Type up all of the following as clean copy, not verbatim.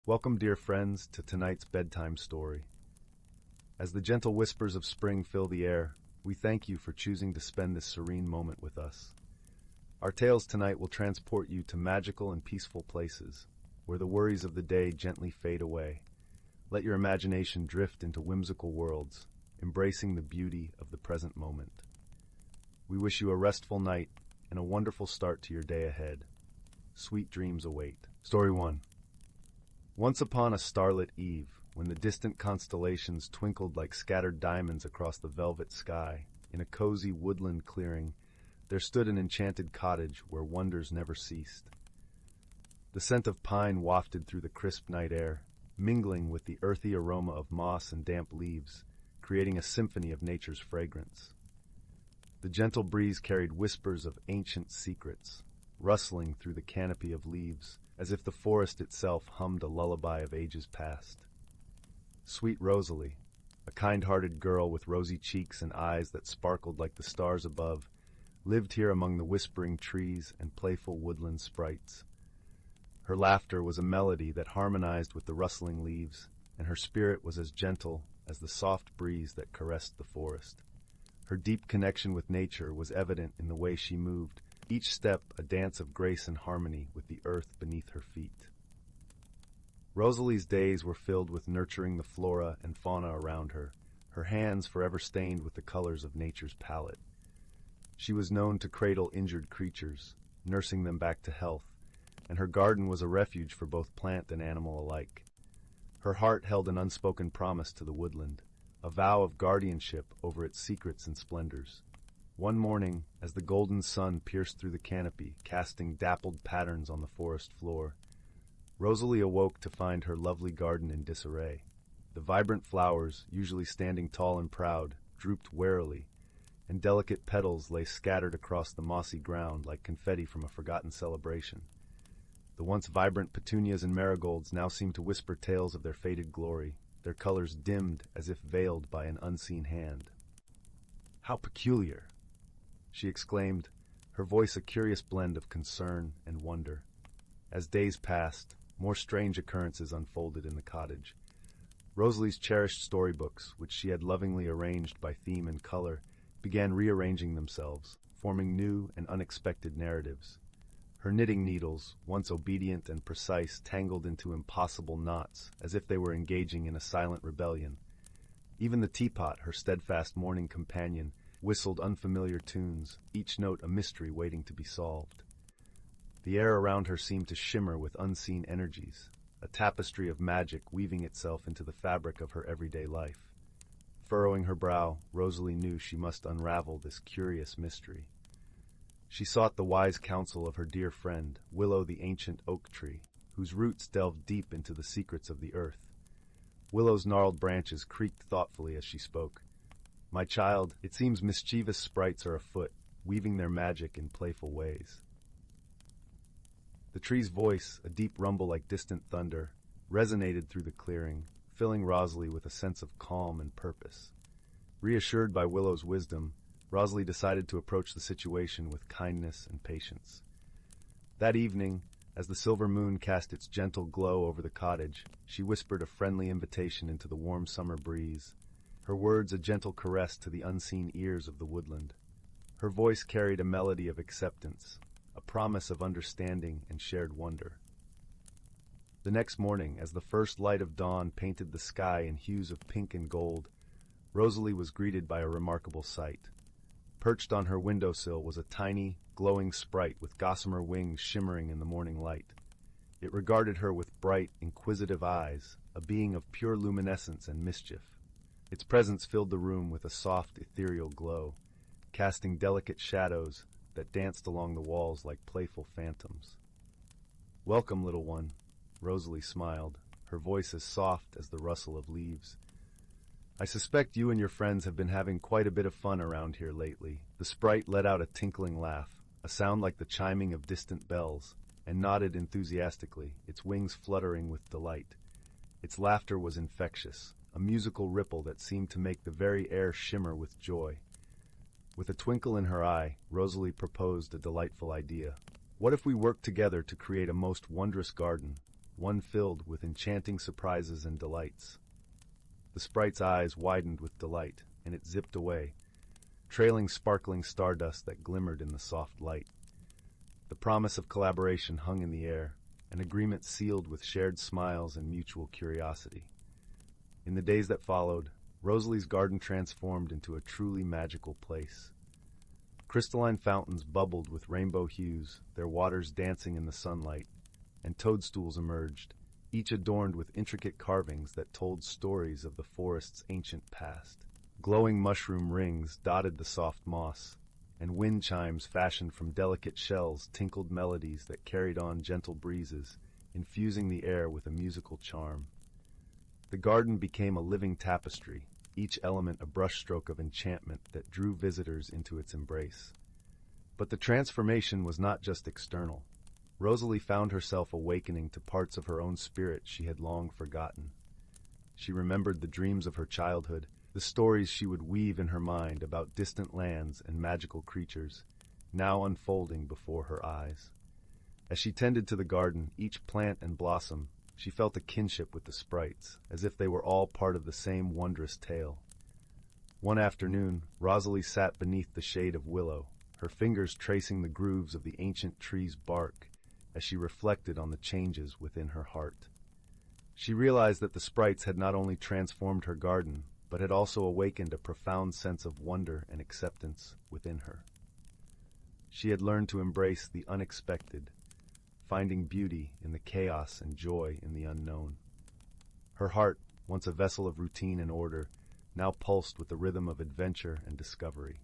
Welcome, dear friends, to tonight's bedtime story. As the gentle whispers of spring fill the air, we thank you for choosing to spend this serene moment with us. Our tales tonight will transport you to magical and peaceful places, where the worries of the day gently fade away. Let your imagination drift into whimsical worlds, embracing the beauty of the present moment. We wish you a restful night and a wonderful start to your day ahead. Sweet dreams await. Story 1. Once upon a starlit eve, when the distant constellations twinkled like scattered diamonds across the velvet sky, in a cozy woodland clearing, there stood an enchanted cottage where wonders never ceased. The scent of pine wafted through the crisp night air, mingling with the earthy aroma of moss and damp leaves, creating a symphony of nature's fragrance. The gentle breeze carried whispers of ancient secrets, rustling through the canopy of leaves, as if the forest itself hummed a lullaby of ages past. Sweet Rosalie, a kind-hearted girl with rosy cheeks and eyes that sparkled like the stars above, lived here among the whispering trees and playful woodland sprites. Her laughter was a melody that harmonized with the rustling leaves, and her spirit was as gentle as the soft breeze that caressed the forest. Her deep connection with nature was evident in the way she moved, each step a dance of grace and harmony with the earth beneath her feet. Rosalie's days were filled with nurturing the flora and fauna around her, her hands forever stained with the colors of nature's palette. She was known to cradle injured creatures, nursing them back to health, and her garden was a refuge for both plant and animal alike. Her heart held an unspoken promise to the woodland, a vow of guardianship over its secrets and splendors. One morning, as the golden sun pierced through the canopy, casting dappled patterns on the forest floor, Rosalie awoke to find her lovely garden in disarray. The vibrant flowers, usually standing tall and proud, drooped warily, and delicate petals lay scattered across the mossy ground like confetti from a forgotten celebration. The once vibrant petunias and marigolds now seemed to whisper tales of their faded glory, their colors dimmed as if veiled by an unseen hand. "How peculiar!" she exclaimed, her voice a curious blend of concern and wonder. As days passed, more strange occurrences unfolded in the cottage. Rosalie's cherished storybooks, which she had lovingly arranged by theme and color, began rearranging themselves, forming new and unexpected narratives. Her knitting needles, once obedient and precise, tangled into impossible knots, as if they were engaging in a silent rebellion. Even the teapot, her steadfast morning companion, whistled unfamiliar tunes, each note a mystery waiting to be solved. The air around her seemed to shimmer with unseen energies, a tapestry of magic weaving itself into the fabric of her everyday life. Furrowing her brow, Rosalie knew she must unravel this curious mystery. She sought the wise counsel of her dear friend, Willow the ancient oak tree, whose roots delved deep into the secrets of the earth. Willow's gnarled branches creaked thoughtfully as she spoke. "My child, it seems mischievous sprites are afoot, weaving their magic in playful ways." The tree's voice, a deep rumble like distant thunder, resonated through the clearing, filling Rosalie with a sense of calm and purpose. Reassured by Willow's wisdom, Rosalie decided to approach the situation with kindness and patience. That evening, as the silver moon cast its gentle glow over the cottage, she whispered a friendly invitation into the warm summer breeze, her words a gentle caress to the unseen ears of the woodland. Her voice carried a melody of acceptance, a promise of understanding and shared wonder. The next morning, as the first light of dawn painted the sky in hues of pink and gold, Rosalie was greeted by a remarkable sight. Perched on her windowsill was a tiny, glowing sprite with gossamer wings shimmering in the morning light. It regarded her with bright, inquisitive eyes, a being of pure luminescence and mischief. Its presence filled the room with a soft, ethereal glow, casting delicate shadows that danced along the walls like playful phantoms. "Welcome, little one," Rosalie smiled, her voice as soft as the rustle of leaves. "I suspect you and your friends have been having quite a bit of fun around here lately." The sprite let out a tinkling laugh, a sound like the chiming of distant bells, and nodded enthusiastically, its wings fluttering with delight. Its laughter was infectious, a musical ripple that seemed to make the very air shimmer with joy. With a twinkle in her eye, Rosalie proposed a delightful idea. "What if we worked together to create a most wondrous garden, one filled with enchanting surprises and delights. The sprite's eyes widened with delight, and it zipped away, trailing sparkling stardust that glimmered in the soft light. The promise of collaboration hung in the air, an agreement sealed with shared smiles and mutual curiosity. In the days that followed, Rosalie's garden transformed into a truly magical place. Crystalline fountains bubbled with rainbow hues, their waters dancing in the sunlight, and toadstools emerged, each adorned with intricate carvings that told stories of the forest's ancient past. Glowing mushroom rings dotted the soft moss, and wind chimes fashioned from delicate shells tinkled melodies that carried on gentle breezes, infusing the air with a musical charm. The garden became a living tapestry, each element a brushstroke of enchantment that drew visitors into its embrace. But the transformation was not just external. Rosalie found herself awakening to parts of her own spirit she had long forgotten. She remembered the dreams of her childhood, the stories she would weave in her mind about distant lands and magical creatures, now unfolding before her eyes. As she tended to the garden, each plant and blossom, she felt a kinship with the sprites, as if they were all part of the same wondrous tale. One afternoon, Rosalie sat beneath the shade of willow, her fingers tracing the grooves of the ancient tree's bark as she reflected on the changes within her heart. She realized that the sprites had not only transformed her garden, but had also awakened a profound sense of wonder and acceptance within her. She had learned to embrace the unexpected, finding beauty in the chaos and joy in the unknown. Her heart, once a vessel of routine and order, now pulsed with the rhythm of adventure and discovery.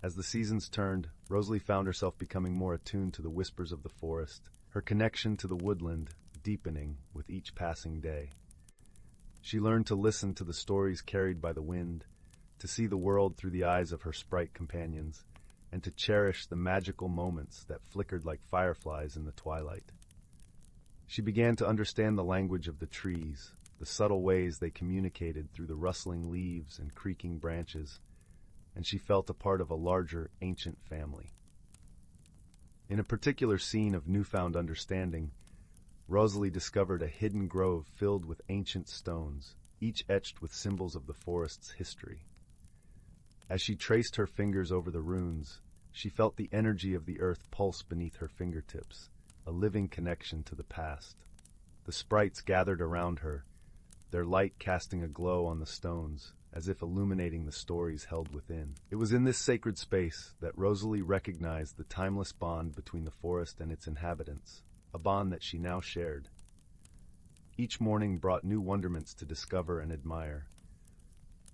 As the seasons turned, Rosalie found herself becoming more attuned to the whispers of the forest, her connection to the woodland deepening with each passing day. She learned to listen to the stories carried by the wind, to see the world through the eyes of her sprite companions, and to cherish the magical moments that flickered like fireflies in the twilight. She began to understand the language of the trees, the subtle ways they communicated through the rustling leaves and creaking branches, and she felt a part of a larger, ancient family. In a particular scene of newfound understanding, Rosalie discovered a hidden grove filled with ancient stones, each etched with symbols of the forest's history. As she traced her fingers over the runes, she felt the energy of the earth pulse beneath her fingertips, a living connection to the past. The sprites gathered around her, their light casting a glow on the stones, as if illuminating the stories held within. It was in this sacred space that Rosalie recognized the timeless bond between the forest and its inhabitants, a bond that she now shared. Each morning brought new wonderments to discover and admire.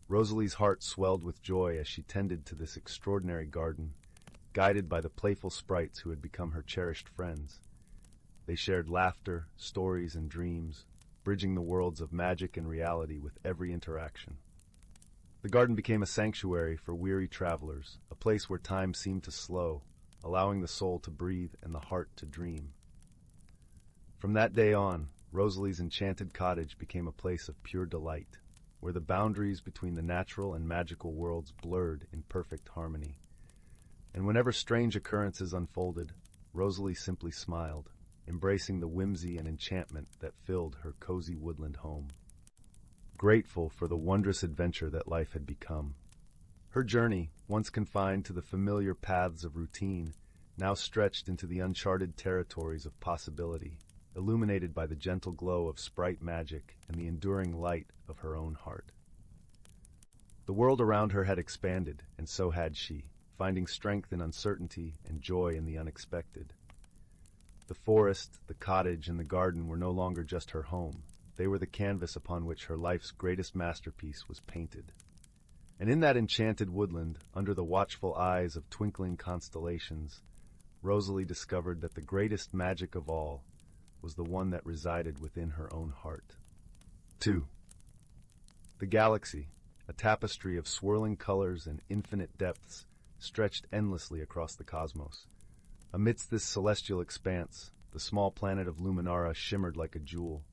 Rosalie's heart swelled with joy as she tended to this extraordinary garden, guided by the playful sprites who had become her cherished friends. They shared laughter, stories, and dreams, bridging the worlds of magic and reality with every interaction. The garden became a sanctuary for weary travelers, a place where time seemed to slow, allowing the soul to breathe and the heart to dream. From that day on, Rosalie's enchanted cottage became a place of pure delight, where the boundaries between the natural and magical worlds blurred in perfect harmony. And whenever strange occurrences unfolded, Rosalie simply smiled, embracing the whimsy and enchantment that filled her cozy woodland home. Grateful for the wondrous adventure that life had become. Her journey, once confined to the familiar paths of routine, now stretched into the uncharted territories of possibility, illuminated by the gentle glow of sprite magic and the enduring light of her own heart. The world around her had expanded, and so had she, finding strength in uncertainty and joy in the unexpected. The forest, the cottage, and the garden were no longer just her home. They were the canvas upon which her life's greatest masterpiece was painted. And in that enchanted woodland, under the watchful eyes of twinkling constellations, Rosalie discovered that the greatest magic of all was the one that resided within her own heart. 2. The galaxy, a tapestry of swirling colors and infinite depths, stretched endlessly across the cosmos. Amidst this celestial expanse, the small planet of Luminara shimmered like a jewel.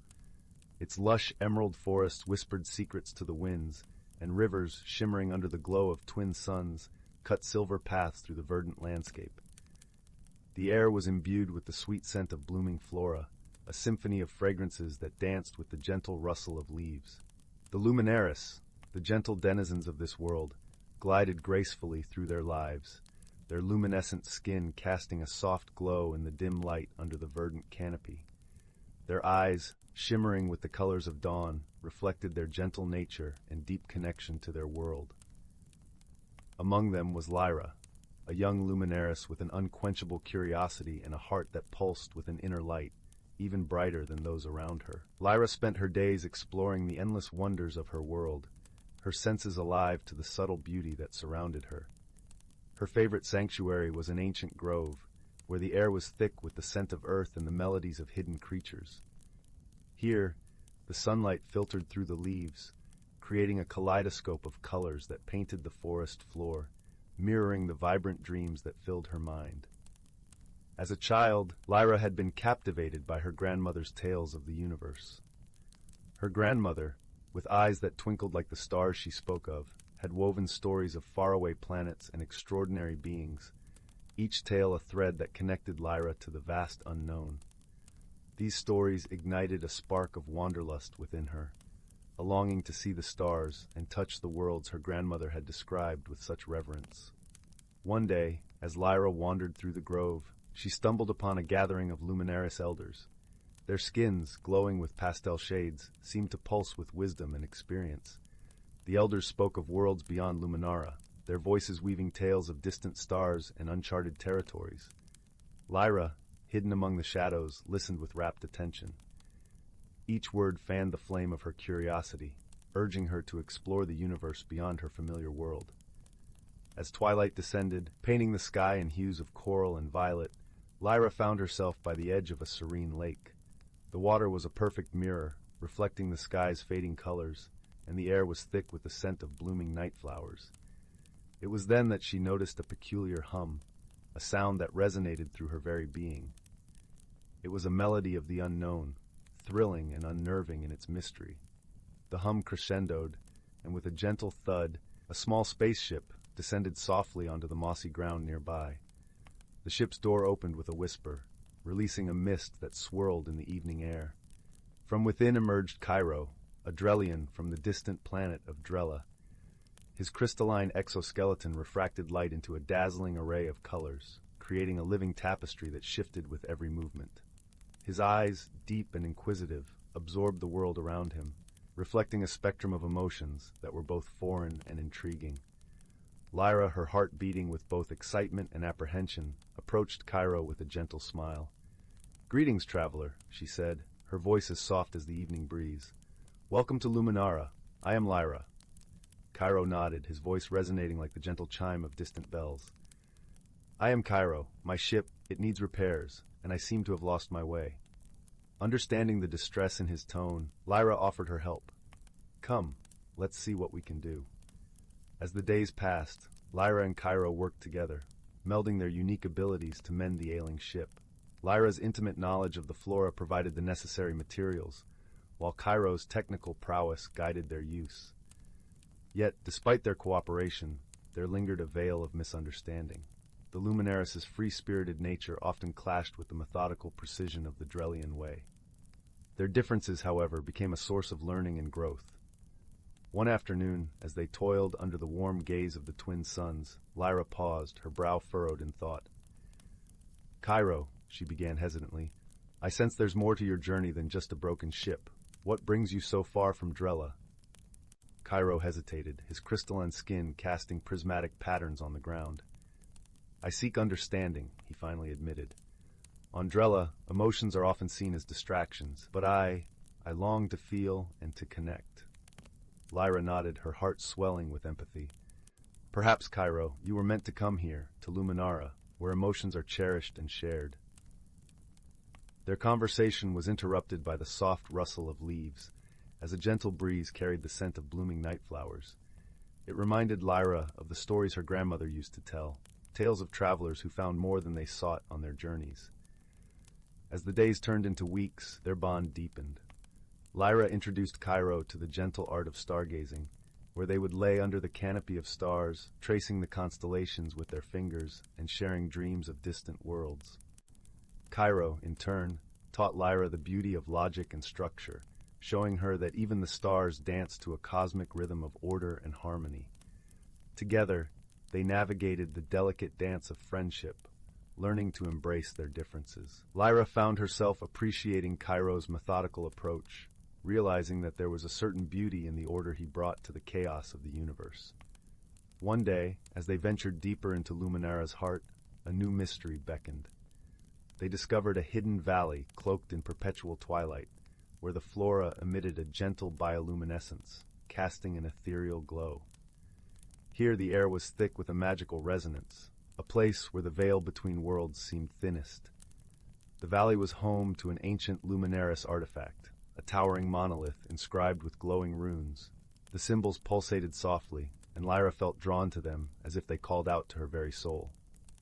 Its lush emerald forests whispered secrets to the winds, and rivers, shimmering under the glow of twin suns, cut silver paths through the verdant landscape. The air was imbued with the sweet scent of blooming flora, a symphony of fragrances that danced with the gentle rustle of leaves. The Luminaris, the gentle denizens of this world, glided gracefully through their lives, their luminescent skin casting a soft glow in the dim light under the verdant canopy. Their eyes, shimmering with the colors of dawn, reflected their gentle nature and deep connection to their world. Among them was Lyra, a young Luminaris with an unquenchable curiosity and a heart that pulsed with an inner light, even brighter than those around her. Lyra spent her days exploring the endless wonders of her world, her senses alive to the subtle beauty that surrounded her. Her favorite sanctuary was an ancient grove, where the air was thick with the scent of earth and the melodies of hidden creatures. Here, the sunlight filtered through the leaves, creating a kaleidoscope of colors that painted the forest floor, mirroring the vibrant dreams that filled her mind. As a child, Lyra had been captivated by her grandmother's tales of the universe. Her grandmother, with eyes that twinkled like the stars she spoke of, had woven stories of faraway planets and extraordinary beings, each tale a thread that connected Lyra to the vast unknown. These stories ignited a spark of wanderlust within her, a longing to see the stars and touch the worlds her grandmother had described with such reverence. One day, as Lyra wandered through the grove, she stumbled upon a gathering of Luminaris elders. Their skins, glowing with pastel shades, seemed to pulse with wisdom and experience. The elders spoke of worlds beyond Luminara, their voices weaving tales of distant stars and uncharted territories. Lyra, hidden among the shadows, listened with rapt attention. Each word fanned the flame of her curiosity, urging her to explore the universe beyond her familiar world. As twilight descended, painting the sky in hues of coral and violet, Lyra found herself by the edge of a serene lake. The water was a perfect mirror, reflecting the sky's fading colors, and the air was thick with the scent of blooming night flowers. It was then that she noticed a peculiar hum, a sound that resonated through her very being. It was a melody of the unknown, thrilling and unnerving in its mystery. The hum crescendoed, and with a gentle thud, a small spaceship descended softly onto the mossy ground nearby. The ship's door opened with a whisper, releasing a mist that swirled in the evening air. From within emerged Cairo, a Drellian from the distant planet of Drella. His crystalline exoskeleton refracted light into a dazzling array of colors, creating a living tapestry that shifted with every movement. His eyes, deep and inquisitive, absorbed the world around him, reflecting a spectrum of emotions that were both foreign and intriguing. Lyra, her heart beating with both excitement and apprehension, approached Cairo with a gentle smile. "Greetings, traveler," she said, her voice as soft as the evening breeze. "Welcome to Luminara. I am Lyra." Cairo nodded, his voice resonating like the gentle chime of distant bells. "I am Cairo. My ship, it needs repairs, and I seem to have lost my way." Understanding the distress in his tone, Lyra offered her help. "Come, let's see what we can do." As the days passed, Lyra and Cairo worked together, melding their unique abilities to mend the ailing ship. Lyra's intimate knowledge of the flora provided the necessary materials, while Cairo's technical prowess guided their use. Yet, despite their cooperation, there lingered a veil of misunderstanding. The Luminaris' free-spirited nature often clashed with the methodical precision of the Drellian way. Their differences, however, became a source of learning and growth. One afternoon, as they toiled under the warm gaze of the twin suns, Lyra paused, her brow furrowed in thought. "Cairo," she began hesitantly, "I sense there's more to your journey than just a broken ship. What brings you so far from Drella?" Cairo hesitated, his crystalline skin casting prismatic patterns on the ground. "I seek understanding," he finally admitted. "On Drella, emotions are often seen as distractions, but I long to feel and to connect." Lyra nodded, her heart swelling with empathy. "Perhaps, Cairo, you were meant to come here, to Luminara, where emotions are cherished and shared." Their conversation was interrupted by the soft rustle of leaves, as a gentle breeze carried the scent of blooming night flowers. It reminded Lyra of the stories her grandmother used to tell, tales of travelers who found more than they sought on their journeys. As the days turned into weeks, their bond deepened. Lyra introduced Cairo to the gentle art of stargazing, where they would lay under the canopy of stars, tracing the constellations with their fingers and sharing dreams of distant worlds. Cairo, in turn, taught Lyra the beauty of logic and structure, showing her that even the stars dance to a cosmic rhythm of order and harmony. Together, they navigated the delicate dance of friendship, learning to embrace their differences. Lyra found herself appreciating Cairo's methodical approach, realizing that there was a certain beauty in the order he brought to the chaos of the universe. One day, as they ventured deeper into Luminara's heart, a new mystery beckoned. They discovered a hidden valley cloaked in perpetual twilight, where the flora emitted a gentle bioluminescence, casting an ethereal glow. Here the air was thick with a magical resonance, a place where the veil between worlds seemed thinnest. The valley was home to an ancient luminaris artifact, a towering monolith inscribed with glowing runes. The symbols pulsated softly, and Lyra felt drawn to them as if they called out to her very soul.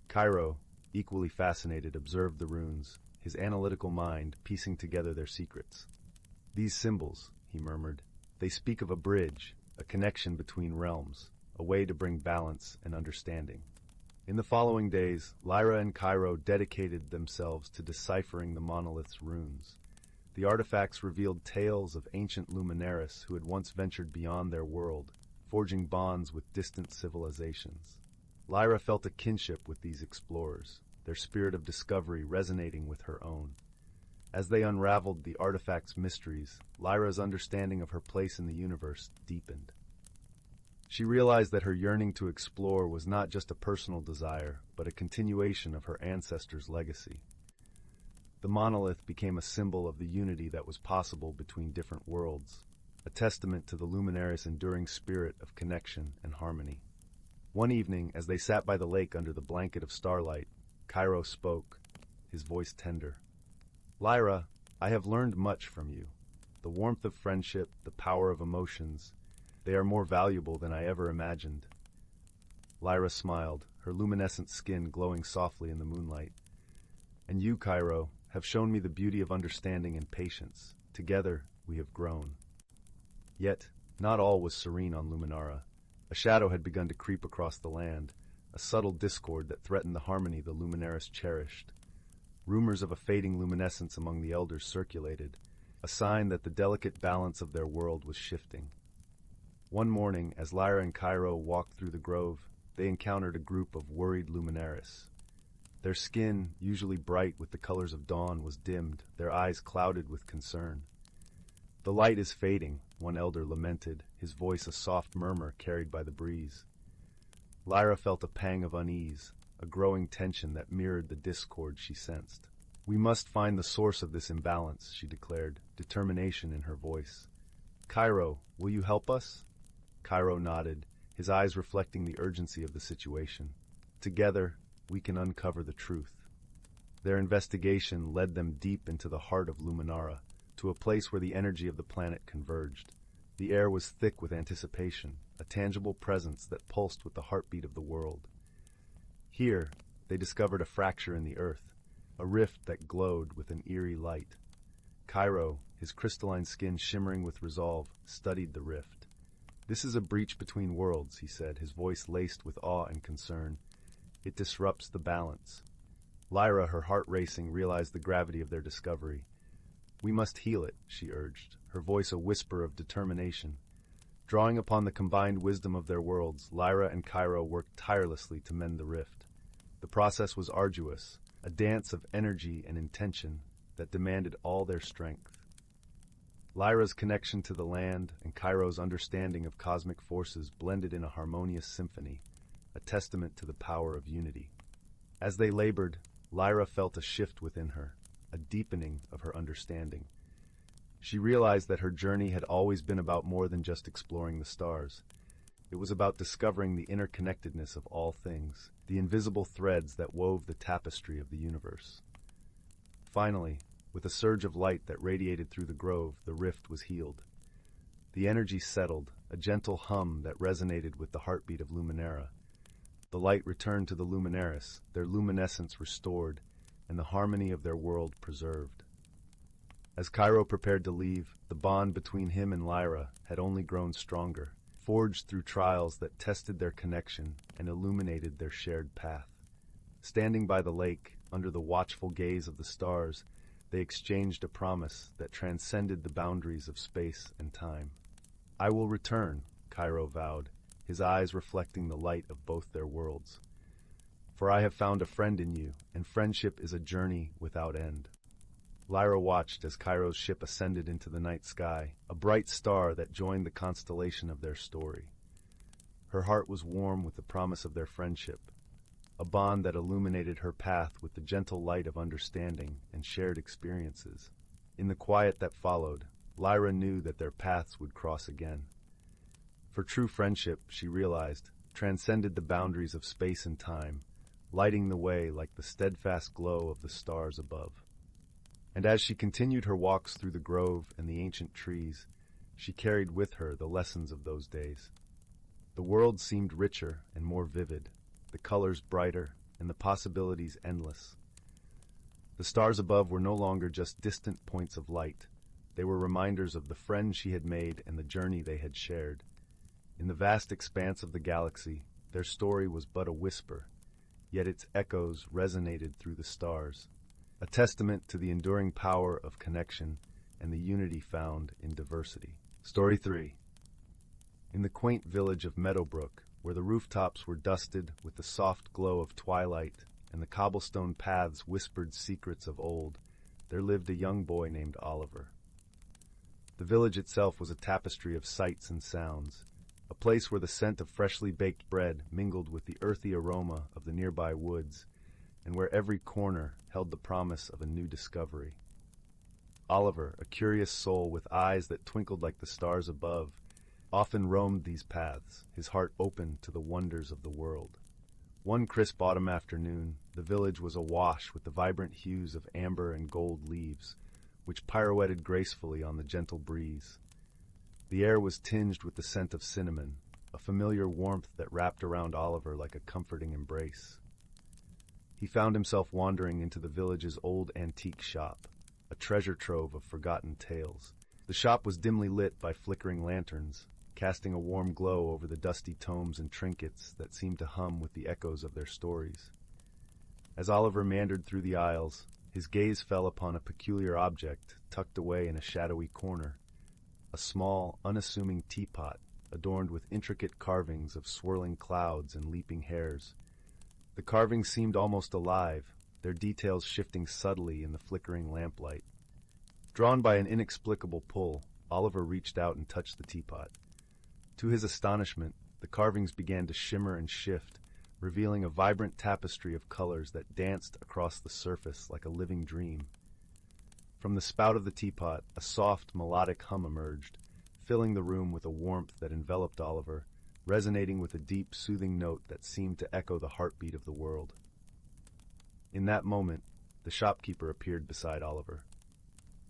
Cairo, equally fascinated, observed the runes, his analytical mind piecing together their secrets. "These symbols," he murmured, "they speak of a bridge, a connection between realms, a way to bring balance and understanding." In the following days, Lyra and Cairo dedicated themselves to deciphering the monolith's runes. The artifacts revealed tales of ancient luminaris who had once ventured beyond their world, forging bonds with distant civilizations. Lyra felt a kinship with these explorers, their spirit of discovery resonating with her own. As they unraveled the artifact's mysteries, Lyra's understanding of her place in the universe deepened. She realized that her yearning to explore was not just a personal desire, but a continuation of her ancestors' legacy. The monolith became a symbol of the unity that was possible between different worlds, a testament to the luminaris' enduring spirit of connection and harmony. One evening, as they sat by the lake under the blanket of starlight, Cairo spoke, his voice tender. "Lyra, I have learned much from you. The warmth of friendship, the power of emotions, they are more valuable than I ever imagined." Lyra smiled, her luminescent skin glowing softly in the moonlight. "And you, Cairo, have shown me the beauty of understanding and patience. Together, we have grown." Yet, not all was serene on Luminara. A shadow had begun to creep across the land, a subtle discord that threatened the harmony the luminaris cherished. Rumors of a fading luminescence among the elders circulated, a sign that the delicate balance of their world was shifting. One morning, as Lyra and Cairo walked through the grove, they encountered a group of worried luminaris. Their skin, usually bright with the colors of dawn, was dimmed, their eyes clouded with concern. "The light is fading," one elder lamented, his voice a soft murmur carried by the breeze. Lyra felt a pang of unease, a growing tension that mirrored the discord she sensed. "We must find the source of this imbalance," she declared, determination in her voice. "Cairo, will you help us?" Cairo nodded, his eyes reflecting the urgency of the situation. "Together, we can uncover the truth." Their investigation led them deep into the heart of Luminara, to a place where the energy of the planet converged. The air was thick with anticipation, a tangible presence that pulsed with the heartbeat of the world. Here, they discovered a fracture in the earth, a rift that glowed with an eerie light. Cairo, his crystalline skin shimmering with resolve, studied the rift. "This is a breach between worlds," he said, his voice laced with awe and concern. "It disrupts the balance." Lyra, her heart racing, realized the gravity of their discovery. "We must heal it," she urged, her voice a whisper of determination. Drawing upon the combined wisdom of their worlds, Lyra and Cairo worked tirelessly to mend the rift. The process was arduous, a dance of energy and intention that demanded all their strength. Lyra's connection to the land and Cairo's understanding of cosmic forces blended in a harmonious symphony, a testament to the power of unity. As they labored, Lyra felt a shift within her, a deepening of her understanding. She realized that her journey had always been about more than just exploring the stars. It was about discovering the interconnectedness of all things, the invisible threads that wove the tapestry of the universe. Finally, with a surge of light that radiated through the grove, the rift was healed. The energy settled, a gentle hum that resonated with the heartbeat of Luminara. The light returned to the luminaris, their luminescence restored, and the harmony of their world preserved. As Cairo prepared to leave, the bond between him and Lyra had only grown stronger, forged through trials that tested their connection and illuminated their shared path. Standing by the lake, under the watchful gaze of the stars, they exchanged a promise that transcended the boundaries of space and time. "I will return," Cairo vowed, his eyes reflecting the light of both their worlds. "For I have found a friend in you, and friendship is a journey without end." Lyra watched as Cairo's ship ascended into the night sky, a bright star that joined the constellation of their story. Her heart was warm with the promise of their friendship, a bond that illuminated her path with the gentle light of understanding and shared experiences. In the quiet that followed, Lyra knew that their paths would cross again. For true friendship, she realized, transcended the boundaries of space and time, lighting the way like the steadfast glow of the stars above. And as she continued her walks through the grove and the ancient trees, she carried with her the lessons of those days. The world seemed richer and more vivid, the colors brighter, and the possibilities endless. The stars above were no longer just distant points of light. They were reminders of the friends she had made and the journey they had shared. In the vast expanse of the galaxy, their story was but a whisper, yet its echoes resonated through the stars, a testament to the enduring power of connection and the unity found in diversity. Story 3. In the quaint village of Meadowbrook, where the rooftops were dusted with the soft glow of twilight and the cobblestone paths whispered secrets of old, there lived a young boy named Oliver. The village itself was a tapestry of sights and sounds, a place where the scent of freshly baked bread mingled with the earthy aroma of the nearby woods, and where every corner held the promise of a new discovery. Oliver, a curious soul with eyes that twinkled like the stars above, often roamed these paths, his heart open to the wonders of the world. One crisp autumn afternoon, the village was awash with the vibrant hues of amber and gold leaves, which pirouetted gracefully on the gentle breeze. The air was tinged with the scent of cinnamon, a familiar warmth that wrapped around Oliver like a comforting embrace. He found himself wandering into the village's old antique shop, a treasure trove of forgotten tales. The shop was dimly lit by flickering lanterns, casting a warm glow over the dusty tomes and trinkets that seemed to hum with the echoes of their stories. As Oliver meandered through the aisles, his gaze fell upon a peculiar object tucked away in a shadowy corner, a small, unassuming teapot adorned with intricate carvings of swirling clouds and leaping hares. The carvings seemed almost alive, their details shifting subtly in the flickering lamplight. Drawn by an inexplicable pull, Oliver reached out and touched the teapot. To his astonishment, the carvings began to shimmer and shift, revealing a vibrant tapestry of colors that danced across the surface like a living dream. From the spout of the teapot, a soft, melodic hum emerged, filling the room with a warmth that enveloped Oliver, resonating with a deep, soothing note that seemed to echo the heartbeat of the world. In that moment, the shopkeeper appeared beside Oliver.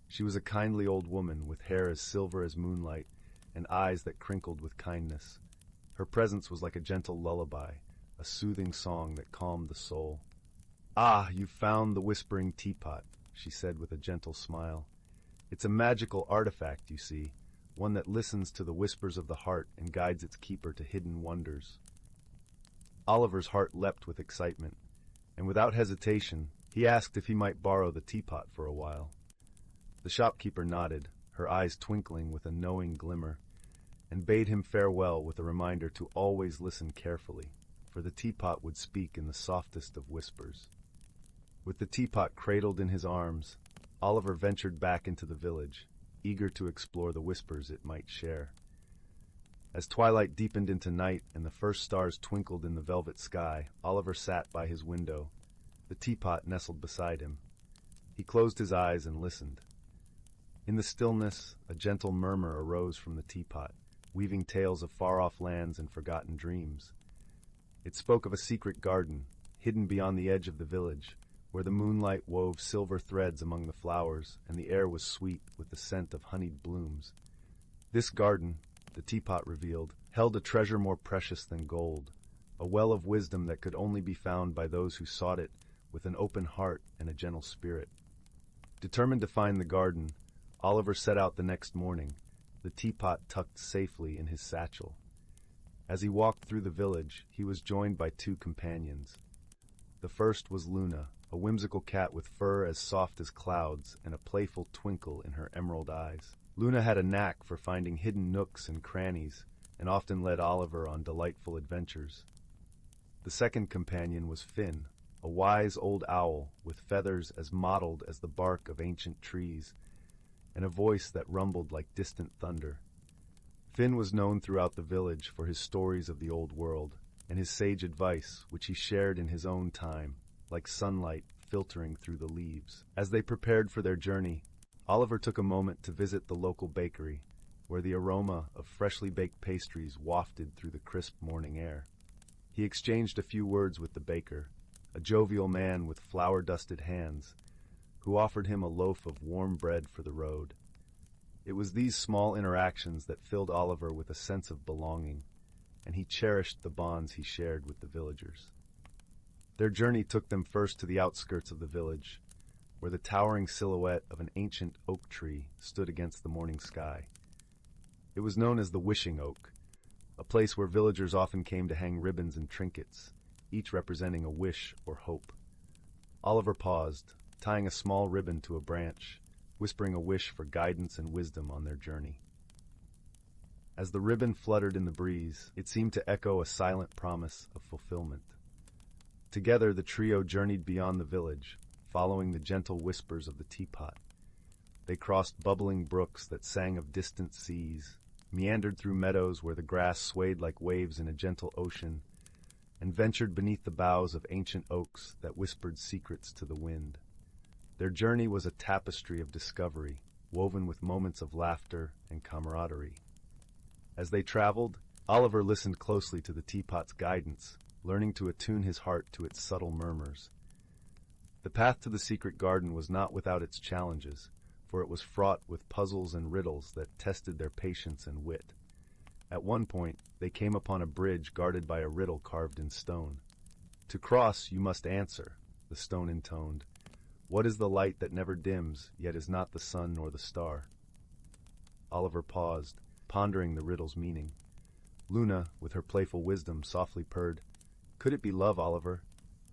She was a kindly old woman with hair as silver as moonlight and eyes that crinkled with kindness. Her presence was like a gentle lullaby, a soothing song that calmed the soul. "Ah, you've found the whispering teapot," she said with a gentle smile. "It's a magical artifact, you see, one that listens to the whispers of the heart and guides its keeper to hidden wonders." Oliver's heart leapt with excitement, and without hesitation, he asked if he might borrow the teapot for a while. The shopkeeper nodded, her eyes twinkling with a knowing glimmer, and bade him farewell with a reminder to always listen carefully, for the teapot would speak in the softest of whispers. With the teapot cradled in his arms, Oliver ventured back into the village, eager to explore the whispers it might share. As twilight deepened into night and the first stars twinkled in the velvet sky, Oliver sat by his window, the teapot nestled beside him. He closed his eyes and listened. In the stillness, a gentle murmur arose from the teapot, weaving tales of far-off lands and forgotten dreams. It spoke of a secret garden, hidden beyond the edge of the village, where the moonlight wove silver threads among the flowers, and the air was sweet with the scent of honeyed blooms. This garden, the teapot revealed, held a treasure more precious than gold, a well of wisdom that could only be found by those who sought it with an open heart and a gentle spirit. Determined to find the garden, Oliver set out the next morning, the teapot tucked safely in his satchel. As he walked through the village, he was joined by two companions. The first was Luna, a whimsical cat with fur as soft as clouds and a playful twinkle in her emerald eyes. Luna had a knack for finding hidden nooks and crannies, and often led Oliver on delightful adventures. The second companion was Finn, a wise old owl with feathers as mottled as the bark of ancient trees, and a voice that rumbled like distant thunder. Finn was known throughout the village for his stories of the old world, and his sage advice, which he shared in his own time, like sunlight filtering through the leaves. As they prepared for their journey, Oliver took a moment to visit the local bakery, where the aroma of freshly baked pastries wafted through the crisp morning air. He exchanged a few words with the baker, a jovial man with flour-dusted hands, who offered him a loaf of warm bread for the road. It was these small interactions that filled Oliver with a sense of belonging, and he cherished the bonds he shared with the villagers. Their journey took them first to the outskirts of the village, where the towering silhouette of an ancient oak tree stood against the morning sky. It was known as the Wishing Oak, a place where villagers often came to hang ribbons and trinkets, each representing a wish or hope. Oliver paused, tying a small ribbon to a branch, whispering a wish for guidance and wisdom on their journey. As the ribbon fluttered in the breeze, it seemed to echo a silent promise of fulfillment. Together, the trio journeyed beyond the village, following the gentle whispers of the teapot. They crossed bubbling brooks that sang of distant seas, meandered through meadows where the grass swayed like waves in a gentle ocean, and ventured beneath the boughs of ancient oaks that whispered secrets to the wind. Their journey was a tapestry of discovery, woven with moments of laughter and camaraderie. As they traveled, Oliver listened closely to the teapot's guidance, learning to attune his heart to its subtle murmurs. The path to the secret garden was not without its challenges, for it was fraught with puzzles and riddles that tested their patience and wit. At one point, they came upon a bridge guarded by a riddle carved in stone. "To cross, you must answer," the stone intoned. "What is the light that never dims, yet is not the sun nor the star?" Oliver paused, pondering the riddle's meaning. Luna, with her playful wisdom, softly purred, "Could it be love, Oliver?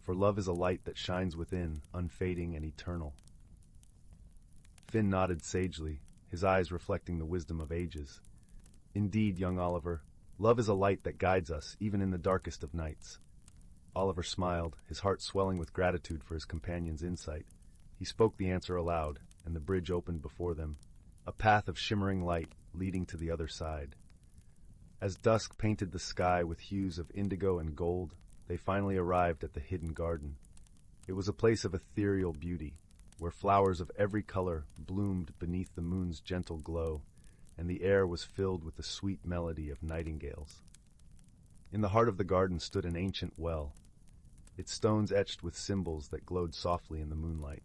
For love is a light that shines within, unfading and eternal." Finn nodded sagely, his eyes reflecting the wisdom of ages. "Indeed, young Oliver, love is a light that guides us, even in the darkest of nights." Oliver smiled, his heart swelling with gratitude for his companion's insight. He spoke the answer aloud, and the bridge opened before them, a path of shimmering light leading to the other side. As dusk painted the sky with hues of indigo and gold, they finally arrived at the hidden garden. It was a place of ethereal beauty, where flowers of every color bloomed beneath the moon's gentle glow, and the air was filled with the sweet melody of nightingales. In the heart of the garden stood an ancient well, its stones etched with symbols that glowed softly in the moonlight.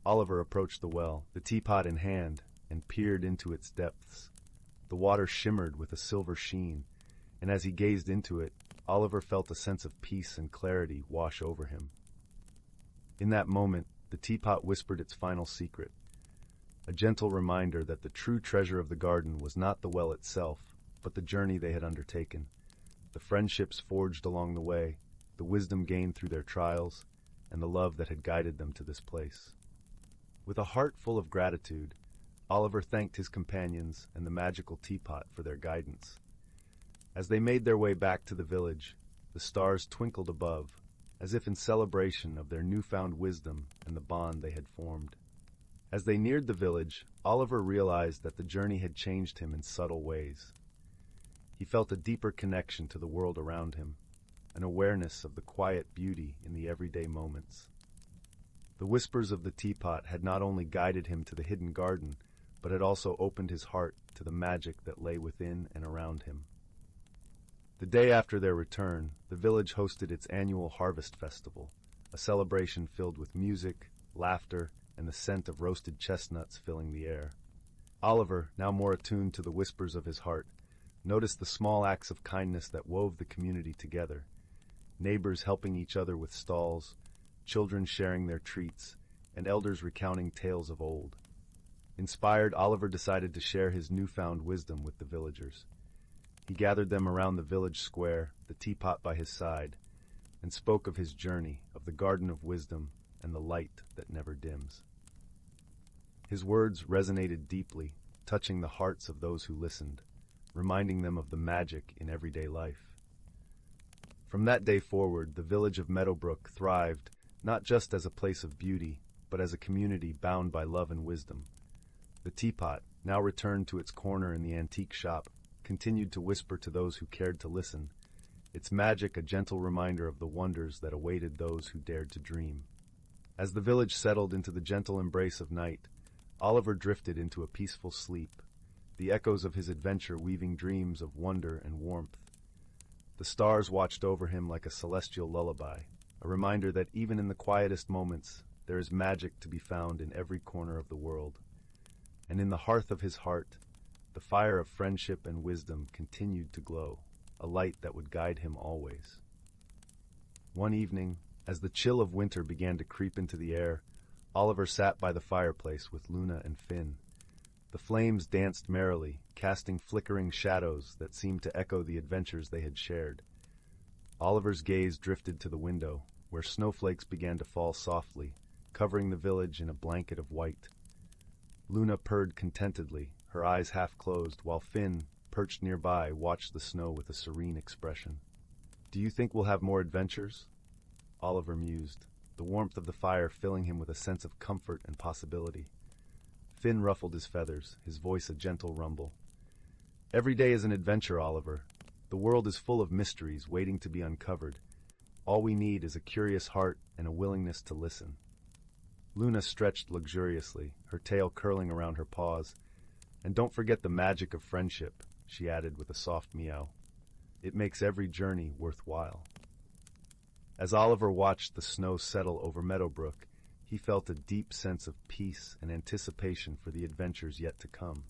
Oliver approached the well, the teapot in hand, and peered into its depths. The water shimmered with a silver sheen, and as he gazed into it, Oliver felt a sense of peace and clarity wash over him. In that moment, the teapot whispered its final secret, a gentle reminder that the true treasure of the garden was not the well itself, but the journey they had undertaken, the friendships forged along the way, the wisdom gained through their trials, and the love that had guided them to this place. With a heart full of gratitude, Oliver thanked his companions and the magical teapot for their guidance. As they made their way back to the village, the stars twinkled above, as if in celebration of their newfound wisdom and the bond they had formed. As they neared the village, Oliver realized that the journey had changed him in subtle ways. He felt a deeper connection to the world around him, an awareness of the quiet beauty in the everyday moments. The whispers of the teapot had not only guided him to the hidden garden, but had also opened his heart to the magic that lay within and around him. The day after their return, the village hosted its annual harvest festival, a celebration filled with music, laughter, and the scent of roasted chestnuts filling the air. Oliver, now more attuned to the whispers of his heart, noticed the small acts of kindness that wove the community together, neighbors helping each other with stalls, children sharing their treats, and elders recounting tales of old. Inspired, Oliver decided to share his newfound wisdom with the villagers. He gathered them around the village square, the teapot by his side, and spoke of his journey, of the garden of wisdom and the light that never dims. His words resonated deeply, touching the hearts of those who listened, reminding them of the magic in everyday life. From that day forward, the village of Meadowbrook thrived, not just as a place of beauty, but as a community bound by love and wisdom. The teapot, now returned to its corner in the antique shop, continued to whisper to those who cared to listen, its magic a gentle reminder of the wonders that awaited those who dared to dream. As the village settled into the gentle embrace of night, Oliver drifted into a peaceful sleep, the echoes of his adventure weaving dreams of wonder and warmth. The stars watched over him like a celestial lullaby, a reminder that even in the quietest moments, there is magic to be found in every corner of the world. And in the hearth of his heart, the fire of friendship and wisdom continued to glow, a light that would guide him always. One evening, as the chill of winter began to creep into the air, Oliver sat by the fireplace with Luna and Finn. The flames danced merrily, casting flickering shadows that seemed to echo the adventures they had shared. Oliver's gaze drifted to the window, where snowflakes began to fall softly, covering the village in a blanket of white. Luna purred contentedly, her eyes half closed, while Finn, perched nearby, watched the snow with a serene expression. "Do you think we'll have more adventures?" Oliver mused, the warmth of the fire filling him with a sense of comfort and possibility. Finn ruffled his feathers, his voice a gentle rumble. "Every day is an adventure, Oliver. The world is full of mysteries waiting to be uncovered. All we need is a curious heart and a willingness to listen." Luna stretched luxuriously, her tail curling around her paws. "And don't forget the magic of friendship," she added with a soft meow. "It makes every journey worthwhile." As Oliver watched the snow settle over Meadowbrook, he felt a deep sense of peace and anticipation for the adventures yet to come.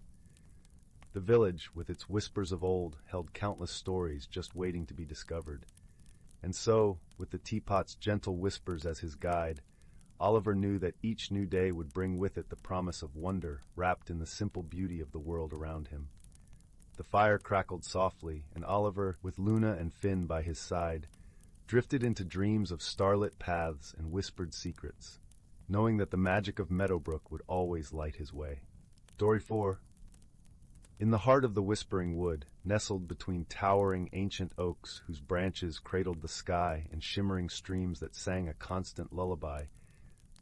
The village, with its whispers of old, held countless stories just waiting to be discovered. And so, with the teapot's gentle whispers as his guide, Oliver knew that each new day would bring with it the promise of wonder wrapped in the simple beauty of the world around him. The fire crackled softly, and Oliver, with Luna and Finn by his side, drifted into dreams of starlit paths and whispered secrets, knowing that the magic of Meadowbrook would always light his way. Story 4. In the heart of the Whispering Wood, nestled between towering ancient oaks whose branches cradled the sky and shimmering streams that sang a constant lullaby,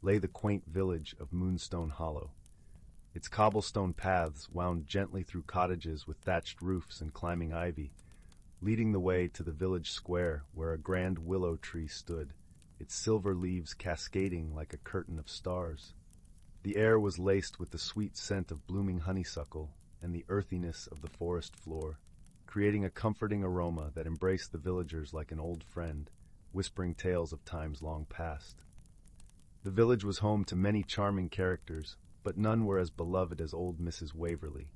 lay the quaint village of Moonstone Hollow. Its cobblestone paths wound gently through cottages with thatched roofs and climbing ivy, leading the way to the village square where a grand willow tree stood, its silver leaves cascading like a curtain of stars. The air was laced with the sweet scent of blooming honeysuckle and the earthiness of the forest floor, creating a comforting aroma that embraced the villagers like an old friend, whispering tales of times long past. The village was home to many charming characters, but none were as beloved as old Mrs. Waverly,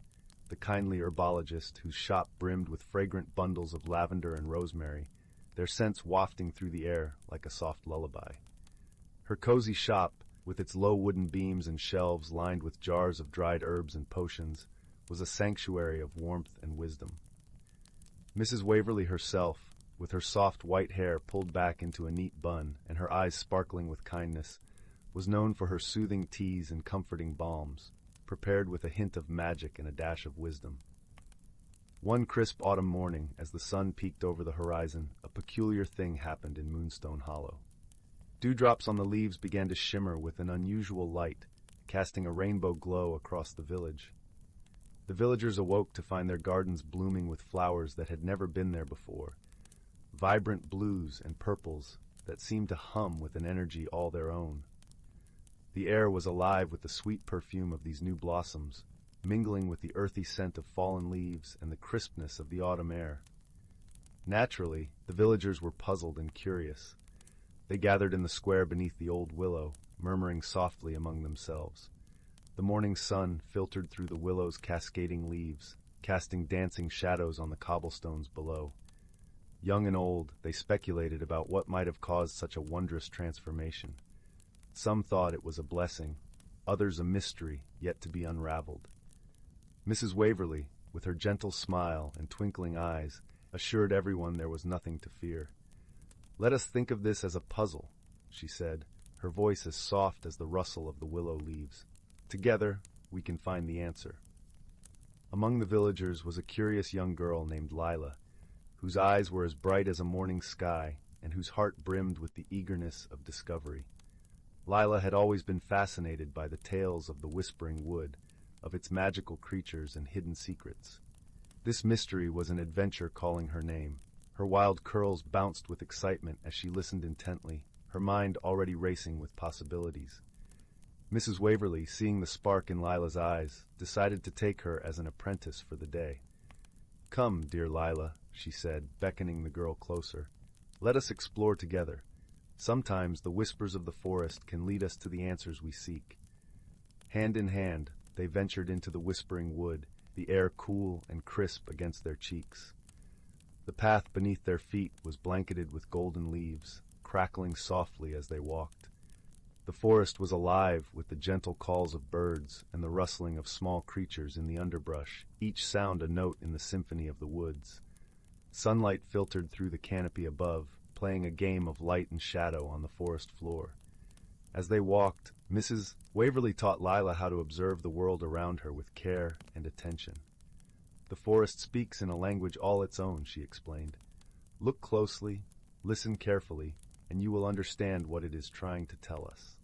the kindly herbologist whose shop brimmed with fragrant bundles of lavender and rosemary, their scents wafting through the air like a soft lullaby. Her cozy shop, with its low wooden beams and shelves lined with jars of dried herbs and potions, was a sanctuary of warmth and wisdom. Mrs. Waverly herself, with her soft white hair pulled back into a neat bun and her eyes sparkling with kindness, was known for her soothing teas and comforting balms, prepared with a hint of magic and a dash of wisdom. One crisp autumn morning, as the sun peeked over the horizon, a peculiar thing happened in Moonstone Hollow. Dewdrops on the leaves began to shimmer with an unusual light, casting a rainbow glow across the village. The villagers awoke to find their gardens blooming with flowers that had never been there before, vibrant blues and purples that seemed to hum with an energy all their own. The air was alive with the sweet perfume of these new blossoms, mingling with the earthy scent of fallen leaves and the crispness of the autumn air. Naturally, the villagers were puzzled and curious. They gathered in the square beneath the old willow, murmuring softly among themselves. The morning sun filtered through the willow's cascading leaves, casting dancing shadows on the cobblestones below. Young and old, they speculated about what might have caused such a wondrous transformation. Some thought it was a blessing, others a mystery yet to be unraveled. Mrs. Waverly, with her gentle smile and twinkling eyes, assured everyone there was nothing to fear. Let us think of this as a puzzle, she said, her voice as soft as the rustle of the willow leaves. Together, we can find the answer. Among the villagers was a curious young girl named Lila, whose eyes were as bright as a morning sky and whose heart brimmed with the eagerness of discovery. Lila had always been fascinated by the tales of the Whispering Wood, of its magical creatures and hidden secrets. This mystery was an adventure calling her name. Her wild curls bounced with excitement as she listened intently, her mind already racing with possibilities. Mrs. Waverly, seeing the spark in Lila's eyes, decided to take her as an apprentice for the day. "Come, dear Lila," she said, beckoning the girl closer. "Let us explore together. Sometimes the whispers of the forest can lead us to the answers we seek." Hand in hand, they ventured into the Whispering Wood, the air cool and crisp against their cheeks. The path beneath their feet was blanketed with golden leaves, crackling softly as they walked. The forest was alive with the gentle calls of birds and the rustling of small creatures in the underbrush, each sound a note in the symphony of the woods. Sunlight filtered through the canopy above, playing a game of light and shadow on the forest floor. As they walked, Mrs. Waverly taught Lila how to observe the world around her with care and attention. "The forest speaks in a language all its own," she explained. "Look closely, listen carefully, and you will understand what it is trying to tell us."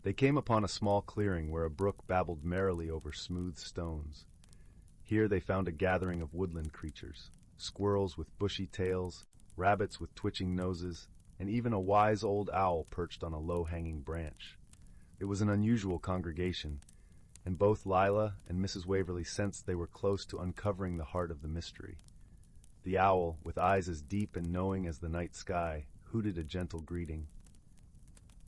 They came upon a small clearing where a brook babbled merrily over smooth stones. Here they found a gathering of woodland creatures, squirrels with bushy tails, rabbits with twitching noses, and even a wise old owl perched on a low-hanging branch. It was an unusual congregation, and both Lila and Mrs. Waverly sensed they were close to uncovering the heart of the mystery. The owl, with eyes as deep and knowing as the night sky, hooted a gentle greeting.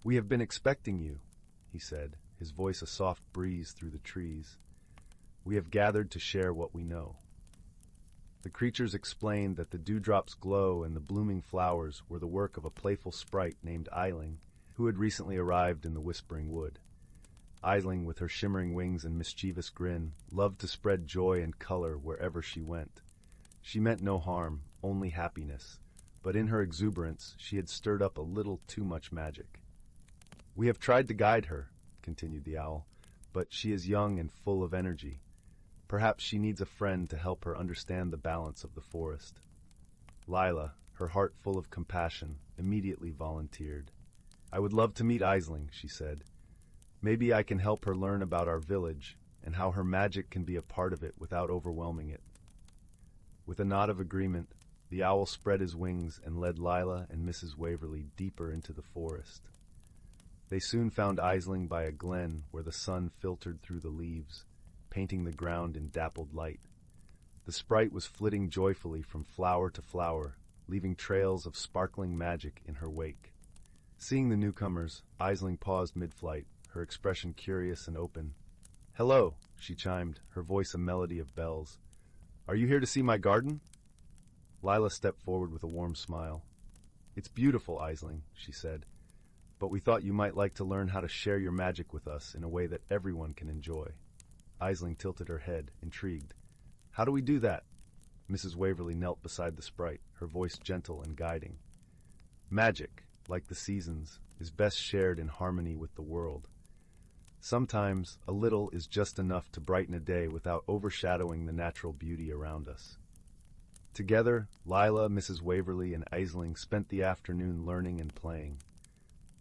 "We have been expecting you," he said, his voice a soft breeze through the trees. "We have gathered to share what we know." The creatures explained that the dewdrop's glow and the blooming flowers were the work of a playful sprite named Eiling, who had recently arrived in the Whispering Wood. Eiling, with her shimmering wings and mischievous grin, loved to spread joy and color wherever she went. She meant no harm, only happiness, but in her exuberance she had stirred up a little too much magic. "We have tried to guide her," continued the owl, "but she is young and full of energy. Perhaps she needs a friend to help her understand the balance of the forest." Lila, her heart full of compassion, immediately volunteered. "I would love to meet Eiling," she said. "Maybe I can help her learn about our village and how her magic can be a part of it without overwhelming it." With a nod of agreement, the owl spread his wings and led Lila and Mrs. Waverly deeper into the forest. They soon found Eiling by a glen where the sun filtered through the leaves, painting the ground in dappled light. The sprite was flitting joyfully from flower to flower, leaving trails of sparkling magic in her wake. Seeing the newcomers, Eiling paused mid-flight, her expression curious and open. "Hello," she chimed, her voice a melody of bells. "Are you here to see my garden?" Lila stepped forward with a warm smile. "It's beautiful, Eiling," she said, "but we thought you might like to learn how to share your magic with us in a way that everyone can enjoy." Eiling tilted her head, intrigued. "How do we do that?" Mrs. Waverly knelt beside the sprite, her voice gentle and guiding. "Magic, like the seasons, is best shared in harmony with the world. Sometimes a little is just enough to brighten a day without overshadowing the natural beauty around us." Together, Lila, Mrs. Waverly, and Eiling spent the afternoon learning and playing.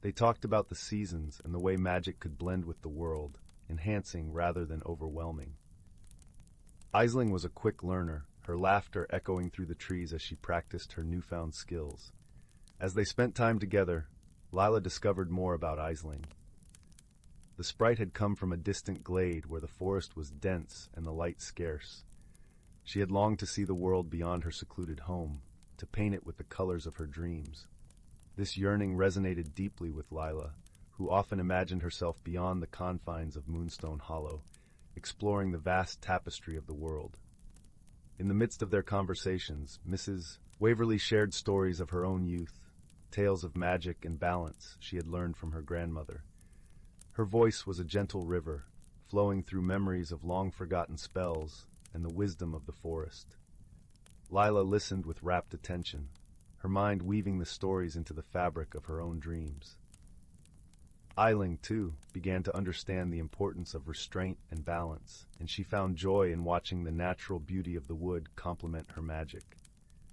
They talked about the seasons and the way magic could blend with the world, enhancing rather than overwhelming. Eiling was a quick learner, her laughter echoing through the trees as she practiced her newfound skills. As they spent time together, Lila discovered more about Eiling. The sprite had come from a distant glade where the forest was dense and the light scarce. She had longed to see the world beyond her secluded home, to paint it with the colors of her dreams. This yearning resonated deeply with Lila, who often imagined herself beyond the confines of Moonstone Hollow, exploring the vast tapestry of the world. In the midst of their conversations, Mrs. Waverly shared stories of her own youth, tales of magic and balance she had learned from her grandmother. Her voice was a gentle river, flowing through memories of long-forgotten spells and the wisdom of the forest. Lila listened with rapt attention, her mind weaving the stories into the fabric of her own dreams. Eiling, too, began to understand the importance of restraint and balance, and she found joy in watching the natural beauty of the wood complement her magic.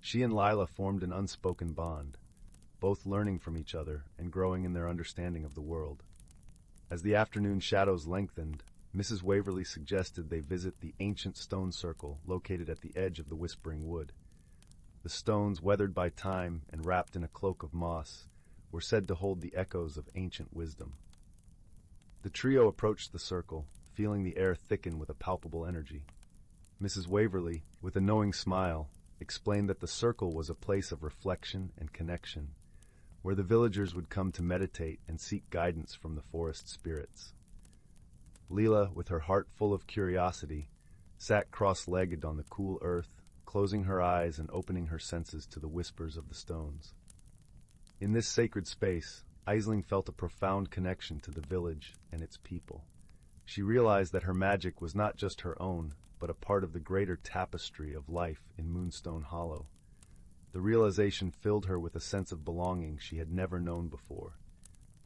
She and Lila formed an unspoken bond, both learning from each other and growing in their understanding of the world. As the afternoon shadows lengthened, Mrs. Waverly suggested they visit the ancient stone circle located at the edge of the Whispering Wood. The stones, weathered by time and wrapped in a cloak of moss, were said to hold the echoes of ancient wisdom. The trio approached the circle, feeling the air thicken with a palpable energy. Mrs. Waverly, with a knowing smile, explained that the circle was a place of reflection and connection, where the villagers would come to meditate and seek guidance from the forest spirits. Leela, with her heart full of curiosity, sat cross-legged on the cool earth, closing her eyes and opening her senses to the whispers of the stones. In this sacred space, Aisling felt a profound connection to the village and its people. She realized that her magic was not just her own, but a part of the greater tapestry of life in Moonstone Hollow. The realization filled her with a sense of belonging she had never known before.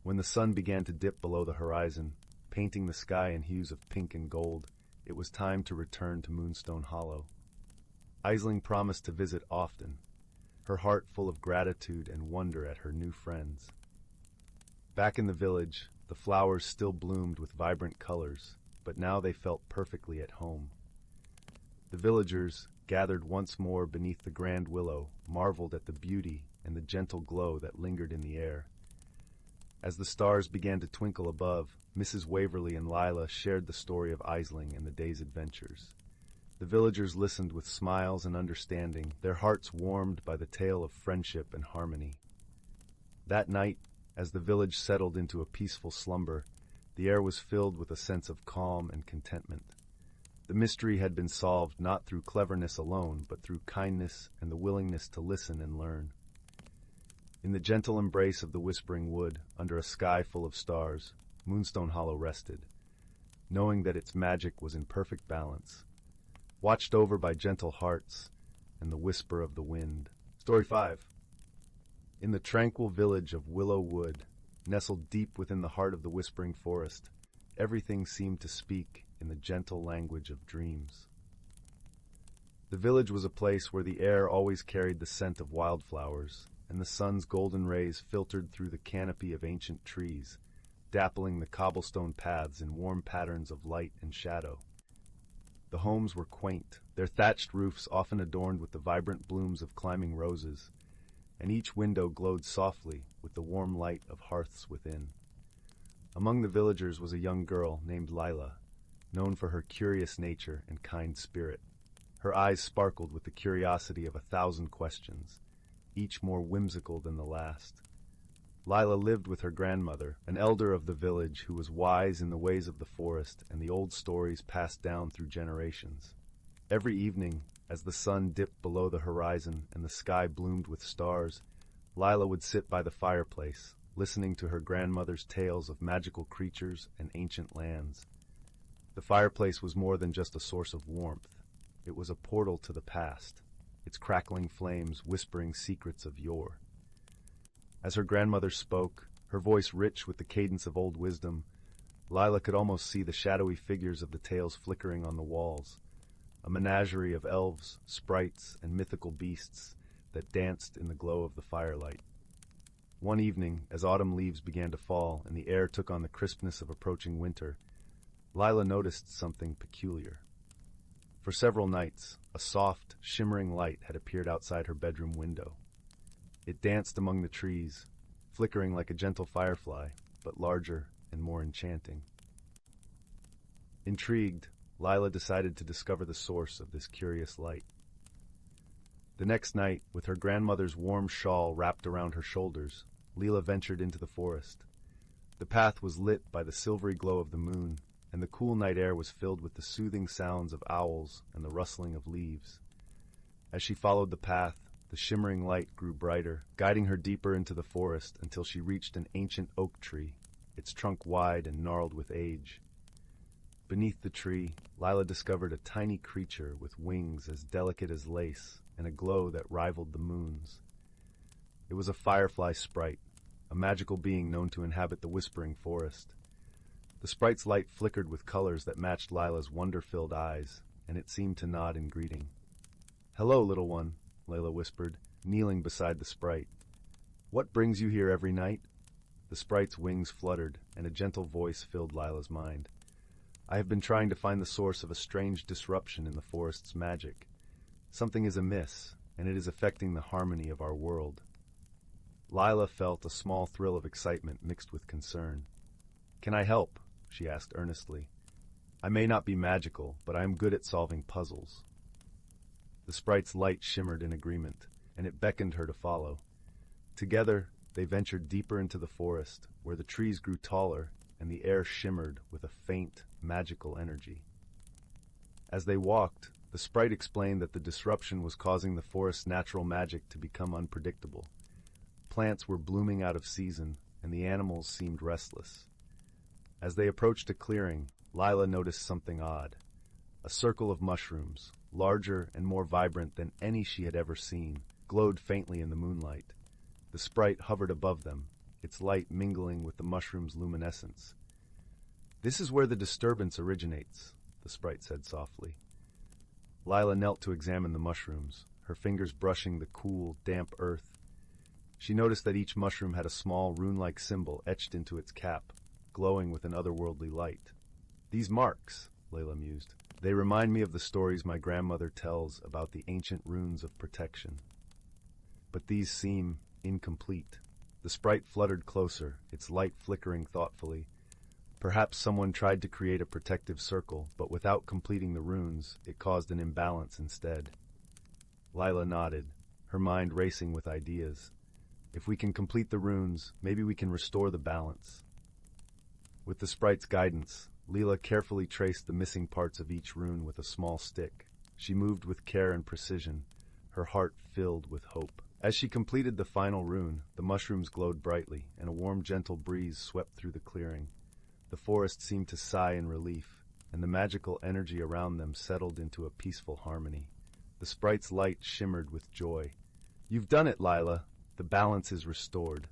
When the sun began to dip below the horizon, painting the sky in hues of pink and gold, it was time to return to Moonstone Hollow. Aisling promised to visit often, her heart full of gratitude and wonder at her new friends. Back in the village, the flowers still bloomed with vibrant colors, but now they felt perfectly at home. The villagers, gathered once more beneath the grand willow, marveled at the beauty and the gentle glow that lingered in the air. As the stars began to twinkle above, Mrs. Waverly and Lila shared the story of Aisling and the day's adventures. The villagers listened with smiles and understanding, their hearts warmed by the tale of friendship and harmony. That night, as the village settled into a peaceful slumber, the air was filled with a sense of calm and contentment. The mystery had been solved not through cleverness alone, but through kindness and the willingness to listen and learn. In the gentle embrace of the Whispering Wood, under a sky full of stars, Moonstone Hollow rested, knowing that its magic was in perfect balance, watched over by gentle hearts and the whisper of the wind. Story 5. In the tranquil village of Willow Wood, nestled deep within the heart of the Whispering Forest, everything seemed to speak in the gentle language of dreams. The village was a place where the air always carried the scent of wildflowers, and the sun's golden rays filtered through the canopy of ancient trees, dappling the cobblestone paths in warm patterns of light and shadow. The homes were quaint, their thatched roofs often adorned with the vibrant blooms of climbing roses, and each window glowed softly with the warm light of hearths within. Among the villagers was a young girl named Lila, known for her curious nature and kind spirit. Her eyes sparkled with the curiosity of 1,000 questions, each more whimsical than the last. Lila lived with her grandmother, an elder of the village who was wise in the ways of the forest and the old stories passed down through generations. Every evening, as the sun dipped below the horizon and the sky bloomed with stars, Lila would sit by the fireplace, listening to her grandmother's tales of magical creatures and ancient lands. The fireplace was more than just a source of warmth. It was a portal to the past, its crackling flames whispering secrets of yore. As her grandmother spoke, her voice rich with the cadence of old wisdom, Lila could almost see the shadowy figures of the tales flickering on the walls, a menagerie of elves, sprites, and mythical beasts that danced in the glow of the firelight. One evening, as autumn leaves began to fall and the air took on the crispness of approaching winter, Lila noticed something peculiar. For several nights, a soft, shimmering light had appeared outside her bedroom window. It danced among the trees, flickering like a gentle firefly, but larger and more enchanting. Intrigued, Lila decided to discover the source of this curious light. The next night, with her grandmother's warm shawl wrapped around her shoulders, Lila ventured into the forest. The path was lit by the silvery glow of the moon, and the cool night air was filled with the soothing sounds of owls and the rustling of leaves. As she followed the path, the shimmering light grew brighter, guiding her deeper into the forest until she reached an ancient oak tree, its trunk wide and gnarled with age. Beneath the tree, Lila discovered a tiny creature with wings as delicate as lace and a glow that rivaled the moon's. It was a firefly sprite, a magical being known to inhabit the whispering forest. The sprite's light flickered with colors that matched Lila's wonder-filled eyes, and it seemed to nod in greeting. "Hello, little one," Layla whispered, kneeling beside the sprite. "What brings you here every night?" The sprite's wings fluttered, and a gentle voice filled Lila's mind. "I have been trying to find the source of a strange disruption in the forest's magic. Something is amiss, and it is affecting the harmony of our world." Lila felt a small thrill of excitement mixed with concern. "Can I help?" she asked earnestly. "I may not be magical, but I am good at solving puzzles." The sprite's light shimmered in agreement, and it beckoned her to follow. Together, they ventured deeper into the forest, where the trees grew taller and the air shimmered with a faint, magical energy. As they walked, the sprite explained that the disruption was causing the forest's natural magic to become unpredictable. Plants were blooming out of season, and the animals seemed restless. As they approached a clearing, Lila noticed something odd. A circle of mushrooms, larger and more vibrant than any she had ever seen, glowed faintly in the moonlight. The sprite hovered above them, its light mingling with the mushroom's luminescence. "This is where the disturbance originates," the sprite said softly. Lila knelt to examine the mushrooms, her fingers brushing the cool, damp earth. She noticed that each mushroom had a small rune-like symbol etched into its cap, glowing with an otherworldly light. "These marks," Layla mused, "they remind me of the stories my grandmother tells about the ancient runes of protection. But these seem incomplete." The sprite fluttered closer, its light flickering thoughtfully. Perhaps someone tried to create a protective circle, but without completing the runes, it caused an imbalance instead. Lila nodded, her mind racing with ideas. If we can complete the runes, maybe we can restore the balance. With the sprite's guidance, Lila carefully traced the missing parts of each rune with a small stick. She moved with care and precision, her heart filled with hope. As she completed the final rune, the mushrooms glowed brightly, and a warm, gentle breeze swept through the clearing. The forest seemed to sigh in relief, and the magical energy around them settled into a peaceful harmony. The sprite's light shimmered with joy. "You've done it, Lila. The balance is restored."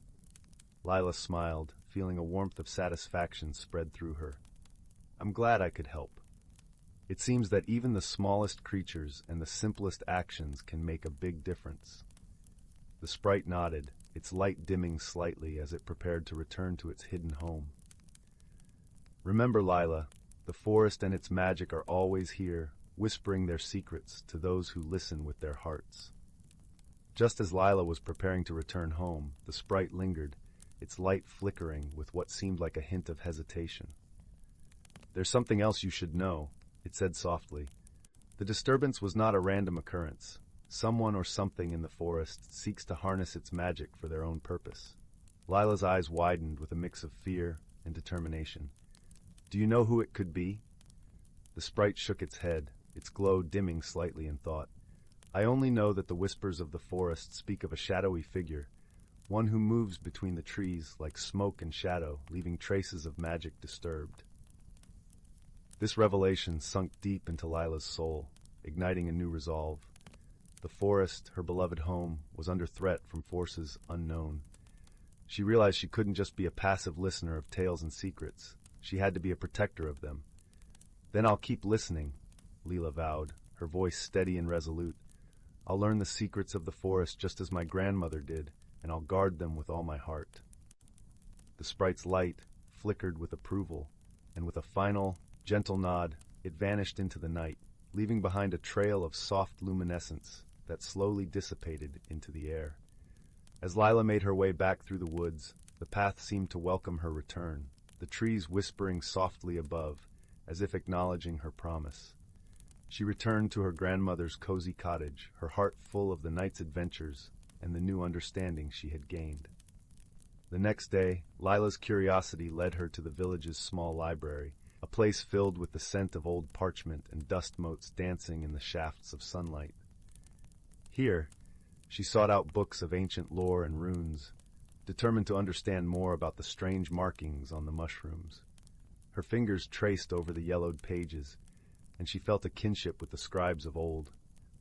Lila smiled, feeling a warmth of satisfaction spread through her. "I'm glad I could help. It seems that even the smallest creatures and the simplest actions can make a big difference." The sprite nodded, its light dimming slightly as it prepared to return to its hidden home. "Remember, Lila, the forest and its magic are always here, whispering their secrets to those who listen with their hearts." Just as Lila was preparing to return home, the sprite lingered, its light flickering with what seemed like a hint of hesitation. "There's something else you should know," it said softly. "The disturbance was not a random occurrence. Someone or something in the forest seeks to harness its magic for their own purpose." Lila's eyes widened with a mix of fear and determination. "Do you know who it could be?" The sprite shook its head, its glow dimming slightly in thought. "I only know that the whispers of the forest speak of a shadowy figure, one who moves between the trees like smoke and shadow, leaving traces of magic disturbed." This revelation sunk deep into Lila's soul, igniting a new resolve. The forest, her beloved home, was under threat from forces unknown. She realized she couldn't just be a passive listener of tales and secrets. She had to be a protector of them. "Then I'll keep listening," Lila vowed, her voice steady and resolute. "I'll learn the secrets of the forest just as my grandmother did, and I'll guard them with all my heart." The sprite's light flickered with approval, and with a final, gentle nod, it vanished into the night, leaving behind a trail of soft luminescence that slowly dissipated into the air. As Lila made her way back through the woods, the path seemed to welcome her return, the trees whispering softly above, as if acknowledging her promise. She returned to her grandmother's cozy cottage, her heart full of the night's adventures and the new understanding she had gained. The next day, Lila's curiosity led her to the village's small library, a place filled with the scent of old parchment and dust motes dancing in the shafts of sunlight. Here, she sought out books of ancient lore and runes, determined to understand more about the strange markings on the mushrooms. Her fingers traced over the yellowed pages, and she felt a kinship with the scribes of old,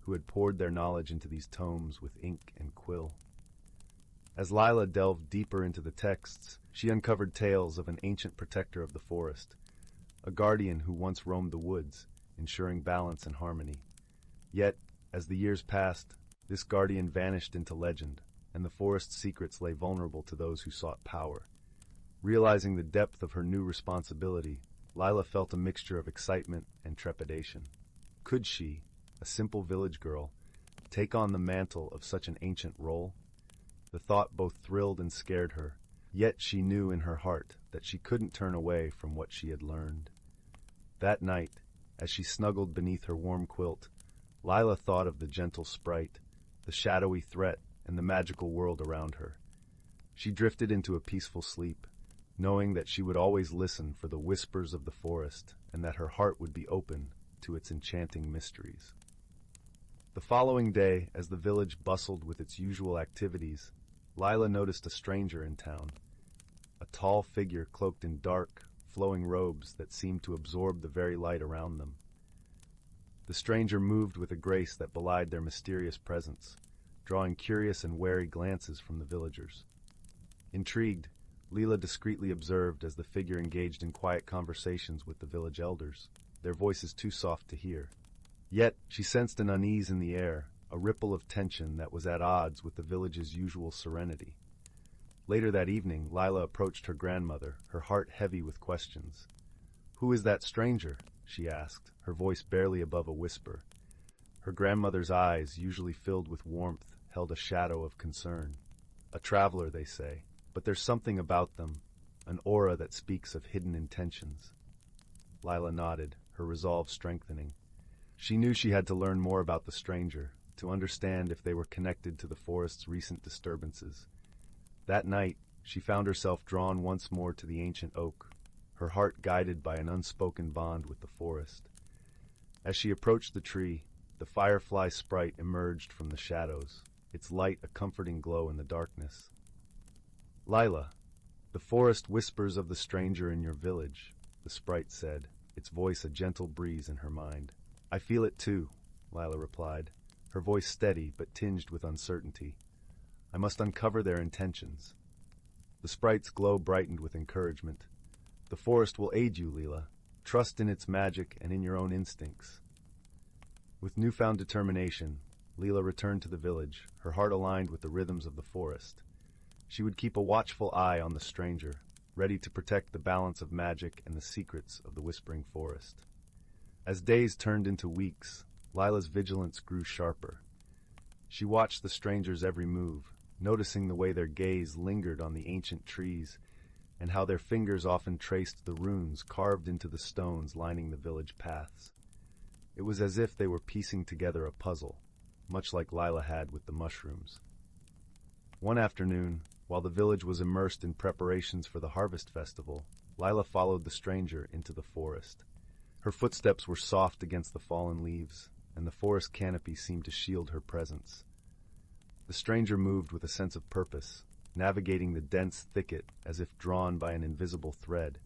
who had poured their knowledge into these tomes with ink and quill. As Lila delved deeper into the texts, she uncovered tales of an ancient protector of the forest, a guardian who once roamed the woods, ensuring balance and harmony. Yet, as the years passed, this guardian vanished into legend, and the forest's secrets lay vulnerable to those who sought power. Realizing the depth of her new responsibility, Lila felt a mixture of excitement and trepidation. Could she, a simple village girl, take on the mantle of such an ancient role? The thought both thrilled and scared her, yet she knew in her heart that she couldn't turn away from what she had learned. That night, as she snuggled beneath her warm quilt, Lila thought of the gentle sprite, the shadowy threat, and the magical world around her. She drifted into a peaceful sleep, knowing that she would always listen for the whispers of the forest and that her heart would be open to its enchanting mysteries. The following day, as the village bustled with its usual activities, Lila noticed a stranger in town, a tall figure cloaked in dark, flowing robes that seemed to absorb the very light around them. The stranger moved with a grace that belied their mysterious presence, drawing curious and wary glances from the villagers. Intrigued, Lila discreetly observed as the figure engaged in quiet conversations with the village elders, their voices too soft to hear. Yet, she sensed an unease in the air, a ripple of tension that was at odds with the village's usual serenity. Later that evening, Lila approached her grandmother, her heart heavy with questions. "Who is that stranger?" she asked, her voice barely above a whisper. Her grandmother's eyes, usually filled with warmth, held a shadow of concern. "A traveler, they say, but there's something about them, an aura that speaks of hidden intentions." Lila nodded, her resolve strengthening. She knew she had to learn more about the stranger, to understand if they were connected to the forest's recent disturbances. That night, she found herself drawn once more to the ancient oak, her heart guided by an unspoken bond with the forest. As she approached the tree, the firefly sprite emerged from the shadows, its light a comforting glow in the darkness. "Lila, the forest whispers of the stranger in your village," the sprite said, its voice a gentle breeze in her mind. "I feel it too," Lila replied, her voice steady but tinged with uncertainty. "I must uncover their intentions." The sprite's glow brightened with encouragement. "The forest will aid you, Lila. Trust in its magic and in your own instincts." With newfound determination, Lila returned to the village, her heart aligned with the rhythms of the forest. She would keep a watchful eye on the stranger, ready to protect the balance of magic and the secrets of the whispering forest. As days turned into weeks, Lila's vigilance grew sharper. She watched the stranger's every move, noticing the way their gaze lingered on the ancient trees and how their fingers often traced the runes carved into the stones lining the village paths. It was as if they were piecing together a puzzle, much like Lila had with the mushrooms. One afternoon, while the village was immersed in preparations for the harvest festival, Lila followed the stranger into the forest. Her footsteps were soft against the fallen leaves, and the forest canopy seemed to shield her presence. The stranger moved with a sense of purpose, navigating the dense thicket as if drawn by an invisible thread.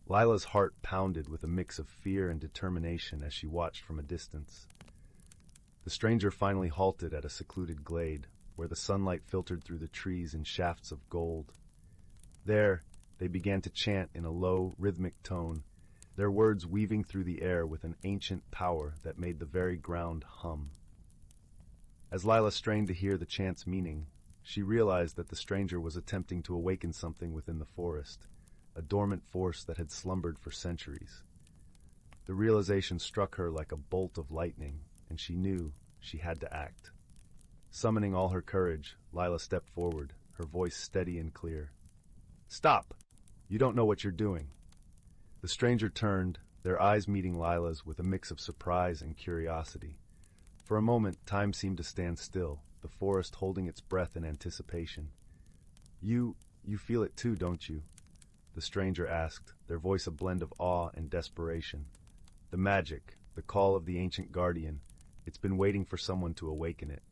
Lila's heart pounded with a mix of fear and determination as she watched from a distance. The stranger finally halted at a secluded glade, where the sunlight filtered through the trees in shafts of gold. There, they began to chant in a low, rhythmic tone, their words weaving through the air with an ancient power that made the very ground hum. As Lila strained to hear the chant's meaning, she realized that the stranger was attempting to awaken something within the forest, a dormant force that had slumbered for centuries. The realization struck her like a bolt of lightning, and she knew she had to act. Summoning all her courage, Lila stepped forward, her voice steady and clear. "Stop! You don't know what you're doing." The stranger turned, their eyes meeting Lila's with a mix of surprise and curiosity. For a moment, time seemed to stand still, the forest holding its breath in anticipation. You feel it too, don't you?" the stranger asked, their voice a blend of awe and desperation. "The magic, the call of the ancient guardian, it's been waiting for someone to awaken it."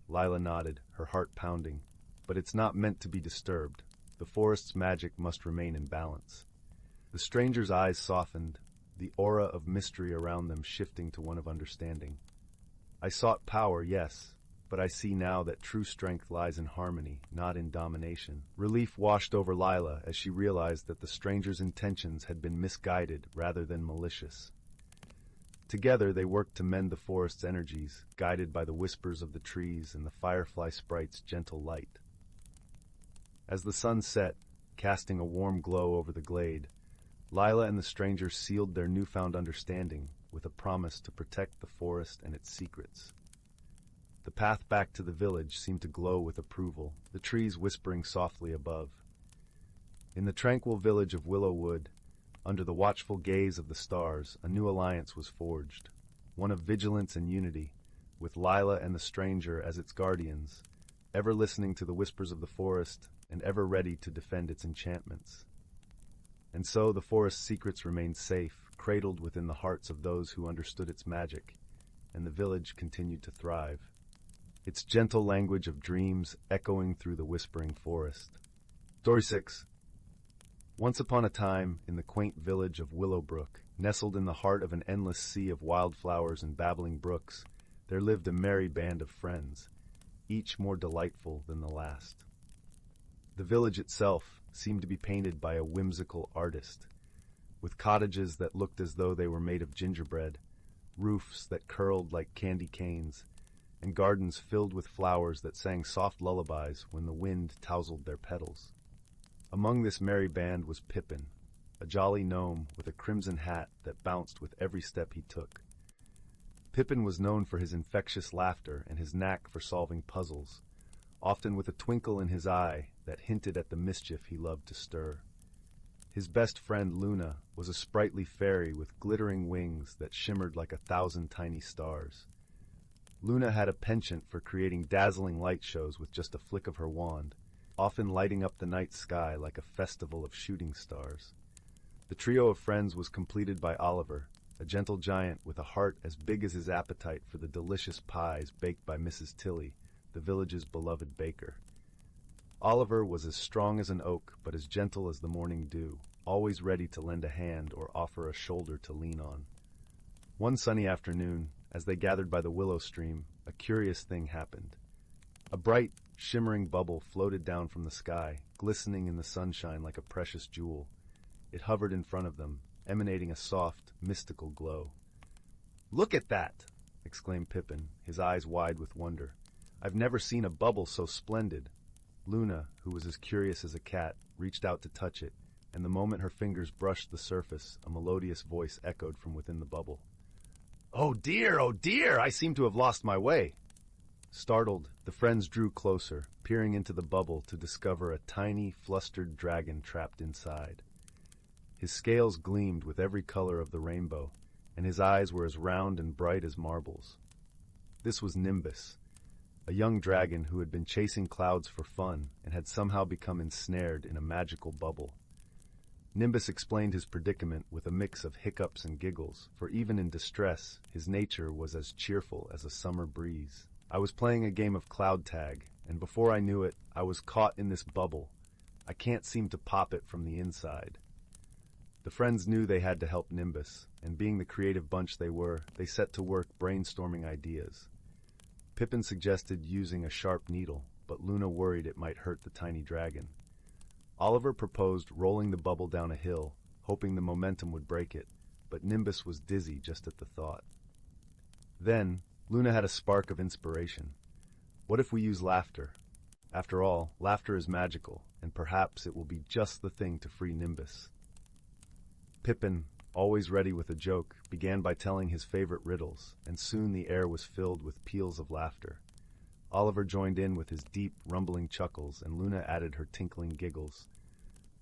Lila nodded, her heart pounding. "But it's not meant to be disturbed. The forest's magic must remain in balance." The stranger's eyes softened, the aura of mystery around them shifting to one of understanding. "I sought power, yes, but I see now that true strength lies in harmony, not in domination. Relief washed over Lila as she realized that the stranger's intentions had been misguided rather than malicious. Together they worked to mend the forest's energies, guided by the whispers of the trees and the firefly sprite's gentle light. As the sun set, casting a warm glow over the glade, Lila and the stranger sealed their newfound understanding with a promise to protect the forest and its secrets. The path back to the village seemed to glow with approval, the trees whispering softly above. In the tranquil village of Willowwood, under the watchful gaze of the stars, a new alliance was forged, one of vigilance and unity, with Lila and the stranger as its guardians, ever listening to the whispers of the forest and ever ready to defend its enchantments. And so the forest's secrets remained safe, cradled within the hearts of those who understood its magic, and the village continued to thrive, its gentle language of dreams echoing through the whispering forest. Story 6. Once upon a time, in the quaint village of Willowbrook, nestled in the heart of an endless sea of wildflowers and babbling brooks, there lived a merry band of friends, each more delightful than the last. The village itself seemed to be painted by a whimsical artist, with cottages that looked as though they were made of gingerbread, roofs that curled like candy canes, and gardens filled with flowers that sang soft lullabies when the wind tousled their petals. Among this merry band was Pippin, a jolly gnome with a crimson hat that bounced with every step he took. Pippin was known for his infectious laughter and his knack for solving puzzles, often with a twinkle in his eye that hinted at the mischief he loved to stir. His best friend Luna was a sprightly fairy with glittering wings that shimmered like 1,000 tiny stars. Luna had a penchant for creating dazzling light shows with just a flick of her wand, often lighting up the night sky like a festival of shooting stars. The trio of friends was completed by Oliver, a gentle giant with a heart as big as his appetite for the delicious pies baked by Mrs. Tilly, the village's beloved baker. Oliver was as strong as an oak, but as gentle as the morning dew, always ready to lend a hand or offer a shoulder to lean on. One sunny afternoon, as they gathered by the willow stream, a curious thing happened. A bright, shimmering bubble floated down from the sky, glistening in the sunshine like a precious jewel. It hovered in front of them, emanating a soft, mystical glow. "Look at that!" exclaimed Pippin, his eyes wide with wonder. "I've never seen a bubble so splendid." Luna, who was as curious as a cat, reached out to touch it, and the moment her fingers brushed the surface, a melodious voice echoed from within the bubble. Oh dear, I seem to have lost my way." Startled, the friends drew closer, peering into the bubble to discover a tiny, flustered dragon trapped inside. His scales gleamed with every color of the rainbow, and his eyes were as round and bright as marbles. This was Nimbus, a young dragon who had been chasing clouds for fun and had somehow become ensnared in a magical bubble. Nimbus explained his predicament with a mix of hiccups and giggles, for even in distress, his nature was as cheerful as a summer breeze. "I was playing a game of cloud tag, and before I knew it, I was caught in this bubble. I can't seem to pop it from the inside." The friends knew they had to help Nimbus, and being the creative bunch they were, they set to work brainstorming ideas. Pippin suggested using a sharp needle, but Luna worried it might hurt the tiny dragon. Oliver proposed rolling the bubble down a hill, hoping the momentum would break it, but Nimbus was dizzy just at the thought. Then, Luna had a spark of inspiration. What if we use laughter? After all, laughter is magical, and perhaps it will be just the thing to free Nimbus. Pippin, always ready with a joke, began by telling his favorite riddles, and soon the air was filled with peals of laughter. Oliver joined in with his deep, rumbling chuckles, and Luna added her tinkling giggles.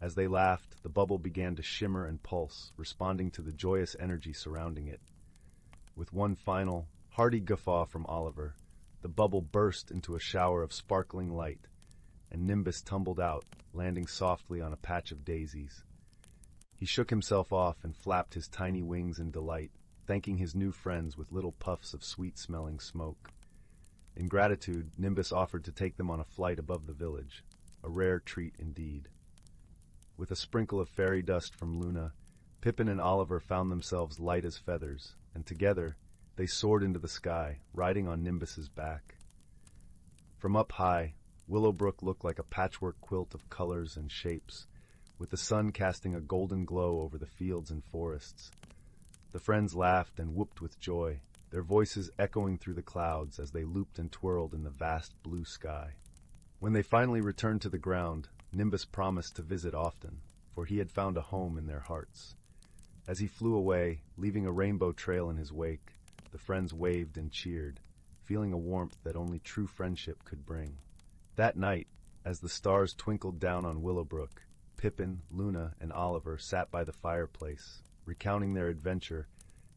As they laughed, the bubble began to shimmer and pulse, responding to the joyous energy surrounding it. With one final, hearty guffaw from Oliver, the bubble burst into a shower of sparkling light, and Nimbus tumbled out, landing softly on a patch of daisies. He shook himself off and flapped his tiny wings in delight, thanking his new friends with little puffs of sweet-smelling smoke. In gratitude, Nimbus offered to take them on a flight above the village, a rare treat indeed. With a sprinkle of fairy dust from Luna, Pippin and Oliver found themselves light as feathers, and together they soared into the sky, riding on Nimbus's back. From up high, Willowbrook looked like a patchwork quilt of colors and shapes, with the sun casting a golden glow over the fields and forests. The friends laughed and whooped with joy, their voices echoing through the clouds as they looped and twirled in the vast blue sky. When they finally returned to the ground, Nimbus promised to visit often, for he had found a home in their hearts. As he flew away, leaving a rainbow trail in his wake, the friends waved and cheered, feeling a warmth that only true friendship could bring. That night, as the stars twinkled down on Willowbrook, Pippin, Luna, and Oliver sat by the fireplace, recounting their adventure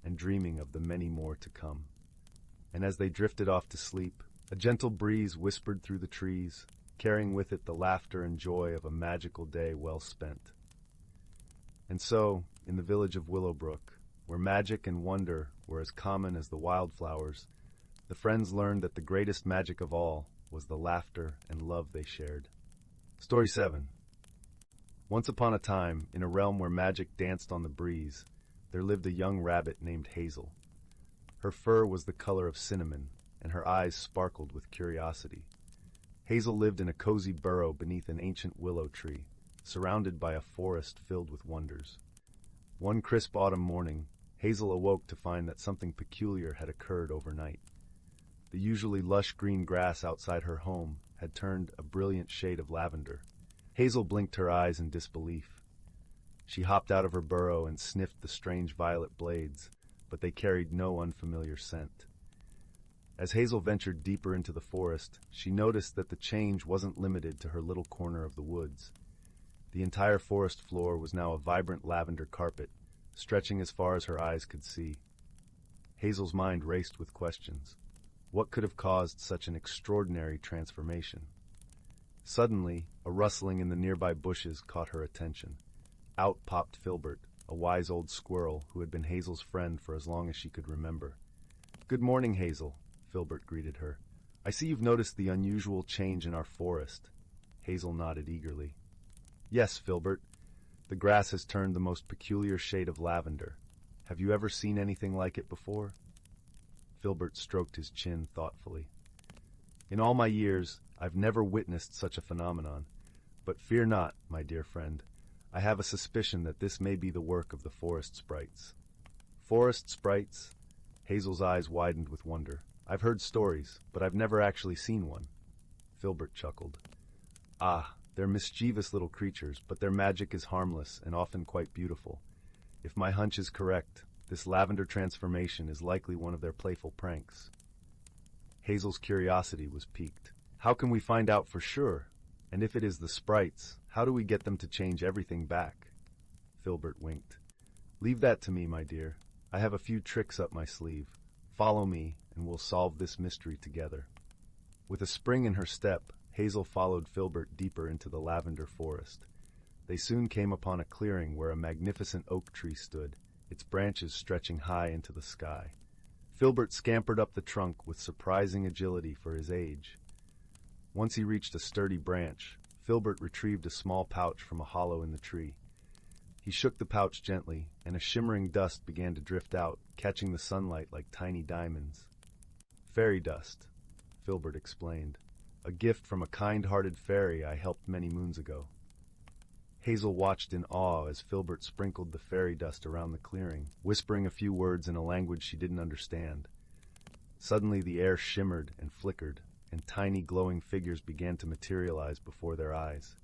and dreaming of the many more to come. And as they drifted off to sleep, a gentle breeze whispered through the trees, carrying with it the laughter and joy of a magical day well spent. And so, in the village of Willowbrook, where magic and wonder were as common as the wildflowers, the friends learned that the greatest magic of all was the laughter and love they shared. Story 7. Once upon a time, in a realm where magic danced on the breeze, there lived a young rabbit named Hazel. Her fur was the color of cinnamon, and her eyes sparkled with curiosity. Hazel lived in a cozy burrow beneath an ancient willow tree, surrounded by a forest filled with wonders. One crisp autumn morning, Hazel awoke to find that something peculiar had occurred overnight. The usually lush green grass outside her home had turned a brilliant shade of lavender. Hazel blinked her eyes in disbelief. She hopped out of her burrow and sniffed the strange violet blades, but they carried no unfamiliar scent. As Hazel ventured deeper into the forest, she noticed that the change wasn't limited to her little corner of the woods. The entire forest floor was now a vibrant lavender carpet, stretching as far as her eyes could see. Hazel's mind raced with questions. What could have caused such an extraordinary transformation? Suddenly, a rustling in the nearby bushes caught her attention. Out popped Filbert, a wise old squirrel who had been Hazel's friend for as long as she could remember. "Good morning, Hazel," Filbert greeted her. "I see you've noticed the unusual change in our forest." Hazel nodded eagerly. "Yes, Filbert. The grass has turned the most peculiar shade of lavender. Have you ever seen anything like it before?" Filbert stroked his chin thoughtfully. "In all my years, I've never witnessed such a phenomenon. But fear not, my dear friend. I have a suspicion that this may be the work of the forest sprites." "Forest sprites?" Hazel's eyes widened with wonder. "I've heard stories, but I've never actually seen one." Filbert chuckled. "Ah, they're mischievous little creatures, but their magic is harmless and often quite beautiful. If my hunch is correct, this lavender transformation is likely one of their playful pranks." Hazel's curiosity was piqued. "How can we find out for sure? And if it is the sprites, how do we get them to change everything back?" Filbert winked. "Leave that to me, my dear. I have a few tricks up my sleeve. Follow me, and we'll solve this mystery together." With a spring in her step, Hazel followed Filbert deeper into the lavender forest. They soon came upon a clearing where a magnificent oak tree stood, its branches stretching high into the sky. Filbert scampered up the trunk with surprising agility for his age. Once he reached a sturdy branch, Filbert retrieved a small pouch from a hollow in the tree. He shook the pouch gently, and a shimmering dust began to drift out, catching the sunlight like tiny diamonds. "Fairy dust," Filbert explained. "A gift from a kind-hearted fairy I helped many moons ago." Hazel watched in awe as Filbert sprinkled the fairy dust around the clearing, whispering a few words in a language she didn't understand. Suddenly the air shimmered and flickered, and tiny glowing figures began to materialize before their eyes.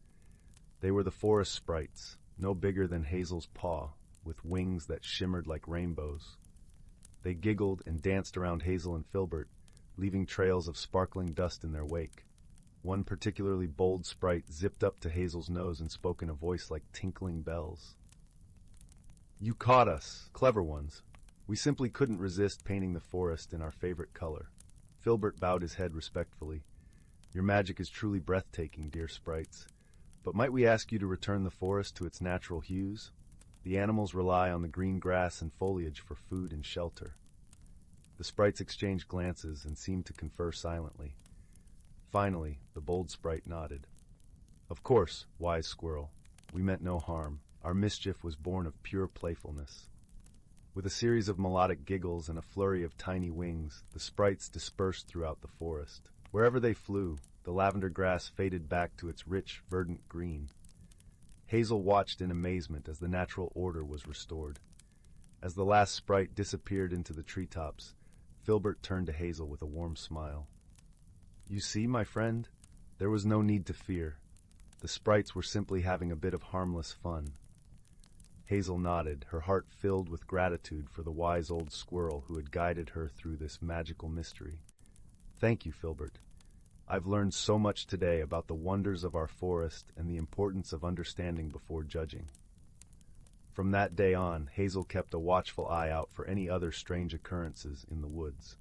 They were the forest sprites, no bigger than Hazel's paw, with wings that shimmered like rainbows. They giggled and danced around Hazel and Filbert, leaving trails of sparkling dust in their wake. One particularly bold sprite zipped up to Hazel's nose and spoke in a voice like tinkling bells. "You caught us, clever ones. We simply couldn't resist painting the forest in our favorite color." Filbert bowed his head respectfully. "Your magic is truly breathtaking, dear sprites. But might we ask you to return the forest to its natural hues? The animals rely on the green grass and foliage for food and shelter." The sprites exchanged glances and seemed to confer silently. Finally, the bold sprite nodded. "Of course, wise squirrel. We meant no harm. Our mischief was born of pure playfulness." With a series of melodic giggles and a flurry of tiny wings, the sprites dispersed throughout the forest. Wherever they flew, the lavender grass faded back to its rich, verdant green. Hazel watched in amazement as the natural order was restored. As the last sprite disappeared into the treetops, Filbert turned to Hazel with a warm smile. "You see, my friend, there was no need to fear. The sprites were simply having a bit of harmless fun." Hazel nodded, her heart filled with gratitude for the wise old squirrel who had guided her through this magical mystery. "Thank you, Filbert. I've learned so much today about the wonders of our forest and the importance of understanding before judging." From that day on, Hazel kept a watchful eye out for any other strange occurrences in the woods.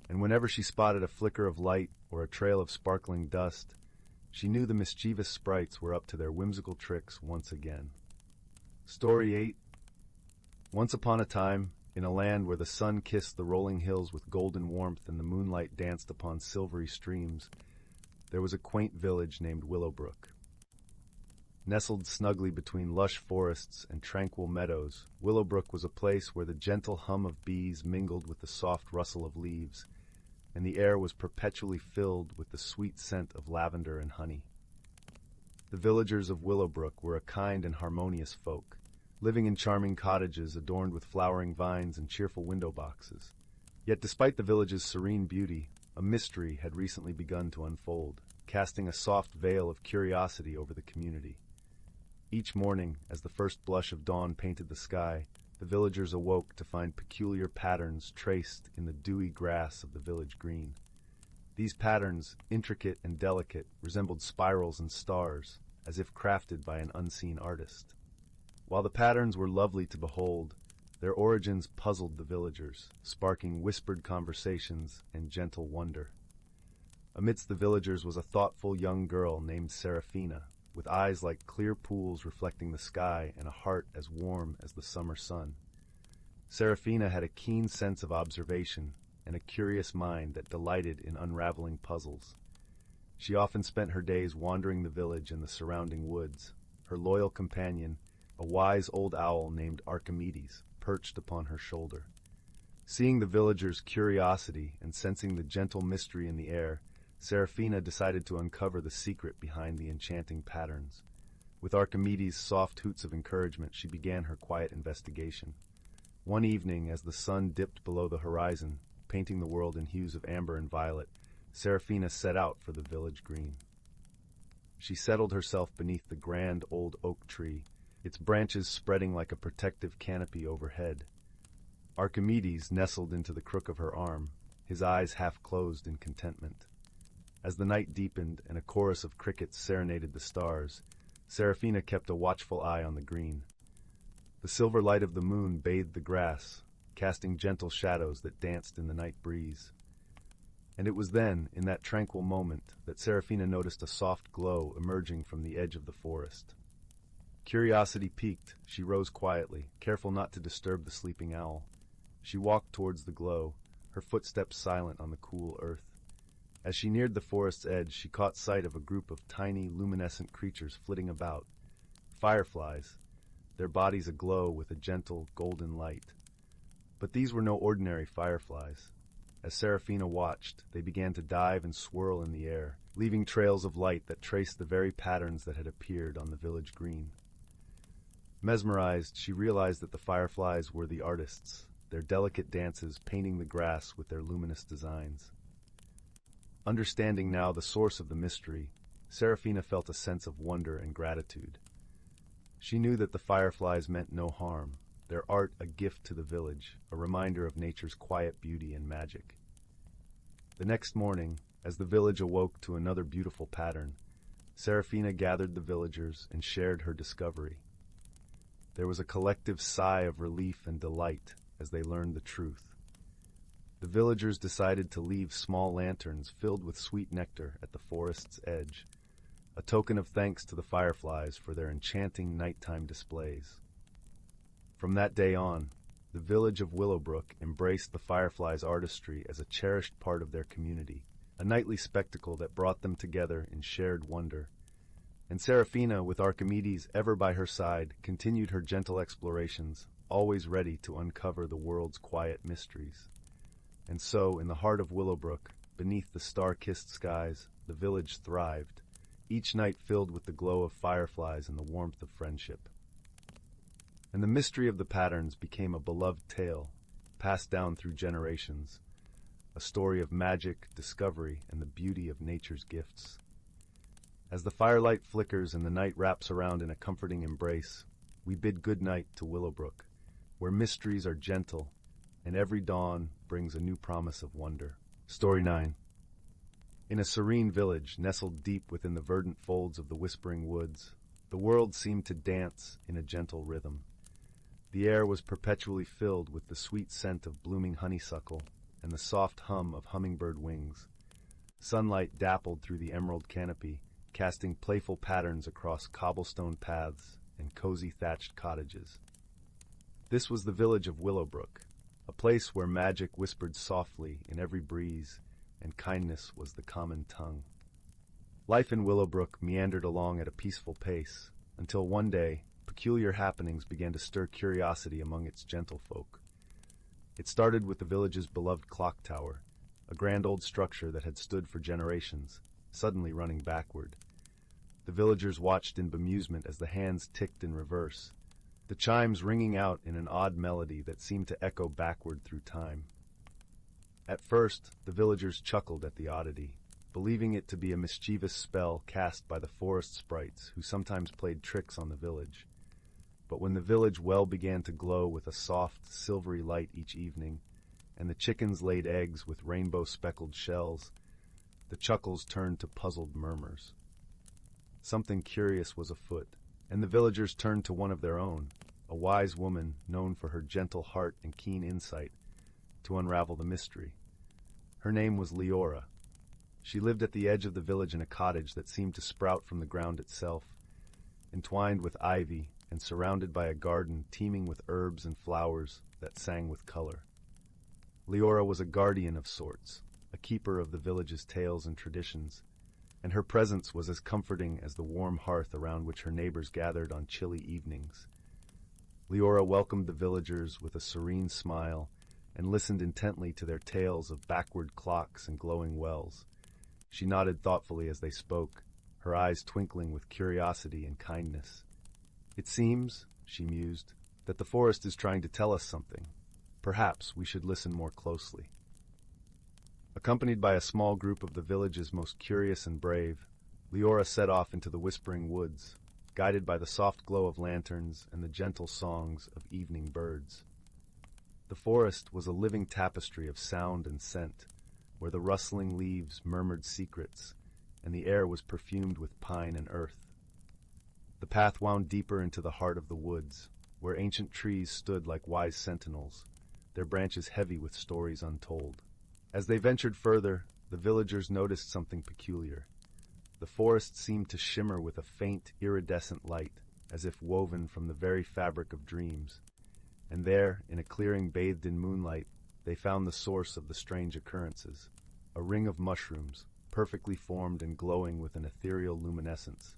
And whenever she spotted a flicker of light or a trail of sparkling dust, she knew the mischievous sprites were up to their whimsical tricks once again. Story 8. Once upon a time, in a land where the sun kissed the rolling hills with golden warmth and the moonlight danced upon silvery streams, there was a quaint village named Willowbrook. Nestled snugly between lush forests and tranquil meadows, Willowbrook was a place where the gentle hum of bees mingled with the soft rustle of leaves, and the air was perpetually filled with the sweet scent of lavender and honey. The villagers of Willowbrook were a kind and harmonious folk, living in charming cottages adorned with flowering vines and cheerful window boxes. Yet despite the village's serene beauty, a mystery had recently begun to unfold, casting a soft veil of curiosity over the community. Each morning, as the first blush of dawn painted the sky, the villagers awoke to find peculiar patterns traced in the dewy grass of the village green. These patterns, intricate and delicate, resembled spirals and stars, as if crafted by an unseen artist. While the patterns were lovely to behold, their origins puzzled the villagers, sparking whispered conversations and gentle wonder. Amidst the villagers was a thoughtful young girl named Seraphina, with eyes like clear pools reflecting the sky and a heart as warm as the summer sun. Seraphina had a keen sense of observation and a curious mind that delighted in unraveling puzzles. She often spent her days wandering the village and the surrounding woods. Her loyal companion, a wise old owl named Archimedes, perched upon her shoulder. Seeing the villagers' curiosity and sensing the gentle mystery in the air, Seraphina decided to uncover the secret behind the enchanting patterns. With Archimedes' soft hoots of encouragement, she began her quiet investigation. One evening, as the sun dipped below the horizon, painting the world in hues of amber and violet, Seraphina set out for the village green. She settled herself beneath the grand old oak tree, its branches spreading like a protective canopy overhead. Archimedes nestled into the crook of her arm, his eyes half closed in contentment. As the night deepened and a chorus of crickets serenaded the stars, Seraphina kept a watchful eye on the green. The silver light of the moon bathed the grass, casting gentle shadows that danced in the night breeze. And it was then, in that tranquil moment, that Seraphina noticed a soft glow emerging from the edge of the forest. Curiosity piqued, she rose quietly, careful not to disturb the sleeping owl. She walked towards the glow, her footsteps silent on the cool earth. As she neared the forest's edge, she caught sight of a group of tiny, luminescent creatures flitting about. Fireflies, their bodies aglow with a gentle, golden light. But these were no ordinary fireflies. As Seraphina watched, they began to dive and swirl in the air, leaving trails of light that traced the very patterns that had appeared on the village green. Mesmerized, she realized that the fireflies were the artists, their delicate dances painting the grass with their luminous designs. Understanding now the source of the mystery, Seraphina felt a sense of wonder and gratitude. She knew that the fireflies meant no harm, their art a gift to the village, a reminder of nature's quiet beauty and magic. The next morning, as the village awoke to another beautiful pattern, Seraphina gathered the villagers and shared her discovery. There was a collective sigh of relief and delight as they learned the truth. The villagers decided to leave small lanterns filled with sweet nectar at the forest's edge, a token of thanks to the fireflies for their enchanting nighttime displays. From that day on, the village of Willowbrook embraced the fireflies' artistry as a cherished part of their community, a nightly spectacle that brought them together in shared wonder. And Seraphina, with Archimedes ever by her side, continued her gentle explorations, always ready to uncover the world's quiet mysteries. And so, in the heart of Willowbrook, beneath the star-kissed skies, the village thrived, each night filled with the glow of fireflies and the warmth of friendship. And the mystery of the patterns became a beloved tale, passed down through generations, a story of magic, discovery, and the beauty of nature's gifts. As the firelight flickers and the night wraps around in a comforting embrace, we bid good night to Willowbrook, where mysteries are gentle, and every dawn brings a new promise of wonder. Story 9. In a serene village nestled deep within the verdant folds of the whispering woods, the world seemed to dance in a gentle rhythm. The air was perpetually filled with the sweet scent of blooming honeysuckle and the soft hum of hummingbird wings. Sunlight dappled through the emerald canopy, casting playful patterns across cobblestone paths and cozy thatched cottages. This was the village of Willowbrook, a place where magic whispered softly in every breeze, and kindness was the common tongue. Life in Willowbrook meandered along at a peaceful pace, until one day, peculiar happenings began to stir curiosity among its gentlefolk. It started with the village's beloved clock tower, a grand old structure that had stood for generations, suddenly running backward. The villagers watched in bemusement as the hands ticked in reverse, the chimes ringing out in an odd melody that seemed to echo backward through time. At first, the villagers chuckled at the oddity, believing it to be a mischievous spell cast by the forest sprites who sometimes played tricks on the village. But when the village well began to glow with a soft, silvery light each evening, and the chickens laid eggs with rainbow-speckled shells, the chuckles turned to puzzled murmurs. Something curious was afoot, and the villagers turned to one of their own, a wise woman known for her gentle heart and keen insight, to unravel the mystery. Her name was Leora. She lived at the edge of the village in a cottage that seemed to sprout from the ground itself, entwined with ivy and surrounded by a garden teeming with herbs and flowers that sang with color. Leora was a guardian of sorts, a keeper of the village's tales and traditions, and her presence was as comforting as the warm hearth around which her neighbors gathered on chilly evenings. Leora welcomed the villagers with a serene smile and listened intently to their tales of backward clocks and glowing wells. She nodded thoughtfully as they spoke, her eyes twinkling with curiosity and kindness. "It seems," she mused, "that the forest is trying to tell us something. Perhaps we should listen more closely." Accompanied by a small group of the village's most curious and brave, Leora set off into the whispering woods, guided by the soft glow of lanterns and the gentle songs of evening birds. The forest was a living tapestry of sound and scent, where the rustling leaves murmured secrets, and the air was perfumed with pine and earth. The path wound deeper into the heart of the woods, where ancient trees stood like wise sentinels, their branches heavy with stories untold. As they ventured further, the villagers noticed something peculiar. The forest seemed to shimmer with a faint, iridescent light, as if woven from the very fabric of dreams. And there, in a clearing bathed in moonlight, they found the source of the strange occurrences, a ring of mushrooms, perfectly formed and glowing with an ethereal luminescence.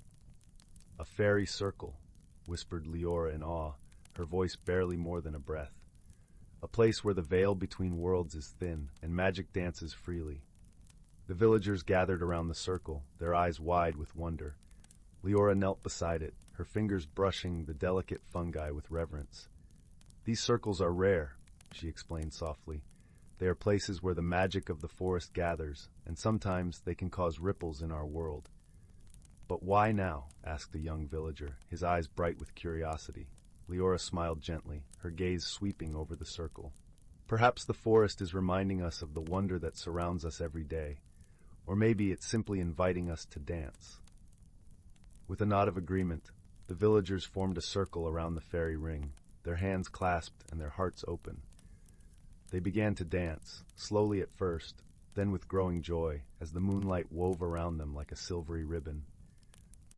"A fairy circle," whispered Leora in awe, her voice barely more than a breath. "A place where the veil between worlds is thin and magic dances freely." The villagers gathered around the circle, their eyes wide with wonder. Leora knelt beside it, her fingers brushing the delicate fungi with reverence. "These circles are rare," she explained softly. "They are places where the magic of the forest gathers, and sometimes they can cause ripples in our world." "But why now?" asked a young villager, his eyes bright with curiosity. Leora smiled gently, her gaze sweeping over the circle. "Perhaps the forest is reminding us of the wonder that surrounds us every day, or maybe it's simply inviting us to dance." With a nod of agreement, the villagers formed a circle around the fairy ring, their hands clasped and their hearts open. They began to dance, slowly at first, then with growing joy, as the moonlight wove around them like a silvery ribbon.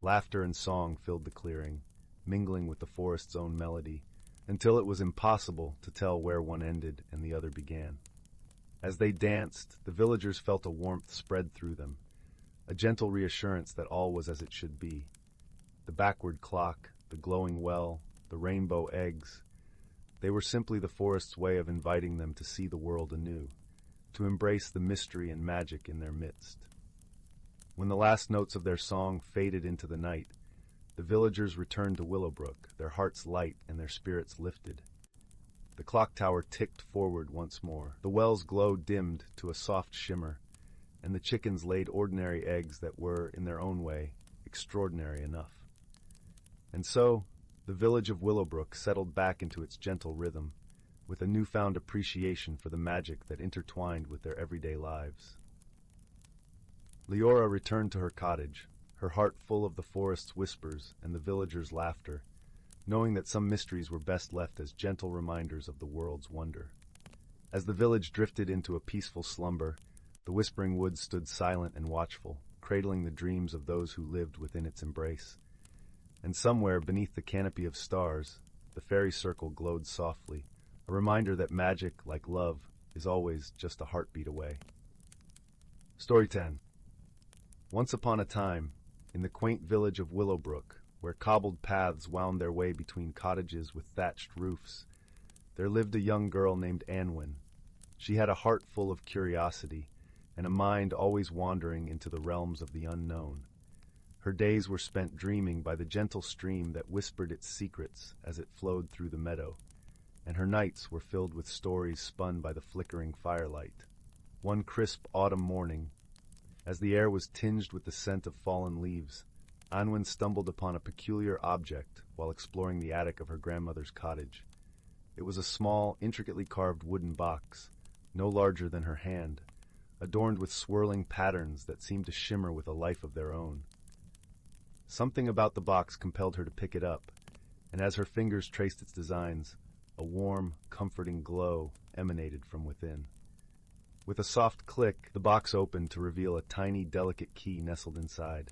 Laughter and song filled the clearing, mingling with the forest's own melody, until it was impossible to tell where one ended and the other began. As they danced, the villagers felt a warmth spread through them, a gentle reassurance that all was as it should be. The backward clock, the glowing well, the rainbow eggs, they were simply the forest's way of inviting them to see the world anew. to embrace the mystery and magic in their midst. When the last notes of their song faded into the night, the villagers returned to Willowbrook, their hearts light and their spirits lifted. The clock tower ticked forward once more. The well's glow dimmed to a soft shimmer, and the chickens laid ordinary eggs that were, in their own way, extraordinary enough. And so, the village of Willowbrook settled back into its gentle rhythm, with a newfound appreciation for the magic that intertwined with their everyday lives. Leora returned to her cottage, her heart full of the forest's whispers and the villagers' laughter, knowing that some mysteries were best left as gentle reminders of the world's wonder. As the village drifted into a peaceful slumber, the whispering woods stood silent and watchful, cradling the dreams of those who lived within its embrace. And somewhere beneath the canopy of stars, the fairy circle glowed softly, a reminder that magic, like love, is always just a heartbeat away. Story 10. Once upon a time, in the quaint village of Willowbrook, where cobbled paths wound their way between cottages with thatched roofs, there lived a young girl named Anwen. She had a heart full of curiosity, and a mind always wandering into the realms of the unknown. Her days were spent dreaming by the gentle stream that whispered its secrets as it flowed through the meadow, and her nights were filled with stories spun by the flickering firelight. One crisp autumn morning, as the air was tinged with the scent of fallen leaves, Anwen stumbled upon a peculiar object while exploring the attic of her grandmother's cottage. It was a small, intricately carved wooden box, no larger than her hand, adorned with swirling patterns that seemed to shimmer with a life of their own. Something about the box compelled her to pick it up, and as her fingers traced its designs, a warm, comforting glow emanated from within. With a soft click, the box opened to reveal a tiny, delicate key nestled inside.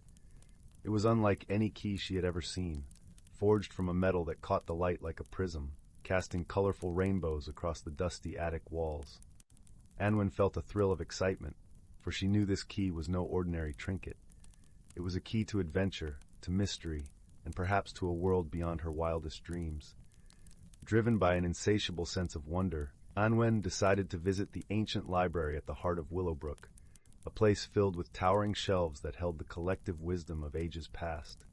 It was unlike any key she had ever seen, forged from a metal that caught the light like a prism, casting colorful rainbows across the dusty attic walls. Anwen felt a thrill of excitement, for she knew this key was no ordinary trinket. It was a key to adventure, to mystery, and perhaps to a world beyond her wildest dreams. Driven by an insatiable sense of wonder, Anwen decided to visit the ancient library at the heart of Willowbrook, a place filled with towering shelves that held the collective wisdom of ages past.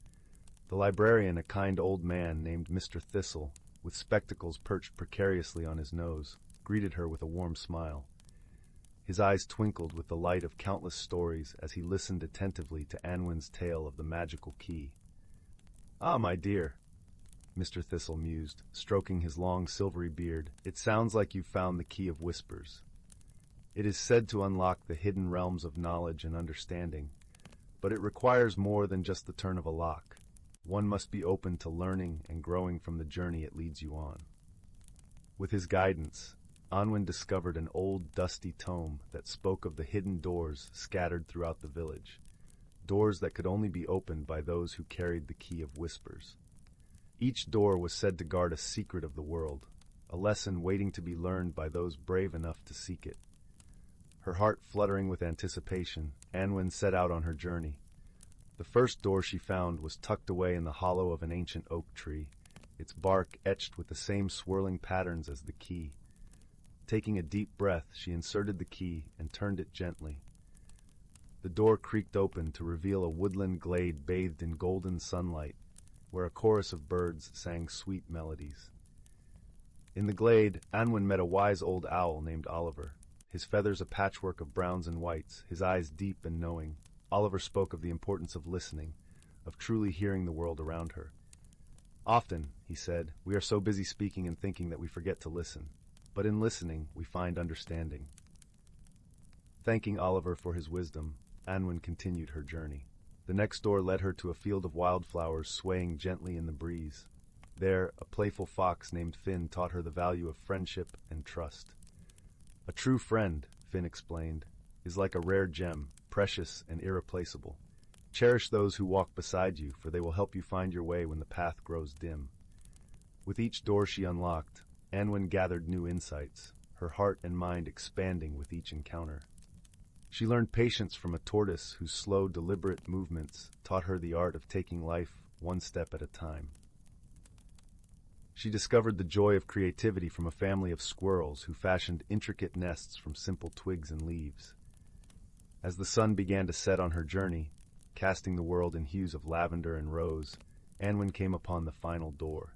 The librarian, a kind old man named Mr. Thistle, with spectacles perched precariously on his nose, greeted her with a warm smile. His eyes twinkled with the light of countless stories as he listened attentively to Anwen's tale of the magical key. "Ah, my dear," Mr. Thistle mused, stroking his long silvery beard, "it sounds like you've found the key of whispers. It is said to unlock the hidden realms of knowledge and understanding, but it requires more than just the turn of a lock. One must be open to learning and growing from the journey it leads you on." With his guidance, Anwen discovered an old, dusty tome that spoke of the hidden doors scattered throughout the village, doors that could only be opened by those who carried the key of whispers. Each door was said to guard a secret of the world, a lesson waiting to be learned by those brave enough to seek it. Her heart fluttering with anticipation, Anwen set out on her journey. The first door she found was tucked away in the hollow of an ancient oak tree, its bark etched with the same swirling patterns as the key. Taking a deep breath, she inserted the key and turned it gently. The door creaked open to reveal a woodland glade bathed in golden sunlight, where a chorus of birds sang sweet melodies. In the glade, Anwen met a wise old owl named Oliver, his feathers a patchwork of browns and whites, his eyes deep and knowing. Oliver spoke of the importance of listening, of truly hearing the world around her. "Often," he said, "we are so busy speaking and thinking that we forget to listen. But in listening, we find understanding." Thanking Oliver for his wisdom, Anwen continued her journey. The next door led her to a field of wildflowers swaying gently in the breeze. There, a playful fox named Finn taught her the value of friendship and trust. "A true friend," Finn explained, "is like a rare gem, precious and irreplaceable. Cherish those who walk beside you, for they will help you find your way when the path grows dim." With each door she unlocked, Anwen gathered new insights, her heart and mind expanding with each encounter. She learned patience from a tortoise whose slow, deliberate movements taught her the art of taking life one step at a time. She discovered the joy of creativity from a family of squirrels who fashioned intricate nests from simple twigs and leaves. As the sun began to set on her journey, casting the world in hues of lavender and rose, Anwen came upon the final door.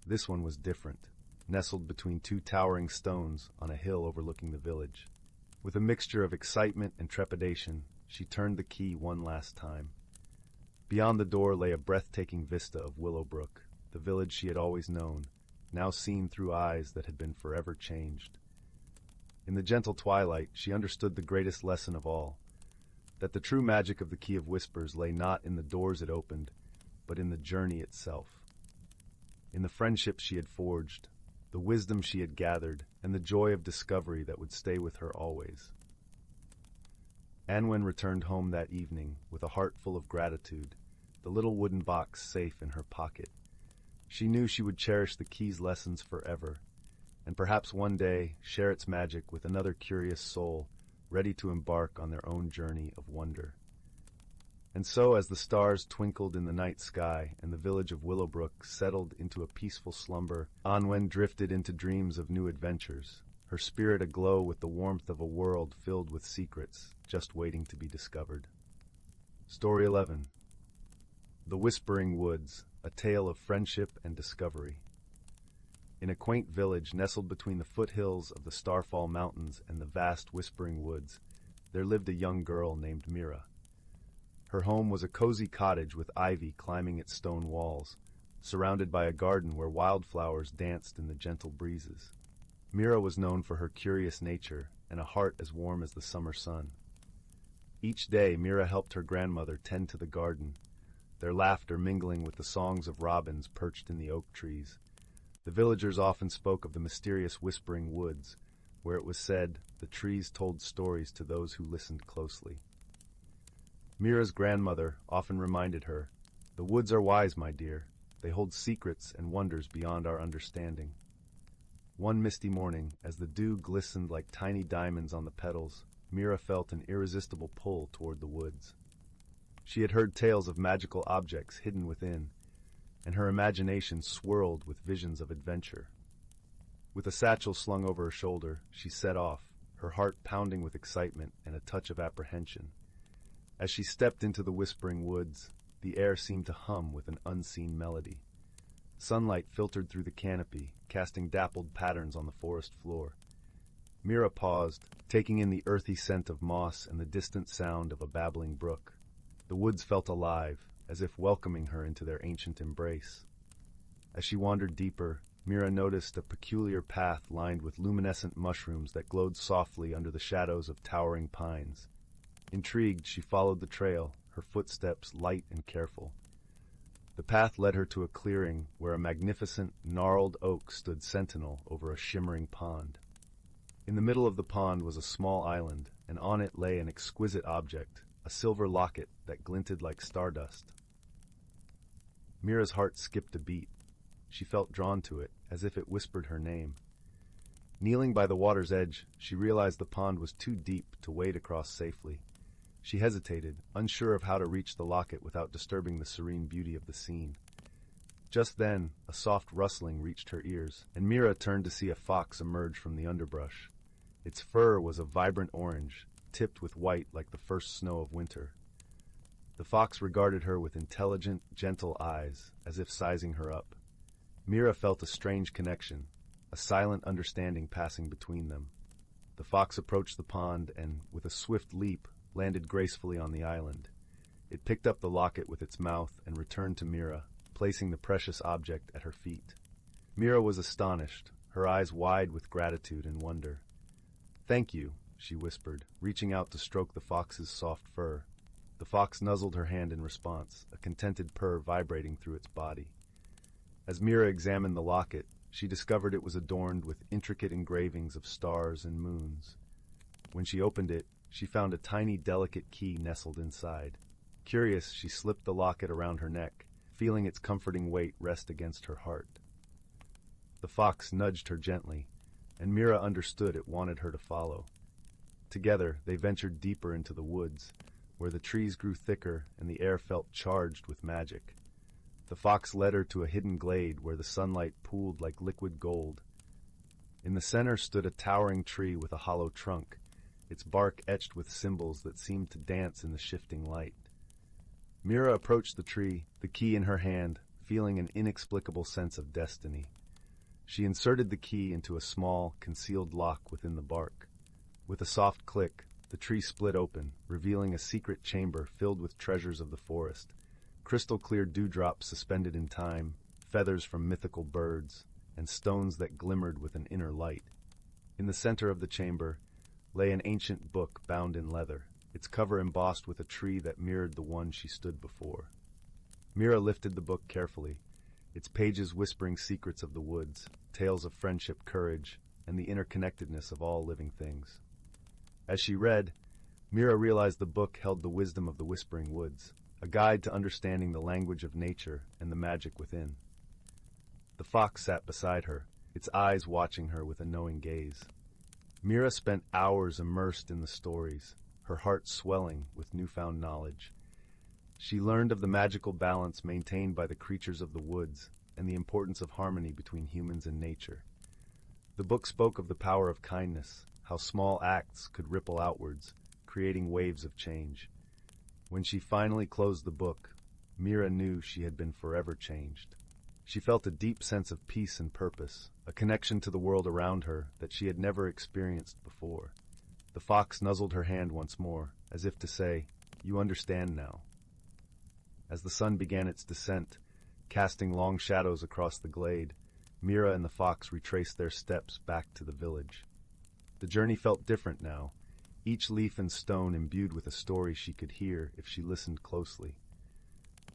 This one was different, nestled between two towering stones on a hill overlooking the village. With a mixture of excitement and trepidation, she turned the key one last time. Beyond the door lay a breathtaking vista of Willowbrook, the village she had always known, now seen through eyes that had been forever changed. In the gentle twilight, she understood the greatest lesson of all, that the true magic of the Key of Whispers lay not in the doors it opened, but in the journey itself. In the friendships she had forged, the wisdom she had gathered, and the joy of discovery that would stay with her always. Anwen returned home that evening with a heart full of gratitude, the little wooden box safe in her pocket. She knew she would cherish the key's lessons forever, and perhaps one day share its magic with another curious soul ready to embark on their own journey of wonder. And so, as the stars twinkled in the night sky and the village of Willowbrook settled into a peaceful slumber, Anwen drifted into dreams of new adventures, her spirit aglow with the warmth of a world filled with secrets just waiting to be discovered. Story 11. The Whispering Woods, a tale of friendship and discovery. In a quaint village nestled between the foothills of the Starfall Mountains and the vast Whispering Woods, there lived a young girl named Mira. Her home was a cozy cottage with ivy climbing its stone walls, surrounded by a garden where wildflowers danced in the gentle breezes. Mira was known for her curious nature and a heart as warm as the summer sun. Each day, Mira helped her grandmother tend to the garden, their laughter mingling with the songs of robins perched in the oak trees. The villagers often spoke of the mysterious Whispering Woods, where it was said the trees told stories to those who listened closely. Mira's grandmother often reminded her, "The woods are wise, my dear. They hold secrets and wonders beyond our understanding." One misty morning, as the dew glistened like tiny diamonds on the petals, Mira felt an irresistible pull toward the woods. She had heard tales of magical objects hidden within, and her imagination swirled with visions of adventure. With a satchel slung over her shoulder, she set off, her heart pounding with excitement and a touch of apprehension. As she stepped into the Whispering Woods, the air seemed to hum with an unseen melody. Sunlight filtered through the canopy, casting dappled patterns on the forest floor. Mira paused, taking in the earthy scent of moss and the distant sound of a babbling brook. The woods felt alive, as if welcoming her into their ancient embrace. As she wandered deeper, Mira noticed a peculiar path lined with luminescent mushrooms that glowed softly under the shadows of towering pines. Intrigued, she followed the trail, her footsteps light and careful. The path led her to a clearing where a magnificent, gnarled oak stood sentinel over a shimmering pond. In the middle of the pond was a small island, and on it lay an exquisite object, a silver locket that glinted like stardust. Mira's heart skipped a beat. She felt drawn to it, as if it whispered her name. Kneeling by the water's edge, she realized the pond was too deep to wade across safely. She hesitated, unsure of how to reach the locket without disturbing the serene beauty of the scene. Just then, a soft rustling reached her ears, and Mira turned to see a fox emerge from the underbrush. Its fur was a vibrant orange, tipped with white like the first snow of winter. The fox regarded her with intelligent, gentle eyes, as if sizing her up. Mira felt a strange connection, a silent understanding passing between them. The fox approached the pond and, with a swift leap, landed gracefully on the island. It picked up the locket with its mouth and returned to Mira, placing the precious object at her feet. Mira was astonished, her eyes wide with gratitude and wonder. "Thank you," she whispered, reaching out to stroke the fox's soft fur. The fox nuzzled her hand in response, a contented purr vibrating through its body. As Mira examined the locket, she discovered it was adorned with intricate engravings of stars and moons. When she opened it, she found a tiny, delicate key nestled inside. Curious, she slipped the locket around her neck, feeling its comforting weight rest against her heart. The fox nudged her gently, and Mira understood it wanted her to follow. Together, they ventured deeper into the woods, where the trees grew thicker and the air felt charged with magic. The fox led her to a hidden glade where the sunlight pooled like liquid gold. In the center stood a towering tree with a hollow trunk, its bark etched with symbols that seemed to dance in the shifting light. Mira approached the tree, the key in her hand, feeling an inexplicable sense of destiny. She inserted the key into a small, concealed lock within the bark. With a soft click, the tree split open, revealing a secret chamber filled with treasures of the forest. Crystal-clear dewdrops suspended in time, feathers from mythical birds, and stones that glimmered with an inner light. In the center of the chamber lay an ancient book bound in leather, its cover embossed with a tree that mirrored the one she stood before. Mira lifted the book carefully, its pages whispering secrets of the woods, tales of friendship, courage, and the interconnectedness of all living things. As she read, Mira realized the book held the wisdom of the Whispering Woods, a guide to understanding the language of nature and the magic within. The fox sat beside her, its eyes watching her with a knowing gaze. Mira spent hours immersed in the stories, her heart swelling with newfound knowledge. She learned of the magical balance maintained by the creatures of the woods and the importance of harmony between humans and nature. The book spoke of the power of kindness, how small acts could ripple outwards, creating waves of change. When she finally closed the book, Mira knew she had been forever changed. She felt a deep sense of peace and purpose, a connection to the world around her that she had never experienced before. The fox nuzzled her hand once more, as if to say, "You understand now." As the sun began its descent, casting long shadows across the glade, Mira and the fox retraced their steps back to the village. The journey felt different now, each leaf and stone imbued with a story she could hear if she listened closely.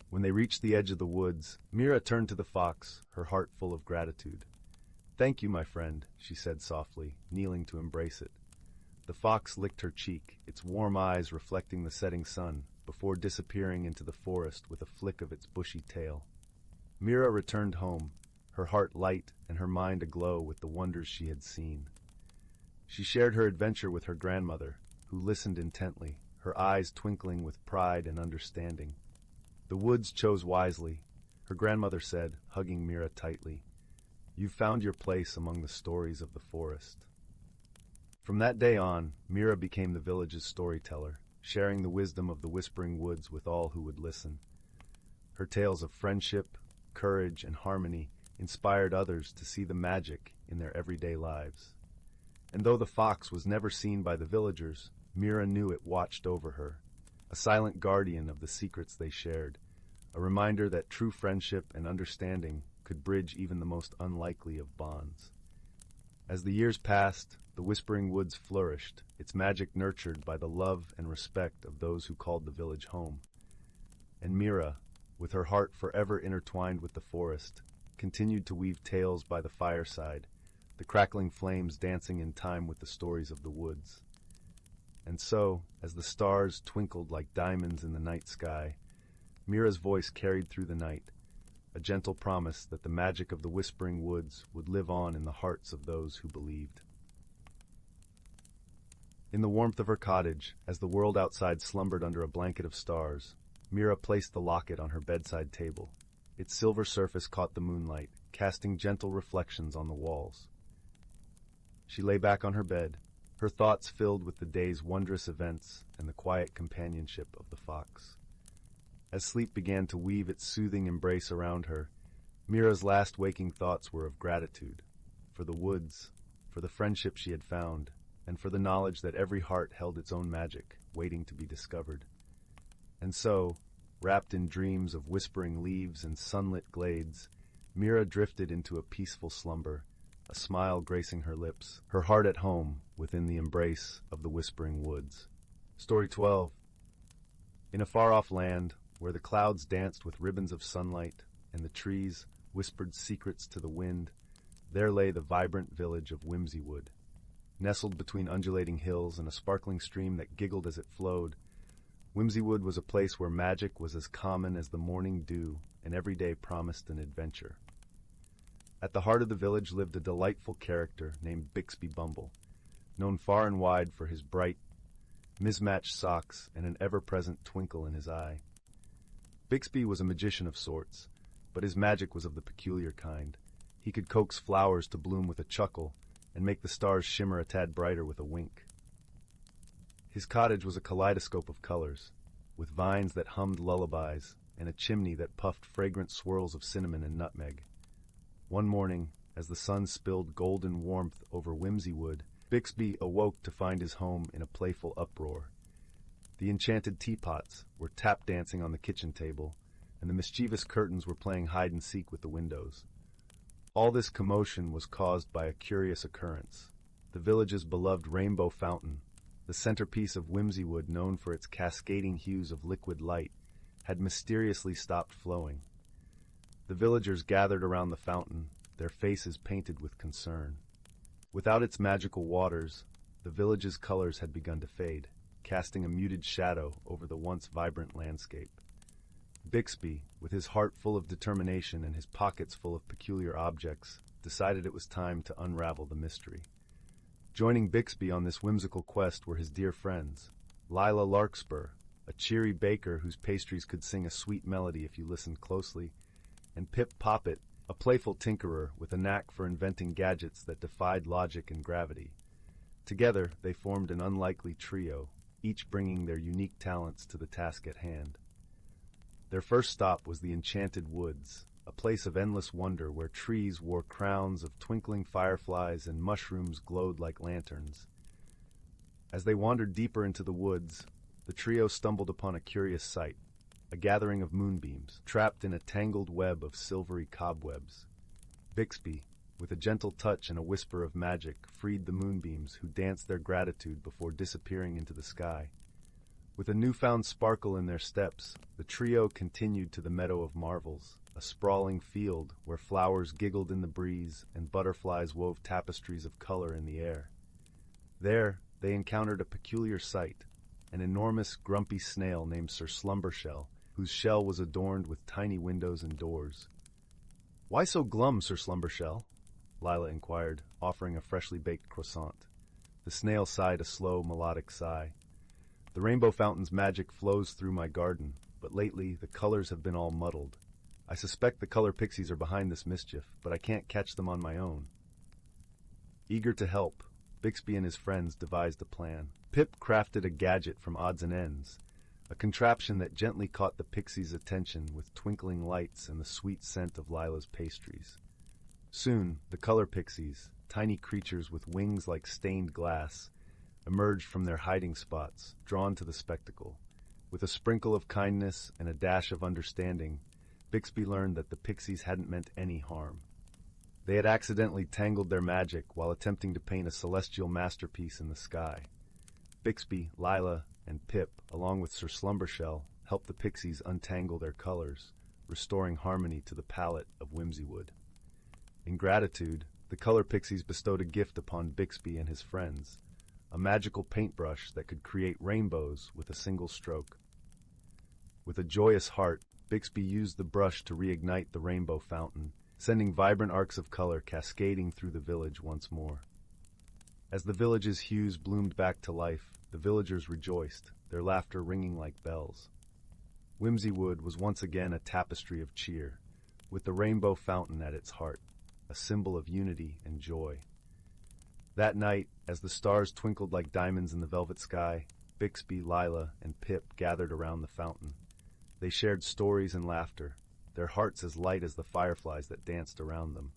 When they reached the edge of the woods, Mira turned to the fox, her heart full of gratitude. "Thank you, my friend," she said softly, kneeling to embrace it. The fox licked her cheek, its warm eyes reflecting the setting sun, before disappearing into the forest with a flick of its bushy tail. Mira returned home, her heart light and her mind aglow with the wonders she had seen. She shared her adventure with her grandmother, who listened intently, her eyes twinkling with pride and understanding. "The woods chose wisely," her grandmother said, hugging Mira tightly. "You've found your place among the stories of the forest." From that day on, Mira became the village's storyteller, sharing the wisdom of the Whispering Woods with all who would listen. Her tales of friendship, courage, and harmony inspired others to see the magic in their everyday lives. And though the fox was never seen by the villagers, Mira knew it watched over her, a silent guardian of the secrets they shared, a reminder that true friendship and understanding could bridge even the most unlikely of bonds. As the years passed, the Whispering Woods flourished, its magic nurtured by the love and respect of those who called the village home. And Mira, with her heart forever intertwined with the forest, continued to weave tales by the fireside, the crackling flames dancing in time with the stories of the woods. And so, as the stars twinkled like diamonds in the night sky, Mira's voice carried through the night, a gentle promise that the magic of the Whispering Woods would live on in the hearts of those who believed. In the warmth of her cottage, as the world outside slumbered under a blanket of stars, Mira placed the locket on her bedside table. Its silver surface caught the moonlight, casting gentle reflections on the walls. She lay back on her bed, her thoughts filled with the day's wondrous events and the quiet companionship of the fox. As sleep began to weave its soothing embrace around her, Mira's last waking thoughts were of gratitude, for the woods, for the friendship she had found, and for the knowledge that every heart held its own magic, waiting to be discovered. And so, wrapped in dreams of whispering leaves and sunlit glades, Mira drifted into a peaceful slumber, a smile gracing her lips, her heart at home within the embrace of the Whispering Woods. Story 12. In a far-off land, where the clouds danced with ribbons of sunlight and the trees whispered secrets to the wind, there lay the vibrant village of Whimsywood. Nestled between undulating hills and a sparkling stream that giggled as it flowed, Whimsywood was a place where magic was as common as the morning dew and every day promised an adventure. At the heart of the village lived a delightful character named Bixby Bumble, known far and wide for his bright, mismatched socks and an ever-present twinkle in his eye. Bixby was a magician of sorts, but his magic was of the peculiar kind. He could coax flowers to bloom with a chuckle and make the stars shimmer a tad brighter with a wink. His cottage was a kaleidoscope of colors, with vines that hummed lullabies and a chimney that puffed fragrant swirls of cinnamon and nutmeg. One morning, as the sun spilled golden warmth over Whimsywood, Bixby awoke to find his home in a playful uproar. The enchanted teapots were tap-dancing on the kitchen table, and the mischievous curtains were playing hide-and-seek with the windows. All this commotion was caused by a curious occurrence. The village's beloved rainbow fountain, the centerpiece of Whimsywood known for its cascading hues of liquid light, had mysteriously stopped flowing. The villagers gathered around the fountain, their faces painted with concern. Without its magical waters, the village's colors had begun to fade, casting a muted shadow over the once vibrant landscape. Bixby, with his heart full of determination and his pockets full of peculiar objects, decided it was time to unravel the mystery. Joining Bixby on this whimsical quest were his dear friends, Lila Larkspur, a cheery baker whose pastries could sing a sweet melody if you listened closely, and Pip Poppet, a playful tinkerer with a knack for inventing gadgets that defied logic and gravity. Together, they formed an unlikely trio, each bringing their unique talents to the task at hand. Their first stop was the Enchanted Woods, a place of endless wonder where trees wore crowns of twinkling fireflies and mushrooms glowed like lanterns. As they wandered deeper into the woods, the trio stumbled upon a curious sight, a gathering of moonbeams, trapped in a tangled web of silvery cobwebs. Bixby, with a gentle touch and a whisper of magic, freed the moonbeams, who danced their gratitude before disappearing into the sky. With a newfound sparkle in their steps, the trio continued to the Meadow of Marvels, a sprawling field where flowers giggled in the breeze and butterflies wove tapestries of color in the air. There, they encountered a peculiar sight, an enormous, grumpy snail named Sir Slumbershell, whose shell was adorned with tiny windows and doors. "Why so glum, Sir Slumbershell?" Lila inquired, offering a freshly baked croissant. The snail sighed a slow, melodic sigh. "The rainbow fountain's magic flows through my garden, but lately the colors have been all muddled. I suspect the color pixies are behind this mischief, but I can't catch them on my own." Eager to help, Bixby and his friends devised a plan. Pip crafted a gadget from odds and ends, a contraption that gently caught the pixies' attention with twinkling lights and the sweet scent of Lila's pastries. Soon, the color pixies, tiny creatures with wings like stained glass, emerged from their hiding spots, drawn to the spectacle. With a sprinkle of kindness and a dash of understanding, Bixby learned that the pixies hadn't meant any harm. They had accidentally tangled their magic while attempting to paint a celestial masterpiece in the sky. Bixby, Lila, and Pip, along with Sir Slumbershell, helped the pixies untangle their colors, restoring harmony to the palette of Whimsywood. In gratitude, the color pixies bestowed a gift upon Bixby and his friends, a magical paintbrush that could create rainbows with a single stroke. With a joyous heart, Bixby used the brush to reignite the rainbow fountain, sending vibrant arcs of color cascading through the village once more. As the village's hues bloomed back to life, the villagers rejoiced, their laughter ringing like bells. Whimsywood was once again a tapestry of cheer, with the rainbow fountain at its heart, a symbol of unity and joy. That night, as the stars twinkled like diamonds in the velvet sky, Bixby, Lila, and Pip gathered around the fountain. They shared stories and laughter, their hearts as light as the fireflies that danced around them.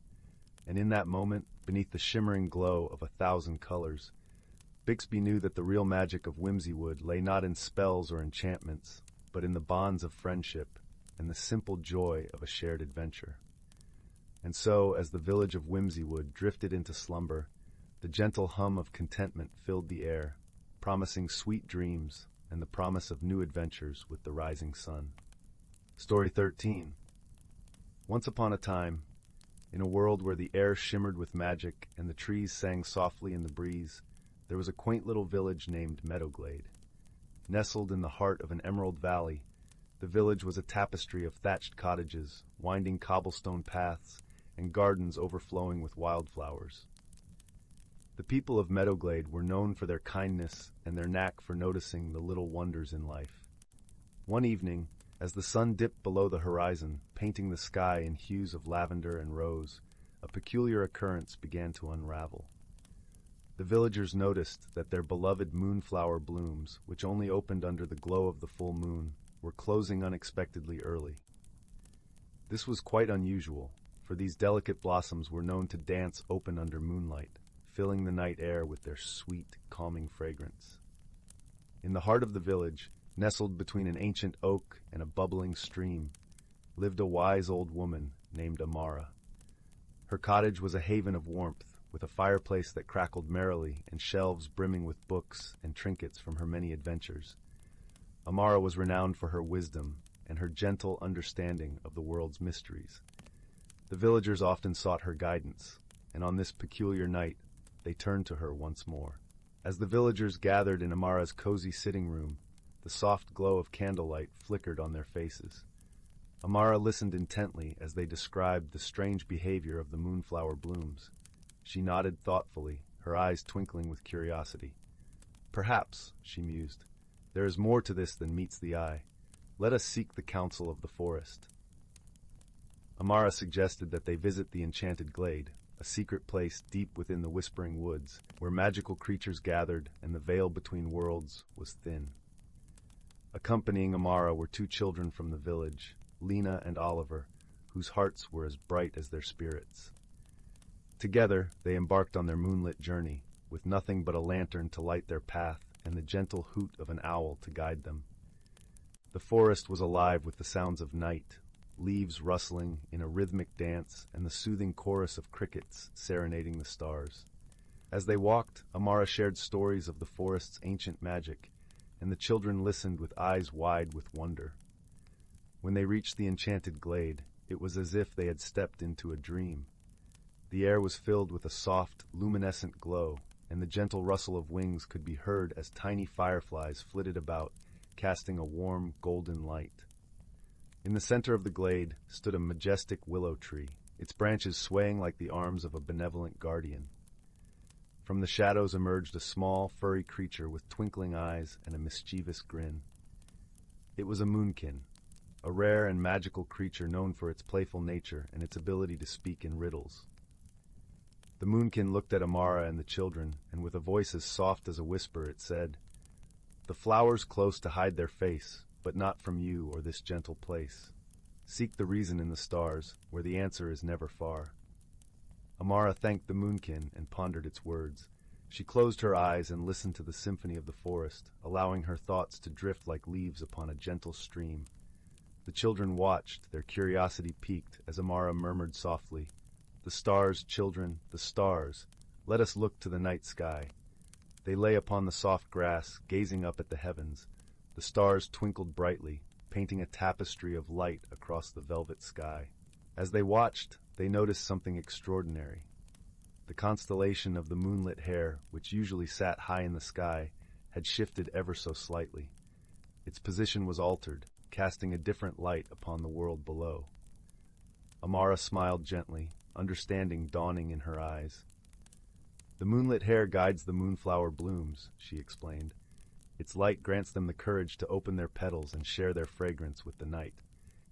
And in that moment, beneath the shimmering glow of 1,000 colors, Bixby knew that the real magic of Whimsywood lay not in spells or enchantments, but in the bonds of friendship and the simple joy of a shared adventure. And so, as the village of Whimsywood drifted into slumber, the gentle hum of contentment filled the air, promising sweet dreams and the promise of new adventures with the rising sun. Story 13. Once upon a time, in a world where the air shimmered with magic and the trees sang softly in the breeze, there was a quaint little village named Meadowglade. Nestled in the heart of an emerald valley, the village was a tapestry of thatched cottages, winding cobblestone paths, and gardens overflowing with wildflowers. The people of Meadowglade were known for their kindness and their knack for noticing the little wonders in life. One evening, As the sun dipped below the horizon, painting the sky in hues of lavender and rose, a peculiar occurrence began to unravel. The villagers noticed that their beloved moonflower blooms, which only opened under the glow of the full moon, were closing unexpectedly early. This was quite unusual, for these delicate blossoms were known to dance open under moonlight, filling the night air with their sweet, calming fragrance. In the heart of the village, nestled between an ancient oak and a bubbling stream, lived a wise old woman named Amara. Her cottage was a haven of warmth, with a fireplace that crackled merrily and shelves brimming with books and trinkets from her many adventures. Amara was renowned for her wisdom and her gentle understanding of the world's mysteries. The villagers often sought her guidance, and on this peculiar night, they turned to her once more. As the villagers gathered in Amara's cozy sitting room, the soft glow of candlelight flickered on their faces. Amara listened intently as they described the strange behavior of the moonflower blooms. She nodded thoughtfully, her eyes twinkling with curiosity. "Perhaps," she mused, "there is more to this than meets the eye. Let us seek the counsel of the forest." Amara suggested that they visit the Enchanted Glade, a secret place deep within the Whispering Woods, where magical creatures gathered and the veil between worlds was thin. Accompanying Amara were two children from the village, Lena and Oliver, whose hearts were as bright as their spirits. Together, they embarked on their moonlit journey, with nothing but a lantern to light their path and the gentle hoot of an owl to guide them. The forest was alive with the sounds of night, leaves rustling in a rhythmic dance and the soothing chorus of crickets serenading the stars. As they walked, Amara shared stories of the forest's ancient magic, and the children listened with eyes wide with wonder. When they reached the Enchanted Glade, it was as if they had stepped into a dream. The air was filled with a soft, luminescent glow, and the gentle rustle of wings could be heard as tiny fireflies flitted about, casting a warm, golden light. In the center of the glade stood a majestic willow tree, its branches swaying like the arms of a benevolent guardian. From the shadows emerged a small, furry creature with twinkling eyes and a mischievous grin. It was a moonkin, a rare and magical creature known for its playful nature and its ability to speak in riddles. The moonkin looked at Amara and the children, and with a voice as soft as a whisper it said, "The flowers close to hide their face, but not from you or this gentle place. Seek the reason in the stars, where the answer is never far." Amara thanked the moonkin and pondered its words. She closed her eyes and listened to the symphony of the forest, allowing her thoughts to drift like leaves upon a gentle stream. The children watched, their curiosity piqued, as Amara murmured softly, "The stars, children, the stars. Let us look to the night sky." They lay upon the soft grass, gazing up at the heavens. The stars twinkled brightly, painting a tapestry of light across the velvet sky. As they watched, they noticed something extraordinary. The constellation of the moonlit hare, which usually sat high in the sky, had shifted ever so slightly. Its position was altered, casting a different light upon the world below. Amara smiled gently, understanding dawning in her eyes. "The moonlit hare guides the moonflower blooms," she explained. "Its light grants them the courage to open their petals and share their fragrance with the night.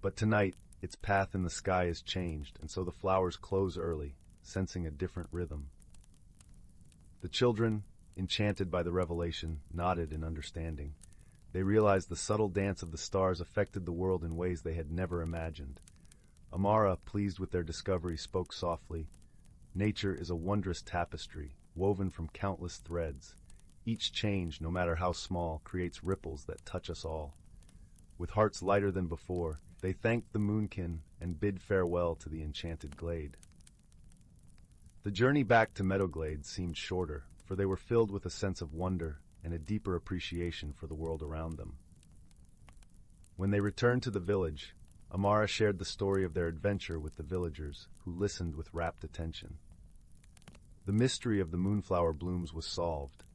But tonight, its path in the sky is changed, and so the flowers close early, sensing a different rhythm." The children, enchanted by the revelation, nodded in understanding. They realized the subtle dance of the stars affected the world in ways they had never imagined. Amara, pleased with their discovery, spoke softly, "Nature is a wondrous tapestry, woven from countless threads. Each change, no matter how small, creates ripples that touch us all." With hearts lighter than before, they thanked the moonkin and bid farewell to the Enchanted Glade. The journey back to Meadowglade seemed shorter, for they were filled with a sense of wonder and a deeper appreciation for the world around them. When they returned to the village, Amara shared the story of their adventure with the villagers, who listened with rapt attention. The mystery of the moonflower blooms was solved,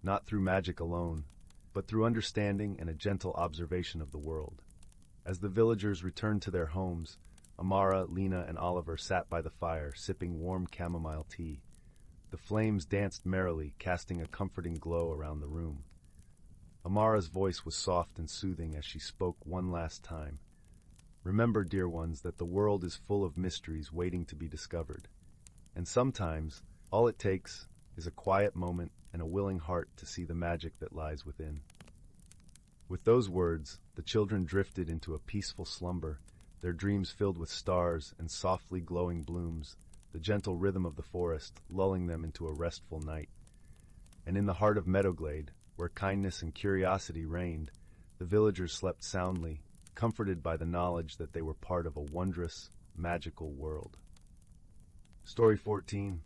not through magic alone, but through understanding and a gentle observation of the world. As the villagers returned to their homes, Amara, Lena, and Oliver sat by the fire, sipping warm chamomile tea. The flames danced merrily, casting a comforting glow around the room. Amara's voice was soft and soothing as she spoke one last time. Remember, dear ones, that the world is full of mysteries waiting to be discovered. And sometimes, all it takes is a quiet moment and a willing heart to see the magic that lies within. With those words, the children drifted into a peaceful slumber, their dreams filled with stars and softly glowing blooms, the gentle rhythm of the forest lulling them into a restful night. And in the heart of Meadowglade, where kindness and curiosity reigned, the villagers slept soundly, comforted by the knowledge that they were part of a wondrous, magical world. Story 14.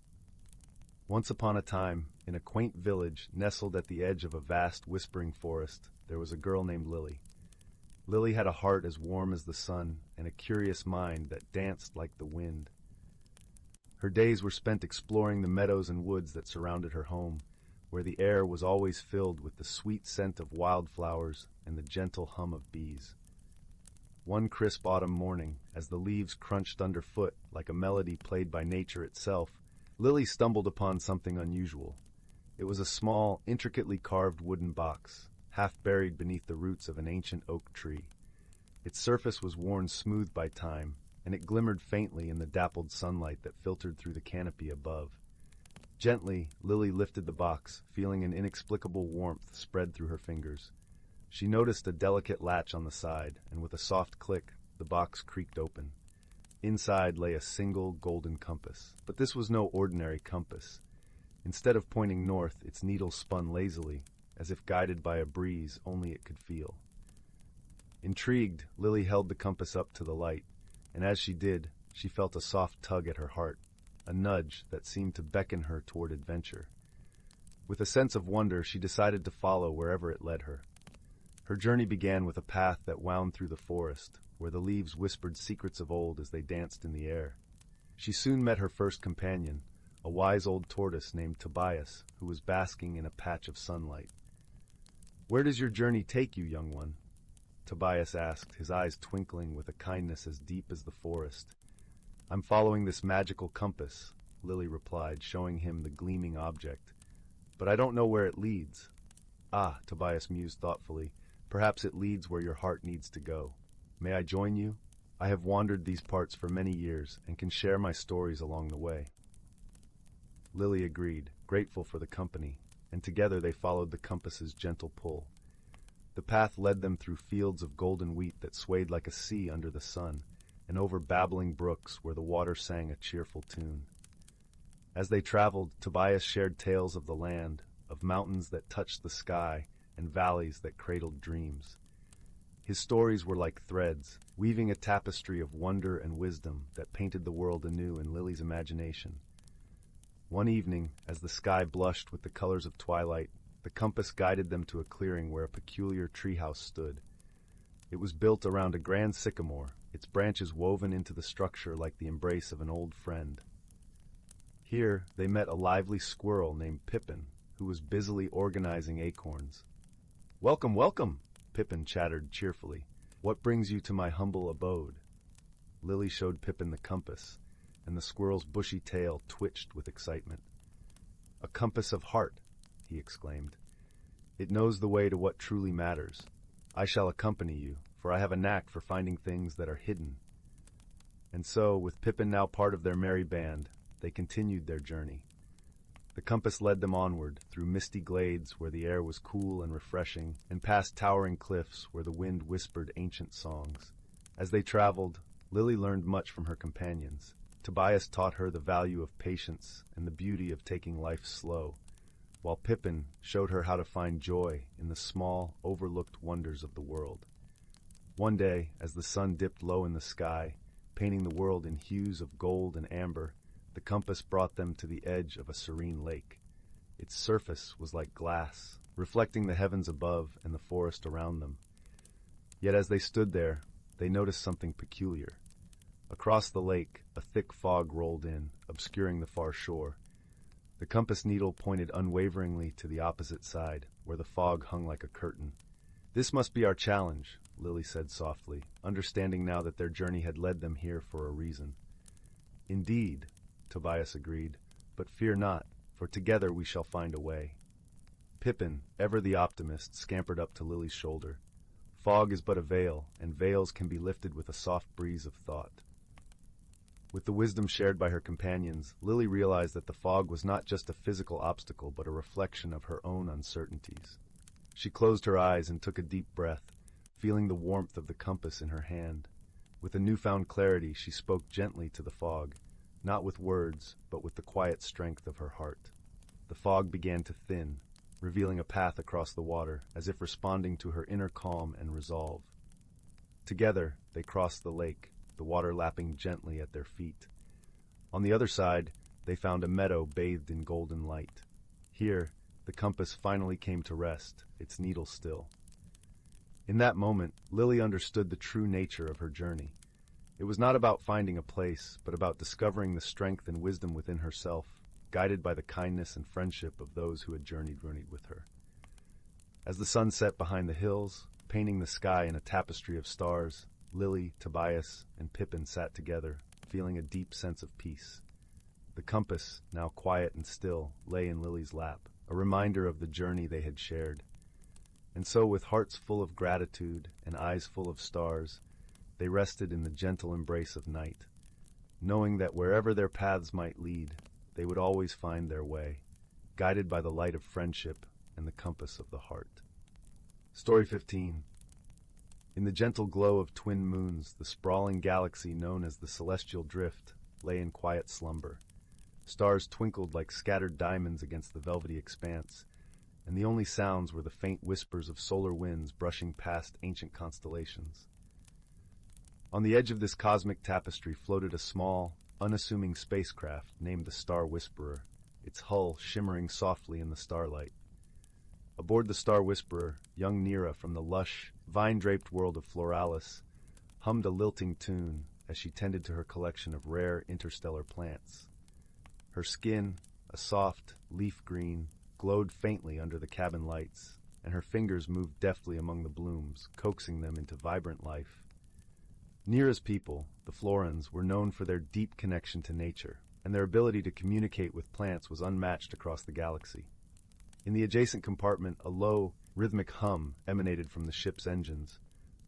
Once upon a time, in a quaint village nestled at the edge of a vast, whispering forest, there was a girl named Lily. Lily had a heart as warm as the sun and a curious mind that danced like the wind. Her days were spent exploring the meadows and woods that surrounded her home, where the air was always filled with the sweet scent of wildflowers and the gentle hum of bees. One crisp autumn morning, as the leaves crunched underfoot like a melody played by nature itself, Lily stumbled upon something unusual. It was a small, intricately carved wooden box, half buried beneath the roots of an ancient oak tree. Its surface was worn smooth by time, and it glimmered faintly in the dappled sunlight that filtered through the canopy above. Gently, Lily lifted the box, feeling an inexplicable warmth spread through her fingers. She noticed a delicate latch on the side, and with a soft click, the box creaked open. Inside lay a single golden compass, but this was no ordinary compass. Instead of pointing north, its needle spun lazily, as if guided by a breeze only it could feel. Intrigued, Lily held the compass up to the light, and as she did, she felt a soft tug at her heart, a nudge that seemed to beckon her toward adventure. With a sense of wonder, she decided to follow wherever it led her. Her journey began with a path that wound through the forest, where the leaves whispered secrets of old as they danced in the air. She soon met her first companion, a wise old tortoise named Tobias, who was basking in a patch of sunlight. "Where does your journey take you, young one?" Tobias asked, his eyes twinkling with a kindness as deep as the forest. "I'm following this magical compass," Lily replied, showing him the gleaming object. "But I don't know where it leads." "Ah," Tobias mused thoughtfully, "perhaps it leads where your heart needs to go. May I join you? I have wandered these parts for many years and can share my stories along the way." Lily agreed, grateful for the company, and together they followed the compass's gentle pull. The path led them through fields of golden wheat that swayed like a sea under the sun, and over babbling brooks where the water sang a cheerful tune. As they traveled, Tobias shared tales of the land, of mountains that touched the sky, and valleys that cradled dreams. His stories were like threads, weaving a tapestry of wonder and wisdom that painted the world anew in Lily's imagination. One evening, as the sky blushed with the colors of twilight, the compass guided them to a clearing where a peculiar treehouse stood. It was built around a grand sycamore, its branches woven into the structure like the embrace of an old friend. Here, they met a lively squirrel named Pippin, who was busily organizing acorns. "Welcome, welcome!" Pippin chattered cheerfully. "What brings you to my humble abode?" Lily showed Pippin the compass, and the squirrel's bushy tail twitched with excitement. "A compass of heart," he exclaimed. "It knows the way to what truly matters. I shall accompany you, for I have a knack for finding things that are hidden." And so, with Pippin now part of their merry band, they continued their journey. The compass led them onward, through misty glades where the air was cool and refreshing, and past towering cliffs where the wind whispered ancient songs. As they traveled, Lily learned much from her companions. Tobias taught her the value of patience and the beauty of taking life slow, while Pippin showed her how to find joy in the small, overlooked wonders of the world. One day, as the sun dipped low in the sky, painting the world in hues of gold and amber, the compass brought them to the edge of a serene lake. Its surface was like glass, reflecting the heavens above and the forest around them. Yet as they stood there, they noticed something peculiar. Across the lake, a thick fog rolled in, obscuring the far shore. The compass needle pointed unwaveringly to the opposite side, where the fog hung like a curtain. "This must be our challenge," Lily said softly, understanding now that their journey had led them here for a reason. "Indeed," Tobias agreed, "but fear not, for together we shall find a way." Pippin, ever the optimist, scampered up to Lily's shoulder. Fog is but a veil, and veils can be lifted with a soft breeze of thought. With the wisdom shared by her companions, Lily realized that the fog was not just a physical obstacle, but a reflection of her own uncertainties. She closed her eyes and took a deep breath, feeling the warmth of the compass in her hand. With a newfound clarity, she spoke gently to the fog, not with words, but with the quiet strength of her heart. The fog began to thin, revealing a path across the water, as if responding to her inner calm and resolve. Together, they crossed the lake, the water lapping gently at their feet. On the other side, they found a meadow bathed in golden light. Here, the compass finally came to rest, its needle still. In that moment, Lily understood the true nature of her journey. It was not about finding a place, but about discovering the strength and wisdom within herself, guided by the kindness and friendship of those who had journeyed with her. As the sun set behind the hills, painting the sky in a tapestry of stars, Lily, Tobias, and Pippin sat together, feeling a deep sense of peace. The compass, now quiet and still, lay in Lily's lap, a reminder of the journey they had shared. And so, with hearts full of gratitude and eyes full of stars, they rested in the gentle embrace of night, knowing that wherever their paths might lead, they would always find their way, guided by the light of friendship and the compass of the heart. Story 15. In the gentle glow of twin moons, the sprawling galaxy known as the Celestial Drift lay in quiet slumber. Stars twinkled like scattered diamonds against the velvety expanse, and the only sounds were the faint whispers of solar winds brushing past ancient constellations. On the edge of this cosmic tapestry floated a small, unassuming spacecraft named the Star Whisperer, its hull shimmering softly in the starlight. Aboard the Star Whisperer, young Nira from the lush, vine-draped world of Floralis hummed a lilting tune as she tended to her collection of rare interstellar plants. Her skin, a soft, leaf green, glowed faintly under the cabin lights, and her fingers moved deftly among the blooms, coaxing them into vibrant life. Nira's people, the Florans, were known for their deep connection to nature, and their ability to communicate with plants was unmatched across the galaxy. In the adjacent compartment, a low, rhythmic hum emanated from the ship's engines,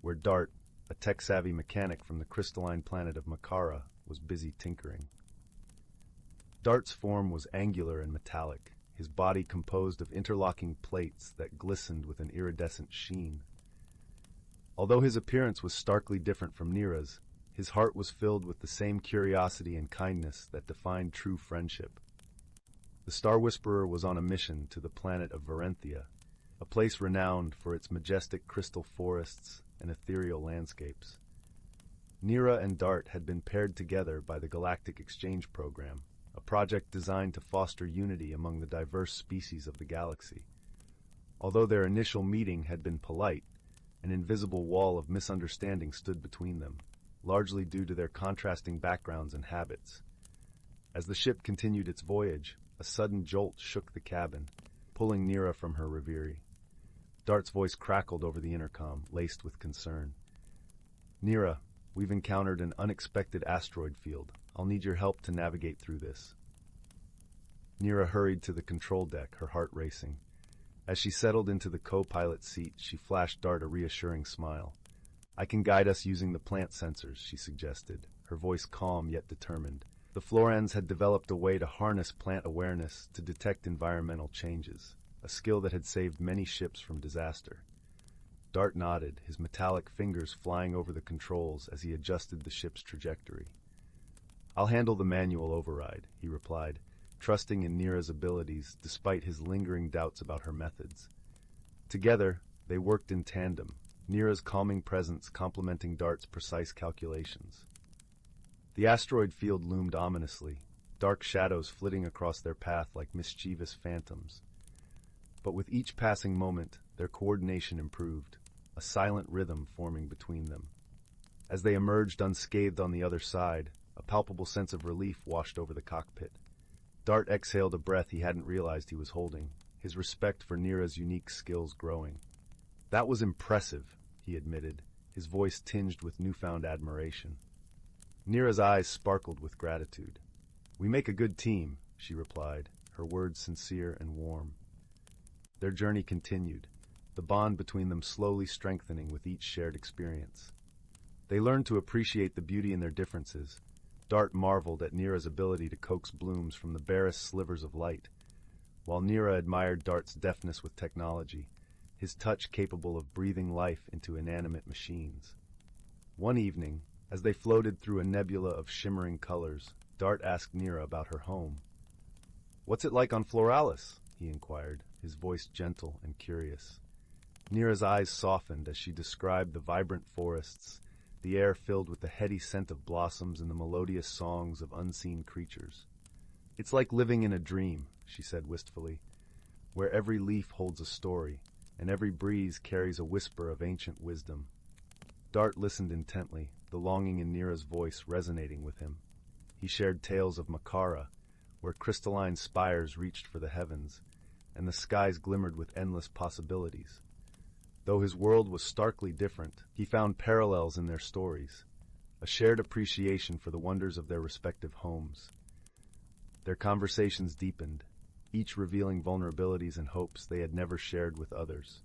where Dart, a tech-savvy mechanic from the crystalline planet of Makara, was busy tinkering. Dart's form was angular and metallic, his body composed of interlocking plates that glistened with an iridescent sheen. Although his appearance was starkly different from Nira's, his heart was filled with the same curiosity and kindness that defined true friendship. The Star Whisperer was on a mission to the planet of Varenthia, a place renowned for its majestic crystal forests and ethereal landscapes. Nira and Dart had been paired together by the Galactic Exchange Program, a project designed to foster unity among the diverse species of the galaxy. Although their initial meeting had been polite, an invisible wall of misunderstanding stood between them, largely due to their contrasting backgrounds and habits. As the ship continued its voyage, a sudden jolt shook the cabin, pulling Nira from her reverie. Dart's voice crackled over the intercom, laced with concern. "Nira, we've encountered an unexpected asteroid field. I'll need your help to navigate through this." Nira hurried to the control deck, her heart racing. As she settled into the co-pilot seat, she flashed Dart a reassuring smile. "I can guide us using the plant sensors," she suggested, her voice calm yet determined. The Florans had developed a way to harness plant awareness to detect environmental changes, a skill that had saved many ships from disaster. Dart nodded, his metallic fingers flying over the controls as he adjusted the ship's trajectory. "I'll handle the manual override," he replied, trusting in Nira's abilities despite his lingering doubts about her methods. Together, they worked in tandem, Nira's calming presence complementing Dart's precise calculations. The asteroid field loomed ominously, dark shadows flitting across their path like mischievous phantoms. But with each passing moment, their coordination improved, a silent rhythm forming between them. As they emerged unscathed on the other side, a palpable sense of relief washed over the cockpit. Dart exhaled a breath he hadn't realized he was holding, his respect for Nira's unique skills growing. "That was impressive," he admitted, his voice tinged with newfound admiration. Nira's eyes sparkled with gratitude. "We make a good team," she replied, her words sincere and warm. Their journey continued, the bond between them slowly strengthening with each shared experience. They learned to appreciate the beauty in their differences. Dart marveled at Nira's ability to coax blooms from the barest slivers of light, while Nira admired Dart's deftness with technology, his touch capable of breathing life into inanimate machines. One evening, as they floated through a nebula of shimmering colors, Dart asked Nira about her home. "What's it like on Floralis?" he inquired, his voice gentle and curious. Nira's eyes softened as she described the vibrant forests, the air filled with the heady scent of blossoms and the melodious songs of unseen creatures. "It's like living in a dream," she said wistfully, "where every leaf holds a story, and every breeze carries a whisper of ancient wisdom." Dart listened intently, the longing in Nira's voice resonating with him. He shared tales of Makara, where crystalline spires reached for the heavens, and the skies glimmered with endless possibilities. Though his world was starkly different, he found parallels in their stories, a shared appreciation for the wonders of their respective homes. Their conversations deepened, each revealing vulnerabilities and hopes they had never shared with others.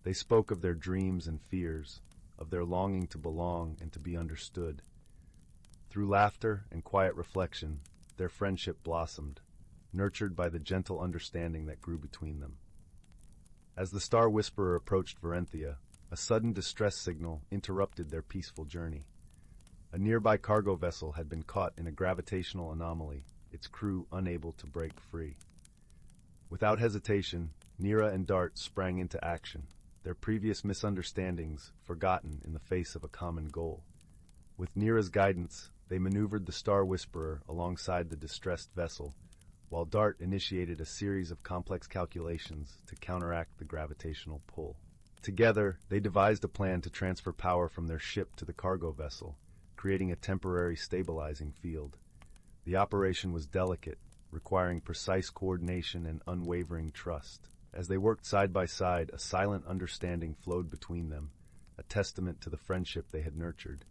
They spoke of their dreams and fears, of their longing to belong and to be understood. Through laughter and quiet reflection, their friendship blossomed, nurtured by the gentle understanding that grew between them. As the Star Whisperer approached Varenthia, a sudden distress signal interrupted their peaceful journey. A nearby cargo vessel had been caught in a gravitational anomaly, its crew unable to break free. Without hesitation, Nira and Dart sprang into action, their previous misunderstandings forgotten in the face of a common goal. With Nira's guidance, they maneuvered the Star Whisperer alongside the distressed vessel, while Dart initiated a series of complex calculations to counteract the gravitational pull. Together, they devised a plan to transfer power from their ship to the cargo vessel, creating a temporary stabilizing field. The operation was delicate, requiring precise coordination and unwavering trust. As they worked side by side, a silent understanding flowed between them, a testament to the friendship they had nurtured.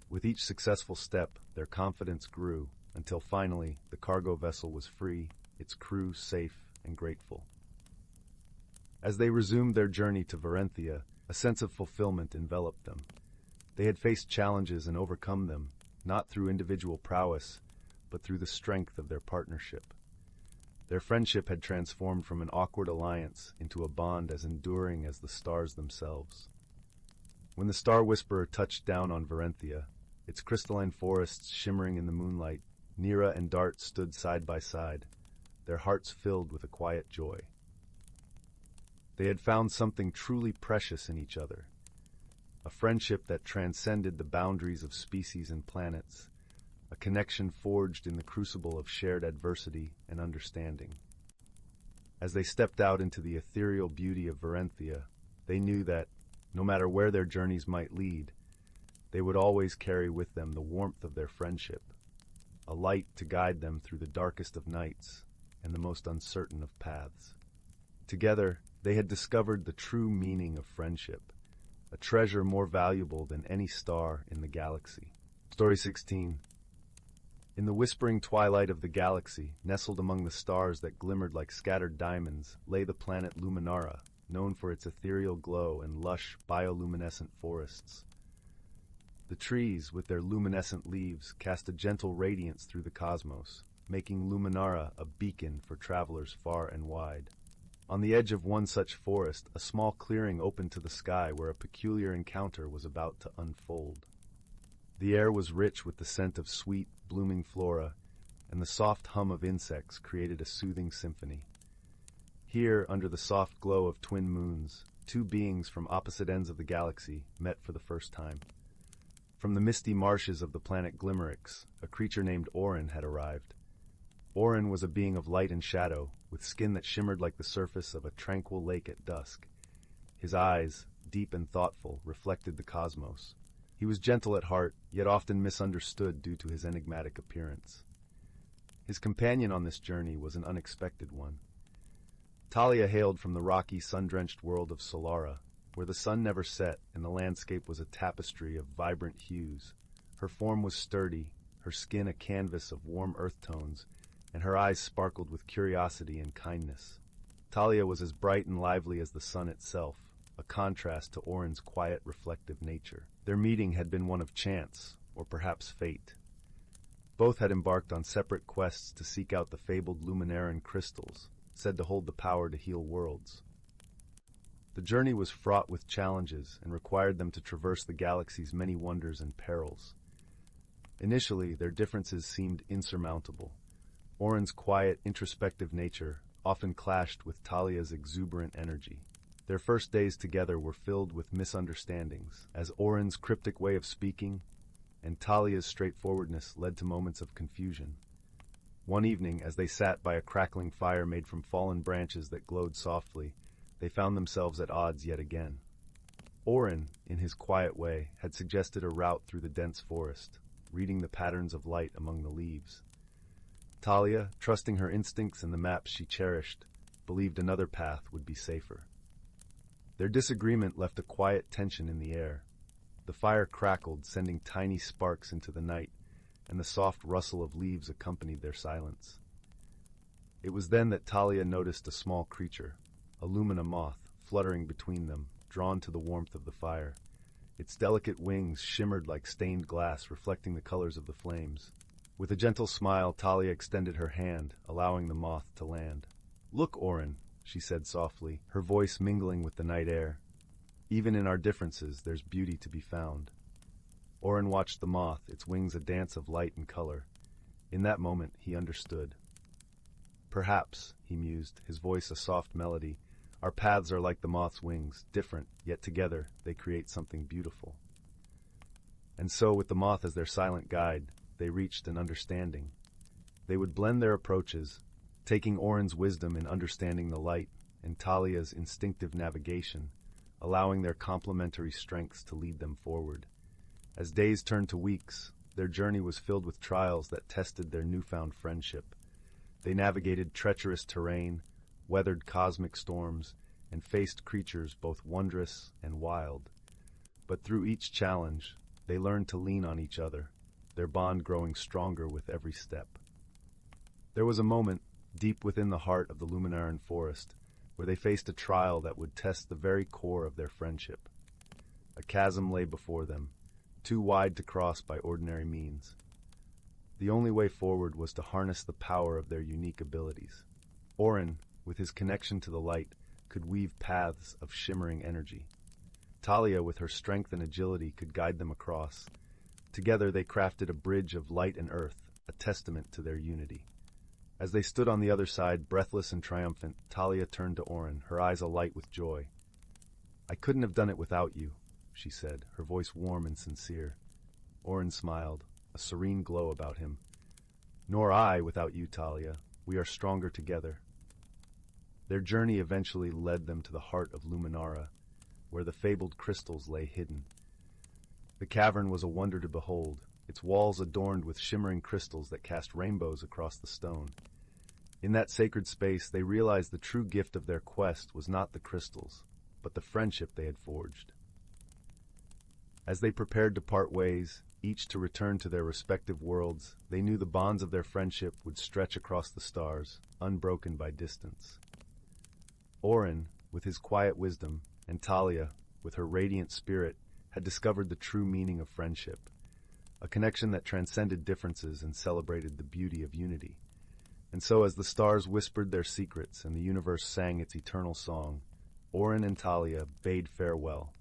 With each successful step, their confidence grew, until finally the cargo vessel was free, its crew safe and grateful. As they resumed their journey to Varenthia, a sense of fulfillment enveloped them. They had faced challenges and overcome them, not through individual prowess, but through the strength of their partnership. Their friendship had transformed from an awkward alliance into a bond as enduring as the stars themselves. When the Star Whisperer touched down on Varenthia, its crystalline forests shimmering in the moonlight, Nira and Dart stood side by side, their hearts filled with a quiet joy. They had found something truly precious in each other, a friendship that transcended the boundaries of species and planets, a connection forged in the crucible of shared adversity and understanding. As they stepped out into the ethereal beauty of Varenthia, they knew that, no matter where their journeys might lead, they would always carry with them the warmth of their friendship, a light to guide them through the darkest of nights and the most uncertain of paths. Together, they had discovered the true meaning of friendship, a treasure more valuable than any star in the galaxy. Story 16. In the whispering twilight of the galaxy, nestled among the stars that glimmered like scattered diamonds, lay the planet Luminara, known for its ethereal glow and lush, bioluminescent forests. The trees, with their luminescent leaves, cast a gentle radiance through the cosmos, making Luminara a beacon for travelers far and wide. On the edge of one such forest, a small clearing opened to the sky where a peculiar encounter was about to unfold. The air was rich with the scent of sweet, blooming flora, and the soft hum of insects created a soothing symphony. Here, under the soft glow of twin moons, two beings from opposite ends of the galaxy met for the first time. From the misty marshes of the planet Glimmerix, a creature named Orin had arrived. Orin was a being of light and shadow, with skin that shimmered like the surface of a tranquil lake at dusk. His eyes, deep and thoughtful, reflected the cosmos. He was gentle at heart, yet often misunderstood due to his enigmatic appearance. His companion on this journey was an unexpected one. Talia hailed from the rocky, sun-drenched world of Solara, where the sun never set and the landscape was a tapestry of vibrant hues. Her form was sturdy, her skin a canvas of warm earth tones, and her eyes sparkled with curiosity and kindness. Talia was as bright and lively as the sun itself, a contrast to Oren's quiet, reflective nature. Their meeting had been one of chance, or perhaps fate. Both had embarked on separate quests to seek out the fabled Luminaran crystals, said to hold the power to heal worlds. The journey was fraught with challenges and required them to traverse the galaxy's many wonders and perils. Initially, their differences seemed insurmountable. Oren's quiet, introspective nature often clashed with Talia's exuberant energy. Their first days together were filled with misunderstandings, as Oren's cryptic way of speaking and Talia's straightforwardness led to moments of confusion. One evening, as they sat by a crackling fire made from fallen branches that glowed softly, they found themselves at odds yet again. Oren, in his quiet way, had suggested a route through the dense forest, reading the patterns of light among the leaves. Talia, trusting her instincts and the maps she cherished, believed another path would be safer. Their disagreement left a quiet tension in the air. The fire crackled, sending tiny sparks into the night, and the soft rustle of leaves accompanied their silence. It was then that Talia noticed a small creature, a lumina moth, fluttering between them, drawn to the warmth of the fire. Its delicate wings shimmered like stained glass, reflecting the colors of the flames. With a gentle smile, Talia extended her hand, allowing the moth to land. "Look, Oren," she said softly, her voice mingling with the night air. "Even in our differences, there's beauty to be found." Oren watched the moth, its wings a dance of light and color. In that moment, he understood. "Perhaps," he mused, his voice a soft melody, "our paths are like the moth's wings, different, yet together they create something beautiful." And so, with the moth as their silent guide, they reached an understanding. They would blend their approaches, taking Oren's wisdom in understanding the light and Talia's instinctive navigation, allowing their complementary strengths to lead them forward. As days turned to weeks, their journey was filled with trials that tested their newfound friendship. They navigated treacherous terrain, weathered cosmic storms, and faced creatures both wondrous and wild. But through each challenge, they learned to lean on each other, their bond growing stronger with every step. There was a moment, deep within the heart of the Luminaran forest, where they faced a trial that would test the very core of their friendship. A chasm lay before them, too wide to cross by ordinary means. The only way forward was to harness the power of their unique abilities. Oren, with his connection to the light, could weave paths of shimmering energy. Talia, with her strength and agility, could guide them across. Together they crafted a bridge of light and earth, a testament to their unity. As they stood on the other side, breathless and triumphant, Talia turned to Oren, her eyes alight with joy. "I couldn't have done it without you," she said, her voice warm and sincere. Oren smiled, a serene glow about him. "Nor I without you, Talia. We are stronger together." Their journey eventually led them to the heart of Luminara, where the fabled crystals lay hidden. The cavern was a wonder to behold, its walls adorned with shimmering crystals that cast rainbows across the stone. In that sacred space, they realized the true gift of their quest was not the crystals, but the friendship they had forged. As they prepared to part ways, each to return to their respective worlds, they knew the bonds of their friendship would stretch across the stars, unbroken by distance. Oren, with his quiet wisdom, and Talia, with her radiant spirit, had discovered the true meaning of friendship, a connection that transcended differences and celebrated the beauty of unity. And so, as the stars whispered their secrets and the universe sang its eternal song, Oren and Talia bade farewell,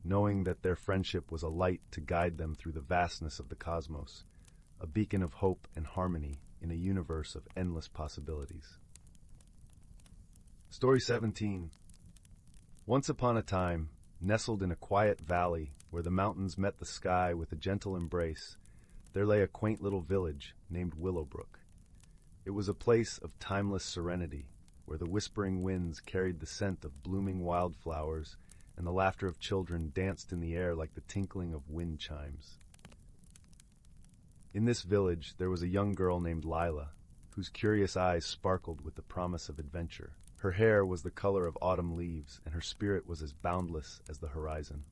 knowing that their friendship was a light to guide them through the vastness of the cosmos, a beacon of hope and harmony in a universe of endless possibilities. Story 17. Once upon a time, nestled in a quiet valley where the mountains met the sky with a gentle embrace, there lay a quaint little village named Willowbrook. It was a place of timeless serenity, where the whispering winds carried the scent of blooming wildflowers and the laughter of children danced in the air like the tinkling of wind chimes. In this village there was a young girl named Lila, whose curious eyes sparkled with the promise of adventure. Her hair was the color of autumn leaves, and her spirit was as boundless as the horizon.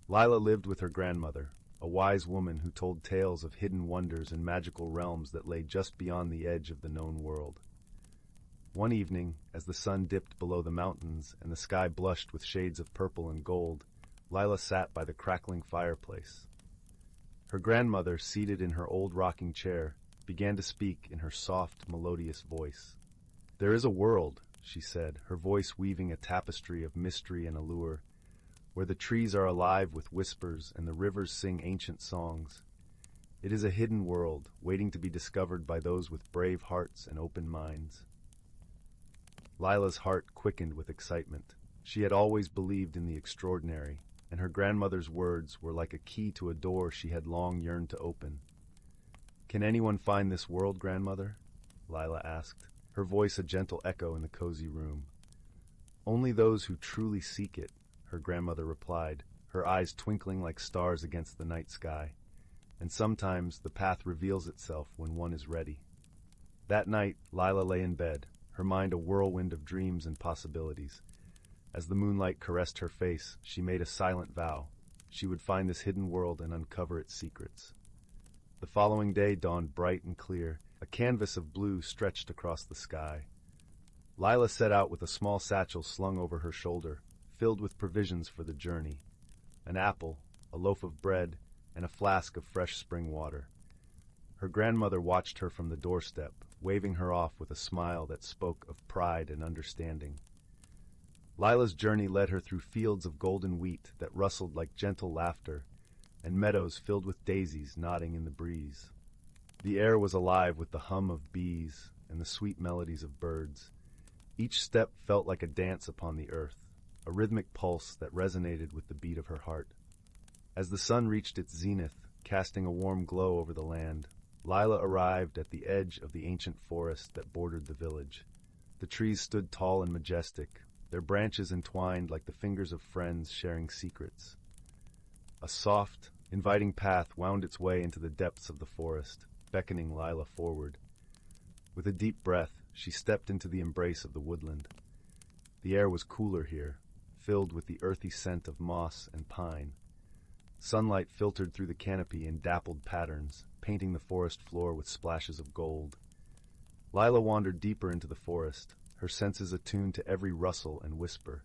Lila lived with her grandmother, a wise woman who told tales of hidden wonders and magical realms that lay just beyond the edge of the known world. One evening, as the sun dipped below the mountains and the sky blushed with shades of purple and gold, Lila sat by the crackling fireplace. Her grandmother, seated in her old rocking chair, began to speak in her soft, melodious voice. "There is a world," she said, her voice weaving a tapestry of mystery and allure, "where the trees are alive with whispers and the rivers sing ancient songs. It is a hidden world, waiting to be discovered by those with brave hearts and open minds." Lila's heart quickened with excitement. She had always believed in the extraordinary, and her grandmother's words were like a key to a door she had long yearned to open. "Can anyone find this world, grandmother?" Lila asked, her voice a gentle echo in the cozy room. "Only those who truly seek it," her grandmother replied, her eyes twinkling like stars against the night sky. "And sometimes the path reveals itself when one is ready." That night, Lila lay in bed, her mind a whirlwind of dreams and possibilities. As the moonlight caressed her face, she made a silent vow. She would find this hidden world and uncover its secrets. The following day dawned bright and clear. A canvas of blue stretched across the sky. Lila set out with a small satchel slung over her shoulder, filled with provisions for the journey: an apple, a loaf of bread, and a flask of fresh spring water. Her grandmother watched her from the doorstep, waving her off with a smile that spoke of pride and understanding. Lila's journey led her through fields of golden wheat that rustled like gentle laughter, and meadows filled with daisies nodding in the breeze. The air was alive with the hum of bees and the sweet melodies of birds. Each step felt like a dance upon the earth, a rhythmic pulse that resonated with the beat of her heart. As the sun reached its zenith, casting a warm glow over the land, Lila arrived at the edge of the ancient forest that bordered the village. The trees stood tall and majestic, their branches entwined like the fingers of friends sharing secrets. A soft, inviting path wound its way into the depths of the forest, beckoning Lila forward. With a deep breath, she stepped into the embrace of the woodland. The air was cooler here, filled with the earthy scent of moss and pine. Sunlight filtered through the canopy in dappled patterns, painting the forest floor with splashes of gold. Lila wandered deeper into the forest, her senses attuned to every rustle and whisper.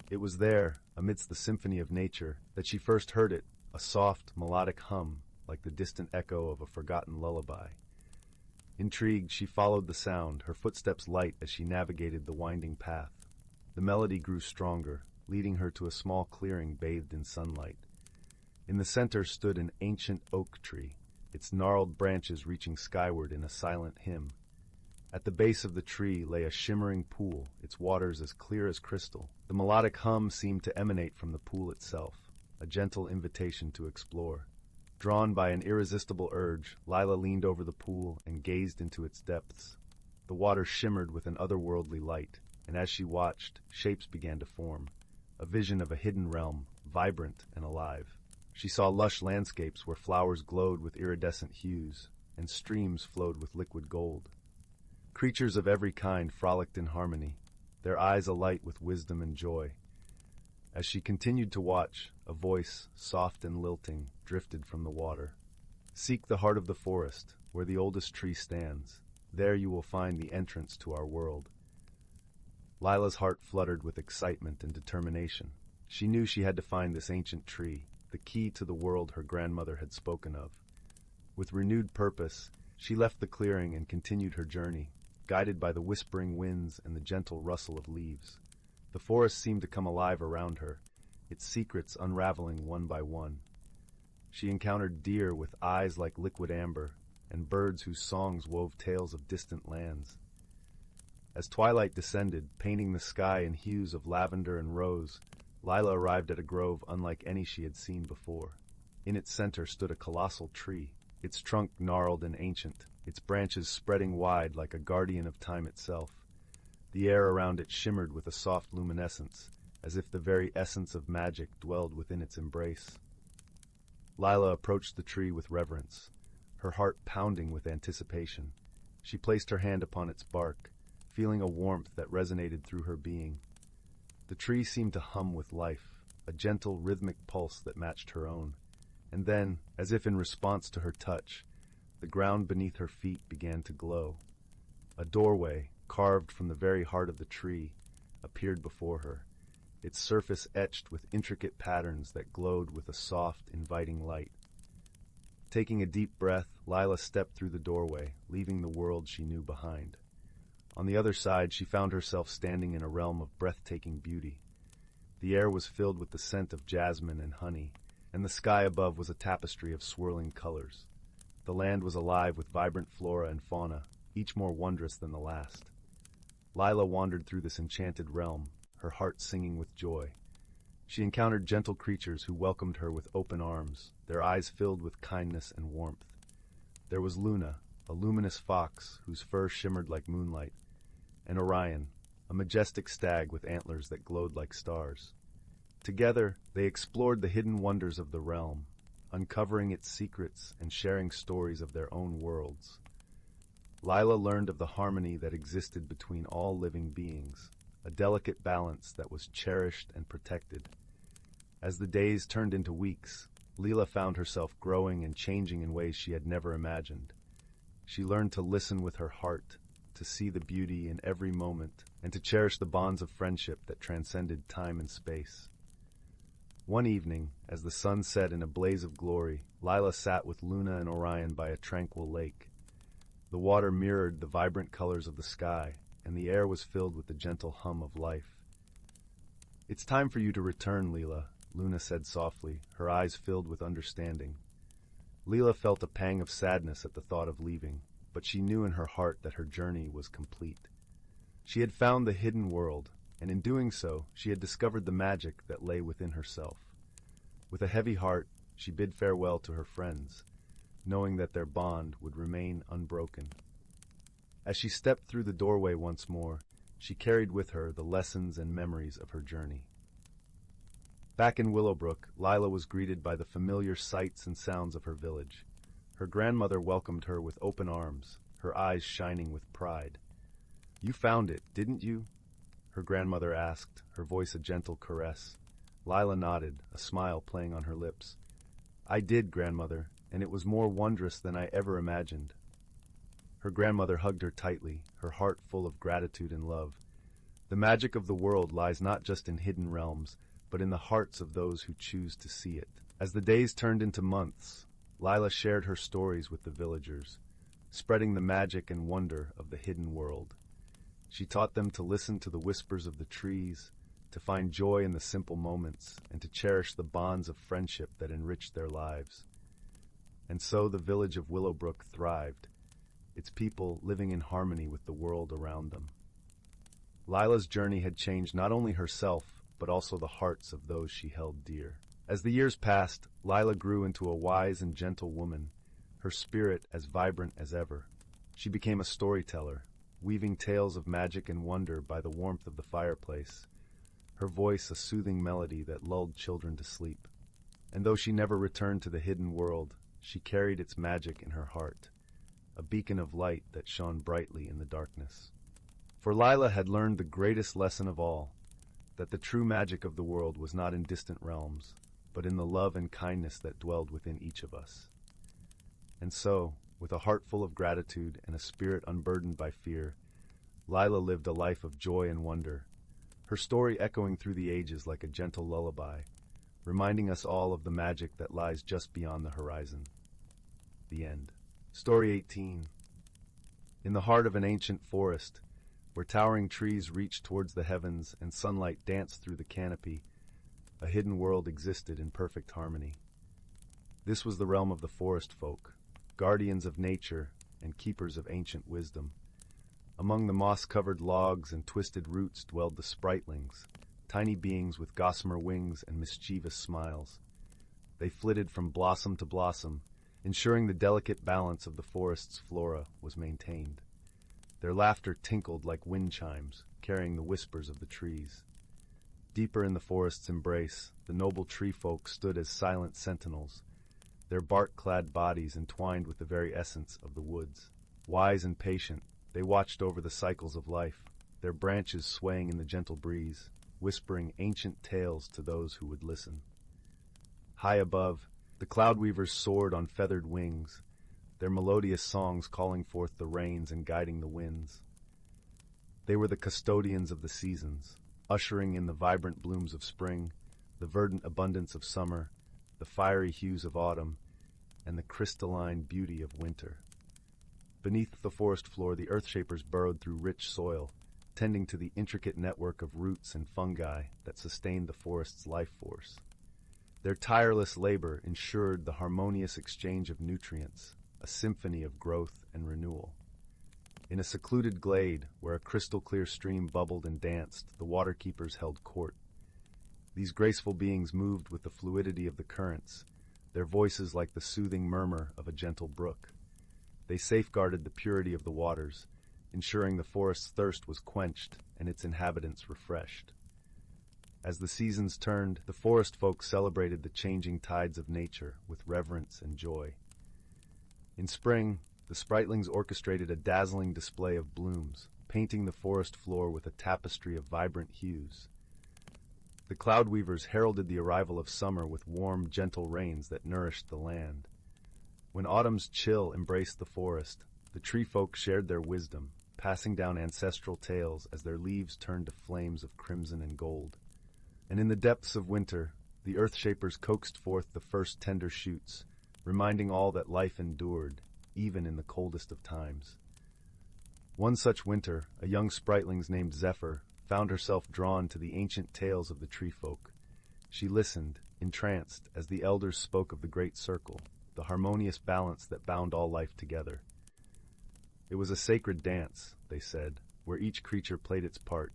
It was there, amidst the symphony of nature, that she first heard it, a soft, melodic hum, like the distant echo of a forgotten lullaby. Intrigued, she followed the sound, her footsteps light as she navigated the winding path. The melody grew stronger, leading her to a small clearing bathed in sunlight. In the center stood an ancient oak tree, its gnarled branches reaching skyward in a silent hymn. At the base of the tree lay a shimmering pool, its waters as clear as crystal. The melodic hum seemed to emanate from the pool itself, a gentle invitation to explore. Drawn by an irresistible urge, Lila leaned over the pool and gazed into its depths. The water shimmered with an otherworldly light, and as she watched, shapes began to form, a vision of a hidden realm, vibrant and alive. She saw lush landscapes where flowers glowed with iridescent hues, and streams flowed with liquid gold. Creatures of every kind frolicked in harmony, their eyes alight with wisdom and joy. As she continued to watch, a voice, soft and lilting, drifted from the water. "Seek the heart of the forest, where the oldest tree stands. There you will find the entrance to our world." Lila's heart fluttered with excitement and determination. She knew she had to find this ancient tree, the key to the world her grandmother had spoken of. With renewed purpose, she left the clearing and continued her journey, guided by the whispering winds and the gentle rustle of leaves. The forest seemed to come alive around her, its secrets unraveling one by one. She encountered deer with eyes like liquid amber, and birds whose songs wove tales of distant lands. As twilight descended, painting the sky in hues of lavender and rose, Lila arrived at a grove unlike any she had seen before. In its center stood a colossal tree, its trunk gnarled and ancient, its branches spreading wide like a guardian of time itself. The air around it shimmered with a soft luminescence, as if the very essence of magic dwelled within its embrace. Lila approached the tree with reverence, her heart pounding with anticipation. She placed her hand upon its bark, feeling a warmth that resonated through her being. The tree seemed to hum with life, a gentle rhythmic pulse that matched her own. And then, as if in response to her touch, the ground beneath her feet began to glow. A doorway, carved from the very heart of the tree, appeared before her, its surface etched with intricate patterns that glowed with a soft, inviting light. Taking a deep breath, Lila stepped through the doorway, leaving the world she knew behind. On the other side, she found herself standing in a realm of breathtaking beauty. The air was filled with the scent of jasmine and honey, and the sky above was a tapestry of swirling colors. The land was alive with vibrant flora and fauna, each more wondrous than the last. Lila wandered through this enchanted realm, her heart singing with joy. She encountered gentle creatures who welcomed her with open arms, their eyes filled with kindness and warmth. There was Luna, a luminous fox whose fur shimmered like moonlight, and Orion, a majestic stag with antlers that glowed like stars. Together, they explored the hidden wonders of the realm, uncovering its secrets and sharing stories of their own worlds. Lila learned of the harmony that existed between all living beings, a delicate balance that was cherished and protected. As the days turned into weeks, Lila found herself growing and changing in ways she had never imagined. She learned to listen with her heart, to see the beauty in every moment, and to cherish the bonds of friendship that transcended time and space. One evening, as the sun set in a blaze of glory, Lila sat with Luna and Orion by a tranquil lake. The water mirrored the vibrant colors of the sky, and the air was filled with the gentle hum of life. "It's time for you to return, Lila," Luna said softly, her eyes filled with understanding. Lila felt a pang of sadness at the thought of leaving, but she knew in her heart that her journey was complete. She had found the hidden world, and in doing so, she had discovered the magic that lay within herself. With a heavy heart, she bid farewell to her friends, knowing that their bond would remain unbroken. As she stepped through the doorway once more, she carried with her the lessons and memories of her journey. Back in Willowbrook, Lila was greeted by the familiar sights and sounds of her village. Her grandmother welcomed her with open arms, her eyes shining with pride. "You found it, didn't you?" her grandmother asked, her voice a gentle caress. Lila nodded, a smile playing on her lips. "I did, grandmother, and it was more wondrous than I ever imagined." Her grandmother hugged her tightly, her heart full of gratitude and love. The magic of the world lies not just in hidden realms, but in the hearts of those who choose to see it. As the days turned into months, Lila shared her stories with the villagers, spreading the magic and wonder of the hidden world. She taught them to listen to the whispers of the trees, to find joy in the simple moments, and to cherish the bonds of friendship that enriched their lives. And so the village of Willowbrook thrived, its people living in harmony with the world around them. Lila's journey had changed not only herself, but also the hearts of those she held dear. As the years passed, Lila grew into a wise and gentle woman, her spirit as vibrant as ever. She became a storyteller, weaving tales of magic and wonder by the warmth of the fireplace, her voice a soothing melody that lulled children to sleep. And though she never returned to the hidden world, she carried its magic in her heart, a beacon of light that shone brightly in the darkness. For Lila had learned the greatest lesson of all, that the true magic of the world was not in distant realms, but in the love and kindness that dwelled within each of us. And so, with a heart full of gratitude and a spirit unburdened by fear, Lila lived a life of joy and wonder, her story echoing through the ages like a gentle lullaby, reminding us all of the magic that lies just beyond the horizon. The end. Story 18. In the heart of an ancient forest, where towering trees reached towards the heavens and sunlight danced through the canopy, a hidden world existed in perfect harmony. This was the realm of the forest folk, guardians of nature and keepers of ancient wisdom. Among the moss-covered logs and twisted roots dwelled the spritlings, tiny beings with gossamer wings and mischievous smiles. They flitted from blossom to blossom, ensuring the delicate balance of the forest's flora was maintained. Their laughter tinkled like wind chimes, carrying the whispers of the trees. Deeper in the forest's embrace, the noble tree folk stood as silent sentinels, their bark-clad bodies entwined with the very essence of the woods. Wise and patient, they watched over the cycles of life, their branches swaying in the gentle breeze, whispering ancient tales to those who would listen. High above, the cloud-weavers soared on feathered wings, their melodious songs calling forth the rains and guiding the winds. They were the custodians of the seasons, ushering in the vibrant blooms of spring, the verdant abundance of summer, the fiery hues of autumn, and the crystalline beauty of winter. Beneath the forest floor, the earth-shapers burrowed through rich soil, tending to the intricate network of roots and fungi that sustained the forest's life force. Their tireless labor ensured the harmonious exchange of nutrients, a symphony of growth and renewal. In a secluded glade where a crystal-clear stream bubbled and danced, the water-keepers held court. These graceful beings moved with the fluidity of the currents, their voices like the soothing murmur of a gentle brook. They safeguarded the purity of the waters, ensuring the forest's thirst was quenched and its inhabitants refreshed. As the seasons turned, the forest folk celebrated the changing tides of nature with reverence and joy. In spring, the spritlings orchestrated a dazzling display of blooms, painting the forest floor with a tapestry of vibrant hues. The cloud weavers heralded the arrival of summer with warm, gentle rains that nourished the land. When autumn's chill embraced the forest, the tree folk shared their wisdom, passing down ancestral tales as their leaves turned to flames of crimson and gold. And in the depths of winter, the earth-shapers coaxed forth the first tender shoots, reminding all that life endured, even in the coldest of times. One such winter, a young spriteling named Zephyr found herself drawn to the ancient tales of the tree folk. She listened, entranced, as the elders spoke of the Great Circle, the harmonious balance that bound all life together. It was a sacred dance, they said, where each creature played its part,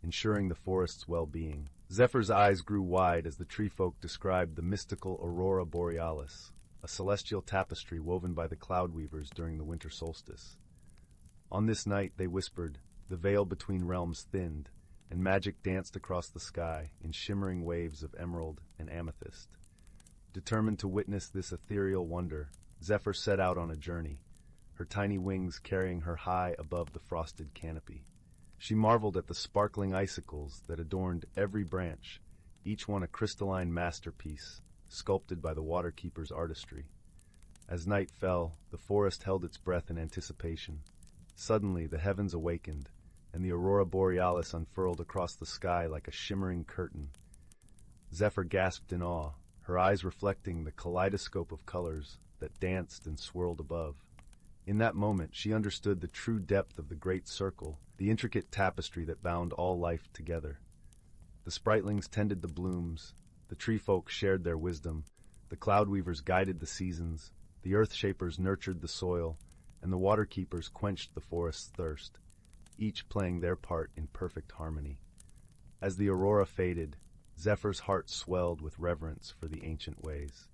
ensuring the forest's well-being. Zephyr's eyes grew wide as the tree folk described the mystical aurora borealis, a celestial tapestry woven by the cloud weavers during the winter solstice. On this night, they whispered, the veil between realms thinned, and magic danced across the sky in shimmering waves of emerald and amethyst. Determined to witness this ethereal wonder, Zephyr set out on a journey, her tiny wings carrying her high above the frosted canopy. She marveled at the sparkling icicles that adorned every branch, each one a crystalline masterpiece, sculpted by the water-keeper's artistry. As night fell, the forest held its breath in anticipation. Suddenly, the heavens awakened, and the aurora borealis unfurled across the sky like a shimmering curtain. Zephyr gasped in awe, her eyes reflecting the kaleidoscope of colors that danced and swirled above. In that moment, she understood the true depth of the Great Circle, the intricate tapestry that bound all life together. The spritlings tended the blooms, the tree folk shared their wisdom, the cloud weavers guided the seasons, the earth shapers nurtured the soil, and the water keepers quenched the forest's thirst, each playing their part in perfect harmony. As the aurora faded, Zephyr's heart swelled with reverence for the ancient ways.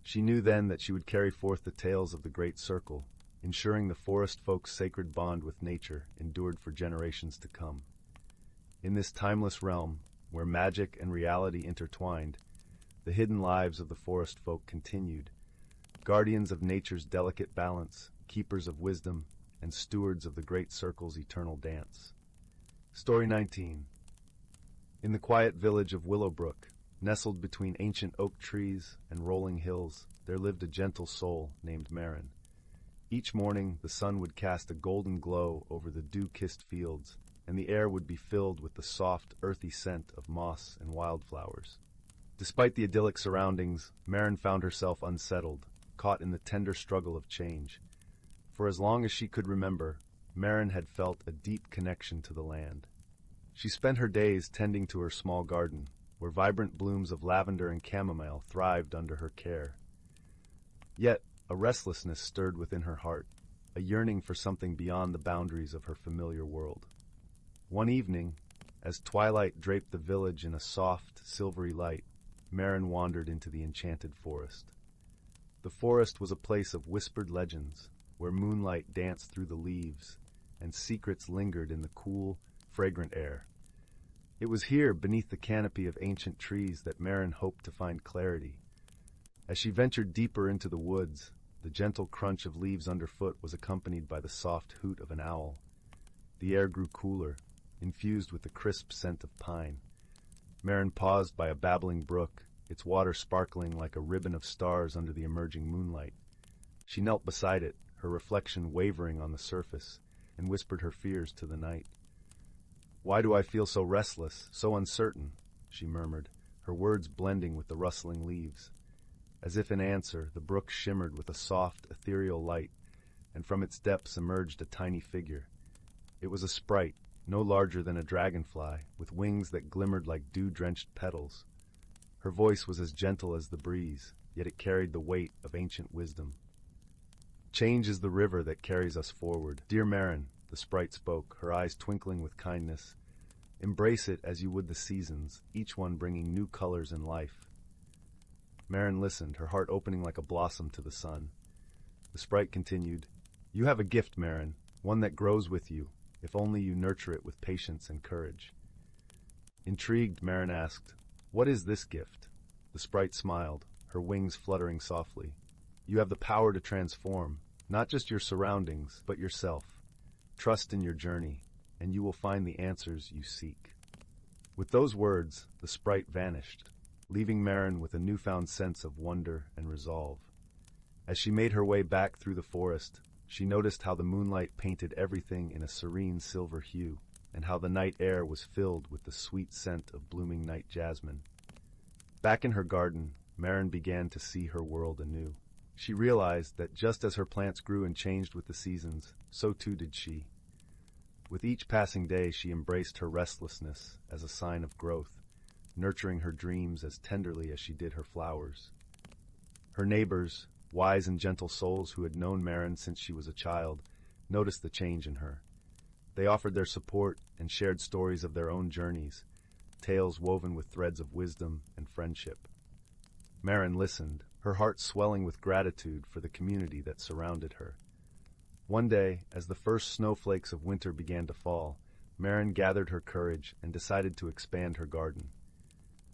She knew then that she would carry forth the tales of the Great Circle, ensuring the forest folk's sacred bond with nature endured for generations to come. In this timeless realm, where magic and reality intertwined, the hidden lives of the forest folk continued, guardians of nature's delicate balance, keepers of wisdom, and stewards of the Great Circle's eternal dance. Story 19. In the quiet village of Willowbrook, nestled between ancient oak trees and rolling hills, there lived a gentle soul named Marin. Each morning, the sun would cast a golden glow over the dew-kissed fields, and the air would be filled with the soft, earthy scent of moss and wildflowers. Despite the idyllic surroundings, Marin found herself unsettled, caught in the tender struggle of change. For as long as she could remember, Marin had felt a deep connection to the land. She spent her days tending to her small garden, where vibrant blooms of lavender and chamomile thrived under her care. Yet, a restlessness stirred within her heart, a yearning for something beyond the boundaries of her familiar world. One evening, as twilight draped the village in a soft, silvery light, Marin wandered into the enchanted forest. The forest was a place of whispered legends, where moonlight danced through the leaves, and secrets lingered in the cool, fragrant air. It was here, beneath the canopy of ancient trees, that Marin hoped to find clarity. As she ventured deeper into the woods, the gentle crunch of leaves underfoot was accompanied by the soft hoot of an owl. The air grew cooler, infused with the crisp scent of pine. Marin paused by a babbling brook, its water sparkling like a ribbon of stars under the emerging moonlight. She knelt beside it, her reflection wavering on the surface, and whispered her fears to the night. Why do I feel so restless, so uncertain? She murmured, her words blending with the rustling leaves. As if in answer, the brook shimmered with a soft, ethereal light, and from its depths emerged a tiny figure. It was a sprite, no larger than a dragonfly, with wings that glimmered like dew-drenched petals. Her voice was as gentle as the breeze, yet it carried the weight of ancient wisdom. Change is the river that carries us forward. Dear Marin, the sprite spoke, her eyes twinkling with kindness. Embrace it as you would the seasons, each one bringing new colors and life. Marin listened, her heart opening like a blossom to the sun. The sprite continued, You have a gift, Marin, one that grows with you, if only you nurture it with patience and courage. Intrigued, Marin asked, What is this gift? The sprite smiled, her wings fluttering softly. You have the power to transform, not just your surroundings, but yourself. Trust in your journey, and you will find the answers you seek. With those words, the sprite vanished, leaving Marin with a newfound sense of wonder and resolve. As she made her way back through the forest, she noticed how the moonlight painted everything in a serene silver hue, and how the night air was filled with the sweet scent of blooming night jasmine. Back in her garden, Marin began to see her world anew. She realized that just as her plants grew and changed with the seasons, so too did she. With each passing day, she embraced her restlessness as a sign of growth, nurturing her dreams as tenderly as she did her flowers. Her neighbors, wise and gentle souls who had known Marin since she was a child, noticed the change in her. They offered their support and shared stories of their own journeys, tales woven with threads of wisdom and friendship. Marin listened, her heart swelling with gratitude for the community that surrounded her. One day, as the first snowflakes of winter began to fall, Marin gathered her courage and decided to expand her garden.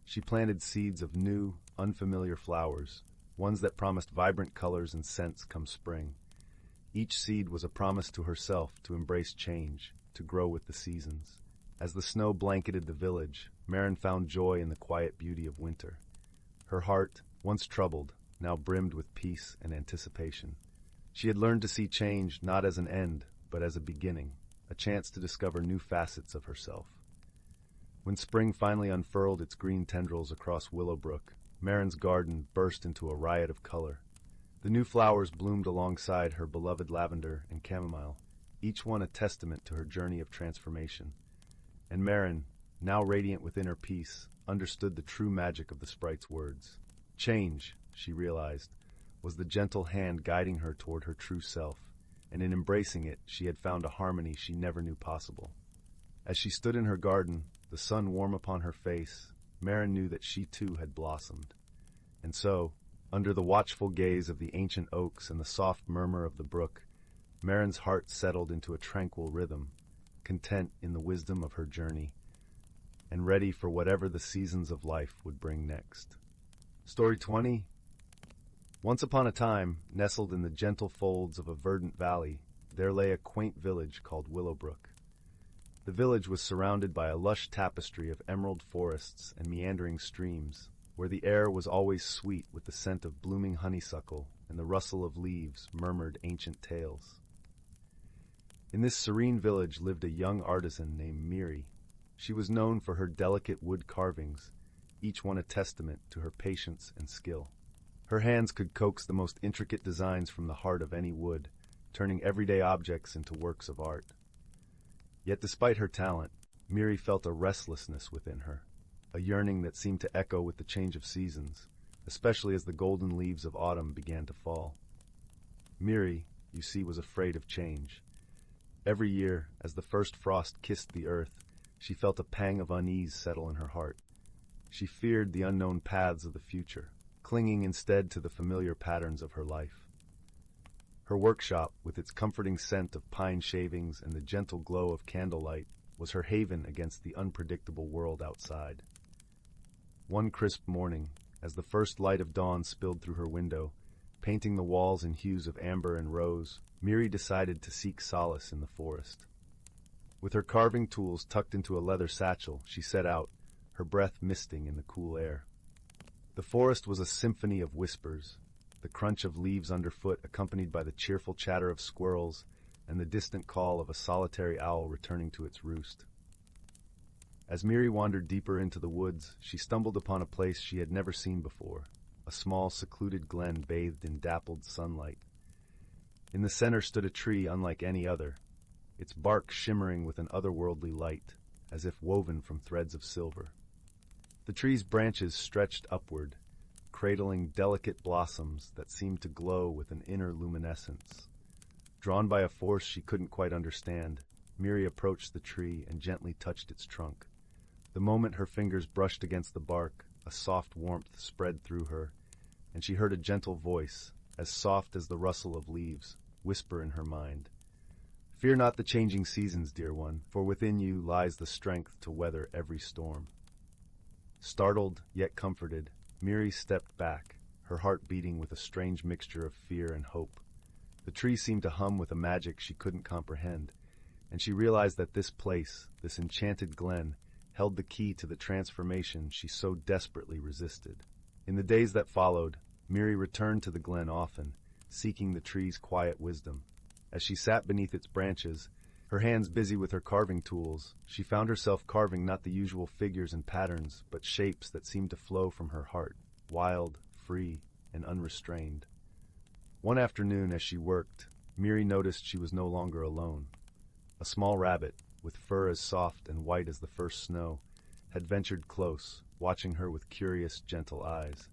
She planted seeds of new, unfamiliar flowers, ones that promised vibrant colors and scents come spring. Each seed was a promise to herself to embrace change, to grow with the seasons. As the snow blanketed the village, Marin found joy in the quiet beauty of winter. Her heart, once troubled, now brimmed with peace and anticipation. She had learned to see change not as an end, but as a beginning, a chance to discover new facets of herself. When spring finally unfurled its green tendrils across Willowbrook, Marin's garden burst into a riot of color. The new flowers bloomed alongside her beloved lavender and chamomile, each one a testament to her journey of transformation. And Marin, now radiant within her peace, understood the true magic of the sprite's words. Change, she realized, was the gentle hand guiding her toward her true self, and in embracing it, she had found a harmony she never knew possible. As she stood in her garden, the sun warm upon her face, Marin knew that she too had blossomed. And so, under the watchful gaze of the ancient oaks and the soft murmur of the brook, Marin's heart settled into a tranquil rhythm, content in the wisdom of her journey, and ready for whatever the seasons of life would bring next. Story 20. Once upon a time, nestled in the gentle folds of a verdant valley, there lay a quaint village called Willowbrook. The village was surrounded by a lush tapestry of emerald forests and meandering streams, where the air was always sweet with the scent of blooming honeysuckle and the rustle of leaves murmured ancient tales. In this serene village lived a young artisan named Miri. She was known for her delicate wood carvings, each one a testament to her patience and skill. Her hands could coax the most intricate designs from the heart of any wood, turning everyday objects into works of art. Yet despite her talent, Miri felt a restlessness within her, a yearning that seemed to echo with the change of seasons, especially as the golden leaves of autumn began to fall. Miri, you see, was afraid of change. Every year, as the first frost kissed the earth, she felt a pang of unease settle in her heart. She feared the unknown paths of the future, clinging instead to the familiar patterns of her life. Her workshop, with its comforting scent of pine shavings and the gentle glow of candlelight, was her haven against the unpredictable world outside. One crisp morning, as the first light of dawn spilled through her window, painting the walls in hues of amber and rose, Miri decided to seek solace in the forest. With her carving tools tucked into a leather satchel, she set out, her breath misting in the cool air. The forest was a symphony of whispers, the crunch of leaves underfoot accompanied by the cheerful chatter of squirrels and the distant call of a solitary owl returning to its roost. As Miri wandered deeper into the woods, she stumbled upon a place she had never seen before, a small, secluded glen bathed in dappled sunlight. In the center stood a tree unlike any other, its bark shimmering with an otherworldly light, as if woven from threads of silver. The tree's branches stretched upward, cradling delicate blossoms that seemed to glow with an inner luminescence. Drawn by a force she couldn't quite understand, Miri approached the tree and gently touched its trunk. The moment her fingers brushed against the bark, a soft warmth spread through her, and she heard a gentle voice, as soft as the rustle of leaves, whisper in her mind. "Fear not the changing seasons, dear one, for within you lies the strength to weather every storm." Startled, yet comforted, Miri stepped back, her heart beating with a strange mixture of fear and hope. The tree seemed to hum with a magic she couldn't comprehend, and she realized that this place, this enchanted glen, held the key to the transformation she so desperately resisted. In the days that followed, Miri returned to the glen often, seeking the tree's quiet wisdom. As she sat beneath its branches, her hands busy with her carving tools, she found herself carving not the usual figures and patterns, but shapes that seemed to flow from her heart, wild, free, and unrestrained. One afternoon, as she worked, Miri noticed she was no longer alone. A small rabbit, with fur as soft and white as the first snow, had ventured close, watching her with curious, gentle eyes.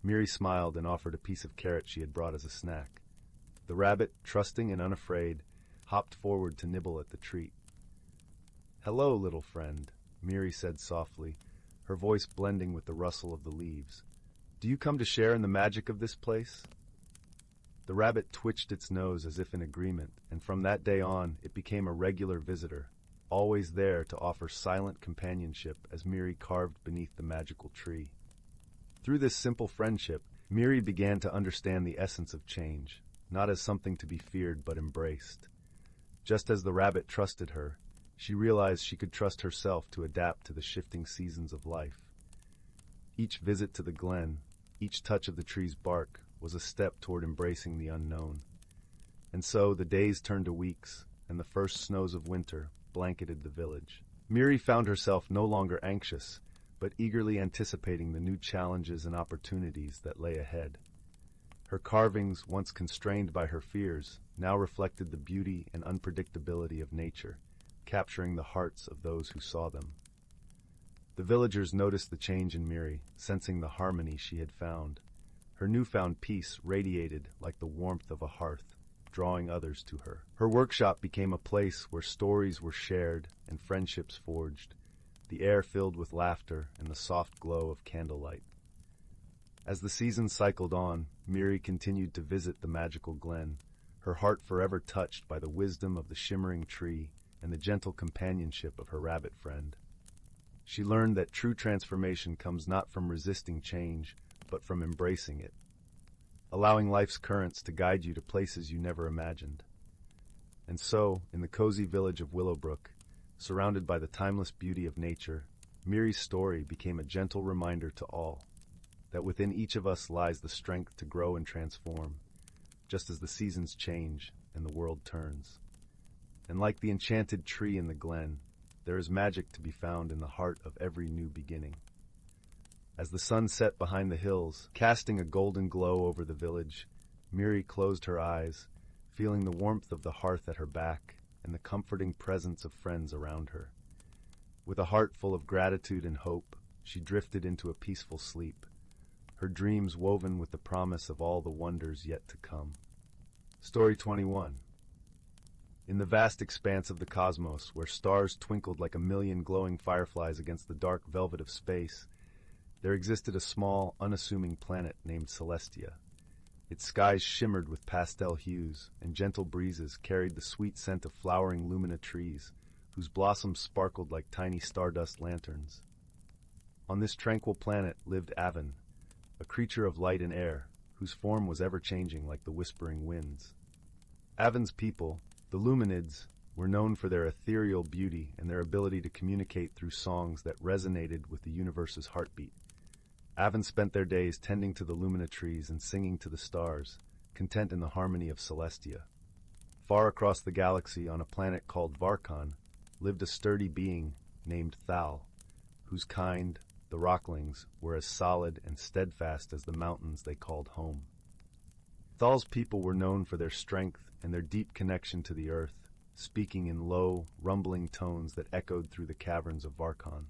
Miri smiled and offered a piece of carrot she had brought as a snack. The rabbit, trusting and unafraid, hopped forward to nibble at the treat. "Hello, little friend," Miri said softly, her voice blending with the rustle of the leaves. "Do you come to share in the magic of this place?" The rabbit twitched its nose as if in agreement, and from that day on it became a regular visitor, always there to offer silent companionship as Miri carved beneath the magical tree. Through this simple friendship, Miri began to understand the essence of change, not as something to be feared but embraced. Just as the rabbit trusted her, she realized she could trust herself to adapt to the shifting seasons of life. Each visit to the glen, each touch of the tree's bark, was a step toward embracing the unknown. And so the days turned to weeks, and the first snows of winter blanketed the village. Miri found herself no longer anxious, but eagerly anticipating the new challenges and opportunities that lay ahead. Her carvings, once constrained by her fears, now reflected the beauty and unpredictability of nature, capturing the hearts of those who saw them. The villagers noticed the change in Miri, sensing the harmony she had found. Her newfound peace radiated like the warmth of a hearth, drawing others to her. Her workshop became a place where stories were shared and friendships forged, the air filled with laughter and the soft glow of candlelight. As the seasons cycled on, Miri continued to visit the magical glen, her heart forever touched by the wisdom of the shimmering tree and the gentle companionship of her rabbit friend. She learned that true transformation comes not from resisting change, but from embracing it, allowing life's currents to guide you to places you never imagined. And so, in the cozy village of Willowbrook, surrounded by the timeless beauty of nature, Miri's story became a gentle reminder to all that within each of us lies the strength to grow and transform, just as the seasons change and the world turns. And like the enchanted tree in the glen, there is magic to be found in the heart of every new beginning. As the sun set behind the hills, casting a golden glow over the village, Miri closed her eyes, feeling the warmth of the hearth at her back and the comforting presence of friends around her. With a heart full of gratitude and hope, she drifted into a peaceful sleep, her dreams woven with the promise of all the wonders yet to come. Story 21. In the vast expanse of the cosmos, where stars twinkled like a million glowing fireflies against the dark velvet of space, there existed a small, unassuming planet named Celestia. Its skies shimmered with pastel hues, and gentle breezes carried the sweet scent of flowering lumina trees, whose blossoms sparkled like tiny stardust lanterns. On this tranquil planet lived Avon, a creature of light and air, whose form was ever-changing like the whispering winds. Avon's people, the Luminids, were known for their ethereal beauty and their ability to communicate through songs that resonated with the universe's heartbeat. Avon spent their days tending to the lumina trees and singing to the stars, content in the harmony of Celestia. Far across the galaxy, on a planet called Varkon, lived a sturdy being named Thal, whose kind, the Rocklings, were as solid and steadfast as the mountains they called home. Thal's people were known for their strength and their deep connection to the earth, speaking in low, rumbling tones that echoed through the caverns of Varkon.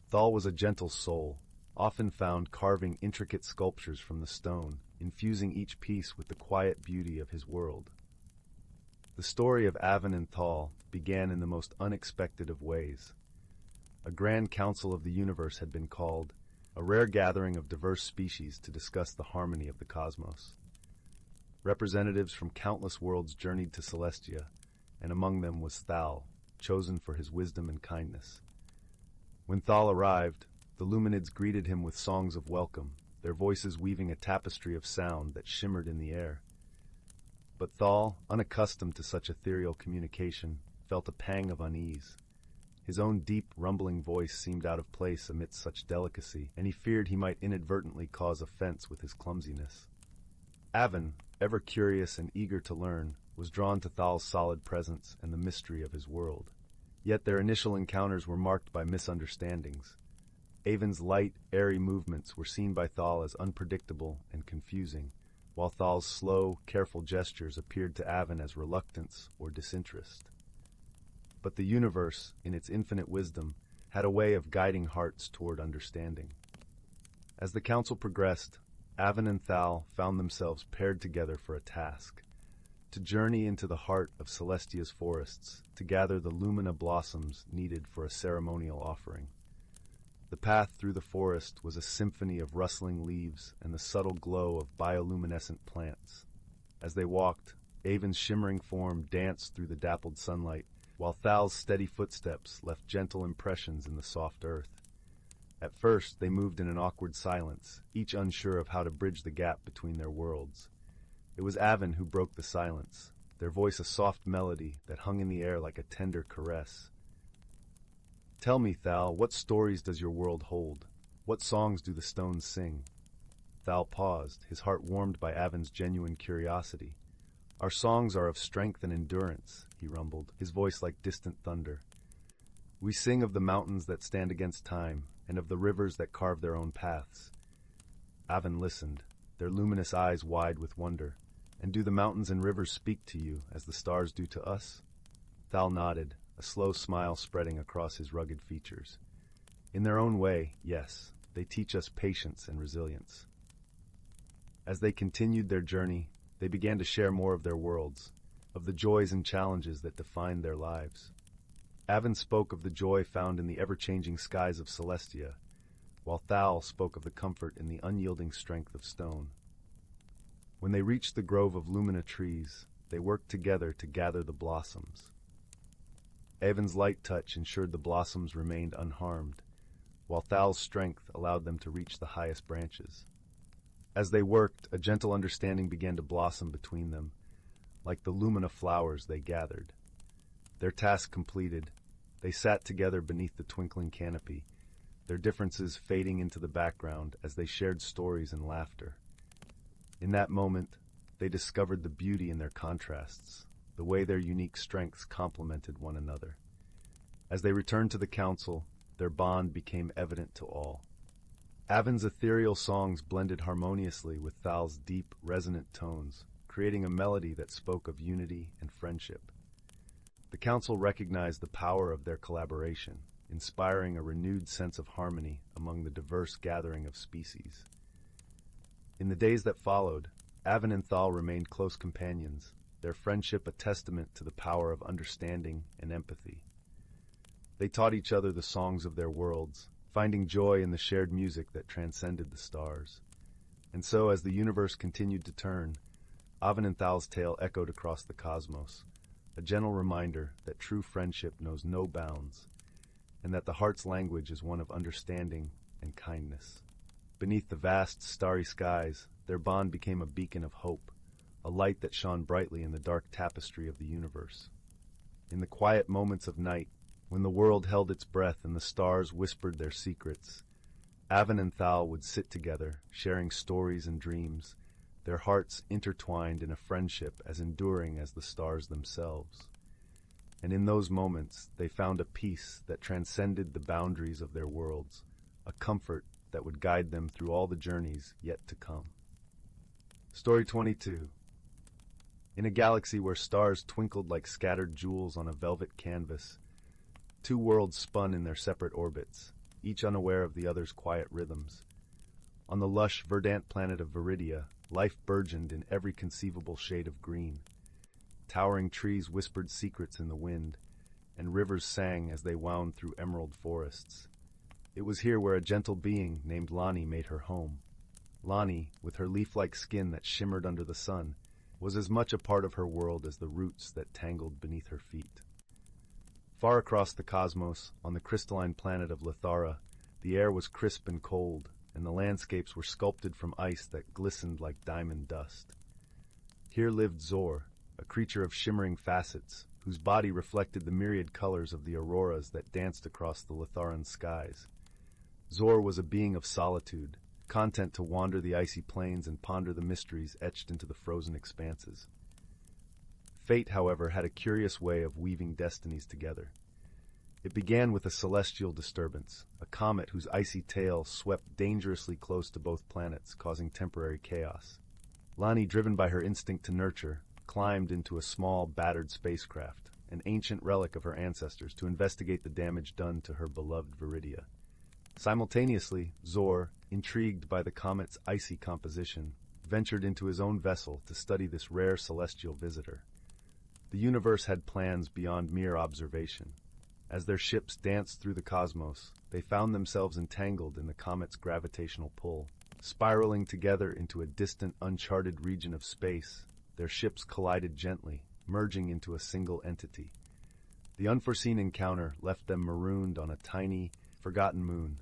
Thal was a gentle soul, often found carving intricate sculptures from the stone, infusing each piece with the quiet beauty of his world. The story of Avon and Thal began in the most unexpected of ways. A grand council of the universe had been called, a rare gathering of diverse species to discuss the harmony of the cosmos. Representatives from countless worlds journeyed to Celestia, and among them was Thal, chosen for his wisdom and kindness. When Thal arrived, the Luminids greeted him with songs of welcome, their voices weaving a tapestry of sound that shimmered in the air. But Thal, unaccustomed to such ethereal communication, felt a pang of unease. His own deep, rumbling voice seemed out of place amidst such delicacy, and he feared he might inadvertently cause offense with his clumsiness. Avon, ever curious and eager to learn, was drawn to Thal's solid presence and the mystery of his world. Yet their initial encounters were marked by misunderstandings. Avon's light, airy movements were seen by Thal as unpredictable and confusing, while Thal's slow, careful gestures appeared to Avon as reluctance or disinterest. But the universe, in its infinite wisdom, had a way of guiding hearts toward understanding. As the council progressed, Avon and Thal found themselves paired together for a task: to journey into the heart of Celestia's forests to gather the lumina blossoms needed for a ceremonial offering. The path through the forest was a symphony of rustling leaves and the subtle glow of bioluminescent plants. As they walked, Avon's shimmering form danced through the dappled sunlight, while Thal's steady footsteps left gentle impressions in the soft earth. At first, they moved in an awkward silence, each unsure of how to bridge the gap between their worlds. It was Avon who broke the silence, their voice a soft melody that hung in the air like a tender caress. "Tell me, Thal, what stories does your world hold? What songs do the stones sing?" Thal paused, his heart warmed by Avon's genuine curiosity. "Our songs are of strength and endurance," he rumbled, his voice like distant thunder. "We sing of the mountains that stand against time, and of the rivers that carve their own paths." Avon listened, their luminous eyes wide with wonder. "And do the mountains and rivers speak to you as the stars do to us?" Thal nodded, a slow smile spreading across his rugged features. "In their own way, yes, they teach us patience and resilience." As they continued their journey, they began to share more of their worlds, of the joys and challenges that defined their lives. Avon spoke of the joy found in the ever-changing skies of Celestia, while Thal spoke of the comfort in the unyielding strength of stone. When they reached the grove of lumina trees, they worked together to gather the blossoms. Avon's light touch ensured the blossoms remained unharmed, while Thal's strength allowed them to reach the highest branches. As they worked, a gentle understanding began to blossom between them, like the lumina flowers they gathered. Their task completed, they sat together beneath the twinkling canopy, their differences fading into the background as they shared stories and laughter. In that moment, they discovered the beauty in their contrasts, the way their unique strengths complemented one another. As they returned to the council, their bond became evident to all. Avon's ethereal songs blended harmoniously with Thal's deep, resonant tones, creating a melody that spoke of unity and friendship. The council recognized the power of their collaboration, inspiring a renewed sense of harmony among the diverse gathering of species. In the days that followed, Avon and Thal remained close companions, their friendship a testament to the power of understanding and empathy. They taught each other the songs of their worlds, finding joy in the shared music that transcended the stars. And so, as the universe continued to turn, Avon and Thal's tale echoed across the cosmos, a gentle reminder that true friendship knows no bounds, and that the heart's language is one of understanding and kindness. Beneath the vast, starry skies, their bond became a beacon of hope, a light that shone brightly in the dark tapestry of the universe. In the quiet moments of night, when the world held its breath and the stars whispered their secrets, Avon and Thal would sit together, sharing stories and dreams, their hearts intertwined in a friendship as enduring as the stars themselves. and in those moments they found a peace that transcended the boundaries of their worlds, a comfort that would guide them through all the journeys yet to come. Story 22. In a galaxy where stars twinkled like scattered jewels on a velvet canvas, two worlds spun in their separate orbits, each unaware of the other's quiet rhythms. On the lush, verdant planet of Viridia, life burgeoned in every conceivable shade of green. Towering trees whispered secrets in the wind, and rivers sang as they wound through emerald forests. It was here where a gentle being named Lani made her home. Lani, with her leaf-like skin that shimmered under the sun, was as much a part of her world as the roots that tangled beneath her feet. Far across the cosmos, on the crystalline planet of Lithara, the air was crisp and cold, and the landscapes were sculpted from ice that glistened like diamond dust. Here lived Zor, a creature of shimmering facets, whose body reflected the myriad colors of the auroras that danced across the Litharan skies. Zor was a being of solitude, content to wander the icy plains and ponder the mysteries etched into the frozen expanses. Fate, however, had a curious way of weaving destinies together. It began with a celestial disturbance, a comet whose icy tail swept dangerously close to both planets, causing temporary chaos. Lani, driven by her instinct to nurture, climbed into a small, battered spacecraft, an ancient relic of her ancestors, to investigate the damage done to her beloved Viridia. Simultaneously, Zor, intrigued by the comet's icy composition, ventured into his own vessel to study this rare celestial visitor. The universe had plans beyond mere observation. As their ships danced through the cosmos, they found themselves entangled in the comet's gravitational pull. Spiraling together into a distant, uncharted region of space, their ships collided gently, merging into a single entity. The unforeseen encounter left them marooned on a tiny, forgotten moon,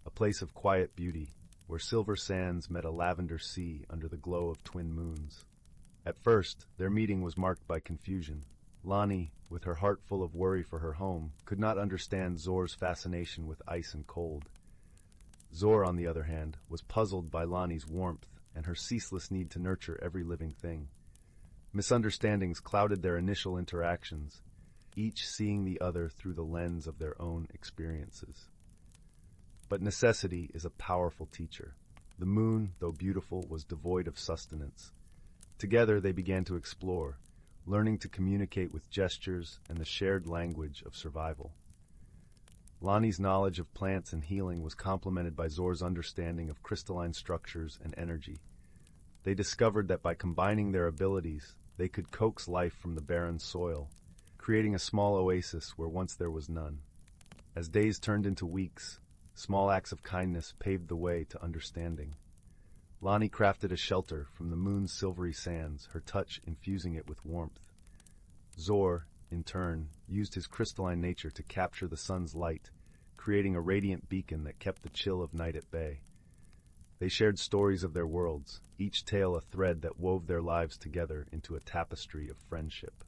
a place of quiet beauty, where silver sands met a lavender sea under the glow of twin moons. At first, their meeting was marked by confusion. Lani, with her heart full of worry for her home, could not understand Zor's fascination with ice and cold. Zor, on the other hand, was puzzled by Lani's warmth and her ceaseless need to nurture every living thing. Misunderstandings clouded their initial interactions, each seeing the other through the lens of their own experiences. But necessity is a powerful teacher. The moon, though beautiful, was devoid of sustenance. Together they began to explore, learning to communicate with gestures and the shared language of survival. Lani's knowledge of plants and healing was complemented by Zor's understanding of crystalline structures and energy. They discovered that by combining their abilities, they could coax life from the barren soil, creating a small oasis where once there was none. As days turned into weeks, small acts of kindness paved the way to understanding. Lani crafted a shelter from the moon's silvery sands, her touch infusing it with warmth. Zor, in turn, used his crystalline nature to capture the sun's light, creating a radiant beacon that kept the chill of night at bay. They shared stories of their worlds, each tale a thread that wove their lives together into a tapestry of friendship.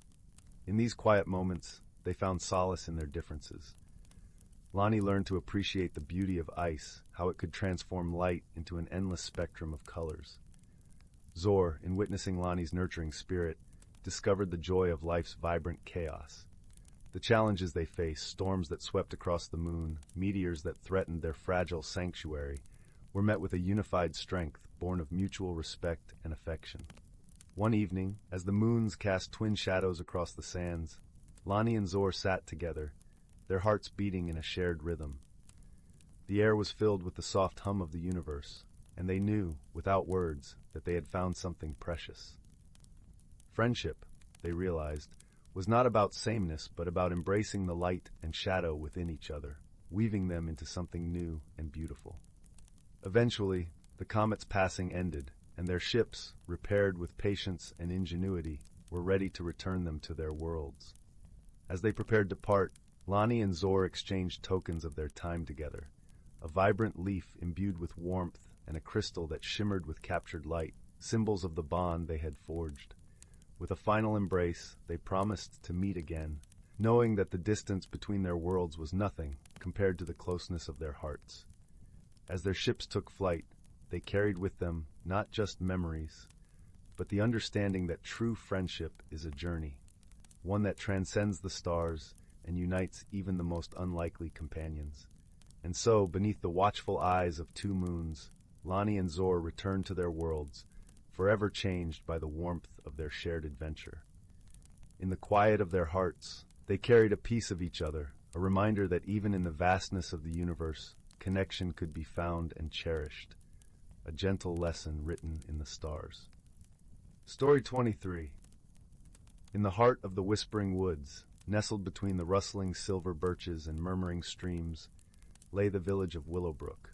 In these quiet moments, they found solace in their differences. Lani learned to appreciate the beauty of ice, how it could transform light into an endless spectrum of colors. Zor, in witnessing Lani's nurturing spirit, discovered the joy of life's vibrant chaos. The challenges they faced, storms that swept across the moon, meteors that threatened their fragile sanctuary, were met with a unified strength born of mutual respect and affection. One evening, as the moons cast twin shadows across the sands, Lani and Zor sat together, their hearts beating in a shared rhythm. The air was filled with the soft hum of the universe, and they knew, without words, that they had found something precious. Friendship, they realized, was not about sameness, but about embracing the light and shadow within each other, weaving them into something new and beautiful. Eventually, the comet's passing ended, and their ships, repaired with patience and ingenuity, were ready to return them to their worlds. As they prepared to part, Lani and Zor exchanged tokens of their time together, a vibrant leaf imbued with warmth and a crystal that shimmered with captured light, symbols of the bond they had forged. With a final embrace, they promised to meet again, knowing that the distance between their worlds was nothing compared to the closeness of their hearts. As their ships took flight, they carried with them not just memories, but the understanding that true friendship is a journey, one that transcends the stars and unites even the most unlikely companions. And so, beneath the watchful eyes of two moons, Lonnie and Zor returned to their worlds, forever changed by the warmth of their shared adventure. In the quiet of their hearts, they carried a piece of each other, a reminder that even in the vastness of the universe, connection could be found and cherished, a gentle lesson written in the stars. Story 23. In the heart of the whispering woods, nestled between the rustling silver birches and murmuring streams, lay the village of Willowbrook.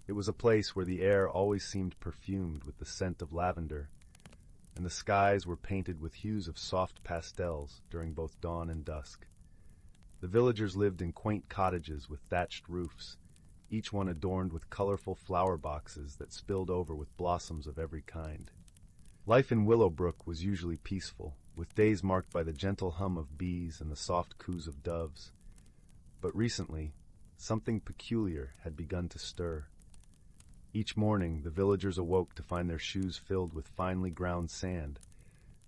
It was a place where the air always seemed perfumed with the scent of lavender, and the skies were painted with hues of soft pastels during both dawn and dusk. The villagers lived in quaint cottages with thatched roofs, each one adorned with colorful flower boxes that spilled over with blossoms of every kind. Life in Willowbrook was usually peaceful, with days marked by the gentle hum of bees and the soft coos of doves. But recently, something peculiar had begun to stir. Each morning, the villagers awoke to find their shoes filled with finely ground sand,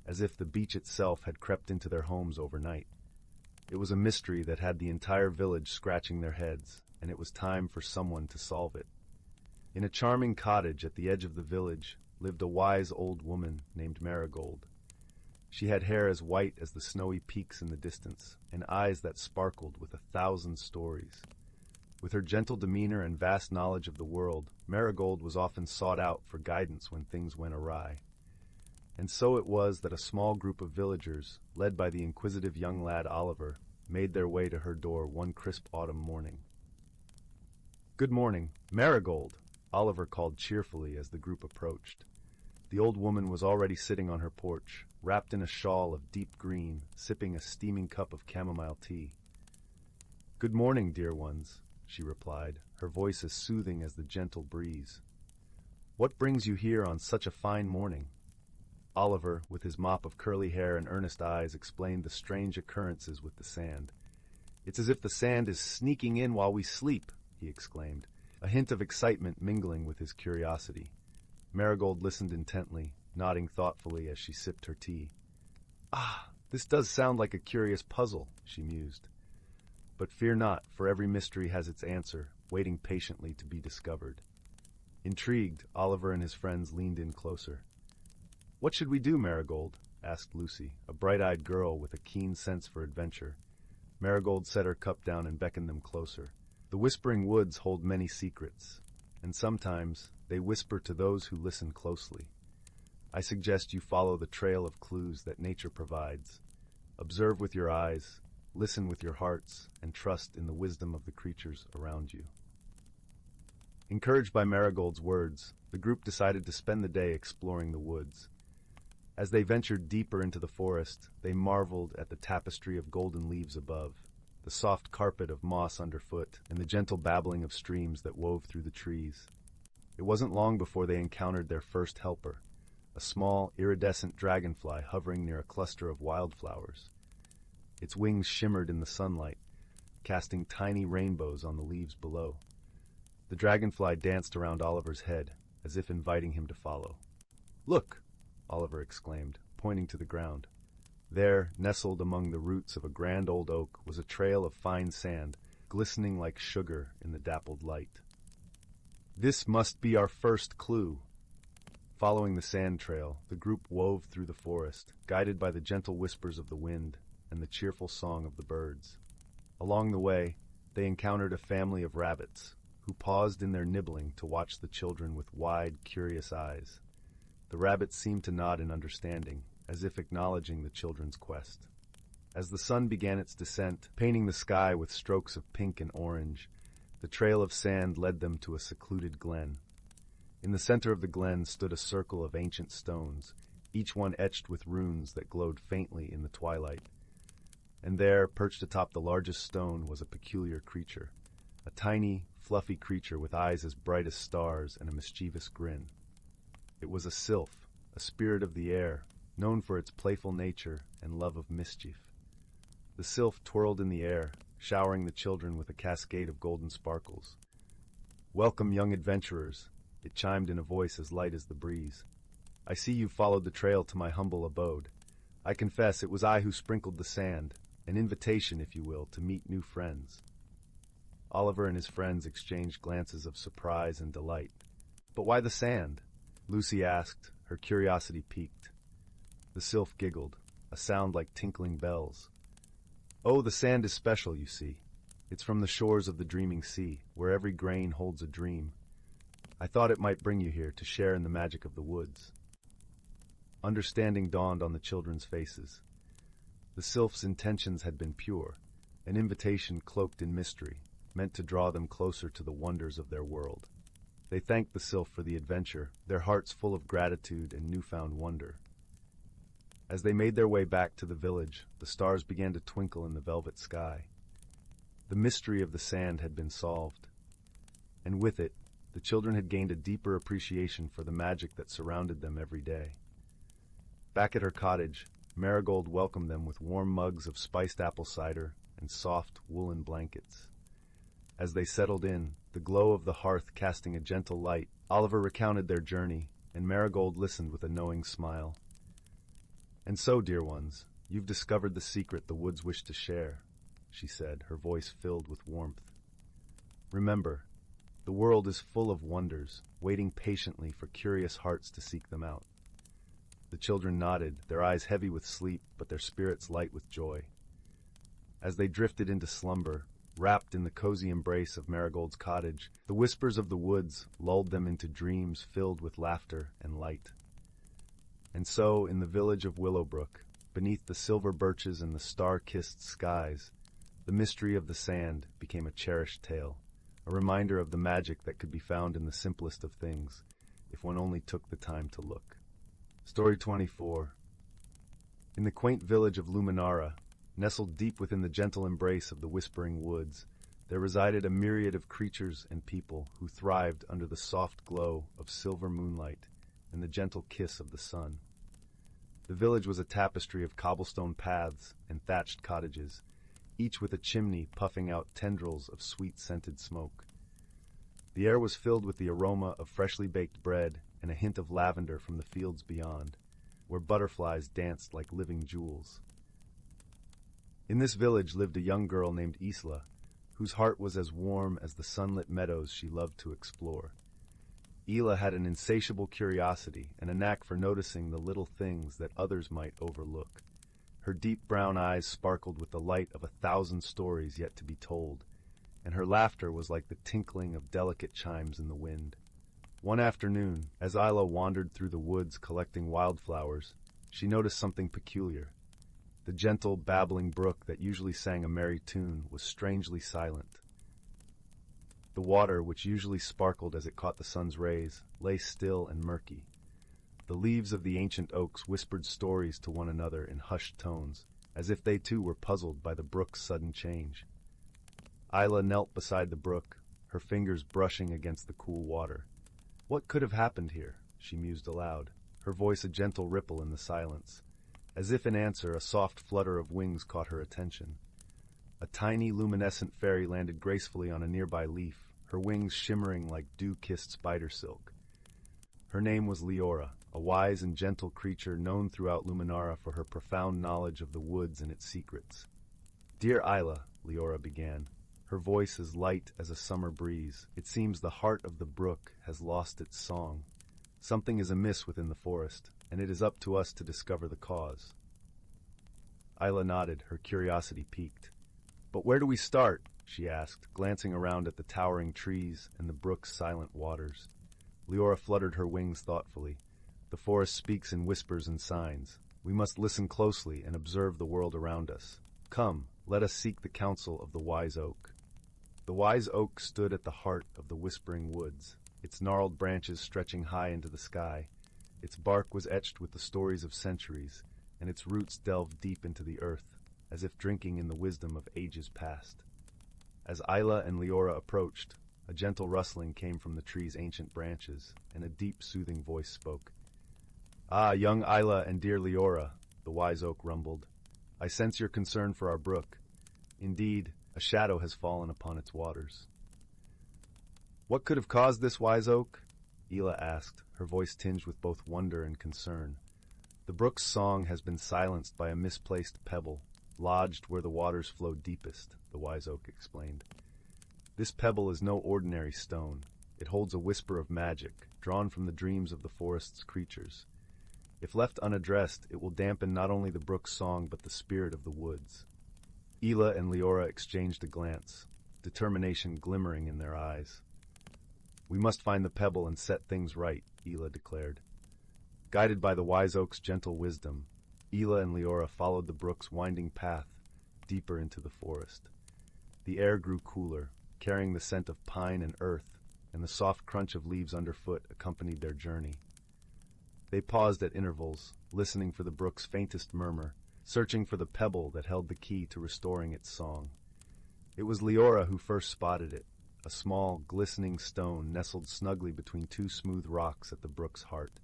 as if the beach itself had crept into their homes overnight. It was a mystery that had the entire village scratching their heads, and it was time for someone to solve it. In a charming cottage at the edge of the village lived a wise old woman named Marigold. She had hair as white as the snowy peaks in the distance, and eyes that sparkled with 1,000 stories. With her gentle demeanor and vast knowledge of the world, Marigold was often sought out for guidance when things went awry. And so it was that a small group of villagers, led by the inquisitive young lad Oliver, made their way to her door one crisp autumn morning. "Good morning, Marigold," Oliver called cheerfully as the group approached. The old woman was already sitting on her porch, wrapped in a shawl of deep green, sipping a steaming cup of chamomile tea. "Good morning, dear ones," she replied, her voice as soothing as the gentle breeze. "What brings you here on such a fine morning?" Oliver, with his mop of curly hair and earnest eyes, explained the strange occurrences with the sand. "It's as if the sand is sneaking in while we sleep," he exclaimed, a hint of excitement mingling with his curiosity. Marigold listened intently, nodding thoughtfully as she sipped her tea. "Ah, this does sound like a curious puzzle," she mused. "But fear not, for every mystery has its answer, waiting patiently to be discovered." Intrigued, Oliver and his friends leaned in closer. "What should we do, Marigold?" asked Lucy, a bright-eyed girl with a keen sense for adventure. Marigold set her cup down and beckoned them closer. "The whispering woods hold many secrets, and sometimes they whisper to those who listen closely. I suggest you follow the trail of clues that nature provides. Observe with your eyes, listen with your hearts, and trust in the wisdom of the creatures around you." Encouraged by Marigold's words, the group decided to spend the day exploring the woods. As they ventured deeper into the forest, they marveled at the tapestry of golden leaves above, the soft carpet of moss underfoot, and the gentle babbling of streams that wove through the trees. It wasn't long before they encountered their first helper, a small, iridescent dragonfly hovering near a cluster of wildflowers. Its wings shimmered in the sunlight, casting tiny rainbows on the leaves below. The dragonfly danced around Oliver's head, as if inviting him to follow. "Look!" Oliver exclaimed, pointing to the ground. There, nestled among the roots of a grand old oak, was a trail of fine sand, glistening like sugar in the dappled light. "This must be our first clue." Following the sand trail, the group wove through the forest, guided by the gentle whispers of the wind and the cheerful song of the birds. Along the way, they encountered a family of rabbits, who paused in their nibbling to watch the children with wide, curious eyes. The rabbits seemed to nod in understanding, as if acknowledging the children's quest. As the sun began its descent, painting the sky with strokes of pink and orange, the trail of sand led them to a secluded glen. In the center of the glen stood a circle of ancient stones, each one etched with runes that glowed faintly in the twilight. And there, perched atop the largest stone, was a peculiar creature, a tiny, fluffy creature with eyes as bright as stars and a mischievous grin. It was a sylph, a spirit of the air, known for its playful nature and love of mischief. The sylph twirled in the air, showering the children with a cascade of golden sparkles. "Welcome, young adventurers," it chimed in a voice as light as the breeze. "I see you've followed the trail to my humble abode. I confess it was I who sprinkled the sand, an invitation, if you will, to meet new friends. Oliver and his friends exchanged glances of surprise and delight. But why the sand? Lucy asked, her curiosity piqued. The sylph giggled, a sound like tinkling bells. Oh, the sand is special, you see. It's from the shores of the dreaming sea, where every grain holds a dream. I thought it might bring you here to share in the magic of the woods. Understanding dawned on the children's faces. The sylph's intentions had been pure, an invitation cloaked in mystery, meant to draw them closer to the wonders of their world. They thanked the sylph for the adventure, their hearts full of gratitude and newfound wonder. As they made their way back to the village, the stars began to twinkle in the velvet sky. The mystery of the sand had been solved, and with it, the children had gained a deeper appreciation for the magic that surrounded them every day. Back at her cottage, Marigold welcomed them with warm mugs of spiced apple cider and soft woolen blankets. As they settled in, the glow of the hearth casting a gentle light, Oliver recounted their journey, and Marigold listened with a knowing smile. "And so, dear ones, you've discovered the secret the woods wish to share," she said, her voice filled with warmth. "Remember, the world is full of wonders, waiting patiently for curious hearts to seek them out." The children nodded, their eyes heavy with sleep, but their spirits light with joy. As they drifted into slumber, wrapped in the cozy embrace of Marigold's cottage, the whispers of the woods lulled them into dreams filled with laughter and light. And so, in the village of Willowbrook, beneath the silver birches and the star-kissed skies, the mystery of the sand became a cherished tale, a reminder of the magic that could be found in the simplest of things, if one only took the time to look. Story 24. In the quaint village of Luminara, nestled deep within the gentle embrace of the whispering woods, there resided a myriad of creatures and people who thrived under the soft glow of silver moonlight and the gentle kiss of the sun. The village was a tapestry of cobblestone paths and thatched cottages, each with a chimney puffing out tendrils of sweet-scented smoke. The air was filled with the aroma of freshly baked bread and a hint of lavender from the fields beyond, where butterflies danced like living jewels. In this village lived a young girl named Isla, whose heart was as warm as the sunlit meadows she loved to explore. Isla had an insatiable curiosity and a knack for noticing the little things that others might overlook. Her deep brown eyes sparkled with the light of 1,000 stories yet to be told, and her laughter was like the tinkling of delicate chimes in the wind. One afternoon, as Isla wandered through the woods collecting wildflowers, she noticed something peculiar. The gentle, babbling brook that usually sang a merry tune was strangely silent. The water, which usually sparkled as it caught the sun's rays, lay still and murky. The leaves of the ancient oaks whispered stories to one another in hushed tones, as if they too were puzzled by the brook's sudden change. Isla knelt beside the brook, her fingers brushing against the cool water. What could have happened here? She mused aloud, her voice a gentle ripple in the silence. As if in answer, a soft flutter of wings caught her attention. A tiny, luminescent fairy landed gracefully on a nearby leaf, her wings shimmering like dew-kissed spider silk. Her name was Leora, a wise and gentle creature known throughout Luminara for her profound knowledge of the woods and its secrets. "Dear Isla," Leora began, her voice as light as a summer breeze, "it seems the heart of the brook has lost its song. Something is amiss within the forest, and it is up to us to discover the cause." Isla nodded, her curiosity piqued. "But where do we start?" she asked, glancing around at the towering trees and the brook's silent waters. Leora fluttered her wings thoughtfully. "The forest speaks in whispers and signs. We must listen closely and observe the world around us. Come, let us seek the counsel of the wise oak." The wise oak stood at the heart of the whispering woods, its gnarled branches stretching high into the sky. Its bark was etched with the stories of centuries, and its roots delved deep into the earth, as if drinking in the wisdom of ages past. As Isla and Leora approached, a gentle rustling came from the tree's ancient branches, and a deep, soothing voice spoke. "Ah, young Isla and dear Leora," the wise oak rumbled, "I sense your concern for our brook. Indeed, a shadow has fallen upon its waters." "What could have caused this, wise oak?" Isla asked, her voice tinged with both wonder and concern. The brook's song has been silenced by a misplaced pebble, lodged where the waters flow deepest, the wise oak explained. This pebble is no ordinary stone. It holds a whisper of magic, drawn from the dreams of the forest's creatures. If left unaddressed, it will dampen not only the brook's song but the spirit of the woods. Ela and Leora exchanged a glance, determination glimmering in their eyes. "We must find the pebble and set things right," Ela declared. Guided by the wise oak's gentle wisdom, Ela and Leora followed the brook's winding path deeper into the forest. The air grew cooler, carrying the scent of pine and earth, and the soft crunch of leaves underfoot accompanied their journey. They paused at intervals, listening for the brook's faintest murmur, searching for the pebble that held the key to restoring its song. It was Leora who first spotted it, a small, glistening stone nestled snugly between two smooth rocks at the brook's heart.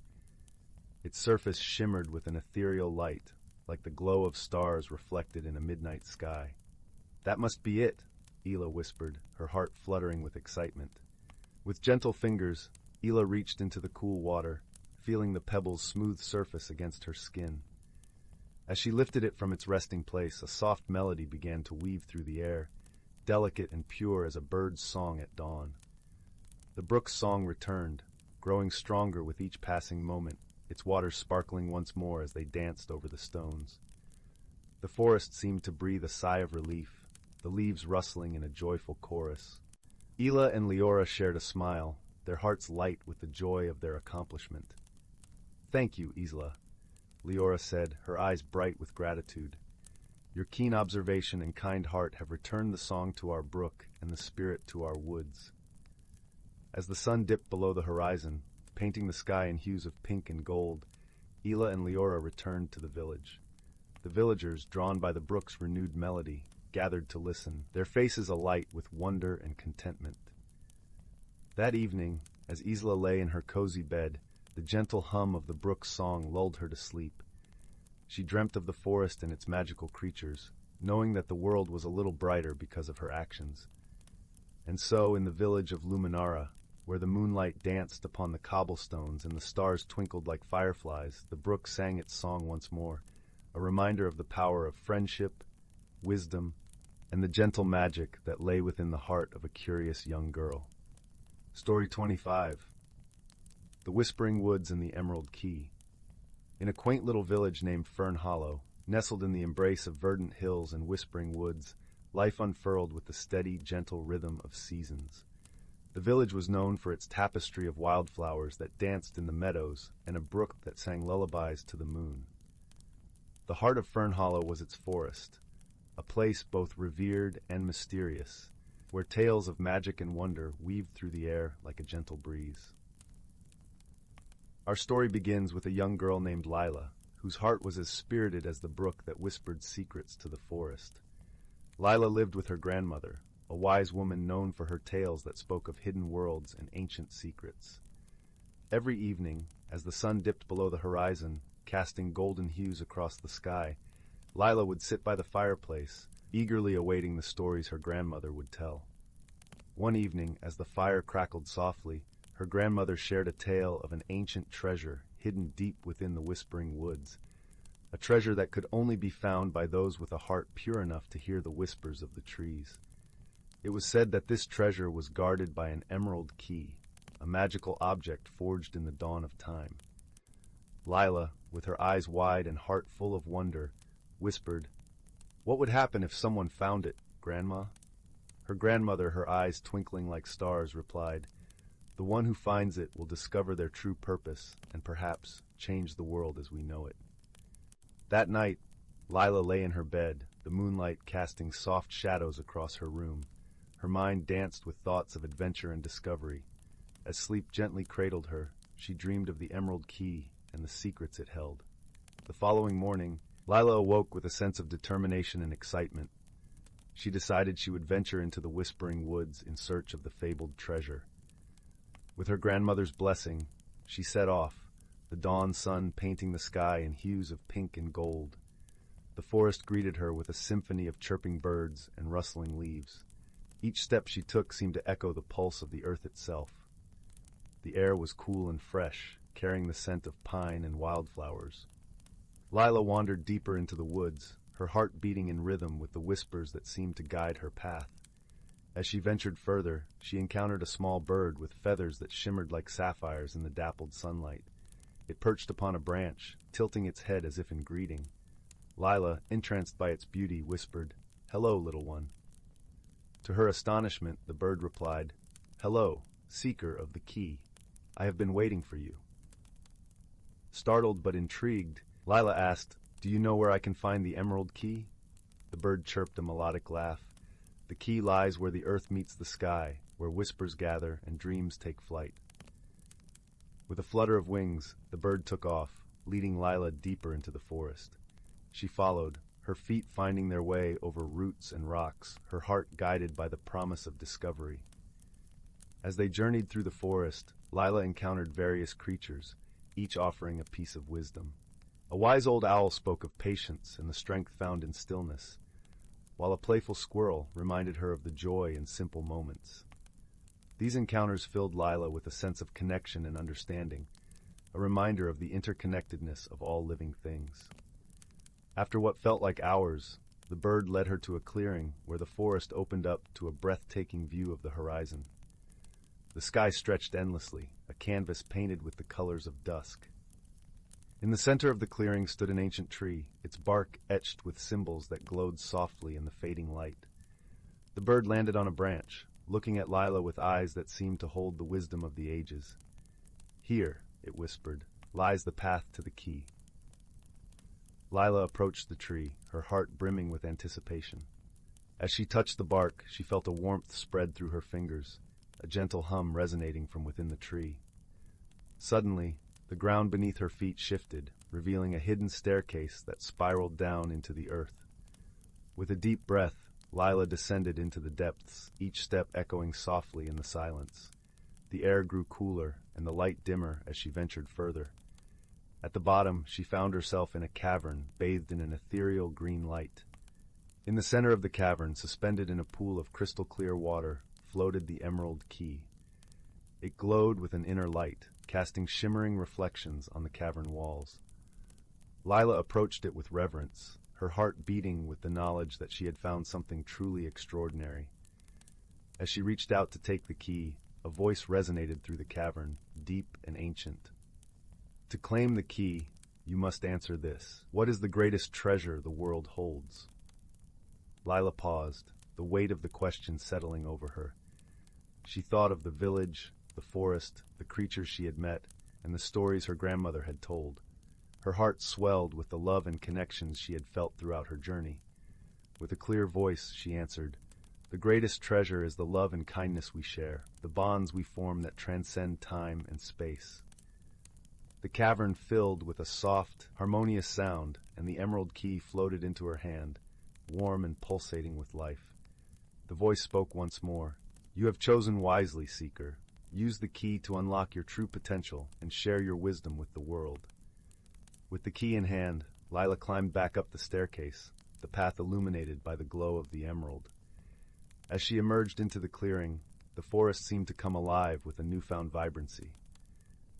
Its surface shimmered with an ethereal light, like the glow of stars reflected in a midnight sky. "That must be it," Ela whispered, her heart fluttering with excitement. With gentle fingers, Ela reached into the cool water, feeling the pebble's smooth surface against her skin. As she lifted it from its resting place, a soft melody began to weave through the air, delicate and pure as a bird's song at dawn. The brook's song returned, growing stronger with each passing moment, its waters sparkling once more as they danced over the stones. The forest seemed to breathe a sigh of relief, the leaves rustling in a joyful chorus. Ela and Leora shared a smile, their hearts light with the joy of their accomplishment. "Thank you, Isla," Leora said, her eyes bright with gratitude. "Your keen observation and kind heart have returned the song to our brook and the spirit to our woods." As the sun dipped below the horizon, painting the sky in hues of pink and gold, Ela and Leora returned to the village. The villagers, drawn by the brook's renewed melody, gathered to listen, their faces alight with wonder and contentment. That evening, as Isla lay in her cozy bed, the gentle hum of the brook's song lulled her to sleep. She dreamt of the forest and its magical creatures, knowing that the world was a little brighter because of her actions. And so, in the village of Luminara, where the moonlight danced upon the cobblestones and the stars twinkled like fireflies, the brook sang its song once more, a reminder of the power of friendship, wisdom, and the gentle magic that lay within the heart of a curious young girl. Story 25. The Whispering Woods and the Emerald Key. In a quaint little village named Fern Hollow, nestled in the embrace of verdant hills and whispering woods, life unfurled with the steady, gentle rhythm of seasons. The village was known for its tapestry of wildflowers that danced in the meadows and a brook that sang lullabies to the moon. The heart of Fern Hollow was its forest, a place both revered and mysterious, where tales of magic and wonder weaved through the air like a gentle breeze. Our story begins with a young girl named Lila, whose heart was as spirited as the brook that whispered secrets to the forest. Lila lived with her grandmother, a wise woman known for her tales that spoke of hidden worlds and ancient secrets. Every evening, as the sun dipped below the horizon, casting golden hues across the sky, Lila would sit by the fireplace, eagerly awaiting the stories her grandmother would tell. One evening, as the fire crackled softly, her grandmother shared a tale of an ancient treasure hidden deep within the whispering woods, a treasure that could only be found by those with a heart pure enough to hear the whispers of the trees. It was said that this treasure was guarded by an emerald key, a magical object forged in the dawn of time. Lila, with her eyes wide and heart full of wonder, whispered, "What would happen if someone found it, Grandma?" Her grandmother, her eyes twinkling like stars, replied, "The one who finds it will discover their true purpose and perhaps change the world as we know it." That night, Lila lay in her bed, the moonlight casting soft shadows across her room. Her mind danced with thoughts of adventure and discovery. As sleep gently cradled her, she dreamed of the emerald key and the secrets it held. The following morning, Lila awoke with a sense of determination and excitement. She decided she would venture into the whispering woods in search of the fabled treasure. With her grandmother's blessing, she set off, the dawn sun painting the sky in hues of pink and gold. The forest greeted her with a symphony of chirping birds and rustling leaves. Each step she took seemed to echo the pulse of the earth itself. The air was cool and fresh, carrying the scent of pine and wildflowers. Lila wandered deeper into the woods, her heart beating in rhythm with the whispers that seemed to guide her path. As she ventured further, she encountered a small bird with feathers that shimmered like sapphires in the dappled sunlight. It perched upon a branch, tilting its head as if in greeting. Lila, entranced by its beauty, whispered, "Hello, little one." To her astonishment, the bird replied, "Hello, seeker of the key. I have been waiting for you." Startled but intrigued, Lila asked, "Do you know where I can find the emerald key?" The bird chirped a melodic laugh. "The key lies where the earth meets the sky, where whispers gather and dreams take flight." With a flutter of wings, the bird took off, leading Lila deeper into the forest. She followed, her feet finding their way over roots and rocks, her heart guided by the promise of discovery. As they journeyed through the forest, Lila encountered various creatures, each offering a piece of wisdom. A wise old owl spoke of patience and the strength found in stillness, while a playful squirrel reminded her of the joy in simple moments. These encounters filled Lila with a sense of connection and understanding, a reminder of the interconnectedness of all living things. After what felt like hours, the bird led her to a clearing where the forest opened up to a breathtaking view of the horizon. The sky stretched endlessly, a canvas painted with the colors of dusk. In the center of the clearing stood an ancient tree, its bark etched with symbols that glowed softly in the fading light. The bird landed on a branch, looking at Lila with eyes that seemed to hold the wisdom of the ages. "Here," it whispered, "lies the path to the key." Lila approached the tree, her heart brimming with anticipation. As she touched the bark, she felt a warmth spread through her fingers, a gentle hum resonating from within the tree. Suddenly, the ground beneath her feet shifted, revealing a hidden staircase that spiraled down into the earth. With a deep breath, Lila descended into the depths, each step echoing softly in the silence. The air grew cooler and the light dimmer as she ventured further. At the bottom, she found herself in a cavern bathed in an ethereal green light. In the center of the cavern, suspended in a pool of crystal-clear water, floated the emerald key. It glowed with an inner light, casting shimmering reflections on the cavern walls. Lila approached it with reverence, her heart beating with the knowledge that she had found something truly extraordinary. As she reached out to take the key, a voice resonated through the cavern, deep and ancient. "To claim the key, you must answer this. What is the greatest treasure the world holds?" Lila paused, the weight of the question settling over her. She thought of the village, the forest, the creatures she had met, and the stories her grandmother had told. Her heart swelled with the love and connections she had felt throughout her journey. With a clear voice, she answered, "The greatest treasure is the love and kindness we share, the bonds we form that transcend time and space." The cavern filled with a soft, harmonious sound, and the emerald key floated into her hand, warm and pulsating with life. The voice spoke once more. "You have chosen wisely, Seeker. Use the key to unlock your true potential and share your wisdom with the world." With the key in hand, Lila climbed back up the staircase, the path illuminated by the glow of the emerald. As she emerged into the clearing, the forest seemed to come alive with a newfound vibrancy.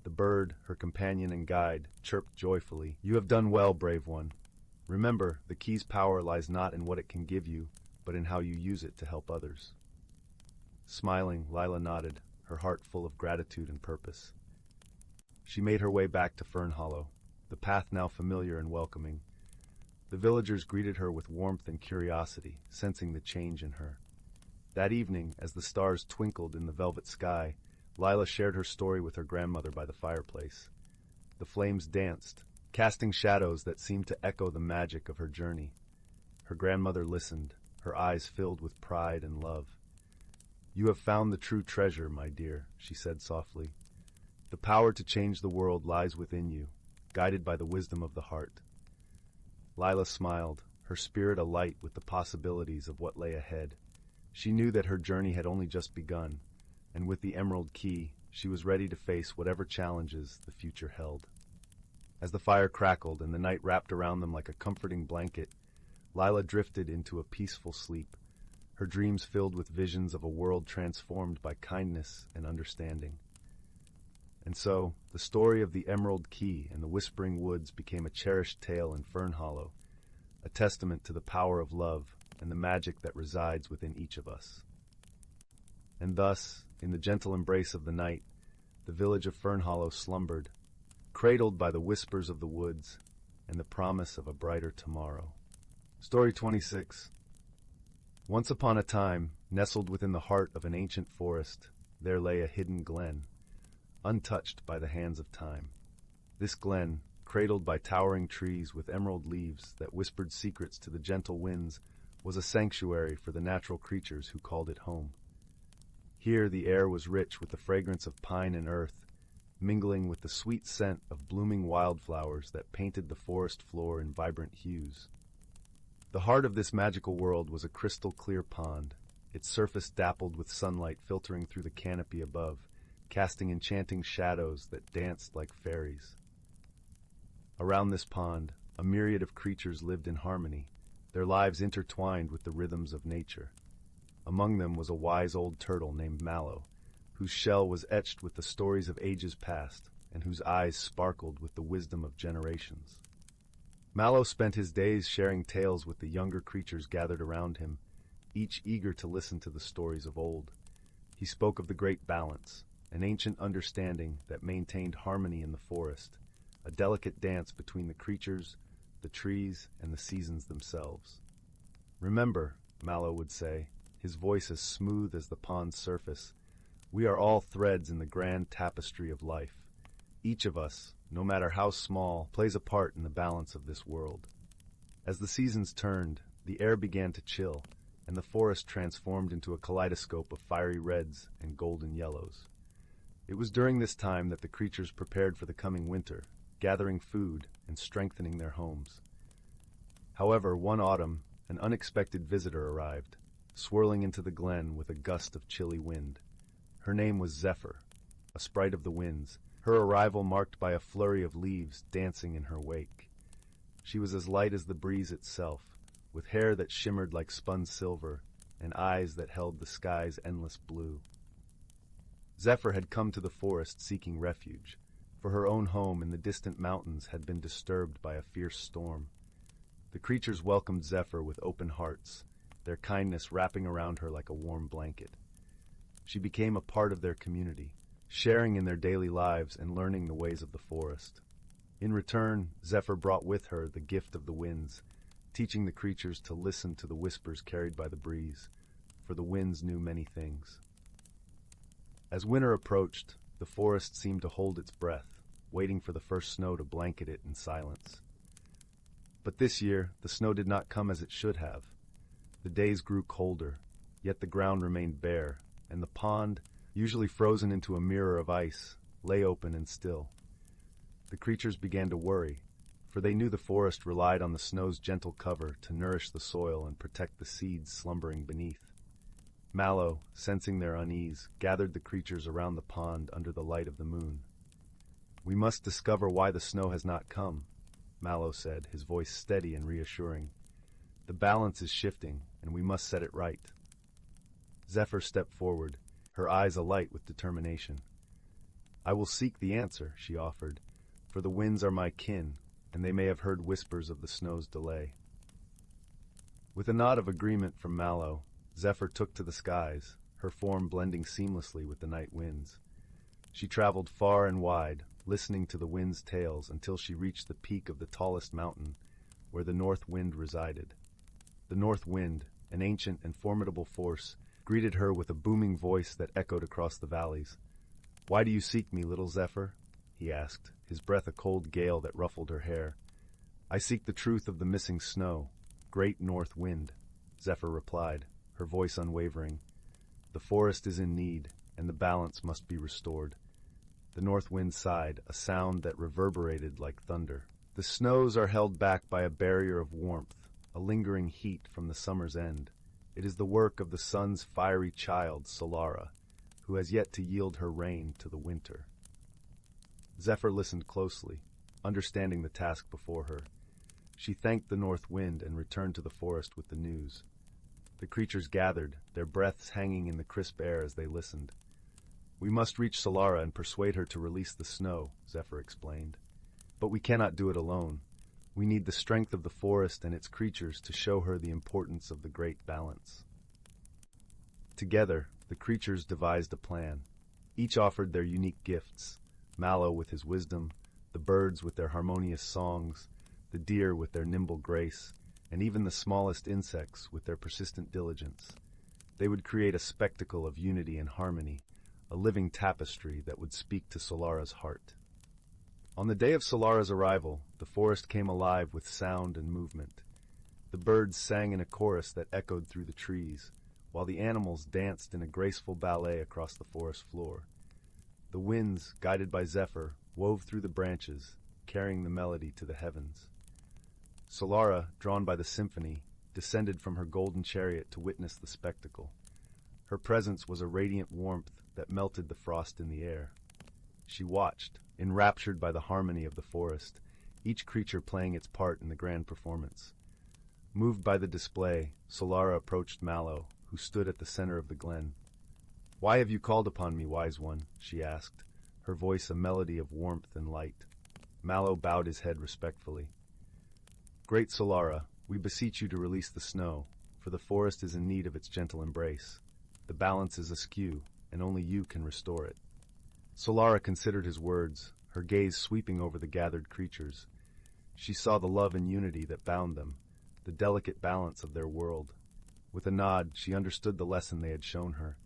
The bird, her companion and guide, chirped joyfully, "You have done well, brave one. Remember, the key's power lies not in what it can give you, but in how you use it to help others." Smiling, Lila nodded, her heart full of gratitude and purpose. She made her way back to Fern Hollow, the path now familiar and welcoming. The villagers greeted her with warmth and curiosity, sensing the change in her. That evening, as the stars twinkled in the velvet sky, Lila shared her story with her grandmother by the fireplace. The flames danced, casting shadows that seemed to echo the magic of her journey. Her grandmother listened, her eyes filled with pride and love. "You have found the true treasure, my dear," she said softly. "The power to change the world lies within you, guided by the wisdom of the heart." Lila smiled, her spirit alight with the possibilities of what lay ahead. She knew that her journey had only just begun, and with the emerald key, she was ready to face whatever challenges the future held. As the fire crackled and the night wrapped around them like a comforting blanket, Lila drifted into a peaceful sleep, her dreams filled with visions of a world transformed by kindness and understanding. And so, the story of the Emerald Key and the Whispering Woods became a cherished tale in Fern Hollow, a testament to the power of love and the magic that resides within each of us. And thus, in the gentle embrace of the night, the village of Fern Hollow slumbered, cradled by the whispers of the woods and the promise of a brighter tomorrow. Story 26. Once upon a time, nestled within the heart of an ancient forest, there lay a hidden glen, untouched by the hands of time. This glen, cradled by towering trees with emerald leaves that whispered secrets to the gentle winds, was a sanctuary for the natural creatures who called it home. Here the air was rich with the fragrance of pine and earth, mingling with the sweet scent of blooming wildflowers that painted the forest floor in vibrant hues. The heart of this magical world was a crystal-clear pond, its surface dappled with sunlight filtering through the canopy above, casting enchanting shadows that danced like fairies. Around this pond, a myriad of creatures lived in harmony, their lives intertwined with the rhythms of nature. Among them was a wise old turtle named Mallow, whose shell was etched with the stories of ages past, and whose eyes sparkled with the wisdom of generations. Mallow spent his days sharing tales with the younger creatures gathered around him, each eager to listen to the stories of old. He spoke of the great balance, an ancient understanding that maintained harmony in the forest, a delicate dance between the creatures, the trees, and the seasons themselves. "Remember," Mallow would say, his voice as smooth as the pond's surface, "we are all threads in the grand tapestry of life. Each of us, no matter how small, plays a part in the balance of this world." As the seasons turned, the air began to chill, and the forest transformed into a kaleidoscope of fiery reds and golden yellows. It was during this time that the creatures prepared for the coming winter, gathering food and strengthening their homes. However, one autumn, an unexpected visitor arrived, swirling into the glen with a gust of chilly wind. Her name was Zephyr, a sprite of the winds, her arrival marked by a flurry of leaves dancing in her wake. She was as light as the breeze itself, with hair that shimmered like spun silver and eyes that held the sky's endless blue. Zephyr had come to the forest seeking refuge, for her own home in the distant mountains had been disturbed by a fierce storm. The creatures welcomed Zephyr with open hearts, their kindness wrapping around her like a warm blanket. She became a part of their community, sharing in their daily lives and learning the ways of the forest. In return, Zephyr brought with her the gift of the winds, teaching the creatures to listen to the whispers carried by the breeze, for the winds knew many things. As winter approached, the forest seemed to hold its breath, waiting for the first snow to blanket it in silence. But this year, the snow did not come as it should have. The days grew colder, yet the ground remained bare, and the pond, usually frozen into a mirror of ice, lay open and still. The creatures began to worry, for they knew the forest relied on the snow's gentle cover to nourish the soil and protect the seeds slumbering beneath. Mallow, sensing their unease, gathered the creatures around the pond under the light of the moon. "We must discover why the snow has not come," Mallow said, his voice steady and reassuring. "The balance is shifting, and we must set it right." Zephyr stepped forward, her eyes alight with determination. "I will seek the answer," she offered, "for the winds are my kin, and they may have heard whispers of the snow's delay." With a nod of agreement from Mallow, Zephyr took to the skies, her form blending seamlessly with the night winds. She traveled far and wide, listening to the wind's tales until she reached the peak of the tallest mountain, where the North Wind resided. The North Wind, an ancient and formidable force, greeted her with a booming voice that echoed across the valleys. "Why do you seek me, little Zephyr?" he asked, his breath a cold gale that ruffled her hair. "I seek the truth of the missing snow, great North Wind," Zephyr replied, her voice unwavering. "The forest is in need, and the balance must be restored." The North Wind sighed, a sound that reverberated like thunder. "The snows are held back by a barrier of warmth, a lingering heat from the summer's end. It is the work of the sun's fiery child, Solara, who has yet to yield her reign to the winter." Zephyr listened closely, understanding the task before her. She thanked the North Wind and returned to the forest with the news. The creatures gathered, their breaths hanging in the crisp air as they listened. We must reach Solara and persuade her to release the snow, Zephyr explained. But we cannot do it alone. We need the strength of the forest and its creatures to show her the importance of the great balance. Together, the creatures devised a plan. Each offered their unique gifts, Mallow with his wisdom, the birds with their harmonious songs, the deer with their nimble grace, and even the smallest insects with their persistent diligence. They would create a spectacle of unity and harmony, a living tapestry that would speak to Solara's heart. On the day of Solara's arrival, the forest came alive with sound and movement. The birds sang in a chorus that echoed through the trees, while the animals danced in a graceful ballet across the forest floor. The winds, guided by Zephyr, wove through the branches, carrying the melody to the heavens. Solara, drawn by the symphony, descended from her golden chariot to witness the spectacle. Her presence was a radiant warmth that melted the frost in the air. She watched, enraptured by the harmony of the forest, each creature playing its part in the grand performance. Moved by the display, Solara approached Mallow, who stood at the center of the glen. "Why have you called upon me, wise one?" she asked, her voice a melody of warmth and light. Mallow bowed his head respectfully. "Great Solara, we beseech you to release the snow, for the forest is in need of its gentle embrace. The balance is askew, and only you can restore it." Solara considered his words, her gaze sweeping over the gathered creatures. She saw the love and unity that bound them, the delicate balance of their world. With a nod, she understood the lesson they had shown her.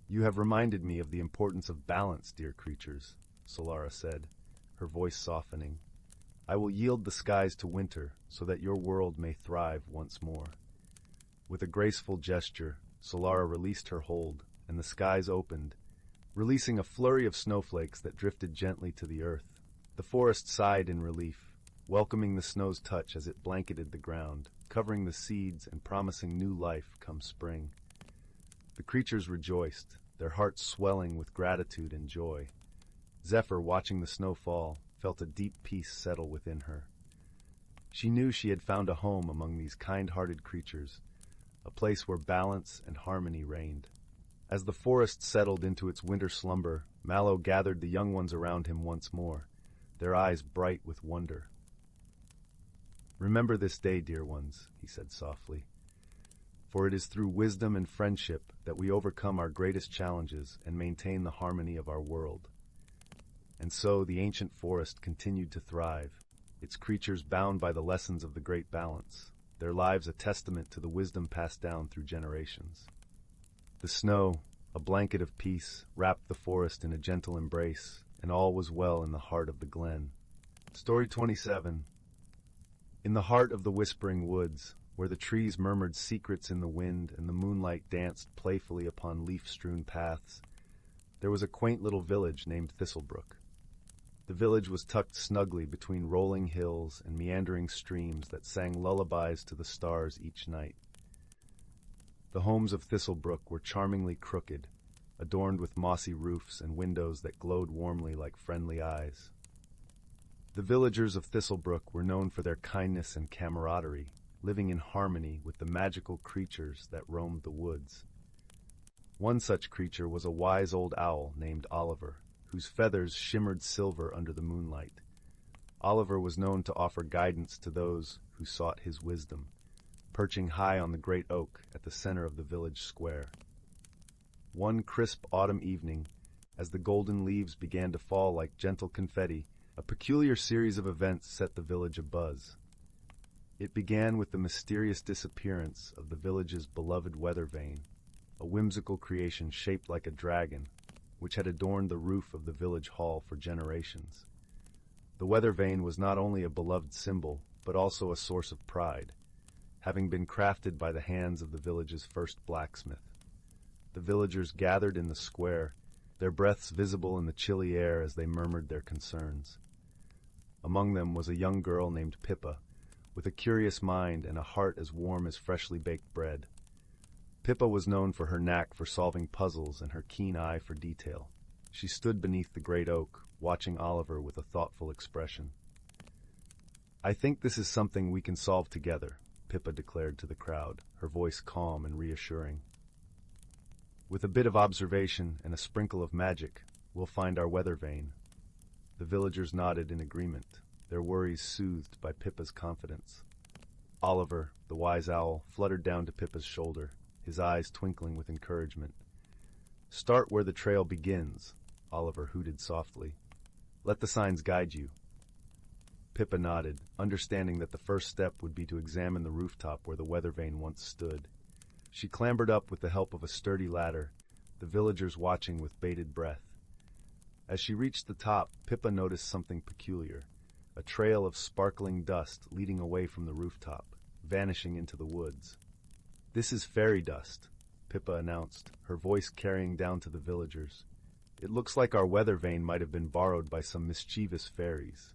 "You have reminded me of the importance of balance, dear creatures," Solara said, her voice softening. "I will yield the skies to winter so that your world may thrive once more." With a graceful gesture, Solara released her hold, and the skies opened, releasing a flurry of snowflakes that drifted gently to the earth. The forest sighed in relief, welcoming the snow's touch as it blanketed the ground, covering the seeds and promising new life come spring. The creatures rejoiced, their hearts swelling with gratitude and joy. Zephyr, watching the snow fall, felt a deep peace settle within her. She knew she had found a home among these kind-hearted creatures, a place where balance and harmony reigned. As the forest settled into its winter slumber, Mallow gathered the young ones around him once more, their eyes bright with wonder. "Remember this day, dear ones," he said softly, "for it is through wisdom and friendship that we overcome our greatest challenges and maintain the harmony of our world." And so the ancient forest continued to thrive, its creatures bound by the lessons of the great balance, their lives a testament to the wisdom passed down through generations. The snow, a blanket of peace, wrapped the forest in a gentle embrace, and all was well in the heart of the glen. Story 27. In the heart of the whispering woods, where the trees murmured secrets in the wind and the moonlight danced playfully upon leaf-strewn paths, there was a quaint little village named Thistlebrook. The village was tucked snugly between rolling hills and meandering streams that sang lullabies to the stars each night. The homes of Thistlebrook were charmingly crooked, adorned with mossy roofs and windows that glowed warmly like friendly eyes. The villagers of Thistlebrook were known for their kindness and camaraderie, living in harmony with the magical creatures that roamed the woods. One such creature was a wise old owl named Oliver, whose feathers shimmered silver under the moonlight. Oliver was known to offer guidance to those who sought his wisdom, perching high on the great oak at the center of the village square. One crisp autumn evening, as the golden leaves began to fall like gentle confetti, a peculiar series of events set the village abuzz. It began with the mysterious disappearance of the village's beloved weather vane, a whimsical creation shaped like a dragon, which had adorned the roof of the village hall for generations. The weather vane was not only a beloved symbol, but also a source of pride, having been crafted by the hands of the village's first blacksmith. The villagers gathered in the square, their breaths visible in the chilly air as they murmured their concerns. Among them was a young girl named Pippa, with a curious mind and a heart as warm as freshly baked bread. Pippa was known for her knack for solving puzzles and her keen eye for detail. She stood beneath the great oak, watching Oliver with a thoughtful expression. "I think this is something we can solve together," Pippa declared to the crowd, her voice calm and reassuring. With a bit of observation and a sprinkle of magic, we'll find our weather vane. The villagers nodded in agreement, their worries soothed by Pippa's confidence. Oliver, the wise owl, fluttered down to Pippa's shoulder, his eyes twinkling with encouragement. "Start where the trail begins," Oliver hooted softly. "Let the signs guide you." Pippa nodded, understanding that the first step would be to examine the rooftop where the weather vane once stood. She clambered up with the help of a sturdy ladder, the villagers watching with bated breath. As she reached the top, Pippa noticed something peculiar, a trail of sparkling dust leading away from the rooftop, vanishing into the woods. "This is fairy dust," Pippa announced, her voice carrying down to the villagers. "It looks like our weather vane might have been borrowed by some mischievous fairies."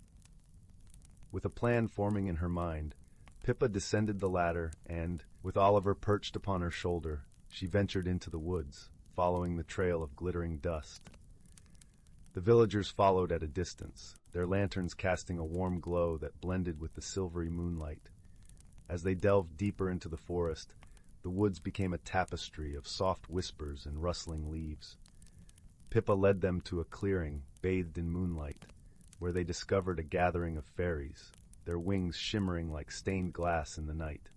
With a plan forming in her mind, Pippa descended the ladder and, with Oliver perched upon her shoulder, she ventured into the woods, following the trail of glittering dust. The villagers followed at a distance, their lanterns casting a warm glow that blended with the silvery moonlight. As they delved deeper into the forest, the woods became a tapestry of soft whispers and rustling leaves. Pippa led them to a clearing bathed in moonlight, where they discovered a gathering of fairies, their wings shimmering like stained glass in the night.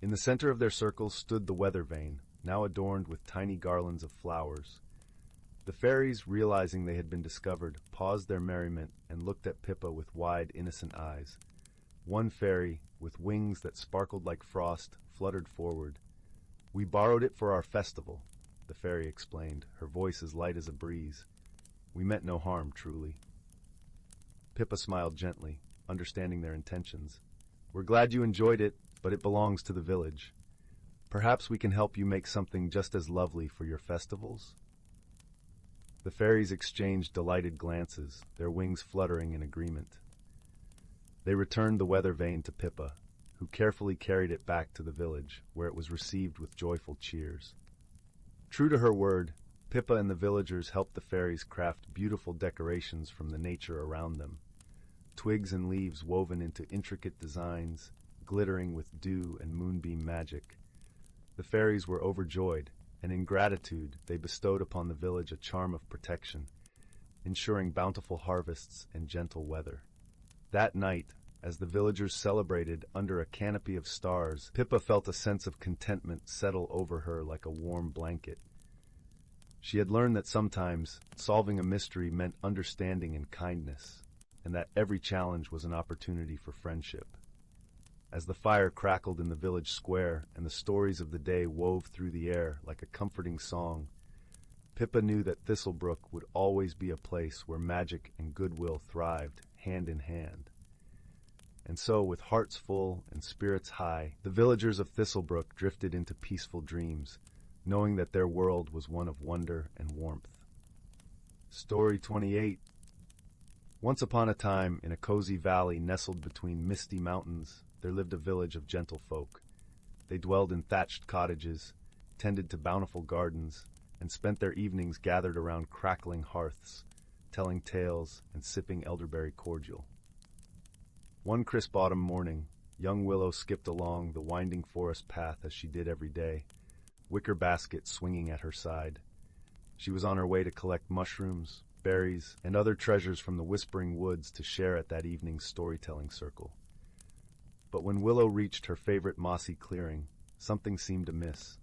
In the center of their circle stood the weather vane, now adorned with tiny garlands of flowers. The fairies, realizing they had been discovered, paused their merriment and looked at Pippa with wide, innocent eyes. One fairy, with wings that sparkled like frost, fluttered forward. "We borrowed it for our festival," the fairy explained, her voice as light as a breeze. "We meant no harm, truly." Pippa smiled gently, understanding their intentions. "We're glad you enjoyed it, but it belongs to the village. Perhaps we can help you make something just as lovely for your festivals?" The fairies exchanged delighted glances, their wings fluttering in agreement. They returned the weather vane to Pippa, who carefully carried it back to the village, where it was received with joyful cheers. True to her word, Pippa and the villagers helped the fairies craft beautiful decorations from the nature around them. Twigs and leaves woven into intricate designs, glittering with dew and moonbeam magic. The fairies were overjoyed, and in gratitude they bestowed upon the village a charm of protection, ensuring bountiful harvests and gentle weather. That night, as the villagers celebrated under a canopy of stars, Pippa felt a sense of contentment settle over her like a warm blanket. She had learned that sometimes solving a mystery meant understanding and kindness, and that every challenge was an opportunity for friendship. As the fire crackled in the village square and the stories of the day wove through the air like a comforting song, Pippa knew that Thistlebrook would always be a place where magic and goodwill thrived hand in hand. And so, with hearts full and spirits high, the villagers of Thistlebrook drifted into peaceful dreams, knowing that their world was one of wonder and warmth. Story 28. Once upon a time, in a cozy valley nestled between misty mountains, there lived a village of gentle folk. They dwelled in thatched cottages, tended to bountiful gardens, and spent their evenings gathered around crackling hearths, telling tales and sipping elderberry cordial. One crisp autumn morning, young Willow skipped along the winding forest path as she did every day, wicker basket swinging at her side. She was on her way to collect mushrooms, berries, and other treasures from the whispering woods to share at that evening's storytelling circle. But when Willow reached her favorite mossy clearing, something seemed amiss.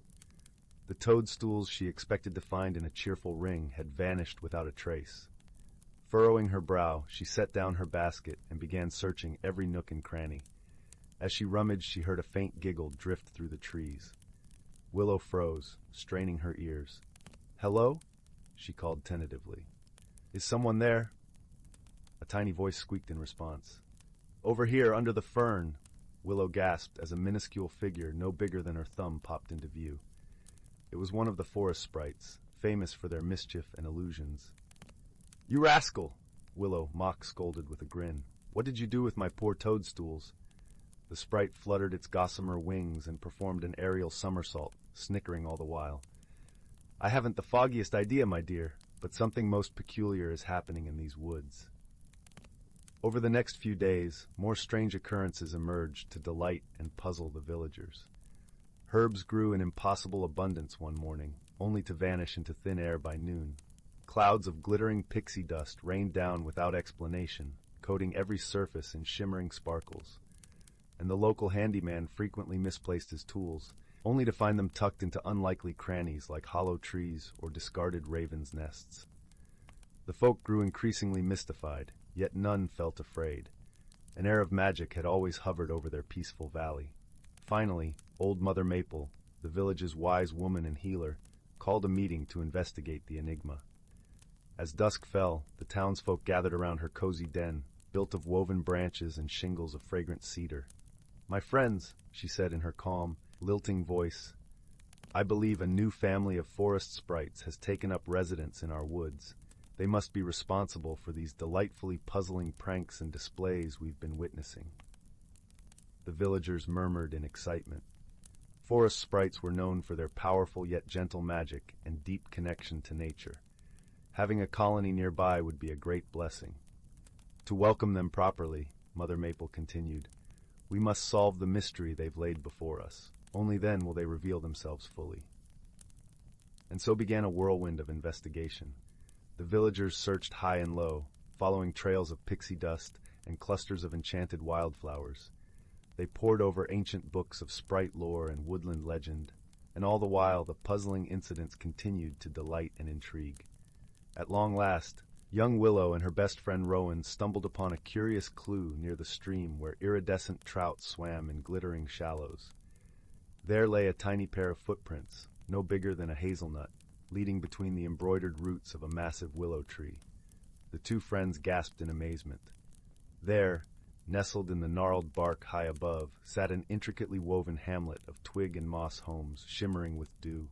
The toadstools she expected to find in a cheerful ring had vanished without a trace. Furrowing her brow, she set down her basket and began searching every nook and cranny. As she rummaged, she heard a faint giggle drift through the trees. Willow froze, straining her ears. "Hello?" she called tentatively. "Is someone there?" A tiny voice squeaked in response. "Over here, under the fern," Willow gasped as a minuscule figure no bigger than her thumb popped into view. It was one of the forest sprites, famous for their mischief and illusions. "You rascal!" Willow mock-scolded with a grin. "What did you do with my poor toadstools?" The sprite fluttered its gossamer wings and performed an aerial somersault, snickering all the while. "I haven't the foggiest idea, my dear, but something most peculiar is happening in these woods." Over the next few days, more strange occurrences emerged to delight and puzzle the villagers. Herbs grew in impossible abundance one morning, only to vanish into thin air by noon. Clouds of glittering pixie dust rained down without explanation, coating every surface in shimmering sparkles. And the local handyman frequently misplaced his tools, only to find them tucked into unlikely crannies like hollow trees or discarded ravens' nests. The folk grew increasingly mystified, yet none felt afraid. An air of magic had always hovered over their peaceful valley. Finally, Old Mother Maple, the village's wise woman and healer, called a meeting to investigate the enigma. As dusk fell, the townsfolk gathered around her cozy den, built of woven branches and shingles of fragrant cedar. "My friends," she said in her calm, lilting voice, "I believe a new family of forest sprites has taken up residence in our woods. They must be responsible for these delightfully puzzling pranks and displays we've been witnessing." The villagers murmured in excitement. Forest sprites were known for their powerful yet gentle magic and deep connection to nature. Having a colony nearby would be a great blessing. To welcome them properly, Mother Maple continued, we must solve the mystery they've laid before us. Only then will they reveal themselves fully. And so began a whirlwind of investigation. The villagers searched high and low, following trails of pixie dust and clusters of enchanted wildflowers. They pored over ancient books of sprite lore and woodland legend, and all the while the puzzling incidents continued to delight and intrigue. At long last, young Willow and her best friend Rowan stumbled upon a curious clue near the stream where iridescent trout swam in glittering shallows. There lay a tiny pair of footprints, no bigger than a hazelnut, leading between the embroidered roots of a massive willow tree. The two friends gasped in amazement. There, nestled in the gnarled bark high above, sat an intricately woven hamlet of twig and moss homes shimmering with dew.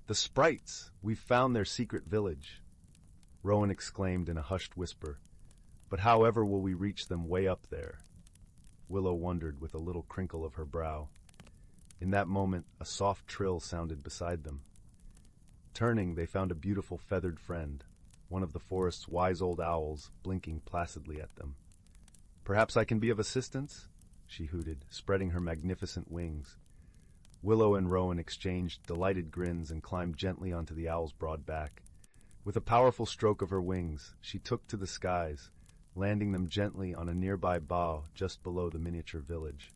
"The sprites! We've found their secret village!" Rowan exclaimed in a hushed whisper. "But however will we reach them way up there?" Willow wondered with a little crinkle of her brow. In that moment, a soft trill sounded beside them. Turning, they found a beautiful feathered friend, one of the forest's wise old owls, blinking placidly at them. "Perhaps I can be of assistance?" she hooted, spreading her magnificent wings. Willow and Rowan exchanged delighted grins and climbed gently onto the owl's broad back. With a powerful stroke of her wings, she took to the skies, landing them gently on a nearby bough just below the miniature village.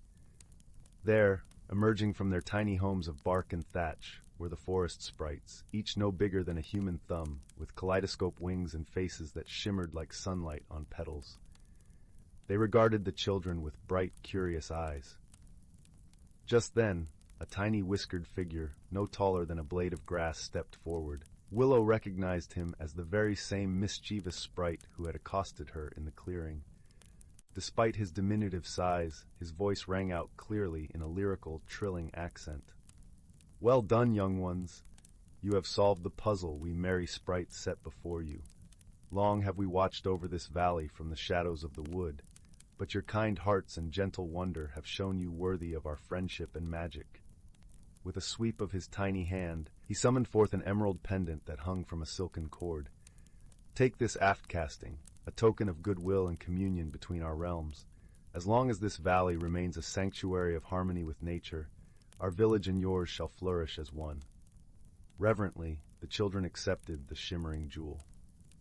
There, emerging from their tiny homes of bark and thatch, were the forest sprites, each no bigger than a human thumb, with kaleidoscope wings and faces that shimmered like sunlight on petals. They regarded the children with bright, curious eyes. Just then, a tiny whiskered figure, no taller than a blade of grass, stepped forward. Willow recognized him as the very same mischievous sprite who had accosted her in the clearing. Despite his diminutive size, his voice rang out clearly in a lyrical, trilling accent. "Well done, young ones! You have solved the puzzle we merry sprites set before you. Long have we watched over this valley from the shadows of the wood, but your kind hearts and gentle wonder have shown you worthy of our friendship and magic." With a sweep of his tiny hand, he summoned forth an emerald pendant that hung from a silken cord. "Take this aft casting, a token of goodwill and communion between our realms. As long as this valley remains a sanctuary of harmony with nature, our village and yours shall flourish as one." Reverently, the children accepted the shimmering jewel.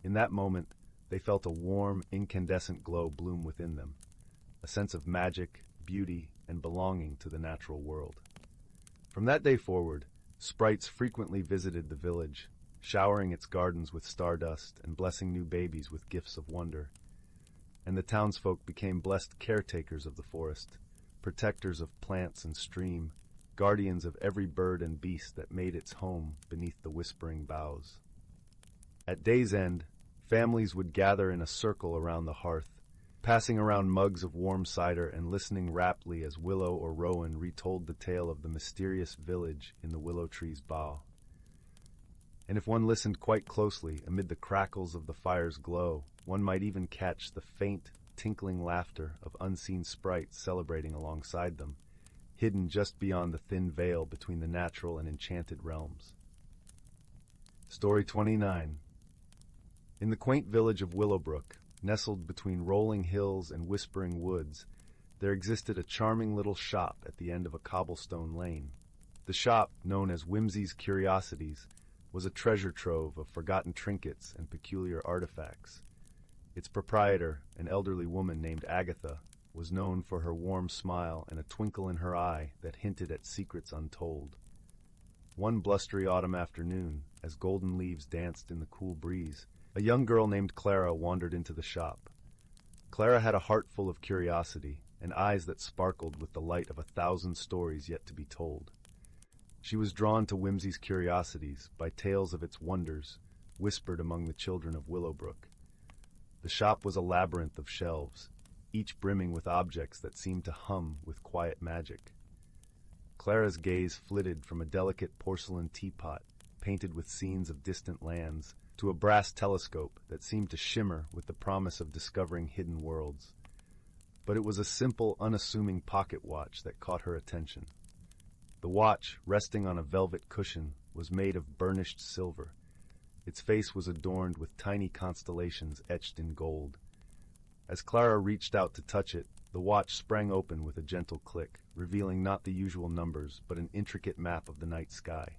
In that moment, they felt a warm, incandescent glow bloom within them, a sense of magic, beauty, and belonging to the natural world. From that day forward, sprites frequently visited the village, showering its gardens with stardust and blessing new babies with gifts of wonder. And the townsfolk became blessed caretakers of the forest, protectors of plants and stream, guardians of every bird and beast that made its home beneath the whispering boughs. At day's end, families would gather in a circle around the hearth, passing around mugs of warm cider and listening raptly as Willow or Rowan retold the tale of the mysterious village in the willow tree's bough. And if one listened quite closely amid the crackles of the fire's glow, one might even catch the faint, tinkling laughter of unseen sprites celebrating alongside them, hidden just beyond the thin veil between the natural and enchanted realms. Story 29. In the quaint village of Willowbrook, nestled between rolling hills and whispering woods, there existed a charming little shop at the end of a cobblestone lane. The shop, known as Whimsy's Curiosities, was a treasure trove of forgotten trinkets and peculiar artifacts. Its proprietor, an elderly woman named Agatha, was known for her warm smile and a twinkle in her eye that hinted at secrets untold. One blustery autumn afternoon, as golden leaves danced in the cool breeze, a young girl named Clara wandered into the shop. Clara had a heart full of curiosity and eyes that sparkled with the light of 1,000 stories yet to be told. She was drawn to Whimsy's Curiosities by tales of its wonders, whispered among the children of Willowbrook. The shop was a labyrinth of shelves, each brimming with objects that seemed to hum with quiet magic. Clara's gaze flitted from a delicate porcelain teapot, painted with scenes of distant lands, to a brass telescope that seemed to shimmer with the promise of discovering hidden worlds. But it was a simple, unassuming pocket watch that caught her attention. The watch, resting on a velvet cushion, was made of burnished silver. Its face was adorned with tiny constellations etched in gold. As Clara reached out to touch it, the watch sprang open with a gentle click, revealing not the usual numbers, but an intricate map of the night sky.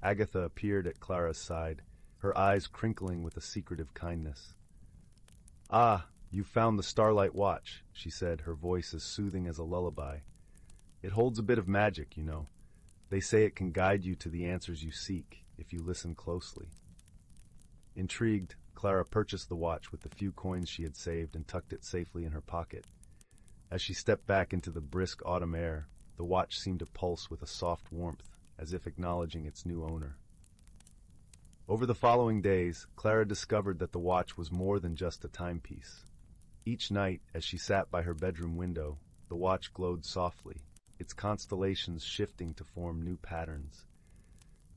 Agatha appeared at Clara's side, her eyes crinkling with a secretive kindness. "Ah, you've found the Starlight Watch," she said, her voice as soothing as a lullaby. "It holds a bit of magic, you know. They say it can guide you to the answers you seek, if you listen closely." Intrigued, Clara purchased the watch with the few coins she had saved and tucked it safely in her pocket. As she stepped back into the brisk autumn air, the watch seemed to pulse with a soft warmth, as if acknowledging its new owner. Over the following days, Clara discovered that the watch was more than just a timepiece. Each night, as she sat by her bedroom window, the watch glowed softly, its constellations shifting to form new patterns.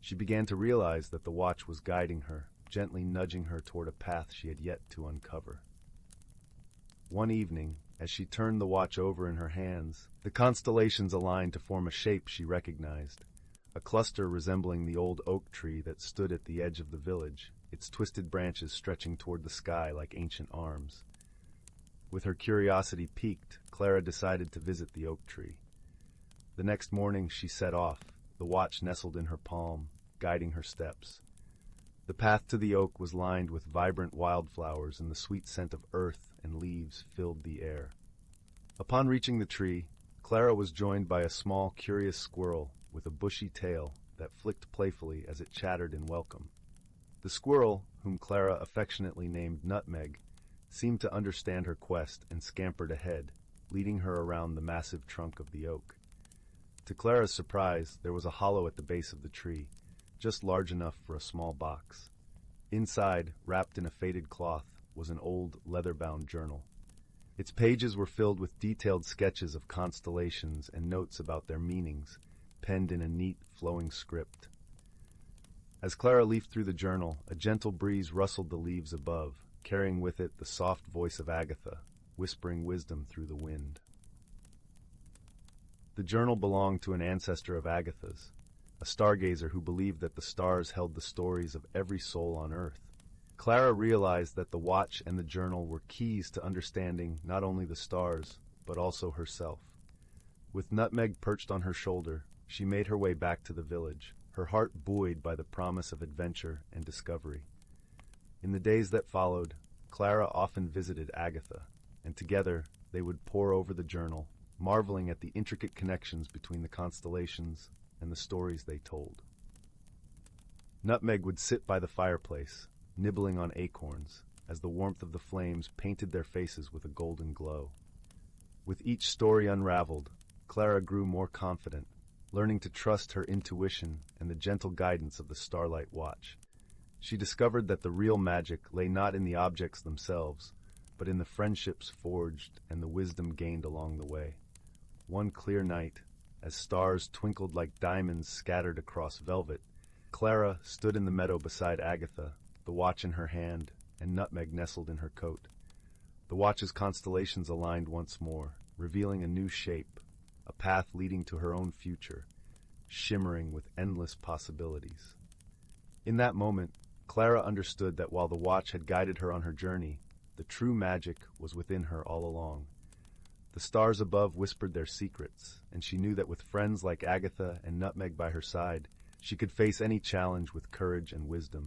She began to realize that the watch was guiding her, gently nudging her toward a path she had yet to uncover. One evening, as she turned the watch over in her hands, the constellations aligned to form a shape she recognized, a cluster resembling the old oak tree that stood at the edge of the village, its twisted branches stretching toward the sky like ancient arms. With her curiosity piqued, Clara decided to visit the oak tree. The next morning she set off, the watch nestled in her palm, guiding her steps. The path to the oak was lined with vibrant wildflowers, and the sweet scent of earth and leaves filled the air. Upon reaching the tree, Clara was joined by a small, curious squirrel with a bushy tail that flicked playfully as it chattered in welcome. The squirrel, whom Clara affectionately named Nutmeg, seemed to understand her quest and scampered ahead, leading her around the massive trunk of the oak. To Clara's surprise, there was a hollow at the base of the tree, just large enough for a small box. Inside, wrapped in a faded cloth, was an old, leather-bound journal. Its pages were filled with detailed sketches of constellations and notes about their meanings, penned in a neat, flowing script. As Clara leafed through the journal, a gentle breeze rustled the leaves above, carrying with it the soft voice of Agatha, whispering wisdom through the wind. The journal belonged to an ancestor of Agatha's, a stargazer who believed that the stars held the stories of every soul on Earth. Clara realized that the watch and the journal were keys to understanding not only the stars, but also herself. With Nutmeg perched on her shoulder, she made her way back to the village, her heart buoyed by the promise of adventure and discovery. In the days that followed, Clara often visited Agatha, and together they would pore over the journal, marveling at the intricate connections between the constellations and the stories they told. Nutmeg would sit by the fireplace, nibbling on acorns, as the warmth of the flames painted their faces with a golden glow. With each story unraveled, Clara grew more confident, learning to trust her intuition and the gentle guidance of the Starlight Watch. She discovered that the real magic lay not in the objects themselves, but in the friendships forged and the wisdom gained along the way. One clear night, as stars twinkled like diamonds scattered across velvet, Clara stood in the meadow beside Agatha, the watch in her hand, and Nutmeg nestled in her coat. The watch's constellations aligned once more, revealing a new shape, a path leading to her own future, shimmering with endless possibilities. In that moment, Clara understood that while the watch had guided her on her journey, the true magic was within her all along. The The stars above whispered their secrets, and she knew that with friends like Agatha and Nutmeg by her side, she could face any challenge with courage and wisdom.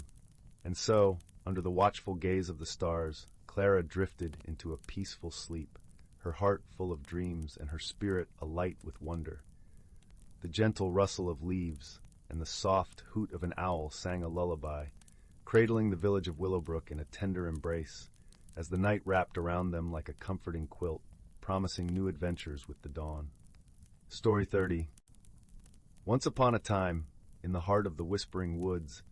And so, under the watchful gaze of the stars, Clara drifted into a peaceful sleep, her heart full of dreams and her spirit alight with wonder. The gentle rustle of leaves and the soft hoot of an owl sang a lullaby, cradling the village of Willowbrook in a tender embrace, as the night wrapped around them like a comforting quilt, promising new adventures with the dawn. Story 30. Once upon a time, in the heart of the whispering woods,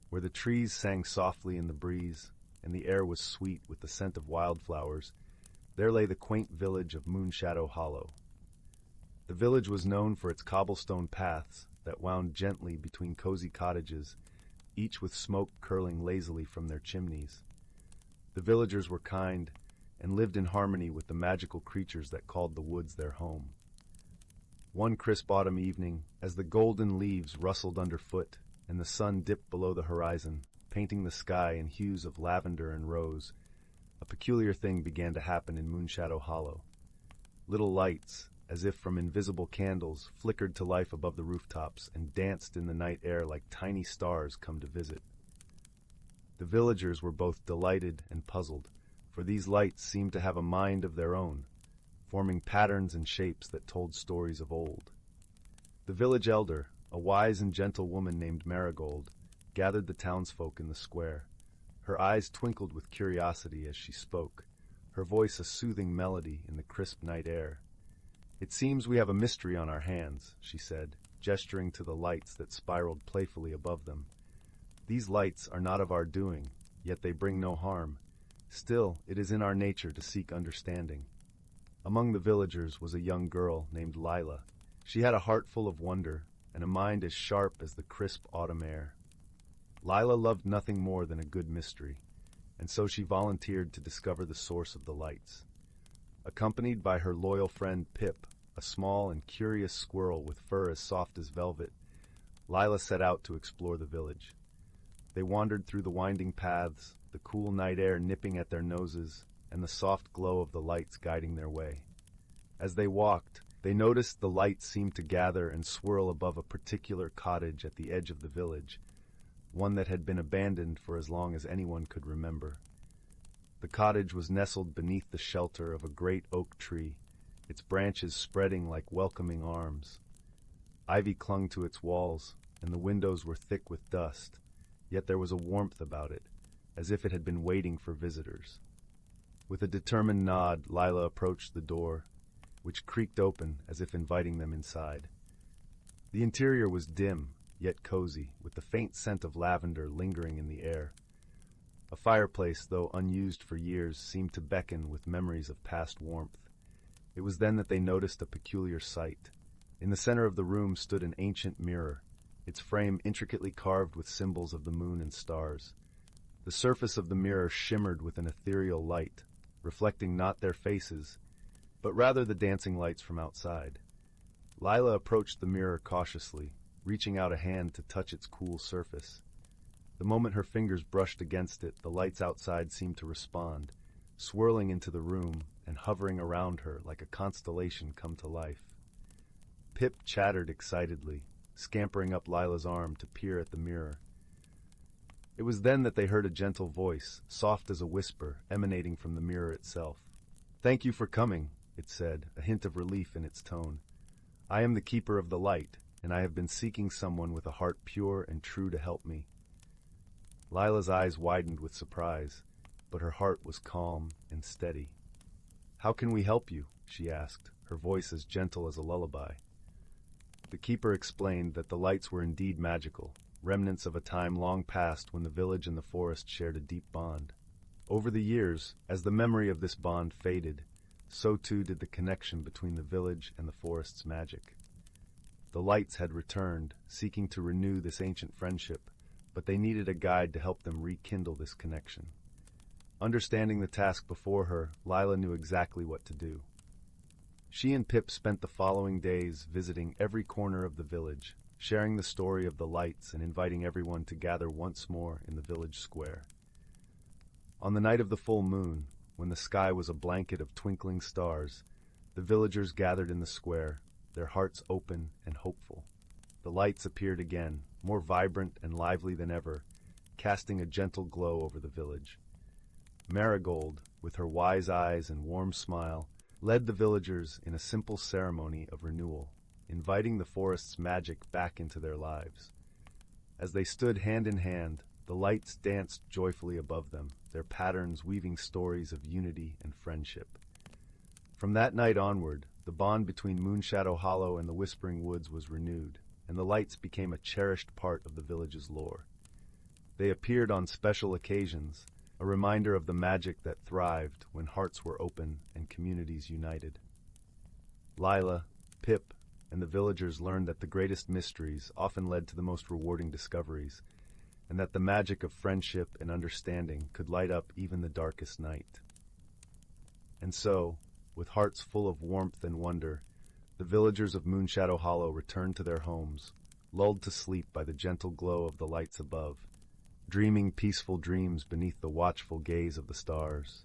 where the trees sang softly in the breeze, and the air was sweet with the scent of wildflowers, there lay the quaint village of Moonshadow Hollow. The village was known for its cobblestone paths that wound gently between cozy cottages, each with smoke curling lazily from their chimneys. The villagers were kind and lived in harmony with the magical creatures that called the woods their home. One crisp autumn evening, as the golden leaves rustled underfoot and the sun dipped below the horizon, painting the sky in hues of lavender and rose, a peculiar thing began to happen in Moonshadow Hollow. Little lights, as if from invisible candles, flickered to life above the rooftops and danced in the night air like tiny stars come to visit. The villagers were both delighted and puzzled, for these lights seemed to have a mind of their own, forming patterns and shapes that told stories of old. The village elder, a wise and gentle woman named Marigold, gathered the townsfolk in the square. Her eyes twinkled with curiosity as she spoke, her voice a soothing melody in the crisp night air. "It seems we have a mystery on our hands," she said, gesturing to the lights that spiraled playfully above them. "These lights are not of our doing, yet they bring no harm. Still, it is in our nature to seek understanding." Among the villagers was a young girl named Lila. She had a heart full of wonder and a mind as sharp as the crisp autumn air. Lila loved nothing more than a good mystery, and so she volunteered to discover the source of the lights. Accompanied by her loyal friend Pip, a small and curious squirrel with fur as soft as velvet, Lila set out to explore the village. They wandered through the winding paths, the cool night air nipping at their noses, and the soft glow of the lights guiding their way. As they walked, they noticed the lights seemed to gather and swirl above a particular cottage at the edge of the village, one that had been abandoned for as long as anyone could remember. The cottage was nestled beneath the shelter of a great oak tree, its branches spreading like welcoming arms. Ivy clung to its walls, and the windows were thick with dust, yet there was a warmth about it, as if it had been waiting for visitors. With a determined nod, Lila approached the door, which creaked open as if inviting them inside. The interior was dim, yet cozy, with the faint scent of lavender lingering in the air. A fireplace, though unused for years, seemed to beckon with memories of past warmth. It was then that they noticed a peculiar sight. In the center of the room stood an ancient mirror, its frame intricately carved with symbols of the moon and stars. The surface of the mirror shimmered with an ethereal light, reflecting not their faces, but rather the dancing lights from outside. Lila approached the mirror cautiously, reaching out a hand to touch its cool surface. The moment her fingers brushed against it, the lights outside seemed to respond, swirling into the room and hovering around her like a constellation come to life. Pip chattered excitedly, scampering up Lila's arm to peer at the mirror. It was then that they heard a gentle voice, soft as a whisper, emanating from the mirror itself. "Thank you for coming," it said, a hint of relief in its tone. "I am the keeper of the light, and I have been seeking someone with a heart pure and true to help me." Lila's eyes widened with surprise, but her heart was calm and steady. "How can we help you?" she asked, her voice as gentle as a lullaby. The keeper explained that the lights were indeed magical, remnants of a time long past when the village and the forest shared a deep bond. Over the years, as the memory of this bond faded, so too did the connection between the village and the forest's magic. The lights had returned, seeking to renew this ancient friendship, but they needed a guide to help them rekindle this connection. Understanding the task before her, Lila knew exactly what to do. She and Pip spent the following days visiting every corner of the village, sharing the story of the lights and inviting everyone to gather once more in the village square. On the night of the full moon, when the sky was a blanket of twinkling stars, The villagers gathered in the square, their hearts open and hopeful. The lights appeared again, more vibrant and lively than ever, casting a gentle glow over the village. Marigold, with her wise eyes and warm smile, led the villagers in a simple ceremony of renewal, inviting the forest's magic back into their lives. As they stood hand in hand, the lights danced joyfully above them, their patterns weaving stories of unity and friendship. From that night onward, the bond between Moonshadow Hollow and the Whispering Woods was renewed, and the lights became a cherished part of the village's lore. They appeared on special occasions, a reminder of the magic that thrived when hearts were open and communities united. Lila, Pip, and the villagers learned that the greatest mysteries often led to the most rewarding discoveries, and that the magic of friendship and understanding could light up even the darkest night. And so, with hearts full of warmth and wonder, the villagers of Moonshadow Hollow returned to their homes, lulled to sleep by the gentle glow of the lights above, dreaming peaceful dreams beneath the watchful gaze of the stars.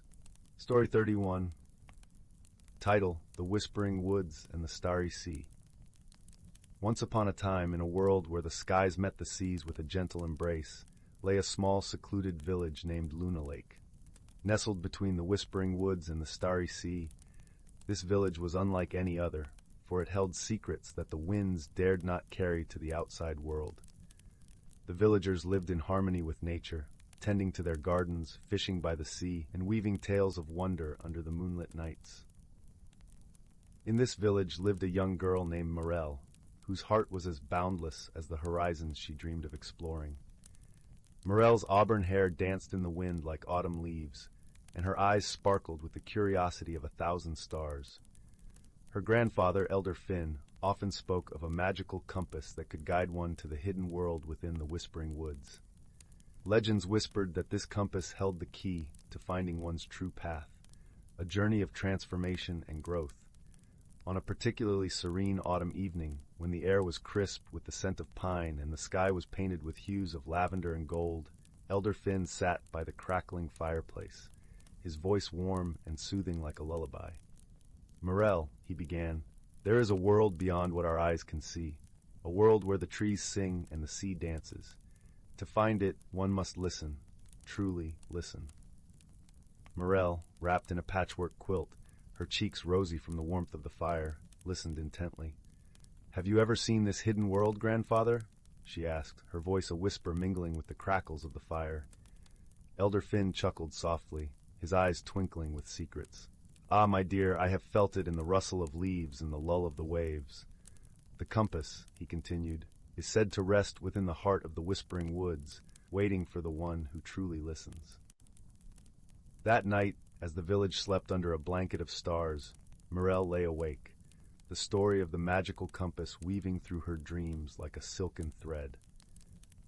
Story 31. Title: The Whispering Woods and the Starry Sea. Once upon a time, in a world where the skies met the seas with a gentle embrace, lay a small secluded village named Luna Lake. Nestled between the Whispering Woods and the Starry Sea, this village was unlike any other, for it held secrets that the winds dared not carry to the outside world. The villagers lived in harmony with nature, tending to their gardens, fishing by the sea, and weaving tales of wonder under the moonlit nights. In this village lived a young girl named Morel, whose heart was as boundless as the horizons she dreamed of exploring. Morel's auburn hair danced in the wind like autumn leaves, and her eyes sparkled with the curiosity of 1,000 stars. Her grandfather, Elder Finn, often spoke of a magical compass that could guide one to the hidden world within the Whispering Woods. Legends whispered that this compass held the key to finding one's true path, a journey of transformation and growth. On a particularly serene autumn evening, when the air was crisp with the scent of pine and the sky was painted with hues of lavender and gold, Elder Finn sat by the crackling fireplace, his voice warm and soothing like a lullaby. "Morel," he began, "there is a world beyond what our eyes can see, a world where the trees sing and the sea dances. To find it, one must listen, truly listen." Morel, wrapped in a patchwork quilt, her cheeks rosy from the warmth of the fire, listened intently. "Have you ever seen this hidden world, grandfather?" she asked, her voice a whisper mingling with the crackles of the fire. Elder Finn chuckled softly, his eyes twinkling with secrets. "Ah, my dear, I have felt it in the rustle of leaves and the lull of the waves. The compass," he continued, "is said to rest within the heart of the Whispering Woods, waiting for the one who truly listens." That night, as the village slept under a blanket of stars, Morel lay awake, the story of the magical compass weaving through her dreams like a silken thread.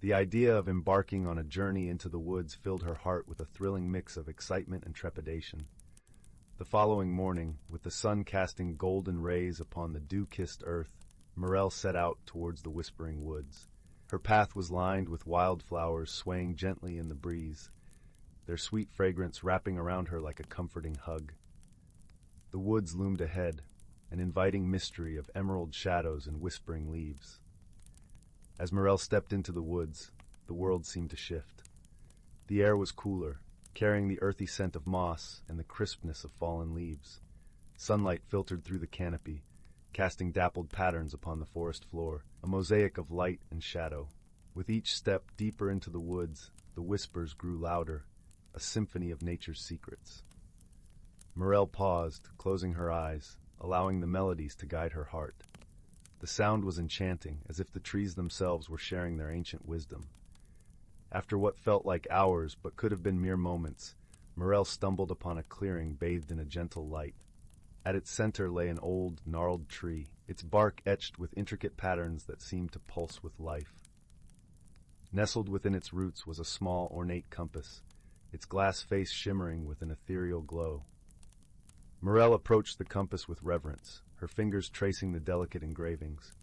The idea of embarking on a journey into the woods filled her heart with a thrilling mix of excitement and trepidation. The following morning, with the sun casting golden rays upon the dew-kissed earth, Morel set out towards the Whispering Woods. Her path was lined with wildflowers swaying gently in the breeze, their sweet fragrance wrapping around her like a comforting hug. The woods loomed ahead, an inviting mystery of emerald shadows and whispering leaves. As Morel stepped into the woods, the world seemed to shift. The air was cooler, carrying the earthy scent of moss and the crispness of fallen leaves. Sunlight filtered through the canopy, casting dappled patterns upon the forest floor, a mosaic of light and shadow. With each step deeper into the woods, the whispers grew louder, a symphony of nature's secrets. Morel paused, closing her eyes, allowing the melodies to guide her heart. The sound was enchanting, as if the trees themselves were sharing their ancient wisdom. After what felt like hours but could have been mere moments, Morel stumbled upon a clearing bathed in a gentle light. At its center lay an old, gnarled tree, its bark etched with intricate patterns that seemed to pulse with life. Nestled within its roots was a small, ornate compass, its glass face shimmering with an ethereal glow. Morel approached the compass with reverence, her fingers tracing the delicate engravings.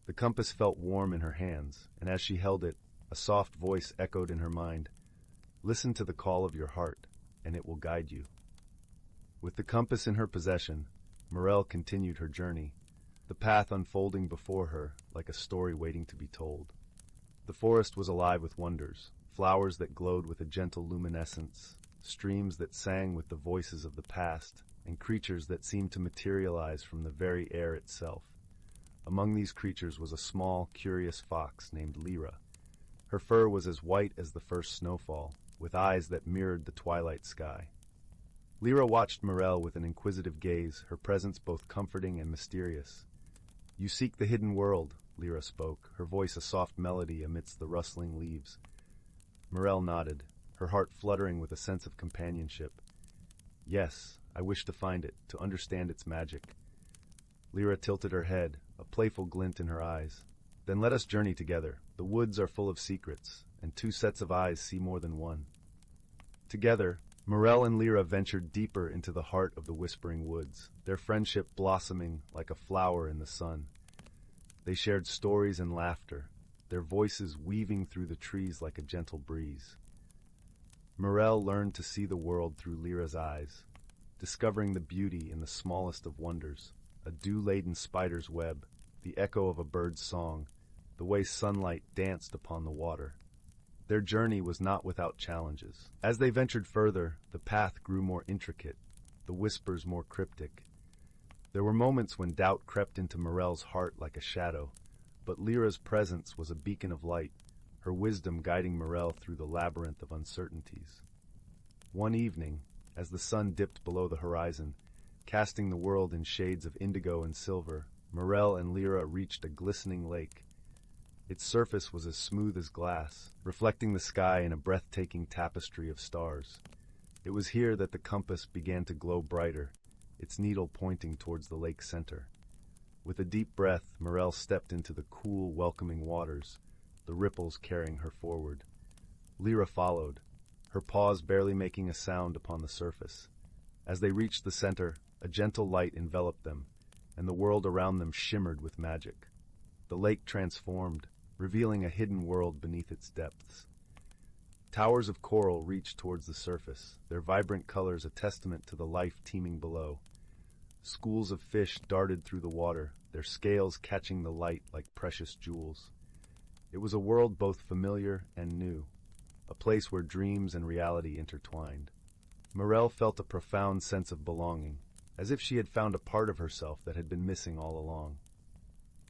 The compass felt warm in her hands, and as she held it, a soft voice echoed in her mind, "Listen to the call of your heart, and it will guide you." With the compass in her possession, Morel continued her journey, the path unfolding before her like a story waiting to be told. The forest was alive with wonders, flowers that glowed with a gentle luminescence, streams that sang with the voices of the past, and creatures that seemed to materialize from the very air itself. Among these creatures was a small, curious fox named Lyra. Her fur was as white as the first snowfall, with eyes that mirrored the twilight sky. Lyra watched Morel with an inquisitive gaze, her presence both comforting and mysterious. "You seek the hidden world," Lyra spoke, her voice a soft melody amidst the rustling leaves. Morel nodded, her heart fluttering with a sense of companionship. "Yes, I wish to find it, to understand its magic." Lyra tilted her head, a playful glint in her eyes. "Then let us journey together. The woods are full of secrets, and two sets of eyes see more than one." Together, Morel and Lyra ventured deeper into the heart of the Whispering Woods, their friendship blossoming like a flower in the sun. They shared stories and laughter, their voices weaving through the trees like a gentle breeze. Morel learned to see the world through Lyra's eyes, discovering the beauty in the smallest of wonders, a dew-laden spider's web, the echo of a bird's song, the way sunlight danced upon the water. Their journey was not without challenges. As they ventured further, the path grew more intricate, the whispers more cryptic. There were moments when doubt crept into Morel's heart like a shadow, but Lyra's presence was a beacon of light, her wisdom guiding Morel through the labyrinth of uncertainties. One evening, as the sun dipped below the horizon, casting the world in shades of indigo and silver, Morel and Lyra reached a glistening lake. Its surface was as smooth as glass, reflecting the sky in a breathtaking tapestry of stars. It was here that the compass began to glow brighter, its needle pointing towards the lake's center. With a deep breath, Morel stepped into the cool, welcoming waters, the ripples carrying her forward. Lyra followed, her paws barely making a sound upon the surface. As they reached the center, a gentle light enveloped them, and the world around them shimmered with magic. The lake transformed, revealing a hidden world beneath its depths. Towers of coral reached towards the surface, their vibrant colors a testament to the life teeming below. Schools of fish darted through the water, their scales catching the light like precious jewels. It was a world both familiar and new, a place where dreams and reality intertwined. Morel felt a profound sense of belonging, as if she had found a part of herself that had been missing all along.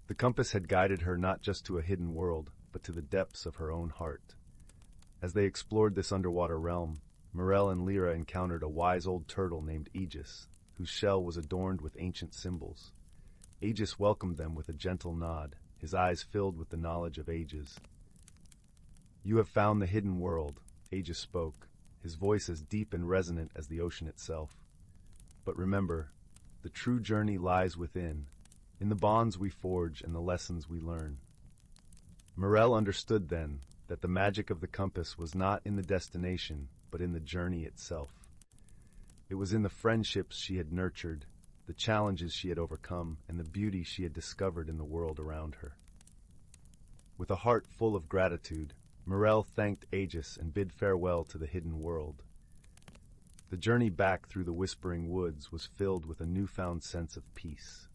The compass had guided her not just to a hidden world, but to the depths of her own heart. As they explored this underwater realm, Morel and Lyra encountered a wise old turtle named Aegis, whose shell was adorned with ancient symbols. Aegis welcomed them with a gentle nod, his eyes filled with the knowledge of ages. "You have found the hidden world," Aegis spoke, his voice as deep and resonant as the ocean itself. "But remember, the true journey lies within, in the bonds we forge and the lessons we learn." Morel understood then that the magic of the compass was not in the destination, but in the journey itself. It was in the friendships she had nurtured, the challenges she had overcome, and the beauty she had discovered in the world around her. With a heart full of gratitude, Morel thanked Aegis and bid farewell to the hidden world. The journey back through the Whispering Woods was filled with a newfound sense of peace.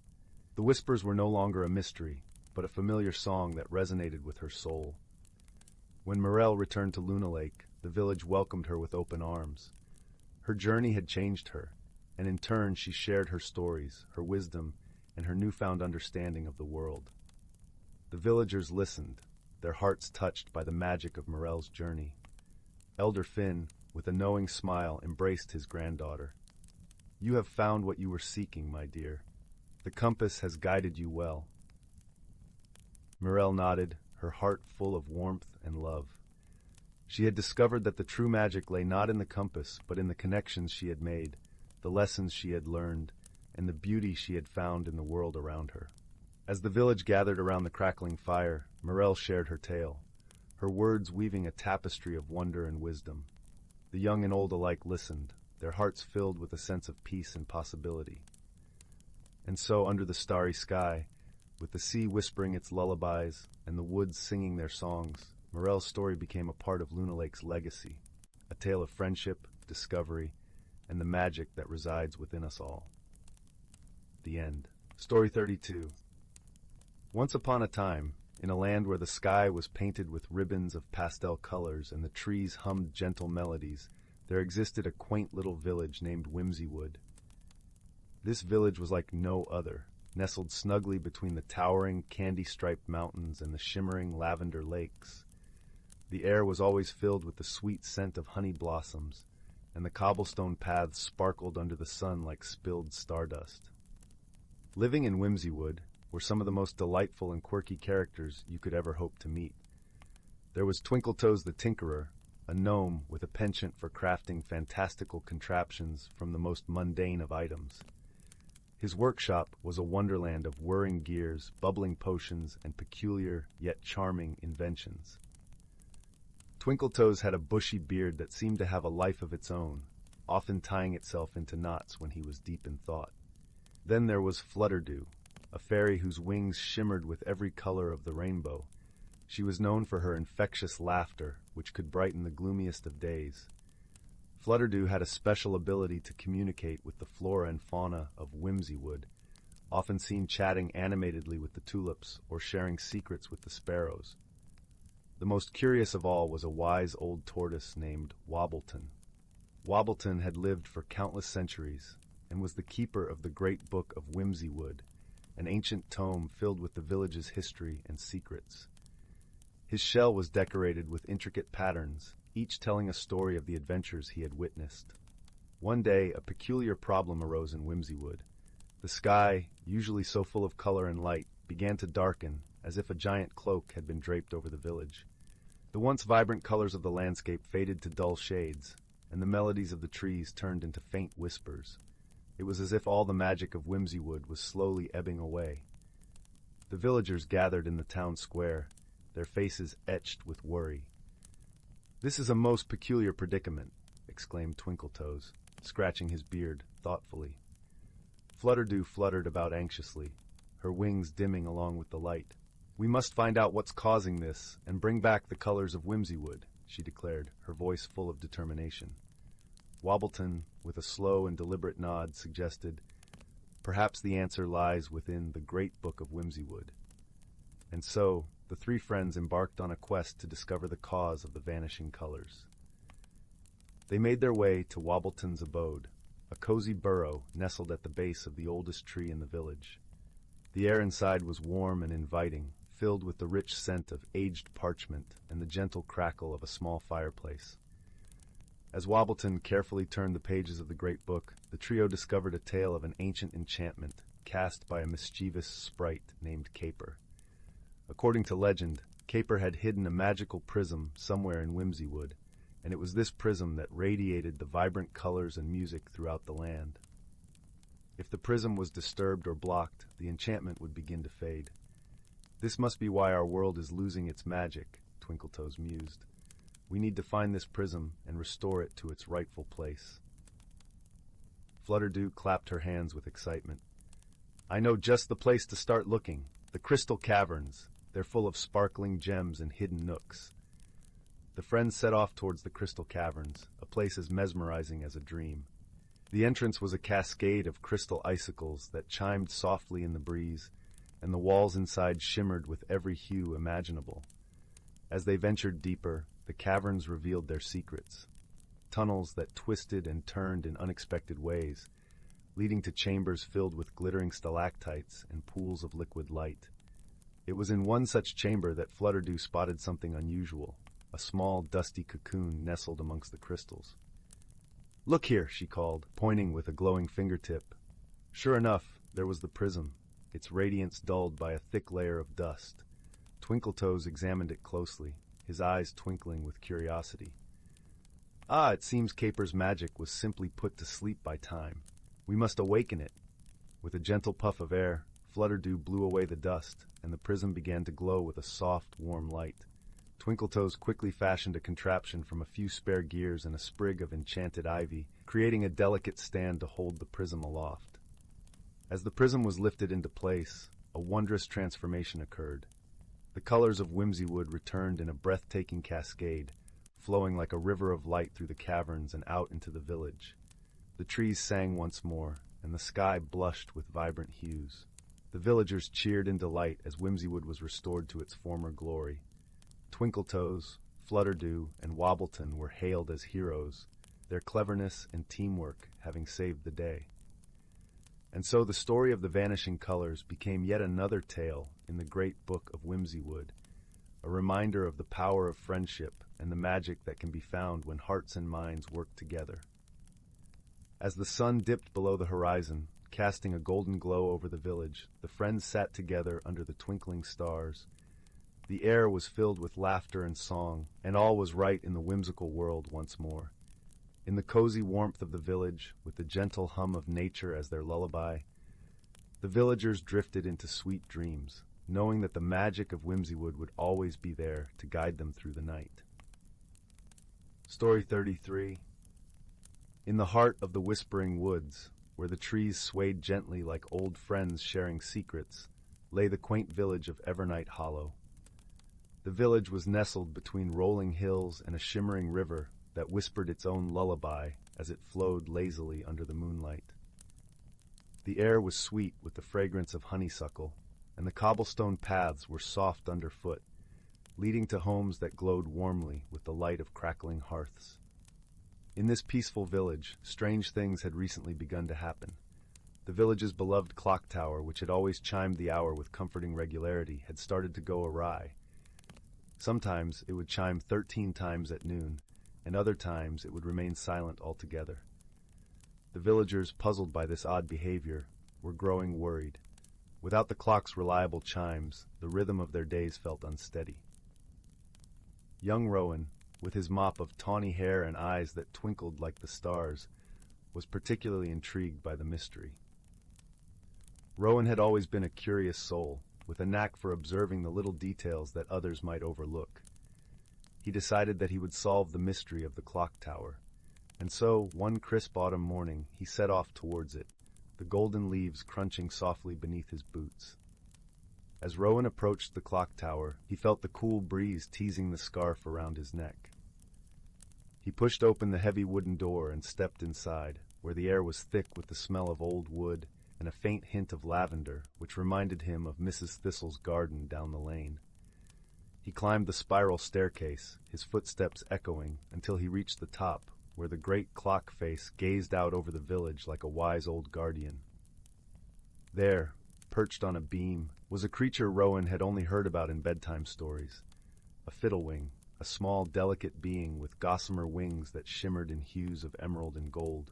The whispers were no longer a mystery, but a familiar song that resonated with her soul. When Morel returned to Luna Lake, the village welcomed her with open arms. Her journey had changed her, and in turn she shared her stories, her wisdom, and her newfound understanding of the world. The villagers listened, their hearts touched by the magic of Morel's journey. Elder Finn, with a knowing smile, embraced his granddaughter. "You have found what you were seeking, my dear. The compass has guided you well." Morel nodded, her heart full of warmth and love. She had discovered that the true magic lay not in the compass, but in the connections she had made, the lessons she had learned, and the beauty she had found in the world around her. As the village gathered around the crackling fire, Morel shared her tale, her words weaving a tapestry of wonder and wisdom. The young and old alike listened, their hearts filled with a sense of peace and possibility. And so, under the starry sky, with the sea whispering its lullabies and the woods singing their songs, Morel's story became a part of Luna Lake's legacy, a tale of friendship, discovery, and the magic that resides within us all. The end. Story 32. Once upon a time, in a land where the sky was painted with ribbons of pastel colors and the trees hummed gentle melodies, there existed a quaint little village named Whimsywood. This village was like no other, nestled snugly between the towering, candy-striped mountains and the shimmering lavender lakes. The air was always filled with the sweet scent of honey blossoms, and the cobblestone paths sparkled under the sun like spilled stardust. Living in Whimsywood were some of the most delightful and quirky characters you could ever hope to meet. There was Twinkletoes the Tinkerer, a gnome with a penchant for crafting fantastical contraptions from the most mundane of items. His workshop was a wonderland of whirring gears, bubbling potions, and peculiar yet charming inventions. Twinkletoes had a bushy beard that seemed to have a life of its own, often tying itself into knots when he was deep in thought. Then there was Flutterdew, a fairy whose wings shimmered with every color of the rainbow. She was known for her infectious laughter, which could brighten the gloomiest of days. Flutterdew had a special ability to communicate with the flora and fauna of Whimsywood, often seen chatting animatedly with the tulips or sharing secrets with the sparrows. The most curious of all was a wise old tortoise named Wobbleton. Wobbleton had lived for countless centuries and was the keeper of the Great Book of Whimsywood, an ancient tome filled with the village's history and secrets. His shell was decorated with intricate patterns, each telling a story of the adventures he had witnessed. One day, a peculiar problem arose in Whimsywood. The sky, usually so full of color and light, began to darken, as if a giant cloak had been draped over the village. The once vibrant colors of the landscape faded to dull shades, and the melodies of the trees turned into faint whispers. It was as if all the magic of Whimsywood was slowly ebbing away. The villagers gathered in the town square, their faces etched with worry. "This is a most peculiar predicament," exclaimed Twinkletoes, scratching his beard thoughtfully. Flutterdew fluttered about anxiously, her wings dimming along with the light. "We must find out what's causing this and bring back the colors of Whimsywood," she declared, her voice full of determination. Wobbleton, with a slow and deliberate nod, suggested, "Perhaps the answer lies within the Great Book of Whimsywood." And so, the three friends embarked on a quest to discover the cause of the vanishing colors. They made their way to Wobbleton's abode, a cozy burrow nestled at the base of the oldest tree in the village. The air inside was warm and inviting, filled with the rich scent of aged parchment and the gentle crackle of a small fireplace. As Wobbleton carefully turned the pages of the great book, the trio discovered a tale of an ancient enchantment cast by a mischievous sprite named Caper. According to legend, Caper had hidden a magical prism somewhere in Whimsywood, and it was this prism that radiated the vibrant colors and music throughout the land. If the prism was disturbed or blocked, the enchantment would begin to fade. "This must be why our world is losing its magic," Twinkletoes mused. "We need to find this prism and restore it to its rightful place." Flutterdew clapped her hands with excitement. "I know just the place to start looking. The Crystal Caverns. They're full of sparkling gems and hidden nooks." The friends set off towards the Crystal Caverns, a place as mesmerizing as a dream. The entrance was a cascade of crystal icicles that chimed softly in the breeze, and the walls inside shimmered with every hue imaginable. As they ventured deeper, the caverns revealed their secrets. Tunnels that twisted and turned in unexpected ways, leading to chambers filled with glittering stalactites and pools of liquid light. It was in one such chamber that Flutterdew spotted something unusual, a small, dusty cocoon nestled amongst the crystals. "Look here," she called, pointing with a glowing fingertip. Sure enough, there was the prism, its radiance dulled by a thick layer of dust. Twinkletoes examined it closely, his eyes twinkling with curiosity. "Ah, it seems Caper's magic was simply put to sleep by time. We must awaken it." With a gentle puff of air, Flutterdew blew away the dust, and the prism began to glow with a soft, warm light. Twinkletoes quickly fashioned a contraption from a few spare gears and a sprig of enchanted ivy, creating a delicate stand to hold the prism aloft. As the prism was lifted into place, a wondrous transformation occurred. The colors of Whimsywood returned in a breathtaking cascade, flowing like a river of light through the caverns and out into the village. The trees sang once more, and the sky blushed with vibrant hues. The villagers cheered in delight as Whimsywood was restored to its former glory. Twinkletoes, Flutterdew, and Wobbleton were hailed as heroes, their cleverness and teamwork having saved the day. And so the story of the vanishing colors became yet another tale in the great book of Whimsywood, a reminder of the power of friendship and the magic that can be found when hearts and minds work together. As the sun dipped below the horizon, casting a golden glow over the village, the friends sat together under the twinkling stars. The air was filled with laughter and song, and all was right in the whimsical world once more. In the cozy warmth of the village, with the gentle hum of nature as their lullaby, the villagers drifted into sweet dreams, knowing that the magic of Whimsywood would always be there to guide them through the night. Story 33. In the heart of the whispering woods, where the trees swayed gently like old friends sharing secrets, lay the quaint village of Evernight Hollow. The village was nestled between rolling hills and a shimmering river that whispered its own lullaby as it flowed lazily under the moonlight. The air was sweet with the fragrance of honeysuckle, and the cobblestone paths were soft underfoot, leading to homes that glowed warmly with the light of crackling hearths. In this peaceful village, strange things had recently begun to happen. The village's beloved clock tower, which had always chimed the hour with comforting regularity, had started to go awry. Sometimes it would chime 13 times at noon, and other times it would remain silent altogether. The villagers, puzzled by this odd behavior, were growing worried. Without the clock's reliable chimes, the rhythm of their days felt unsteady. Young Rowan, with his mop of tawny hair and eyes that twinkled like the stars, was particularly intrigued by the mystery. Rowan had always been a curious soul, with a knack for observing the little details that others might overlook. He decided that he would solve the mystery of the clock tower, and so, one crisp autumn morning, he set off towards it, the golden leaves crunching softly beneath his boots. As Rowan approached the clock tower, he felt the cool breeze teasing the scarf around his neck. He pushed open the heavy wooden door and stepped inside, where the air was thick with the smell of old wood and a faint hint of lavender, which reminded him of Mrs. Thistle's garden down the lane. He climbed the spiral staircase, his footsteps echoing, until he reached the top, where the great clock face gazed out over the village like a wise old guardian. There, perched on a beam, was a creature Rowan had only heard about in bedtime stories, a fiddlewing, a small, delicate being with gossamer wings that shimmered in hues of emerald and gold.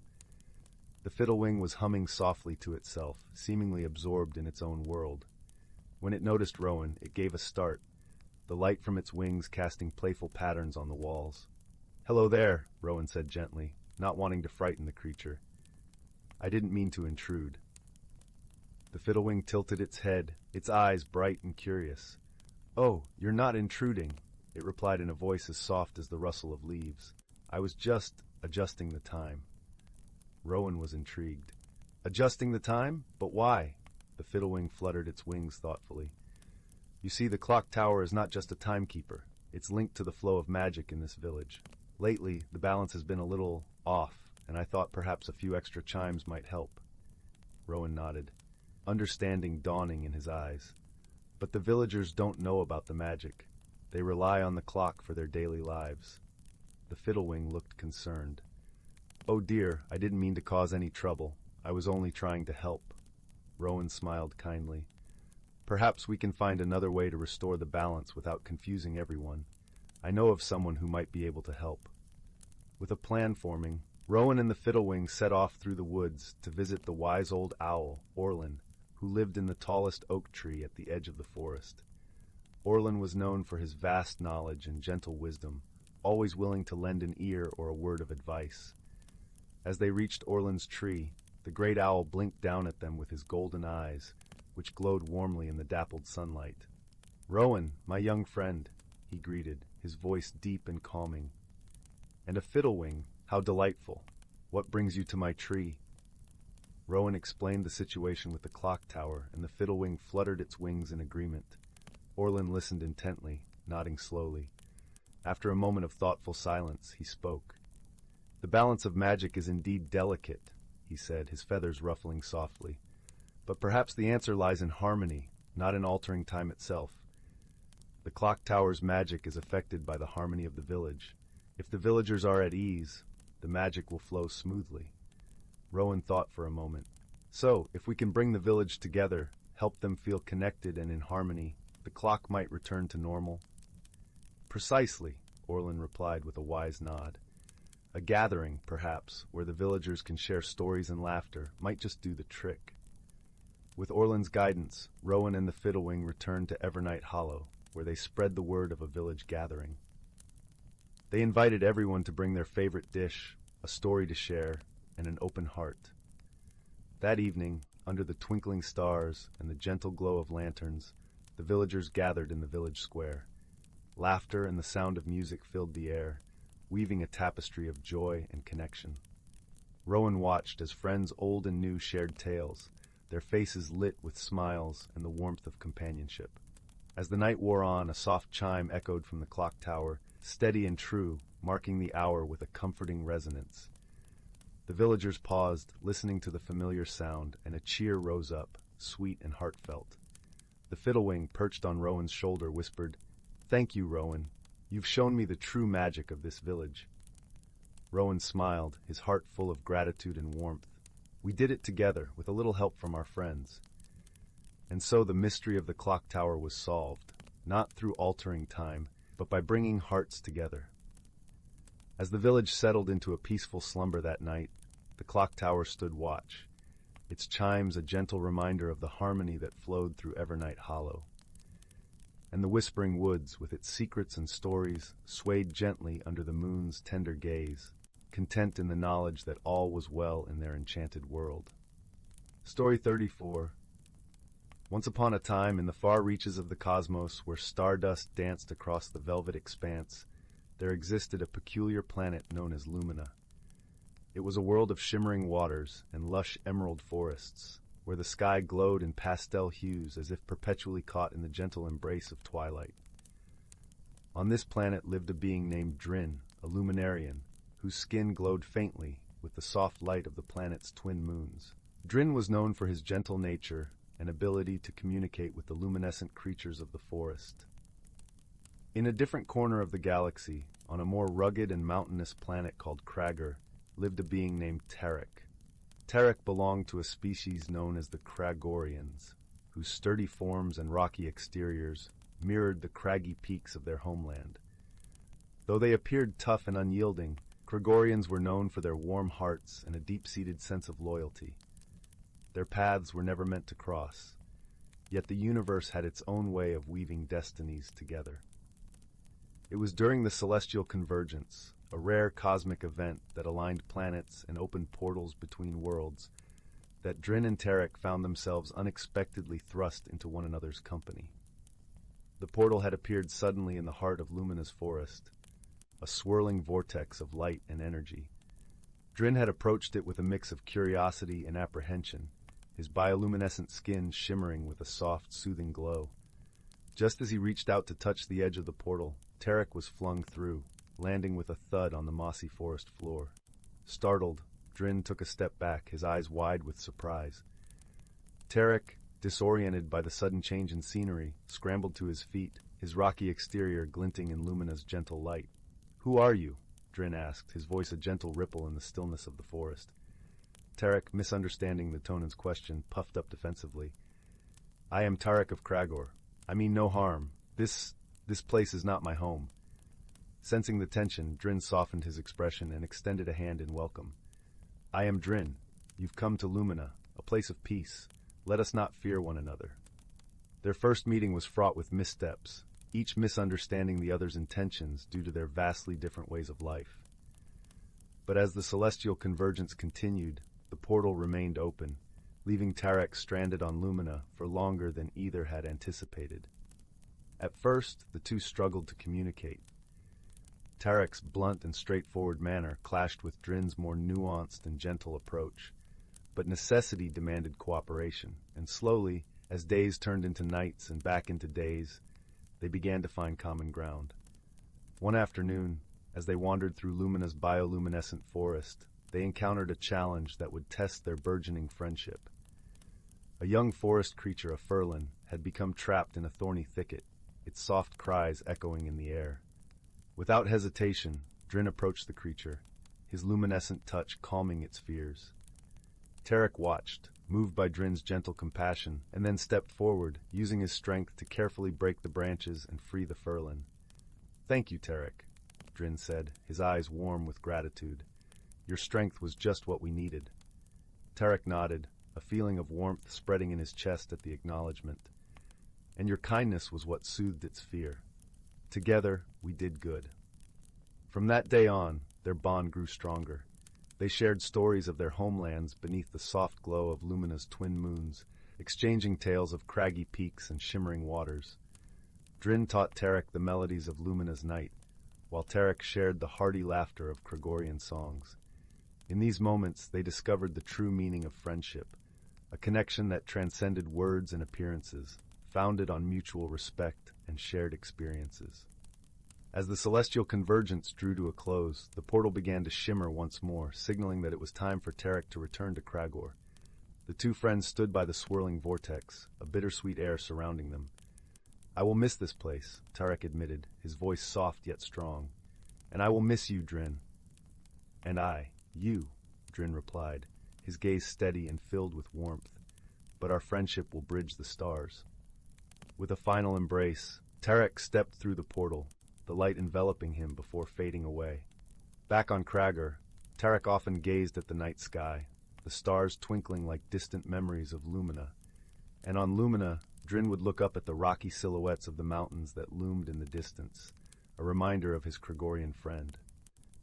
The fiddlewing was humming softly to itself, seemingly absorbed in its own world. When it noticed Rowan, it gave a start, the light from its wings casting playful patterns on the walls. "Hello there," Rowan said gently, not wanting to frighten the creature. "I didn't mean to intrude." The fiddlewing tilted its head, its eyes bright and curious. "Oh, you're not intruding," it replied in a voice as soft as the rustle of leaves. "I was just adjusting the time." Rowan was intrigued. "Adjusting the time? But why?" The fiddlewing fluttered its wings thoughtfully. "You see, the clock tower is not just a timekeeper. It's linked to the flow of magic in this village. Lately, the balance has been a little off, and I thought perhaps a few extra chimes might help." Rowan nodded, understanding dawning in his eyes. "But the villagers don't know about the magic. They rely on the clock for their daily lives." The fiddlewing looked concerned. "Oh dear, I didn't mean to cause any trouble. I was only trying to help." Rowan smiled kindly. "Perhaps we can find another way to restore the balance without confusing everyone. I know of someone who might be able to help." With a plan forming, Rowan and the fiddlewing set off through the woods to visit the wise old owl, Orlin, who lived in the tallest oak tree at the edge of the forest. Orlin was known for his vast knowledge and gentle wisdom, always willing to lend an ear or a word of advice. As they reached Orlin's tree, the great owl blinked down at them with his golden eyes, which glowed warmly in the dappled sunlight. "Rowan, my young friend," he greeted, his voice deep and calming. "And a fiddlewing, how delightful. What brings you to my tree?" Rowan explained the situation with the clock tower, and the fiddlewing fluttered its wings in agreement. Orlin listened intently, nodding slowly. After a moment of thoughtful silence, he spoke. "The balance of magic is indeed delicate," he said, his feathers ruffling softly. But perhaps the answer lies in harmony, not in altering time itself. The clock tower's magic is affected by the harmony of the village. If the villagers are at ease, the magic will flow smoothly. Rowan thought for a moment. So, if we can bring the village together, help them feel connected and in harmony, the clock might return to normal. Precisely, Orlin replied with a wise nod. A gathering, perhaps, where the villagers can share stories and laughter, might just do the trick. With Orlin's guidance, Rowan and the Fiddlewing returned to Evernight Hollow, where they spread the word of a village gathering. They invited everyone to bring their favorite dish, a story to share, and an open heart. That evening, under the twinkling stars and the gentle glow of lanterns, the villagers gathered in the village square. Laughter and the sound of music filled the air, weaving a tapestry of joy and connection. Rowan watched as friends old and new shared tales, their faces lit with smiles and the warmth of companionship. As the night wore on, a soft chime echoed from the clock tower, steady and true, marking the hour with a comforting resonance. The villagers paused, listening to the familiar sound, and a cheer rose up, sweet and heartfelt. The Fiddlewing, perched on Rowan's shoulder, whispered, "Thank you, Rowan. You've shown me the true magic of this village." Rowan smiled, his heart full of gratitude and warmth. We did it together, with a little help from our friends. And so the mystery of the clock tower was solved, not through altering time, but by bringing hearts together. As the village settled into a peaceful slumber that night, the clock tower stood watch, its chimes a gentle reminder of the harmony that flowed through Evernight Hollow. And the whispering woods, with its secrets and stories, swayed gently under the moon's tender gaze, content in the knowledge that all was well in their enchanted world. Story 34. Once upon a time, in the far reaches of the cosmos, where stardust danced across the velvet expanse, there existed a peculiar planet known as Lumina. It was a world of shimmering waters and lush emerald forests, where the sky glowed in pastel hues as if perpetually caught in the gentle embrace of twilight. On this planet lived a being named Drin, a luminarian, whose skin glowed faintly with the soft light of the planet's twin moons. Drin was known for his gentle nature and ability to communicate with the luminescent creatures of the forest. In a different corner of the galaxy, on a more rugged and mountainous planet called Kragor, lived a being named Tarek. Tarek belonged to a species known as the Kragorians, whose sturdy forms and rocky exteriors mirrored the craggy peaks of their homeland. Though they appeared tough and unyielding, Kragorians were known for their warm hearts and a deep-seated sense of loyalty. Their paths were never meant to cross, yet the universe had its own way of weaving destinies together. It was during the celestial convergence, a rare cosmic event that aligned planets and opened portals between worlds, that Drin and Tarek found themselves unexpectedly thrust into one another's company. The portal had appeared suddenly in the heart of Lumina's forest, a swirling vortex of light and energy. Drin had approached it with a mix of curiosity and apprehension, his bioluminescent skin shimmering with a soft, soothing glow. Just as he reached out to touch the edge of the portal, Tarek was flung through, landing with a thud on the mossy forest floor. Startled, Drin took a step back, his eyes wide with surprise. Tarek, disoriented by the sudden change in scenery, scrambled to his feet, his rocky exterior glinting in Lumina's gentle light. "Who are you?" Drin asked, his voice a gentle ripple in the stillness of the forest. Tarek, misunderstanding the Tonan's question, puffed up defensively. "I am Tarek of Kragor. I mean no harm. This place is not my home." Sensing the tension, Drin softened his expression and extended a hand in welcome. "I am Drin. You've come to Lumina, a place of peace. Let us not fear one another." Their first meeting was fraught with missteps, each misunderstanding the other's intentions due to their vastly different ways of life. But as the celestial convergence continued, the portal remained open, leaving Tarek stranded on Lumina for longer than either had anticipated. At first, the two struggled to communicate. Tarek's blunt and straightforward manner clashed with Drin's more nuanced and gentle approach, but necessity demanded cooperation, and slowly, as days turned into nights and back into days, they began to find common ground. One afternoon, as they wandered through Lumina's bioluminescent forest, they encountered a challenge that would test their burgeoning friendship. A young forest creature, a furlan, had become trapped in a thorny thicket, its soft cries echoing in the air. Without hesitation, Drin approached the creature, his luminescent touch calming its fears. Tarek watched, moved by Drin's gentle compassion, and then stepped forward, using his strength to carefully break the branches and free the furlan. "Thank you, Tarek," Drin said, his eyes warm with gratitude. "Your strength was just what we needed." Tarek nodded, a feeling of warmth spreading in his chest at the acknowledgement. "And your kindness was what soothed its fear. Together, we did good." From that day on, their bond grew stronger. They shared stories of their homelands beneath the soft glow of Lumina's twin moons, exchanging tales of craggy peaks and shimmering waters. Drin taught Tarek the melodies of Lumina's night, while Tarek shared the hearty laughter of Gregorian songs. In these moments, they discovered the true meaning of friendship, a connection that transcended words and appearances, founded on mutual respect and shared experiences. As the celestial convergence drew to a close, the portal began to shimmer once more, signaling that it was time for Tarek to return to Kragor. The two friends stood by the swirling vortex, a bittersweet air surrounding them. "I will miss this place," Tarek admitted, his voice soft yet strong. "And I will miss you, Drin." "And you," Drin replied, his gaze steady and filled with warmth. "But our friendship will bridge the stars." With a final embrace, Tarek stepped through the portal, the light enveloping him before fading away. Back on Kragor, Tarek often gazed at the night sky, the stars twinkling like distant memories of Lumina. And on Lumina, Drin would look up at the rocky silhouettes of the mountains that loomed in the distance, a reminder of his Kragorian friend.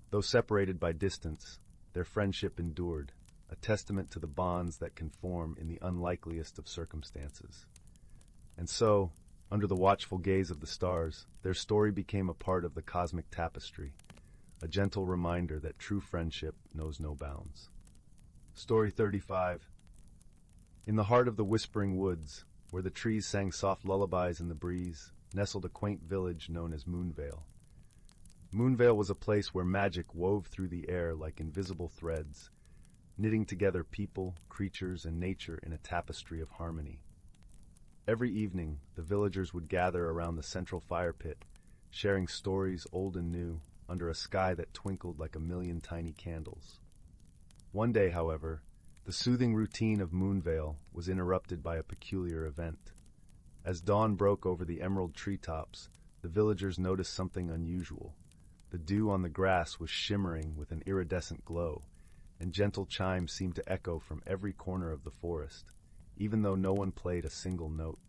Though separated by distance, their friendship endured, a testament to the bonds that can form in the unlikeliest of circumstances. And so, under the watchful gaze of the stars, their story became a part of the cosmic tapestry, a gentle reminder that true friendship knows no bounds. Story 35. In the heart of the whispering woods, where the trees sang soft lullabies in the breeze, nestled a quaint village known as Moonvale. Moonvale was a place where magic wove through the air like invisible threads, knitting together people, creatures, and nature in a tapestry of harmony. Every evening, the villagers would gather around the central fire pit, sharing stories old and new, under a sky that twinkled like a million tiny candles. One day, however, the soothing routine of Moonvale was interrupted by a peculiar event. As dawn broke over the emerald treetops, the villagers noticed something unusual. The dew on the grass was shimmering with an iridescent glow, and gentle chimes seemed to echo from every corner of the forest, even though no one played a single note.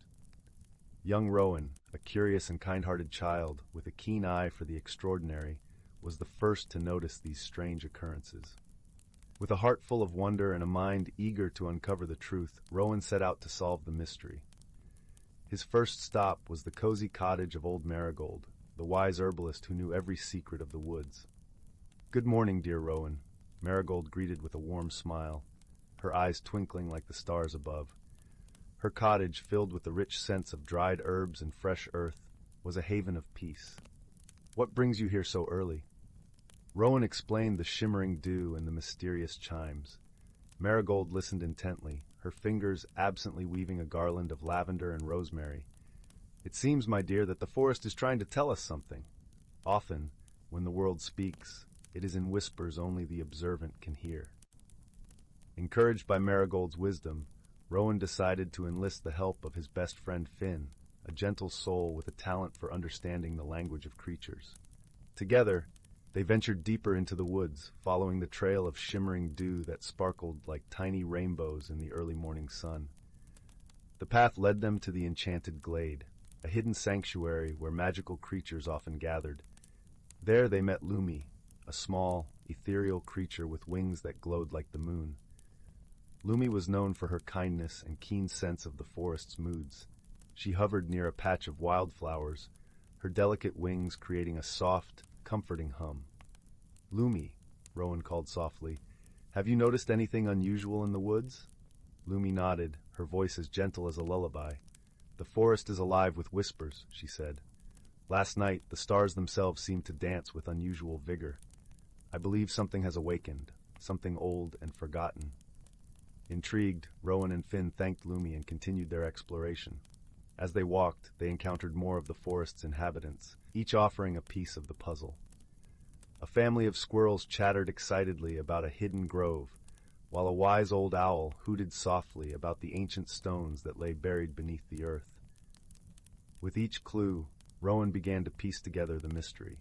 Young Rowan, a curious and kind-hearted child with a keen eye for the extraordinary, was the first to notice these strange occurrences. With a heart full of wonder and a mind eager to uncover the truth, Rowan set out to solve the mystery. His first stop was the cozy cottage of old Marigold, the wise herbalist who knew every secret of the woods. "Good morning, dear Rowan," Marigold greeted with a warm smile, her eyes twinkling like the stars above. Her cottage, filled with the rich scents of dried herbs and fresh earth, was a haven of peace. "What brings you here so early?" Rowan explained the shimmering dew and the mysterious chimes. Marigold listened intently, her fingers absently weaving a garland of lavender and rosemary. "It seems, my dear, that the forest is trying to tell us something. Often, when the world speaks, it is in whispers only the observant can hear." Encouraged by Marigold's wisdom, Rowan decided to enlist the help of his best friend Finn, a gentle soul with a talent for understanding the language of creatures. Together, they ventured deeper into the woods, following the trail of shimmering dew that sparkled like tiny rainbows in the early morning sun. The path led them to the Enchanted glade, a hidden sanctuary where magical creatures often gathered. There they met Lumi, a small, ethereal creature with wings that glowed like the moon. Lumi was known for her kindness and keen sense of the forest's moods. She hovered near a patch of wildflowers, her delicate wings creating a soft, comforting hum. "Lumi," Rowan called softly, "have you noticed anything unusual in the woods?" Lumi nodded, her voice as gentle as a lullaby. "The forest is alive with whispers," she said. "Last night, the stars themselves seemed to dance with unusual vigor. I believe something has awakened, something old and forgotten. Intrigued, Rowan and Finn thanked Lumi and continued their exploration. As they walked, they encountered more of the forest's inhabitants, each offering a piece of the puzzle. A family of squirrels chattered excitedly about a hidden grove, while a wise old owl hooted softly about the ancient stones that lay buried beneath the earth. With each clue, Rowan began to piece together the mystery.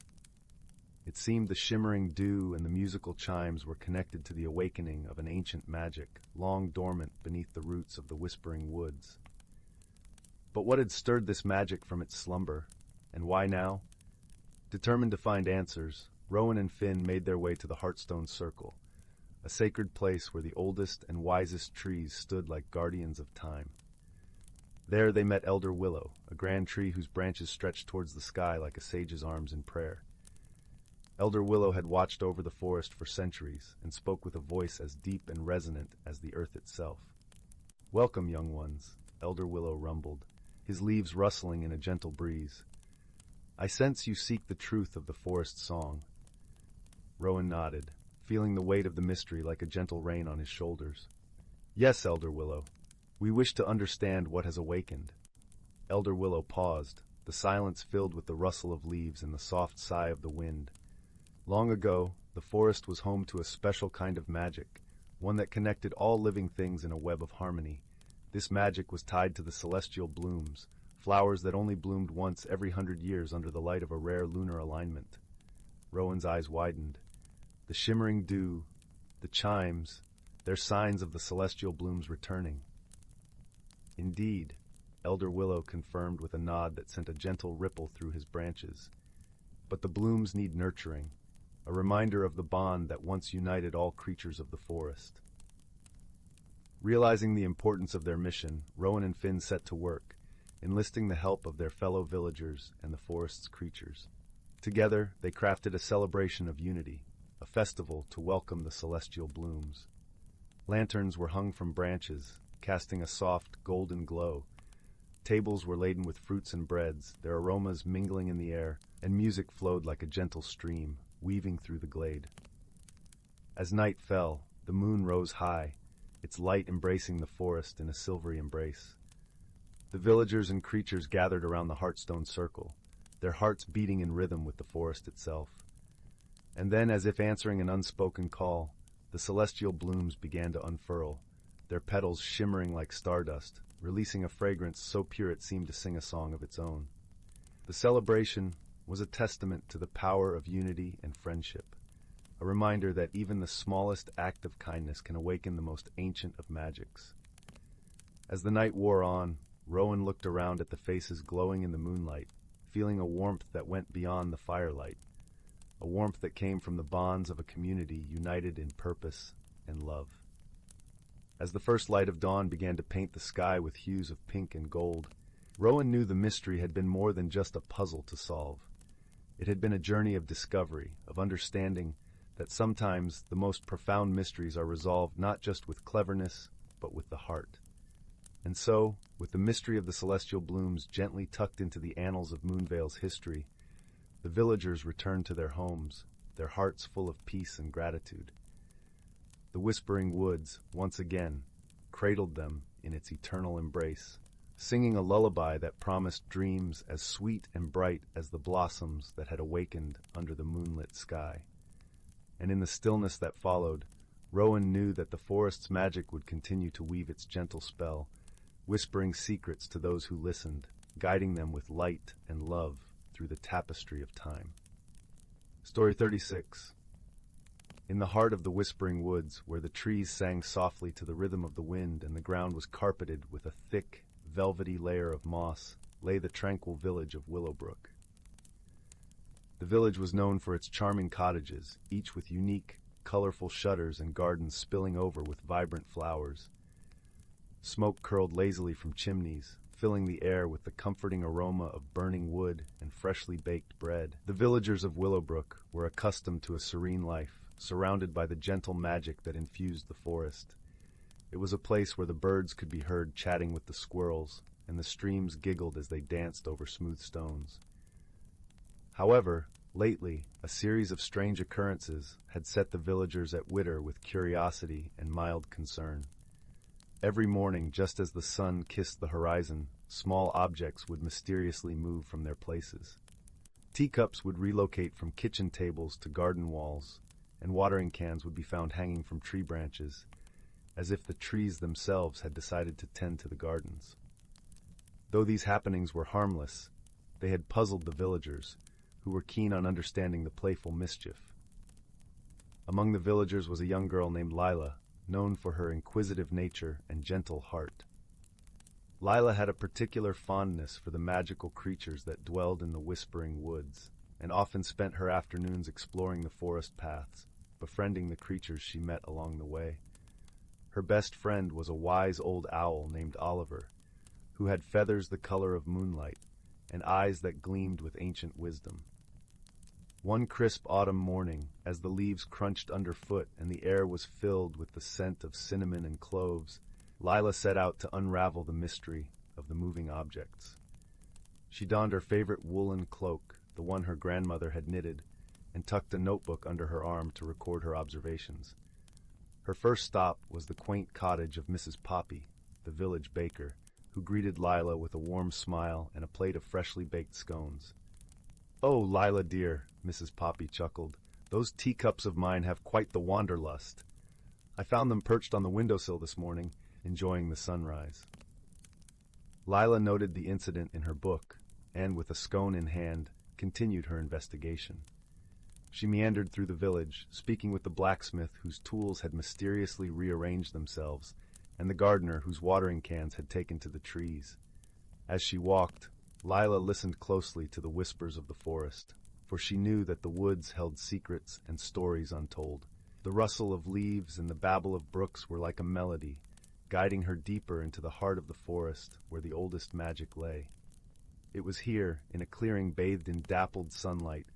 It seemed the shimmering dew and the musical chimes were connected to the awakening of an ancient magic, long dormant beneath the roots of the whispering woods. But what had stirred this magic from its slumber, and why now? Determined to find answers, Rowan and Finn made their way to the Heartstone Circle, a sacred place where the oldest and wisest trees stood like guardians of time. There they met Elder Willow, a grand tree whose branches stretched towards the sky like a sage's arms in prayer. Elder Willow had watched over the forest for centuries and spoke with a voice as deep and resonant as the earth itself. "Welcome, young ones," Elder Willow rumbled, his leaves rustling in a gentle breeze. "I sense you seek the truth of the forest song." Rowan nodded, feeling the weight of the mystery like a gentle rain on his shoulders. "Yes, Elder Willow. We wish to understand what has awakened." Elder Willow paused, the silence filled with the rustle of leaves and the soft sigh of the wind. Long ago, the forest was home to a special kind of magic, one that connected all living things in a web of harmony. This magic was tied to the celestial blooms, flowers that only bloomed once every 100 years under the light of a rare lunar alignment. Rowan's eyes widened. The shimmering dew, the chimes, they're signs of the celestial blooms returning. Indeed, Elder Willow confirmed with a nod that sent a gentle ripple through his branches. But the blooms need nurturing, a reminder of the bond that once united all creatures of the forest. Realizing the importance of their mission, Rowan and Finn set to work, enlisting the help of their fellow villagers and the forest's creatures. Together, they crafted a celebration of unity, a festival to welcome the celestial blooms. Lanterns were hung from branches, casting a soft, golden glow. Tables were laden with fruits and breads, their aromas mingling in the air, and music flowed like a gentle stream, weaving through the glade. As night fell, the moon rose high, its light embracing the forest in a silvery embrace. The villagers and creatures gathered around the Heartstone Circle, their hearts beating in rhythm with the forest itself. And then, as if answering an unspoken call, the celestial blooms began to unfurl, their petals shimmering like stardust, releasing a fragrance so pure it seemed to sing a song of its own. The celebration was a testament to the power of unity and friendship, a reminder that even the smallest act of kindness can awaken the most ancient of magics. As the night wore on, Rowan looked around at the faces glowing in the moonlight, feeling a warmth that went beyond the firelight, a warmth that came from the bonds of a community united in purpose and love. As the first light of dawn began to paint the sky with hues of pink and gold, Rowan knew the mystery had been more than just a puzzle to solve. It had been a journey of discovery, of understanding that sometimes the most profound mysteries are resolved not just with cleverness, but with the heart. And so, with the mystery of the celestial blooms gently tucked into the annals of Moonvale's history, the villagers returned to their homes, their hearts full of peace and gratitude. The whispering woods, once again, cradled them in its eternal embrace, singing a lullaby that promised dreams as sweet and bright as the blossoms that had awakened under the moonlit sky. And in the stillness that followed, Rowan knew that the forest's magic would continue to weave its gentle spell, whispering secrets to those who listened, guiding them with light and love through the tapestry of time. Story 36. In the heart of the whispering woods, where the trees sang softly to the rhythm of the wind and the ground was carpeted with a thick, velvety layer of moss, lay the tranquil village of Willowbrook. The village was known for its charming cottages, each with unique, colorful shutters and gardens spilling over with vibrant flowers. Smoke curled lazily from chimneys, filling the air with the comforting aroma of burning wood and freshly baked bread. The villagers of Willowbrook were accustomed to a serene life, surrounded by the gentle magic that infused the forest. It was a place where the birds could be heard chatting with the squirrels, and the streams giggled as they danced over smooth stones. However, Lately, a series of strange occurrences had set the villagers at whitter with curiosity and mild concern. Every morning, just as the sun kissed the horizon, small objects would mysteriously move from their places. Teacups would relocate from kitchen tables to garden walls, and watering cans would be found hanging from tree branches, as if the trees themselves had decided to tend to the gardens. Though these happenings were harmless, they had puzzled the villagers, who were keen on understanding the playful mischief. Among the villagers was a young girl named Lila, known for her inquisitive nature and gentle heart. Lila had a particular fondness for the magical creatures that dwelled in the whispering woods, and often spent her afternoons exploring the forest paths, befriending the creatures she met along the way. Her best friend was a wise old owl named Oliver, who had feathers the color of moonlight and eyes that gleamed with ancient wisdom. One crisp autumn morning, as the leaves crunched underfoot and the air was filled with the scent of cinnamon and cloves, Lila set out to unravel the mystery of the moving objects. She donned her favorite woolen cloak, the one her grandmother had knitted, and tucked a notebook under her arm to record her observations. Her first stop was the quaint cottage of Mrs. Poppy, the village baker, who greeted Lila with a warm smile and a plate of freshly baked scones. "Oh, Lila dear," Mrs. Poppy chuckled, "those teacups of mine have quite the wanderlust. I found them perched on the windowsill this morning, enjoying the sunrise." Lila noted the incident in her book, and with a scone in hand, continued her investigation. She meandered through the village, speaking with the blacksmith whose tools had mysteriously rearranged themselves, and the gardener whose watering cans had taken to the trees. As she walked, Lila listened closely to the whispers of the forest, for she knew that the woods held secrets and stories untold. The rustle of leaves and the babble of brooks were like a melody, guiding her deeper into the heart of the forest where the oldest magic lay. It was here, in a clearing bathed in dappled sunlight,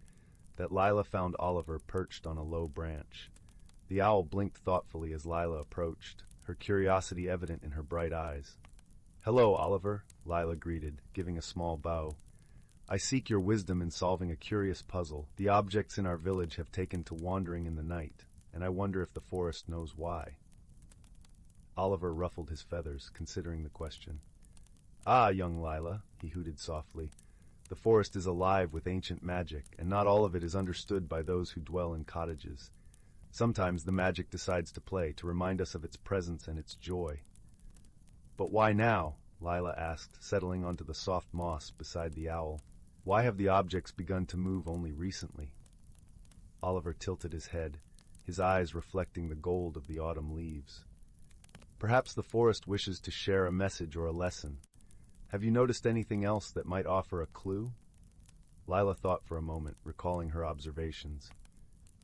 that Lila found Oliver perched on a low branch. The owl blinked thoughtfully as Lila approached, her curiosity evident in her bright eyes. "Hello, Oliver," Lila greeted, giving a small bow. "I seek your wisdom in solving a curious puzzle. The objects in our village have taken to wandering in the night, and I wonder if the forest knows why." Oliver ruffled his feathers, considering the question. "Ah, young Lila," he hooted softly, "the forest is alive with ancient magic, and not all of it is understood by those who dwell in cottages. Sometimes the magic decides to play, to remind us of its presence and its joy." "But why now?" Lila asked, settling onto the soft moss beside the owl. "Why have the objects begun to move only recently?" Oliver tilted his head, his eyes reflecting the gold of the autumn leaves. "Perhaps the forest wishes to share a message or a lesson. Have you noticed anything else that might offer a clue?" Lila thought for a moment, recalling her observations.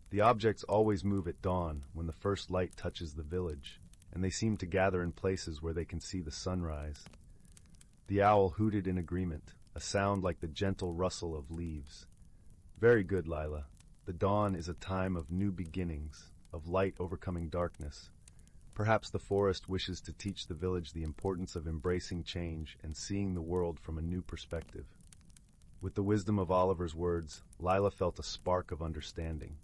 "The objects always move at dawn, when the first light touches the village, and they seem to gather in places where they can see the sunrise." The owl hooted in agreement, a sound like the gentle rustle of leaves. "Very good, Lila. The dawn is a time of new beginnings, of light overcoming darkness. Perhaps the forest wishes to teach the village the importance of embracing change and seeing the world from a new perspective." With the wisdom of Oliver's words, Lila felt a spark of understanding.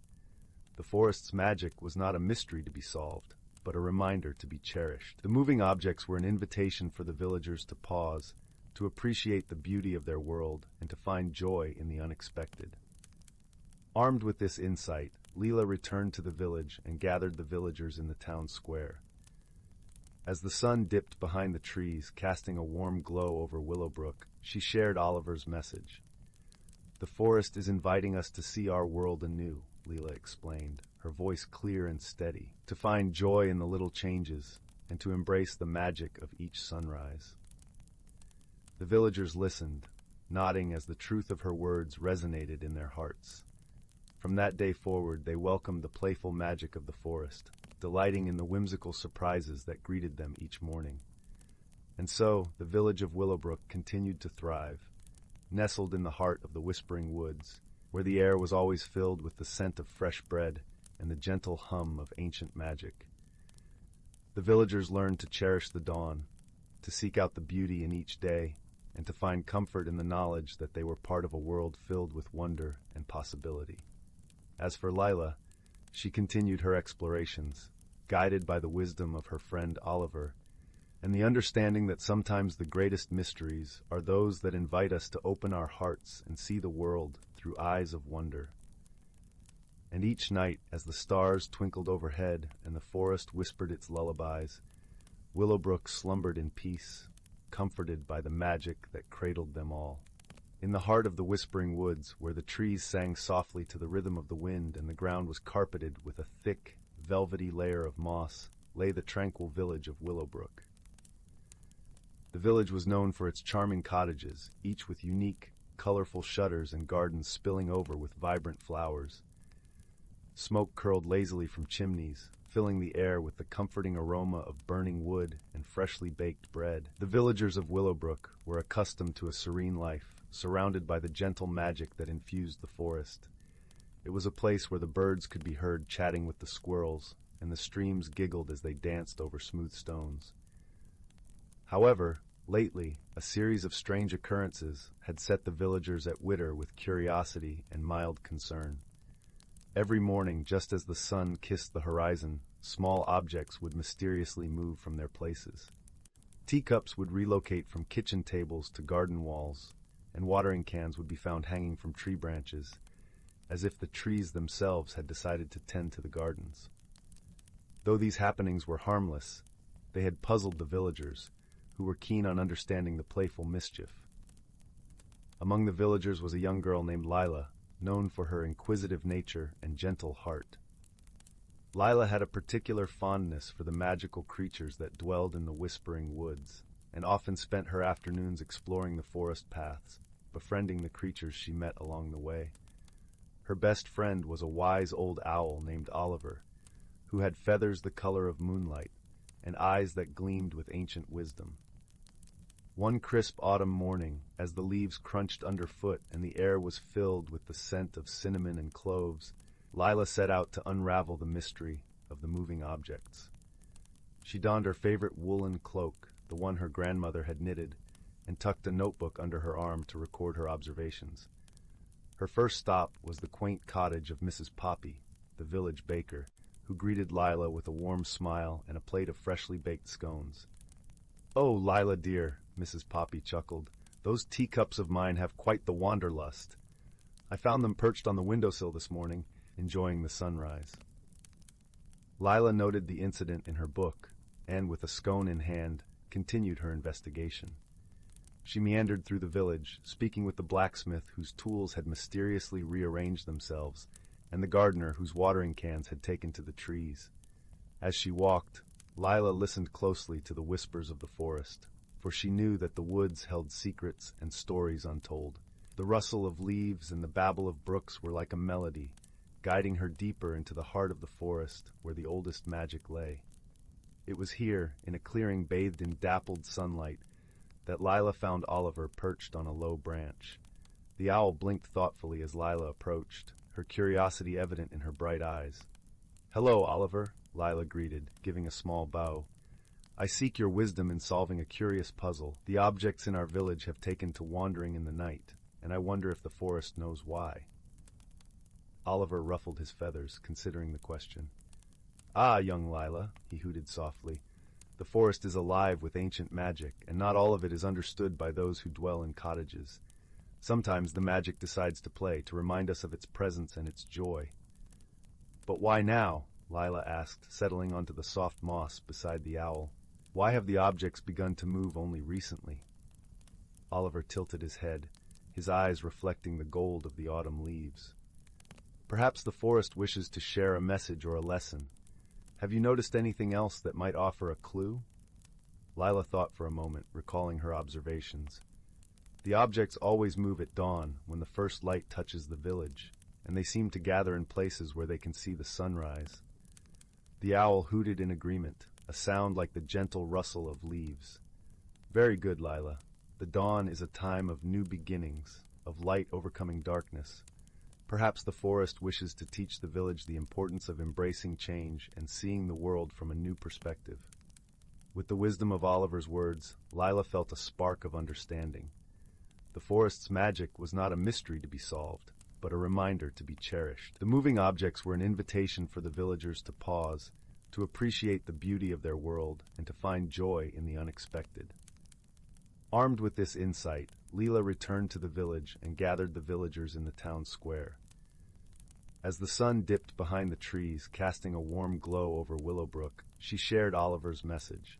The forest's magic was not a mystery to be solved, but a reminder to be cherished. The moving objects were an invitation for the villagers to pause, to appreciate the beauty of their world, and to find joy in the unexpected. Armed with this insight, Lila returned to the village and gathered the villagers in the town square. As the sun dipped behind the trees, casting a warm glow over Willowbrook, she shared Oliver's message. "The forest is inviting us to see our world anew," Lila explained, her voice clear and steady, "to find joy in the little changes, and to embrace the magic of each sunrise." The villagers listened, nodding as the truth of her words resonated in their hearts. From that day forward, they welcomed the playful magic of the forest, delighting in the whimsical surprises that greeted them each morning. And so, the village of Willowbrook continued to thrive, nestled in the heart of the whispering woods, where the air was always filled with the scent of fresh bread and the gentle hum of ancient magic. The villagers learned to cherish the dawn, to seek out the beauty in each day, and to find comfort in the knowledge that they were part of a world filled with wonder and possibility. As for Lila, she continued her explorations, guided by the wisdom of her friend Oliver, and the understanding that sometimes the greatest mysteries are those that invite us to open our hearts and see the world through eyes of wonder. And each night, as the stars twinkled overhead and the forest whispered its lullabies, Willowbrook slumbered in peace, comforted by the magic that cradled them all. In the heart of the whispering woods, where the trees sang softly to the rhythm of the wind and the ground was carpeted with a thick, velvety layer of moss, lay the tranquil village of Willowbrook. The village was known for its charming cottages, each with unique, colorful shutters and gardens spilling over with vibrant flowers. Smoke curled lazily from chimneys, filling the air with the comforting aroma of burning wood and freshly baked bread. The villagers of Willowbrook were accustomed to a serene life, surrounded by the gentle magic that infused the forest. It was a place where the birds could be heard chatting with the squirrels, and the streams giggled as they danced over smooth stones. However, lately, a series of strange occurrences had set the villagers at witter with curiosity and mild concern. Every morning, just as the sun kissed the horizon, small objects would mysteriously move from their places. Teacups would relocate from kitchen tables to garden walls, and watering cans would be found hanging from tree branches, as if the trees themselves had decided to tend to the gardens. Though these happenings were harmless, they had puzzled the villagers, who were keen on understanding the playful mischief. Among the villagers was a young girl named Lila, known for her inquisitive nature and gentle heart. Lila had a particular fondness for the magical creatures that dwelled in the whispering woods, and often spent her afternoons exploring the forest paths, befriending the creatures she met along the way. Her best friend was a wise old owl named Oliver, who had feathers the color of moonlight and eyes that gleamed with ancient wisdom. One crisp autumn morning, as the leaves crunched underfoot and the air was filled with the scent of cinnamon and cloves, Lila set out to unravel the mystery of the moving objects. She donned her favorite woolen cloak, the one her grandmother had knitted, and tucked a notebook under her arm to record her observations. Her first stop was the quaint cottage of Mrs. Poppy, the village baker, who greeted Lila with a warm smile and a plate of freshly baked scones. "Oh, Lila dear," Mrs. Poppy chuckled, "those teacups of mine have quite the wanderlust. I found them perched on the windowsill this morning, enjoying the sunrise." Lila noted the incident in her book, and with a scone in hand, continued her investigation. She meandered through the village, speaking with the blacksmith whose tools had mysteriously rearranged themselves, and the gardener whose watering cans had taken to the trees. As she walked, Lila listened closely to the whispers of the forest, for she knew that the woods held secrets and stories untold. The rustle of leaves and the babble of brooks were like a melody, guiding her deeper into the heart of the forest where the oldest magic lay. It was here, in a clearing bathed in dappled sunlight, that Lila found Oliver perched on a low branch. The owl blinked thoughtfully as Lila approached, her curiosity evident in her bright eyes. "Hello, Oliver," Lila greeted, giving a small bow. "I seek your wisdom in solving a curious puzzle. The objects in our village have taken to wandering in the night, and I wonder if the forest knows why." Oliver ruffled his feathers, considering the question. "Ah, young Lila," he hooted softly, "the forest is alive with ancient magic, and not all of it is understood by those who dwell in cottages. Sometimes the magic decides to play, to remind us of its presence and its joy." "But why now?" Lila asked, settling onto the soft moss beside the owl. "Why have the objects begun to move only recently?" Oliver tilted his head, his eyes reflecting the gold of the autumn leaves. "Perhaps the forest wishes to share a message or a lesson. Have you noticed anything else that might offer a clue?" Lila thought for a moment, recalling her observations. "The objects always move at dawn, when the first light touches the village, and they seem to gather in places where they can see the sunrise." The owl hooted in agreement, a sound like the gentle rustle of leaves. "Very good, Lila. The dawn is a time of new beginnings, of light overcoming darkness. Perhaps the forest wishes to teach the village the importance of embracing change and seeing the world from a new perspective." With the wisdom of Oliver's words, Lila felt a spark of understanding. The forest's magic was not a mystery to be solved, but a reminder to be cherished. The moving objects were an invitation for the villagers to pause, to appreciate the beauty of their world, and to find joy in the unexpected. Armed with this insight, Leela returned to the village and gathered the villagers in the town square. As the sun dipped behind the trees, casting a warm glow over Willowbrook, she shared Oliver's message.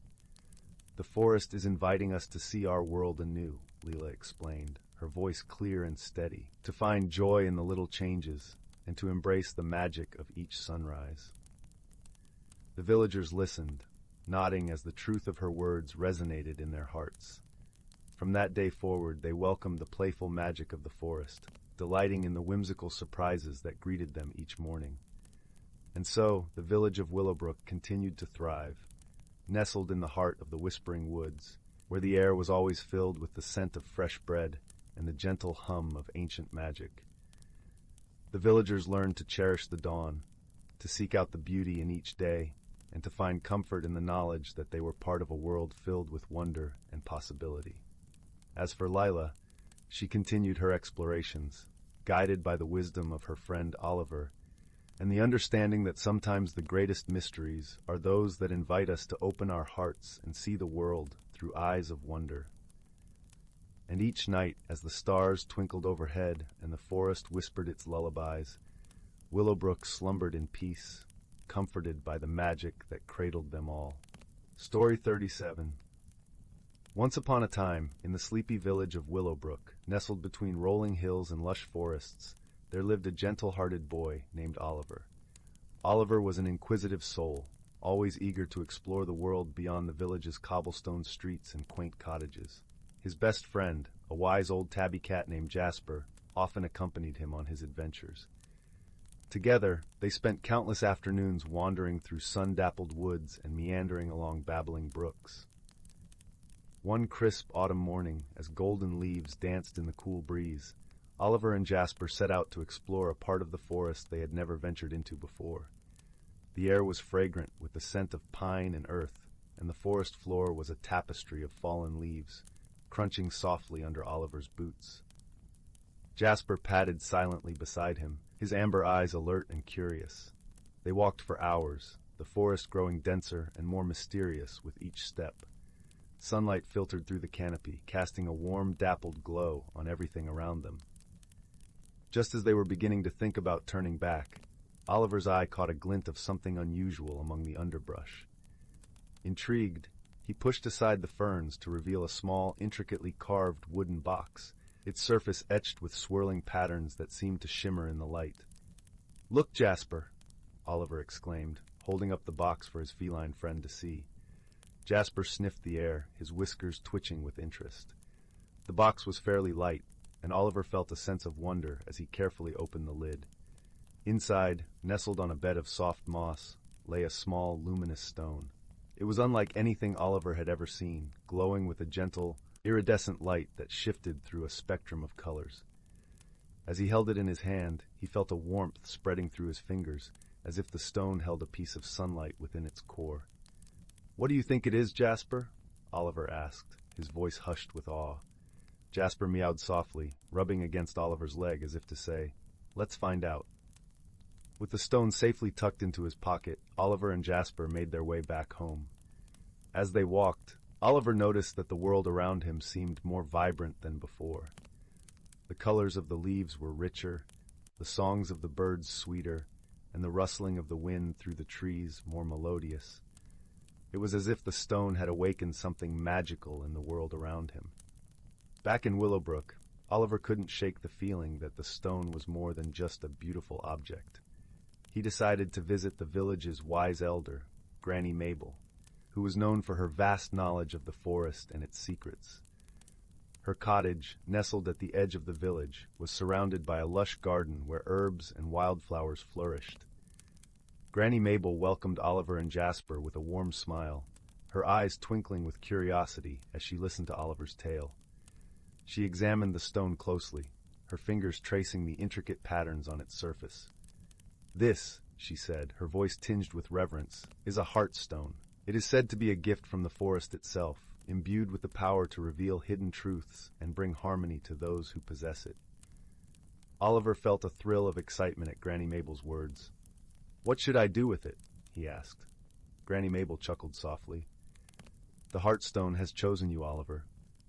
"The forest is inviting us to see our world anew," Leela explained, her voice clear and steady, "to find joy in the little changes and to embrace the magic of each sunrise." The villagers listened, nodding as the truth of her words resonated in their hearts. From that day forward, they welcomed the playful magic of the forest, delighting in the whimsical surprises that greeted them each morning. And so, the village of Willowbrook continued to thrive, nestled in the heart of the whispering woods, where the air was always filled with the scent of fresh bread and the gentle hum of ancient magic. The villagers learned to cherish the dawn, to seek out the beauty in each day, and to find comfort in the knowledge that they were part of a world filled with wonder and possibility. As for Lila, she continued her explorations, guided by the wisdom of her friend Oliver, and the understanding that sometimes the greatest mysteries are those that invite us to open our hearts and see the world through eyes of wonder. And each night, as the stars twinkled overhead and the forest whispered its lullabies, Willowbrook slumbered in peace, comforted by the magic that cradled them all. Story 37. Once upon a time, in the sleepy village of Willowbrook, nestled between rolling hills and lush forests, there lived a gentle-hearted boy named Oliver. Oliver was an inquisitive soul, always eager to explore the world beyond the village's cobblestone streets and quaint cottages. His best friend, a wise old tabby cat named Jasper, often accompanied him on his adventures. Together, they spent countless afternoons wandering through sun-dappled woods and meandering along babbling brooks. One crisp autumn morning, as golden leaves danced in the cool breeze, Oliver and Jasper set out to explore a part of the forest they had never ventured into before. The air was fragrant with the scent of pine and earth, and the forest floor was a tapestry of fallen leaves, crunching softly under Oliver's boots. Jasper padded silently beside him, his amber eyes alert and curious. They walked for hours, the forest growing denser and more mysterious with each step. Sunlight filtered through the canopy, casting a warm, dappled glow on everything around them. Just as they were beginning to think about turning back, Oliver's eye caught a glint of something unusual among the underbrush. Intrigued, he pushed aside the ferns to reveal a small, intricately carved wooden box, its surface etched with swirling patterns that seemed to shimmer in the light. "Look, Jasper!" Oliver exclaimed, holding up the box for his feline friend to see. Jasper sniffed the air, his whiskers twitching with interest. The box was fairly light, and Oliver felt a sense of wonder as he carefully opened the lid. Inside, nestled on a bed of soft moss, lay a small, luminous stone. It was unlike anything Oliver had ever seen, glowing with a gentle, iridescent light that shifted through a spectrum of colors. As he held it in his hand, he felt a warmth spreading through his fingers, as if the stone held a piece of sunlight within its core. "What do you think it is, Jasper?" Oliver asked, his voice hushed with awe. Jasper meowed softly, rubbing against Oliver's leg as if to say, "Let's find out." With the stone safely tucked into his pocket, Oliver and Jasper made their way back home. As they walked, Oliver noticed that the world around him seemed more vibrant than before. The colors of the leaves were richer, the songs of the birds sweeter, and the rustling of the wind through the trees more melodious. It was as if the stone had awakened something magical in the world around him. Back in Willowbrook, Oliver couldn't shake the feeling that the stone was more than just a beautiful object. He decided to visit the village's wise elder, Granny Mabel, who was known for her vast knowledge of the forest and its secrets. Her cottage, nestled at the edge of the village, was surrounded by a lush garden where herbs and wildflowers flourished. Granny Mabel welcomed Oliver and Jasper with a warm smile, her eyes twinkling with curiosity as she listened to Oliver's tale. She examined the stone closely, her fingers tracing the intricate patterns on its surface. "This," she said, her voice tinged with reverence, "is a heart stone. It is said to be a gift from the forest itself, imbued with the power to reveal hidden truths and bring harmony to those who possess it. Oliver felt a thrill of excitement at Granny Mabel's words. "What should I do with it?" he asked. Granny Mabel chuckled softly. "The Heartstone has chosen you, Oliver.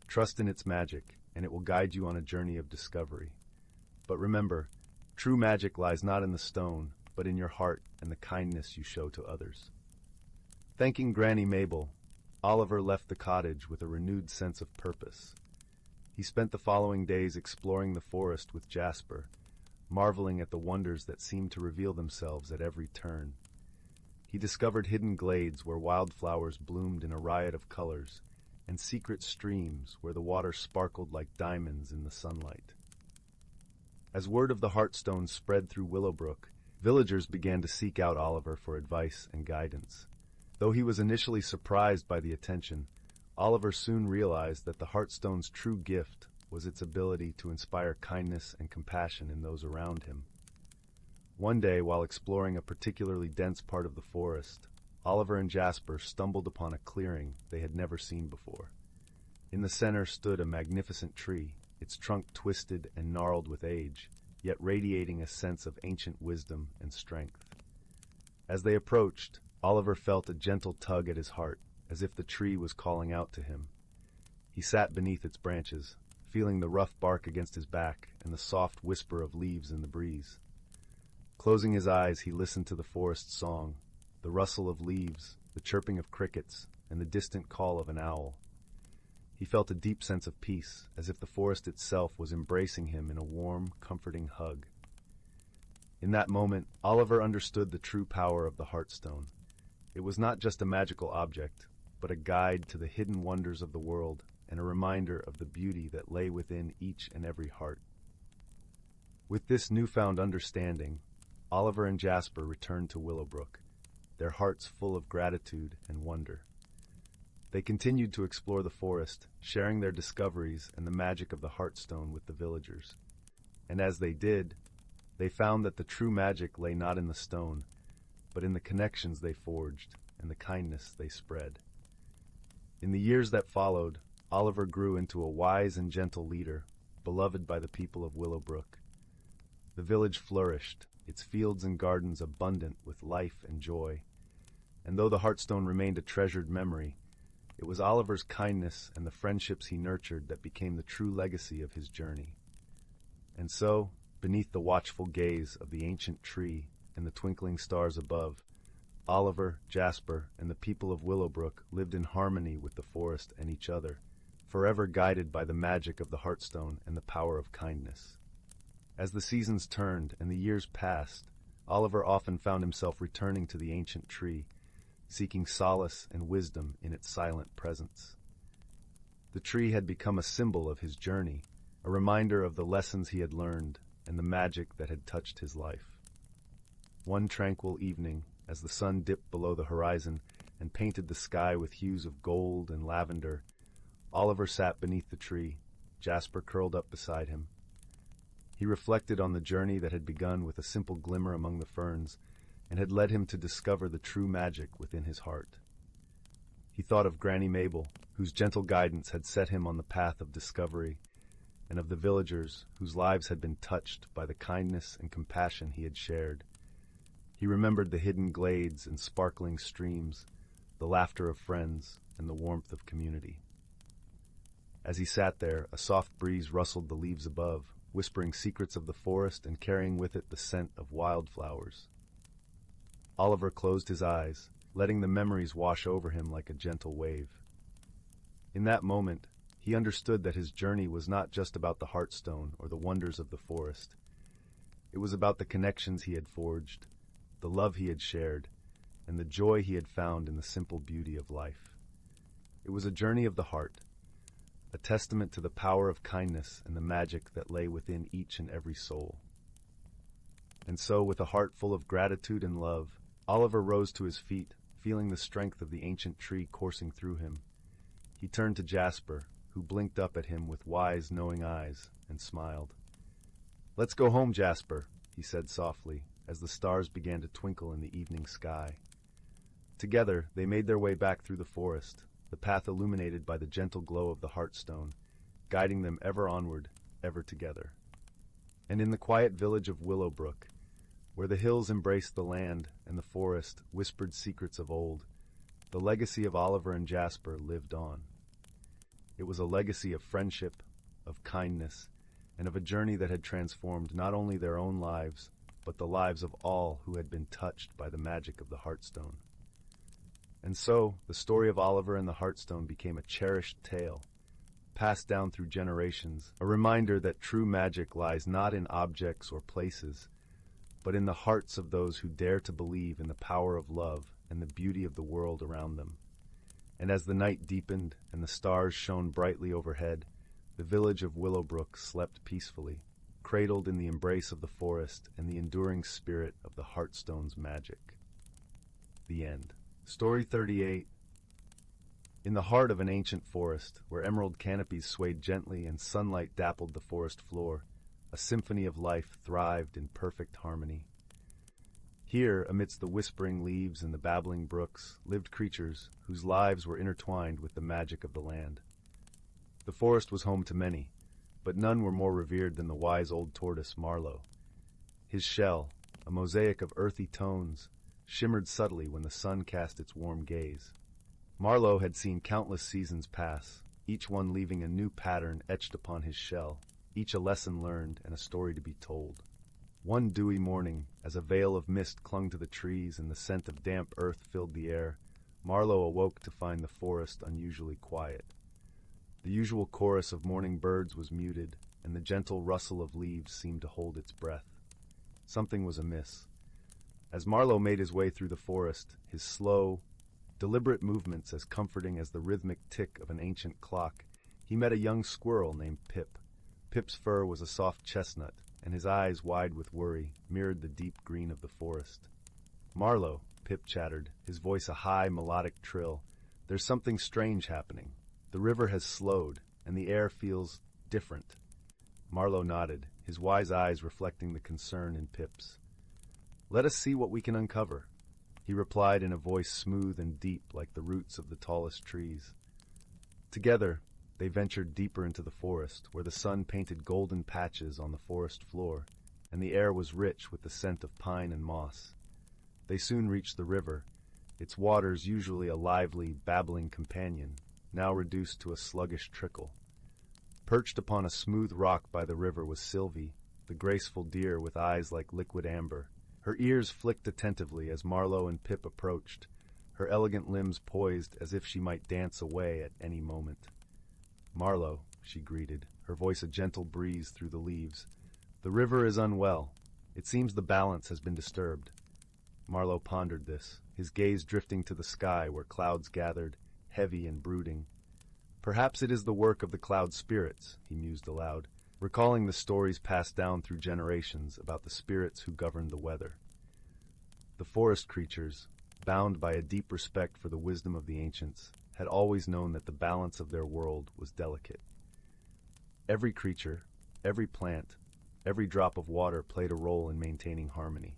Trust in its magic, and it will guide you on a journey of discovery. But remember, true magic lies not in the stone, but in your heart and the kindness you show to others." Thanking Granny Mabel, Oliver left the cottage with a renewed sense of purpose. He spent the following days exploring the forest with Jasper, marveling at the wonders that seemed to reveal themselves at every turn. He discovered hidden glades where wildflowers bloomed in a riot of colors, and secret streams where the water sparkled like diamonds in the sunlight. As word of the Heartstone spread through Willowbrook, villagers began to seek out Oliver for advice and guidance. Though he was initially surprised by the attention, Oliver soon realized that the Heartstone's true gift was its ability to inspire kindness and compassion in those around him. One day, while exploring a particularly dense part of the forest, Oliver and Jasper stumbled upon a clearing they had never seen before. In the center stood a magnificent tree, its trunk twisted and gnarled with age, yet radiating a sense of ancient wisdom and strength. As they approached, Oliver felt a gentle tug at his heart, as if the tree was calling out to him. He sat beneath its branches, feeling the rough bark against his back and the soft whisper of leaves in the breeze. Closing his eyes, he listened to the forest's song, the rustle of leaves, the chirping of crickets, and the distant call of an owl. He felt a deep sense of peace, as if the forest itself was embracing him in a warm, comforting hug. In that moment, Oliver understood the true power of the Heartstone. It was not just a magical object, but a guide to the hidden wonders of the world and a reminder of the beauty that lay within each and every heart. With this newfound understanding, Oliver and Jasper returned to Willowbrook, their hearts full of gratitude and wonder. They continued to explore the forest, sharing their discoveries and the magic of the Heartstone with the villagers. And as they did, they found that the true magic lay not in the stone, but in the connections they forged and the kindness they spread. In the years that followed, Oliver grew into a wise and gentle leader, beloved by the people of Willowbrook. The village flourished, its fields and gardens abundant with life and joy. And though the Heartstone remained a treasured memory, it was Oliver's kindness and the friendships he nurtured that became the true legacy of his journey. And so, beneath the watchful gaze of the ancient tree and the twinkling stars above, Oliver, Jasper, and the people of Willowbrook lived in harmony with the forest and each other, forever guided by the magic of the Heartstone and the power of kindness. As the seasons turned and the years passed, Oliver often found himself returning to the ancient tree, seeking solace and wisdom in its silent presence. The tree had become a symbol of his journey, a reminder of the lessons he had learned and the magic that had touched his life. One tranquil evening, as the sun dipped below the horizon and painted the sky with hues of gold and lavender, Oliver sat beneath the tree, Jasper curled up beside him. He reflected on the journey that had begun with a simple glimmer among the ferns and had led him to discover the true magic within his heart. He thought of Granny Mabel, whose gentle guidance had set him on the path of discovery, and of the villagers whose lives had been touched by the kindness and compassion he had shared. He remembered the hidden glades and sparkling streams, the laughter of friends, and the warmth of community. As he sat there, a soft breeze rustled the leaves above, whispering secrets of the forest and carrying with it the scent of wildflowers. Oliver closed his eyes, letting the memories wash over him like a gentle wave. In that moment, he understood that his journey was not just about the Heartstone or the wonders of the forest. It was about the connections he had forged, the love he had shared, and the joy he had found in the simple beauty of life. It was a journey of the heart, a testament to the power of kindness and the magic that lay within each and every soul. And so, with a heart full of gratitude and love, Oliver rose to his feet, feeling the strength of the ancient tree coursing through him. He turned to Jasper, who blinked up at him with wise, knowing eyes, and smiled. "Let's go home, Jasper," he said softly, as the stars began to twinkle in the evening sky. Together, they made their way back through the forest, the path illuminated by the gentle glow of the Heartstone, guiding them ever onward, ever together. And in the quiet village of Willowbrook, where the hills embraced the land and the forest whispered secrets of old, the legacy of Oliver and Jasper lived on. It was a legacy of friendship, of kindness, and of a journey that had transformed not only their own lives, but the lives of all who had been touched by the magic of the Heartstone. And so, the story of Oliver and the Heartstone became a cherished tale, passed down through generations, a reminder that true magic lies not in objects or places, but in the hearts of those who dare to believe in the power of love and the beauty of the world around them. And as the night deepened and the stars shone brightly overhead, the village of Willowbrook slept peacefully, cradled in the embrace of the forest and the enduring spirit of the Heartstone's magic. The end. Story 38. In the heart of an ancient forest, where emerald canopies swayed gently and sunlight dappled the forest floor, a symphony of life thrived in perfect harmony. Here, amidst the whispering leaves and the babbling brooks, lived creatures whose lives were intertwined with the magic of the land. The forest was home to many, but none were more revered than the wise old tortoise Marlowe. His shell, a mosaic of earthy tones, shimmered subtly when the sun cast its warm gaze. Marlowe had seen countless seasons pass, each one leaving a new pattern etched upon his shell, each a lesson learned and a story to be told. One dewy morning, as a veil of mist clung to the trees and the scent of damp earth filled the air, Marlowe awoke to find the forest unusually quiet. The usual chorus of morning birds was muted, and the gentle rustle of leaves seemed to hold its breath. Something was amiss. As Marlowe made his way through the forest, his slow, deliberate movements as comforting as the rhythmic tick of an ancient clock, he met a young squirrel named Pip. Pip's fur was a soft chestnut, and his eyes, wide with worry, mirrored the deep green of the forest. "Marlowe," Pip chattered, his voice a high, melodic trill, "there's something strange happening. The river has slowed, and the air feels different." Marlowe nodded, his wise eyes reflecting the concern in Pip's. "Let us see what we can uncover," he replied in a voice smooth and deep like the roots of the tallest trees. Together, they ventured deeper into the forest, where the sun painted golden patches on the forest floor, and the air was rich with the scent of pine and moss. They soon reached the river, its waters usually a lively, babbling companion, now reduced to a sluggish trickle. Perched upon a smooth rock by the river was Sylvie, the graceful deer with eyes like liquid amber. Her ears flicked attentively as Marlowe and Pip approached, her elegant limbs poised as if she might dance away at any moment. "Marlowe," she greeted, her voice a gentle breeze through the leaves. "The river is unwell. It seems the balance has been disturbed." Marlowe pondered this, his gaze drifting to the sky where clouds gathered, heavy and brooding. "Perhaps it is the work of the cloud spirits," he mused aloud, recalling the stories passed down through generations about the spirits who governed the weather. The forest creatures, bound by a deep respect for the wisdom of the ancients, had always known that the balance of their world was delicate. Every creature, every plant, every drop of water played a role in maintaining harmony.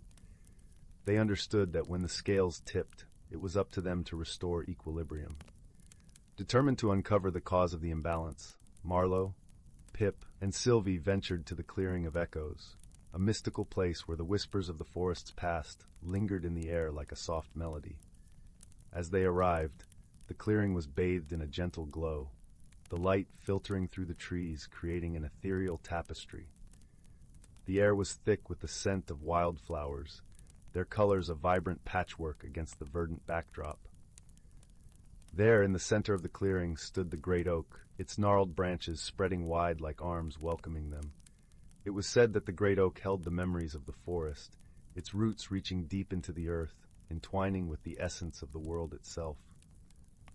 They understood that when the scales tipped, it was up to them to restore equilibrium. Determined to uncover the cause of the imbalance, Marlowe, Pip, and Sylvie ventured to the Clearing of Echoes, a mystical place where the whispers of the forest's past lingered in the air like a soft melody. As they arrived, the clearing was bathed in a gentle glow, the light filtering through the trees, creating an ethereal tapestry. The air was thick with the scent of wildflowers, their colors a vibrant patchwork against the verdant backdrop. There, in the center of the clearing, stood the great oak, its gnarled branches spreading wide like arms welcoming them. It was said that the great oak held the memories of the forest, its roots reaching deep into the earth, entwining with the essence of the world itself.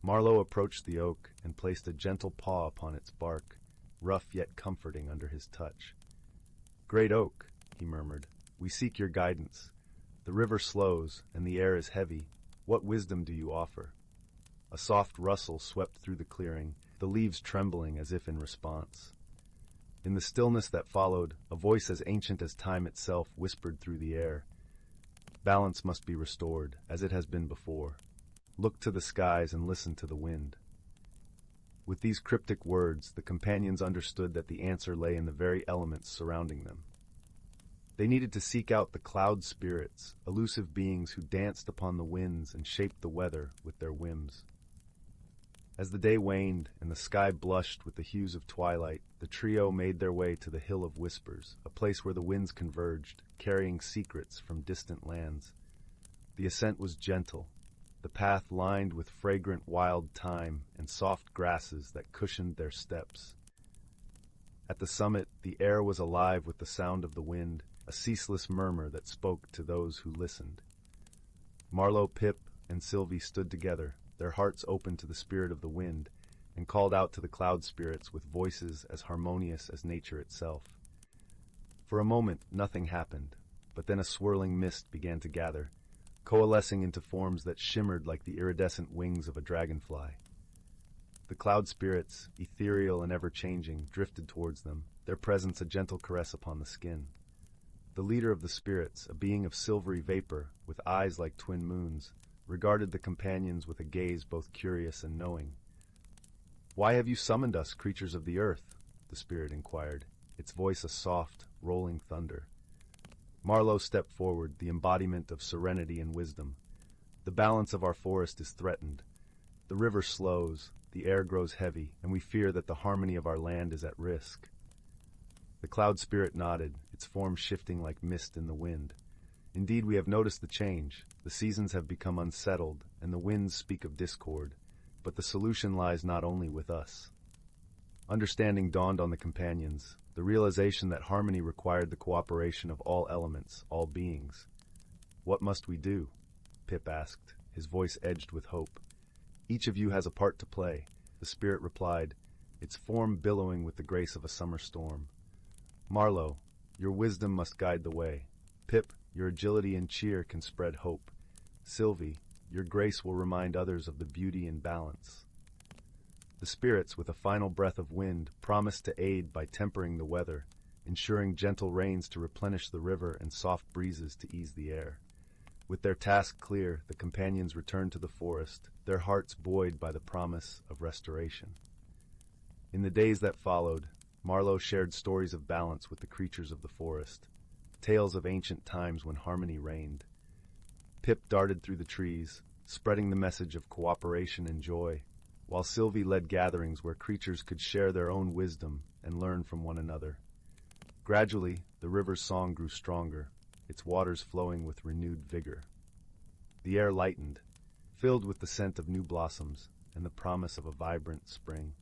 Marlowe approached the oak and placed a gentle paw upon its bark, rough yet comforting under his touch. "Great oak," he murmured, "we seek your guidance. The river slows, and the air is heavy. What wisdom do you offer?" A soft rustle swept through the clearing, the leaves trembling as if in response. In the stillness that followed, a voice as ancient as time itself whispered through the air. "Balance must be restored, as it has been before. Look to the skies and listen to the wind." With these cryptic words, the companions understood that the answer lay in the very elements surrounding them. They needed to seek out the cloud spirits, elusive beings who danced upon the winds and shaped the weather with their whims. As the day waned and the sky blushed with the hues of twilight, the trio made their way to the Hill of Whispers, a place where the winds converged, carrying secrets from distant lands. The ascent was gentle, the path lined with fragrant wild thyme and soft grasses that cushioned their steps. At the summit, the air was alive with the sound of the wind, a ceaseless murmur that spoke to those who listened. Marlowe, Pip, and Sylvie stood together, their hearts open to the spirit of the wind, and called out to the cloud spirits with voices as harmonious as nature itself. For a moment, nothing happened, but then a swirling mist began to gather, coalescing into forms that shimmered like the iridescent wings of a dragonfly. The cloud spirits, ethereal and ever-changing, drifted towards them, their presence a gentle caress upon the skin. The leader of the spirits, a being of silvery vapor, with eyes like twin moons, regarded the companions with a gaze both curious and knowing. "Why have you summoned us, creatures of the earth?" the spirit inquired, its voice a soft, rolling thunder. Marlowe stepped forward, the embodiment of serenity and wisdom. "The balance of our forest is threatened. The river slows, the air grows heavy, and we fear that the harmony of our land is at risk." The cloud spirit nodded, its form shifting like mist in the wind. "Indeed, we have noticed the change. The seasons have become unsettled, and the winds speak of discord. But the solution lies not only with us." Understanding dawned on the companions, the realization that harmony required the cooperation of all elements, all beings. "What must we do?" Pip asked, his voice edged with hope. "Each of you has a part to play," the spirit replied, its form billowing with the grace of a summer storm. "Marlowe, your wisdom must guide the way. Pip, your agility and cheer can spread hope. Sylvie, your grace will remind others of the beauty and balance." The spirits, with a final breath of wind, promised to aid by tempering the weather, ensuring gentle rains to replenish the river and soft breezes to ease the air. With their task clear, the companions returned to the forest, their hearts buoyed by the promise of restoration. In the days that followed, Marlowe shared stories of balance with the creatures of the forest, tales of ancient times when harmony reigned. Pip darted through the trees, spreading the message of cooperation and joy, while Sylvie led gatherings where creatures could share their own wisdom and learn from one another. Gradually, the river's song grew stronger, its waters flowing with renewed vigor. The air lightened, filled with the scent of new blossoms and the promise of a vibrant spring.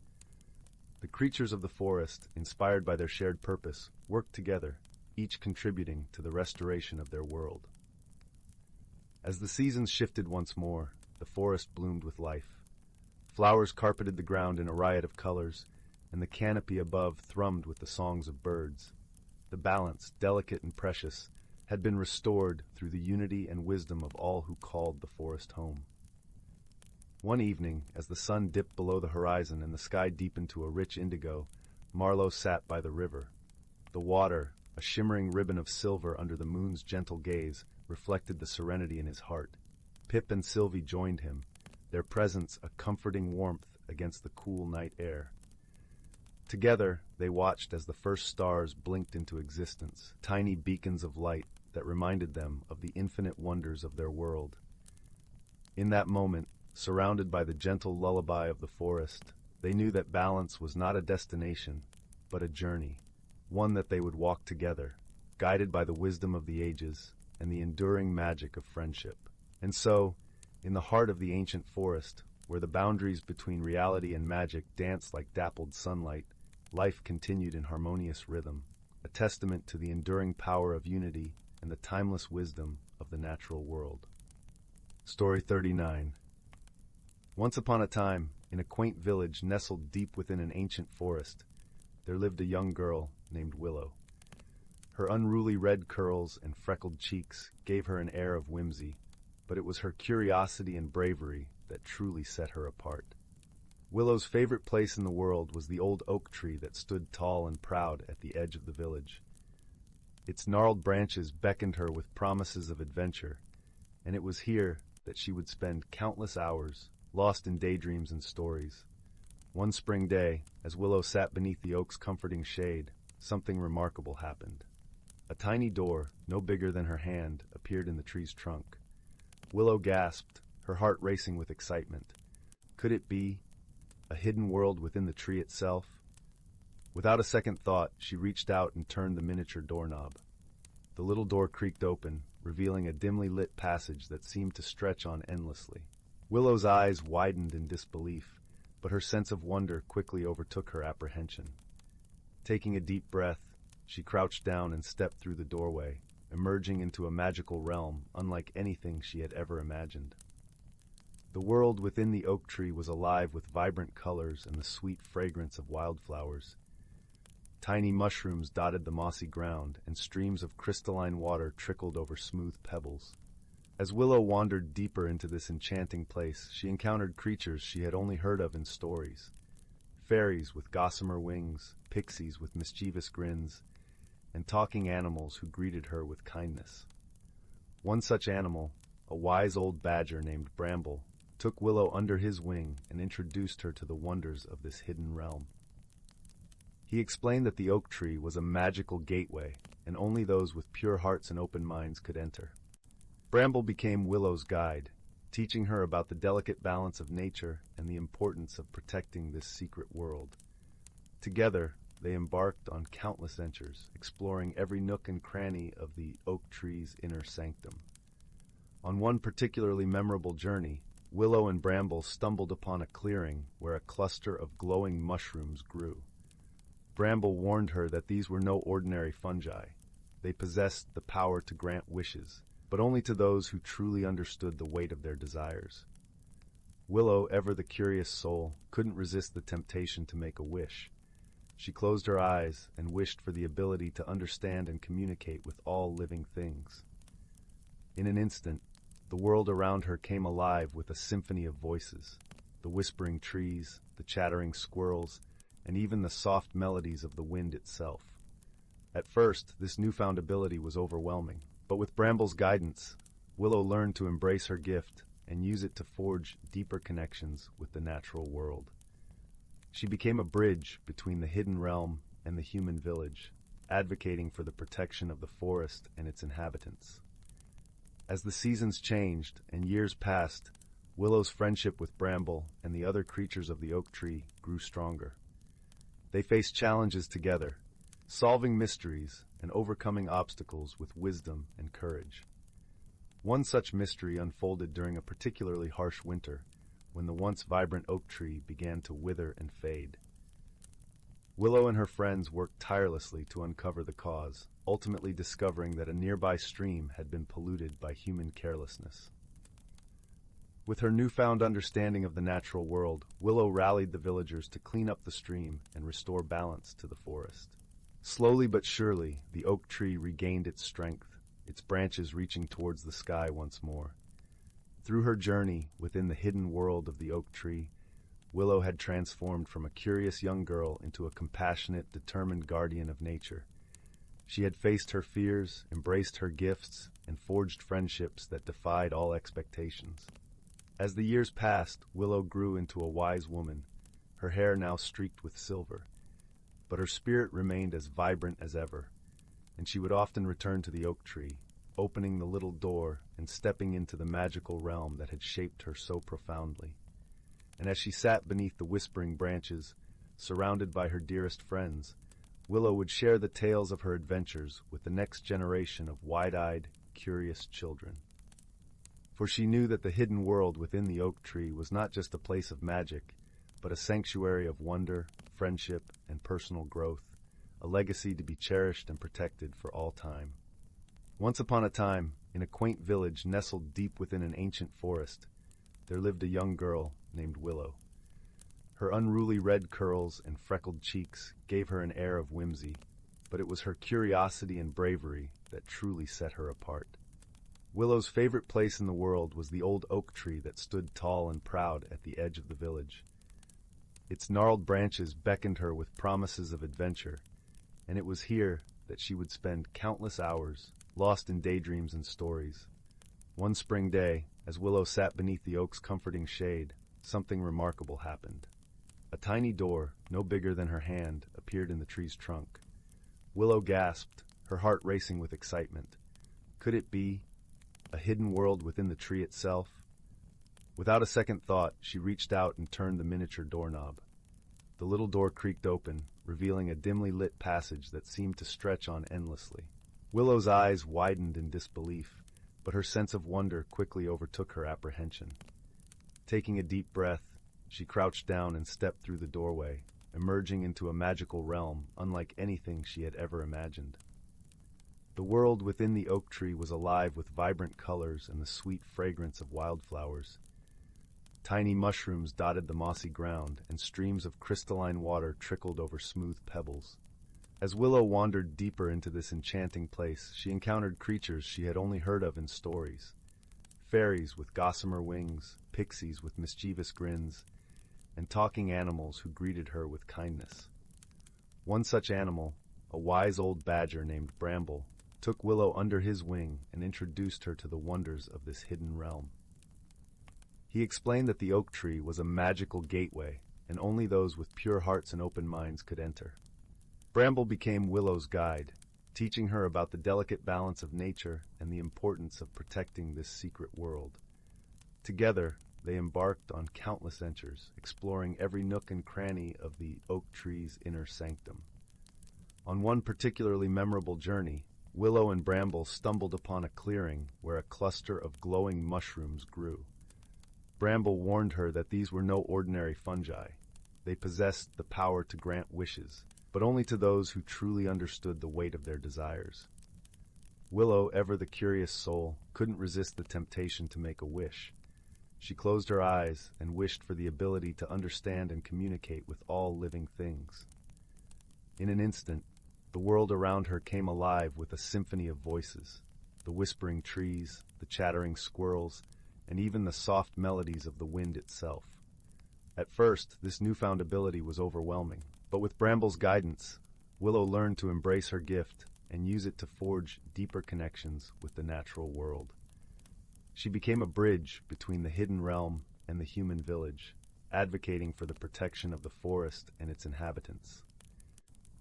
The creatures of the forest, inspired by their shared purpose, worked together, each contributing to the restoration of their world. As the seasons shifted once more, the forest bloomed with life. Flowers carpeted the ground in a riot of colors, and the canopy above thrummed with the songs of birds. The balance, delicate and precious, had been restored through the unity and wisdom of all who called the forest home. One evening, as the sun dipped below the horizon and the sky deepened to a rich indigo, Marlowe sat by the river. The water, a shimmering ribbon of silver under the moon's gentle gaze, reflected the serenity in his heart. Pip and Sylvie joined him, their presence a comforting warmth against the cool night air. Together, they watched as the first stars blinked into existence, tiny beacons of light that reminded them of the infinite wonders of their world. In that moment, surrounded by the gentle lullaby of the forest, they knew that balance was not a destination, but a journey, one that they would walk together, guided by the wisdom of the ages and the enduring magic of friendship. And so, in the heart of the ancient forest, where the boundaries between reality and magic danced like dappled sunlight, life continued in harmonious rhythm, a testament to the enduring power of unity and the timeless wisdom of the natural world. Story 39. Once upon a time, in a quaint village nestled deep within an ancient forest, there lived a young girl named Willow. Her unruly red curls and freckled cheeks gave her an air of whimsy, but it was her curiosity and bravery that truly set her apart. Willow's favorite place in the world was the old oak tree that stood tall and proud at the edge of the village. Its gnarled branches beckoned her with promises of adventure, and it was here that she would spend countless hours, lost in daydreams and stories. One spring day, as Willow sat beneath the oak's comforting shade, something remarkable happened. A tiny door, no bigger than her hand, appeared in the tree's trunk. Willow gasped, her heart racing with excitement. Could it be a hidden world within the tree itself? Without a second thought, she reached out and turned the miniature doorknob. The little door creaked open, revealing a dimly lit passage that seemed to stretch on endlessly. Willow's eyes widened in disbelief, but her sense of wonder quickly overtook her apprehension. Taking a deep breath, she crouched down and stepped through the doorway, emerging into a magical realm unlike anything she had ever imagined. The world within the oak tree was alive with vibrant colors and the sweet fragrance of wildflowers. Tiny mushrooms dotted the mossy ground, and streams of crystalline water trickled over smooth pebbles. As Willow wandered deeper into this enchanting place, she encountered creatures she had only heard of in stories. Fairies with gossamer wings, pixies with mischievous grins, and talking animals who greeted her with kindness. One such animal, a wise old badger named Bramble, took Willow under his wing and introduced her to the wonders of this hidden realm. He explained that the oak tree was a magical gateway, and only those with pure hearts and open minds could enter. Bramble became Willow's guide, teaching her about the delicate balance of nature and the importance of protecting this secret world. Together, they embarked on countless ventures, exploring every nook and cranny of the oak tree's inner sanctum. On one particularly memorable journey, Willow and Bramble stumbled upon a clearing where a cluster of glowing mushrooms grew. Bramble warned her that these were no ordinary fungi. They possessed the power to grant wishes, but only to those who truly understood the weight of their desires. Willow, ever the curious soul, couldn't resist the temptation to make a wish. She closed her eyes and wished for the ability to understand and communicate with all living things. In an instant, the world around her came alive with a symphony of voices, the whispering trees, the chattering squirrels, and even the soft melodies of the wind itself. At first, this newfound ability was overwhelming, but with Bramble's guidance, Willow learned to embrace her gift and use it to forge deeper connections with the natural world. She became a bridge between the hidden realm and the human village, advocating for the protection of the forest and its inhabitants. As the seasons changed and years passed, Willow's friendship with Bramble and the other creatures of the oak tree grew stronger. They faced challenges together, solving mysteries and overcoming obstacles with wisdom and courage. One such mystery unfolded during a particularly harsh winter, when the once vibrant oak tree began to wither and fade. Willow and her friends worked tirelessly to uncover the cause, ultimately discovering that a nearby stream had been polluted by human carelessness. With her newfound understanding of the natural world, Willow rallied the villagers to clean up the stream and restore balance to the forest. Slowly but surely, the oak tree regained its strength, its branches reaching towards the sky once more. Through her journey within the hidden world of the oak tree, Willow had transformed from a curious young girl into a compassionate, determined guardian of nature. She had faced her fears, embraced her gifts, and forged friendships that defied all expectations. As the years passed, Willow grew into a wise woman, her hair now streaked with silver. But her spirit remained as vibrant as ever, and she would often return to the oak tree, opening the little door and stepping into the magical realm that had shaped her so profoundly. And as she sat beneath the whispering branches, surrounded by her dearest friends, Willow would share the tales of her adventures with the next generation of wide-eyed, curious children. For she knew that the hidden world within the oak tree was not just a place of magic, but a sanctuary of wonder, friendship, and personal growth, a legacy to be cherished and protected for all time. Once upon a time, in a quaint village nestled deep within an ancient forest, there lived a young girl named Willow. Her unruly red curls and freckled cheeks gave her an air of whimsy, but it was her curiosity and bravery that truly set her apart. Willow's favorite place in the world was the old oak tree that stood tall and proud at the edge of the village. Its gnarled branches beckoned her with promises of adventure, and it was here that she would spend countless hours, lost in daydreams and stories. One spring day, as Willow sat beneath the oak's comforting shade, something remarkable happened. A tiny door, no bigger than her hand, appeared in the tree's trunk. Willow gasped, her heart racing with excitement. Could it be a hidden world within the tree itself? Without a second thought, she reached out and turned the miniature doorknob. The little door creaked open, revealing a dimly lit passage that seemed to stretch on endlessly. Willow's eyes widened in disbelief, but her sense of wonder quickly overtook her apprehension. Taking a deep breath, she crouched down and stepped through the doorway, emerging into a magical realm unlike anything she had ever imagined. The world within the oak tree was alive with vibrant colors and the sweet fragrance of wildflowers. Tiny mushrooms dotted the mossy ground, and streams of crystalline water trickled over smooth pebbles. As Willow wandered deeper into this enchanting place, she encountered creatures she had only heard of in stories. Fairies with gossamer wings, pixies with mischievous grins, and talking animals who greeted her with kindness. One such animal, a wise old badger named Bramble, took Willow under his wing and introduced her to the wonders of this hidden realm. He explained that the oak tree was a magical gateway, and only those with pure hearts and open minds could enter. Bramble became Willow's guide, teaching her about the delicate balance of nature and the importance of protecting this secret world. Together, they embarked on countless ventures, exploring every nook and cranny of the oak tree's inner sanctum. On one particularly memorable journey, Willow and Bramble stumbled upon a clearing where a cluster of glowing mushrooms grew. Bramble warned her that these were no ordinary fungi. They possessed the power to grant wishes, but only to those who truly understood the weight of their desires. Willow, ever the curious soul, couldn't resist the temptation to make a wish. She closed her eyes and wished for the ability to understand and communicate with all living things. In an instant, the world around her came alive with a symphony of voices, the whispering trees, the chattering squirrels, and even the soft melodies of the wind itself. At first, this newfound ability was overwhelming, but with Bramble's guidance, Willow learned to embrace her gift and use it to forge deeper connections with the natural world. She became a bridge between the hidden realm and the human village, advocating for the protection of the forest and its inhabitants.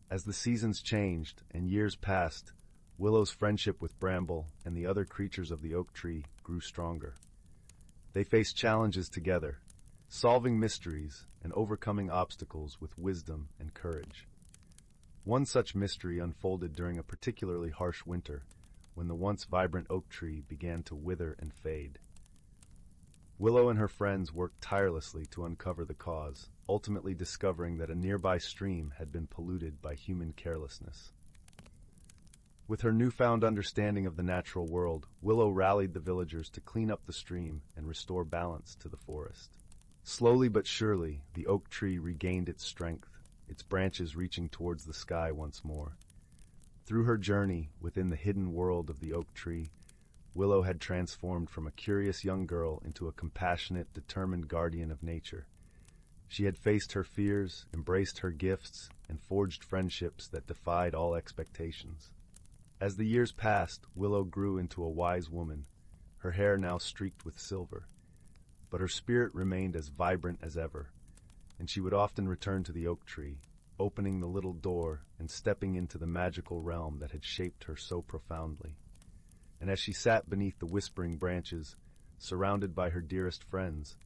As the seasons changed and years passed, Willow's friendship with Bramble and the other creatures of the oak tree grew stronger. They faced challenges together, solving mysteries and overcoming obstacles with wisdom and courage. One such mystery unfolded during a particularly harsh winter, when the once vibrant oak tree began to wither and fade. Willow and her friends worked tirelessly to uncover the cause, ultimately discovering that a nearby stream had been polluted by human carelessness. With her newfound understanding of the natural world, Willow rallied the villagers to clean up the stream and restore balance to the forest. Slowly but surely, the oak tree regained its strength, its branches reaching towards the sky once more. Through her journey within the hidden world of the oak tree, Willow had transformed from a curious young girl into a compassionate, determined guardian of nature. She had faced her fears, embraced her gifts, and forged friendships that defied all expectations. As the years passed, Willow grew into a wise woman, her hair now streaked with silver. But her spirit remained as vibrant as ever, and she would often return to the oak tree, opening the little door and stepping into the magical realm that had shaped her so profoundly. And as she sat beneath the whispering branches, surrounded by her dearest friends,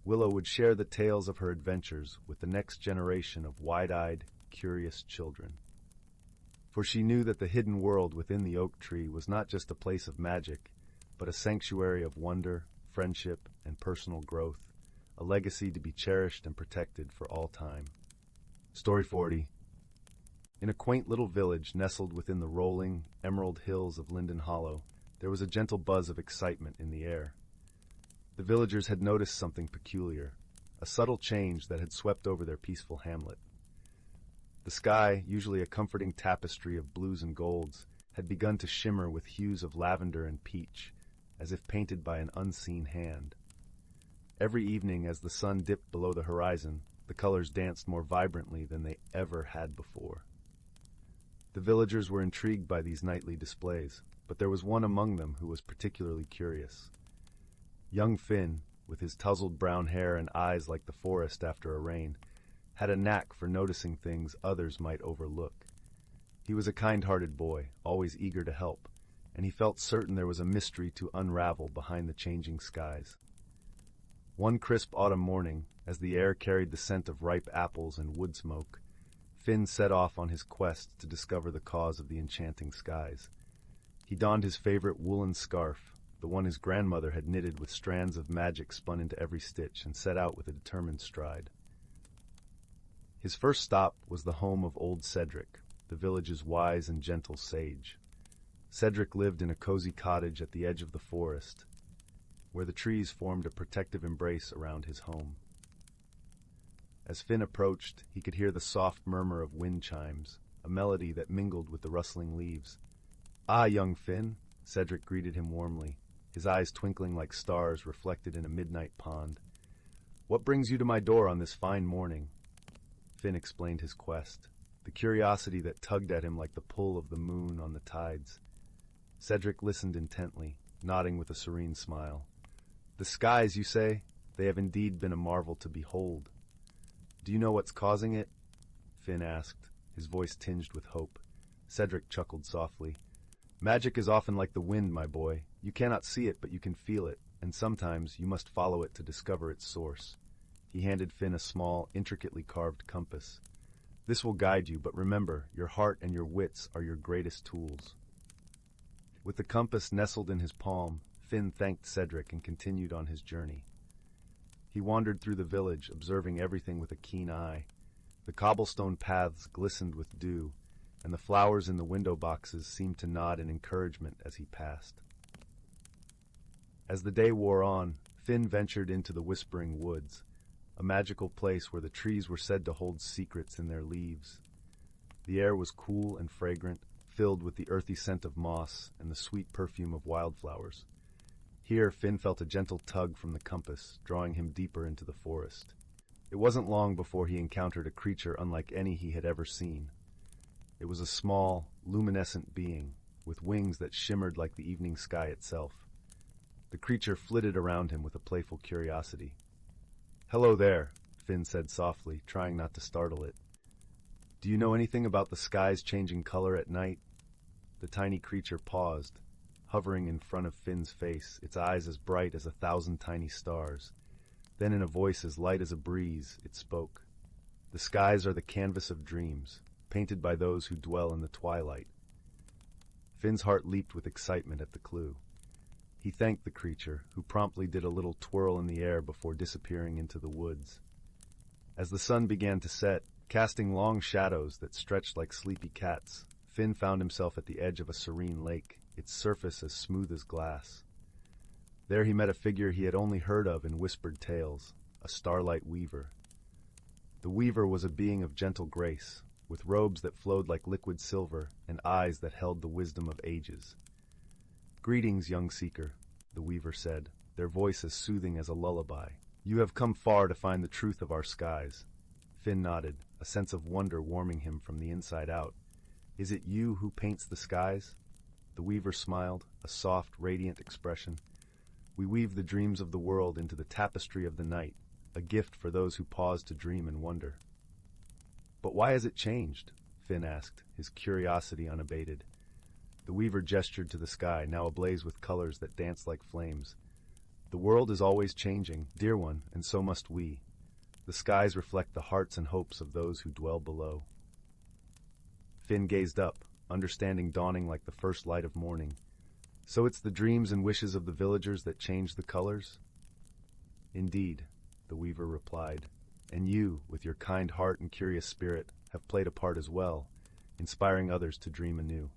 Willow would share the tales of her adventures with the next generation of wide-eyed, curious children. For she knew that the hidden world within the oak tree was not just a place of magic, but a sanctuary of wonder, friendship, and personal growth, a legacy to be cherished and protected for all time. Story 40. In a quaint little village nestled within the rolling, emerald hills of Linden Hollow, there was a gentle buzz of excitement in the air. The villagers had noticed something peculiar, a subtle change that had swept over their peaceful hamlet. The sky, usually a comforting tapestry of blues and golds, had begun to shimmer with hues of lavender and peach, as if painted by an unseen hand. Every evening as the sun dipped below the horizon, the colors danced more vibrantly than they ever had before. The villagers were intrigued by these nightly displays, but there was one among them who was particularly curious. Young Finn, with his tousled brown hair and eyes like the forest after a rain, had a knack for noticing things others might overlook. He was a kind-hearted boy, always eager to help, and he felt certain there was a mystery to unravel behind the changing skies. One crisp autumn morning, as the air carried the scent of ripe apples and wood smoke, Finn set off on his quest to discover the cause of the enchanting skies. He donned his favorite woolen scarf, the one his grandmother had knitted with strands of magic spun into every stitch, and set out with a determined stride. His first stop was the home of old Cedric, the village's wise and gentle sage. Cedric lived in a cozy cottage at the edge of the forest, where the trees formed a protective embrace around his home. As Finn approached, he could hear the soft murmur of wind chimes, a melody that mingled with the rustling leaves. "Ah, young Finn," Cedric greeted him warmly, his eyes twinkling like stars reflected in a midnight pond. "What brings you to my door on this fine morning?" Finn explained his quest, the curiosity that tugged at him like the pull of the moon on the tides. Cedric listened intently, nodding with a serene smile. "The skies, you say? They have indeed been a marvel to behold. Do you know what's causing it?" Finn asked, his voice tinged with hope. Cedric chuckled softly. "Magic is often like the wind, my boy. You cannot see it, but you can feel it, and sometimes you must follow it to discover its source." He handed Finn a small, intricately carved compass. "This will guide you, but remember, your heart and your wits are your greatest tools." With the compass nestled in his palm, Finn thanked Cedric and continued on his journey. He wandered through the village, observing everything with a keen eye. The cobblestone paths glistened with dew, and the flowers in the window boxes seemed to nod in encouragement as he passed. As the day wore on, Finn ventured into the Whispering Woods, a magical place where the trees were said to hold secrets in their leaves. The air was cool and fragrant, filled with the earthy scent of moss and the sweet perfume of wildflowers. Here, Finn felt a gentle tug from the compass, drawing him deeper into the forest. It wasn't long before he encountered a creature unlike any he had ever seen. It was a small, luminescent being, with wings that shimmered like the evening sky itself. The creature flitted around him with a playful curiosity. "Hello there," Finn said softly, trying not to startle it. "Do you know anything about the sky's changing color at night?" The tiny creature paused, hovering in front of Finn's face, its eyes as bright as 1,000 tiny stars. Then in a voice as light as a breeze, it spoke. "The skies are the canvas of dreams, painted by those who dwell in the twilight." Finn's heart leaped with excitement at the clue. He thanked the creature, who promptly did a little twirl in the air before disappearing into the woods. As the sun began to set, casting long shadows that stretched like sleepy cats, Finn found himself at the edge of a serene lake, its surface as smooth as glass. There he met a figure he had only heard of in whispered tales, a starlight weaver. The weaver was a being of gentle grace, with robes that flowed like liquid silver and eyes that held the wisdom of ages. "Greetings, young seeker," the weaver said, their voice as soothing as a lullaby. "You have come far to find the truth of our skies." Finn nodded, a sense of wonder warming him from the inside out. "Is it you who paints the skies?" The weaver smiled, a soft, radiant expression. "We weave the dreams of the world into the tapestry of the night, a gift for those who pause to dream and wonder." "But why has it changed?" Finn asked, his curiosity unabated. The weaver gestured to the sky, now ablaze with colors that danced like flames. "The world is always changing, dear one, and so must we. The skies reflect the hearts and hopes of those who dwell below." Finn gazed up, understanding dawning like the first light of morning. "So it's the dreams and wishes of the villagers that change the colors?" "Indeed," the weaver replied, "and you, with your kind heart and curious spirit, have played a part as well, inspiring others to dream anew."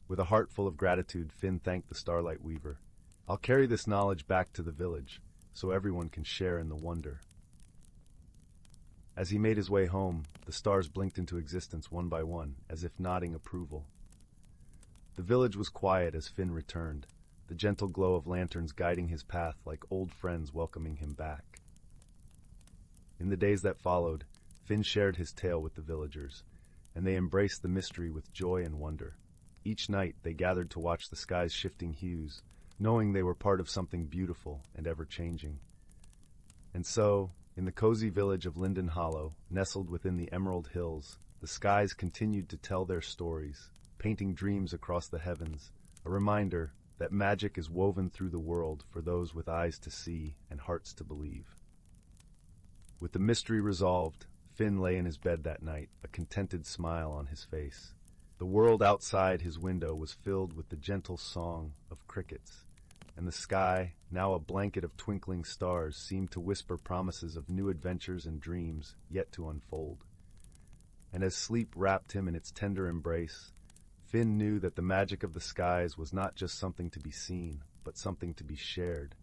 With a heart full of gratitude, Finn thanked the Starlight Weaver. "I'll carry this knowledge back to the village, so everyone can share in the wonder." As he made his way home, the stars blinked into existence one by one, as if nodding approval. The village was quiet as Finn returned, the gentle glow of lanterns guiding his path like old friends welcoming him back. In the days that followed, Finn shared his tale with the villagers, and they embraced the mystery with joy and wonder. Each night they gathered to watch the sky's shifting hues, knowing they were part of something beautiful and ever-changing. And so, In the cozy village of Linden Hollow, nestled within the Emerald Hills, the skies continued to tell their stories, painting dreams across the heavens, a reminder that magic is woven through the world for those with eyes to see and hearts to believe. With the mystery resolved, Finn lay in his bed that night, a contented smile on his face. The world outside his window was filled with the gentle song of crickets, and the sky, now a blanket of twinkling stars, seemed to whisper promises of new adventures and dreams yet to unfold. And as sleep wrapped him in its tender embrace, Finn knew that the magic of the skies was not just something to be seen, but something to be shared,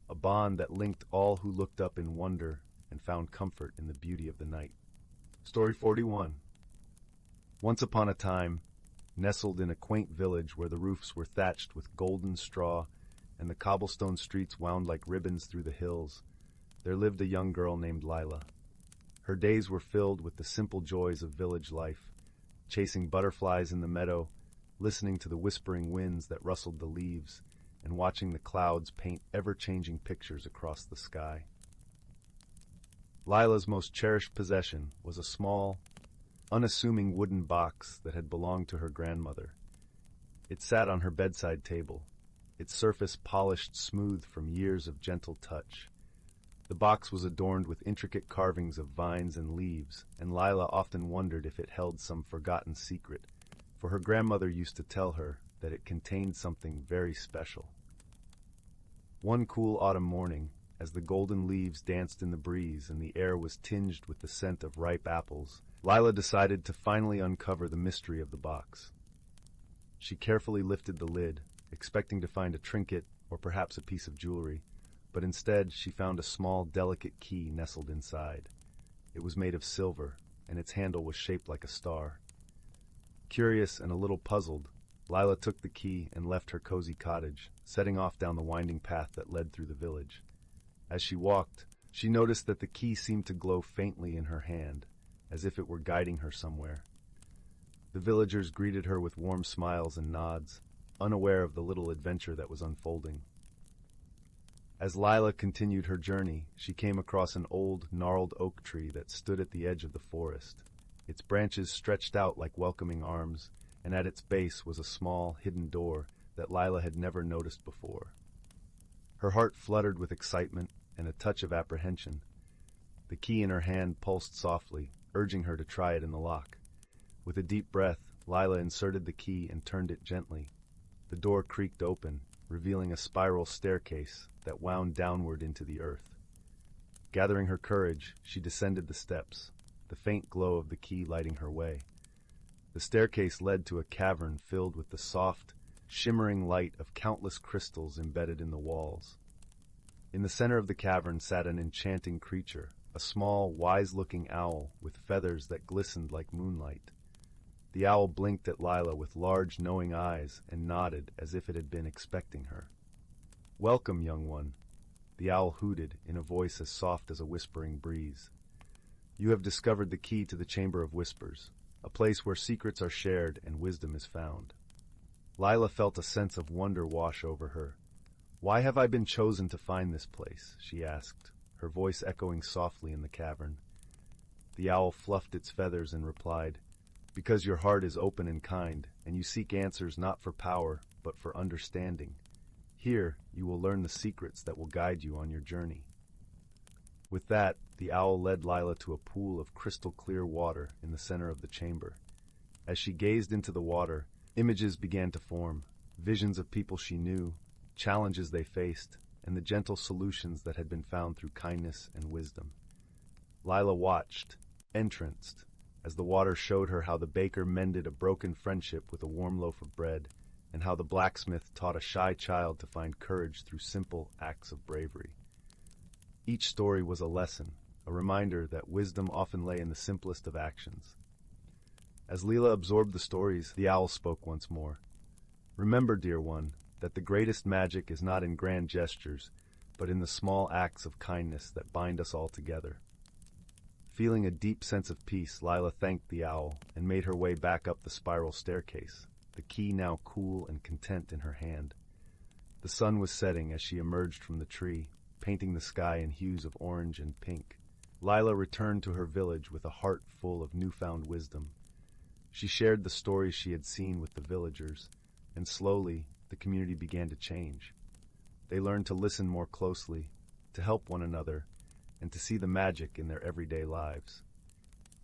a bond that linked all who looked up in wonder and found comfort in the beauty of the night. Story 41. Once upon a time, nestled in a quaint village where the roofs were thatched with golden straw and the cobblestone streets wound like ribbons through the hills, there lived a young girl named Lila. Her days were filled with the simple joys of village life, chasing butterflies in the meadow, listening to the whispering winds that rustled the leaves, and watching the clouds paint ever-changing pictures across the sky. Lila's most cherished possession was a small, unassuming wooden box that had belonged to her grandmother. It sat on her bedside table, its surface polished smooth from years of gentle touch. The box was adorned with intricate carvings of vines and leaves, and Lila often wondered if it held some forgotten secret, for her grandmother used to tell her that it contained something very special. One cool autumn morning, as the golden leaves danced in the breeze and the air was tinged with the scent of ripe apples, Lila decided to finally uncover the mystery of the box. She carefully lifted the lid, expecting to find a trinket or perhaps a piece of jewelry, but instead she found a small, delicate key nestled inside. It was made of silver, and its handle was shaped like a star. Curious and a little puzzled, Lila took the key and left her cozy cottage, setting off down the winding path that led through the village. As she walked, she noticed that the key seemed to glow faintly in her hand, as if it were guiding her somewhere. The villagers greeted her with warm smiles and nods, unaware of the little adventure that was unfolding. As Lila continued her journey, she came across an old, gnarled oak tree that stood at the edge of the forest. Its branches stretched out like welcoming arms, and at its base was a small, hidden door that Lila had never noticed before. Her heart fluttered with excitement and a touch of apprehension. The key in her hand pulsed softly, urging her to try it in the lock. With a deep breath, Lila inserted the key and turned it gently. The door creaked open, revealing a spiral staircase that wound downward into the earth. Gathering her courage, she descended the steps, the faint glow of the key lighting her way. The staircase led to a cavern filled with the soft, shimmering light of countless crystals embedded in the walls. In the center of the cavern sat an enchanting creature, a small, wise-looking owl with feathers that glistened like moonlight. The owl blinked at Lila with large, knowing eyes and nodded as if it had been expecting her. "Welcome, young one," the owl hooted in a voice as soft as a whispering breeze. "You have discovered the key to the Chamber of Whispers, a place where secrets are shared and wisdom is found." Lila felt a sense of wonder wash over her. "Why have I been chosen to find this place?" she asked, her voice echoing softly in the cavern. The owl fluffed its feathers and replied, "Because your heart is open and kind, and you seek answers not for power, but for understanding. Here, you will learn the secrets that will guide you on your journey." With that, the owl led Lila to a pool of crystal-clear water in the center of the chamber. As she gazed into the water, images began to form, visions of people she knew, challenges they faced, and the gentle solutions that had been found through kindness and wisdom. Lila watched, entranced, as the water showed her how the baker mended a broken friendship with a warm loaf of bread, and how the blacksmith taught a shy child to find courage through simple acts of bravery. Each story was a lesson, a reminder that wisdom often lay in the simplest of actions. As Lila absorbed the stories, the owl spoke once more. "Remember, dear one, that the greatest magic is not in grand gestures, but in the small acts of kindness that bind us all together." Feeling a deep sense of peace, Lila thanked the owl and made her way back up the spiral staircase, the key now cool and content in her hand. The sun was setting as she emerged from the tree, painting the sky in hues of orange and pink. Lila returned to her village with a heart full of newfound wisdom. She shared the stories she had seen with the villagers, and slowly the community began to change. They learned to listen more closely, to help one another, and to see the magic in their everyday lives.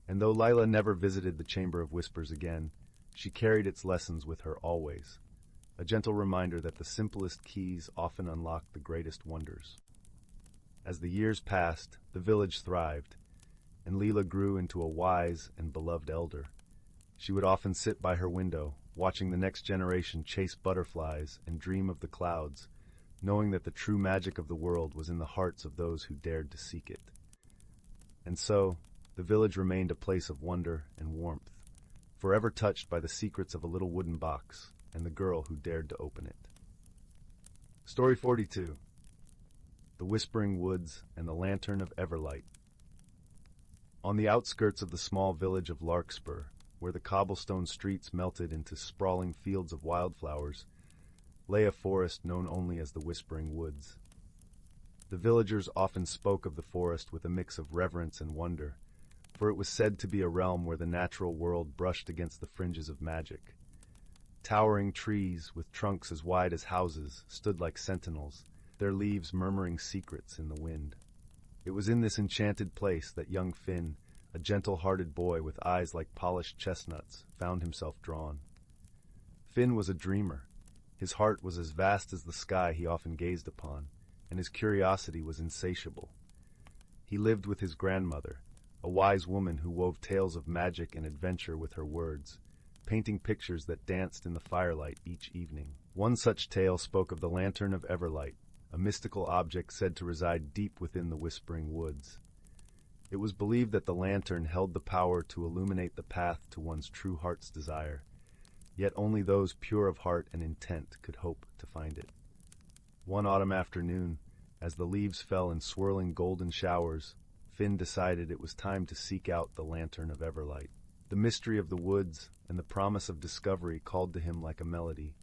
And though Lila never visited the Chamber of Whispers again, she carried its lessons with her always, a gentle reminder that the simplest keys often unlock the greatest wonders. As the years passed, the village thrived, and Lila grew into a wise and beloved elder. She would often sit by her window, watching the next generation chase butterflies and dream of the clouds, knowing that the true magic of the world was in the hearts of those who dared to seek it. And so, the village remained a place of wonder and warmth, forever touched by the secrets of a little wooden box and the girl who dared to open it. Story 42. The Whispering Woods and the Lantern of Everlight. On the outskirts of the small village of Larkspur, where the cobblestone streets melted into sprawling fields of wildflowers, lay a forest known only as the Whispering Woods. The villagers often spoke of the forest with a mix of reverence and wonder, for it was said to be a realm where the natural world brushed against the fringes of magic. Towering trees, with trunks as wide as houses, stood like sentinels, their leaves murmuring secrets in the wind. It was in this enchanted place that young Finn, a gentle-hearted boy with eyes like polished chestnuts, found himself drawn. Finn was a dreamer. His heart was as vast as the sky he often gazed upon, and his curiosity was insatiable. He lived with his grandmother, a wise woman who wove tales of magic and adventure with her words, painting pictures that danced in the firelight each evening. One such tale spoke of the Lantern of Everlight, a mystical object said to reside deep within the Whispering Woods. It was believed that the lantern held the power to illuminate the path to one's true heart's desire, yet only those pure of heart and intent could hope to find it. One autumn afternoon, as the leaves fell in swirling golden showers, Finn decided it was time to seek out the Lantern of Everlight. The mystery of the woods and the promise of discovery called to him like a melody.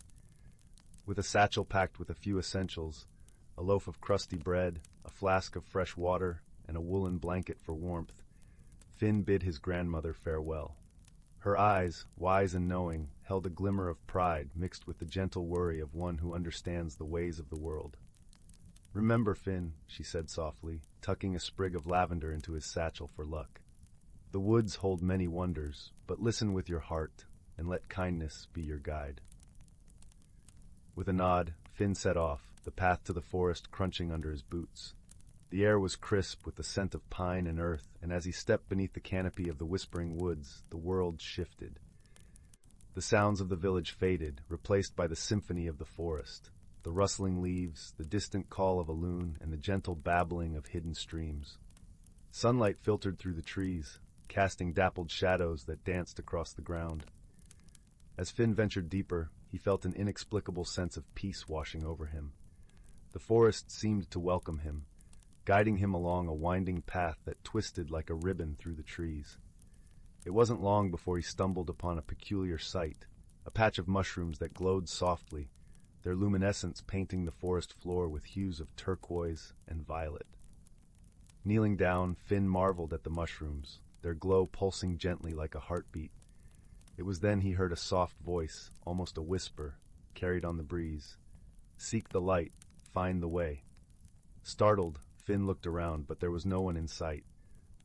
With a satchel packed with a few essentials, a loaf of crusty bread, a flask of fresh water, and a woolen blanket for warmth, Finn bid his grandmother farewell. Her eyes, wise and knowing, held a glimmer of pride mixed with the gentle worry of one who understands the ways of the world. "Remember, Finn," she said softly, tucking a sprig of lavender into his satchel for luck. "The woods hold many wonders, but listen with your heart, and let kindness be your guide." With a nod, Finn set off, the path to the forest crunching under his boots. The air was crisp with the scent of pine and earth, and as he stepped beneath the canopy of the Whispering Woods, the world shifted. The sounds of the village faded, replaced by the symphony of the forest, the rustling leaves, the distant call of a loon, and the gentle babbling of hidden streams. Sunlight filtered through the trees, casting dappled shadows that danced across the ground. As Finn ventured deeper, he felt an inexplicable sense of peace washing over him. The forest seemed to welcome him, guiding him along a winding path that twisted like a ribbon through the trees. It wasn't long before he stumbled upon a peculiar sight, a patch of mushrooms that glowed softly, their luminescence painting the forest floor with hues of turquoise and violet. Kneeling down, Finn marveled at the mushrooms, their glow pulsing gently like a heartbeat. It was then he heard a soft voice, almost a whisper, carried on the breeze. "Seek the light, find the way." Startled, Finn looked around, but there was no one in sight.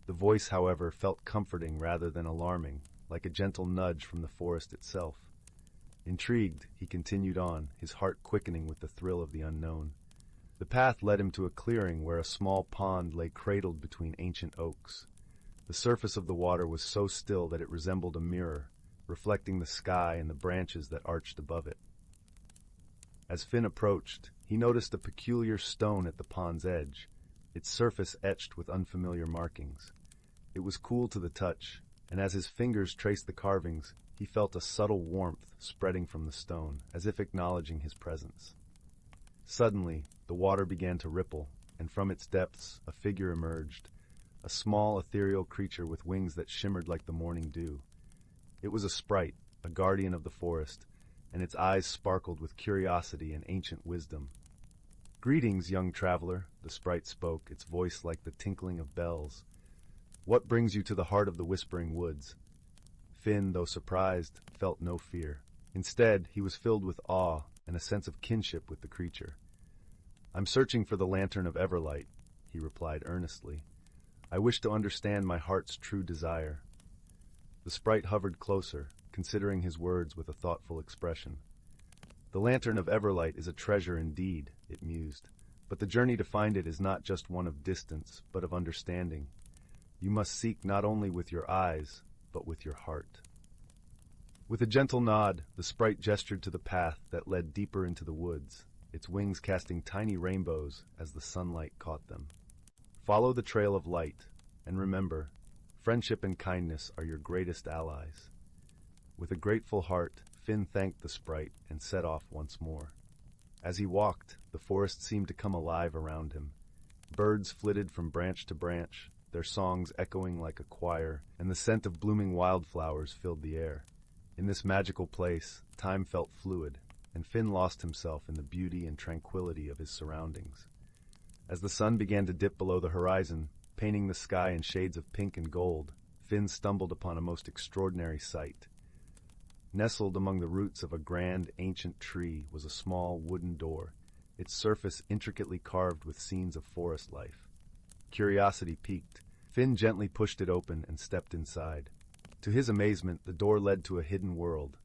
The voice, however, felt comforting rather than alarming, like a gentle nudge from the forest itself. Intrigued, he continued on, his heart quickening with the thrill of the unknown. The path led him to a clearing where a small pond lay cradled between ancient oaks. The surface of the water was so still that it resembled a mirror, reflecting the sky and the branches that arched above it. As Finn approached, he noticed a peculiar stone at the pond's edge, its surface etched with unfamiliar markings. It was cool to the touch, and as his fingers traced the carvings, he felt a subtle warmth spreading from the stone, as if acknowledging his presence. Suddenly, the water began to ripple, and from its depths a figure emerged, a small ethereal creature with wings that shimmered like the morning dew. It was a sprite, a guardian of the forest, and its eyes sparkled with curiosity and ancient wisdom. "Greetings, young traveler," the sprite spoke, its voice like the tinkling of bells. "What brings you to the heart of the Whispering Woods?" Finn, though surprised, felt no fear. Instead, he was filled with awe and a sense of kinship with the creature. "I'm searching for the Lantern of Everlight," he replied earnestly. "I wish to understand my heart's true desire." The sprite hovered closer, considering his words with a thoughtful expression. "The Lantern of Everlight is a treasure indeed," it mused, "but the journey to find it is not just one of distance, but of understanding. You must seek not only with your eyes, but with your heart." With a gentle nod, the sprite gestured to the path that led deeper into the woods, its wings casting tiny rainbows as the sunlight caught them. "Follow the trail of light, and remember, friendship and kindness are your greatest allies." With a grateful heart, Finn thanked the sprite and set off once more. As he walked, the forest seemed to come alive around him. Birds flitted from branch to branch, their songs echoing like a choir, and the scent of blooming wildflowers filled the air. In this magical place, time felt fluid, and Finn lost himself in the beauty and tranquility of his surroundings. As the sun began to dip below the horizon, painting the sky in shades of pink and gold, Finn stumbled upon a most extraordinary sight. Nestled among the roots of a grand, ancient tree was a small wooden door, its surface intricately carved with scenes of forest life. Curiosity piqued. Finn gently pushed it open and stepped inside. To his amazement, the door led to a hidden world,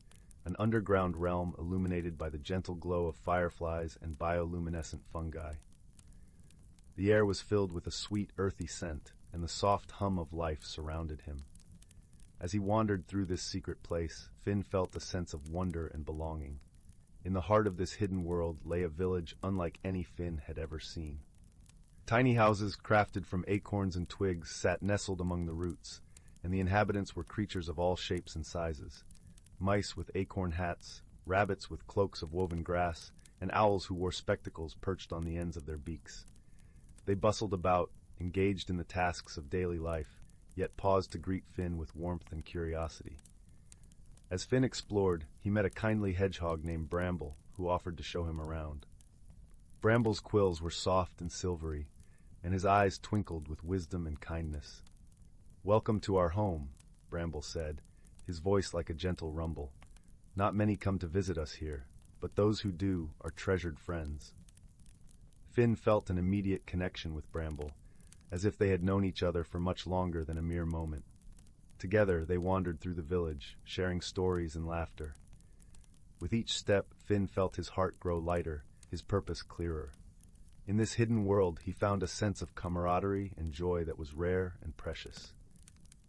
an underground realm illuminated by the gentle glow of fireflies and bioluminescent fungi. The air was filled with a sweet, earthy scent, and the soft hum of life surrounded him. As he wandered through this secret place, Finn felt a sense of wonder and belonging. In the heart of this hidden world lay a village unlike any Finn had ever seen. Tiny houses crafted from acorns and twigs sat nestled among the roots, and the inhabitants were creatures of all shapes and sizes. Mice with acorn hats, rabbits with cloaks of woven grass, and owls who wore spectacles perched on the ends of their beaks. They bustled about, engaged in the tasks of daily life, yet paused to greet Finn with warmth and curiosity. As Finn explored, he met a kindly hedgehog named Bramble, who offered to show him around. Bramble's quills were soft and silvery, and his eyes twinkled with wisdom and kindness. "Welcome to our home," Bramble said, his voice like a gentle rumble. "Not many come to visit us here, but those who do are treasured friends." Finn felt an immediate connection with Bramble, as if they had known each other for much longer than a mere moment. Together they wandered through the village, sharing stories and laughter. With each step, Finn felt his heart grow lighter, his purpose clearer. In this hidden world, he found a sense of camaraderie and joy that was rare and precious.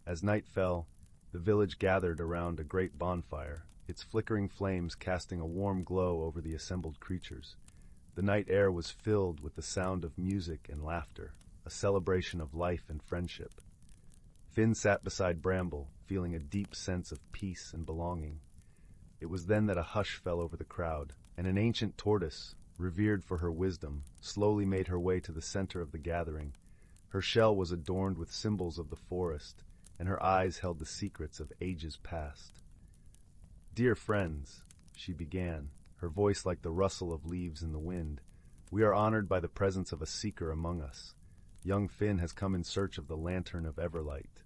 As night fell, the village gathered around a great bonfire, its flickering flames casting a warm glow over the assembled creatures. The night air was filled with the sound of music and laughter, a celebration of life and friendship. Finn sat beside Bramble, feeling a deep sense of peace and belonging. It was then that a hush fell over the crowd, and an ancient tortoise, revered for her wisdom, slowly made her way to the center of the gathering. Her shell was adorned with symbols of the forest, and her eyes held the secrets of ages past. "Dear friends," she began, her voice like the rustle of leaves in the wind, "we are honored by the presence of a seeker among us. Young Finn has come in search of the Lantern of Everlight."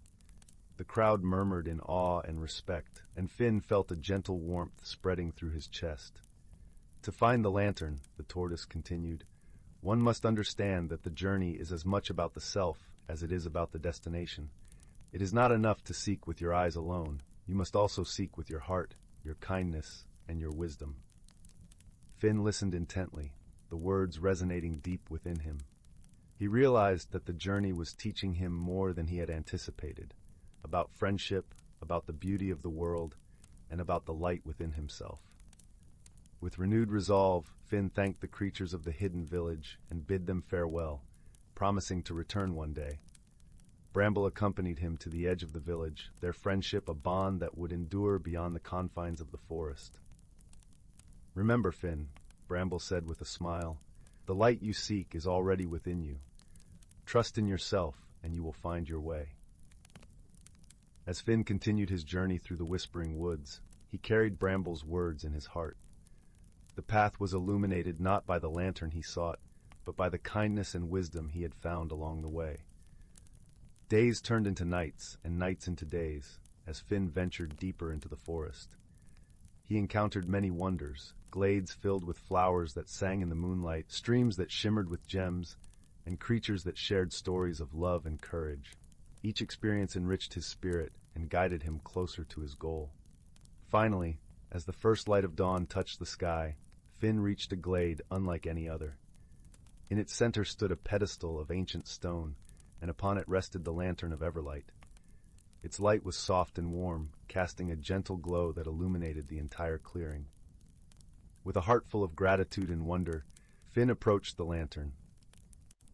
The crowd murmured in awe and respect, and Finn felt a gentle warmth spreading through his chest. "To find the lantern," the tortoise continued, "one must understand that the journey is as much about the self as it is about the destination. It is not enough to seek with your eyes alone. You must also seek with your heart, your kindness, and your wisdom." Finn listened intently, the words resonating deep within him. He realized that the journey was teaching him more than he had anticipated, about friendship, about the beauty of the world, and about the light within himself. With renewed resolve, Finn thanked the creatures of the hidden village and bid them farewell, promising to return one day. Bramble accompanied him to the edge of the village, their friendship a bond that would endure beyond the confines of the forest. "Remember, Finn," Bramble said with a smile, "the light you seek is already within you. Trust in yourself, and you will find your way." As Finn continued his journey through the Whispering Woods, he carried Bramble's words in his heart. The path was illuminated not by the lantern he sought, but by the kindness and wisdom he had found along the way. Days turned into nights, and nights into days, as Finn ventured deeper into the forest. He encountered many wonders, glades filled with flowers that sang in the moonlight, streams that shimmered with gems, and creatures that shared stories of love and courage. Each experience enriched his spirit and guided him closer to his goal. Finally, as the first light of dawn touched the sky, Finn reached a glade unlike any other. In its center stood a pedestal of ancient stone, and upon it rested the lantern of Everlight. Its light was soft and warm, casting a gentle glow that illuminated the entire clearing. With a heart full of gratitude and wonder, Finn approached the lantern.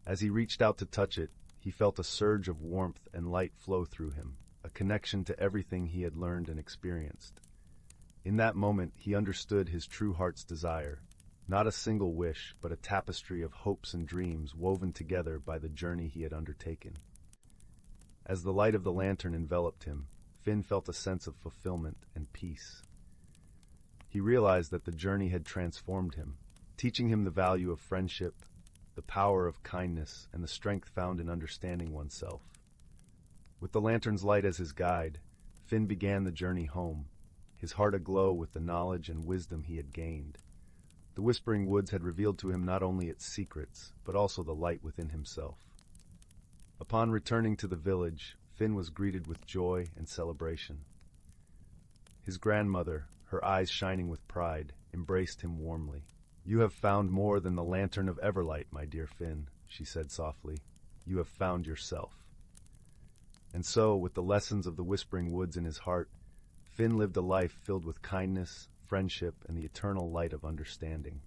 As he reached out to touch it, he felt a surge of warmth and light flow through him, a connection to everything he had learned and experienced. In that moment, he understood his true heart's desire, not a single wish, but a tapestry of hopes and dreams woven together by the journey he had undertaken. As the light of the lantern enveloped him, Finn felt a sense of fulfillment and peace. He realized that the journey had transformed him, teaching him the value of friendship, the power of kindness, and the strength found in understanding oneself. With the lantern's light as his guide, Finn began the journey home, his heart aglow with the knowledge and wisdom he had gained. The Whispering Woods had revealed to him not only its secrets, but also the light within himself. Upon returning to the village, Finn was greeted with joy and celebration. His grandmother, her eyes shining with pride, embraced him warmly. "You have found more than the lantern of Everlight, my dear Finn," she said softly. "You have found yourself." And so, with the lessons of the Whispering Woods in his heart, Finn lived a life filled with kindness, friendship, and the eternal light of understanding.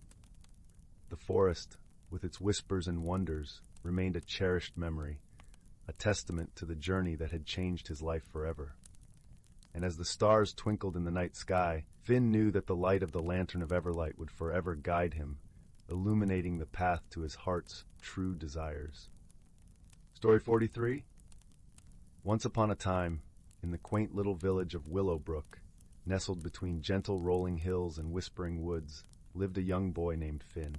The forest, with its whispers and wonders, remained a cherished memory, a testament to the journey that had changed his life forever. And as the stars twinkled in the night sky, Finn knew that the light of the lantern of Everlight would forever guide him, illuminating the path to his heart's true desires. Story 43? Once upon a time, in the quaint little village of Willowbrook, nestled between gentle rolling hills and whispering woods, lived a young boy named Finn.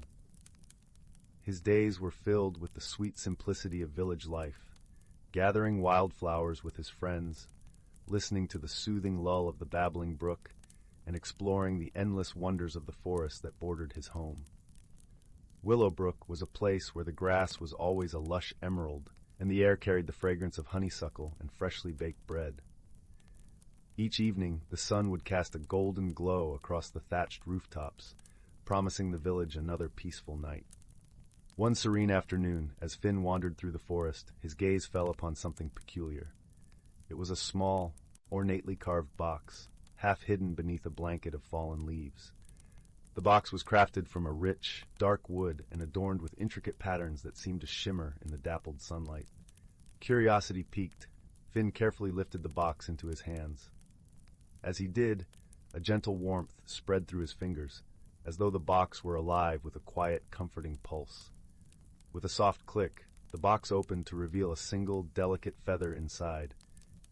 His days were filled with the sweet simplicity of village life, gathering wildflowers with his friends, listening to the soothing lull of the babbling brook, and exploring the endless wonders of the forest that bordered his home. Willowbrook was a place where the grass was always a lush emerald, and the air carried the fragrance of honeysuckle and freshly baked bread. Each evening, the sun would cast a golden glow across the thatched rooftops, promising the village another peaceful night. One serene afternoon, as Finn wandered through the forest, his gaze fell upon something peculiar. It was a small, ornately carved box, half hidden beneath a blanket of fallen leaves. The box was crafted from a rich, dark wood and adorned with intricate patterns that seemed to shimmer in the dappled sunlight. Curiosity piqued, Finn carefully lifted the box into his hands. As he did, a gentle warmth spread through his fingers, as though the box were alive with a quiet, comforting pulse. With a soft click, the box opened to reveal a single, delicate feather inside,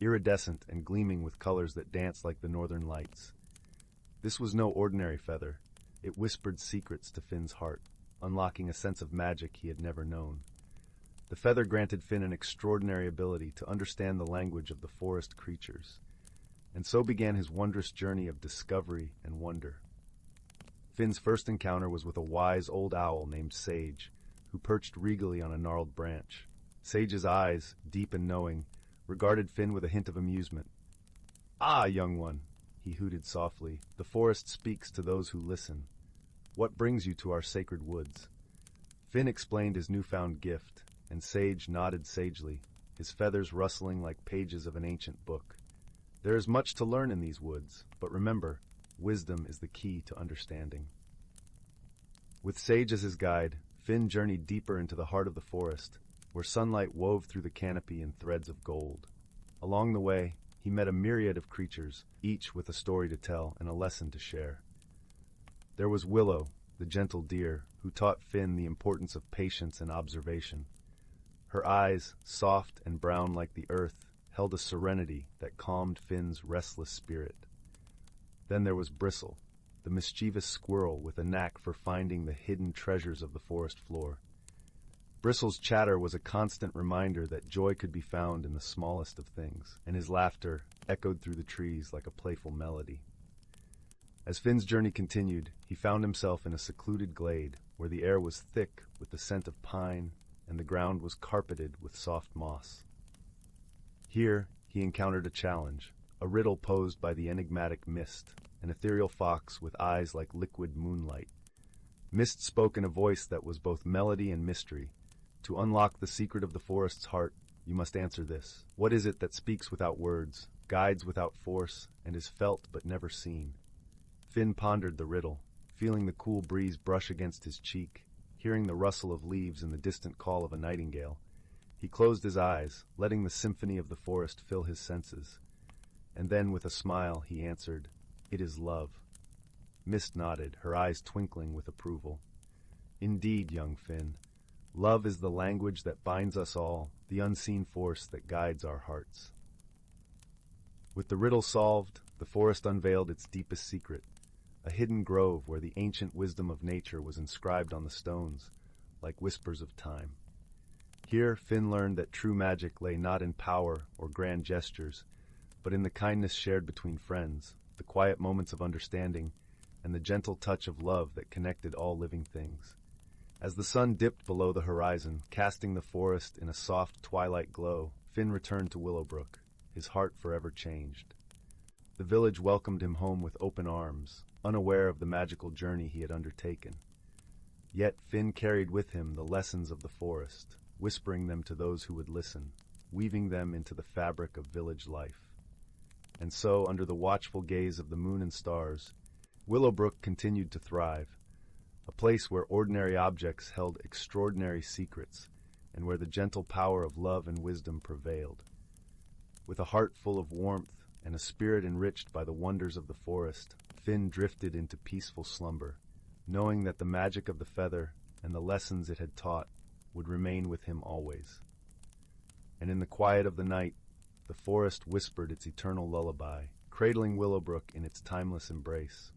iridescent and gleaming with colors that danced like the northern lights. This was no ordinary feather. It whispered secrets to Finn's heart, unlocking a sense of magic he had never known. The feather granted Finn an extraordinary ability to understand the language of the forest creatures, and so began his wondrous journey of discovery and wonder. Finn's first encounter was with a wise old owl named Sage, who perched regally on a gnarled branch. Sage's eyes, deep and knowing, regarded Finn with a hint of amusement. "Ah, young one," he hooted softly, "the forest speaks to those who listen. What brings you to our sacred woods?" Finn explained his newfound gift, and Sage nodded sagely, his feathers rustling like pages of an ancient book. "There is much to learn in these woods, but remember, wisdom is the key to understanding." With Sage as his guide, Finn journeyed deeper into the heart of the forest, where sunlight wove through the canopy in threads of gold. Along the way, he met a myriad of creatures, each with a story to tell and a lesson to share. There was Willow, the gentle deer, who taught Finn the importance of patience and observation. Her eyes, soft and brown like the earth, held a serenity that calmed Finn's restless spirit. Then there was Bristle, the mischievous squirrel with a knack for finding the hidden treasures of the forest floor. Bristle's chatter was a constant reminder that joy could be found in the smallest of things, and his laughter echoed through the trees like a playful melody. As Finn's journey continued, he found himself in a secluded glade where the air was thick with the scent of pine and the ground was carpeted with soft moss. Here, he encountered a challenge, a riddle posed by the enigmatic Mist, an ethereal fox with eyes like liquid moonlight. Mist spoke in a voice that was both melody and mystery. To unlock the secret of the forest's heart, you must answer this. What is it that speaks without words, guides without force, and is felt but never seen? Finn pondered the riddle, feeling the cool breeze brush against his cheek, hearing the rustle of leaves and the distant call of a nightingale. He closed his eyes, letting the symphony of the forest fill his senses. And then, with a smile, he answered, "It is love." Mist nodded, her eyes twinkling with approval. "Indeed, young Finn, love is the language that binds us all, the unseen force that guides our hearts." With the riddle solved, the forest unveiled its deepest secret, a hidden grove where the ancient wisdom of nature was inscribed on the stones, like whispers of time. Here, Finn learned that true magic lay not in power or grand gestures, but in the kindness shared between friends, the quiet moments of understanding, and the gentle touch of love that connected all living things. As the sun dipped below the horizon, casting the forest in a soft twilight glow, Finn returned to Willowbrook, his heart forever changed. The village welcomed him home with open arms, unaware of the magical journey he had undertaken. Yet Finn carried with him the lessons of the forest, whispering them to those who would listen, weaving them into the fabric of village life. And so, under the watchful gaze of the moon and stars, Willowbrook continued to thrive, a place where ordinary objects held extraordinary secrets, and where the gentle power of love and wisdom prevailed. With a heart full of warmth and a spirit enriched by the wonders of the forest, Finn drifted into peaceful slumber, knowing that the magic of the feather and the lessons it had taught would remain with him always. And in the quiet of the night, the forest whispered its eternal lullaby, cradling Willowbrook in its timeless embrace.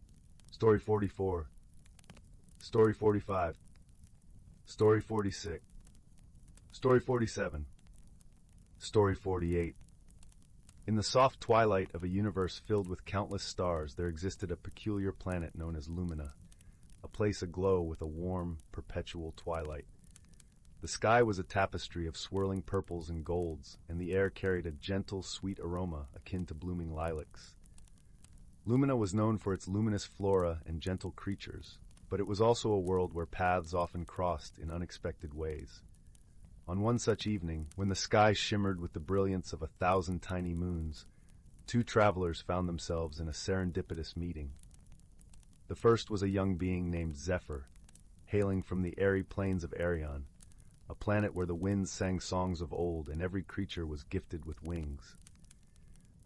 Story 44. Story 45. Story 46. Story 47. Story 48. In the soft twilight of a universe filled with countless stars, there existed a peculiar planet known as Lumina, a place aglow with a warm, perpetual twilight. The sky was a tapestry of swirling purples and golds, and the air carried a gentle, sweet aroma akin to blooming lilacs. Lumina was known for its luminous flora and gentle creatures, but it was also a world where paths often crossed in unexpected ways. On one such evening, when the sky shimmered with the brilliance of 1,000 tiny moons, two travelers found themselves in a serendipitous meeting. The first was a young being named Zephyr, hailing from the airy plains of Arion, a planet where the winds sang songs of old and every creature was gifted with wings.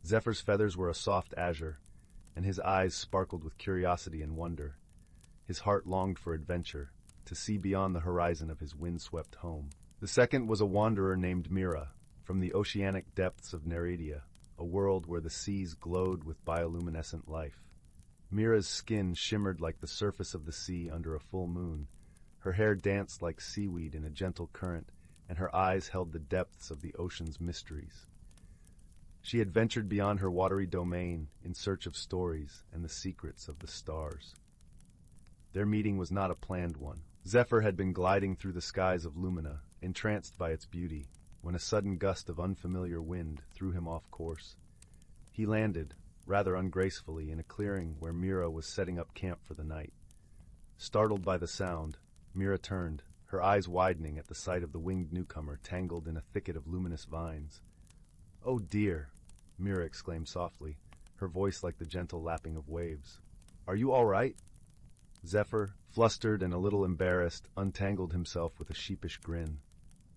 Zephyr's feathers were a soft azure, and his eyes sparkled with curiosity and wonder. His heart longed for adventure, to see beyond the horizon of his windswept home. The second was a wanderer named Mira, from the oceanic depths of Nereida, a world where the seas glowed with bioluminescent life. Mira's skin shimmered like the surface of the sea under a full moon. Her hair danced like seaweed in a gentle current, and her eyes held the depths of the ocean's mysteries. She had ventured beyond her watery domain in search of stories and the secrets of the stars. Their meeting was not a planned one. Zephyr had been gliding through the skies of Lumina, entranced by its beauty, when a sudden gust of unfamiliar wind threw him off course. He landed, rather ungracefully, in a clearing where Mira was setting up camp for the night. Startled by the sound, Mira turned, her eyes widening at the sight of the winged newcomer tangled in a thicket of luminous vines. "Oh dear," Mira exclaimed softly, her voice like the gentle lapping of waves. "Are you all right?" Zephyr, flustered and a little embarrassed, untangled himself with a sheepish grin.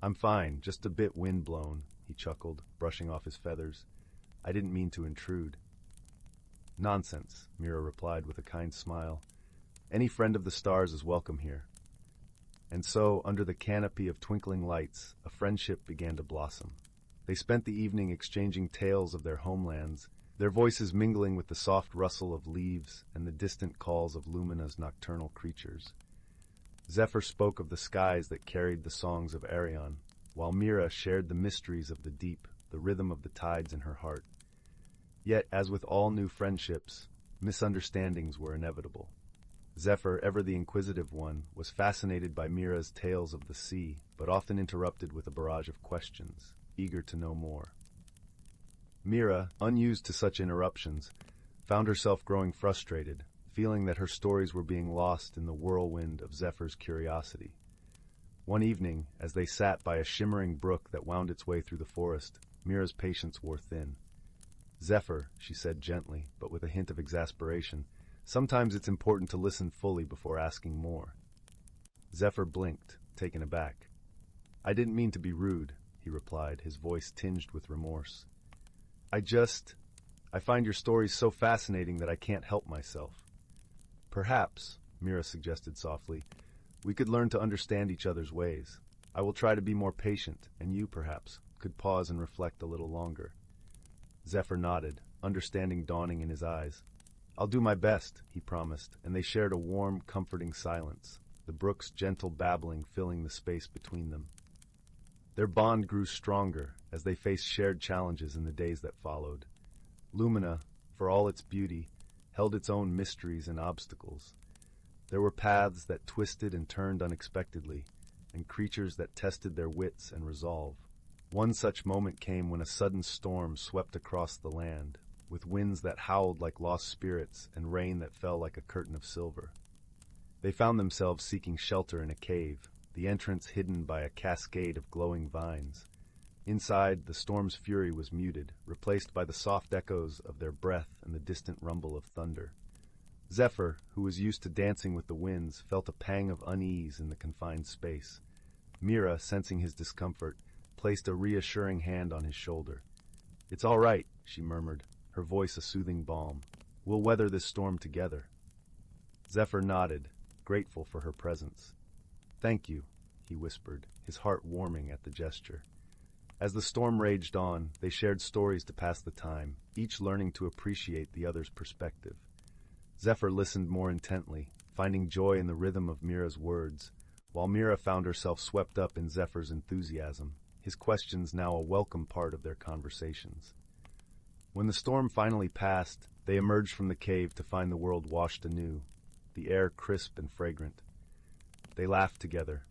"I'm fine, just a bit wind-blown," he chuckled, brushing off his feathers. "I didn't mean to intrude." "Nonsense," Mira replied with a kind smile. "Any friend of the stars is welcome here." And so, under the canopy of twinkling lights, a friendship began to blossom. They spent the evening exchanging tales of their homelands, their voices mingling with the soft rustle of leaves and the distant calls of Lumina's nocturnal creatures. Zephyr spoke of the skies that carried the songs of Arion, while Mira shared the mysteries of the deep, the rhythm of the tides in her heart. Yet, as with all new friendships, misunderstandings were inevitable. Zephyr, ever the inquisitive one, was fascinated by Mira's tales of the sea, but often interrupted with a barrage of questions, eager to know more. Mira, unused to such interruptions, found herself growing frustrated, feeling that her stories were being lost in the whirlwind of Zephyr's curiosity. One evening, as they sat by a shimmering brook that wound its way through the forest, Mira's patience wore thin. "Zephyr," she said gently, but with a hint of exasperation, "sometimes it's important to listen fully before asking more." Zephyr blinked, taken aback. "I didn't mean to be rude," he replied, his voice tinged with remorse. I find your stories so fascinating that I can't help myself." "Perhaps," Mira suggested softly, "we could learn to understand each other's ways. I will try to be more patient, and you, perhaps, could pause and reflect a little longer." Zephyr nodded, understanding dawning in his eyes. "I'll do my best," he promised, and they shared a warm, comforting silence, the brook's gentle babbling filling the space between them. Their bond grew stronger as they faced shared challenges in the days that followed. Lumina, for all its beauty, held its own mysteries and obstacles. There were paths that twisted and turned unexpectedly, and creatures that tested their wits and resolve. One such moment came when a sudden storm swept across the land, with winds that howled like lost spirits and rain that fell like a curtain of silver. They found themselves seeking shelter in a cave, the entrance hidden by a cascade of glowing vines. Inside, the storm's fury was muted, replaced by the soft echoes of their breath and the distant rumble of thunder. Zephyr, who was used to dancing with the winds, felt a pang of unease in the confined space. Mira, sensing his discomfort, placed a reassuring hand on his shoulder. "It's all right," she murmured, her voice a soothing balm. "We'll weather this storm together." Zephyr nodded, grateful for her presence. "Thank you," he whispered, his heart warming at the gesture. As the storm raged on, they shared stories to pass the time, each learning to appreciate the other's perspective. Zephyr listened more intently, finding joy in the rhythm of Mira's words, while Mira found herself swept up in Zephyr's enthusiasm, his questions now a welcome part of their conversations. When the storm finally passed, they emerged from the cave to find the world washed anew, the air crisp and fragrant. They laughed together,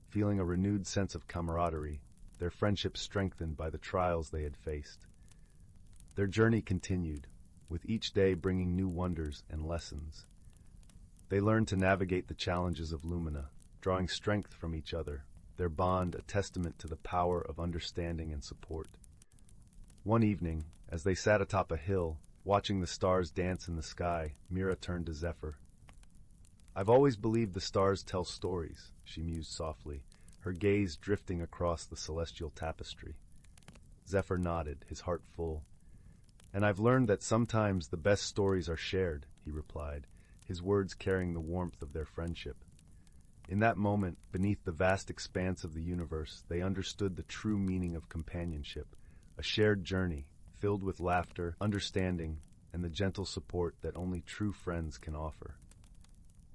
feeling a renewed sense of camaraderie, their friendship strengthened by the trials they had faced. Their journey continued, with each day bringing new wonders and lessons. They learned to navigate the challenges of Lumina, drawing strength from each other, their bond a testament to the power of understanding and support. One evening, as they sat atop a hill, watching the stars dance in the sky, Mira turned to Zephyr. "I've always believed the stars tell stories," she mused softly, her gaze drifting across the celestial tapestry. Zephyr nodded, his heart full. "And I've learned that sometimes the best stories are shared," he replied, his words carrying the warmth of their friendship. In that moment, beneath the vast expanse of the universe, they understood the true meaning of companionship, a shared journey, filled with laughter, understanding, and the gentle support that only true friends can offer.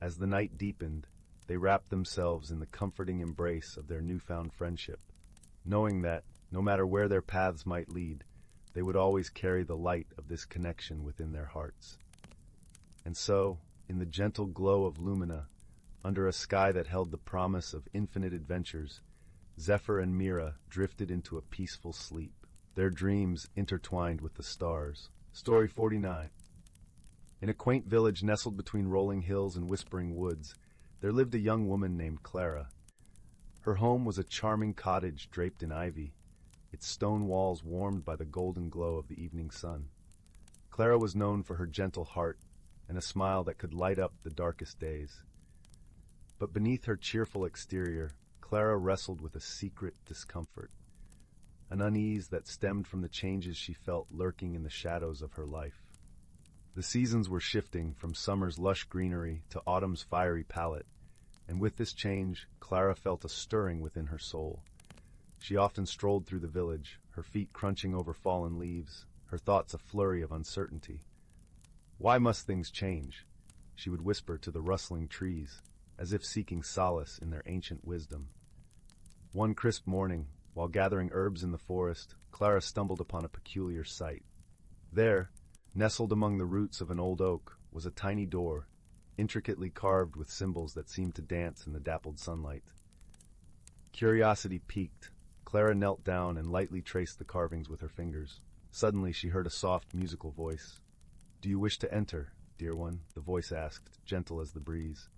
As the night deepened, they wrapped themselves in the comforting embrace of their newfound friendship, knowing that, no matter where their paths might lead, they would always carry the light of this connection within their hearts. And so, in the gentle glow of Lumina, under a sky that held the promise of infinite adventures, Zephyr and Mira drifted into a peaceful sleep, their dreams intertwined with the stars. Story 49. In a quaint village nestled between rolling hills and whispering woods, there lived a young woman named Clara. Her home was a charming cottage draped in ivy, its stone walls warmed by the golden glow of the evening sun. Clara was known for her gentle heart and a smile that could light up the darkest days. But beneath her cheerful exterior, Clara wrestled with a secret discomfort, an unease that stemmed from the changes she felt lurking in the shadows of her life. The seasons were shifting from summer's lush greenery to autumn's fiery palette, and with this change, Clara felt a stirring within her soul. She often strolled through the village, her feet crunching over fallen leaves, her thoughts a flurry of uncertainty. Why must things change? She would whisper to the rustling trees. as if seeking solace in their ancient wisdom. One crisp morning, while gathering herbs in the forest, Clara stumbled upon a peculiar sight. There, nestled among the roots of an old oak, was a tiny door, intricately carved with symbols that seemed to dance in the dappled sunlight. Curiosity piqued, Clara knelt down and lightly traced the carvings with her fingers. Suddenly she heard a soft, musical voice. "Do you wish to enter, dear one?" the voice asked, gentle as the breeze.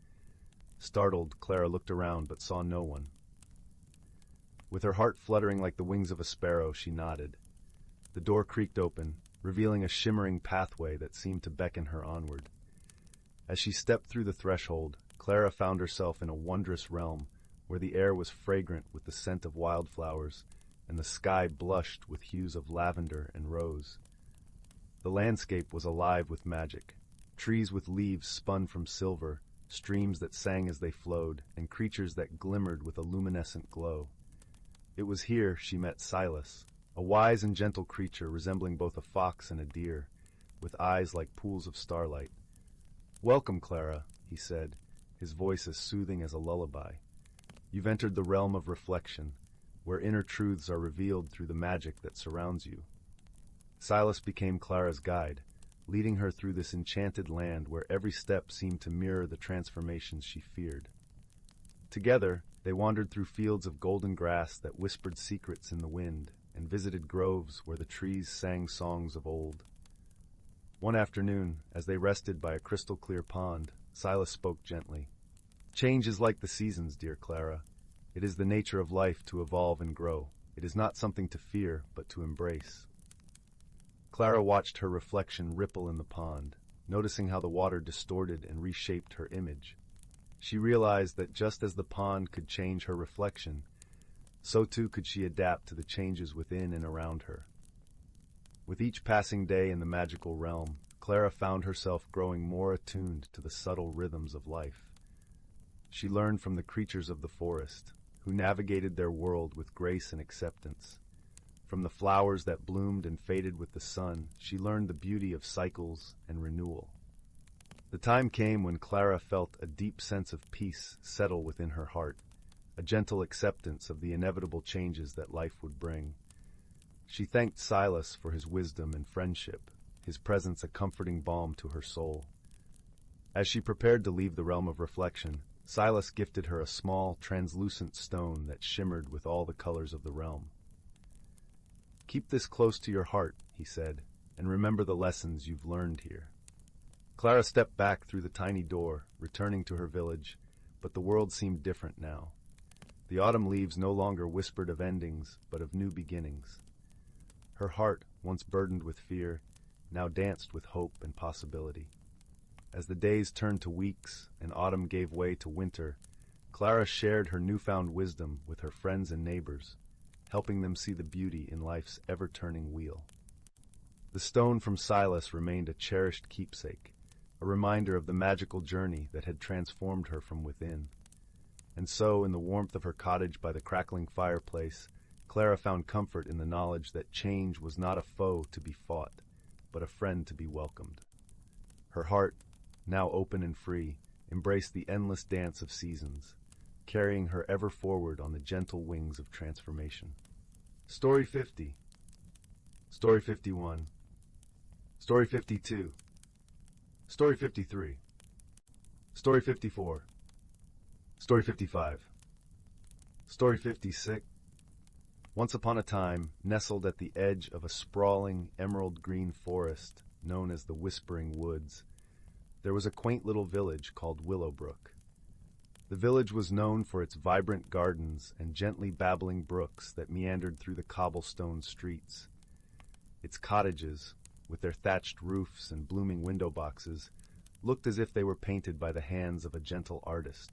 Startled, Clara looked around but saw no one. With her heart fluttering like the wings of a sparrow, she nodded. The door creaked open, revealing a shimmering pathway that seemed to beckon her onward. As she stepped through the threshold, Clara found herself in a wondrous realm where the air was fragrant with the scent of wildflowers and the sky blushed with hues of lavender and rose. The landscape was alive with magic. Trees with leaves spun from silver, streams that sang as they flowed, and creatures that glimmered with a luminescent glow. It was here she met Silas, a wise and gentle creature resembling both a fox and a deer, with eyes like pools of starlight. "Welcome, Clara," he said, his voice as soothing as a lullaby. "You've entered the realm of reflection, where inner truths are revealed through the magic that surrounds you." Silas became Clara's guide, leading her through this enchanted land where every step seemed to mirror the transformations she feared. Together, they wandered through fields of golden grass that whispered secrets in the wind, and visited groves where the trees sang songs of old. One afternoon, as they rested by a crystal-clear pond, Silas spoke gently. "Change is like the seasons, dear Clara. It is the nature of life to evolve and grow. It is not something to fear, but to embrace." Clara watched her reflection ripple in the pond, noticing how the water distorted and reshaped her image. She realized that just as the pond could change her reflection, so too could she adapt to the changes within and around her. With each passing day in the magical realm, Clara found herself growing more attuned to the subtle rhythms of life. She learned from the creatures of the forest, who navigated their world with grace and acceptance. From the flowers that bloomed and faded with the sun, she learned the beauty of cycles and renewal. The time came when Clara felt a deep sense of peace settle within her heart, a gentle acceptance of the inevitable changes that life would bring. She thanked Silas for his wisdom and friendship, his presence a comforting balm to her soul. As she prepared to leave the realm of reflection, Silas gifted her a small, translucent stone that shimmered with all the colors of the realm. "Keep this close to your heart," he said, "and remember the lessons you've learned here." Clara stepped back through the tiny door, returning to her village, but the world seemed different now. The autumn leaves no longer whispered of endings, but of new beginnings. Her heart, once burdened with fear, now danced with hope and possibility. As the days turned to weeks and autumn gave way to winter, Clara shared her newfound wisdom with her friends and neighbors, helping them see the beauty in life's ever-turning wheel. The stone from Silas remained a cherished keepsake, a reminder of the magical journey that had transformed her from within. And so, in the warmth of her cottage by the crackling fireplace, Clara found comfort in the knowledge that change was not a foe to be fought, but a friend to be welcomed. Her heart, now open and free, embraced the endless dance of seasons, carrying her ever forward on the gentle wings of transformation. Story 50. Story 51. Story 52. Story 53. Story 54. Story 55. Story 56. Once upon a time, nestled at the edge of a sprawling emerald-green forest known as the Whispering Woods, there was a quaint little village called Willowbrook. The village was known for its vibrant gardens and gently babbling brooks that meandered through the cobblestone streets. Its cottages, with their thatched roofs and blooming window boxes, looked as if they were painted by the hands of a gentle artist.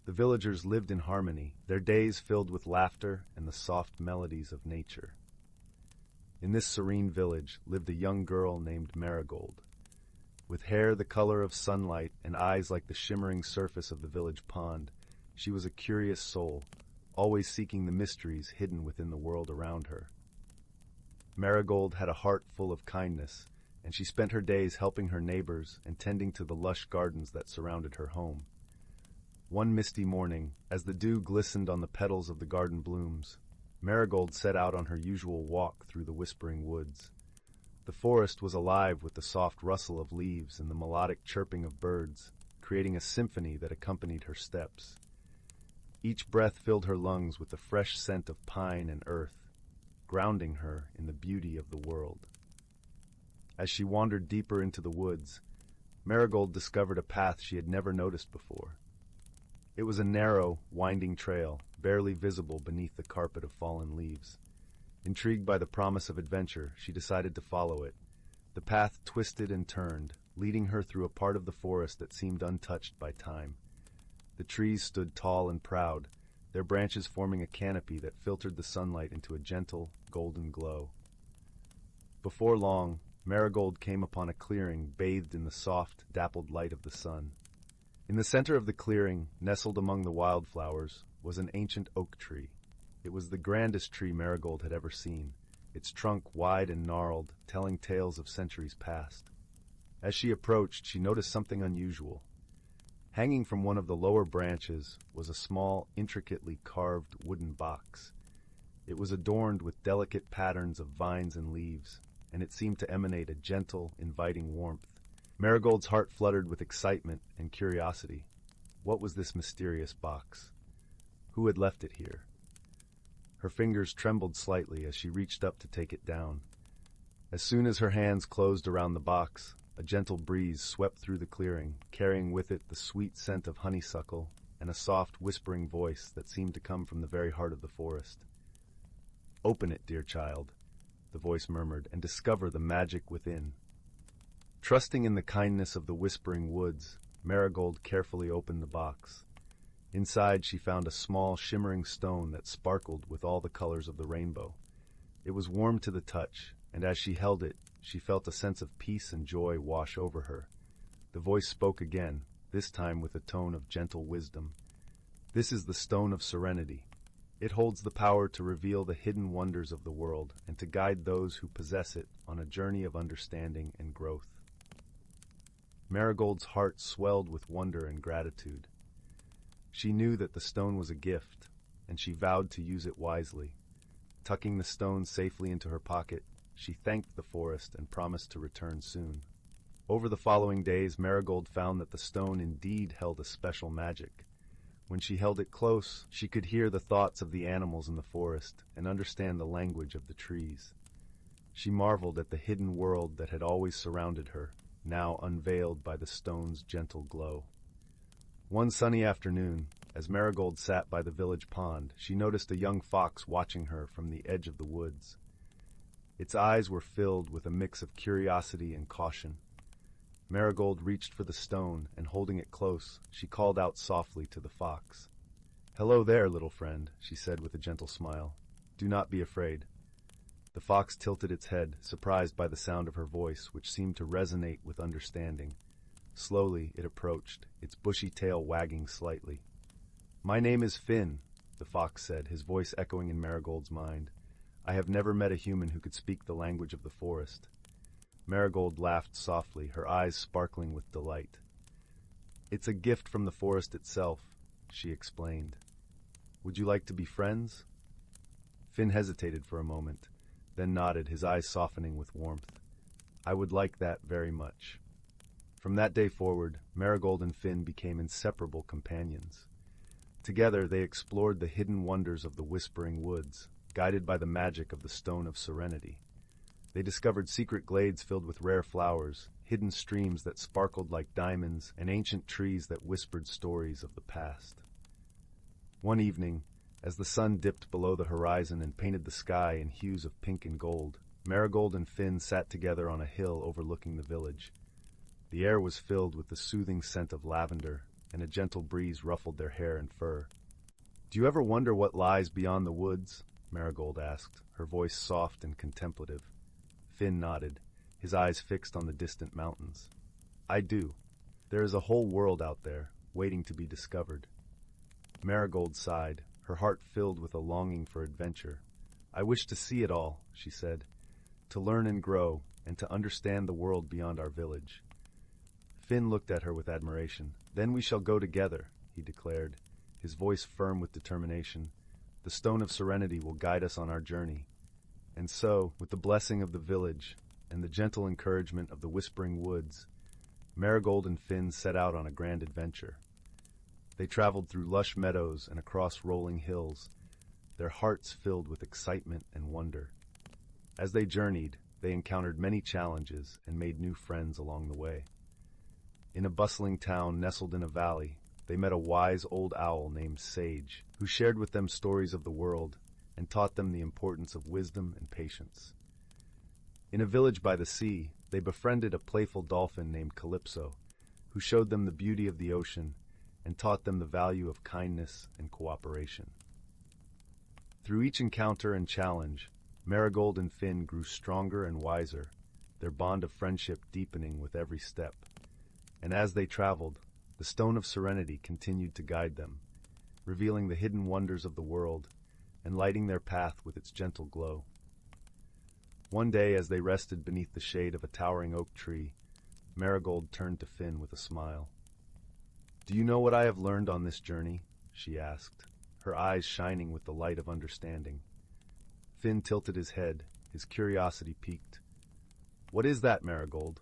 The villagers lived in harmony, their days filled with laughter and the soft melodies of nature. In this serene village lived a young girl named Marigold. With hair the color of sunlight and eyes like the shimmering surface of the village pond, she was a curious soul, always seeking the mysteries hidden within the world around her. Marigold had a heart full of kindness, and she spent her days helping her neighbors and tending to the lush gardens that surrounded her home. One misty morning, as the dew glistened on the petals of the garden blooms, Marigold set out on her usual walk through the whispering woods. The forest was alive with the soft rustle of leaves and the melodic chirping of birds, creating a symphony that accompanied her steps. Each breath filled her lungs with the fresh scent of pine and earth, grounding her in the beauty of the world. As she wandered deeper into the woods, Marigold discovered a path she had never noticed before. It was a narrow, winding trail, barely visible beneath the carpet of fallen leaves. Intrigued by the promise of adventure, she decided to follow it. The path twisted and turned, leading her through a part of the forest that seemed untouched by time. The trees stood tall and proud, their branches forming a canopy that filtered the sunlight into a gentle, golden glow. Before long, Marigold came upon a clearing bathed in the soft, dappled light of the sun. In the center of the clearing, nestled among the wildflowers, was an ancient oak tree. It was the grandest tree Marigold had ever seen, its trunk wide and gnarled, telling tales of centuries past. As she approached, she noticed something unusual. Hanging from one of the lower branches was a small, intricately carved wooden box. It was adorned with delicate patterns of vines and leaves, and it seemed to emanate a gentle, inviting warmth. Marigold's heart fluttered with excitement and curiosity. What was this mysterious box? Who had left it here? Her fingers trembled slightly as she reached up to take it down. As soon as her hands closed around the box, a gentle breeze swept through the clearing, carrying with it the sweet scent of honeysuckle and a soft, whispering voice that seemed to come from the very heart of the forest. "Open it, dear child," the voice murmured, "and discover the magic within." Trusting in the kindness of the whispering woods, Marigold carefully opened the box. Inside, she found a small, shimmering stone that sparkled with all the colors of the rainbow. It was warm to the touch, and as she held it, she felt a sense of peace and joy wash over her. The voice spoke again, this time with a tone of gentle wisdom. "This is the Stone of Serenity. It holds the power to reveal the hidden wonders of the world and to guide those who possess it on a journey of understanding and growth." Marigold's heart swelled with wonder and gratitude. She knew that the stone was a gift, and she vowed to use it wisely. Tucking the stone safely into her pocket, she thanked the forest and promised to return soon. Over the following days, Marigold found that the stone indeed held a special magic. When she held it close, she could hear the thoughts of the animals in the forest and understand the language of the trees. She marveled at the hidden world that had always surrounded her, now unveiled by the stone's gentle glow. One sunny afternoon, as Marigold sat by the village pond, she noticed a young fox watching her from the edge of the woods. Its eyes were filled with a mix of curiosity and caution. Marigold reached for the stone, and holding it close, she called out softly to the fox. "Hello there, little friend," she said with a gentle smile. "Do not be afraid." The fox tilted its head, surprised by the sound of her voice, which seemed to resonate with understanding. Slowly it approached, its bushy tail wagging slightly. "My name is Finn," the fox said, his voice echoing in Marigold's mind. "I have never met a human who could speak the language of the forest." Marigold laughed softly, her eyes sparkling with delight. "It's a gift from the forest itself," she explained. "Would you like to be friends?" Finn hesitated for a moment, then nodded, his eyes softening with warmth. "I would like that very much." From that day forward, Marigold and Finn became inseparable companions. Together they explored the hidden wonders of the whispering woods, guided by the magic of the Stone of Serenity. They discovered secret glades filled with rare flowers, hidden streams that sparkled like diamonds, and ancient trees that whispered stories of the past. One evening, as the sun dipped below the horizon and painted the sky in hues of pink and gold, Marigold and Finn sat together on a hill overlooking the village. The air was filled with the soothing scent of lavender, and a gentle breeze ruffled their hair and fur. "Do you ever wonder what lies beyond the woods?" Marigold asked, her voice soft and contemplative. Finn nodded, his eyes fixed on the distant mountains. "I do. There is a whole world out there, waiting to be discovered." Marigold sighed, her heart filled with a longing for adventure. "I wish to see it all," she said, "to learn and grow, and to understand the world beyond our village." Finn looked at her with admiration. "Then we shall go together," he declared, his voice firm with determination. "The Stone of Serenity will guide us on our journey." And so, with the blessing of the village and the gentle encouragement of the whispering woods, Marigold and Finn set out on a grand adventure. They traveled through lush meadows and across rolling hills, their hearts filled with excitement and wonder. As they journeyed, they encountered many challenges and made new friends along the way. In a bustling town nestled in a valley, they met a wise old owl named Sage, who shared with them stories of the world and taught them the importance of wisdom and patience. In a village by the sea, they befriended a playful dolphin named Calypso, who showed them the beauty of the ocean and taught them the value of kindness and cooperation. Through each encounter and challenge, Marigold and Finn grew stronger and wiser, their bond of friendship deepening with every step. And as they traveled, the Stone of Serenity continued to guide them, revealing the hidden wonders of the world and lighting their path with its gentle glow. One day, as they rested beneath the shade of a towering oak tree, Marigold turned to Finn with a smile. "Do you know what I have learned on this journey?" she asked, her eyes shining with the light of understanding. Finn tilted his head, his curiosity piqued. "What is that, Marigold?"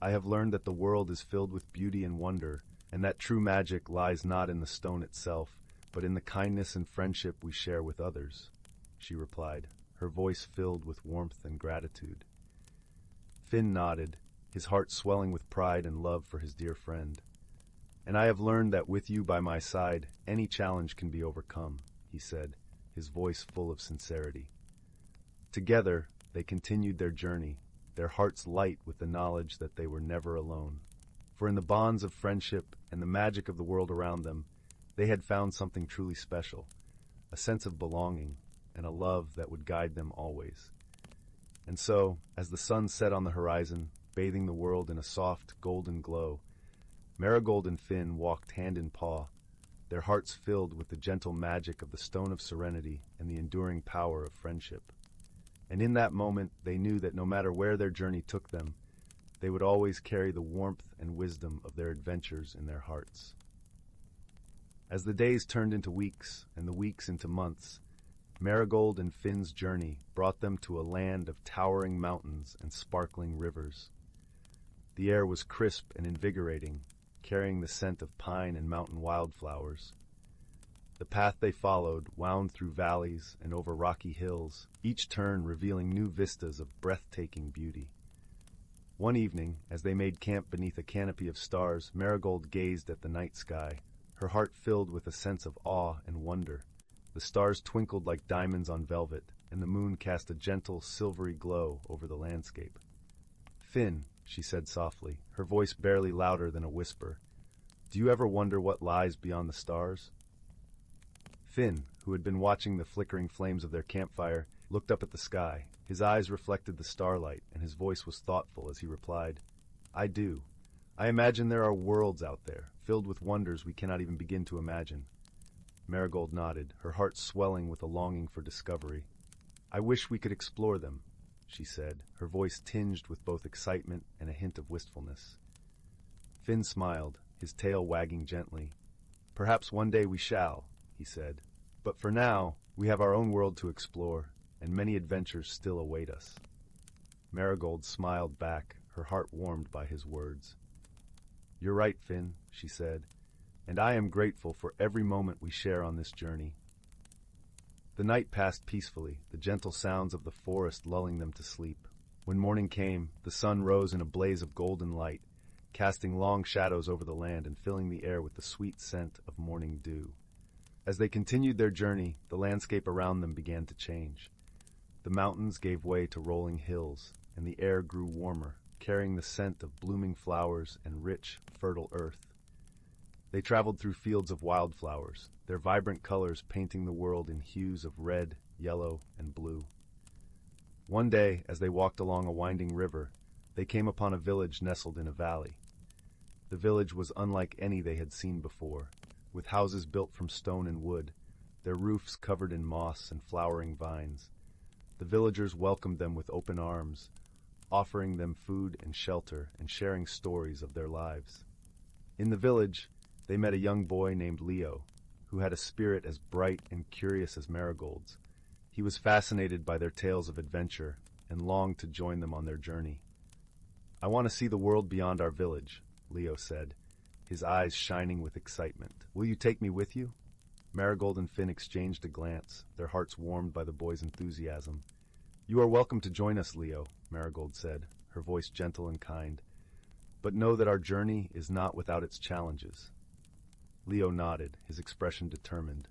"I have learned that the world is filled with beauty and wonder, and that true magic lies not in the stone itself, but in the kindness and friendship we share with others," she replied, her voice filled with warmth and gratitude. Finn nodded, his heart swelling with pride and love for his dear friend. "And I have learned that with you by my side, any challenge can be overcome," he said, his voice full of sincerity. Together, they continued their journey, their hearts light with the knowledge that they were never alone. For in the bonds of friendship and the magic of the world around them, they had found something truly special, a sense of belonging and a love that would guide them always. And so, as the sun set on the horizon, bathing the world in a soft, golden glow, Marigold and Finn walked hand in paw, their hearts filled with the gentle magic of the Stone of Serenity and the enduring power of friendship. And in that moment, they knew that no matter where their journey took them, they would always carry the warmth and wisdom of their adventures in their hearts. As the days turned into weeks and the weeks into months, Marigold and Finn's journey brought them to a land of towering mountains and sparkling rivers. The air was crisp and invigorating, carrying the scent of pine and mountain wildflowers. The path they followed wound through valleys and over rocky hills, each turn revealing new vistas of breathtaking beauty. One evening, as they made camp beneath a canopy of stars, Marigold gazed at the night sky, her heart filled with a sense of awe and wonder. The stars twinkled like diamonds on velvet, and the moon cast a gentle, silvery glow over the landscape. "Finn," she said softly, her voice barely louder than a whisper, "do you ever wonder what lies beyond the stars?" Finn, who had been watching the flickering flames of their campfire, looked up at the sky. His eyes reflected the starlight, and his voice was thoughtful as he replied, "I do. I imagine there are worlds out there, filled with wonders we cannot even begin to imagine." Marigold nodded, her heart swelling with a longing for discovery. "I wish we could explore them," she said, her voice tinged with both excitement and a hint of wistfulness. Finn smiled, his tail wagging gently. "Perhaps one day we shall," he said. "But for now, we have our own world to explore, and many adventures still await us." Marigold smiled back, her heart warmed by his words. "You're right, Finn," she said, "and I am grateful for every moment we share on this journey." The night passed peacefully, the gentle sounds of the forest lulling them to sleep. When morning came, the sun rose in a blaze of golden light, casting long shadows over the land and filling the air with the sweet scent of morning dew. As they continued their journey, the landscape around them began to change. The mountains gave way to rolling hills, and the air grew warmer, carrying the scent of blooming flowers and rich, fertile earth. They traveled through fields of wildflowers, their vibrant colors painting the world in hues of red, yellow, and blue. One day, as they walked along a winding river, they came upon a village nestled in a valley. The village was unlike any they had seen before, with houses built from stone and wood, their roofs covered in moss and flowering vines. The villagers welcomed them with open arms, offering them food and shelter and sharing stories of their lives. In the village, they met a young boy named Leo, who had a spirit as bright and curious as marigolds. He was fascinated by their tales of adventure and longed to join them on their journey. "I want to see the world beyond our village," Leo said, his eyes shining with excitement. "Will you take me with you?" Marigold and Finn exchanged a glance, their hearts warmed by the boy's enthusiasm. "You are welcome to join us, Leo," Marigold said, her voice gentle and kind. "But know that our journey is not without its challenges." Leo nodded, his expression determined.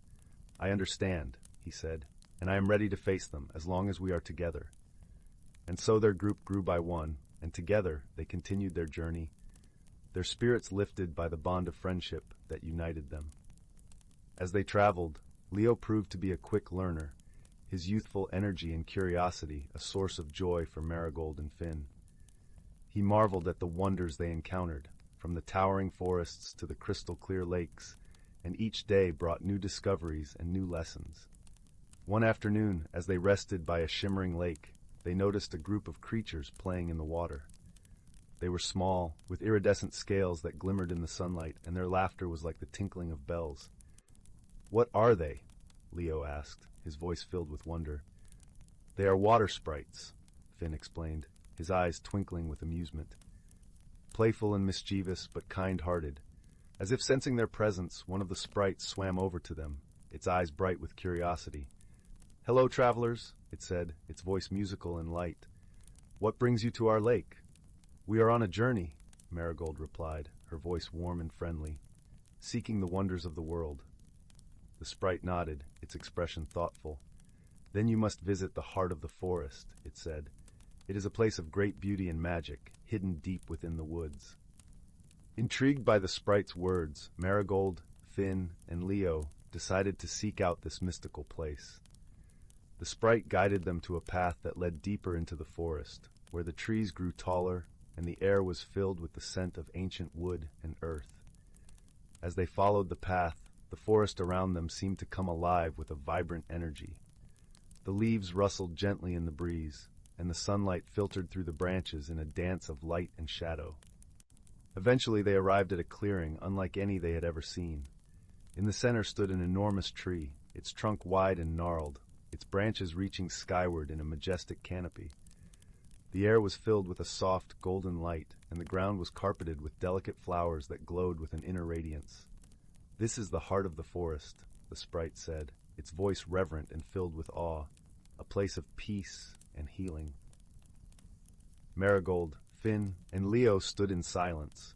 "I understand," he said, "and I am ready to face them as long as we are together." And so their group grew by one, and together they continued their journey, their spirits lifted by the bond of friendship that united them. As they traveled, Leo proved to be a quick learner, his youthful energy and curiosity a source of joy for Marigold and Finn. He marveled at the wonders they encountered, from the towering forests to the crystal-clear lakes, and each day brought new discoveries and new lessons. One afternoon, as they rested by a shimmering lake, they noticed a group of creatures playing in the water. They were small, with iridescent scales that glimmered in the sunlight, and their laughter was like the tinkling of bells. "What are they?" Leo asked, his voice filled with wonder. "They are water sprites," Finn explained, his eyes twinkling with amusement. Playful and mischievous, but kind-hearted. As if sensing their presence, one of the sprites swam over to them, its eyes bright with curiosity. "Hello, travelers," it said, its voice musical and light. "What brings you to our lake?" "We are on a journey," Marigold replied, her voice warm and friendly, "seeking the wonders of the world." The sprite nodded, its expression thoughtful. "Then you must visit the heart of the forest," it said. "It is a place of great beauty and magic, hidden deep within the woods." Intrigued by the sprite's words, Marigold, Finn, and Leo decided to seek out this mystical place. The sprite guided them to a path that led deeper into the forest, where the trees grew taller and the air was filled with the scent of ancient wood and earth. As they followed the path, the forest around them seemed to come alive with a vibrant energy. The leaves rustled gently in the breeze, and the sunlight filtered through the branches in a dance of light and shadow. Eventually they arrived at a clearing unlike any they had ever seen. In the center stood an enormous tree, its trunk wide and gnarled, its branches reaching skyward in a majestic canopy. The air was filled with a soft, golden light, and the ground was carpeted with delicate flowers that glowed with an inner radiance. "This is the heart of the forest," the sprite said, its voice reverent and filled with awe, "a place of peace and healing." Marigold, Finn, and Leo stood in silence,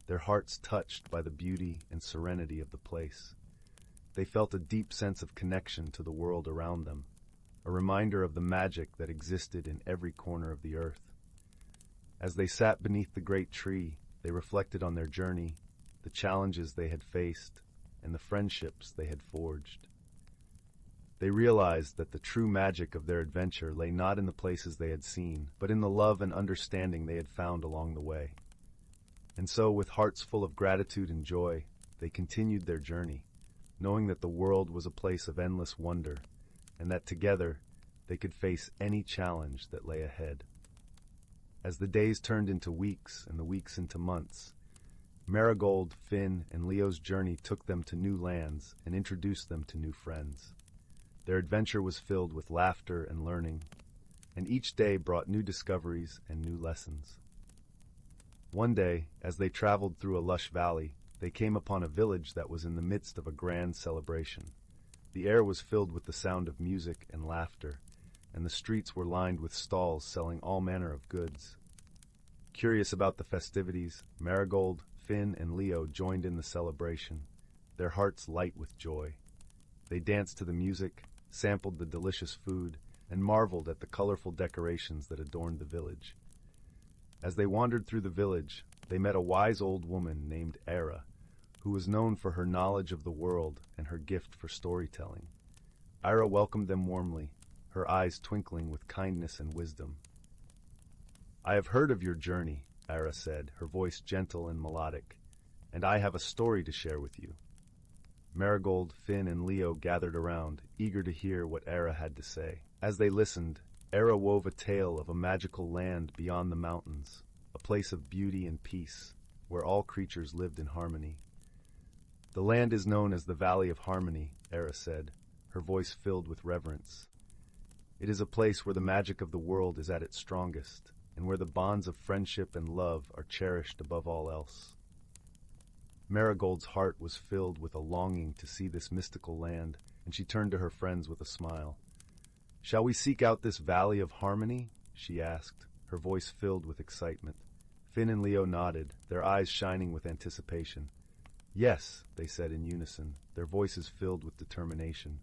their hearts touched by the beauty and serenity of the place. They felt a deep sense of connection to the world around them, a reminder of the magic that existed in every corner of the earth. As they sat beneath the great tree, they reflected on their journey, the challenges they had faced, and the friendships they had forged. They realized that the true magic of their adventure lay not in the places they had seen, but in the love and understanding they had found along the way. And so, with hearts full of gratitude and joy, they continued their journey, knowing that the world was a place of endless wonder, and that together they could face any challenge that lay ahead. As the days turned into weeks and the weeks into months, Marigold, Finn, and Leo's journey took them to new lands and introduced them to new friends. Their adventure was filled with laughter and learning, and each day brought new discoveries and new lessons. One day, as they traveled through a lush valley, they came upon a village that was in the midst of a grand celebration. The air was filled with the sound of music and laughter, and the streets were lined with stalls selling all manner of goods. Curious about the festivities, Marigold, Finn, and Leo joined in the celebration, their hearts light with joy. They danced to the music, sampled the delicious food, and marveled at the colorful decorations that adorned the village. As they wandered through the village, they met a wise old woman named Era, who was known for her knowledge of the world and her gift for storytelling. Ira welcomed them warmly, her eyes twinkling with kindness and wisdom. "I have heard of your journey," Ira said, her voice gentle and melodic, "and I have a story to share with you." Marigold, Finn, and Leo gathered around, eager to hear what Era had to say. As they listened, Era wove a tale of a magical land beyond the mountains, a place of beauty and peace, where all creatures lived in harmony. The land is known as the Valley of Harmony, Era said, her voice filled with reverence. It is a place where the magic of the world is at its strongest, and where the bonds of friendship and love are cherished above all else. Marigold's heart was filled with a longing to see this mystical land, and she turned to her friends with a smile. "Shall we seek out this Valley of Harmony?" she asked, her voice filled with excitement. Finn and Leo nodded, their eyes shining with anticipation. "Yes," they said in unison, their voices filled with determination.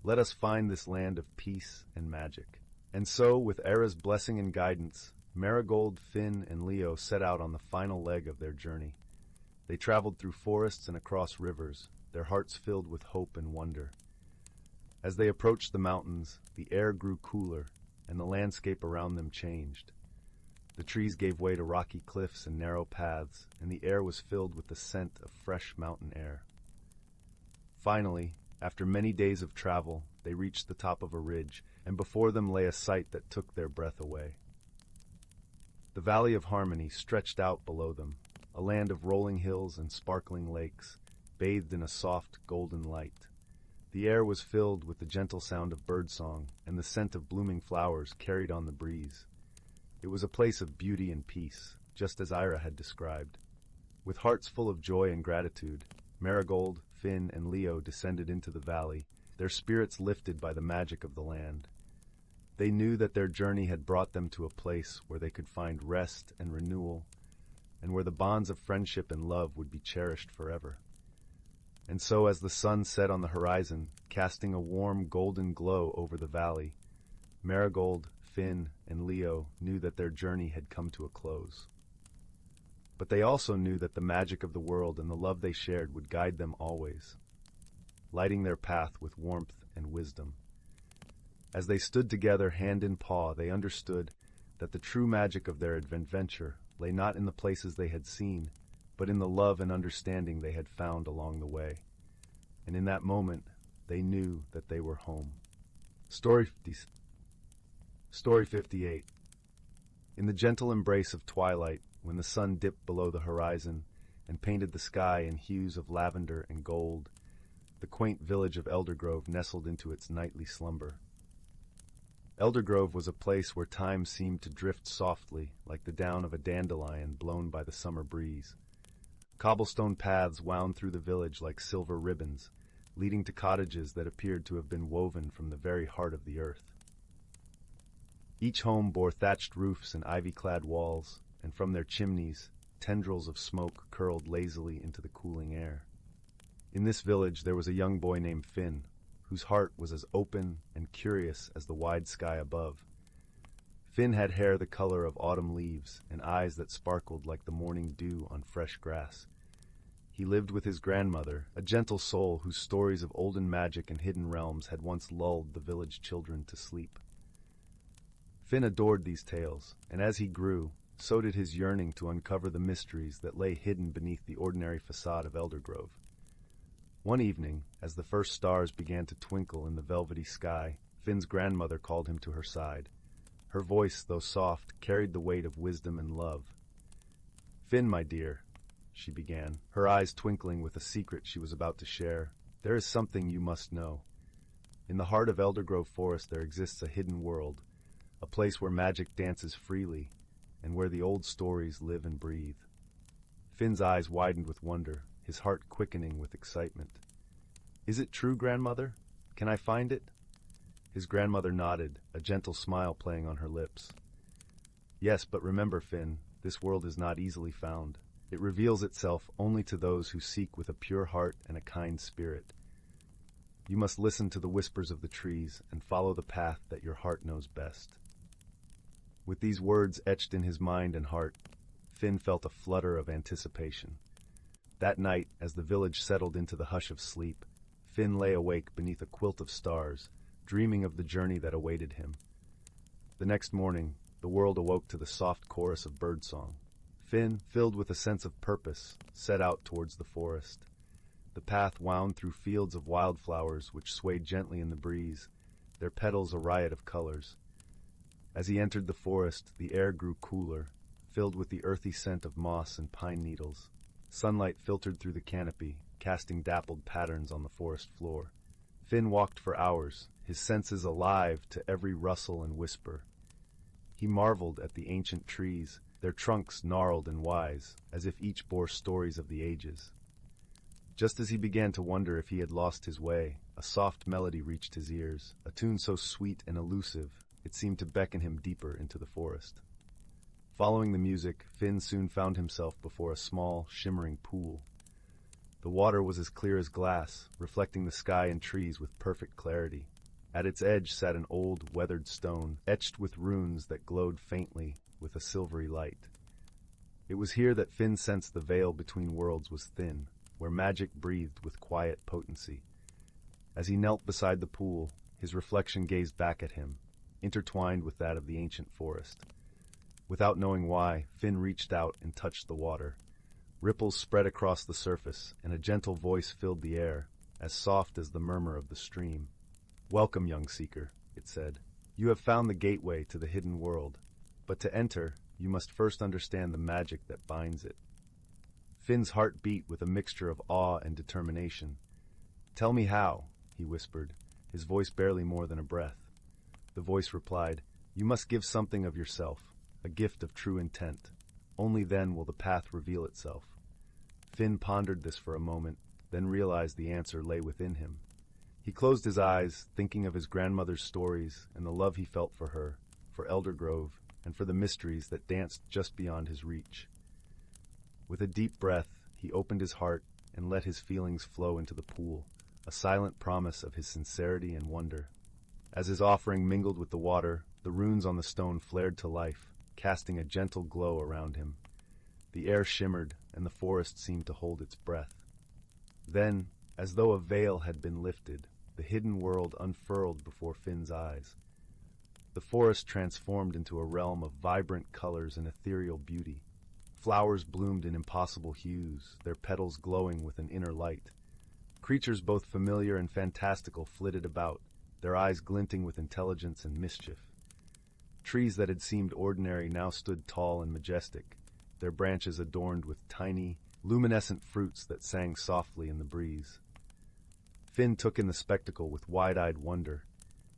"Let us find this land of peace and magic." And so, with Era's blessing and guidance, Marigold, Finn, and Leo set out on the final leg of their journey. They traveled through forests and across rivers, their hearts filled with hope and wonder. As they approached the mountains, the air grew cooler, and the landscape around them changed. The trees gave way to rocky cliffs and narrow paths, and the air was filled with the scent of fresh mountain air. Finally, after many days of travel, they reached the top of a ridge, and before them lay a sight that took their breath away. The Valley of Harmony stretched out below them, a land of rolling hills and sparkling lakes, bathed in a soft, golden light. The air was filled with the gentle sound of birdsong, and the scent of blooming flowers carried on the breeze. It was a place of beauty and peace, just as Ira had described. With hearts full of joy and gratitude, Marigold, Finn, and Leo descended into the valley, their spirits lifted by the magic of the land. They knew that their journey had brought them to a place where they could find rest and renewal, and where the bonds of friendship and love would be cherished forever. And so, as the sun set on the horizon, casting a warm golden glow over the valley, Marigold, Finn, and Leo knew that their journey had come to a close. But they also knew that the magic of the world and the love they shared would guide them always, lighting their path with warmth and wisdom. As they stood together hand in paw, they understood that the true magic of their adventure lay not in the places they had seen, but in the love and understanding they had found along the way. And in that moment, they knew that they were home. Story 58. In the gentle embrace of twilight, when the sun dipped below the horizon and painted the sky in hues of lavender and gold, the quaint village of Eldergrove nestled into its nightly slumber. Eldergrove was a place where time seemed to drift softly, like the down of a dandelion blown by the summer breeze. Cobblestone paths wound through the village like silver ribbons, leading to cottages that appeared to have been woven from the very heart of the earth. Each home bore thatched roofs and ivy-clad walls, and from their chimneys, tendrils of smoke curled lazily into the cooling air. In this village there was a young boy named Finn, whose heart was as open and curious as the wide sky above. Finn had hair the color of autumn leaves and eyes that sparkled like the morning dew on fresh grass. He lived with his grandmother, a gentle soul whose stories of olden magic and hidden realms had once lulled the village children to sleep. Finn adored these tales, and as he grew, so did his yearning to uncover the mysteries that lay hidden beneath the ordinary facade of Eldergrove. One evening, as the first stars began to twinkle in the velvety sky, Finn's grandmother called him to her side. Her voice, though soft, carried the weight of wisdom and love. "Finn, my dear," she began, her eyes twinkling with a secret she was about to share, "there is something you must know. In the heart of Eldergrove Forest there exists a hidden world, a place where magic dances freely, and where the old stories live and breathe." Finn's eyes widened with wonder, his heart quickening with excitement. "Is it true, grandmother? Can I find it?" His grandmother nodded, a gentle smile playing on her lips. "Yes, but remember, Finn, this world is not easily found. It reveals itself only to those who seek with a pure heart and a kind spirit. You must listen to the whispers of the trees and follow the path that your heart knows best." With these words etched in his mind and heart, Finn felt a flutter of anticipation. That night, as the village settled into the hush of sleep, Finn lay awake beneath a quilt of stars, dreaming of the journey that awaited him. The next morning, the world awoke to the soft chorus of birdsong. Finn, filled with a sense of purpose, set out towards the forest. The path wound through fields of wildflowers which swayed gently in the breeze, their petals a riot of colors. As he entered the forest, the air grew cooler, filled with the earthy scent of moss and pine needles. Sunlight filtered through the canopy, casting dappled patterns on the forest floor. Finn walked for hours, his senses alive to every rustle and whisper. He marveled at the ancient trees, their trunks gnarled and wise, as if each bore stories of the ages. Just as he began to wonder if he had lost his way, a soft melody reached his ears, a tune so sweet and elusive, it seemed to beckon him deeper into the forest. Following the music, Finn soon found himself before a small, shimmering pool. The water was as clear as glass, reflecting the sky and trees with perfect clarity. At its edge sat an old, weathered stone, etched with runes that glowed faintly with a silvery light. It was here that Finn sensed the veil between worlds was thin, where magic breathed with quiet potency. As he knelt beside the pool, his reflection gazed back at him, intertwined with that of the ancient forest. Without knowing why, Finn reached out and touched the water. Ripples spread across the surface, and a gentle voice filled the air, as soft as the murmur of the stream. "Welcome, young seeker," it said. "You have found the gateway to the hidden world, but to enter, you must first understand the magic that binds it." Finn's heart beat with a mixture of awe and determination. "Tell me how," he whispered, his voice barely more than a breath. The voice replied, "You must give something of yourself, a gift of true intent. Only then will the path reveal itself." Finn pondered this for a moment, then realized the answer lay within him. He closed his eyes, thinking of his grandmother's stories and the love he felt for her, for Eldergrove, and for the mysteries that danced just beyond his reach. With a deep breath, he opened his heart and let his feelings flow into the pool, a silent promise of his sincerity and wonder. As his offering mingled with the water, the runes on the stone flared to life, casting a gentle glow around him. The air shimmered, and the forest seemed to hold its breath. Then, as though a veil had been lifted, the hidden world unfurled before Finn's eyes. The forest transformed into a realm of vibrant colors and ethereal beauty. Flowers bloomed in impossible hues, their petals glowing with an inner light. Creatures both familiar and fantastical flitted about, their eyes glinting with intelligence and mischief. Trees that had seemed ordinary now stood tall and majestic, their branches adorned with tiny, luminescent fruits that sang softly in the breeze. Finn took in the spectacle with wide-eyed wonder.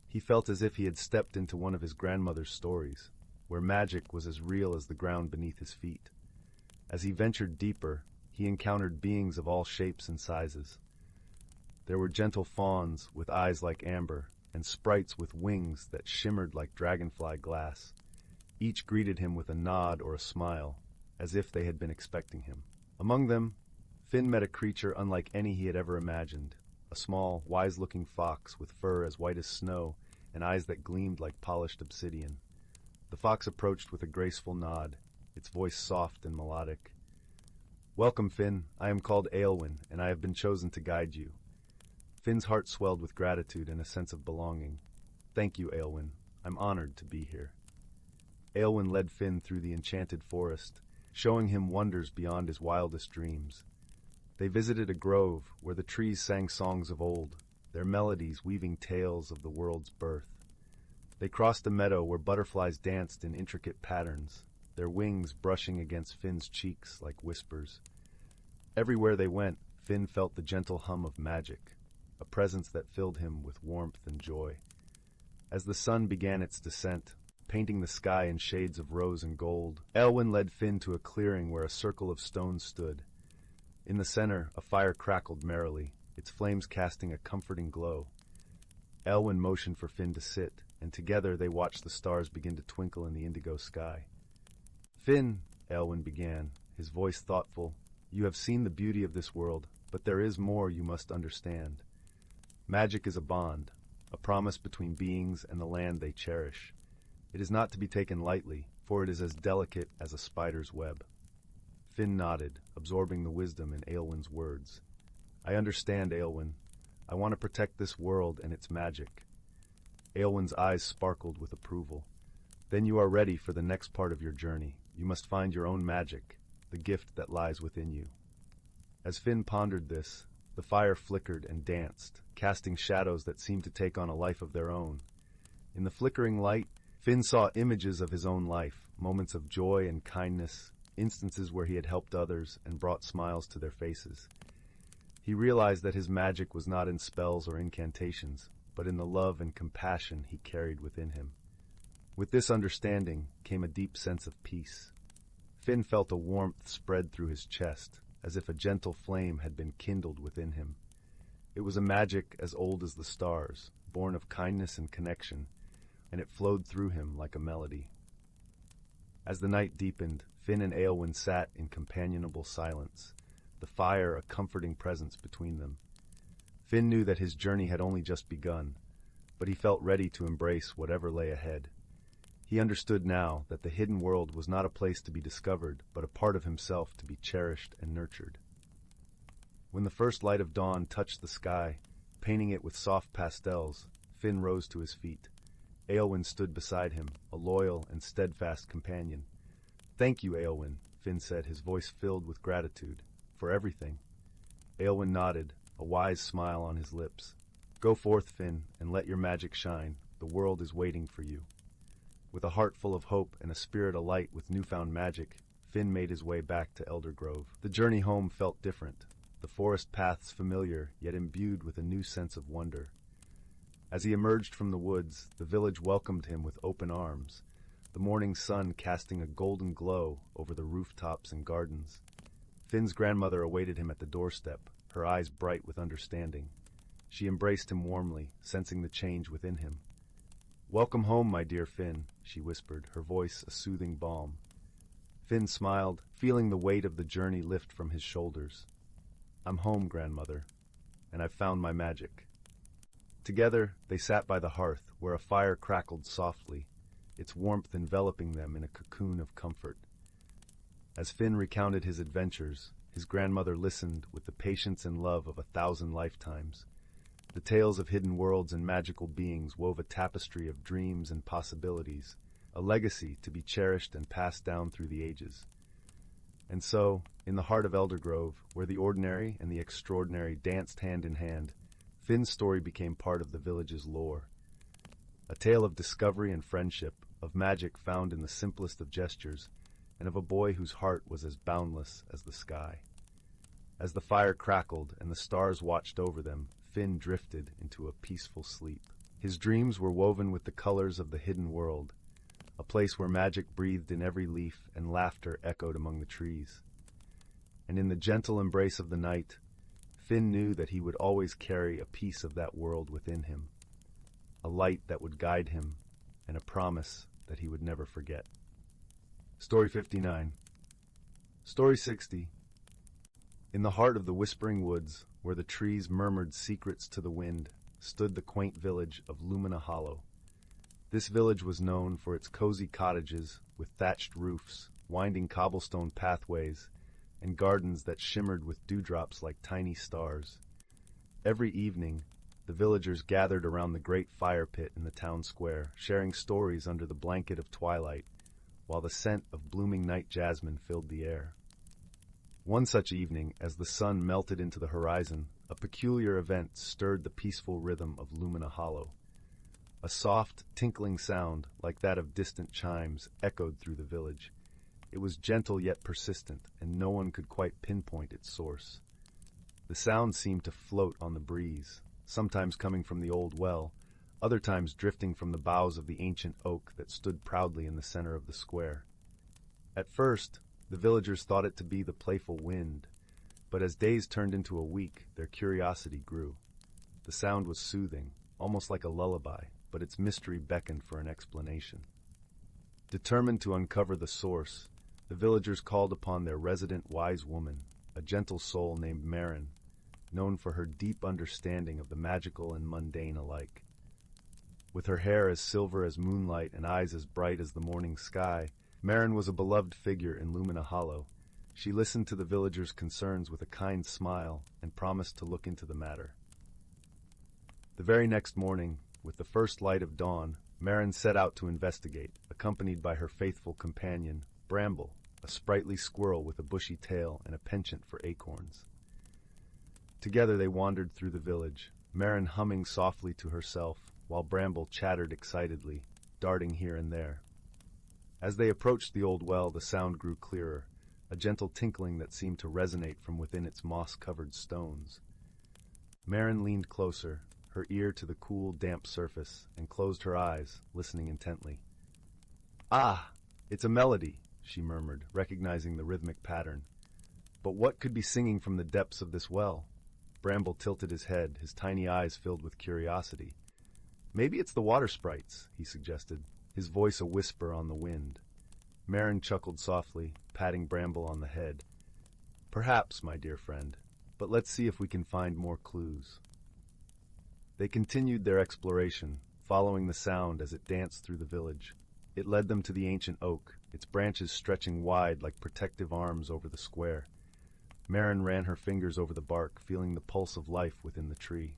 He felt as if he had stepped into one of his grandmother's stories, where magic was as real as the ground beneath his feet. As he ventured deeper, he encountered beings of all shapes and sizes. There were gentle fauns with eyes like amber, and sprites with wings that shimmered like dragonfly glass. Each greeted him with a nod or a smile, as if they had been expecting him. Among them, Finn met a creature unlike any he had ever imagined, a small, wise-looking fox with fur as white as snow and eyes that gleamed like polished obsidian. The fox approached with a graceful nod, its voice soft and melodic. "Welcome, Finn. I am called Aelwyn, and I have been chosen to guide you." Finn's heart swelled with gratitude and a sense of belonging. "Thank you, Aelwyn. I'm honored to be here." Aelwyn led Finn through the enchanted forest, showing him wonders beyond his wildest dreams. They visited a grove where the trees sang songs of old, their melodies weaving tales of the world's birth. They crossed a meadow where butterflies danced in intricate patterns, their wings brushing against Finn's cheeks like whispers. Everywhere they went, Finn felt the gentle hum of magic, a presence that filled him with warmth and joy. As the sun began its descent, painting the sky in shades of rose and gold, Aelwyn led Finn to a clearing where a circle of stones stood. In the center, a fire crackled merrily, its flames casting a comforting glow. Aelwyn motioned for Finn to sit, and together they watched the stars begin to twinkle in the indigo sky. "Finn," Aelwyn began, his voice thoughtful, "you have seen the beauty of this world, but there is more you must understand. Magic is a bond, a promise between beings and the land they cherish. It is not to be taken lightly, for it is as delicate as a spider's web." Finn nodded, absorbing the wisdom in Aelwyn's words. "I understand, Aelwyn. I want to protect this world and its magic." Aelwyn's eyes sparkled with approval. "Then you are ready for the next part of your journey. You must find your own magic, the gift that lies within you." As Finn pondered this, the fire flickered and danced, casting shadows that seemed to take on a life of their own. In the flickering light, Finn saw images of his own life, moments of joy and kindness, instances where he had helped others and brought smiles to their faces. He realized that his magic was not in spells or incantations, but in the love and compassion he carried within him. With this understanding came a deep sense of peace. Finn felt a warmth spread through his chest, as if a gentle flame had been kindled within him. It was a magic as old as the stars, born of kindness and connection, and it flowed through him like a melody. As the night deepened, Finn and Éowyn sat in companionable silence, the fire a comforting presence between them. Finn knew that his journey had only just begun, but he felt ready to embrace whatever lay ahead. He understood now that the hidden world was not a place to be discovered, but a part of himself to be cherished and nurtured. When the first light of dawn touched the sky, painting it with soft pastels, Finn rose to his feet. Éowyn stood beside him, a loyal and steadfast companion. "Thank you, Éowyn," Finn said, his voice filled with gratitude. "For everything." Éowyn nodded, a wise smile on his lips. "Go forth, Finn, and let your magic shine. The world is waiting for you." With a heart full of hope and a spirit alight with newfound magic, Finn made his way back to Elder Grove. The journey home felt different, the forest paths familiar, yet imbued with a new sense of wonder. As he emerged from the woods, the village welcomed him with open arms, the morning sun casting a golden glow over the rooftops and gardens. Finn's grandmother awaited him at the doorstep, her eyes bright with understanding. She embraced him warmly, sensing the change within him. "Welcome home, my dear Finn," she whispered, her voice a soothing balm. Finn smiled, feeling the weight of the journey lift from his shoulders. "I'm home, grandmother, and I've found my magic." Together, they sat by the hearth, where a fire crackled softly, its warmth enveloping them in a cocoon of comfort. As Finn recounted his adventures, his grandmother listened with the patience and love of 1,000 lifetimes. The tales of hidden worlds and magical beings wove a tapestry of dreams and possibilities, a legacy to be cherished and passed down through the ages. And so, in the heart of Eldergrove, where the ordinary and the extraordinary danced hand in hand, Finn's story became part of the village's lore. A tale of discovery and friendship, of magic found in the simplest of gestures, and of a boy whose heart was as boundless as the sky. As the fire crackled and the stars watched over them, Finn drifted into a peaceful sleep. His dreams were woven with the colors of the hidden world, a place where magic breathed in every leaf and laughter echoed among the trees. And in the gentle embrace of the night, Finn knew that he would always carry a piece of that world within him, a light that would guide him, and a promise that he would never forget. Story 59. Story 60. In the heart of the whispering woods, where the trees murmured secrets to the wind, stood the quaint village of Lumina Hollow. This village was known for its cozy cottages with thatched roofs, winding cobblestone pathways, and gardens that shimmered with dewdrops like tiny stars. Every evening, the villagers gathered around the great fire pit in the town square, sharing stories under the blanket of twilight, while the scent of blooming night jasmine filled the air. One such evening, as the sun melted into the horizon, a peculiar event stirred the peaceful rhythm of Lumina Hollow. A soft, tinkling sound, like that of distant chimes, echoed through the village. It was gentle yet persistent, and no one could quite pinpoint its source. The sound seemed to float on the breeze, sometimes coming from the old well, other times drifting from the boughs of the ancient oak that stood proudly in the center of the square. At first, the villagers thought it to be the playful wind, but as days turned into a week, their curiosity grew. The sound was soothing, almost like a lullaby, but its mystery beckoned for an explanation. Determined to uncover the source, the villagers called upon their resident wise woman, a gentle soul named Marin, known for her deep understanding of the magical and mundane alike. With her hair as silver as moonlight and eyes as bright as the morning sky, Marin was a beloved figure in Lumina Hollow. She listened to the villagers' concerns with a kind smile and promised to look into the matter. The very next morning, with the first light of dawn, Marin set out to investigate, accompanied by her faithful companion, Bramble, a sprightly squirrel with a bushy tail and a penchant for acorns. Together they wandered through the village, Marin humming softly to herself, while Bramble chattered excitedly, darting here and there. As they approached the old well, the sound grew clearer, a gentle tinkling that seemed to resonate from within its moss-covered stones. Marin leaned closer, her ear to the cool, damp surface, and closed her eyes, listening intently. "Ah, it's a melody," she murmured, recognizing the rhythmic pattern. "But what could be singing from the depths of this well?" Bramble tilted his head, his tiny eyes filled with curiosity. "Maybe it's the water sprites," he suggested, his voice a whisper on the wind. Marin chuckled softly, patting Bramble on the head. "Perhaps, my dear friend, but let's see if we can find more clues." They continued their exploration, following the sound as it danced through the village. It led them to the ancient oak, its branches stretching wide like protective arms over the square. Marin ran her fingers over the bark, feeling the pulse of life within the tree.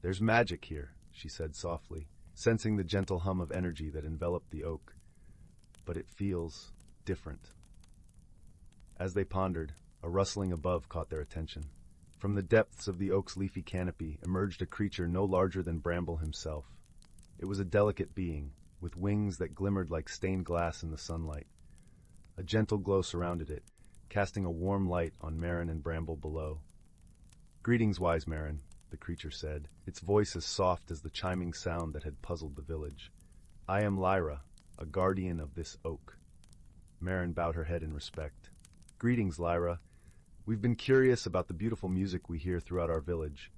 "There's magic here," she said softly, sensing the gentle hum of energy that enveloped the oak. "But it feels different." As they pondered, a rustling above caught their attention. From the depths of the oak's leafy canopy emerged a creature no larger than Bramble himself. It was a delicate being, with wings that glimmered like stained glass in the sunlight. A gentle glow surrounded it, casting a warm light on Marin and Bramble below. "Greetings, wise Marin," the creature said, its voice as soft as the chiming sound that had puzzled the village. "I am Lyra, a guardian of this oak." Marin bowed her head in respect. "Greetings, Lyra. We've been curious about the beautiful music we hear throughout our village.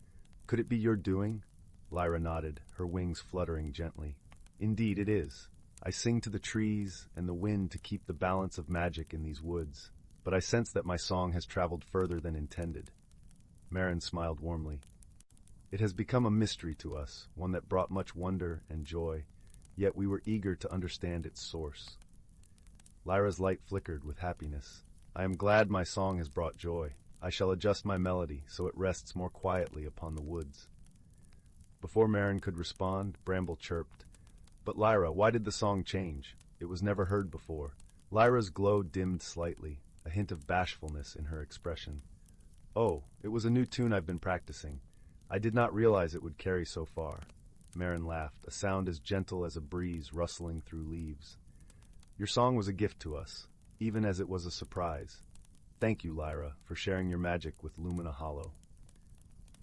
Could it be your doing?" Lyra nodded, her wings fluttering gently. "Indeed it is. I sing to the trees and the wind to keep the balance of magic in these woods, but I sense that my song has traveled further than intended." Marin smiled warmly. "It has become a mystery to us, one that brought much wonder and joy, yet we were eager to understand its source." Lyra's light flickered with happiness. "I am glad my song has brought joy. I shall adjust my melody so it rests more quietly upon the woods." Before Marin could respond, Bramble chirped. "But Lyra, why did the song change? It was never heard before." Lyra's glow dimmed slightly, a hint of bashfulness in her expression. "Oh, it was a new tune I've been practicing. I did not realize it would carry so far." Marin laughed, a sound as gentle as a breeze rustling through leaves. "Your song was a gift to us, even as it was a surprise. Thank you, Lyra, for sharing your magic with Lumina Hollow."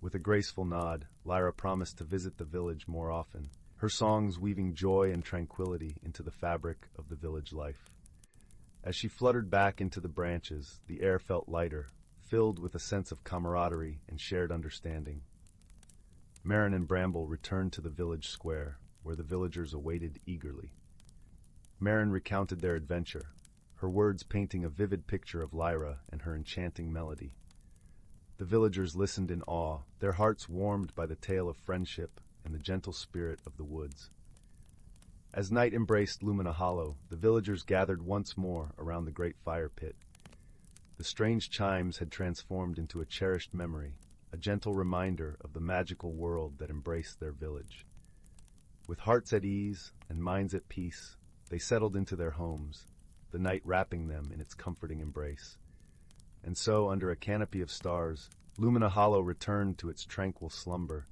With a graceful nod, Lyra promised to visit the village more often, her songs weaving joy and tranquility into the fabric of the village life. As she fluttered back into the branches, the air felt lighter, filled with a sense of camaraderie and shared understanding. Marin and Bramble returned to the village square, where the villagers awaited eagerly. Marin recounted their adventure, her words painting a vivid picture of Lyra and her enchanting melody. The villagers listened in awe, their hearts warmed by the tale of friendship and the gentle spirit of the woods. As night embraced Lumina Hollow, the villagers gathered once more around the great fire pit. The strange chimes had transformed into a cherished memory, a gentle reminder of the magical world that embraced their village. With hearts at ease and minds at peace, they settled into their homes, the night wrapping them in its comforting embrace. And so, under a canopy of stars, Lumina Hollow returned to its tranquil slumber,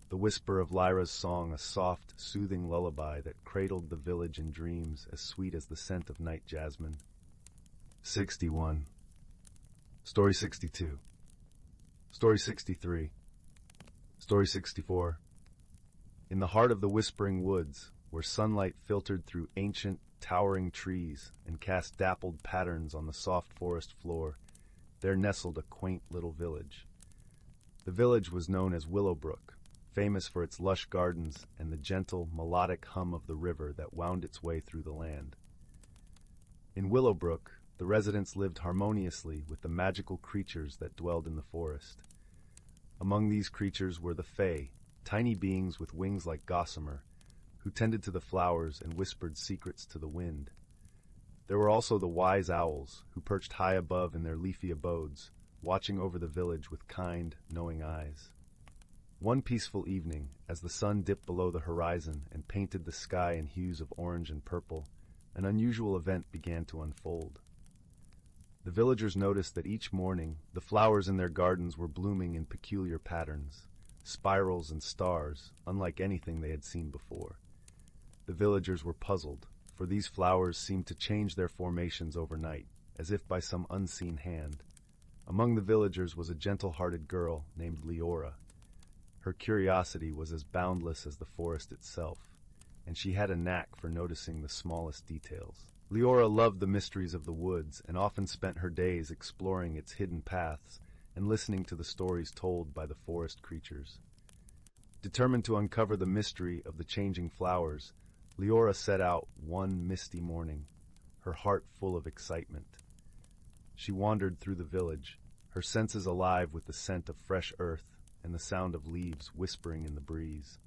the whisper of Lyra's song a soft, soothing lullaby that cradled the village in dreams as sweet as the scent of night jasmine. 61. Story 62. Story 63. Story 64. In the heart of the whispering woods, where sunlight filtered through ancient, towering trees and cast dappled patterns on the soft forest floor, there nestled a quaint little village. The village was known as Willowbrook, famous for its lush gardens and the gentle, melodic hum of the river that wound its way through the land. In Willowbrook, the residents lived harmoniously with the magical creatures that dwelled in the forest. Among these creatures were the Fae, tiny beings with wings like gossamer, who tended to the flowers and whispered secrets to the wind. There were also the wise owls, who perched high above in their leafy abodes, watching over the village with kind, knowing eyes. One peaceful evening, as the sun dipped below the horizon and painted the sky in hues of orange and purple, an unusual event began to unfold. The villagers noticed that each morning the flowers in their gardens were blooming in peculiar patterns, spirals and stars, unlike anything they had seen before. The villagers were puzzled, for these flowers seemed to change their formations overnight, as if by some unseen hand. Among the villagers was a gentle-hearted girl named Leora. Her curiosity was as boundless as the forest itself, and she had a knack for noticing the smallest details. Leora loved the mysteries of the woods and often spent her days exploring its hidden paths and listening to the stories told by the forest creatures. Determined to uncover the mystery of the changing flowers, Leora set out one misty morning, her heart full of excitement. She wandered through the village, her senses alive with the scent of fresh earth and the sound of leaves whispering in the breeze.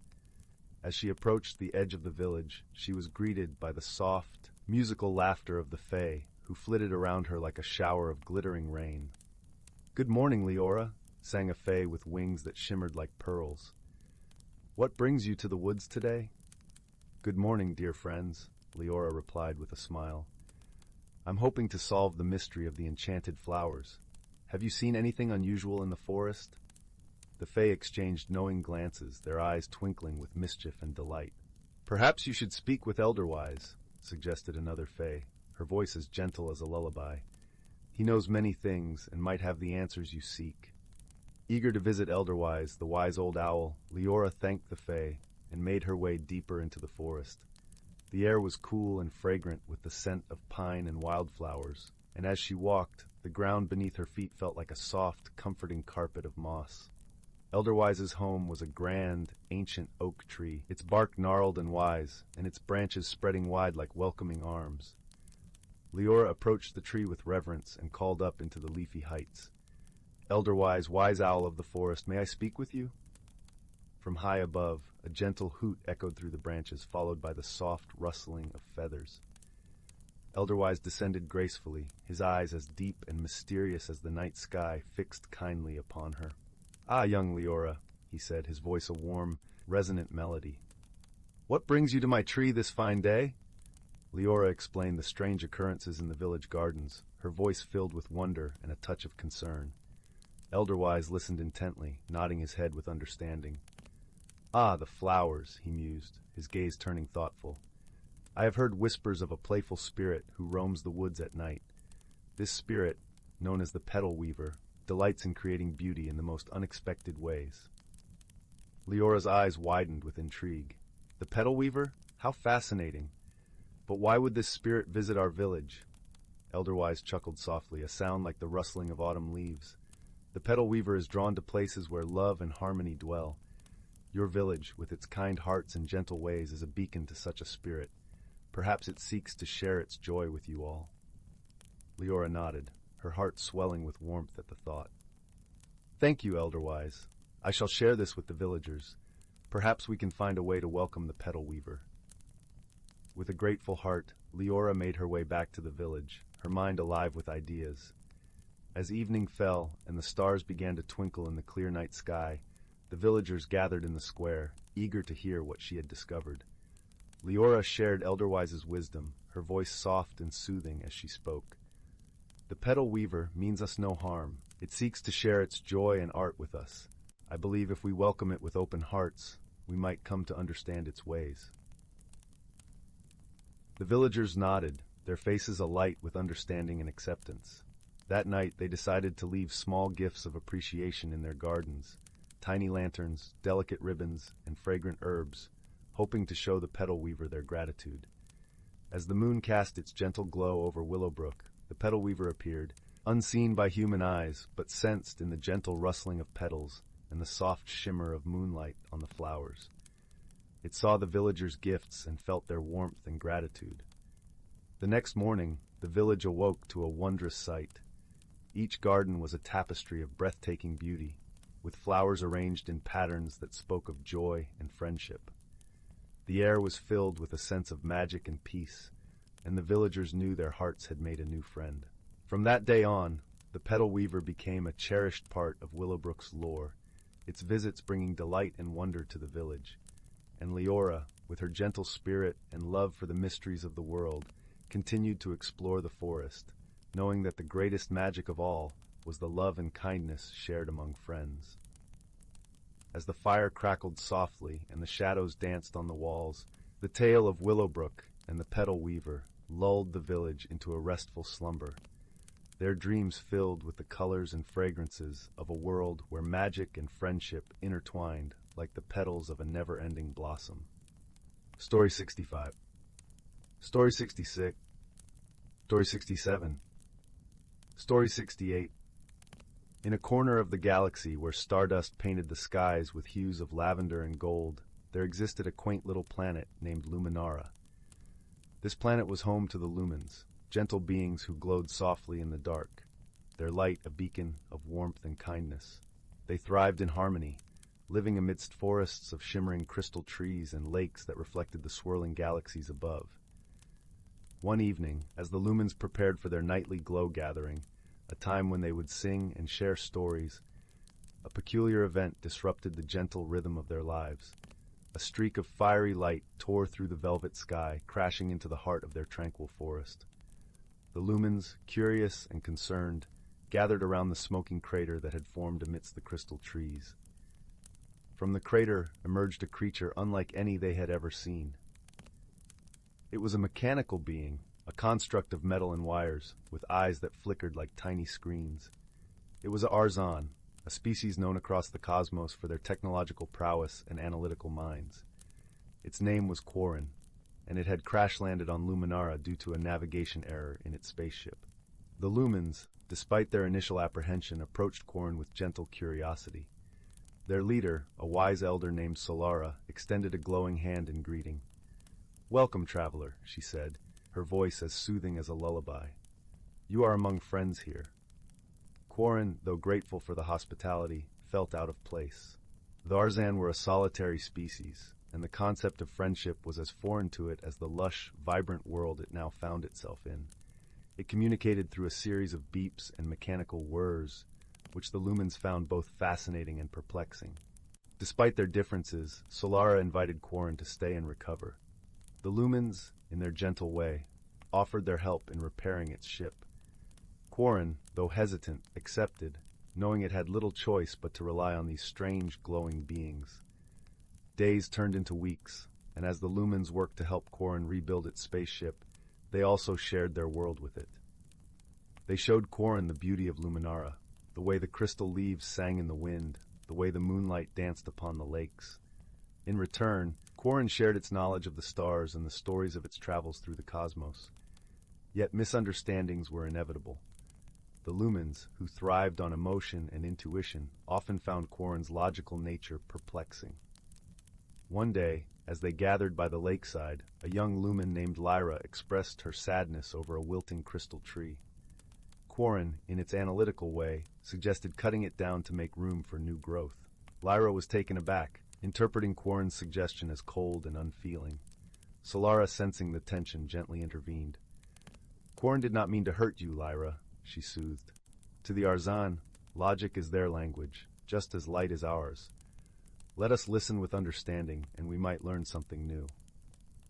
As she approached the edge of the village, she was greeted by the soft, musical laughter of the Fae, who flitted around her like a shower of glittering rain. "Good morning, Leora," sang a Fae with wings that shimmered like pearls. "What brings you to the woods today?" "Good morning, dear friends," Leora replied with a smile. "I'm hoping to solve the mystery of the enchanted flowers. Have you seen anything unusual in the forest?" The Fae exchanged knowing glances, their eyes twinkling with mischief and delight. "Perhaps you should speak with Elderwise," suggested another Fae, her voice as gentle as a lullaby. "He knows many things and might have the answers you seek." Eager to visit Elderwise, the wise old owl, Leora thanked the Fae and made her way deeper into the forest. The air was cool and fragrant with the scent of pine and wildflowers, and as she walked, the ground beneath her feet felt like a soft, comforting carpet of moss. Elderwise's home was a grand, ancient oak tree, its bark gnarled and wise, and its branches spreading wide like welcoming arms. Leora approached the tree with reverence and called up into the leafy heights. "Elderwise, wise owl of the forest, may I speak with you?" From high above, a gentle hoot echoed through the branches, followed by the soft rustling of feathers. Elderwise descended gracefully, his eyes as deep and mysterious as the night sky fixed kindly upon her. "Ah, young Leora," he said, his voice a warm, resonant melody. "What brings you to my tree this fine day?" Leora explained the strange occurrences in the village gardens, her voice filled with wonder and a touch of concern. Elderwise listened intently, nodding his head with understanding. "Ah, the flowers," he mused, his gaze turning thoughtful. "I have heard whispers of a playful spirit who roams the woods at night. This spirit, known as the petal weaver, delights in creating beauty in the most unexpected ways." Leora's eyes widened with intrigue. "The petal weaver? How fascinating! But why would this spirit visit our village?" Elderwise chuckled softly, a sound like the rustling of autumn leaves. "The petal weaver is drawn to places where love and harmony dwell. Your village, with its kind hearts and gentle ways, is a beacon to such a spirit. Perhaps it seeks to share its joy with you all." Leora nodded, her heart swelling with warmth at the thought. "Thank you, Elderwise. I shall share this with the villagers. Perhaps we can find a way to welcome the petal weaver." With a grateful heart, Leora made her way back to the village, her mind alive with ideas. As evening fell and the stars began to twinkle in the clear night sky, the villagers gathered in the square, eager to hear what she had discovered. Leora shared Elderwise's wisdom, her voice soft and soothing as she spoke. "The petal weaver means us no harm. It seeks to share its joy and art with us. I believe if we welcome it with open hearts, we might come to understand its ways." The villagers nodded, their faces alight with understanding and acceptance. That night, they decided to leave small gifts of appreciation in their gardens, tiny lanterns, delicate ribbons, and fragrant herbs, hoping to show the petal weaver their gratitude. As the moon cast its gentle glow over Willowbrook, the petal weaver appeared, unseen by human eyes, but sensed in the gentle rustling of petals and the soft shimmer of moonlight on the flowers. It saw the villagers' gifts and felt their warmth and gratitude. The next morning, the village awoke to a wondrous sight. Each garden was a tapestry of breathtaking beauty, with flowers arranged in patterns that spoke of joy and friendship. The air was filled with a sense of magic and peace, and the villagers knew their hearts had made a new friend. From that day on, the petal weaver became a cherished part of Willowbrook's lore, its visits bringing delight and wonder to the village. And Leora, with her gentle spirit and love for the mysteries of the world, continued to explore the forest, knowing that the greatest magic of all was the love and kindness shared among friends. As the fire crackled softly and the shadows danced on the walls, the tale of Willowbrook and the petal weaver lulled the village into a restful slumber, their dreams filled with the colors and fragrances of a world where magic and friendship intertwined like the petals of a never-ending blossom. Story 65. Story 66. Story 67. Story 68. In a corner of the galaxy where stardust painted the skies with hues of lavender and gold, there existed a quaint little planet named Luminara. This planet was home to the lumens, gentle beings who glowed softly in the dark, their light a beacon of warmth and kindness. They thrived in harmony, living amidst forests of shimmering crystal trees and lakes that reflected the swirling galaxies above. One evening, as the lumens prepared for their nightly glow gathering, a time when they would sing and share stories, a peculiar event disrupted the gentle rhythm of their lives. A streak of fiery light tore through the velvet sky, crashing into the heart of their tranquil forest. The lumens, curious and concerned, gathered around the smoking crater that had formed amidst the crystal trees. From the crater emerged a creature unlike any they had ever seen. It was a mechanical being, a construct of metal and wires, with eyes that flickered like tiny screens. It was a Arzan, a species known across the cosmos for their technological prowess and analytical minds. Its name was Quarren, and it had crash-landed on Luminara due to a navigation error in its spaceship. The lumens, despite their initial apprehension, approached Quarren with gentle curiosity. Their leader, a wise elder named Solara, extended a glowing hand in greeting. "Welcome, traveler," she said, her voice as soothing as a lullaby. "You are among friends here." Quarren, though grateful for the hospitality, felt out of place. The Arzan were a solitary species, and the concept of friendship was as foreign to it as the lush, vibrant world it now found itself in. It communicated through a series of beeps and mechanical whirs, which the lumens found both fascinating and perplexing. Despite their differences, Solara invited Quarren to stay and recover. The lumens, in their gentle way, offered their help in repairing its ship. Quarren, though hesitant, accepted, knowing it had little choice but to rely on these strange, glowing beings. Days turned into weeks, and as the lumens worked to help Quarren rebuild its spaceship, they also shared their world with it. They showed Quarren the beauty of Luminara, the way the crystal leaves sang in the wind, the way the moonlight danced upon the lakes. In return, Quarren shared its knowledge of the stars and the stories of its travels through the cosmos. Yet misunderstandings were inevitable. The lumens, who thrived on emotion and intuition, often found Quarren's logical nature perplexing. One day, as they gathered by the lakeside, a young lumen named Lyra expressed her sadness over a wilting crystal tree. Quarren, in its analytical way, suggested cutting it down to make room for new growth. Lyra was taken aback, interpreting Quarren's suggestion as cold and unfeeling. Solara, sensing the tension, gently intervened. "Quarren did not mean to hurt you, Lyra," she soothed. "To the Arzan, logic is their language, just as light is ours. Let us listen with understanding, and we might learn something new."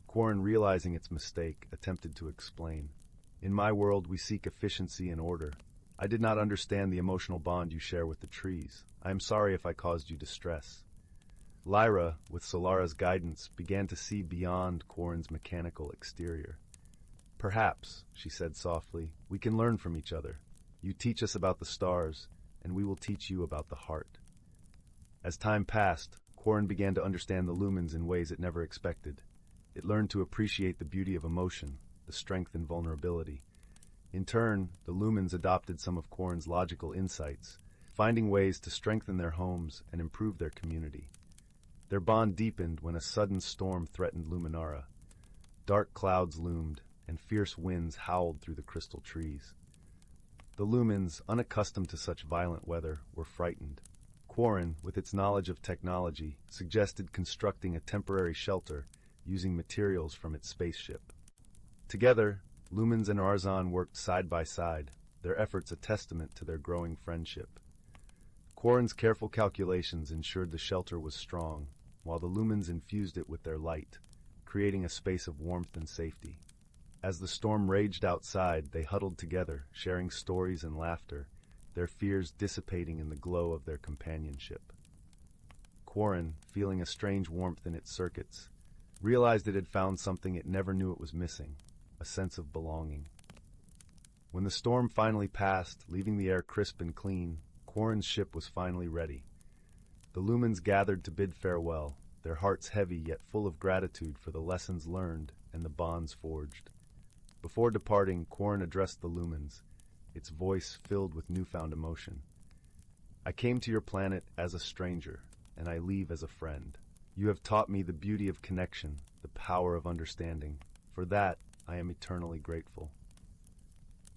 Quarren, realizing its mistake, attempted to explain. "In my world, we seek efficiency and order. I did not understand the emotional bond you share with the trees. I am sorry if I caused you distress." Lyra, with Solara's guidance, began to see beyond Quarren's mechanical exterior. "Perhaps," she said softly, "we can learn from each other. You teach us about the stars, and we will teach you about the heart." As time passed, Quarren began to understand the lumens in ways it never expected. It learned to appreciate the beauty of emotion, the strength and vulnerability. In turn, the lumens adopted some of Quarren's logical insights, finding ways to strengthen their homes and improve their community. Their bond deepened when a sudden storm threatened Luminara. Dark clouds loomed, and fierce winds howled through the crystal trees. The lumens, unaccustomed to such violent weather, were frightened. Quarren, with its knowledge of technology, suggested constructing a temporary shelter using materials from its spaceship. Together, lumens and Arzan worked side by side, their efforts a testament to their growing friendship. Quarren's careful calculations ensured the shelter was strong, while the lumens infused it with their light, creating a space of warmth and safety. As the storm raged outside, they huddled together, sharing stories and laughter, their fears dissipating in the glow of their companionship. Quarren, feeling a strange warmth in its circuits, realized it had found something it never knew it was missing, a sense of belonging. When the storm finally passed, leaving the air crisp and clean, Quarren's ship was finally ready. The lumens gathered to bid farewell, their hearts heavy yet full of gratitude for the lessons learned and the bonds forged. Before departing, Quarren addressed the lumens, its voice filled with newfound emotion. I came to your planet as a stranger, and I leave as a friend. You have taught me the beauty of connection, the power of understanding. For that, I am eternally grateful.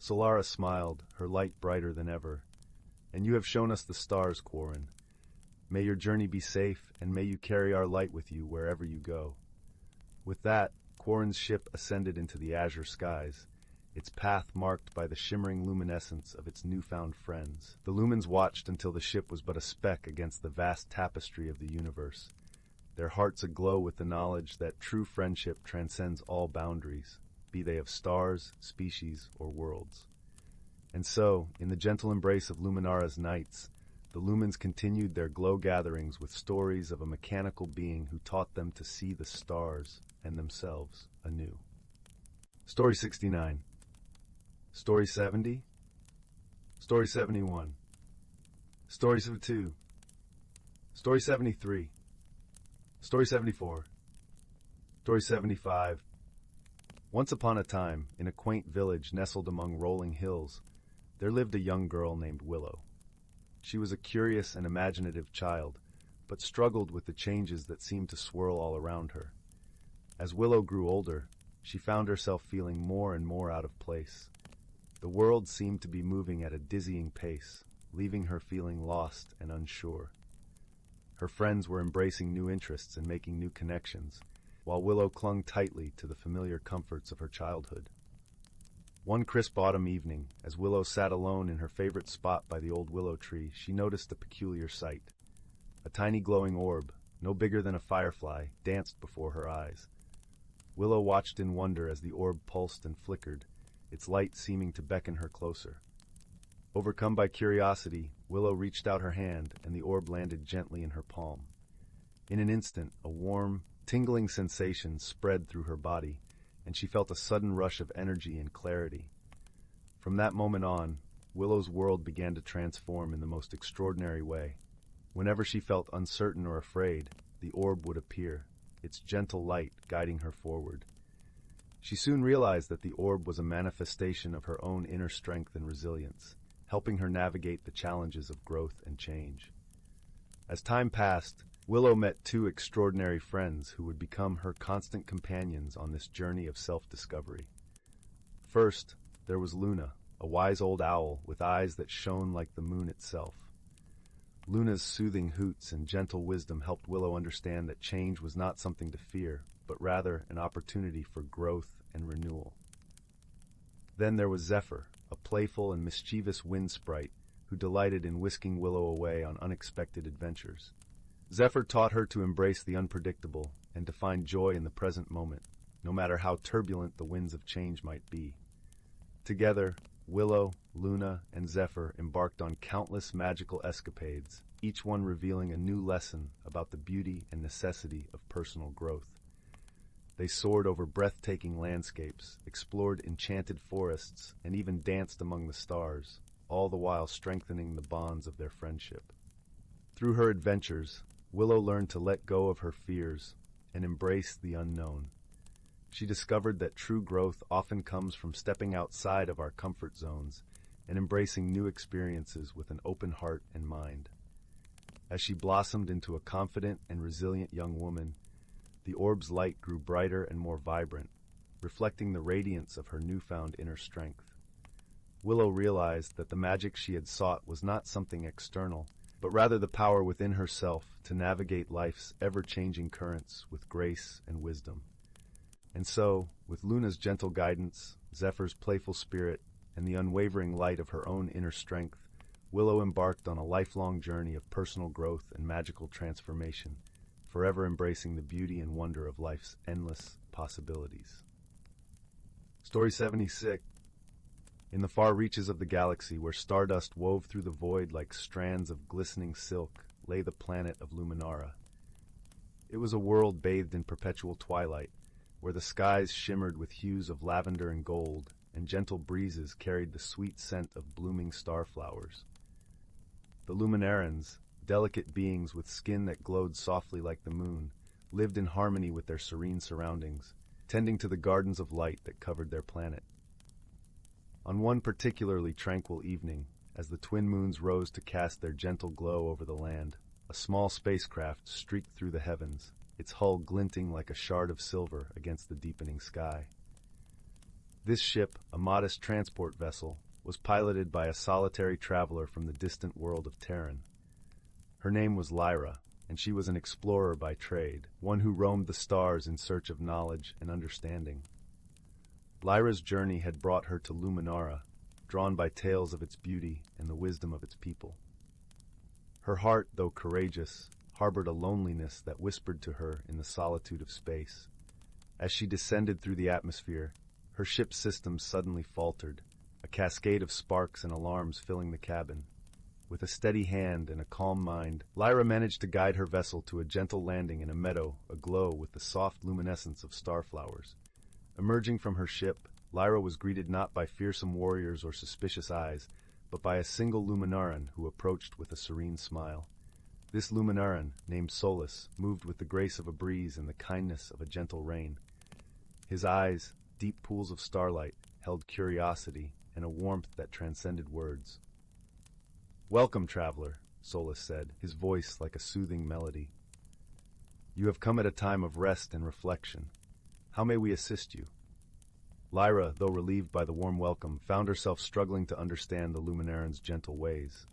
Solara smiled, her light brighter than ever. And you have shown us the stars, Quarren. May your journey be safe, and may you carry our light with you wherever you go. With that, Quarren's ship ascended into the azure skies, its path marked by the shimmering luminescence of its newfound friends. The lumens watched until the ship was but a speck against the vast tapestry of the universe, their hearts aglow with the knowledge that true friendship transcends all boundaries, be they of stars, species, or worlds. And so, in the gentle embrace of Luminara's nights, the lumens continued their glow gatherings with stories of a mechanical being who taught them to see the stars and themselves anew. Story 69. Story 70. Story 71. Story 72. Story 73. Story 74. Story 75. Once upon a time, in a quaint village nestled among rolling hills, there lived a young girl named Willow. She was a curious and imaginative child, but struggled with the changes that seemed to swirl all around her. As Willow grew older, she found herself feeling more and more out of place. The world seemed to be moving at a dizzying pace, leaving her feeling lost and unsure. Her friends were embracing new interests and making new connections, while Willow clung tightly to the familiar comforts of her childhood. One crisp autumn evening, as Willow sat alone in her favorite spot by the old willow tree, she noticed a peculiar sight. A tiny glowing orb, no bigger than a firefly, danced before her eyes. Willow watched in wonder as the orb pulsed and flickered, its light seeming to beckon her closer. Overcome by curiosity, Willow reached out her hand, and the orb landed gently in her palm. In an instant, a warm, tingling sensation spread through her body, and she felt a sudden rush of energy and clarity. From that moment on, Willow's world began to transform in the most extraordinary way. Whenever she felt uncertain or afraid, the orb would appear, its gentle light guiding her forward. She soon realized that the orb was a manifestation of her own inner strength and resilience, helping her navigate the challenges of growth and change. As time passed, Willow met two extraordinary friends who would become her constant companions on this journey of self-discovery. First, there was Luna, a wise old owl with eyes that shone like the moon itself. Luna's soothing hoots and gentle wisdom helped Willow understand that change was not something to fear, but rather an opportunity for growth and renewal. Then there was Zephyr, a playful and mischievous wind sprite who delighted in whisking Willow away on unexpected adventures. Zephyr taught her to embrace the unpredictable and to find joy in the present moment, no matter how turbulent the winds of change might be. Together, Willow, Luna, and Zephyr embarked on countless magical escapades, each one revealing a new lesson about the beauty and necessity of personal growth. They soared over breathtaking landscapes, explored enchanted forests, and even danced among the stars, all the while strengthening the bonds of their friendship. Through her adventures, Willow learned to let go of her fears and embrace the unknown. She discovered that true growth often comes from stepping outside of our comfort zones and embracing new experiences with an open heart and mind. As she blossomed into a confident and resilient young woman, the orb's light grew brighter and more vibrant, reflecting the radiance of her newfound inner strength. Willow realized that the magic she had sought was not something external, but rather the power within herself to navigate life's ever-changing currents with grace and wisdom. And so, with Luna's gentle guidance, Zephyr's playful spirit, and the unwavering light of her own inner strength, Willow embarked on a lifelong journey of personal growth and magical transformation, forever embracing the beauty and wonder of life's endless possibilities. Story 76. In the far reaches of the galaxy, where stardust wove through the void like strands of glistening silk, lay the planet of Luminara. It was a world bathed in perpetual twilight, where the skies shimmered with hues of lavender and gold, and gentle breezes carried the sweet scent of blooming starflowers. The Luminarans, delicate beings with skin that glowed softly like the moon, lived in harmony with their serene surroundings, tending to the gardens of light that covered their planet. On one particularly tranquil evening, as the twin moons rose to cast their gentle glow over the land, a small spacecraft streaked through the heavens, its hull glinting like a shard of silver against the deepening sky. This ship, a modest transport vessel, was piloted by a solitary traveler from the distant world of Terran. Her name was Lyra, and she was an explorer by trade, one who roamed the stars in search of knowledge and understanding. Lyra's journey had brought her to Luminara, drawn by tales of its beauty and the wisdom of its people. Her heart, though courageous, harbored a loneliness that whispered to her in the solitude of space. As she descended through the atmosphere, her ship's systems suddenly faltered, a cascade of sparks and alarms filling the cabin. With a steady hand and a calm mind, Lyra managed to guide her vessel to a gentle landing in a meadow aglow with the soft luminescence of starflowers. Emerging from her ship, Lyra was greeted not by fearsome warriors or suspicious eyes, but by a single Luminaran who approached with a serene smile. This Luminaran, named Solus, moved with the grace of a breeze and the kindness of a gentle rain. His eyes, deep pools of starlight, held curiosity and a warmth that transcended words. "Welcome, traveler," Solus said, his voice like a soothing melody. "You have come at a time of rest and reflection. How may we assist you?" Lyra, though relieved by the warm welcome, found herself struggling to understand the Luminaran's gentle ways.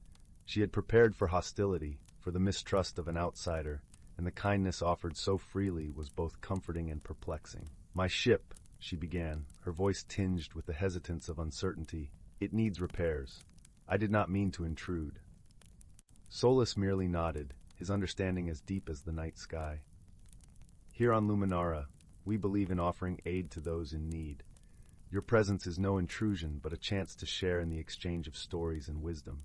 She had prepared for hostility, for the mistrust of an outsider, and the kindness offered so freely was both comforting and perplexing. "My ship," she began, her voice tinged with the hesitance of uncertainty, "it needs repairs. I did not mean to intrude." Solus merely nodded, his understanding as deep as the night sky. "Here on Luminara, we believe in offering aid to those in need. Your presence is no intrusion, but a chance to share in the exchange of stories and wisdom."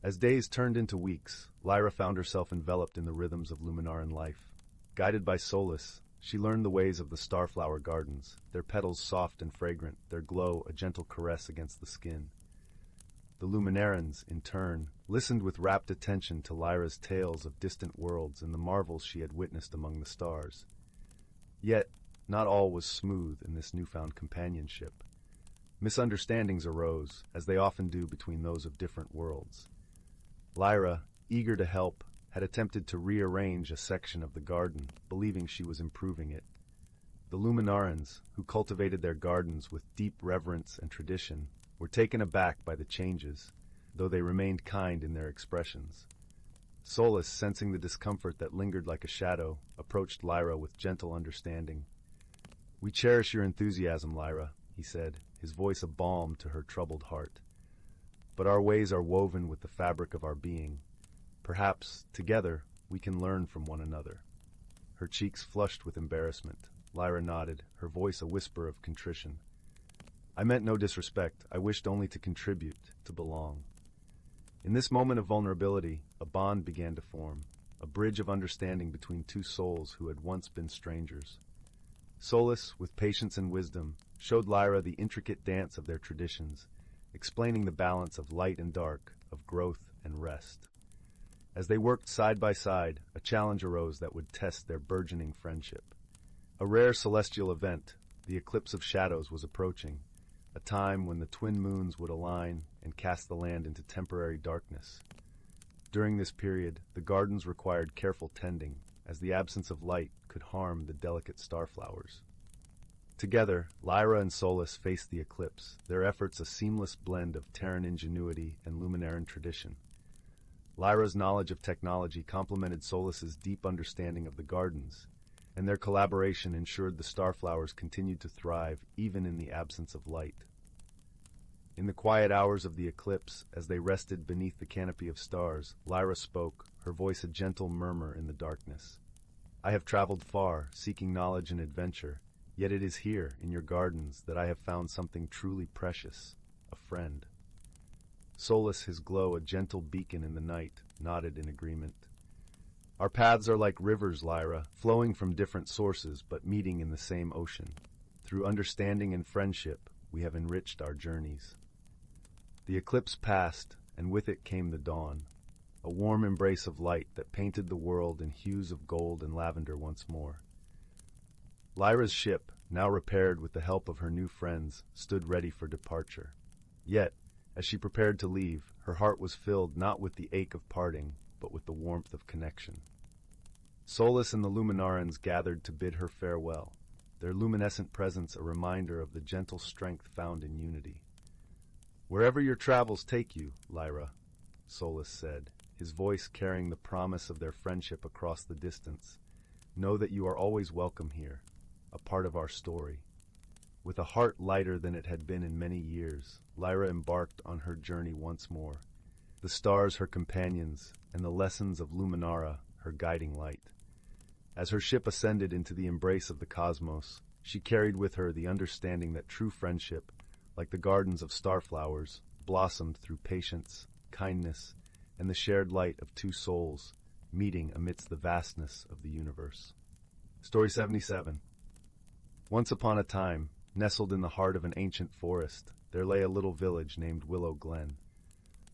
As days turned into weeks, Lyra found herself enveloped in the rhythms of Luminaran life. Guided by Solus, she learned the ways of the starflower gardens, their petals soft and fragrant, their glow a gentle caress against the skin. The Luminarans, in turn, listened with rapt attention to Lyra's tales of distant worlds and the marvels she had witnessed among the stars. Yet, not all was smooth in this newfound companionship. Misunderstandings arose, as they often do between those of different worlds. Lyra, eager to help, had attempted to rearrange a section of the garden, believing she was improving it. The Luminarans, who cultivated their gardens with deep reverence and tradition, were taken aback by the changes, though they remained kind in their expressions. Solus, sensing the discomfort that lingered like a shadow, approached Lyra with gentle understanding. "We cherish your enthusiasm, Lyra," he said, his voice a balm to her troubled heart. "But our ways are woven with the fabric of our being. Perhaps, together, we can learn from one another." Her cheeks flushed with embarrassment. Lyra nodded, her voice a whisper of contrition. "I meant no disrespect. I wished only to contribute, to belong." In this moment of vulnerability, a bond began to form, a bridge of understanding between two souls who had once been strangers. Solus, with patience and wisdom, showed Lyra the intricate dance of their traditions, explaining the balance of light and dark, of growth and rest. As they worked side by side, a challenge arose that would test their burgeoning friendship. A rare celestial event, the eclipse of shadows, was approaching, a time when the twin moons would align and cast the land into temporary darkness. During this period, the gardens required careful tending, as the absence of light could harm the delicate starflowers. Together, Lyra and Solus faced the eclipse, their efforts a seamless blend of Terran ingenuity and Luminaran tradition. Lyra's knowledge of technology complemented Solus's deep understanding of the gardens, and their collaboration ensured the starflowers continued to thrive even in the absence of light. In the quiet hours of the eclipse, as they rested beneath the canopy of stars, Lyra spoke, her voice a gentle murmur in the darkness. "I have traveled far, seeking knowledge and adventure, yet it is here, in your gardens, that I have found something truly precious, a friend." Solus, his glow a gentle beacon in the night, nodded in agreement. "Our paths are like rivers, Lyra, flowing from different sources but meeting in the same ocean. Through understanding and friendship, we have enriched our journeys." The eclipse passed, and with it came the dawn, a warm embrace of light that painted the world in hues of gold and lavender once more. Lyra's ship, now repaired with the help of her new friends, stood ready for departure. Yet, as she prepared to leave, her heart was filled not with the ache of parting, but with the warmth of connection. Solus and the Luminarans gathered to bid her farewell, their luminescent presence a reminder of the gentle strength found in unity. "Wherever your travels take you, Lyra," Solus said, his voice carrying the promise of their friendship across the distance, "know that you are always welcome here, a part of our story." With a heart lighter than it had been in many years, Lyra embarked on her journey once more, the stars her companions, and the lessons of Luminara her guiding light. As her ship ascended into the embrace of the cosmos, she carried with her the understanding that true friendship, like the gardens of starflowers, blossomed through patience, kindness, and the shared light of two souls, meeting amidst the vastness of the universe. Story 77. Once upon a time, nestled in the heart of an ancient forest, there lay a little village named Willow Glen.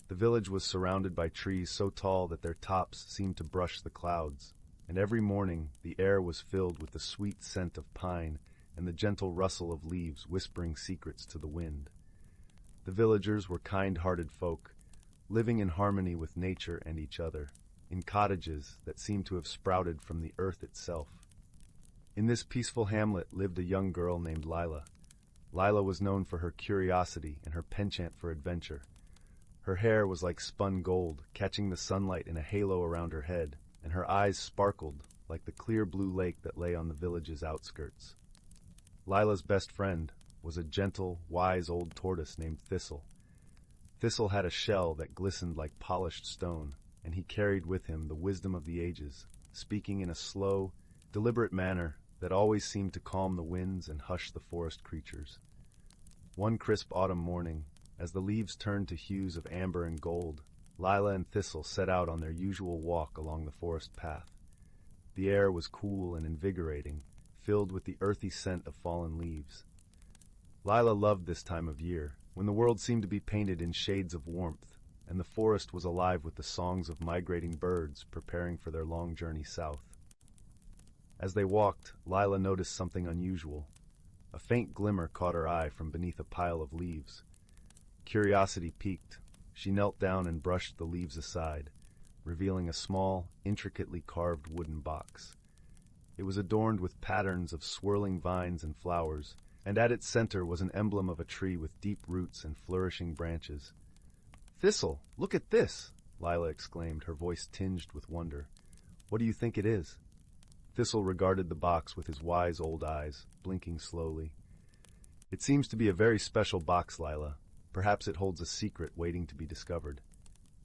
The village was surrounded by trees so tall that their tops seemed to brush the clouds, and every morning the air was filled with the sweet scent of pine and the gentle rustle of leaves whispering secrets to the wind. The villagers were kind-hearted folk, living in harmony with nature and each other, in cottages that seemed to have sprouted from the earth itself. In this peaceful hamlet lived a young girl named Lila. Lila was known for her curiosity and her penchant for adventure. Her hair was like spun gold, catching the sunlight in a halo around her head, and her eyes sparkled like the clear blue lake that lay on the village's outskirts. Lila's best friend was a gentle, wise old tortoise named Thistle. Thistle had a shell that glistened like polished stone, and he carried with him the wisdom of the ages, speaking in a slow, deliberate manner that always seemed to calm the winds and hush the forest creatures. One crisp autumn morning, as the leaves turned to hues of amber and gold, Lila and Thistle set out on their usual walk along the forest path. The air was cool and invigorating, filled with the earthy scent of fallen leaves. Lila loved this time of year, when the world seemed to be painted in shades of warmth, and the forest was alive with the songs of migrating birds preparing for their long journey south. As they walked, Lila noticed something unusual. A faint glimmer caught her eye from beneath a pile of leaves. Curiosity piqued. She knelt down and brushed the leaves aside, revealing a small, intricately carved wooden box. It was adorned with patterns of swirling vines and flowers, and at its center was an emblem of a tree with deep roots and flourishing branches. "Thistle, look at this!" Lila exclaimed, her voice tinged with wonder. "What do you think it is?" Thistle regarded the box with his wise old eyes, blinking slowly. "It seems to be a very special box, Lila. Perhaps it holds a secret waiting to be discovered."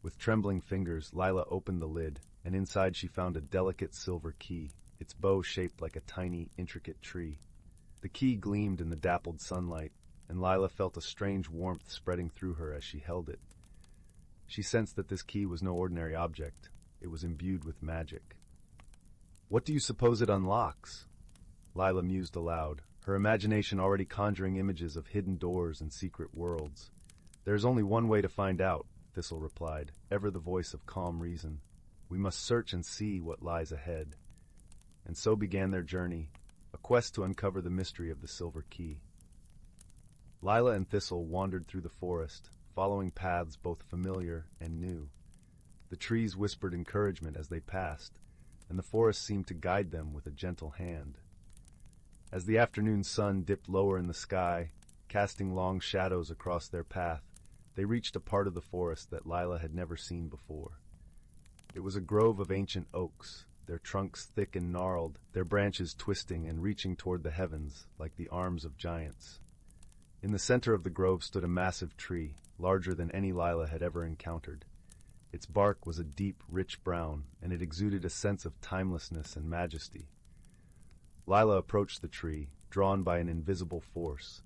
With trembling fingers, Lila opened the lid, and inside she found a delicate silver key, its bow shaped like a tiny, intricate tree. The key gleamed in the dappled sunlight, and Lila felt a strange warmth spreading through her as she held it. She sensed that this key was no ordinary object. It was imbued with magic. "What do you suppose it unlocks?" Lila mused aloud, her imagination already conjuring images of hidden doors and secret worlds. "There is only one way to find out," Thistle replied, ever the voice of calm reason. "We must search and see what lies ahead." And so began their journey, a quest to uncover the mystery of the silver key. Lila and Thistle wandered through the forest, following paths both familiar and new. The trees whispered encouragement as they passed, and the forest seemed to guide them with a gentle hand. As the afternoon sun dipped lower in the sky, casting long shadows across their path, they reached a part of the forest that Lila had never seen before. It was a grove of ancient oaks, their trunks thick and gnarled, their branches twisting and reaching toward the heavens like the arms of giants. In the center of the grove stood a massive tree, larger than any Lila had ever encountered. Its bark was a deep, rich brown, and it exuded a sense of timelessness and majesty. Lila approached the tree, drawn by an invisible force.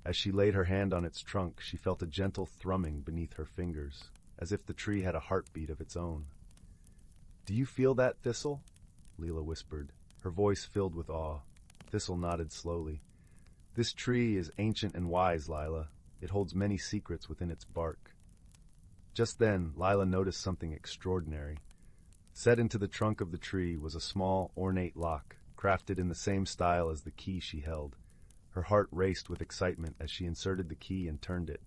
As she laid her hand on its trunk, she felt a gentle thrumming beneath her fingers, as if the tree had a heartbeat of its own. "Do you feel that, Thistle?" Lila whispered, her voice filled with awe. Thistle nodded slowly. "This tree is ancient and wise, Lila. It holds many secrets within its bark." Just then, Lila noticed something extraordinary. Set into the trunk of the tree was a small, ornate lock, crafted in the same style as the key she held. Her heart raced with excitement as she inserted the key and turned it.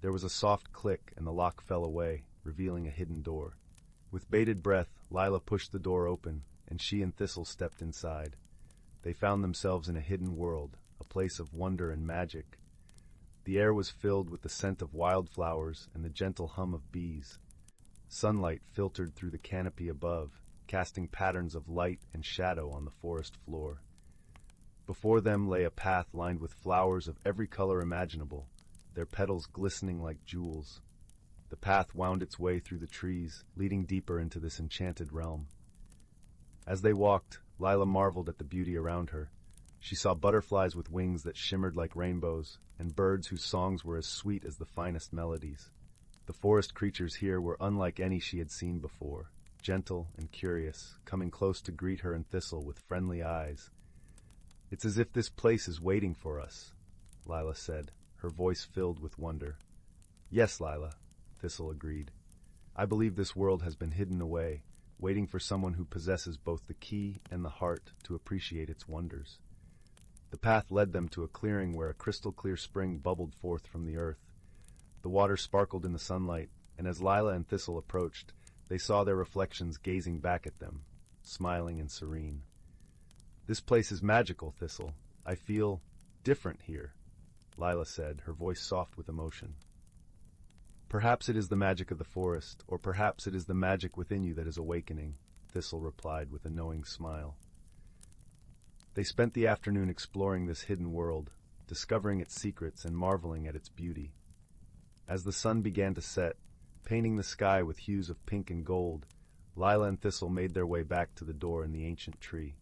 There was a soft click and the lock fell away, revealing a hidden door. With bated breath, Lila pushed the door open, and she and Thistle stepped inside. They found themselves in a hidden world, a place of wonder and magic. The air was filled with the scent of wildflowers and the gentle hum of bees. Sunlight filtered through the canopy above, casting patterns of light and shadow on the forest floor. Before them lay a path lined with flowers of every color imaginable, their petals glistening like jewels. The path wound its way through the trees, leading deeper into this enchanted realm. As they walked, Lila marveled at the beauty around her. She saw butterflies with wings that shimmered like rainbows, and birds whose songs were as sweet as the finest melodies. The forest creatures here were unlike any she had seen before, gentle and curious, coming close to greet her and Thistle with friendly eyes. "It's as if this place is waiting for us," Lila said, her voice filled with wonder. "Yes, Lila," Thistle agreed. "I believe this world has been hidden away, waiting for someone who possesses both the key and the heart to appreciate its wonders." The path led them to a clearing where a crystal-clear spring bubbled forth from the earth. The water sparkled in the sunlight, and as Lila and Thistle approached, they saw their reflections gazing back at them, smiling and serene. "This place is magical, Thistle. I feel different here," Lila said, her voice soft with emotion. "Perhaps it is the magic of the forest, or perhaps it is the magic within you that is awakening," Thistle replied with a knowing smile. They spent the afternoon exploring this hidden world, discovering its secrets and marveling at its beauty. As the sun began to set, painting the sky with hues of pink and gold, Lila and Thistle made their way back to the door in the ancient tree.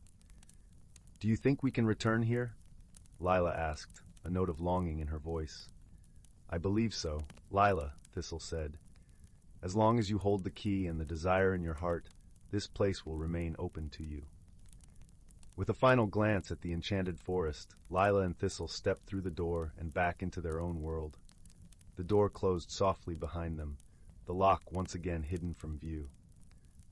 "Do you think we can return here?" Lila asked, a note of longing in her voice. "I believe so, Lila," Thistle said. "As long as you hold the key and the desire in your heart, this place will remain open to you." With a final glance at the enchanted forest, Lila and Thistle stepped through the door and back into their own world. The door closed softly behind them, the lock once again hidden from view.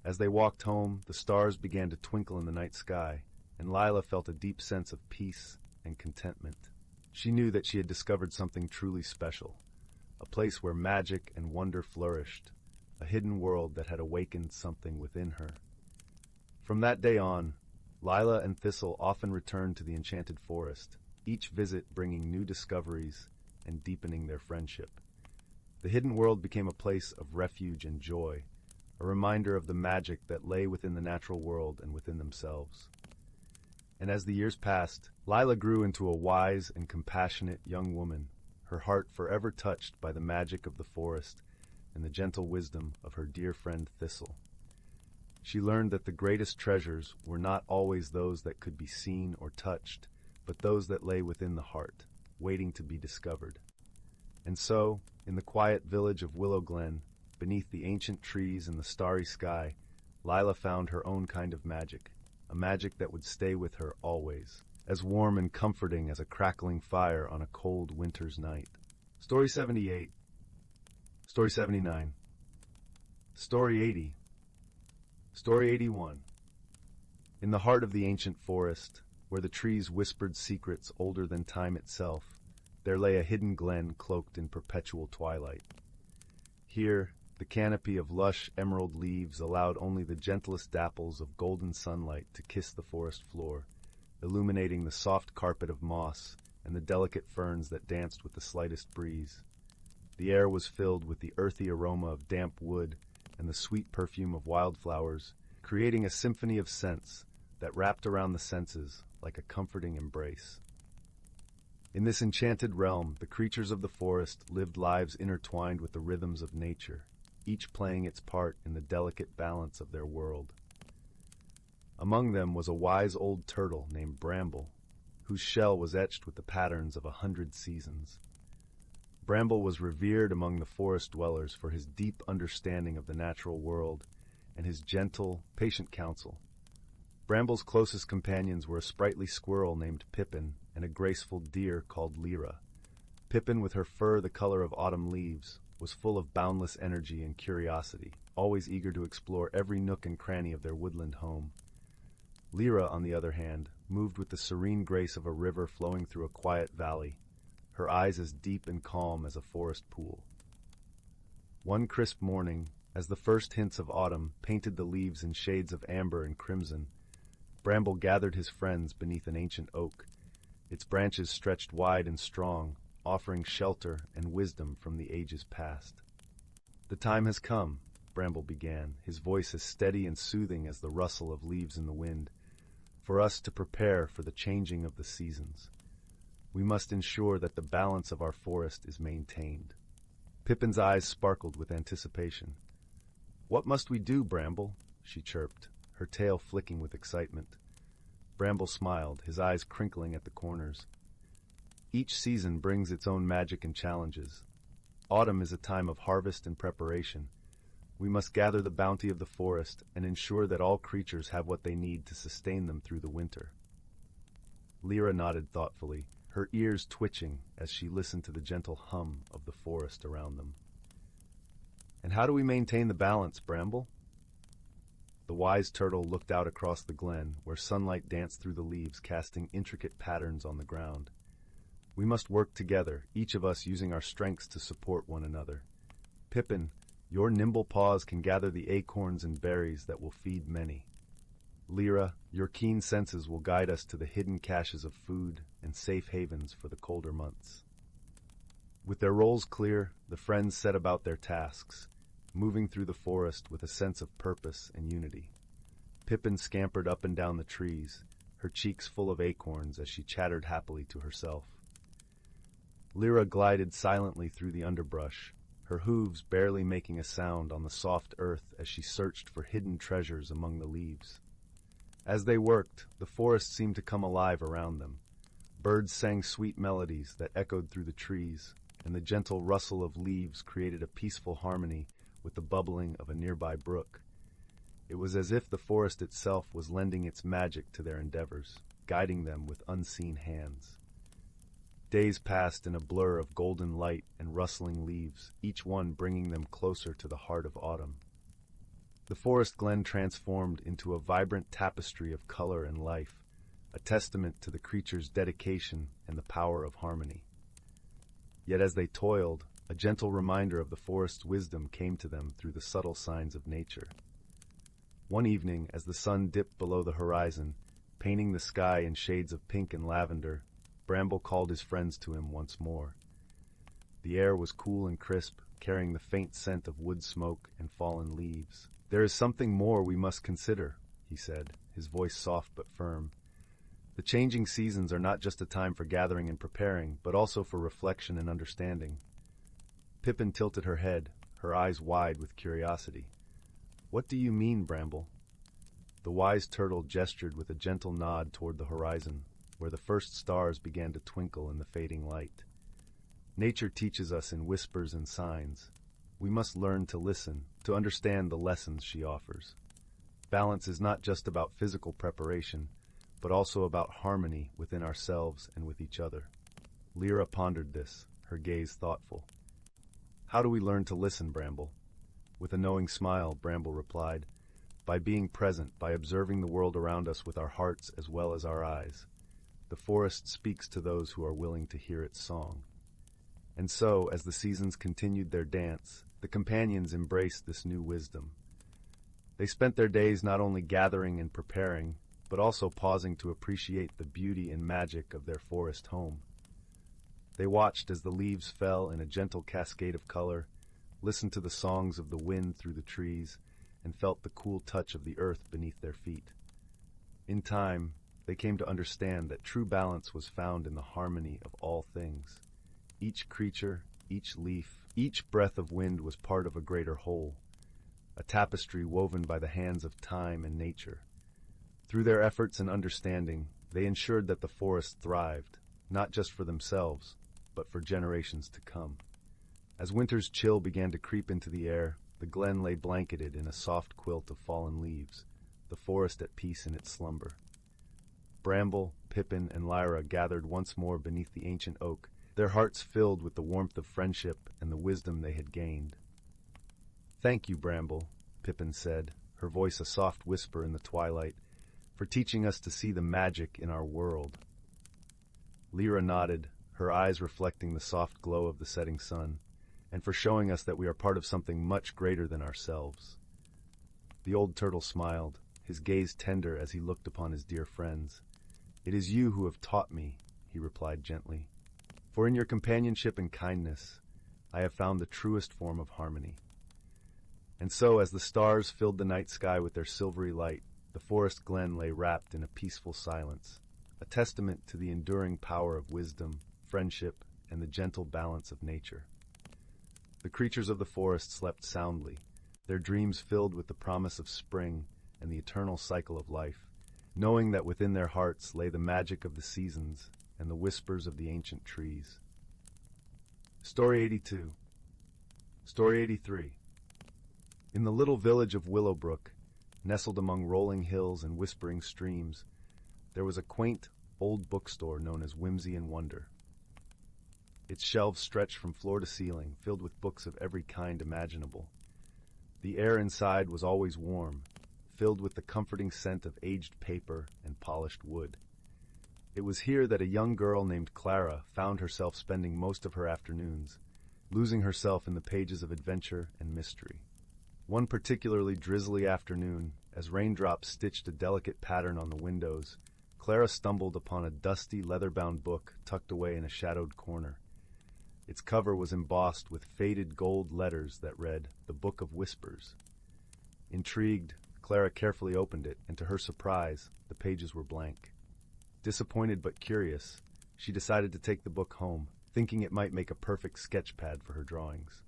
As they walked home, the stars began to twinkle in the night sky, and Lila felt a deep sense of peace and contentment. She knew that she had discovered something truly special, a place where magic and wonder flourished, a hidden world that had awakened something within her. From that day on, Lila and Thistle often returned to the enchanted forest, each visit bringing new discoveries and deepening their friendship. The hidden world became a place of refuge and joy, a reminder of the magic that lay within the natural world and within themselves. And as the years passed, Lila grew into a wise and compassionate young woman, her heart forever touched by the magic of the forest and the gentle wisdom of her dear friend Thistle. She learned that the greatest treasures were not always those that could be seen or touched, but those that lay within the heart, waiting to be discovered. And so, in the quiet village of Willow Glen, beneath the ancient trees and the starry sky, Lila found her own kind of magic, a magic that would stay with her always, as warm and comforting as a crackling fire on a cold winter's night. Story 78. Story 79. Story 80. Story 81. In the heart of the ancient forest, where the trees whispered secrets older than time itself, there lay a hidden glen cloaked in perpetual twilight. Here, the canopy of lush emerald leaves allowed only the gentlest dapples of golden sunlight to kiss the forest floor, illuminating the soft carpet of moss and the delicate ferns that danced with the slightest breeze. The air was filled with the earthy aroma of damp wood and the sweet perfume of wildflowers, creating a symphony of scents that wrapped around the senses like a comforting embrace. In this enchanted realm, the creatures of the forest lived lives intertwined with the rhythms of nature, each playing its part in the delicate balance of their world. Among them was a wise old turtle named Bramble, whose shell was etched with the patterns of 100 seasons. Bramble was revered among the forest dwellers for his deep understanding of the natural world and his gentle, patient counsel. Bramble's closest companions were a sprightly squirrel named Pippin and a graceful deer called Lyra. Pippin with her fur the color of autumn leaves, was full of boundless energy and curiosity, always eager to explore every nook and cranny of their woodland home. Lyra, on the other hand, moved with the serene grace of a river flowing through a quiet valley, her eyes as deep and calm as a forest pool. One crisp morning, as the first hints of autumn painted the leaves in shades of amber and crimson, Bramble gathered his friends beneath an ancient oak. Its branches stretched wide and strong, offering shelter and wisdom from the ages past. "The time has come," Bramble began, his voice as steady and soothing as the rustle of leaves in the wind, "for us to prepare for the changing of the seasons. We must ensure that the balance of our forest is maintained." Pippin's eyes sparkled with anticipation. "What must we do, Bramble?" she chirped, her tail flicking with excitement. Bramble smiled, his eyes crinkling at the corners. "Each season brings its own magic and challenges. Autumn is a time of harvest and preparation. We must gather the bounty of the forest and ensure that all creatures have what they need to sustain them through the winter." Lyra nodded thoughtfully, her ears twitching as she listened to the gentle hum of the forest around them. "And how do we maintain the balance, Bramble?" The wise turtle looked out across the glen, where sunlight danced through the leaves, casting intricate patterns on the ground. "We must work together, each of us using our strengths to support one another. Pippin, your nimble paws can gather the acorns and berries that will feed many. Lyra, your keen senses will guide us to the hidden caches of food and safe havens for the colder months." With their roles clear, the friends set about their tasks, moving through the forest with a sense of purpose and unity. Pippin scampered up and down the trees, her cheeks full of acorns as she chattered happily to herself. Lyra glided silently through the underbrush, her hooves barely making a sound on the soft earth as she searched for hidden treasures among the leaves. As they worked, the forest seemed to come alive around them. Birds sang sweet melodies that echoed through the trees, and the gentle rustle of leaves created a peaceful harmony with the bubbling of a nearby brook. It was as if the forest itself was lending its magic to their endeavors, guiding them with unseen hands. Days passed in a blur of golden light and rustling leaves, each one bringing them closer to the heart of autumn. The forest glen transformed into a vibrant tapestry of color and life, a testament to the creature's dedication and the power of harmony. Yet as they toiled, a gentle reminder of the forest's wisdom came to them through the subtle signs of nature. One evening, as the sun dipped below the horizon, painting the sky in shades of pink and lavender, Bramble called his friends to him once more. The air was cool and crisp, carrying the faint scent of wood smoke and fallen leaves. "There is something more we must consider," he said, his voice soft but firm. "The changing seasons are not just a time for gathering and preparing, but also for reflection and understanding." Pippin tilted her head, her eyes wide with curiosity. "What do you mean, Bramble?" The wise turtle gestured with a gentle nod toward the horizon, where the first stars began to twinkle in the fading light. "Nature teaches us in whispers and signs. We must learn to listen, to understand the lessons she offers. Balance is not just about physical preparation, but also about harmony within ourselves and with each other." Lyra pondered this, her gaze thoughtful. "How do we learn to listen, Bramble?" With a knowing smile, Bramble replied, "By being present, by observing the world around us with our hearts as well as our eyes. The forest speaks to those who are willing to hear its song." And so, as the seasons continued their dance, the companions embraced this new wisdom. They spent their days not only gathering and preparing, but also pausing to appreciate the beauty and magic of their forest home. They watched as the leaves fell in a gentle cascade of color, listened to the songs of the wind through the trees, and felt the cool touch of the earth beneath their feet. In time, they came to understand that true balance was found in the harmony of all things. Each creature, each leaf, each breath of wind was part of a greater whole, a tapestry woven by the hands of time and nature. Through their efforts and understanding, they ensured that the forest thrived, not just for themselves, but for generations to come. As winter's chill began to creep into the air, the glen lay blanketed in a soft quilt of fallen leaves, the forest at peace in its slumber. Bramble, Pippin, and Lyra gathered once more beneath the ancient oak, their hearts filled with the warmth of friendship and the wisdom they had gained. "Thank you, Bramble," Pippin said, her voice a soft whisper in the twilight, "for teaching us to see the magic in our world." Lyra nodded, her eyes reflecting the soft glow of the setting sun, and for showing us that we are part of something much greater than ourselves. The old turtle smiled, his gaze tender as he looked upon his dear friends. "It is you who have taught me," he replied gently. "For in your companionship and kindness, I have found the truest form of harmony." And so, as the stars filled the night sky with their silvery light, the forest glen lay wrapped in a peaceful silence, a testament to the enduring power of wisdom, friendship, and the gentle balance of nature. The creatures of the forest slept soundly, their dreams filled with the promise of spring and the eternal cycle of life, knowing that within their hearts lay the magic of the seasons and the whispers of the ancient trees. Story 82. Story 83. In the little village of Willowbrook, nestled among rolling hills and whispering streams, there was a quaint, old bookstore known as Whimsy and Wonder. Its shelves stretched from floor to ceiling, filled with books of every kind imaginable. The air inside was always warm, filled with the comforting scent of aged paper and polished wood. It was here that a young girl named Clara found herself spending most of her afternoons, losing herself in the pages of adventure and mystery. One particularly drizzly afternoon, as raindrops stitched a delicate pattern on the windows, Clara stumbled upon a dusty, leather-bound book tucked away in a shadowed corner. Its cover was embossed with faded gold letters that read, "The Book of Whispers." Intrigued, Clara carefully opened it, and to her surprise, the pages were blank. Disappointed but curious, she decided to take the book home, thinking it might make a perfect sketch pad for her drawings.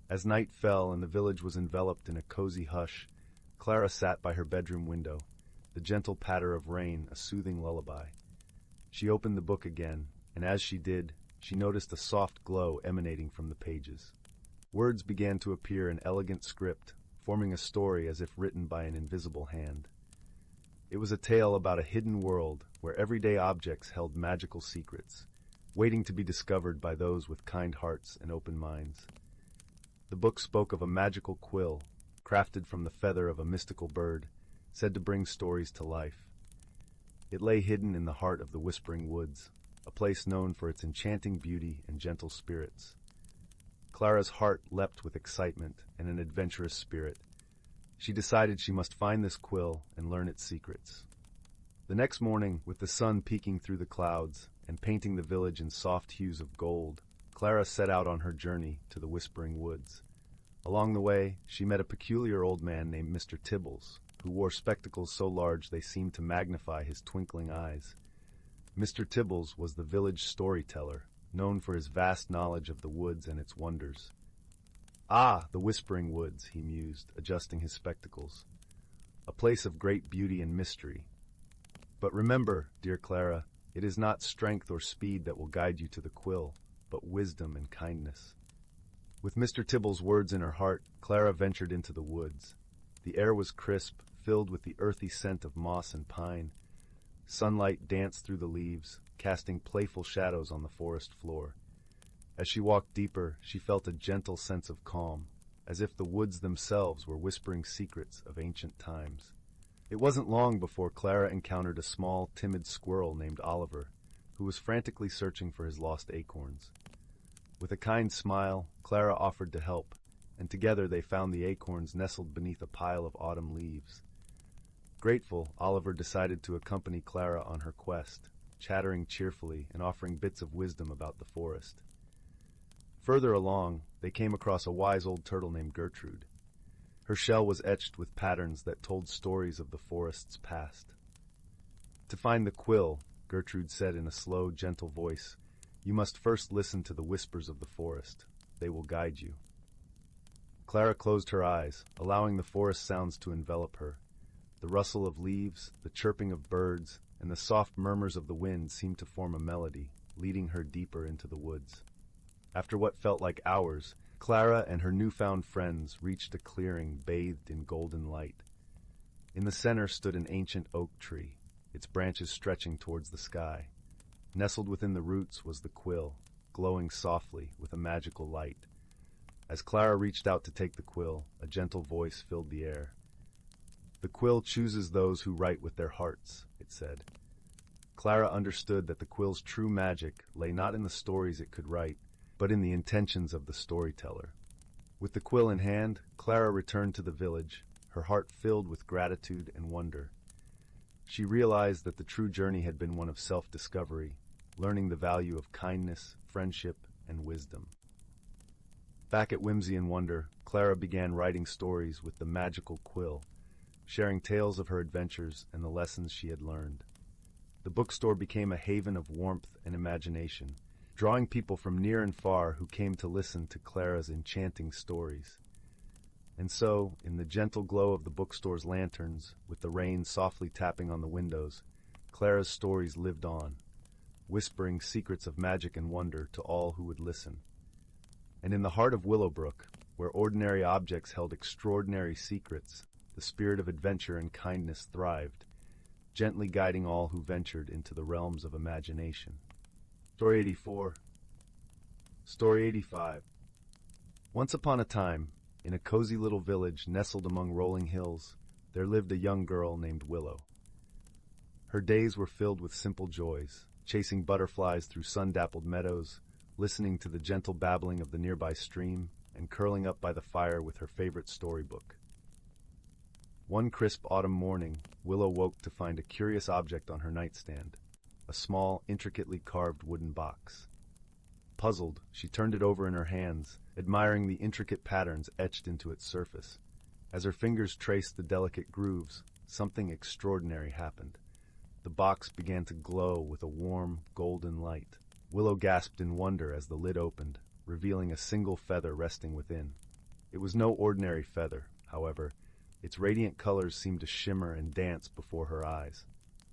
As night fell and the village was enveloped in a cozy hush, Clara sat by her bedroom window, the gentle patter of rain a soothing lullaby. She opened the book again, and as she did, she noticed a soft glow emanating from the pages. Words began to appear in elegant script, forming a story as if written by an invisible hand. It was a tale about a hidden world where everyday objects held magical secrets, waiting to be discovered by those with kind hearts and open minds. The book spoke of a magical quill, crafted from the feather of a mystical bird, said to bring stories to life. It lay hidden in the heart of the Whispering Woods, a place known for its enchanting beauty and gentle spirits. Clara's heart leapt with excitement and an adventurous spirit. She decided she must find this quill and learn its secrets. The next morning, with the sun peeking through the clouds and painting the village in soft hues of gold, Clara set out on her journey to the Whispering Woods. Along the way, she met a peculiar old man named Mr. Tibbles, who wore spectacles so large they seemed to magnify his twinkling eyes. Mr. Tibbles was the village storyteller, known for his vast knowledge of the woods and its wonders. "Ah, the Whispering Woods," he mused, adjusting his spectacles. "A place of great beauty and mystery. But remember, dear Clara, it is not strength or speed that will guide you to the quill, but wisdom and kindness." With Mr. Tibble's words in her heart, Clara ventured into the woods. The air was crisp, filled with the earthy scent of moss and pine. Sunlight danced through the leaves, casting playful shadows on the forest floor. As she walked deeper, she felt a gentle sense of calm, as if the woods themselves were whispering secrets of ancient times. It wasn't long before Clara encountered a small, timid squirrel named Oliver, who was frantically searching for his lost acorns. With a kind smile, Clara offered to help, and together they found the acorns nestled beneath a pile of autumn leaves. Grateful, Oliver decided to accompany Clara on her quest, chattering cheerfully and offering bits of wisdom about the forest. Further along, they came across a wise old turtle named Gertrude. Her shell was etched with patterns that told stories of the forest's past. "To find the quill," Gertrude said in a slow, gentle voice, "you must first listen to the whispers of the forest. They will guide you." Clara closed her eyes, allowing the forest sounds to envelop her. The rustle of leaves, the chirping of birds, and the soft murmurs of the wind seemed to form a melody, leading her deeper into the woods. After what felt like hours, Clara and her newfound friends reached a clearing bathed in golden light. In the center stood an ancient oak tree, its branches stretching towards the sky. Nestled within the roots was the quill, glowing softly with a magical light. As Clara reached out to take the quill, a gentle voice filled the air. "The quill chooses those who write with their hearts," it said. Clara understood that the quill's true magic lay not in the stories it could write, but in the intentions of the storyteller. With the quill in hand, Clara returned to the village, her heart filled with gratitude and wonder. She realized that the true journey had been one of self-discovery, learning the value of kindness, friendship, and wisdom. Back at Whimsy and Wonder, Clara began writing stories with the magical quill, sharing tales of her adventures and the lessons she had learned. The bookstore became a haven of warmth and imagination, drawing people from near and far who came to listen to Clara's enchanting stories. And so, in the gentle glow of the bookstore's lanterns, with the rain softly tapping on the windows, Clara's stories lived on, whispering secrets of magic and wonder to all who would listen. And in the heart of Willowbrook, where ordinary objects held extraordinary secrets, the spirit of adventure and kindness thrived, gently guiding all who ventured into the realms of imagination. Story 84. Story 85. Once upon a time, in a cozy little village nestled among rolling hills, there lived a young girl named Willow. Her days were filled with simple joys, chasing butterflies through sun-dappled meadows, listening to the gentle babbling of the nearby stream, and curling up by the fire with her favorite storybook. One crisp autumn morning, Willow woke to find a curious object on her nightstand, a small, intricately carved wooden box. Puzzled, she turned it over in her hands, admiring the intricate patterns etched into its surface. As her fingers traced the delicate grooves, something extraordinary happened. The box began to glow with a warm, golden light. Willow gasped in wonder as the lid opened, revealing a single feather resting within. It was no ordinary feather, however. Its radiant colors seemed to shimmer and dance before her eyes.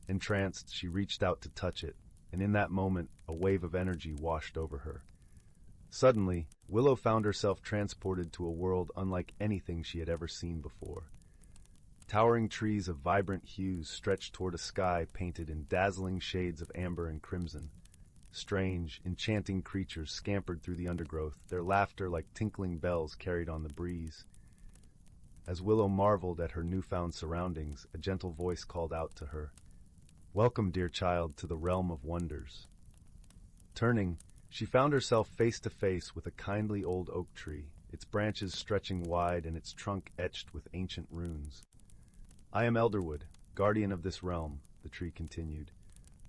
Entranced, she reached out to touch it, and in that moment, a wave of energy washed over her. Suddenly, Willow found herself transported to a world unlike anything she had ever seen before. Towering trees of vibrant hues stretched toward a sky painted in dazzling shades of amber and crimson. Strange, enchanting creatures scampered through the undergrowth, their laughter like tinkling bells carried on the breeze. As Willow marveled at her newfound surroundings, a gentle voice called out to her, "Welcome, dear child, to the realm of wonders." Turning, she found herself face to face with a kindly old oak tree, its branches stretching wide and its trunk etched with ancient runes. "I am Elderwood, guardian of this realm," the tree continued.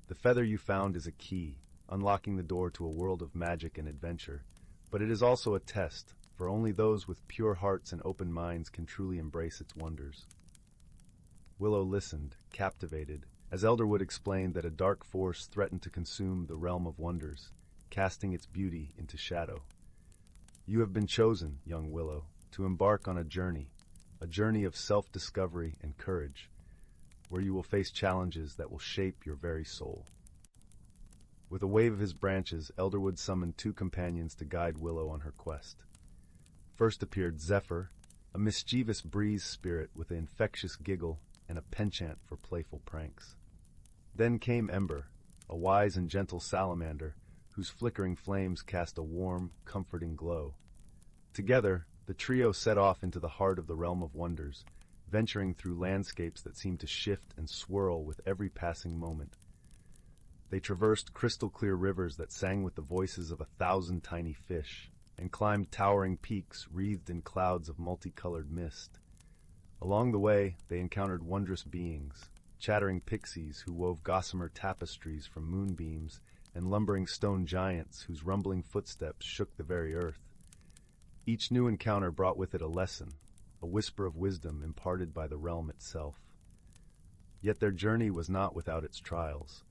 "The feather you found is a key, unlocking the door to a world of magic and adventure, but it is also a test, for only those with pure hearts and open minds can truly embrace its wonders." Willow listened, captivated, as Elderwood explained that a dark force threatened to consume the realm of wonders, casting its beauty into shadow. "You have been chosen, young Willow, to embark on a journey of self-discovery and courage, where you will face challenges that will shape your very soul." With a wave of his branches, Elderwood summoned two companions to guide Willow on her quest. First appeared Zephyr, a mischievous breeze spirit with an infectious giggle and a penchant for playful pranks. Then came Ember, a wise and gentle salamander whose flickering flames cast a warm, comforting glow. Together, the trio set off into the heart of the realm of wonders, venturing through landscapes that seemed to shift and swirl with every passing moment. They traversed crystal-clear rivers that sang with the voices of 1,000 tiny fish, and climbed towering peaks wreathed in clouds of multicolored mist. Along the way, they encountered wondrous beings, chattering pixies who wove gossamer tapestries from moonbeams, and lumbering stone giants whose rumbling footsteps shook the very earth. Each new encounter brought with it a lesson, a whisper of wisdom imparted by the realm itself. Yet their journey was not without its trials.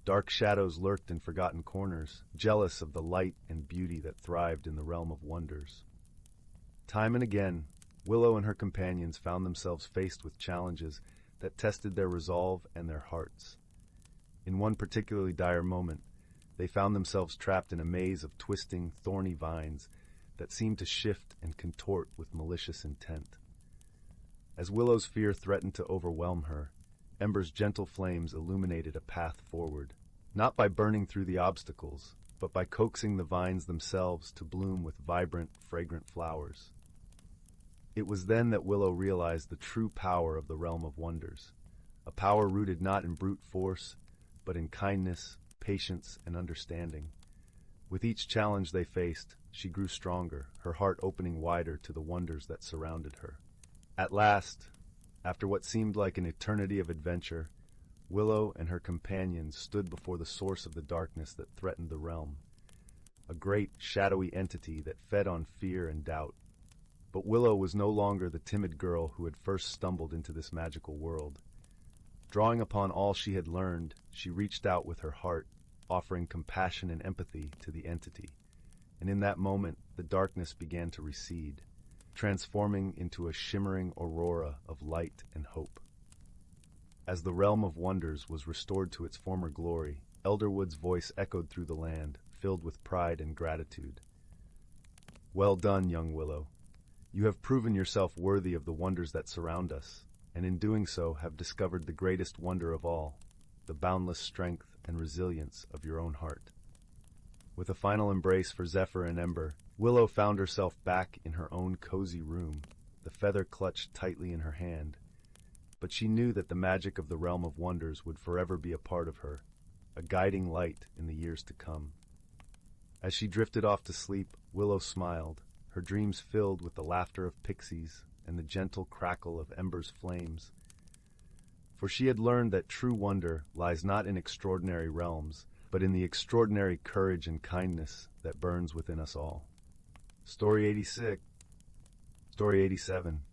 Dark shadows lurked in forgotten corners, jealous of the light and beauty that thrived in the realm of wonders. Time and again, Willow and her companions found themselves faced with challenges that tested their resolve and their hearts. In one particularly dire moment, they found themselves trapped in a maze of twisting, thorny vines that seemed to shift and contort with malicious intent. As Willow's fear threatened to overwhelm her, Ember's gentle flames illuminated a path forward, not by burning through the obstacles, but by coaxing the vines themselves to bloom with vibrant, fragrant flowers. It was then that Willow realized the true power of the realm of wonders, a power rooted not in brute force, but in kindness, patience, and understanding. With each challenge they faced, she grew stronger, her heart opening wider to the wonders that surrounded her. At last, after what seemed like an eternity of adventure, Willow and her companions stood before the source of the darkness that threatened the realm, a great, shadowy entity that fed on fear and doubt. But Willow was no longer the timid girl who had first stumbled into this magical world. Drawing upon all she had learned, she reached out with her heart, offering compassion and empathy to the entity. And in that moment, the darkness began to recede, transforming into a shimmering aurora of light and hope. As the realm of wonders was restored to its former glory, Elderwood's voice echoed through the land, filled with pride and gratitude. "Well done, young Willow. You have proven yourself worthy of the wonders that surround us, and in doing so have discovered the greatest wonder of all, the boundless strength and resilience of your own heart." With a final embrace for Zephyr and Ember, Willow found herself back in her own cozy room, the feather clutched tightly in her hand. But she knew that the magic of the realm of wonders would forever be a part of her, a guiding light in the years to come. As she drifted off to sleep, Willow smiled, her dreams filled with the laughter of pixies and the gentle crackle of Ember's flames. For she had learned that true wonder lies not in extraordinary realms, but in the extraordinary courage and kindness that burns within us all. Story 86. Story 87.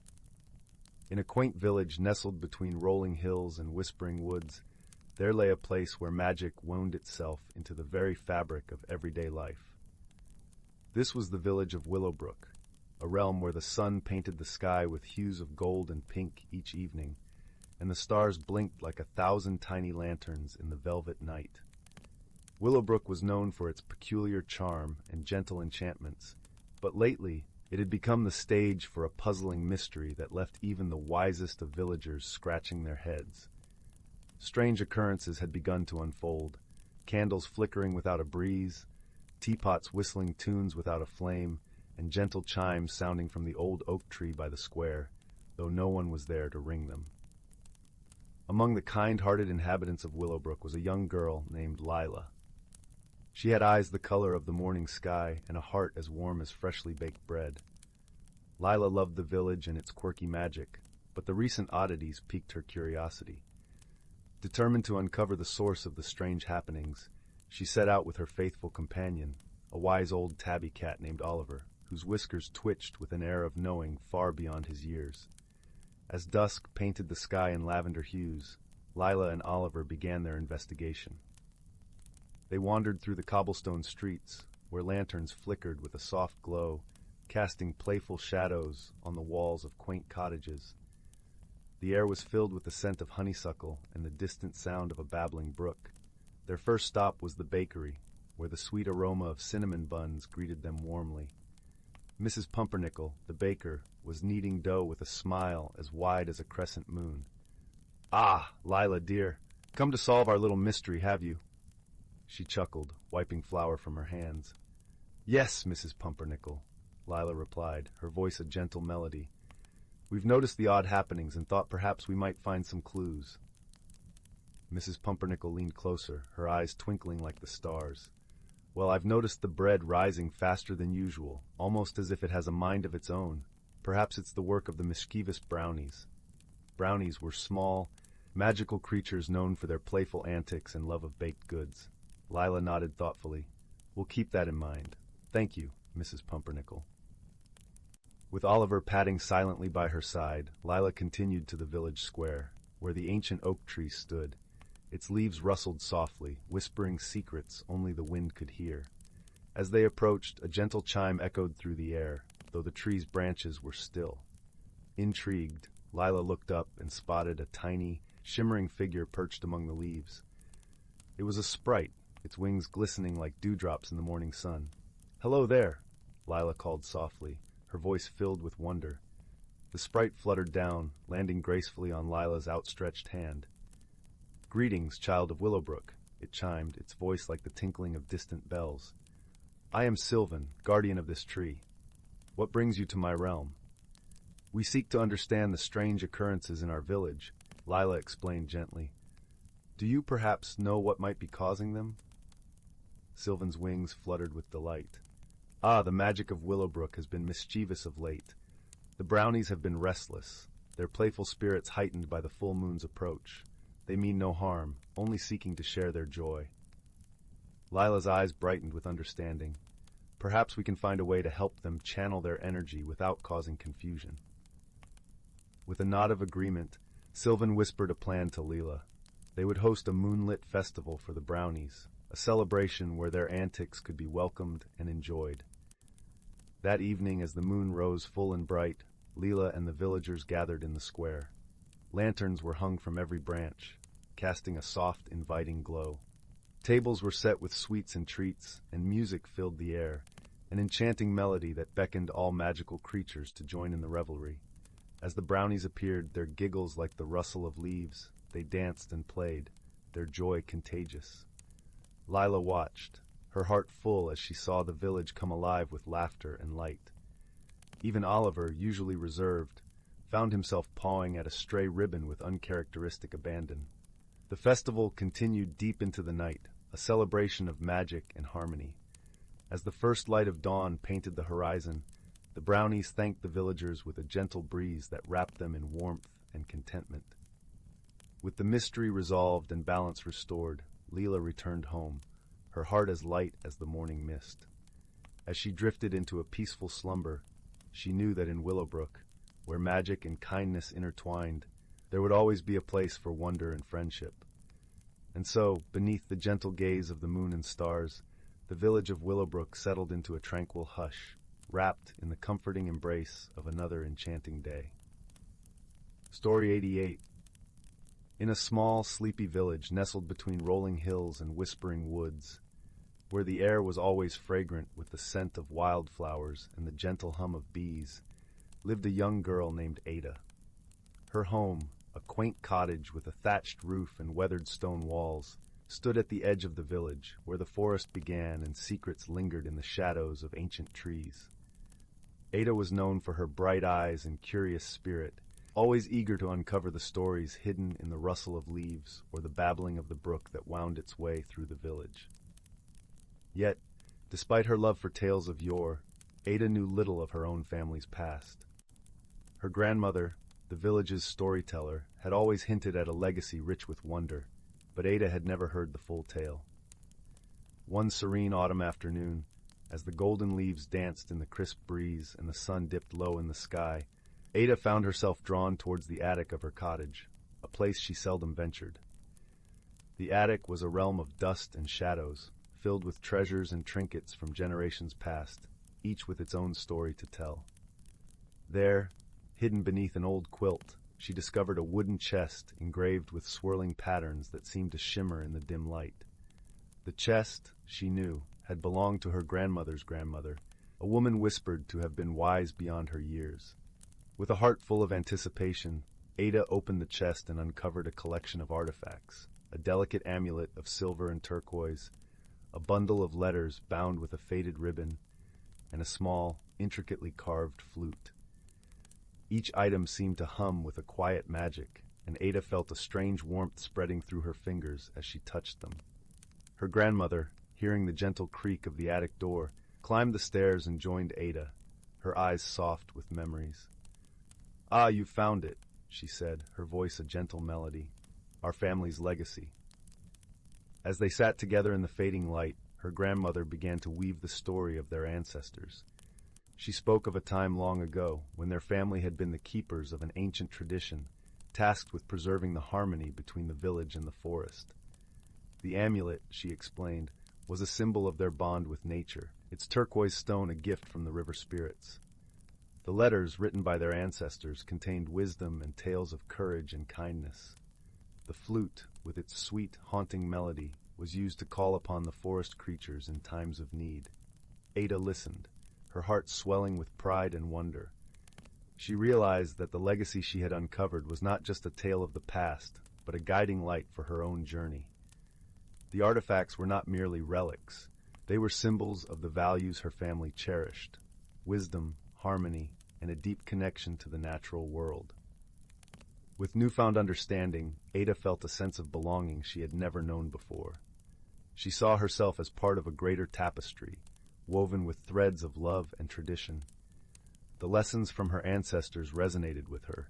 In a quaint village nestled between rolling hills and whispering woods, there lay a place where magic wound itself into the very fabric of everyday life. This was the village of Willowbrook, a realm where the sun painted the sky with hues of gold and pink each evening, and the stars blinked like 1,000 tiny lanterns in the velvet night. Willowbrook was known for its peculiar charm and gentle enchantments, but lately it had become the stage for a puzzling mystery that left even the wisest of villagers scratching their heads. Strange occurrences had begun to unfold, candles flickering without a breeze, teapots whistling tunes without a flame, and gentle chimes sounding from the old oak tree by the square, though no one was there to ring them. Among the kind-hearted inhabitants of Willowbrook was a young girl named Lila. She had eyes the color of the morning sky and a heart as warm as freshly baked bread. Lila loved the village and its quirky magic, but the recent oddities piqued her curiosity. Determined to uncover the source of the strange happenings, she set out with her faithful companion, a wise old tabby cat named Oliver, whose whiskers twitched with an air of knowing far beyond his years. As dusk painted the sky in lavender hues, Lila and Oliver began their investigation. They wandered through the cobblestone streets, where lanterns flickered with a soft glow, casting playful shadows on the walls of quaint cottages. The air was filled with the scent of honeysuckle and the distant sound of a babbling brook. Their first stop was the bakery, where the sweet aroma of cinnamon buns greeted them warmly. Mrs. Pumpernickel, the baker, was kneading dough with a smile as wide as a crescent moon. "Ah, Lila, dear, come to solve our little mystery, have you?" She chuckled, wiping flour from her hands. "Yes, Mrs. Pumpernickel," Lila replied, her voice a gentle melody. "We've noticed the odd happenings and thought perhaps we might find some clues." Mrs. Pumpernickel leaned closer, her eyes twinkling like the stars. "Well, I've noticed the bread rising faster than usual, almost as if it has a mind of its own. Perhaps it's the work of the mischievous brownies." Brownies were small, magical creatures known for their playful antics and love of baked goods. Lila nodded thoughtfully. "We'll keep that in mind. Thank you, Mrs. Pumpernickel." With Oliver padding silently by her side, Lila continued to the village square, where the ancient oak tree stood. Its leaves rustled softly, whispering secrets only the wind could hear. As they approached, a gentle chime echoed through the air, though the tree's branches were still. Intrigued, Lila looked up and spotted a tiny, shimmering figure perched among the leaves. It was a sprite, its wings glistening like dewdrops in the morning sun. "Hello there," Lila called softly, her voice filled with wonder. The sprite fluttered down, landing gracefully on Lila's outstretched hand. "Greetings, child of Willowbrook. it chimed, its voice like the tinkling of distant bells. "I am Sylvan, guardian of this tree. What brings you to my realm?" "We seek to understand the strange occurrences in our village," Lila explained gently. "Do you perhaps know what might be causing them?" Sylvan's wings fluttered with delight. "Ah, the magic of Willowbrook has been mischievous of late. The brownies have been restless, their playful spirits heightened by the full moon's approach. They mean no harm, only seeking to share their joy." Lila's eyes brightened with understanding. "Perhaps we can find a way to help them channel their energy without causing confusion." With a nod of agreement, Sylvan whispered a plan to Lila. They would host a moonlit festival for the brownies, a celebration where their antics could be welcomed and enjoyed. That evening, as the moon rose full and bright, Lila and the villagers gathered in the square. Lanterns were hung from every branch, casting a soft, inviting glow. Tables were set with sweets and treats, and music filled the air, an enchanting melody that beckoned all magical creatures to join in the revelry. As the brownies appeared, their giggles like the rustle of leaves, they danced and played, their joy contagious. Lila watched, her heart full as she saw the village come alive with laughter and light. Even Oliver, usually reserved, found himself pawing at a stray ribbon with uncharacteristic abandon. The festival continued deep into the night, a celebration of magic and harmony. As the first light of dawn painted the horizon, the brownies thanked the villagers with a gentle breeze that wrapped them in warmth and contentment. With the mystery resolved and balance restored, Lila returned home, her heart as light as the morning mist. As she drifted into a peaceful slumber, she knew that in Willowbrook, where magic and kindness intertwined, there would always be a place for wonder and friendship. And so, beneath the gentle gaze of the moon and stars, the village of Willowbrook settled into a tranquil hush, wrapped in the comforting embrace of another enchanting day. Story 88. In a small, sleepy village nestled between rolling hills and whispering woods, where the air was always fragrant with the scent of wildflowers and the gentle hum of bees, lived a young girl named Ada. Her home, a quaint cottage with a thatched roof and weathered stone walls, stood at the edge of the village, where the forest began and secrets lingered in the shadows of ancient trees. Ada was known for her bright eyes and curious spirit, always eager to uncover the stories hidden in the rustle of leaves or the babbling of the brook that wound its way through the village. Yet, despite her love for tales of yore, Ada knew little of her own family's past. Her grandmother, the village's storyteller, had always hinted at a legacy rich with wonder, but Ada had never heard the full tale. One serene autumn afternoon, as the golden leaves danced in the crisp breeze and the sun dipped low in the sky, Ada found herself drawn towards the attic of her cottage, a place she seldom ventured. The attic was a realm of dust and shadows, filled with treasures and trinkets from generations past, each with its own story to tell. There, hidden beneath an old quilt, she discovered a wooden chest engraved with swirling patterns that seemed to shimmer in the dim light. The chest, she knew, had belonged to her grandmother's grandmother, a woman whispered to have been wise beyond her years. With a heart full of anticipation, Ada opened the chest and uncovered a collection of artifacts, a delicate amulet of silver and turquoise, a bundle of letters bound with a faded ribbon, and a small, intricately carved flute. Each item seemed to hum with a quiet magic, and Ada felt a strange warmth spreading through her fingers as she touched them. Her grandmother, hearing the gentle creak of the attic door, climbed the stairs and joined Ada, her eyes soft with memories. "Ah, you found it," she said, her voice a gentle melody. "Our family's legacy." As they sat together in the fading light, her grandmother began to weave the story of their ancestors. She spoke of a time long ago when their family had been the keepers of an ancient tradition, tasked with preserving the harmony between the village and the forest. The amulet, she explained, was a symbol of their bond with nature, its turquoise stone a gift from the river spirits. The letters written by their ancestors contained wisdom and tales of courage and kindness. The flute, with its sweet, haunting melody, was used to call upon the forest creatures in times of need. Ada listened, her heart swelling with pride and wonder. She realized that the legacy she had uncovered was not just a tale of the past, but a guiding light for her own journey. The artifacts were not merely relics. They were symbols of the values her family cherished: wisdom, harmony, and a deep connection to the natural world. With newfound understanding, Ada felt a sense of belonging she had never known before. She saw herself as part of a greater tapestry, woven with threads of love and tradition. The lessons from her ancestors resonated with her,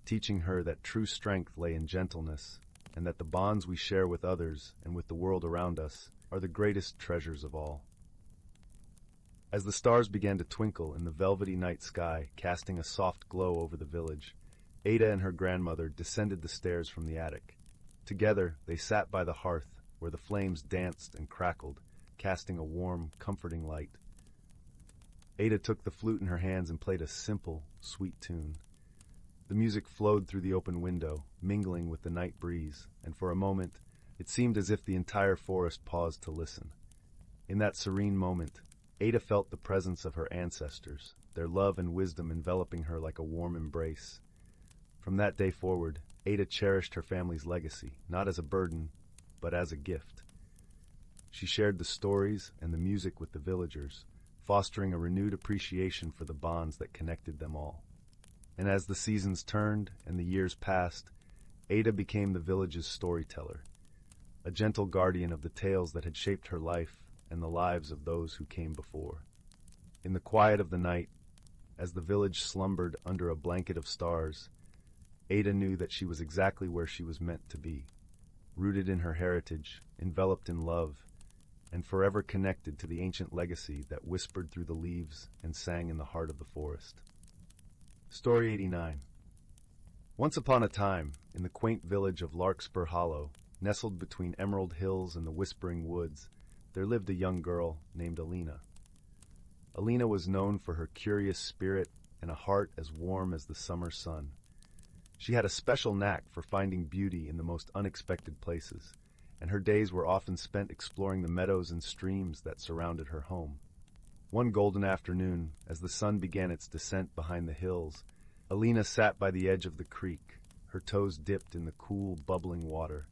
teaching her that true strength lay in gentleness, and that the bonds we share with others and with the world around us are the greatest treasures of all. As the stars began to twinkle in the velvety night sky, casting a soft glow over the village, Ada and her grandmother descended the stairs from the attic. Together, they sat by the hearth, where the flames danced and crackled, casting a warm, comforting light. Ada took the flute in her hands and played a simple, sweet tune. The music flowed through the open window, mingling with the night breeze, and for a moment, it seemed as if the entire forest paused to listen. In that serene moment, Ada felt the presence of her ancestors, their love and wisdom enveloping her like a warm embrace. From that day forward, Ada cherished her family's legacy, not as a burden, but as a gift. She shared the stories and the music with the villagers, fostering a renewed appreciation for the bonds that connected them all. And as the seasons turned and the years passed, Ada became the village's storyteller, a gentle guardian of the tales that had shaped her life and the lives of those who came before. In the quiet of the night, as the village slumbered under a blanket of stars, Ada knew that she was exactly where she was meant to be, rooted in her heritage, enveloped in love, and forever connected to the ancient legacy that whispered through the leaves and sang in the heart of the forest. Story 89. Once upon a time, in the quaint village of Larkspur Hollow, nestled between emerald hills and the whispering woods, there lived a young girl named Alina. Alina was known for her curious spirit and a heart as warm as the summer sun. She had a special knack for finding beauty in the most unexpected places, and her days were often spent exploring the meadows and streams that surrounded her home. One golden afternoon, as the sun began its descent behind the hills, Alina sat by the edge of the creek, her toes dipped in the cool, bubbling water.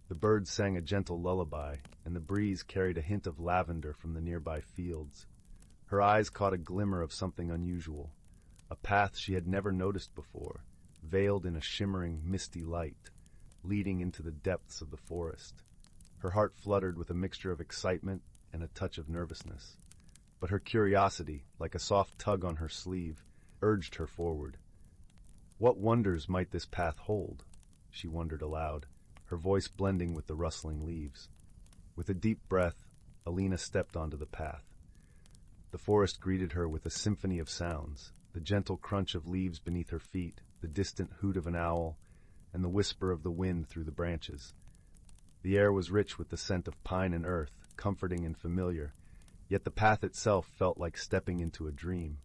The birds sang a gentle lullaby, and the breeze carried a hint of lavender from the nearby fields. Her eyes caught a glimmer of something unusual, a path she had never noticed before, veiled in a shimmering, misty light, leading into the depths of the forest. Her heart fluttered with a mixture of excitement and a touch of nervousness. But her curiosity, like a soft tug on her sleeve, urged her forward. What wonders might this path hold? She wondered aloud, her voice blending with the rustling leaves. With a deep breath, Alina stepped onto the path. The forest greeted her with a symphony of sounds, the gentle crunch of leaves beneath her feet, the distant hoot of an owl, and the whisper of the wind through the branches. The air was rich with the scent of pine and earth, comforting and familiar, yet the path itself felt like stepping into a dream.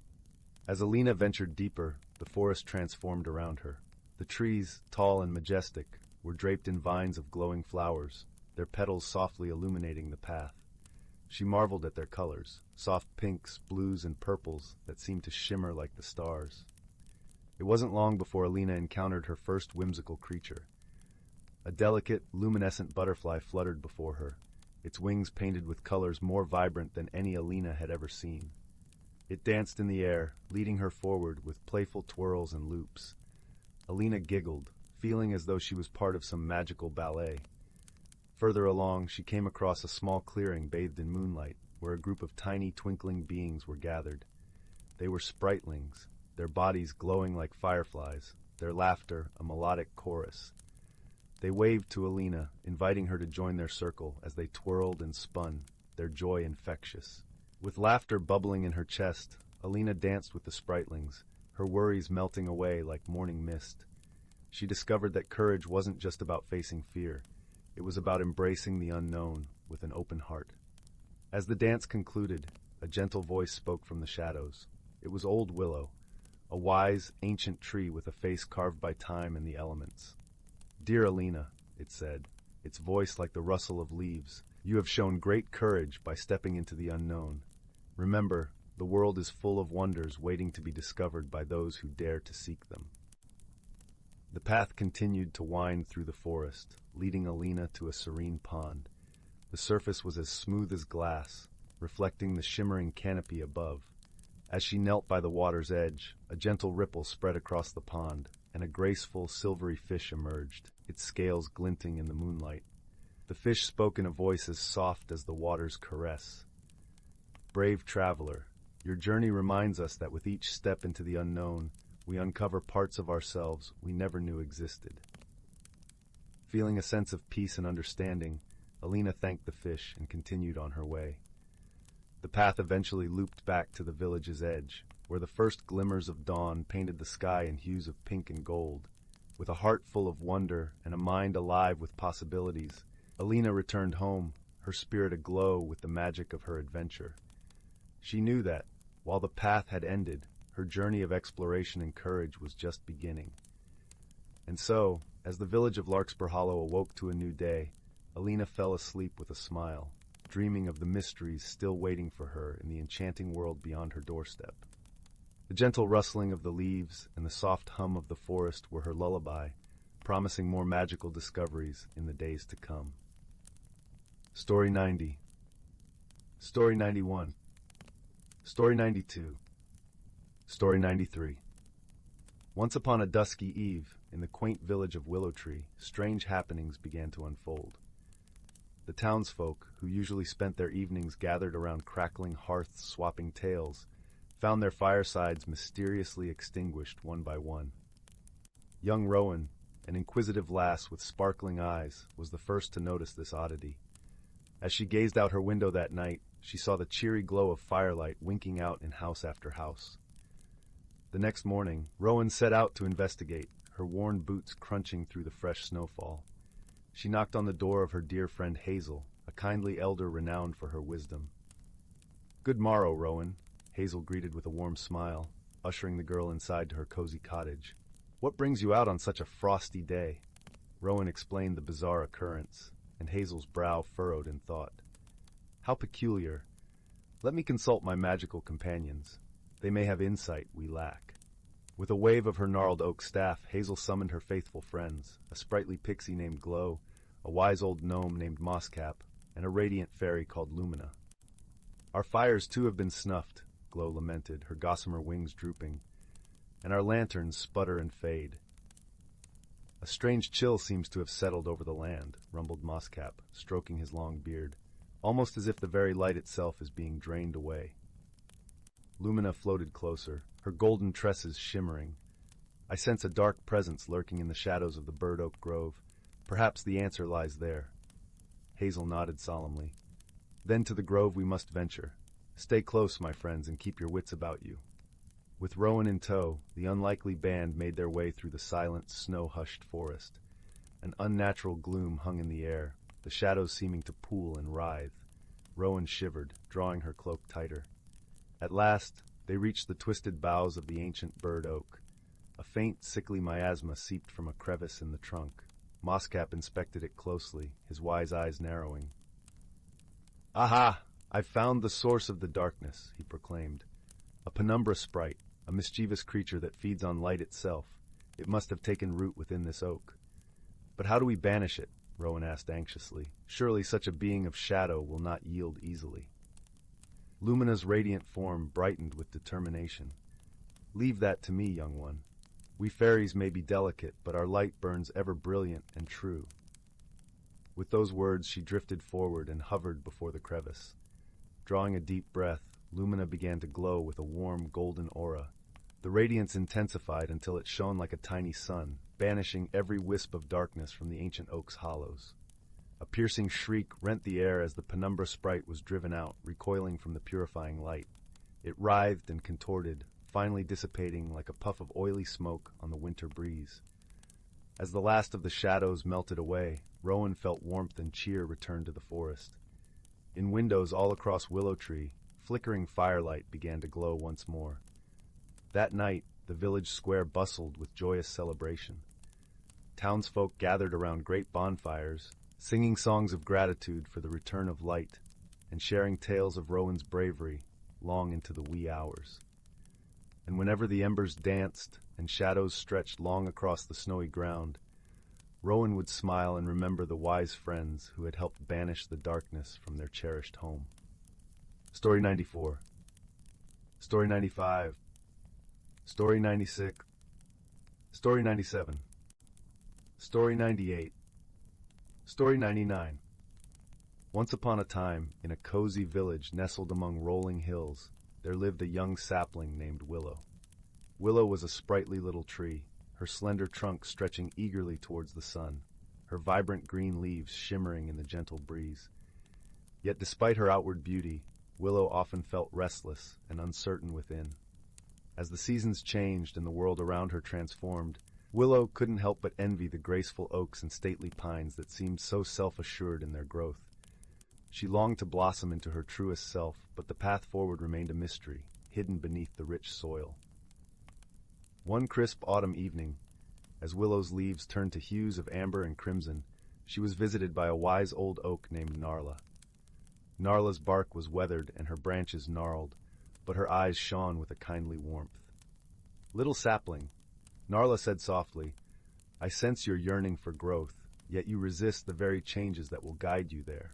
As Alina ventured deeper, the forest transformed around her. The trees, tall and majestic, were draped in vines of glowing flowers, their petals softly illuminating the path. She marveled at their colors, soft pinks, blues, and purples that seemed to shimmer like the stars. It wasn't long before Alina encountered her first whimsical creature. A delicate, luminescent butterfly fluttered before her, its wings painted with colors more vibrant than any Alina had ever seen. It danced in the air, leading her forward with playful twirls and loops. Alina giggled, feeling as though she was part of some magical ballet. Further along, she came across a small clearing bathed in moonlight, where a group of tiny twinkling beings were gathered. They were spritlings, their bodies glowing like fireflies, their laughter a melodic chorus. They waved to Alina, inviting her to join their circle as they twirled and spun, their joy infectious. With laughter bubbling in her chest, Alina danced with the spritlings, her worries melting away like morning mist. She discovered that courage wasn't just about facing fear. It was about embracing the unknown with an open heart. As the dance concluded, a gentle voice spoke from the shadows. It was Old Willow, a wise, ancient tree with a face carved by time and the elements. "Dear Alina," it said, its voice like the rustle of leaves, "you have shown great courage by stepping into the unknown. Remember, the world is full of wonders waiting to be discovered by those who dare to seek them." The path continued to wind through the forest, leading Alina to a serene pond. The surface was as smooth as glass, reflecting the shimmering canopy above. As she knelt by the water's edge, a gentle ripple spread across the pond, and a graceful, silvery fish emerged, its scales glinting in the moonlight. The fish spoke in a voice as soft as the water's caress. "Brave traveler, your journey reminds us that with each step into the unknown, we uncover parts of ourselves we never knew existed." Feeling a sense of peace and understanding, Alina thanked the fish and continued on her way. The path eventually looped back to the village's edge, where the first glimmers of dawn painted the sky in hues of pink and gold. With a heart full of wonder and a mind alive with possibilities, Alina returned home, her spirit aglow with the magic of her adventure. She knew that, while the path had ended, her journey of exploration and courage was just beginning. And so, as the village of Larkspur Hollow awoke to a new day, Alina fell asleep with a smile, dreaming of the mysteries still waiting for her in the enchanting world beyond her doorstep. The gentle rustling of the leaves and the soft hum of the forest were her lullaby, promising more magical discoveries in the days to come. Story 90. Story 91. Story 92. Story 93. Once upon a dusky eve, in the quaint village of Willowtree, strange happenings began to unfold. The townsfolk, who usually spent their evenings gathered around crackling hearths swapping tales, found their firesides mysteriously extinguished one by one. Young Rowan, an inquisitive lass with sparkling eyes, was the first to notice this oddity. As she gazed out her window that night, she saw the cheery glow of firelight winking out in house after house. The next morning, Rowan set out to investigate, her worn boots crunching through the fresh snowfall. She knocked on the door of her dear friend Hazel, a kindly elder renowned for her wisdom. "Good morrow, Rowan," Hazel greeted with a warm smile, ushering the girl inside to her cozy cottage. "What brings you out on such a frosty day?" Rowan explained the bizarre occurrence, and Hazel's brow furrowed in thought. "How peculiar. Let me consult my magical companions. They may have insight we lack." With a wave of her gnarled oak staff, Hazel summoned her faithful friends, a sprightly pixie named Glow, a wise old gnome named Mosscap, and a radiant fairy called Lumina. "Our fires too have been snuffed," Glow lamented, her gossamer wings drooping, "and our lanterns sputter and fade." "A strange chill seems to have settled over the land," rumbled Mosscap, stroking his long beard, "almost as if the very light itself is being drained away." Lumina floated closer, her golden tresses shimmering. "I sense a dark presence lurking in the shadows of the bird oak grove. Perhaps the answer lies there." Hazel nodded solemnly. "Then to the grove we must venture. Stay close, my friends, and keep your wits about you." With Rowan in tow, the unlikely band made their way through the silent, snow-hushed forest. An unnatural gloom hung in the air, the shadows seeming to pool and writhe. Rowan shivered, drawing her cloak tighter. At last, they reached the twisted boughs of the ancient bird oak. A faint, sickly miasma seeped from a crevice in the trunk. Mosscap inspected it closely, his wise eyes narrowing. "Aha! I've found the source of the darkness," he proclaimed. "A penumbra sprite, a mischievous creature that feeds on light itself. It must have taken root within this oak." "But how do we banish it?" Rowan asked anxiously. "Surely such a being of shadow will not yield easily." Lumina's radiant form brightened with determination. "Leave that to me, young one. We fairies may be delicate, but our light burns ever brilliant and true." With those words, she drifted forward and hovered before the crevice. Drawing a deep breath, Lumina began to glow with a warm, golden aura. The radiance intensified until it shone like a tiny sun, banishing every wisp of darkness from the ancient oak's hollows. A piercing shriek rent the air as the penumbra sprite was driven out, recoiling from the purifying light. It writhed and contorted, finally dissipating like a puff of oily smoke on the winter breeze. As the last of the shadows melted away, Rowan felt warmth and cheer return to the forest. In windows all across Willowtree, flickering firelight began to glow once more. That night, the village square bustled with joyous celebration. Townsfolk gathered around great bonfires, singing songs of gratitude for the return of light, and sharing tales of Rowan's bravery long into the wee hours. And whenever the embers danced and shadows stretched long across the snowy ground, Rowan would smile and remember the wise friends who had helped banish the darkness from their cherished home. Story 94. Story 95. Story 96. Story 97. Story 98. Story 99. Once upon a time, in a cozy village nestled among rolling hills, there lived a young sapling named Willow. Willow was a sprightly little tree, her slender trunk stretching eagerly towards the sun, her vibrant green leaves shimmering in the gentle breeze. Yet despite her outward beauty, Willow often felt restless and uncertain within. As the seasons changed and the world around her transformed, Willow couldn't help but envy the graceful oaks and stately pines that seemed so self-assured in their growth. She longed to blossom into her truest self, but the path forward remained a mystery, hidden beneath the rich soil. One crisp autumn evening, as Willow's leaves turned to hues of amber and crimson, she was visited by a wise old oak named Narla. Narla's bark was weathered and her branches gnarled, but her eyes shone with a kindly warmth. "Little sapling," Narla said softly, "I sense your yearning for growth, yet you resist the very changes that will guide you there."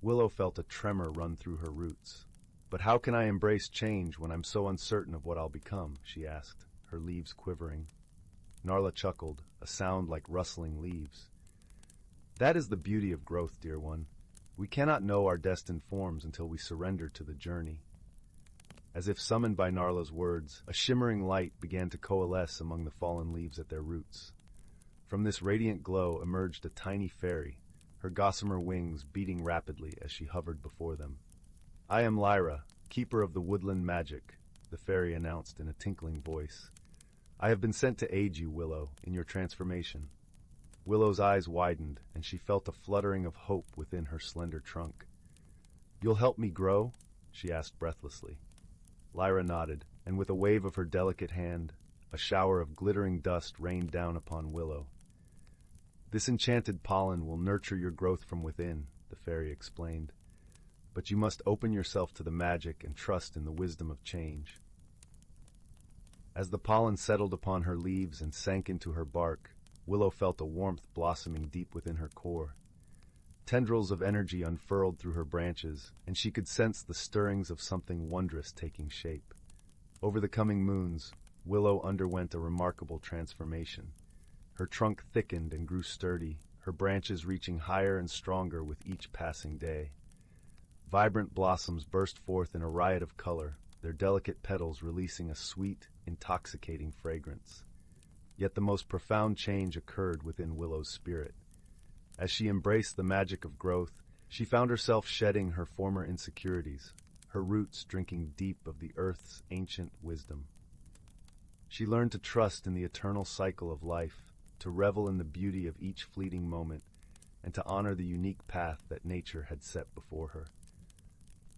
Willow felt a tremor run through her roots. "But how can I embrace change when I'm so uncertain of what I'll become?" she asked, her leaves quivering. Narla chuckled, a sound like rustling leaves. "That is the beauty of growth, dear one. We cannot know our destined forms until we surrender to the journey." As if summoned by Narla's words, a shimmering light began to coalesce among the fallen leaves at their roots. From this radiant glow emerged a tiny fairy, her gossamer wings beating rapidly as she hovered before them. "I am Lyra, keeper of the woodland magic," the fairy announced in a tinkling voice. "I have been sent to aid you, Willow, in your transformation." Willow's eyes widened, and she felt a fluttering of hope within her slender trunk. "You'll help me grow?" she asked breathlessly. Lyra nodded, and with a wave of her delicate hand, a shower of glittering dust rained down upon Willow. "This enchanted pollen will nurture your growth from within," the fairy explained. "But you must open yourself to the magic and trust in the wisdom of change." As the pollen settled upon her leaves and sank into her bark, Willow felt a warmth blossoming deep within her core. Tendrils of energy unfurled through her branches, and she could sense the stirrings of something wondrous taking shape. Over the coming moons, Willow underwent a remarkable transformation. Her trunk thickened and grew sturdy, her branches reaching higher and stronger with each passing day. Vibrant blossoms burst forth in a riot of color, their delicate petals releasing a sweet, intoxicating fragrance. Yet the most profound change occurred within Willow's spirit. As she embraced the magic of growth, she found herself shedding her former insecurities, her roots drinking deep of the earth's ancient wisdom. She learned to trust in the eternal cycle of life, to revel in the beauty of each fleeting moment, and to honor the unique path that nature had set before her.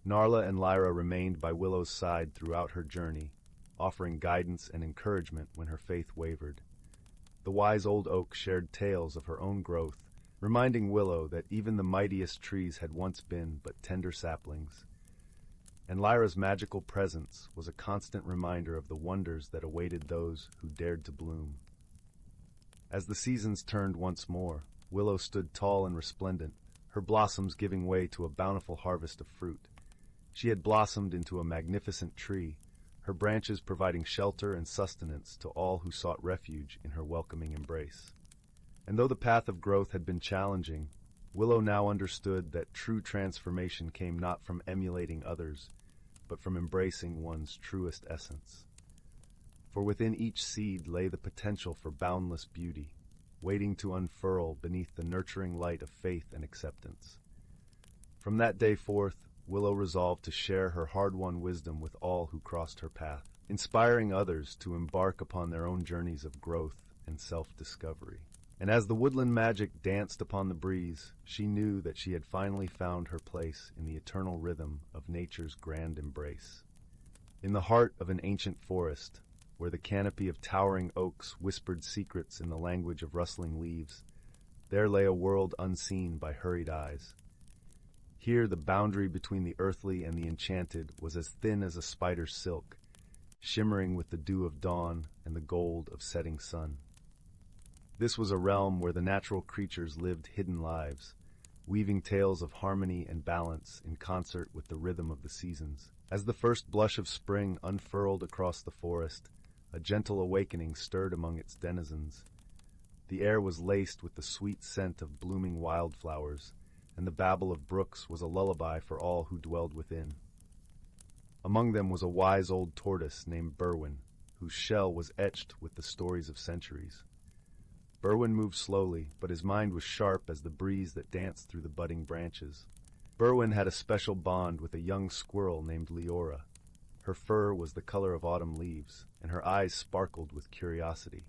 Narla and Lyra remained by Willow's side throughout her journey, offering guidance and encouragement when her faith wavered. The wise old oak shared tales of her own growth, reminding Willow that even the mightiest trees had once been but tender saplings. And Lyra's magical presence was a constant reminder of the wonders that awaited those who dared to bloom. As the seasons turned once more, Willow stood tall and resplendent, her blossoms giving way to a bountiful harvest of fruit. She had blossomed into a magnificent tree, her branches providing shelter and sustenance to all who sought refuge in her welcoming embrace. And though the path of growth had been challenging, Willow now understood that true transformation came not from emulating others, but from embracing one's truest essence. For within each seed lay the potential for boundless beauty, waiting to unfurl beneath the nurturing light of faith and acceptance. From that day forth, Willow resolved to share her hard-won wisdom with all who crossed her path, inspiring others to embark upon their own journeys of growth and self-discovery. And as the woodland magic danced upon the breeze, she knew that she had finally found her place in the eternal rhythm of nature's grand embrace. In the heart of an ancient forest, where the canopy of towering oaks whispered secrets in the language of rustling leaves, there lay a world unseen by hurried eyes. Here the boundary between the earthly and the enchanted was as thin as a spider's silk, shimmering with the dew of dawn and the gold of setting sun. This was a realm where the natural creatures lived hidden lives, weaving tales of harmony and balance in concert with the rhythm of the seasons. As the first blush of spring unfurled across the forest, a gentle awakening stirred among its denizens. The air was laced with the sweet scent of blooming wildflowers, and the babble of brooks was a lullaby for all who dwelled within. Among them was a wise old tortoise named Berwin, whose shell was etched with the stories of centuries. Berwin moved slowly, but his mind was sharp as the breeze that danced through the budding branches. Berwin had a special bond with a young squirrel named Leora. Her fur was the color of autumn leaves, and her eyes sparkled with curiosity.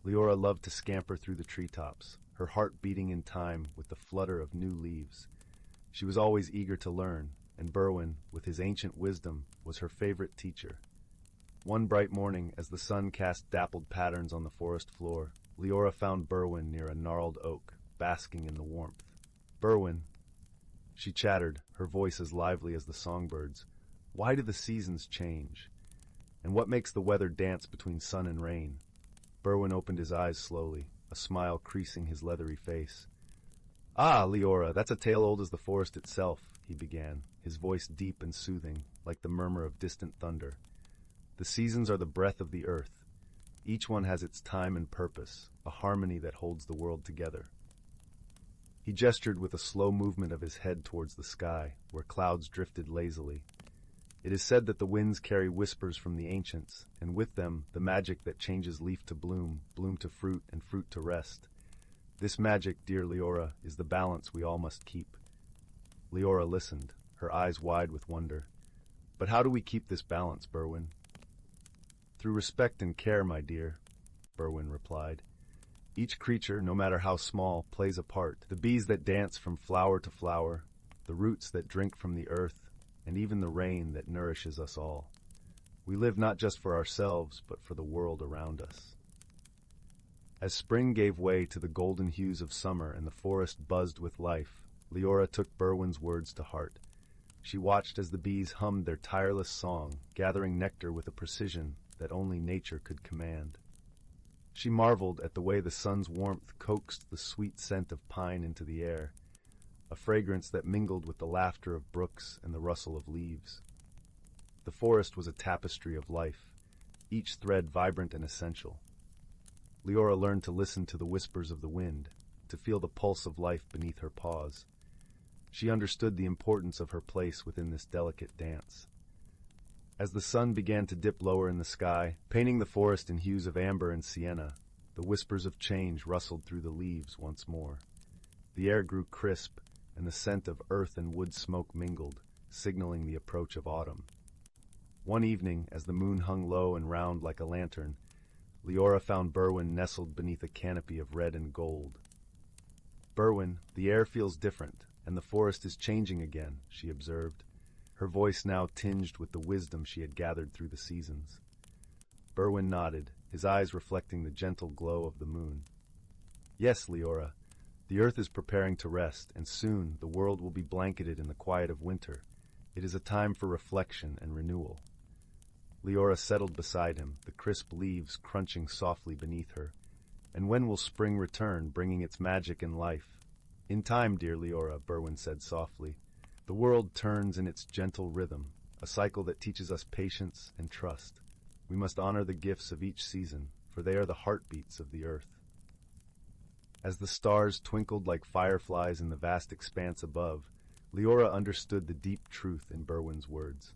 Leora loved to scamper through the treetops, her heart beating in time with the flutter of new leaves. She was always eager to learn, and Berwin, with his ancient wisdom, was her favorite teacher. One bright morning, as the sun cast dappled patterns on the forest floor, Leora found Berwin near a gnarled oak, basking in the warmth. "Berwin," she chattered, her voice as lively as the songbirds, "why do the seasons change? And what makes the weather dance between sun and rain?" Berwin opened his eyes slowly, a smile creasing his leathery face. "Ah, Leora, that's a tale old as the forest itself," he began, his voice deep and soothing, like the murmur of distant thunder. "The seasons are the breath of the earth. Each one has its time and purpose, a harmony that holds the world together." He gestured with a slow movement of his head towards the sky, where clouds drifted lazily. It is said that the winds carry whispers from the ancients, and with them the magic that changes leaf to bloom, bloom to fruit, and fruit to rest. This magic, dear Leora, is the balance we all must keep. Leora listened, her eyes wide with wonder. "But how do we keep this balance, Berwin?" "Through respect and care, my dear," Berwin replied. "Each creature, no matter how small, plays a part. The bees that dance from flower to flower, the roots that drink from the earth, and even the rain that nourishes us all. We live not just for ourselves, but for the world around us." As spring gave way to the golden hues of summer and the forest buzzed with life, Leora took Berwin's words to heart. She watched as the bees hummed their tireless song, gathering nectar with a precision that only nature could command. She marveled at the way the sun's warmth coaxed the sweet scent of pine into the air, a fragrance that mingled with the laughter of brooks and the rustle of leaves. The forest was a tapestry of life, each thread vibrant and essential. Leora learned to listen to the whispers of the wind, to feel the pulse of life beneath her paws. She understood the importance of her place within this delicate dance. As the sun began to dip lower in the sky, painting the forest in hues of amber and sienna, the whispers of change rustled through the leaves once more. The air grew crisp, and the scent of earth and wood smoke mingled, signaling the approach of autumn. One evening, as the moon hung low and round like a lantern, Leora found Berwin nestled beneath a canopy of red and gold. "Berwin, the air feels different, and the forest is changing again," she observed, her voice now tinged with the wisdom she had gathered through the seasons. Berwin nodded, his eyes reflecting the gentle glow of the moon. "Yes, Leora, the earth is preparing to rest, and soon the world will be blanketed in the quiet of winter. It is a time for reflection and renewal." Leora settled beside him, the crisp leaves crunching softly beneath her. "And when will spring return, bringing its magic and life?" "In time, dear Leora," Berwin said softly. "The world turns in its gentle rhythm, a cycle that teaches us patience and trust. We must honor the gifts of each season, for they are the heartbeats of the earth." As the stars twinkled like fireflies in the vast expanse above, Leora understood the deep truth in Berwin's words.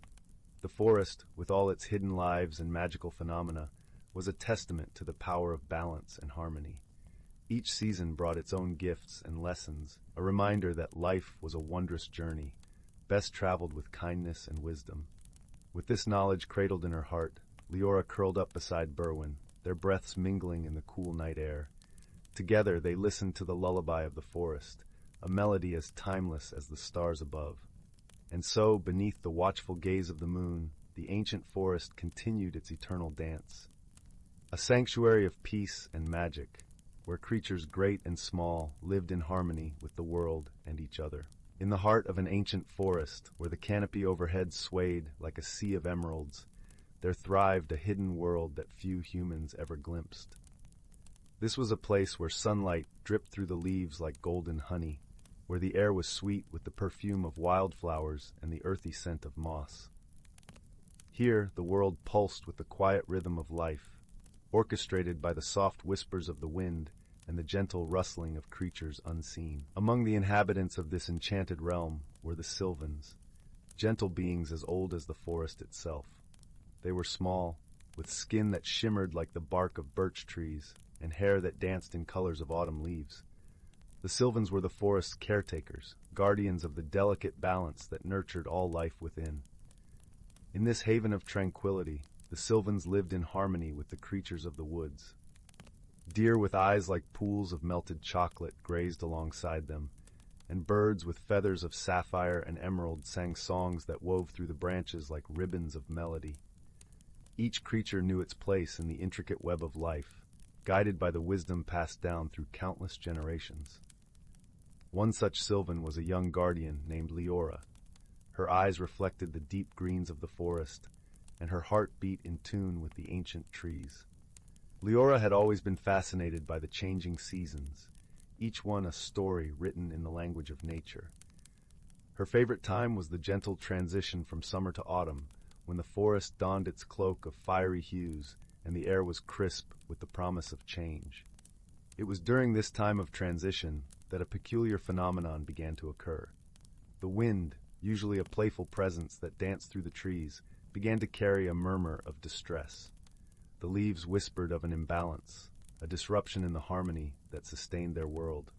The forest, with all its hidden lives and magical phenomena, was a testament to the power of balance and harmony. Each season brought its own gifts and lessons, a reminder that life was a wondrous journey, best traveled with kindness and wisdom. With this knowledge cradled in her heart, Leora curled up beside Berwin, their breaths mingling in the cool night air. Together they listened to the lullaby of the forest, a melody as timeless as the stars above. And so, beneath the watchful gaze of the moon, the ancient forest continued its eternal dance. A sanctuary of peace and magic, where creatures great and small lived in harmony with the world and each other. In the heart of an ancient forest, where the canopy overhead swayed like a sea of emeralds, there thrived a hidden world that few humans ever glimpsed. This was a place where sunlight dripped through the leaves like golden honey, where the air was sweet with the perfume of wildflowers and the earthy scent of moss. Here, the world pulsed with the quiet rhythm of life, orchestrated by the soft whispers of the wind and the gentle rustling of creatures unseen. Among the inhabitants of this enchanted realm were the Sylvans, gentle beings as old as the forest itself. They were small, with skin that shimmered like the bark of birch trees and hair that danced in colors of autumn leaves. The Sylvans were the forest's caretakers, guardians of the delicate balance that nurtured all life within. In this haven of tranquility, the Sylvans lived in harmony with the creatures of the woods. Deer with eyes like pools of melted chocolate grazed alongside them, and birds with feathers of sapphire and emerald sang songs that wove through the branches like ribbons of melody. Each creature knew its place in the intricate web of life, guided by the wisdom passed down through countless generations. One such Sylvan was a young guardian named Leora. Her eyes reflected the deep greens of the forest, and her heart beat in tune with the ancient trees. Leora had always been fascinated by the changing seasons, each one a story written in the language of nature. Her favorite time was the gentle transition from summer to autumn, when the forest donned its cloak of fiery hues and the air was crisp with the promise of change. It was during this time of transition that a peculiar phenomenon began to occur. The wind, usually a playful presence that danced through the trees, began to carry a murmur of distress. The leaves whispered of an imbalance, a disruption in the harmony that sustained their world.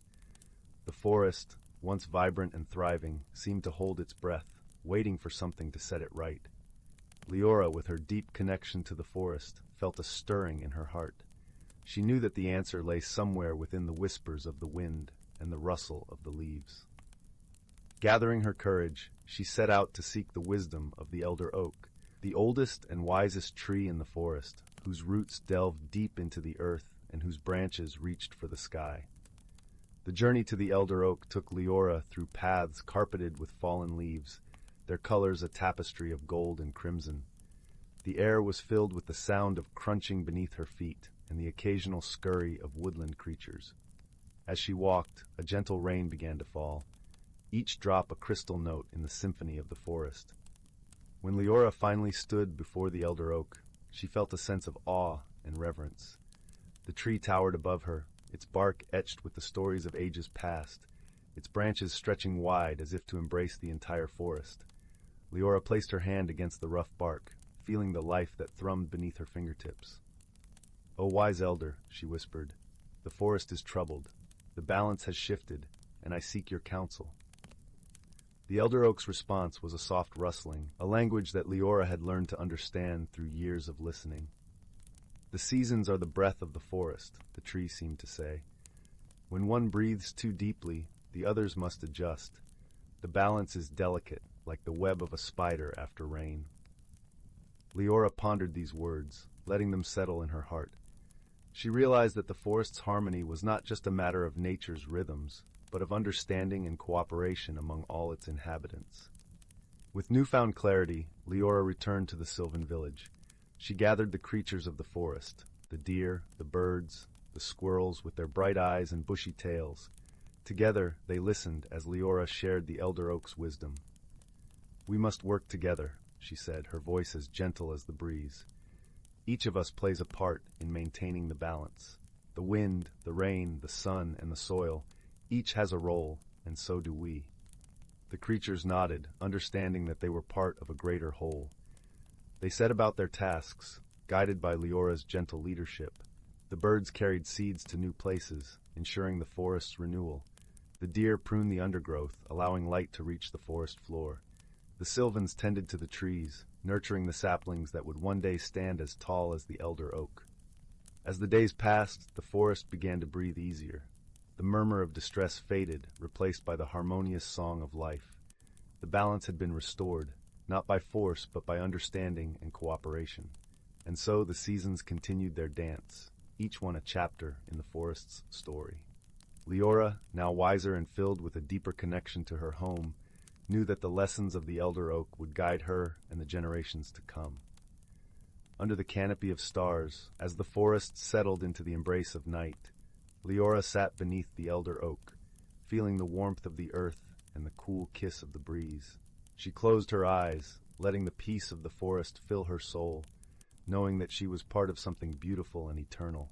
The forest, once vibrant and thriving, seemed to hold its breath, waiting for something to set it right. Leora, with her deep connection to the forest, felt a stirring in her heart. She knew that the answer lay somewhere within the whispers of the wind and the rustle of the leaves. Gathering her courage, she set out to seek the wisdom of the elder oak, the oldest and wisest tree in the forest, whose roots delved deep into the earth and whose branches reached for the sky. The journey to the elder oak took Leora through paths carpeted with fallen leaves, their colors a tapestry of gold and crimson. The air was filled with the sound of crunching beneath her feet and the occasional scurry of woodland creatures. As she walked, a gentle rain began to fall, each drop a crystal note in the symphony of the forest. When Leora finally stood before the elder oak, she felt a sense of awe and reverence. The tree towered above her, its bark etched with the stories of ages past, its branches stretching wide as if to embrace the entire forest. Leora placed her hand against the rough bark, feeling the life that thrummed beneath her fingertips. "O wise elder," she whispered, "the forest is troubled. The balance has shifted, and I seek your counsel." The elder oak's response was a soft rustling, a language that Leora had learned to understand through years of listening. "The seasons are the breath of the forest," the tree seemed to say. "When one breathes too deeply, the others must adjust. The balance is delicate, like the web of a spider after rain." Leora pondered these words, letting them settle in her heart. She realized that the forest's harmony was not just a matter of nature's rhythms, but of understanding and cooperation among all its inhabitants. With newfound clarity, Leora returned to the Sylvan village. She gathered the creatures of the forest, the deer, the birds, the squirrels with their bright eyes and bushy tails. Together, they listened as Leora shared the elder oak's wisdom. "We must work together," she said, her voice as gentle as the breeze. "Each of us plays a part in maintaining the balance. The wind, the rain, the sun, and the soil, each has a role, and so do we." The creatures nodded, understanding that they were part of a greater whole. They set about their tasks, guided by Leora's gentle leadership. The birds carried seeds to new places, ensuring the forest's renewal. The deer pruned the undergrowth, allowing light to reach the forest floor. The Sylvans tended to the trees, nurturing the saplings that would one day stand as tall as the elder oak. As the days passed, the forest began to breathe easier. The murmur of distress faded, replaced by the harmonious song of life. The balance had been restored, not by force but by understanding and cooperation. And so the seasons continued their dance, each one a chapter in the forest's story. Leora, now wiser and filled with a deeper connection to her home, knew that the lessons of the elder oak would guide her and the generations to come. under the canopy of stars, as the forest settled into the embrace of night, Leora sat beneath the elder oak, feeling the warmth of the earth and the cool kiss of the breeze. She closed her eyes, letting the peace of the forest fill her soul, knowing that she was part of something beautiful and eternal.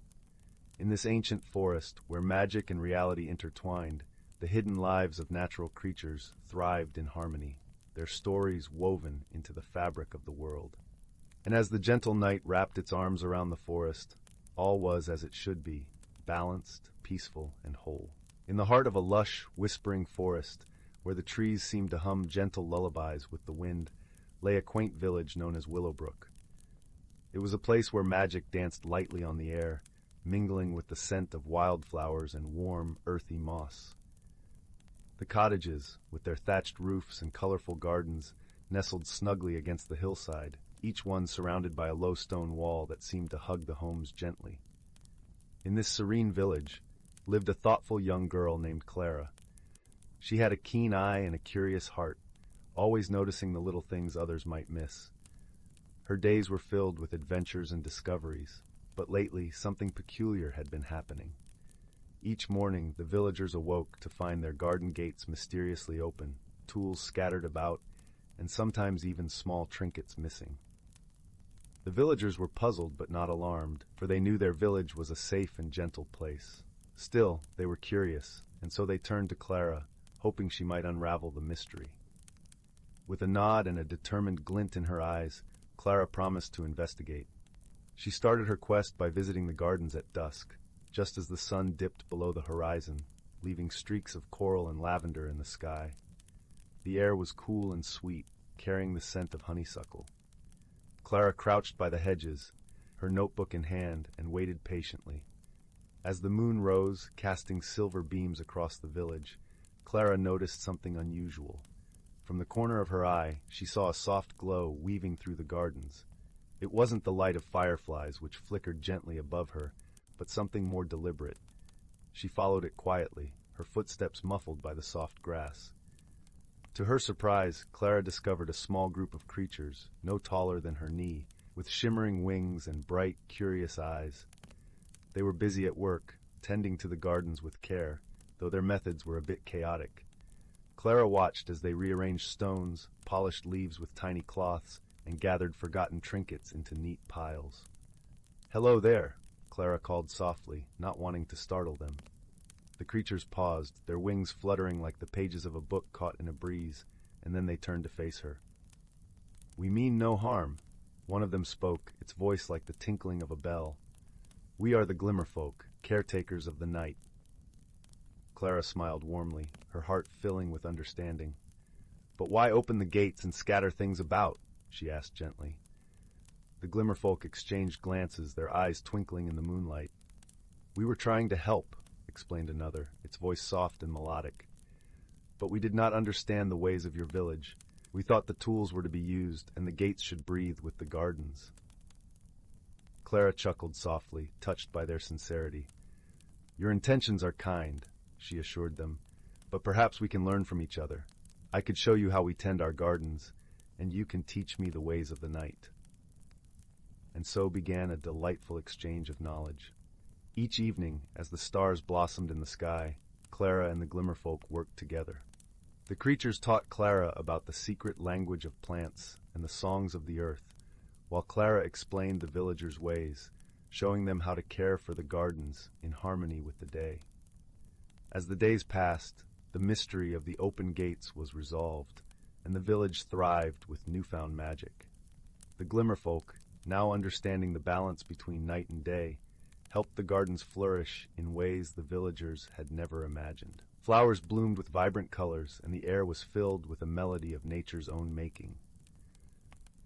In this ancient forest, where magic and reality intertwined, the hidden lives of natural creatures thrived in harmony, their stories woven into the fabric of the world. And as the gentle night wrapped its arms around the forest, all was as it should be, balanced, peaceful, and whole. In the heart of a lush, whispering forest, where the trees seemed to hum gentle lullabies with the wind, lay a quaint village known as Willowbrook. It was a place where magic danced lightly on the air, mingling with the scent of wildflowers and warm, earthy moss. The cottages, with their thatched roofs and colorful gardens, nestled snugly against the hillside, each one surrounded by a low stone wall that seemed to hug the homes gently. In this serene village lived a thoughtful young girl named Clara. She had a keen eye and a curious heart, always noticing the little things others might miss. Her days were filled with adventures and discoveries, but lately something peculiar had been happening. Each morning the villagers awoke to find their garden gates mysteriously open, tools scattered about, and sometimes even small trinkets missing. The villagers were puzzled but not alarmed, for they knew their village was a safe and gentle place. Still, they were curious, and so they turned to Clara, hoping she might unravel the mystery. With a nod and a determined glint in her eyes, Clara promised to investigate. She started her quest by visiting the gardens at dusk, just as the sun dipped below the horizon, leaving streaks of coral and lavender in the sky. The air was cool and sweet, carrying the scent of honeysuckle. Clara crouched by the hedges, her notebook in hand, and waited patiently. As the moon rose, casting silver beams across the village, Clara noticed something unusual. From the corner of her eye, she saw a soft glow weaving through the gardens. It wasn't the light of fireflies which flickered gently above her, but something more deliberate. She followed it quietly, her footsteps muffled by the soft grass. To her surprise, Clara discovered a small group of creatures, no taller than her knee, with shimmering wings and bright, curious eyes. They were busy at work, tending to the gardens with care, though their methods were a bit chaotic. Clara watched as they rearranged stones, polished leaves with tiny cloths, and gathered forgotten trinkets into neat piles. "Hello there," Clara called softly, not wanting to startle them. The creatures paused, their wings fluttering like the pages of a book caught in a breeze, and then they turned to face her. "We mean no harm," one of them spoke, its voice like the tinkling of a bell. "We are the Glimmerfolk, caretakers of the night." Clara smiled warmly, her heart filling with understanding. "But why open the gates and scatter things about?" she asked gently. The Glimmerfolk exchanged glances, their eyes twinkling in the moonlight. "We were trying to help," explained another, its voice soft and melodic. "But we did not understand the ways of your village. We thought the tools were to be used, and the gates should breathe with the gardens." Clara chuckled softly, touched by their sincerity. "Your intentions are kind," she assured them, "but perhaps we can learn from each other. I could show you how we tend our gardens, and you can teach me the ways of the night." And so began a delightful exchange of knowledge. Each evening, as the stars blossomed in the sky, Clara and the Glimmerfolk worked together. The creatures taught Clara about the secret language of plants and the songs of the earth, while Clara explained the villagers' ways, showing them how to care for the gardens in harmony with the day. As the days passed, the mystery of the open gates was resolved, and the village thrived with newfound magic. The Glimmerfolk, now understanding the balance between night and day, helped the gardens flourish in ways the villagers had never imagined. Flowers bloomed with vibrant colors, and the air was filled with a melody of nature's own making.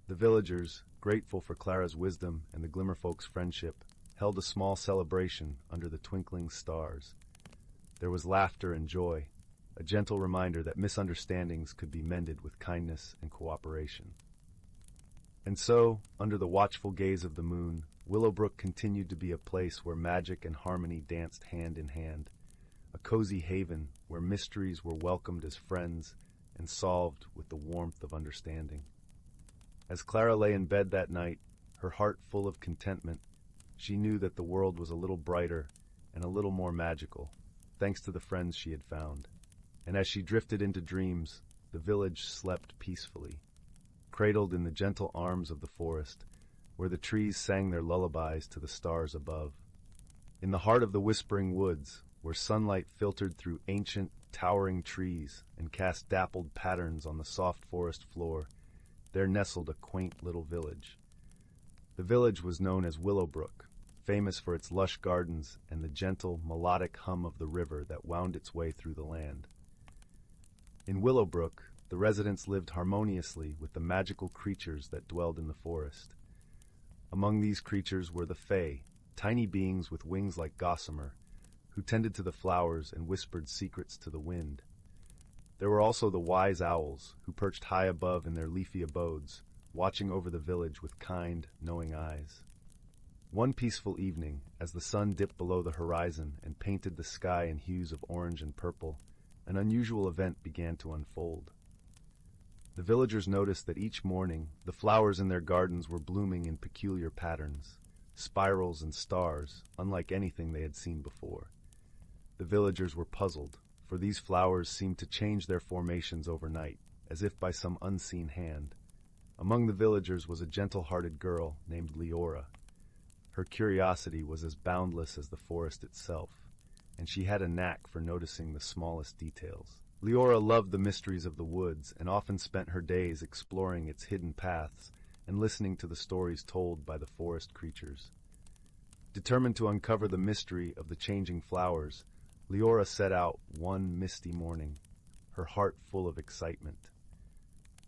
The villagers, grateful for Clara's wisdom and the Glimmerfolk's friendship, held a small celebration under the twinkling stars. There was laughter and joy, a gentle reminder that misunderstandings could be mended with kindness and cooperation. And so, under the watchful gaze of the moon, Willowbrook continued to be a place where magic and harmony danced hand in hand, a cozy haven where mysteries were welcomed as friends and solved with the warmth of understanding. As Clara lay in bed that night, her heart full of contentment. She knew that the world was a little brighter and a little more magical, thanks to the friends she had found. And as she drifted into dreams, the village slept peacefully, cradled in the gentle arms of the forest, where the trees sang their lullabies to the stars above. In the heart of the whispering woods, where sunlight filtered through ancient, towering trees and cast dappled patterns on the soft forest floor, there nestled a quaint little village. The village was known as Willowbrook, famous for its lush gardens and the gentle, melodic hum of the river that wound its way through the land. In Willowbrook, the residents lived harmoniously with the magical creatures that dwelled in the forest. Among these creatures were the Fae, tiny beings with wings like gossamer, who tended to the flowers and whispered secrets to the wind. There were also the wise owls, who perched high above in their leafy abodes, watching over the village with kind, knowing eyes. One peaceful evening, as the sun dipped below the horizon and painted the sky in hues of orange and purple, an unusual event began to unfold. The villagers noticed that each morning the flowers in their gardens were blooming in peculiar patterns, spirals and stars, unlike anything they had seen before. The villagers were puzzled, for these flowers seemed to change their formations overnight, as if by some unseen hand. Among the villagers was a gentle-hearted girl named Leora. Her curiosity was as boundless as the forest itself, and she had a knack for noticing the smallest details. Leora loved the mysteries of the woods and often spent her days exploring its hidden paths and listening to the stories told by the forest creatures. Determined to uncover the mystery of the changing flowers, Leora set out one misty morning, her heart full of excitement.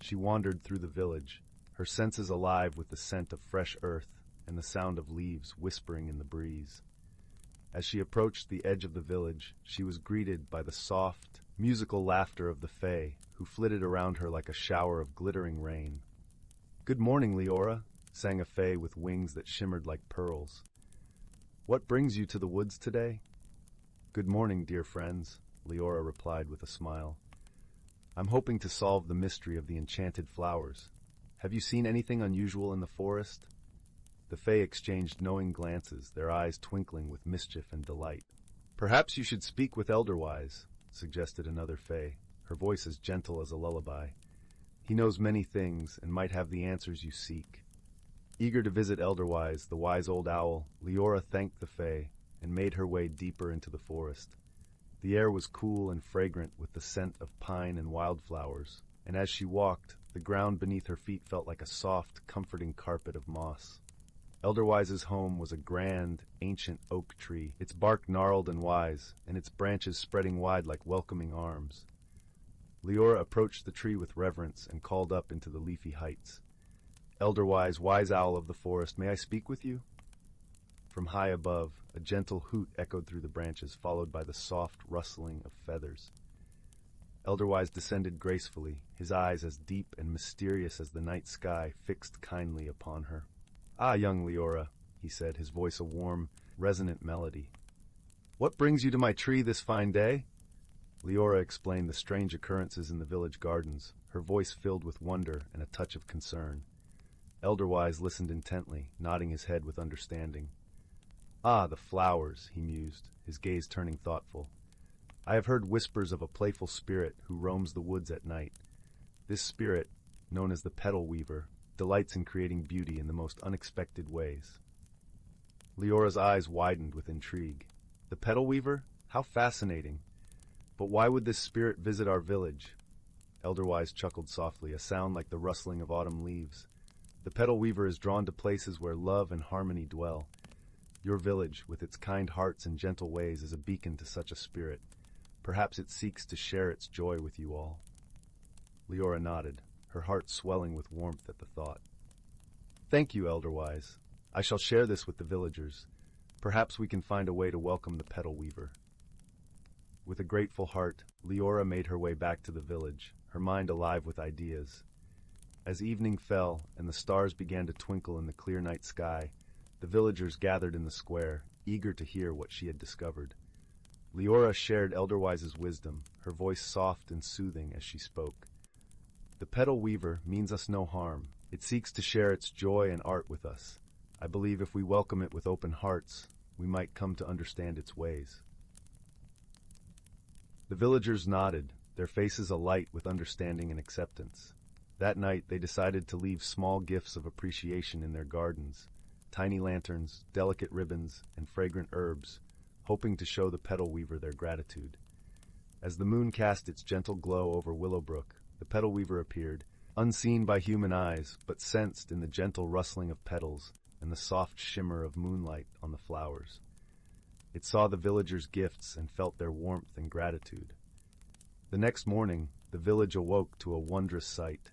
She wandered through the village, her senses alive with the scent of fresh earth and the sound of leaves whispering in the breeze. As she approached the edge of the village, she was greeted by the soft, musical laughter of the Fae, who flitted around her like a shower of glittering rain. "Good morning, Leora," sang a Fae with wings that shimmered like pearls. "What brings you to the woods today?" "Good morning, dear friends," Leora replied with a smile. "I'm hoping to solve the mystery of the enchanted flowers. Have you seen anything unusual in the forest?" The Fae exchanged knowing glances, their eyes twinkling with mischief and delight. "Perhaps you should speak with Elderwise," suggested another Fae, her voice as gentle as a lullaby. "He knows many things and might have the answers you seek." Eager to visit Elderwise, the wise old owl, Leora thanked the Fae and made her way deeper into the forest. The air was cool and fragrant with the scent of pine and wildflowers, and as she walked, the ground beneath her feet felt like a soft, comforting carpet of moss. Elderwise's home was a grand, ancient oak tree, its bark gnarled and wise, and its branches spreading wide like welcoming arms. Leora approached the tree with reverence and called up into the leafy heights. "Elderwise, wise owl of the forest, may I speak with you?" From high above, a gentle hoot echoed through the branches, followed by the soft rustling of feathers. Elderwise descended gracefully, his eyes as deep and mysterious as the night sky fixed kindly upon her. "Ah, young Leora," he said, his voice a warm, resonant melody. "What brings you to my tree this fine day?" Leora explained the strange occurrences in the village gardens, her voice filled with wonder and a touch of concern. Elderwise listened intently, nodding his head with understanding. "Ah, the flowers," he mused, his gaze turning thoughtful. "I have heard whispers of a playful spirit who roams the woods at night. This spirit, known as the petal weaver, delights in creating beauty in the most unexpected ways." Leora's eyes widened with intrigue. "The petal weaver? How fascinating! But why would this spirit visit our village?" Elderwise chuckled softly, a sound like the rustling of autumn leaves. "The petal weaver is drawn to places where love and harmony dwell. Your village, with its kind hearts and gentle ways, is a beacon to such a spirit. Perhaps it seeks to share its joy with you all." Leora nodded, her heart swelling with warmth at the thought. "Thank you, Elderwise. I shall share this with the villagers. Perhaps we can find a way to welcome the petal weaver." With a grateful heart, Leora made her way back to the village, her mind alive with ideas. As evening fell and the stars began to twinkle in the clear night sky, the villagers gathered in the square, eager to hear what she had discovered. Leora shared Elderwise's wisdom, her voice soft and soothing as she spoke. "The petal weaver means us no harm. It seeks to share its joy and art with us. I believe if we welcome it with open hearts, we might come to understand its ways." The villagers nodded, their faces alight with understanding and acceptance. That night, they decided to leave small gifts of appreciation in their gardens, tiny lanterns, delicate ribbons, and fragrant herbs, hoping to show the petal weaver their gratitude. As the moon cast its gentle glow over Willowbrook, the petal weaver appeared, unseen by human eyes, but sensed in the gentle rustling of petals and the soft shimmer of moonlight on the flowers. It saw the villagers' gifts and felt their warmth and gratitude. The next morning, the village awoke to a wondrous sight.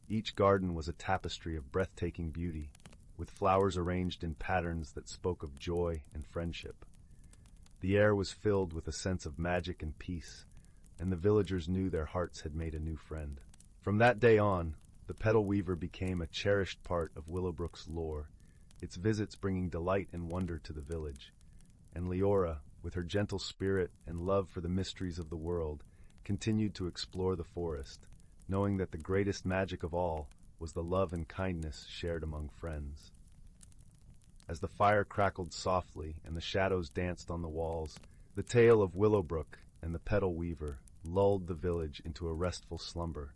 Each garden was a tapestry of breathtaking beauty, with flowers arranged in patterns that spoke of joy and friendship. The air was filled with a sense of magic and peace, and the villagers knew their hearts had made a new friend. From that day on, the petal weaver became a cherished part of Willowbrook's lore, its visits bringing delight and wonder to the village. And Leora, with her gentle spirit and love for the mysteries of the world, continued to explore the forest, knowing that the greatest magic of all was the love and kindness shared among friends. As the fire crackled softly and the shadows danced on the walls, the tale of Willowbrook and the petal weaver lulled the village into a restful slumber,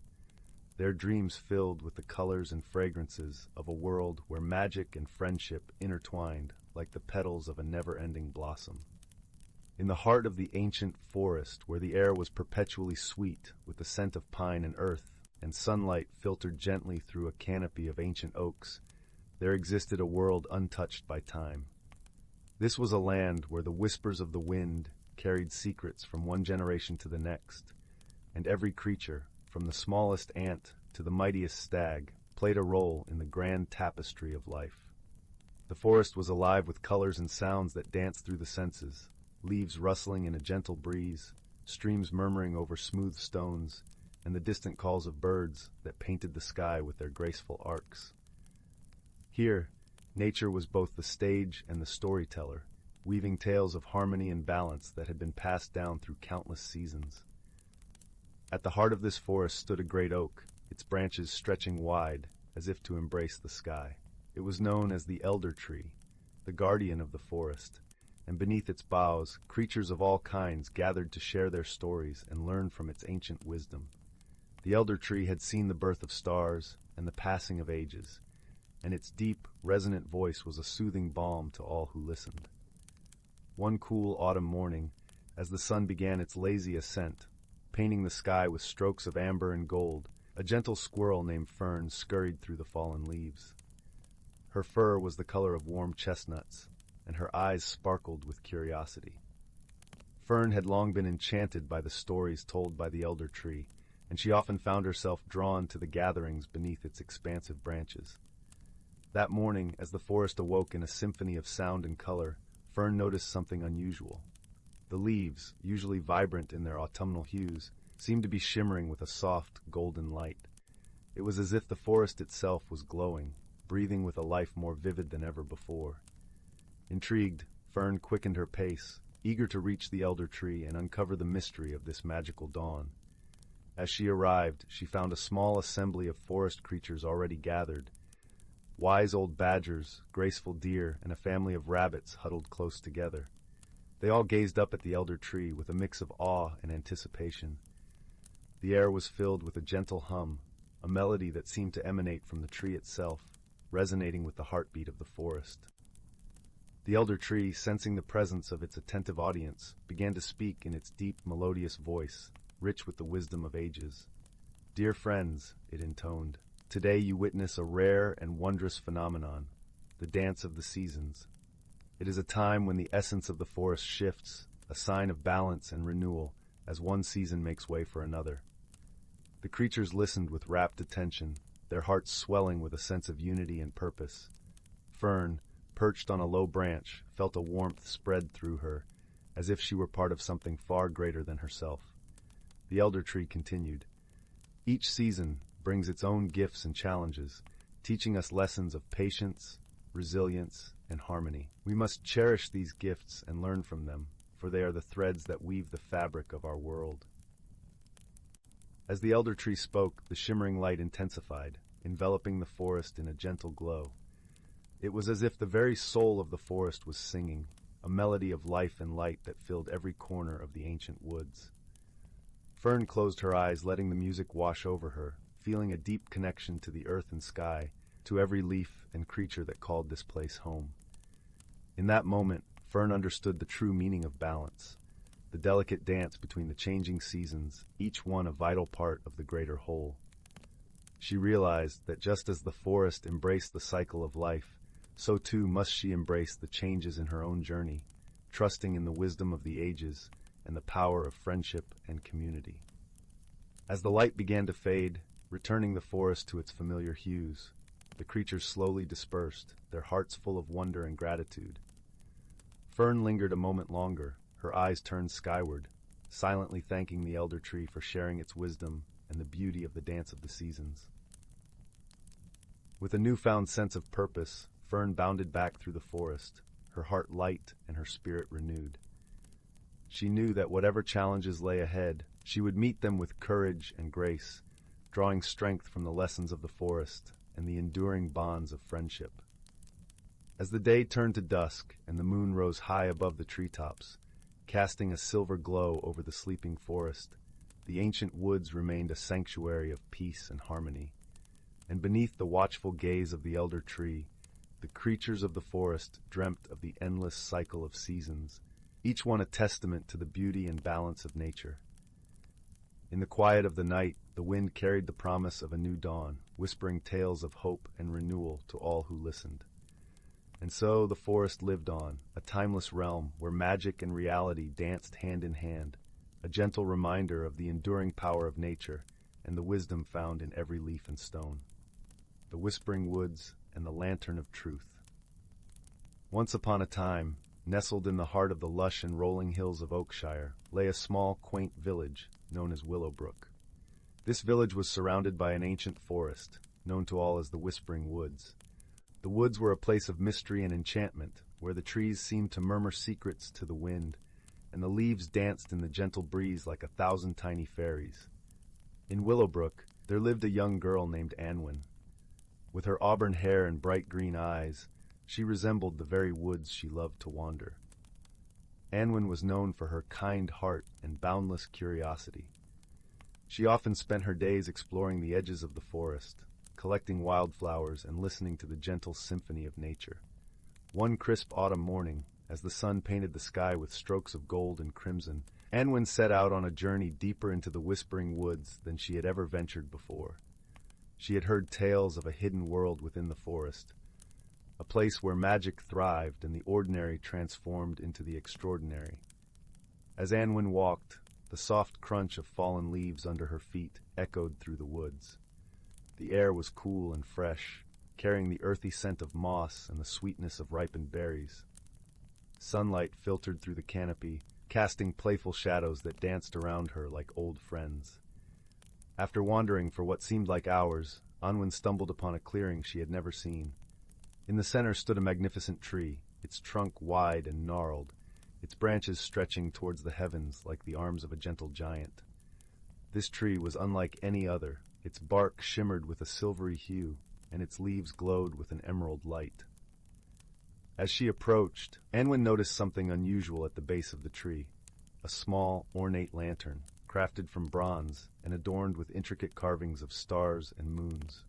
their dreams filled with the colors and fragrances of a world where magic and friendship intertwined like the petals of a never-ending blossom. In the heart of the ancient forest, where the air was perpetually sweet with the scent of pine and earth, and sunlight filtered gently through a canopy of ancient oaks, there existed a world untouched by time. This was a land where the whispers of the wind carried secrets from one generation to the next, and every creature, from the smallest ant to the mightiest stag, played a role in the grand tapestry of life. The forest was alive with colors and sounds that danced through the senses, leaves rustling in a gentle breeze, streams murmuring over smooth stones, and the distant calls of birds that painted the sky with their graceful arcs. Here, nature was both the stage and the storyteller, weaving tales of harmony and balance that had been passed down through countless seasons. At the heart of this forest stood a great oak, its branches stretching wide as if to embrace the sky. It was known as the elder tree, the guardian of the forest, and beneath its boughs, creatures of all kinds gathered to share their stories and learn from its ancient wisdom. The elder tree had seen the birth of stars and the passing of ages, and its deep, resonant voice was a soothing balm to all who listened. One cool autumn morning, as the sun began its lazy ascent, painting the sky with strokes of amber and gold, a gentle squirrel named Fern scurried through the fallen leaves. Her fur was the color of warm chestnuts, and her eyes sparkled with curiosity. Fern had long been enchanted by the stories told by the elder tree, and she often found herself drawn to the gatherings beneath its expansive branches. That morning, as the forest awoke in a symphony of sound and color, Fern noticed something unusual. The leaves, usually vibrant in their autumnal hues, seemed to be shimmering with a soft, golden light. It was as if the forest itself was glowing, breathing with a life more vivid than ever before. Intrigued, Fern quickened her pace, eager to reach the elder tree and uncover the mystery of this magical dawn. As she arrived, she found a small assembly of forest creatures already gathered. Wise old badgers, graceful deer, and a family of rabbits huddled close together. They all gazed up at the elder tree with a mix of awe and anticipation. The air was filled with a gentle hum, a melody that seemed to emanate from the tree itself, resonating with the heartbeat of the forest. The elder tree, sensing the presence of its attentive audience, began to speak in its deep, melodious voice, rich with the wisdom of ages. "Dear friends," it intoned, "today you witness a rare and wondrous phenomenon, the dance of the seasons. It is a time when the essence of the forest shifts, a sign of balance and renewal, as one season makes way for another." The creatures listened with rapt attention, their hearts swelling with a sense of unity and purpose. Fern, perched on a low branch, felt a warmth spread through her, as if she were part of something far greater than herself. The elder tree continued, "Each season brings its own gifts and challenges, teaching us lessons of patience, resilience, and harmony. We must cherish these gifts and learn from them, for they are the threads that weave the fabric of our world." As the elder tree spoke, the shimmering light intensified, enveloping the forest in a gentle glow. It was as if the very soul of the forest was singing, a melody of life and light that filled every corner of the ancient woods. Fern closed her eyes, letting the music wash over her, feeling a deep connection to the earth and sky, to every leaf and creature that called this place home. In that moment, Fern understood the true meaning of balance, the delicate dance between the changing seasons, each one a vital part of the greater whole. She realized that just as the forest embraced the cycle of life, so too must she embrace the changes in her own journey, trusting in the wisdom of the ages and the power of friendship and community. As the light began to fade, returning the forest to its familiar hues, the creatures slowly dispersed, their hearts full of wonder and gratitude. Fern lingered a moment longer, her eyes turned skyward, silently thanking the elder tree for sharing its wisdom and the beauty of the dance of the seasons. With a newfound sense of purpose, Fern bounded back through the forest, her heart light and her spirit renewed. She knew that whatever challenges lay ahead, she would meet them with courage and grace, drawing strength from the lessons of the forest and the enduring bonds of friendship. As the day turned to dusk and the moon rose high above the treetops, casting a silver glow over the sleeping forest, the ancient woods remained a sanctuary of peace and harmony. And beneath the watchful gaze of the elder tree, the creatures of the forest dreamt of the endless cycle of seasons, each one a testament to the beauty and balance of nature. In the quiet of the night, the wind carried the promise of a new dawn, whispering tales of hope and renewal to all who listened. And so the forest lived on, a timeless realm where magic and reality danced hand in hand, a gentle reminder of the enduring power of nature and the wisdom found in every leaf and stone. The whispering woods and the lantern of truth. Once upon a time, nestled in the heart of the lush and rolling hills of Oakshire, lay a small, quaint village known as Willowbrook. This village was surrounded by an ancient forest, known to all as the Whispering Woods. The woods were a place of mystery and enchantment, where the trees seemed to murmur secrets to the wind, and the leaves danced in the gentle breeze like 1,000 tiny fairies. In Willowbrook, there lived a young girl named Anwen. With her auburn hair and bright green eyes, she resembled the very woods she loved to wander. Anwen was known for her kind heart and boundless curiosity. She often spent her days exploring the edges of the forest, collecting wildflowers and listening to the gentle symphony of nature. One crisp autumn morning, as the sun painted the sky with strokes of gold and crimson, Anwen set out on a journey deeper into the Whispering Woods than she had ever ventured before. She had heard tales of a hidden world within the forest, a place where magic thrived and the ordinary transformed into the extraordinary. As Anwen walked, the soft crunch of fallen leaves under her feet echoed through the woods. The air was cool and fresh, carrying the earthy scent of moss and the sweetness of ripened berries. Sunlight filtered through the canopy, casting playful shadows that danced around her like old friends. After wandering for what seemed like hours, Anwen stumbled upon a clearing she had never seen. In the center stood a magnificent tree, its trunk wide and gnarled, its branches stretching towards the heavens like the arms of a gentle giant. This tree was unlike any other. Its bark shimmered with a silvery hue, and its leaves glowed with an emerald light. As she approached, Anwen noticed something unusual at the base of the tree, a small, ornate lantern, crafted from bronze and adorned with intricate carvings of stars and moons.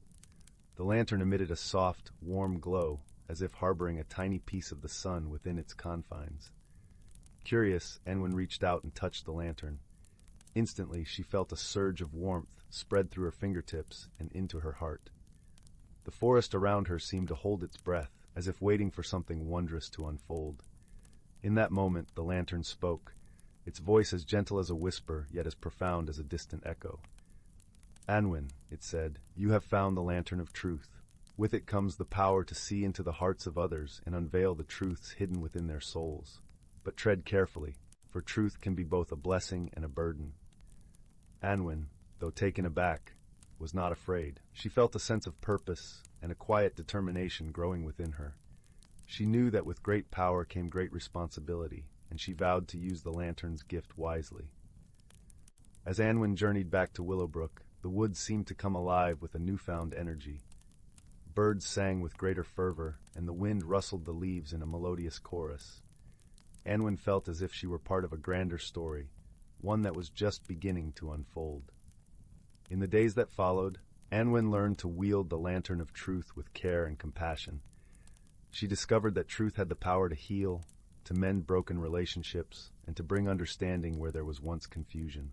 The lantern emitted a soft, warm glow, as if harboring a tiny piece of the sun within its confines. Curious, Anwen reached out and touched the lantern. Instantly, she felt a surge of warmth spread through her fingertips and into her heart. The forest around her seemed to hold its breath, as if waiting for something wondrous to unfold. In that moment, the lantern spoke, its voice as gentle as a whisper, yet as profound as a distant echo. "Anwen," it said, "you have found the lantern of truth. With it comes the power to see into the hearts of others and unveil the truths hidden within their souls. But tread carefully, for truth can be both a blessing and a burden." Anwen, though taken aback, was not afraid. She felt a sense of purpose and a quiet determination growing within her. She knew that with great power came great responsibility, and she vowed to use the lantern's gift wisely. As Anwen journeyed back to Willowbrook, the woods seemed to come alive with a newfound energy. Birds sang with greater fervor, and the wind rustled the leaves in a melodious chorus. Anwen felt as if she were part of a grander story, one that was just beginning to unfold. In the days that followed, Anwen learned to wield the lantern of truth with care and compassion. She discovered that truth had the power to heal, to mend broken relationships, and to bring understanding where there was once confusion.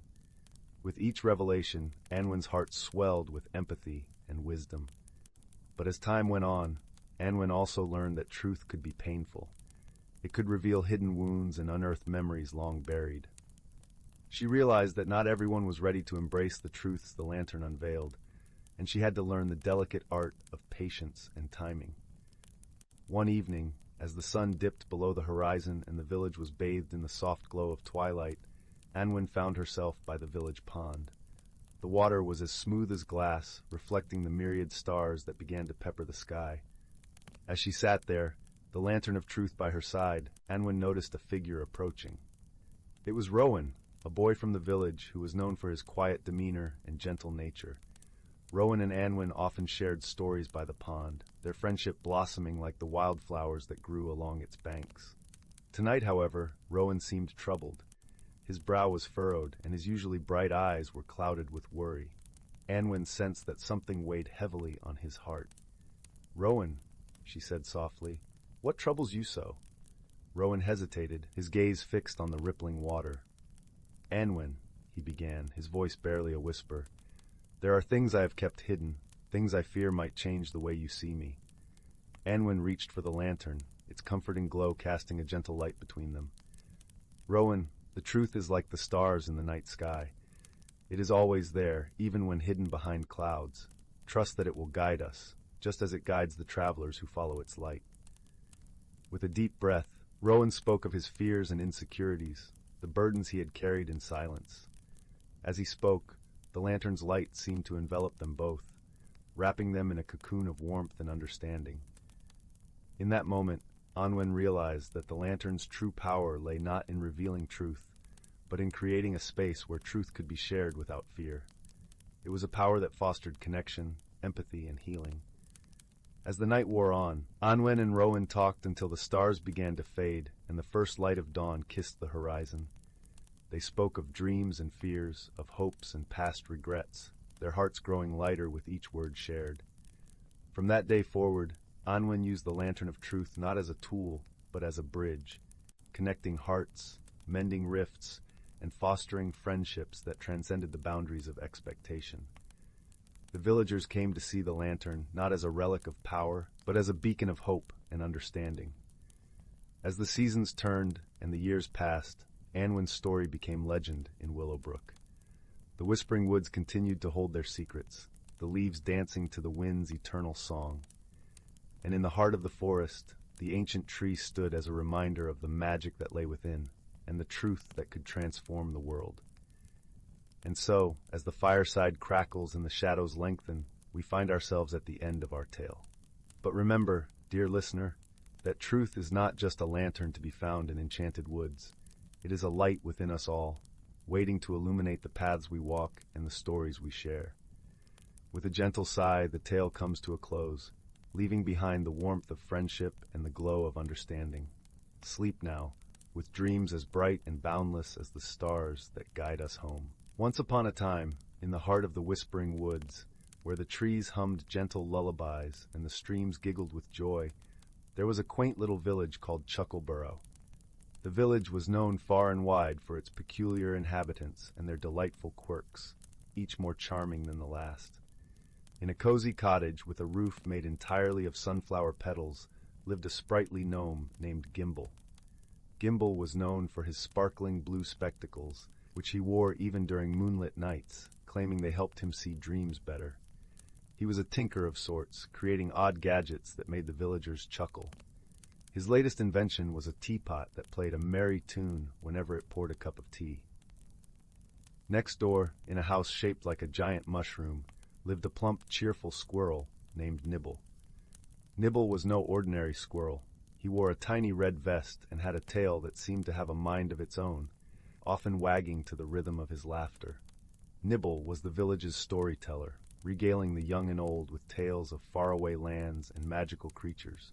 With each revelation, Anwen's heart swelled with empathy and wisdom. But as time went on, Anwen also learned that truth could be painful. It could reveal hidden wounds and unearth memories long buried. She realized that not everyone was ready to embrace the truths the lantern unveiled, and she had to learn the delicate art of patience and timing. One evening, as the sun dipped below the horizon and the village was bathed in the soft glow of twilight, Anwen found herself by the village pond. The water was as smooth as glass, reflecting the myriad stars that began to pepper the sky. As she sat there, the lantern of truth by her side, Anwen noticed a figure approaching. It was Rowan, a boy from the village who was known for his quiet demeanor and gentle nature. Rowan and Anwen often shared stories by the pond, their friendship blossoming like the wildflowers that grew along its banks. Tonight, however, Rowan seemed troubled. His brow was furrowed, and his usually bright eyes were clouded with worry. Anwen sensed that something weighed heavily on his heart. "Rowan," she said softly, "what troubles you so?" Rowan hesitated, his gaze fixed on the rippling water. "Anwen," he began, his voice barely a whisper, "there are things I have kept hidden, things I fear might change the way you see me." Anwen reached for the lantern, its comforting glow casting a gentle light between them. "Rowan, the truth is like the stars in the night sky. It is always there, even when hidden behind clouds. Trust that it will guide us, just as it guides the travelers who follow its light." With a deep breath, Rowan spoke of his fears and insecurities, the burdens he had carried in silence. As he spoke, the lantern's light seemed to envelop them both, wrapping them in a cocoon of warmth and understanding. In that moment, Anwen realized that the lantern's true power lay not in revealing truth, but in creating a space where truth could be shared without fear. It was a power that fostered connection, empathy, and healing. As the night wore on, Anwen and Rowan talked until the stars began to fade and the first light of dawn kissed the horizon. They spoke of dreams and fears, of hopes and past regrets, their hearts growing lighter with each word shared. From that day forward, Anwen used the lantern of truth not as a tool, but as a bridge, connecting hearts, mending rifts, and fostering friendships that transcended the boundaries of expectation. The villagers came to see the lantern not as a relic of power, but as a beacon of hope and understanding. As the seasons turned and the years passed, Anwen's story became legend in Willowbrook. The whispering woods continued to hold their secrets, the leaves dancing to the wind's eternal song. And in the heart of the forest, the ancient tree stood as a reminder of the magic that lay within, and the truth that could transform the world. And so, as the fireside crackles and the shadows lengthen, we find ourselves at the end of our tale. But remember, dear listener, that truth is not just a lantern to be found in enchanted woods. It is a light within us all, waiting to illuminate the paths we walk and the stories we share. With a gentle sigh, the tale comes to a close, leaving behind the warmth of friendship and the glow of understanding. Sleep now, with dreams as bright and boundless as the stars that guide us home. Once upon a time, in the heart of the whispering woods, where the trees hummed gentle lullabies and the streams giggled with joy, there was a quaint little village called Chuckleborough. The village was known far and wide for its peculiar inhabitants and their delightful quirks, each more charming than the last. In a cozy cottage with a roof made entirely of sunflower petals lived a sprightly gnome named Gimble. Gimble was known for his sparkling blue spectacles, which he wore even during moonlit nights, claiming they helped him see dreams better. He was a tinker of sorts, creating odd gadgets that made the villagers chuckle. His latest invention was a teapot that played a merry tune whenever it poured a cup of tea. Next door, in a house shaped like a giant mushroom, lived a plump, cheerful squirrel named Nibble. Nibble was no ordinary squirrel. He wore a tiny red vest and had a tail that seemed to have a mind of its own, often wagging to the rhythm of his laughter. Nibble was the village's storyteller, regaling the young and old with tales of faraway lands and magical creatures.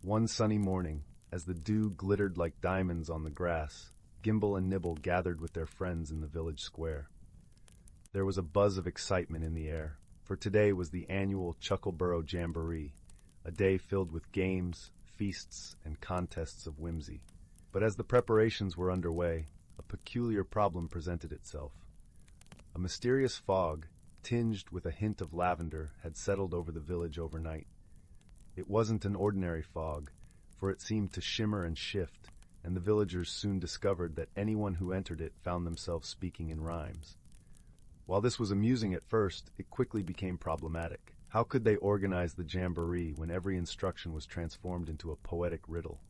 One sunny morning, as the dew glittered like diamonds on the grass, Gimble and Nibble gathered with their friends in the village square. There was a buzz of excitement in the air, for today was the annual Chuckleborough Jamboree, a day filled with games, feasts, and contests of whimsy. But as the preparations were underway, a peculiar problem presented itself. A mysterious fog, tinged with a hint of lavender, had settled over the village overnight. It wasn't an ordinary fog, for it seemed to shimmer and shift, and the villagers soon discovered that anyone who entered it found themselves speaking in rhymes. While this was amusing at first, it quickly became problematic. How could they organize the jamboree when every instruction was transformed into a poetic riddle?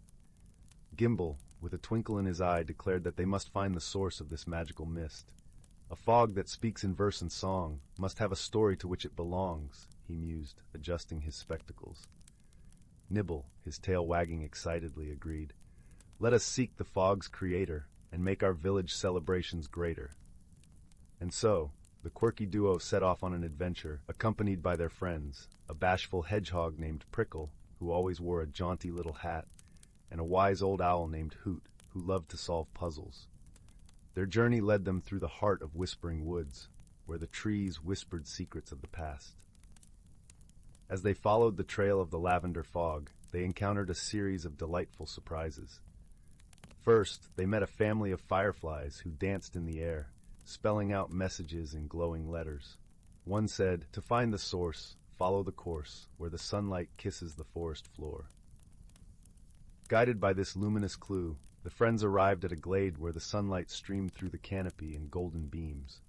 Gimble, with a twinkle in his eye, declared that they must find the source of this magical mist. A fog that speaks in verse and song must have a story to which it belongs, he mused, adjusting his spectacles. Nibble, his tail wagging excitedly, agreed. Let us seek the fog's creator and make our village celebrations greater. And so, the quirky duo set off on an adventure, accompanied by their friends, a bashful hedgehog named Prickle, who always wore a jaunty little hat, and a wise old owl named Hoot, who loved to solve puzzles. Their journey led them through the heart of whispering woods, where the trees whispered secrets of the past. As they followed the trail of the lavender fog, they encountered a series of delightful surprises. First, they met a family of fireflies who danced in the air, spelling out messages in glowing letters. One said, "To find the source, follow the course, where the sunlight kisses the forest floor." Guided by this luminous clue, the friends arrived at a glade where the sunlight streamed through the canopy in golden beams.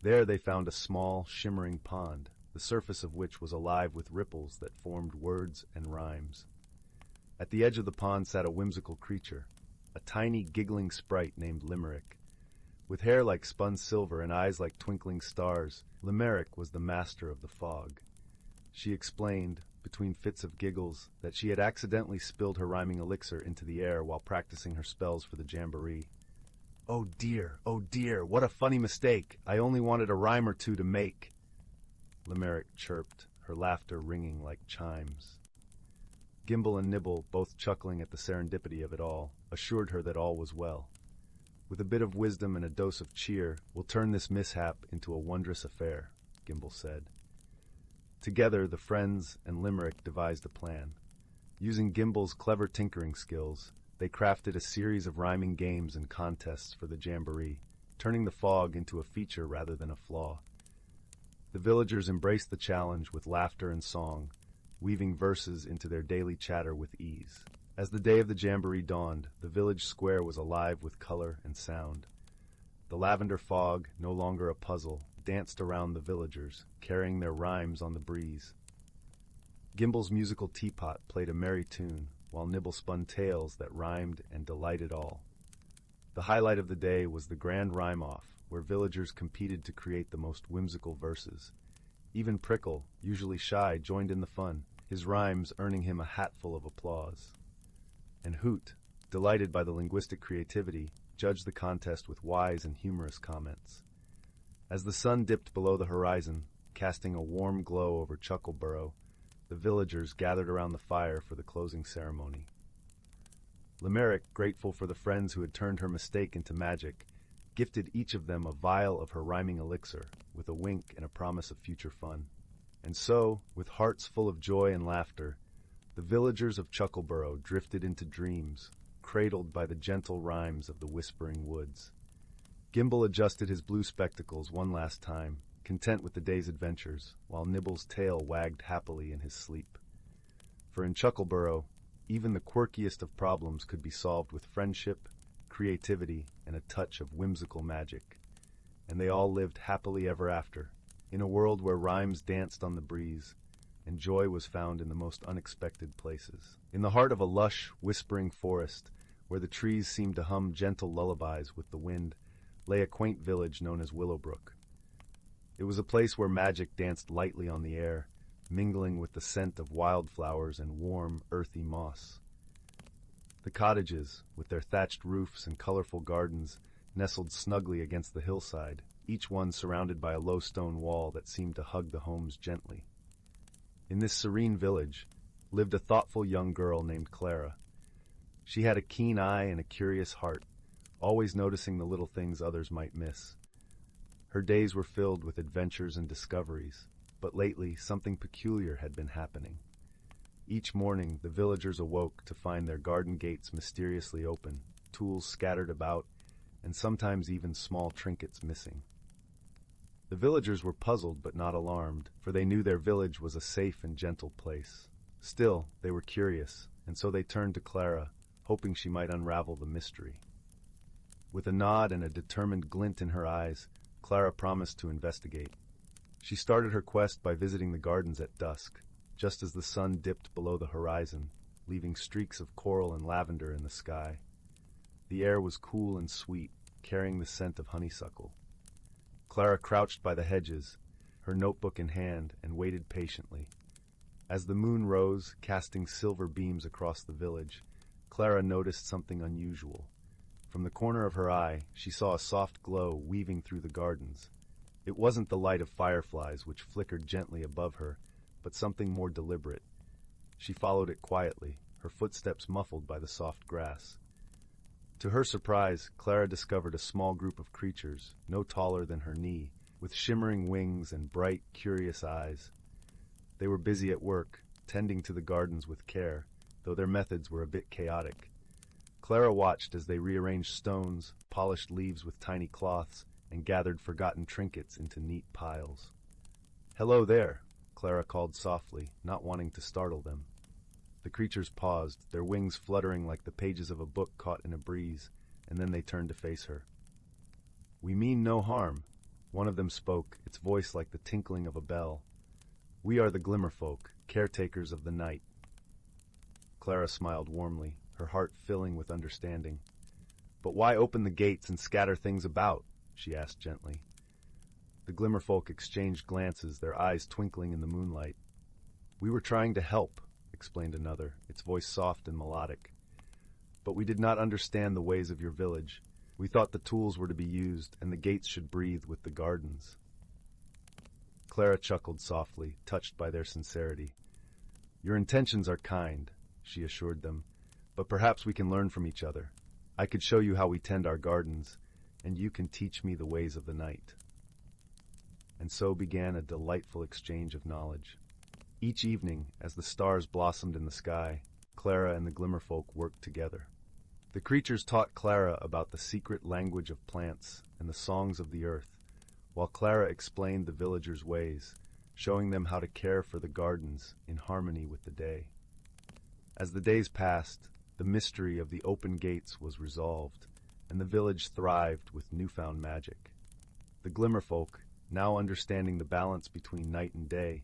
There they found a small, shimmering pond, the surface of which was alive with ripples that formed words and rhymes. At the edge of the pond sat a whimsical creature, a tiny, giggling sprite named Limerick. With hair like spun silver and eyes like twinkling stars, Limerick was the master of the fog. She explained, between fits of giggles, that she had accidentally spilled her rhyming elixir into the air while practicing her spells for the jamboree. Oh dear, what a funny mistake! I only wanted a rhyme or two to make," Limerick chirped, her laughter ringing like chimes. Gimble and Nibble, both chuckling at the serendipity of it all, assured her that all was well. "With a bit of wisdom and a dose of cheer, we'll turn this mishap into a wondrous affair," Gimble said. Together, the friends and Limerick devised a plan. Using Gimble's clever tinkering skills, they crafted a series of rhyming games and contests for the jamboree, turning the fog into a feature rather than a flaw. The villagers embraced the challenge with laughter and song, weaving verses into their daily chatter with ease. As the day of the jamboree dawned, the village square was alive with color and sound. The lavender fog, no longer a puzzle, danced around the villagers, carrying their rhymes on the breeze. Gimble's musical teapot played a merry tune, while Nibble spun tales that rhymed and delighted all. The highlight of the day was the grand rhyme-off, where villagers competed to create the most whimsical verses. Even Prickle, usually shy, joined in the fun, his rhymes earning him a hatful of applause. And Hoot, delighted by the linguistic creativity, judged the contest with wise and humorous comments. As the sun dipped below the horizon, casting a warm glow over Chuckleborough, the villagers gathered around the fire for the closing ceremony. Limerick, grateful for the friends who had turned her mistake into magic, gifted each of them a vial of her rhyming elixir, with a wink and a promise of future fun. And so, with hearts full of joy and laughter, the villagers of Chuckleborough drifted into dreams, cradled by the gentle rhymes of the whispering woods. Gimble adjusted his blue spectacles one last time, content with the day's adventures, while Nibble's tail wagged happily in his sleep. For in Chuckleborough, even the quirkiest of problems could be solved with friendship, creativity, and a touch of whimsical magic. And they all lived happily ever after, in a world where rhymes danced on the breeze, and joy was found in the most unexpected places. In the heart of a lush, whispering forest, where the trees seemed to hum gentle lullabies with the wind, lay a quaint village known as Willowbrook. It was a place where magic danced lightly on the air, mingling with the scent of wildflowers and warm, earthy moss. The cottages, with their thatched roofs and colorful gardens, nestled snugly against the hillside, each one surrounded by a low stone wall that seemed to hug the homes gently. In this serene village lived a thoughtful young girl named Clara. She had a keen eye and a curious heart, always noticing the little things others might miss. Her days were filled with adventures and discoveries, but lately something peculiar had been happening. Each morning the villagers awoke to find their garden gates mysteriously open, tools scattered about, and sometimes even small trinkets missing. The villagers were puzzled but not alarmed, for they knew their village was a safe and gentle place. Still, they were curious, and so they turned to Clara, hoping she might unravel the mystery. With a nod and a determined glint in her eyes, Clara promised to investigate. She started her quest by visiting the gardens at dusk, just as the sun dipped below the horizon, leaving streaks of coral and lavender in the sky. The air was cool and sweet, carrying the scent of honeysuckle. Clara crouched by the hedges, her notebook in hand, and waited patiently. As the moon rose, casting silver beams across the village, Clara noticed something unusual. From the corner of her eye, she saw a soft glow weaving through the gardens. It wasn't the light of fireflies which flickered gently above her, but something more deliberate. She followed it quietly, her footsteps muffled by the soft grass. To her surprise, Clara discovered a small group of creatures, no taller than her knee, with shimmering wings and bright, curious eyes. They were busy at work, tending to the gardens with care, though their methods were a bit chaotic. Clara watched as they rearranged stones, polished leaves with tiny cloths, and gathered forgotten trinkets into neat piles. "Hello there," Clara called softly, not wanting to startle them. The creatures paused, their wings fluttering like the pages of a book caught in a breeze, and then they turned to face her. "We mean no harm," one of them spoke, its voice like the tinkling of a bell. "We are the Glimmerfolk, caretakers of the night." Clara smiled warmly, her heart filling with understanding. "But why open the gates and scatter things about?" she asked gently. The Glimmerfolk exchanged glances, their eyes twinkling in the moonlight. "We were trying to help," explained another, its voice soft and melodic. "But we did not understand the ways of your village. We thought the tools were to be used, and the gates should breathe with the gardens." Clara chuckled softly, touched by their sincerity. "Your intentions are kind," she assured them, "but perhaps we can learn from each other. I could show you how we tend our gardens, and you can teach me the ways of the night." And so began a delightful exchange of knowledge. Each evening, as the stars blossomed in the sky, Clara and the Glimmerfolk worked together. The creatures taught Clara about the secret language of plants and the songs of the earth, while Clara explained the villagers' ways, showing them how to care for the gardens in harmony with the day. As the days passed, the mystery of the open gates was resolved, and the village thrived with newfound magic. The Glimmerfolk, now understanding the balance between night and day,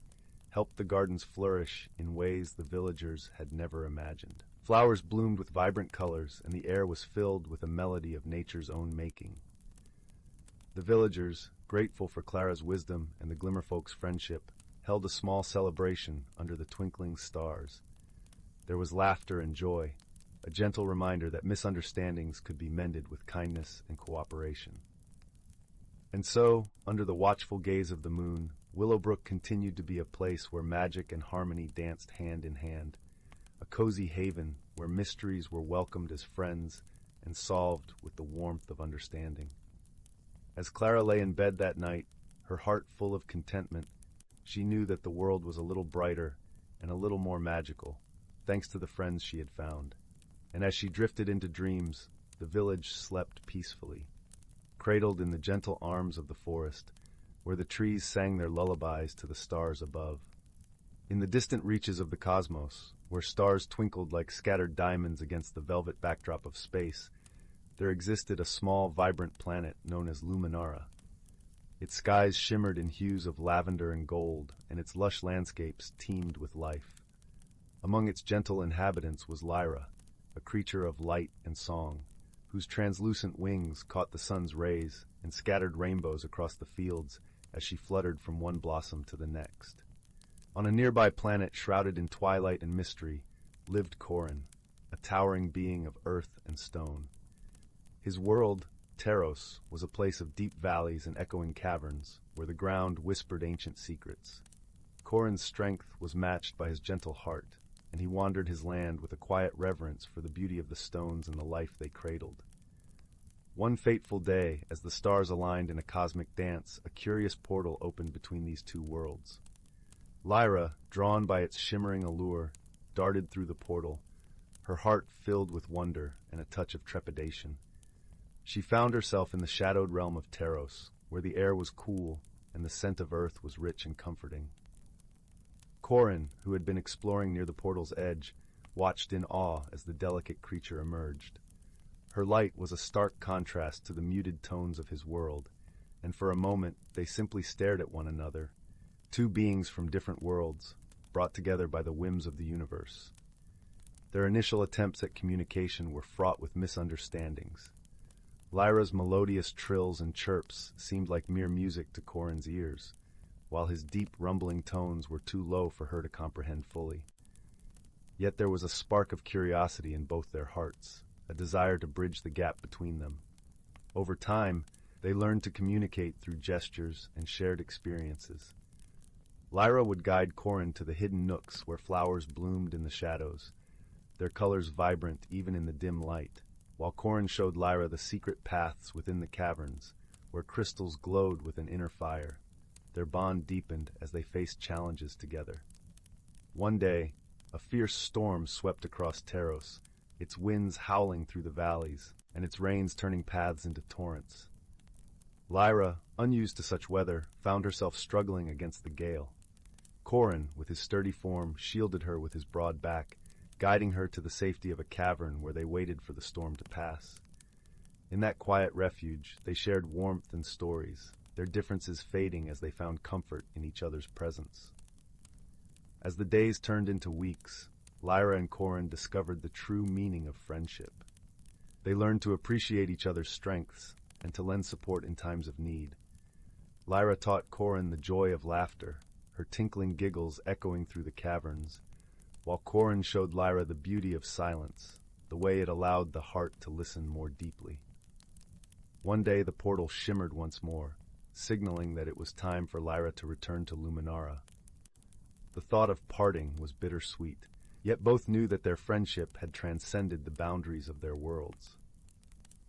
helped the gardens flourish in ways the villagers had never imagined. Flowers bloomed with vibrant colors, and the air was filled with a melody of nature's own making. The villagers, grateful for Clara's wisdom and the Glimmerfolk's friendship, held a small celebration under the twinkling stars. There was laughter and joy, a gentle reminder that misunderstandings could be mended with kindness and cooperation. And so, under the watchful gaze of the moon, Willowbrook continued to be a place where magic and harmony danced hand in hand, a cozy haven where mysteries were welcomed as friends and solved with the warmth of understanding. As Clara lay in bed that night, her heart full of contentment, she knew that the world was a little brighter and a little more magical, thanks to the friends she had found. And as she drifted into dreams, the village slept peacefully, cradled in the gentle arms of the forest, where the trees sang their lullabies to the stars above. In the distant reaches of the cosmos, where stars twinkled like scattered diamonds against the velvet backdrop of space, there existed a small, vibrant planet known as Luminara. Its skies shimmered in hues of lavender and gold, and its lush landscapes teemed with life. Among its gentle inhabitants was Lyra, a creature of light and song, whose translucent wings caught the sun's rays and scattered rainbows across the fields as she fluttered from one blossom to the next. On a nearby planet shrouded in twilight and mystery lived Corin, a towering being of earth and stone. His world, Teros was a place of deep valleys and echoing caverns, where the ground whispered ancient secrets. Corin's strength was matched by his gentle heart, and he wandered his land with a quiet reverence for the beauty of the stones and the life they cradled. One fateful day, as the stars aligned in a cosmic dance, a curious portal opened between these two worlds. Lyra, drawn by its shimmering allure, darted through the portal, her heart filled with wonder and a touch of trepidation. She found herself in the shadowed realm of Teros, where the air was cool and the scent of earth was rich and comforting. Corin, who had been exploring near the portal's edge, watched in awe as the delicate creature emerged. Her light was a stark contrast to the muted tones of his world, and for a moment they simply stared at one another, two beings from different worlds, brought together by the whims of the universe. Their initial attempts at communication were fraught with misunderstandings. Lyra's melodious trills and chirps seemed like mere music to Corin's ears, while his deep rumbling tones were too low for her to comprehend fully. Yet there was a spark of curiosity in both their hearts, a desire to bridge the gap between them. Over time, they learned to communicate through gestures and shared experiences. Lyra would guide Corin to the hidden nooks where flowers bloomed in the shadows, their colors vibrant even in the dim light, while Corin showed Lyra the secret paths within the caverns, where crystals glowed with an inner fire. Their bond deepened as they faced challenges together. One day, a fierce storm swept across Teros, its winds howling through the valleys, and its rains turning paths into torrents. Lyra, unused to such weather, found herself struggling against the gale. Corin, with his sturdy form, shielded her with his broad back, guiding her to the safety of a cavern where they waited for the storm to pass. In that quiet refuge, they shared warmth and stories, their differences fading as they found comfort in each other's presence. As the days turned into weeks, Lyra and Corin discovered the true meaning of friendship. They learned to appreciate each other's strengths and to lend support in times of need. Lyra taught Corin the joy of laughter, her tinkling giggles echoing through the caverns, while Corin showed Lyra the beauty of silence, the way it allowed the heart to listen more deeply. One day the portal shimmered once more, signaling that it was time for Lyra to return to Luminara. The thought of parting was bittersweet, yet both knew that their friendship had transcended the boundaries of their worlds.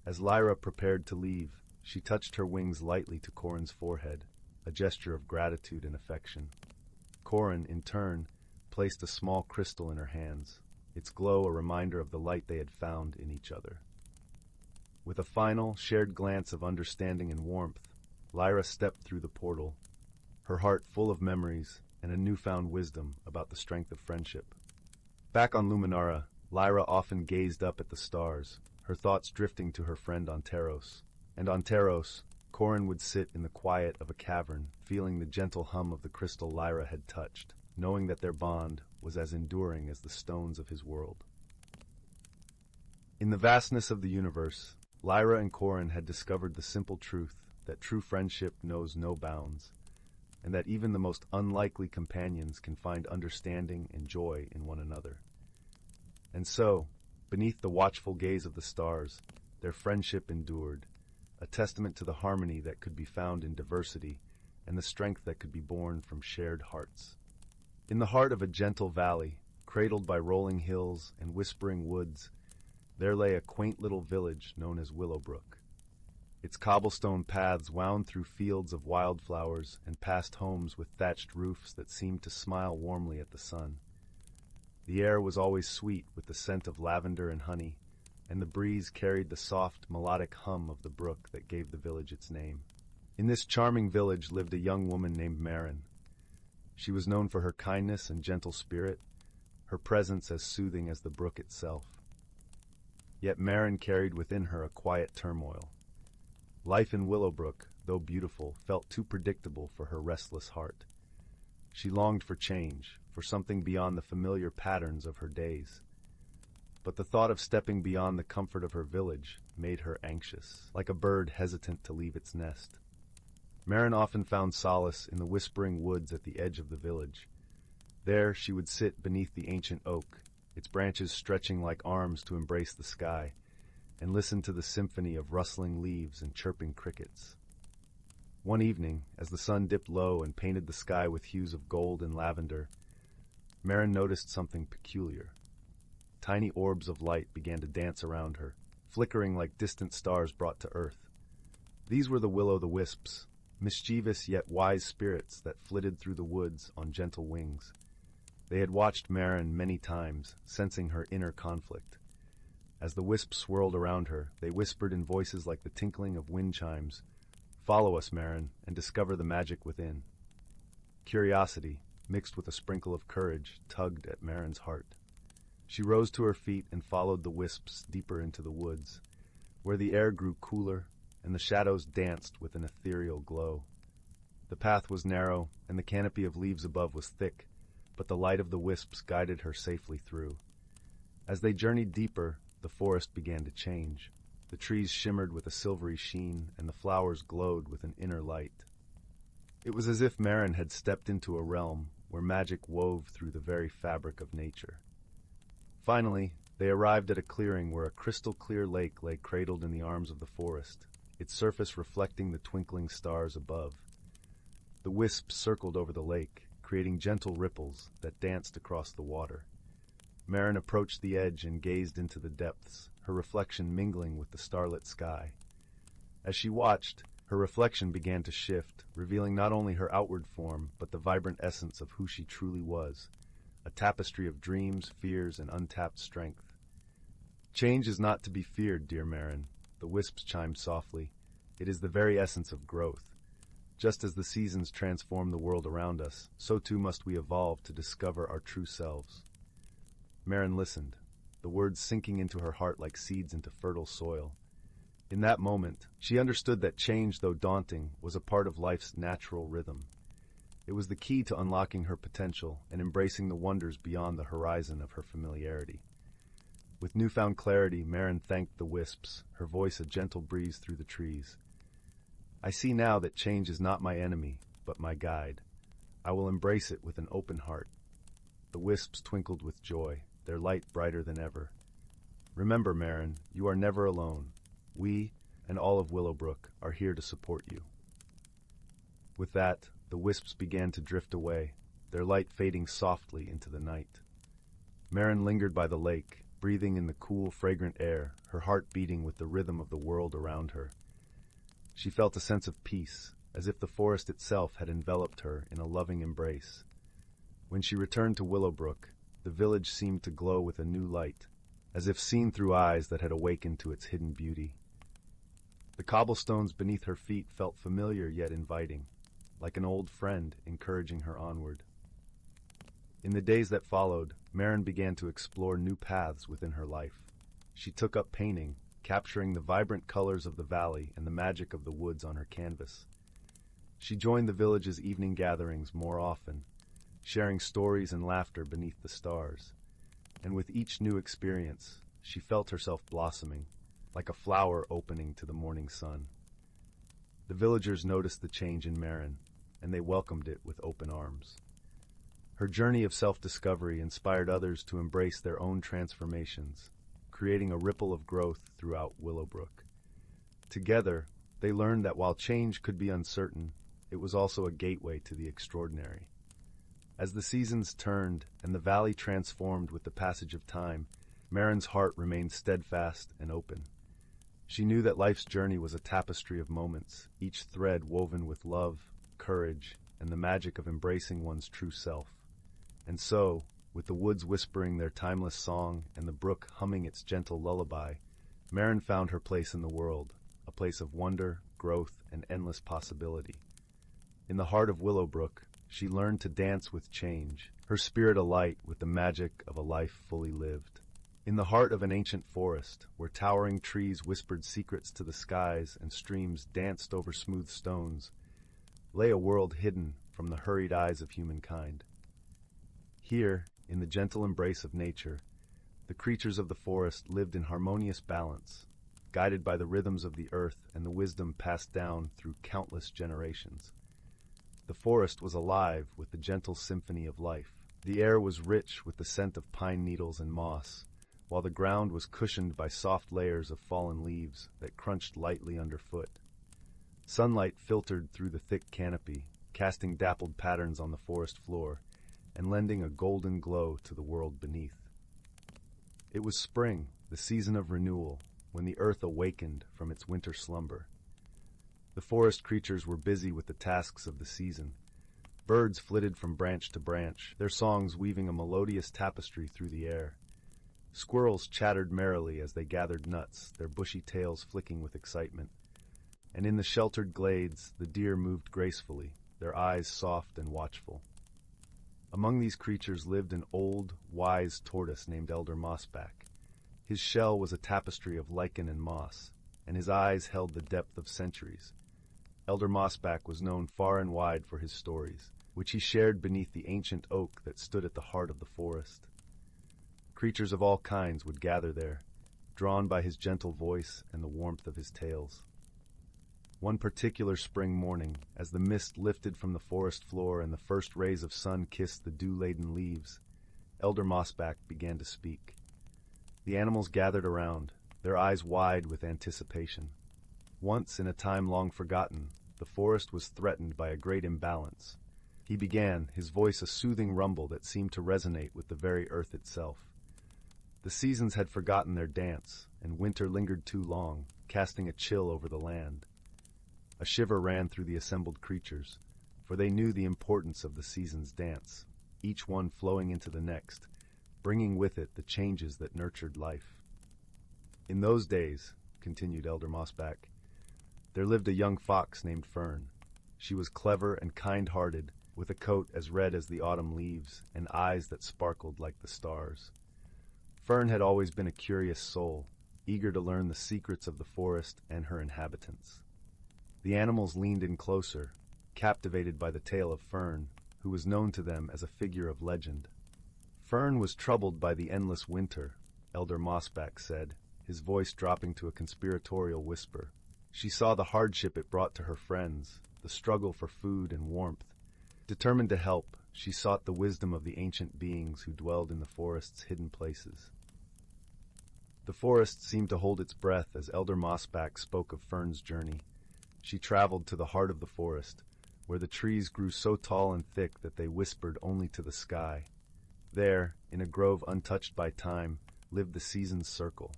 As Lyra prepared to leave, she touched her wings lightly to Corin's forehead, a gesture of gratitude and affection. Corin, in turn, placed a small crystal in her hands, its glow a reminder of the light they had found in each other. With a final, shared glance of understanding and warmth, Lyra stepped through the portal, her heart full of memories and a newfound wisdom about the strength of friendship. Back on Luminara, Lyra often gazed up at the stars, her thoughts drifting to her friend on Teros. And on Teros, Corin would sit in the quiet of a cavern, feeling the gentle hum of the crystal Lyra had touched, knowing that their bond was as enduring as the stones of his world. In the vastness of the universe, Lyra and Corin had discovered the simple truth that true friendship knows no bounds, and that even the most unlikely companions can find understanding and joy in one another. And so, beneath the watchful gaze of the stars, their friendship endured, a testament to the harmony that could be found in diversity and the strength that could be born from shared hearts. In the heart of a gentle valley, cradled by rolling hills and whispering woods, there lay a quaint little village known as Willowbrook. Its cobblestone paths wound through fields of wildflowers and past homes with thatched roofs that seemed to smile warmly at the sun. The air was always sweet with the scent of lavender and honey, and the breeze carried the soft, melodic hum of the brook that gave the village its name. In this charming village lived a young woman named Marin. She was known for her kindness and gentle spirit, her presence as soothing as the brook itself. Yet Marin carried within her a quiet turmoil. Life in Willowbrook, though beautiful, felt too predictable for her restless heart. She longed for change, for something beyond the familiar patterns of her days. But the thought of stepping beyond the comfort of her village made her anxious, like a bird hesitant to leave its nest. Marin often found solace in the whispering woods at the edge of the village. There she would sit beneath the ancient oak, its branches stretching like arms to embrace the sky, and listened to the symphony of rustling leaves and chirping crickets. One evening, as the sun dipped low and painted the sky with hues of gold and lavender, Marin noticed something peculiar. Tiny orbs of light began to dance around her, flickering like distant stars brought to earth. These were the will-o'-the-wisps, mischievous yet wise spirits that flitted through the woods on gentle wings. They had watched Marin many times, sensing her inner conflict. As the wisps swirled around her, they whispered in voices like the tinkling of wind chimes, "Follow us, Marin, and discover the magic within." Curiosity, mixed with a sprinkle of courage, tugged at Marin's heart. She rose to her feet and followed the wisps deeper into the woods, where the air grew cooler and the shadows danced with an ethereal glow. The path was narrow, and the canopy of leaves above was thick, but the light of the wisps guided her safely through. As they journeyed deeper, the forest began to change. The trees shimmered with a silvery sheen, and the flowers glowed with an inner light. It was as if Marin had stepped into a realm where magic wove through the very fabric of nature. Finally, they arrived at a clearing where a crystal-clear lake lay cradled in the arms of the forest, its surface reflecting the twinkling stars above. The wisps circled over the lake, creating gentle ripples that danced across the water. Marin approached the edge and gazed into the depths, her reflection mingling with the starlit sky. As she watched, her reflection began to shift, revealing not only her outward form, but the vibrant essence of who she truly was, a tapestry of dreams, fears, and untapped strength. "Change is not to be feared, dear Marin," the wisps chimed softly. "It is the very essence of growth. Just as the seasons transform the world around us, so too must we evolve to discover our true selves." Marin listened, the words sinking into her heart like seeds into fertile soil. In that moment, she understood that change, though daunting, was a part of life's natural rhythm. It was the key to unlocking her potential and embracing the wonders beyond the horizon of her familiarity. With newfound clarity, Marin thanked the wisps, her voice a gentle breeze through the trees. "I see now that change is not my enemy, but my guide. I will embrace it with an open heart." The wisps twinkled with joy, their light brighter than ever. "Remember, Marin, you are never alone. We, and all of Willowbrook, are here to support you." With that, the wisps began to drift away, their light fading softly into the night. Marin lingered by the lake, breathing in the cool, fragrant air, her heart beating with the rhythm of the world around her. She felt a sense of peace, as if the forest itself had enveloped her in a loving embrace. When she returned to Willowbrook, the village seemed to glow with a new light, as if seen through eyes that had awakened to its hidden beauty. The cobblestones beneath her feet felt familiar yet inviting, like an old friend encouraging her onward. In the days that followed, Marin began to explore new paths within her life. She took up painting, capturing the vibrant colors of the valley and the magic of the woods on her canvas. She joined the village's evening gatherings more often, sharing stories and laughter beneath the stars. And with each new experience, she felt herself blossoming, like a flower opening to the morning sun. The villagers noticed the change in Marin, and they welcomed it with open arms. Her journey of self-discovery inspired others to embrace their own transformations, creating a ripple of growth throughout Willowbrook. Together, they learned that while change could be uncertain, it was also a gateway to the extraordinary. As the seasons turned and the valley transformed with the passage of time, Marin's heart remained steadfast and open. She knew that life's journey was a tapestry of moments, each thread woven with love, courage, and the magic of embracing one's true self. And so, with the woods whispering their timeless song and the brook humming its gentle lullaby, Marin found her place in the world, a place of wonder, growth, and endless possibility. In the heart of Willowbrook, she learned to dance with change, her spirit alight with the magic of a life fully lived. In the heart of an ancient forest, where towering trees whispered secrets to the skies and streams danced over smooth stones, lay a world hidden from the hurried eyes of humankind. Here, in the gentle embrace of nature, the creatures of the forest lived in harmonious balance, guided by the rhythms of the earth and the wisdom passed down through countless generations. The forest was alive with the gentle symphony of life. The air was rich with the scent of pine needles and moss, while the ground was cushioned by soft layers of fallen leaves that crunched lightly underfoot. Sunlight filtered through the thick canopy, casting dappled patterns on the forest floor and lending a golden glow to the world beneath. It was spring, the season of renewal, when the earth awakened from its winter slumber. The forest creatures were busy with the tasks of the season. Birds flitted from branch to branch, their songs weaving a melodious tapestry through the air. Squirrels chattered merrily as they gathered nuts, their bushy tails flicking with excitement. And in the sheltered glades, the deer moved gracefully, their eyes soft and watchful. Among these creatures lived an old, wise tortoise named Elder Mossback. His shell was a tapestry of lichen and moss, and his eyes held the depth of centuries. Elder Mossback was known far and wide for his stories, which he shared beneath the ancient oak that stood at the heart of the forest. Creatures of all kinds would gather there, drawn by his gentle voice and the warmth of his tales. One particular spring morning, as the mist lifted from the forest floor and the first rays of sun kissed the dew-laden leaves, Elder Mossback began to speak. The animals gathered around, their eyes wide with anticipation. Once, in a time long forgotten, the forest was threatened by a great imbalance. He began, his voice a soothing rumble that seemed to resonate with the very earth itself. The seasons had forgotten their dance, and winter lingered too long, casting a chill over the land. A shiver ran through the assembled creatures, for they knew the importance of the season's dance, each one flowing into the next, bringing with it the changes that nurtured life. In those days, continued Elder Mossback, there lived a young fox named Fern. She was clever and kind-hearted, with a coat as red as the autumn leaves and eyes that sparkled like the stars. Fern had always been a curious soul, eager to learn the secrets of the forest and her inhabitants. The animals leaned in closer, captivated by the tale of Fern, who was known to them as a figure of legend. Fern was troubled by the endless winter, Elder Mossback said, his voice dropping to a conspiratorial whisper. She saw the hardship it brought to her friends, the struggle for food and warmth. Determined to help, she sought the wisdom of the ancient beings who dwelled in the forest's hidden places. The forest seemed to hold its breath as Elder Mossback spoke of Fern's journey. She traveled to the heart of the forest, where the trees grew so tall and thick that they whispered only to the sky. There, in a grove untouched by time, lived the season's circle,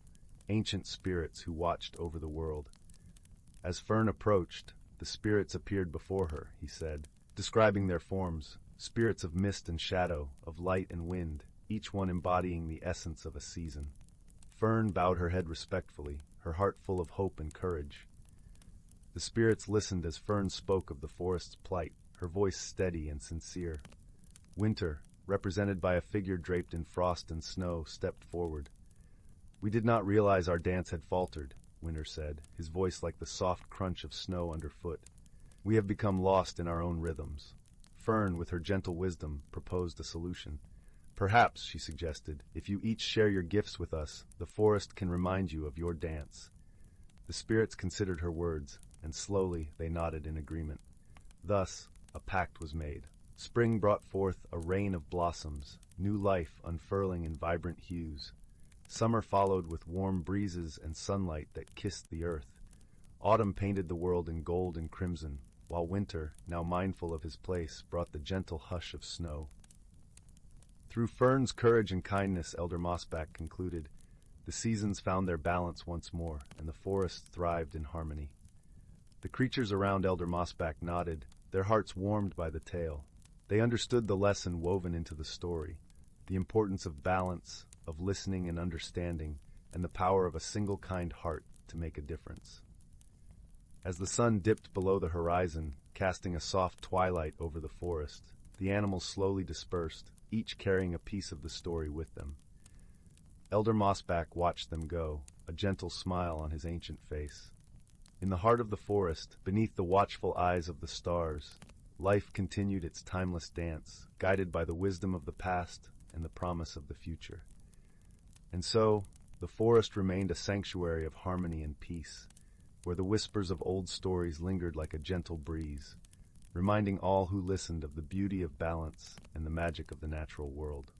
ancient spirits who watched over the world. As Fern approached, the spirits appeared before her, he said, describing their forms, spirits of mist and shadow, of light and wind, each one embodying the essence of a season. Fern bowed her head respectfully, her heart full of hope and courage. The spirits listened as Fern spoke of the forest's plight, her voice steady and sincere. Winter, represented by a figure draped in frost and snow, stepped forward. "We did not realize our dance had faltered," Winter said, his voice like the soft crunch of snow underfoot. "We have become lost in our own rhythms." Fern, with her gentle wisdom, proposed a solution. "Perhaps," she suggested, "if you each share your gifts with us, the forest can remind you of your dance." The spirits considered her words, and slowly they nodded in agreement. Thus, a pact was made. Spring brought forth a rain of blossoms, new life unfurling in vibrant hues. Summer followed with warm breezes and sunlight that kissed the earth. Autumn painted the world in gold and crimson, while winter, now mindful of his place, brought the gentle hush of snow. Through Fern's courage and kindness, Elder Mossback concluded, the seasons found their balance once more, and the forest thrived in harmony. The creatures around Elder Mossback nodded, their hearts warmed by the tale. They understood the lesson woven into the story, the importance of balance, of listening and understanding, and the power of a single kind heart to make a difference. As the sun dipped below the horizon, casting a soft twilight over the forest, the animals slowly dispersed, each carrying a piece of the story with them. Elder Mossback watched them go, a gentle smile on his ancient face. In the heart of the forest, beneath the watchful eyes of the stars, life continued its timeless dance, guided by the wisdom of the past and the promise of the future. And so, the forest remained a sanctuary of harmony and peace, where the whispers of old stories lingered like a gentle breeze, reminding all who listened of the beauty of balance and the magic of the natural world.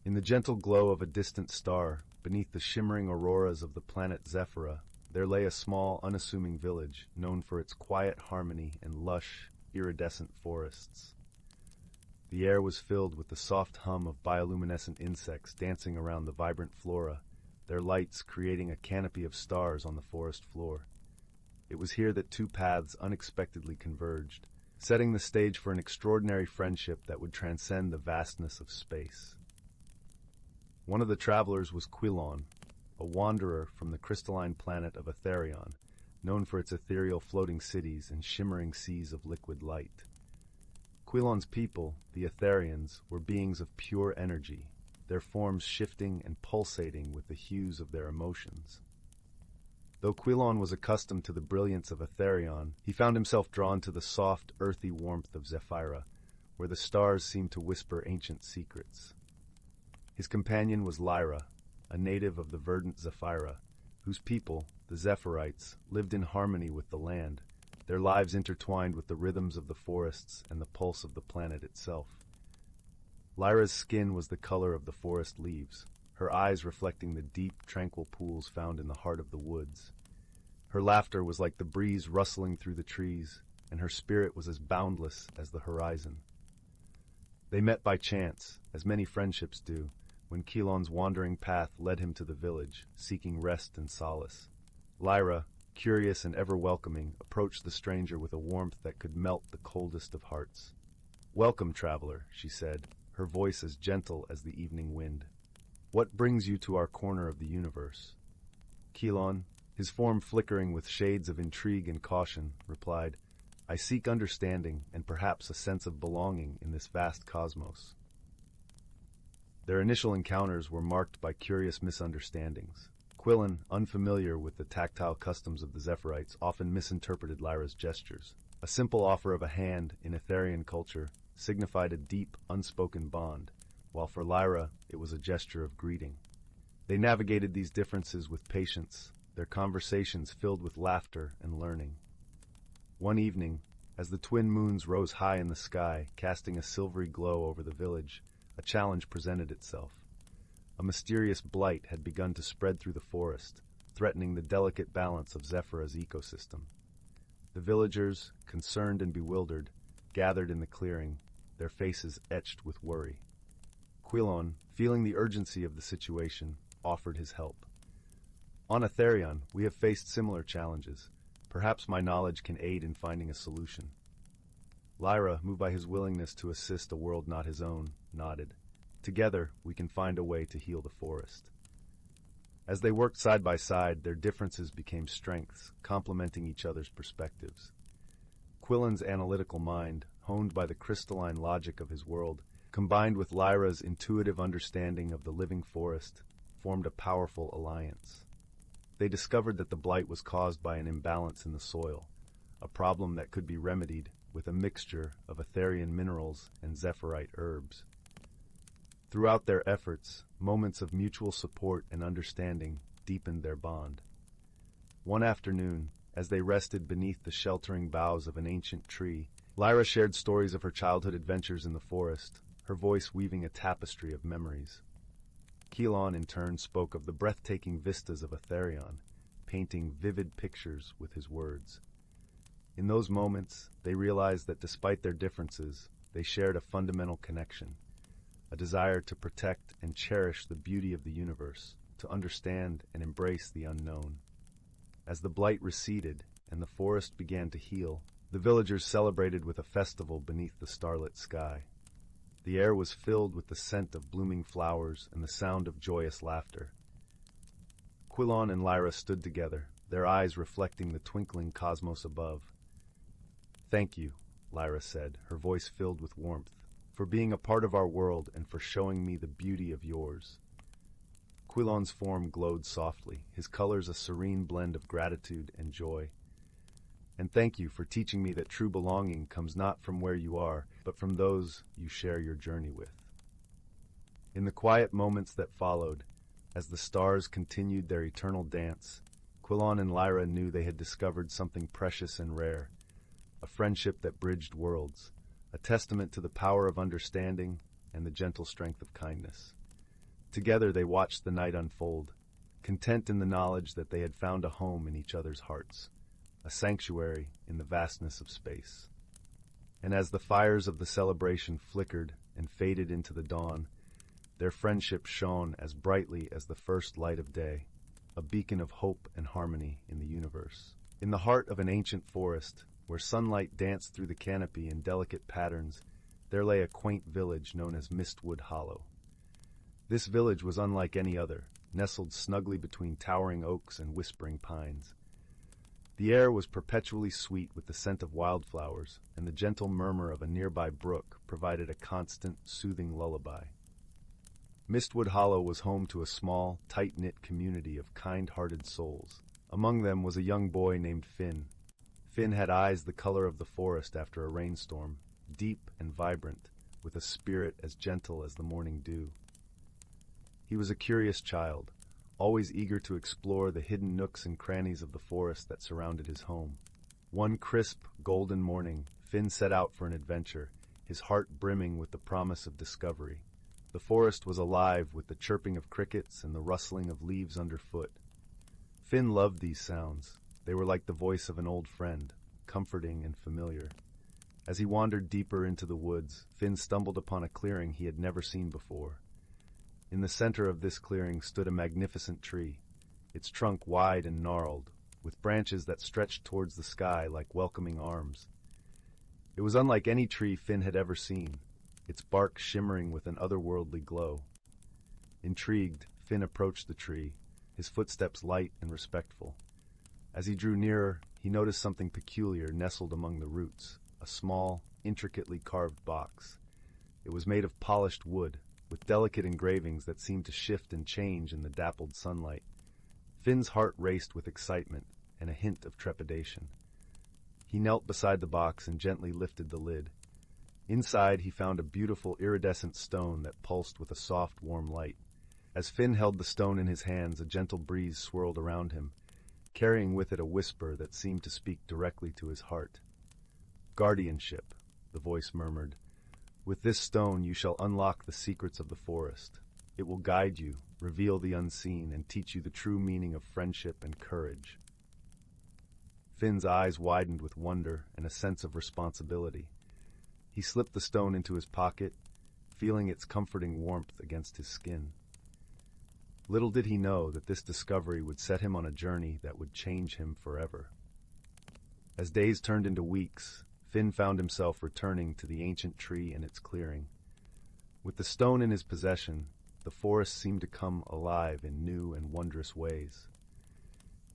In the gentle glow of a distant star, beneath the shimmering auroras of the planet Zephyra, there lay a small, unassuming village known for its quiet harmony and lush, iridescent forests. The air was filled with the soft hum of bioluminescent insects dancing around the vibrant flora, their lights creating a canopy of stars on the forest floor. It was here that two paths unexpectedly converged, setting the stage for an extraordinary friendship that would transcend the vastness of space. One of the travelers was Quilon, a wanderer from the crystalline planet of Etherion, known for its ethereal floating cities and shimmering seas of liquid light. Quilon's people, the Etherians, were beings of pure energy, their forms shifting and pulsating with the hues of their emotions. Though Quilon was accustomed to the brilliance of Etherion, he found himself drawn to the soft, earthy warmth of Zephyra, where the stars seemed to whisper ancient secrets. His companion was Lyra, a native of the verdant Zephyra, whose people, the Zephyrites, lived in harmony with the land, their lives intertwined with the rhythms of the forests and the pulse of the planet itself. Lyra's skin was the color of the forest leaves, her eyes reflecting the deep, tranquil pools found in the heart of the woods. Her laughter was like the breeze rustling through the trees, and her spirit was as boundless as the horizon. They met by chance, as many friendships do, when Quilon's wandering path led him to the village, seeking rest and solace. Lyra, curious and ever welcoming, approached the stranger with a warmth that could melt the coldest of hearts. "Welcome, traveler," she said, her voice as gentle as the evening wind. "What brings you to our corner of the universe?" Quilon, his form flickering with shades of intrigue and caution, replied, "I seek understanding and perhaps a sense of belonging in this vast cosmos." Their initial encounters were marked by curious misunderstandings. Quilon, unfamiliar with the tactile customs of the Zephyrites, often misinterpreted Lyra's gestures. A simple offer of a hand in Etherian culture signified a deep, unspoken bond, while for Lyra it was a gesture of greeting. They navigated these differences with patience, their conversations filled with laughter and learning. One evening, as the twin moons rose high in the sky, casting a silvery glow over the village, a challenge presented itself. A mysterious blight had begun to spread through the forest, threatening the delicate balance of Zephyra's ecosystem. The villagers, concerned and bewildered, gathered in the clearing, their faces etched with worry. Quilon, feeling the urgency of the situation, offered his help. "On Etherion, we have faced similar challenges. Perhaps my knowledge can aid in finding a solution." Lyra, moved by his willingness to assist a world not his own, nodded. "Together, we can find a way to heal the forest." As they worked side by side, their differences became strengths, complementing each other's perspectives. Quilon's analytical mind, honed by the crystalline logic of his world, combined with Lyra's intuitive understanding of the living forest, formed a powerful alliance. They discovered that the blight was caused by an imbalance in the soil, a problem that could be remedied with a mixture of Etherian minerals and Zephyrite herbs. Throughout their efforts, moments of mutual support and understanding deepened their bond. One afternoon, as they rested beneath the sheltering boughs of an ancient tree, Lyra shared stories of her childhood adventures in the forest, her voice weaving a tapestry of memories. Quilon, in turn, spoke of the breathtaking vistas of Etherion, painting vivid pictures with his words. In those moments, they realized that despite their differences, they shared a fundamental connection, a desire to protect and cherish the beauty of the universe, to understand and embrace the unknown. As the blight receded and the forest began to heal, the villagers celebrated with a festival beneath the starlit sky. The air was filled with the scent of blooming flowers and the sound of joyous laughter. Quilon and Lyra stood together, their eyes reflecting the twinkling cosmos above. "Thank you," Lyra said, her voice filled with warmth, "for being a part of our world and for showing me the beauty of yours." Quilon's form glowed softly, his colors a serene blend of gratitude and joy. "And thank you for teaching me that true belonging comes not from where you are, but from those you share your journey with." In the quiet moments that followed, as the stars continued their eternal dance, Quilon and Lyra knew they had discovered something precious and rare, a friendship that bridged worlds, a testament to the power of understanding and the gentle strength of kindness. Together they watched the night unfold, content in the knowledge that they had found a home in each other's hearts, a sanctuary in the vastness of space. And as the fires of the celebration flickered and faded into the dawn, their friendship shone as brightly as the first light of day, a beacon of hope and harmony in the universe. In the heart of an ancient forest, where sunlight danced through the canopy in delicate patterns, there lay a quaint village known as Mistwood Hollow. This village was unlike any other, nestled snugly between towering oaks and whispering pines. The air was perpetually sweet with the scent of wildflowers, and the gentle murmur of a nearby brook provided a constant, soothing lullaby. Mistwood Hollow was home to a small, tight-knit community of kind-hearted souls. Among them was a young boy named Finn. Finn had eyes the color of the forest after a rainstorm, deep and vibrant, with a spirit as gentle as the morning dew. He was a curious child, always eager to explore the hidden nooks and crannies of the forest that surrounded his home. One crisp, golden morning, Finn set out for an adventure, his heart brimming with the promise of discovery. The forest was alive with the chirping of crickets and the rustling of leaves underfoot. Finn loved these sounds. They were like the voice of an old friend, comforting and familiar. As he wandered deeper into the woods, Finn stumbled upon a clearing he had never seen before. In the center of this clearing stood a magnificent tree, its trunk wide and gnarled, with branches that stretched towards the sky like welcoming arms. It was unlike any tree Finn had ever seen, its bark shimmering with an otherworldly glow. Intrigued, Finn approached the tree, his footsteps light and respectful. As he drew nearer, he noticed something peculiar nestled among the roots, a small, intricately carved box. It was made of polished wood, with delicate engravings that seemed to shift and change in the dappled sunlight. Finn's heart raced with excitement and a hint of trepidation. He knelt beside the box and gently lifted the lid. Inside, he found a beautiful iridescent stone that pulsed with a soft, warm light. As Finn held the stone in his hands, a gentle breeze swirled around him, carrying with it a whisper that seemed to speak directly to his heart. "Guardianship," the voice murmured. "With this stone you shall unlock the secrets of the forest. It will guide you, reveal the unseen, and teach you the true meaning of friendship and courage." Finn's eyes widened with wonder and a sense of responsibility. He slipped the stone into his pocket, feeling its comforting warmth against his skin. Little did he know that this discovery would set him on a journey that would change him forever. As days turned into weeks, Finn found himself returning to the ancient tree and its clearing. With the stone in his possession, the forest seemed to come alive in new and wondrous ways.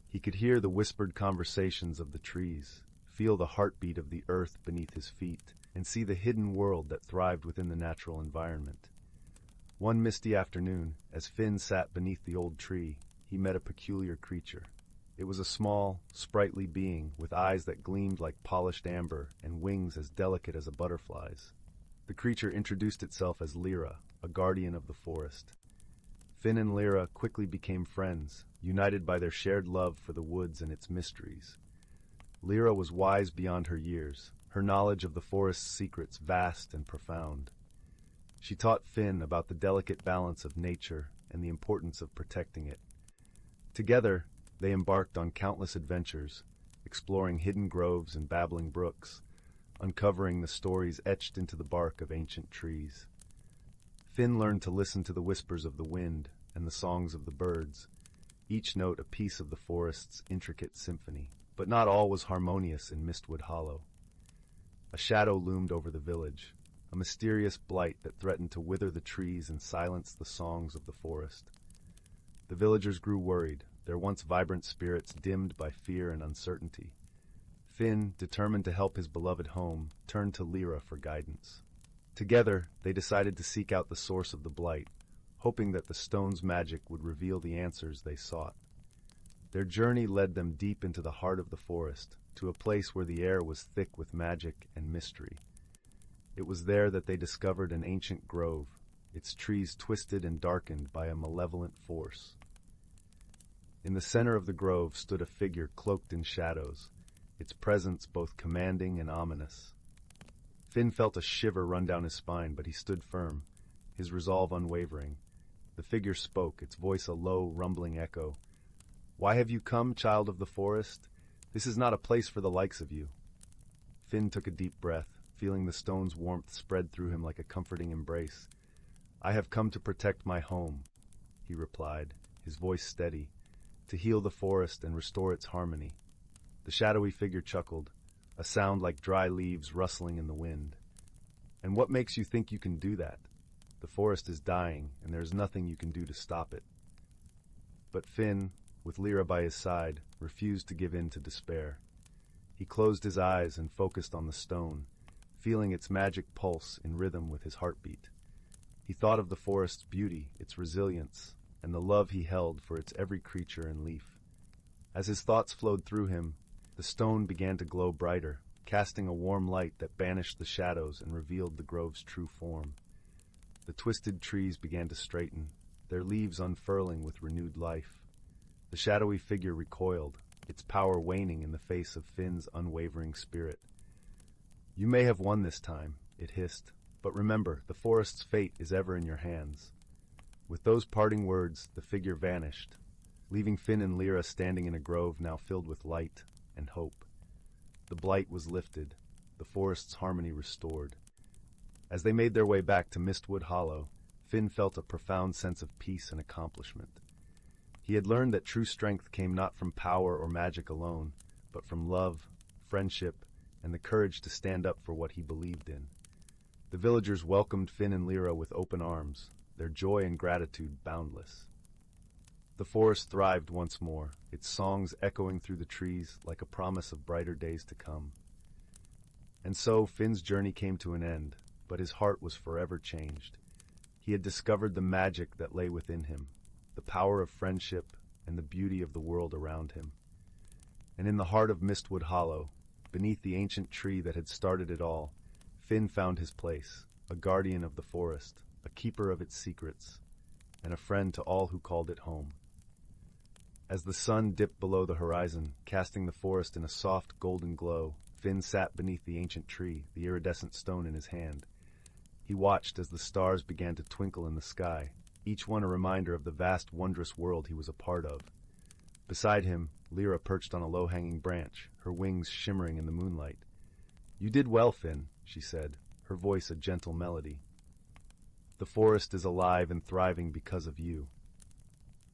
He could hear the whispered conversations of the trees, feel the heartbeat of the earth beneath his feet, and see the hidden world that thrived within the natural environment. One misty afternoon, as Finn sat beneath the old tree, he met a peculiar creature. It was a small, sprightly being with eyes that gleamed like polished amber and wings as delicate as a butterfly's. The creature introduced itself as Lyra, a guardian of the forest. Finn and Lyra quickly became friends, united by their shared love for the woods and its mysteries. Lyra was wise beyond her years, her knowledge of the forest's secrets vast and profound. She taught Finn about the delicate balance of nature and the importance of protecting it. Together, they embarked on countless adventures, exploring hidden groves and babbling brooks, uncovering the stories etched into the bark of ancient trees. Finn learned to listen to the whispers of the wind and the songs of the birds, each note a piece of the forest's intricate symphony. But not all was harmonious in Mistwood Hollow. A shadow loomed over the village, a mysterious blight that threatened to wither the trees and silence the songs of the forest. The villagers grew worried, their once vibrant spirits dimmed by fear and uncertainty. Finn, determined to help his beloved home, turned to Lyra for guidance. Together, they decided to seek out the source of the blight, hoping that the stone's magic would reveal the answers they sought. Their journey led them deep into the heart of the forest, to a place where the air was thick with magic and mystery. It was there that they discovered an ancient grove, its trees twisted and darkened by a malevolent force. In the center of the grove stood a figure cloaked in shadows, its presence both commanding and ominous. Finn felt a shiver run down his spine, but he stood firm, his resolve unwavering. The figure spoke, its voice a low, rumbling echo. "Why have you come, child of the forest? This is not a place for the likes of you." Finn took a deep breath, feeling the stone's warmth spread through him like a comforting embrace. "I have come to protect my home," he replied, his voice steady, "to heal the forest and restore its harmony." The shadowy figure chuckled, a sound like dry leaves rustling in the wind. "And what makes you think you can do that? The forest is dying, and there is nothing you can do to stop it." But Finn, with Lyra by his side, refused to give in to despair. He closed his eyes and focused on the stone, feeling its magic pulse in rhythm with his heartbeat. He thought of the forest's beauty, its resilience, and the love he held for its every creature and leaf. As his thoughts flowed through him, the stone began to glow brighter, casting a warm light that banished the shadows and revealed the grove's true form. The twisted trees began to straighten, their leaves unfurling with renewed life. The shadowy figure recoiled, its power waning in the face of Finn's unwavering spirit. "You may have won this time," it hissed, "but remember, the forest's fate is ever in your hands." With those parting words, the figure vanished, leaving Finn and Lyra standing in a grove now filled with light and hope. The blight was lifted, the forest's harmony restored. As they made their way back to Mistwood Hollow, Finn felt a profound sense of peace and accomplishment. He had learned that true strength came not from power or magic alone, but from love, friendship, and the courage to stand up for what he believed in. The villagers welcomed Finn and Lyra with open arms, their joy and gratitude boundless. The forest thrived once more, its songs echoing through the trees like a promise of brighter days to come. And so Finn's journey came to an end, but his heart was forever changed. He had discovered the magic that lay within him, the power of friendship, and the beauty of the world around him. And in the heart of Mistwood Hollow, beneath the ancient tree that had started it all, Finn found his place, a guardian of the forest, a keeper of its secrets, and a friend to all who called it home. As the sun dipped below the horizon, casting the forest in a soft golden glow, Finn sat beneath the ancient tree, the iridescent stone in his hand. He watched as the stars began to twinkle in the sky, each one a reminder of the vast, wondrous world he was a part of. Beside him, Lyra perched on a low-hanging branch, her wings shimmering in the moonlight. "You did well, Finn," she said, her voice a gentle melody. "The forest is alive and thriving because of you."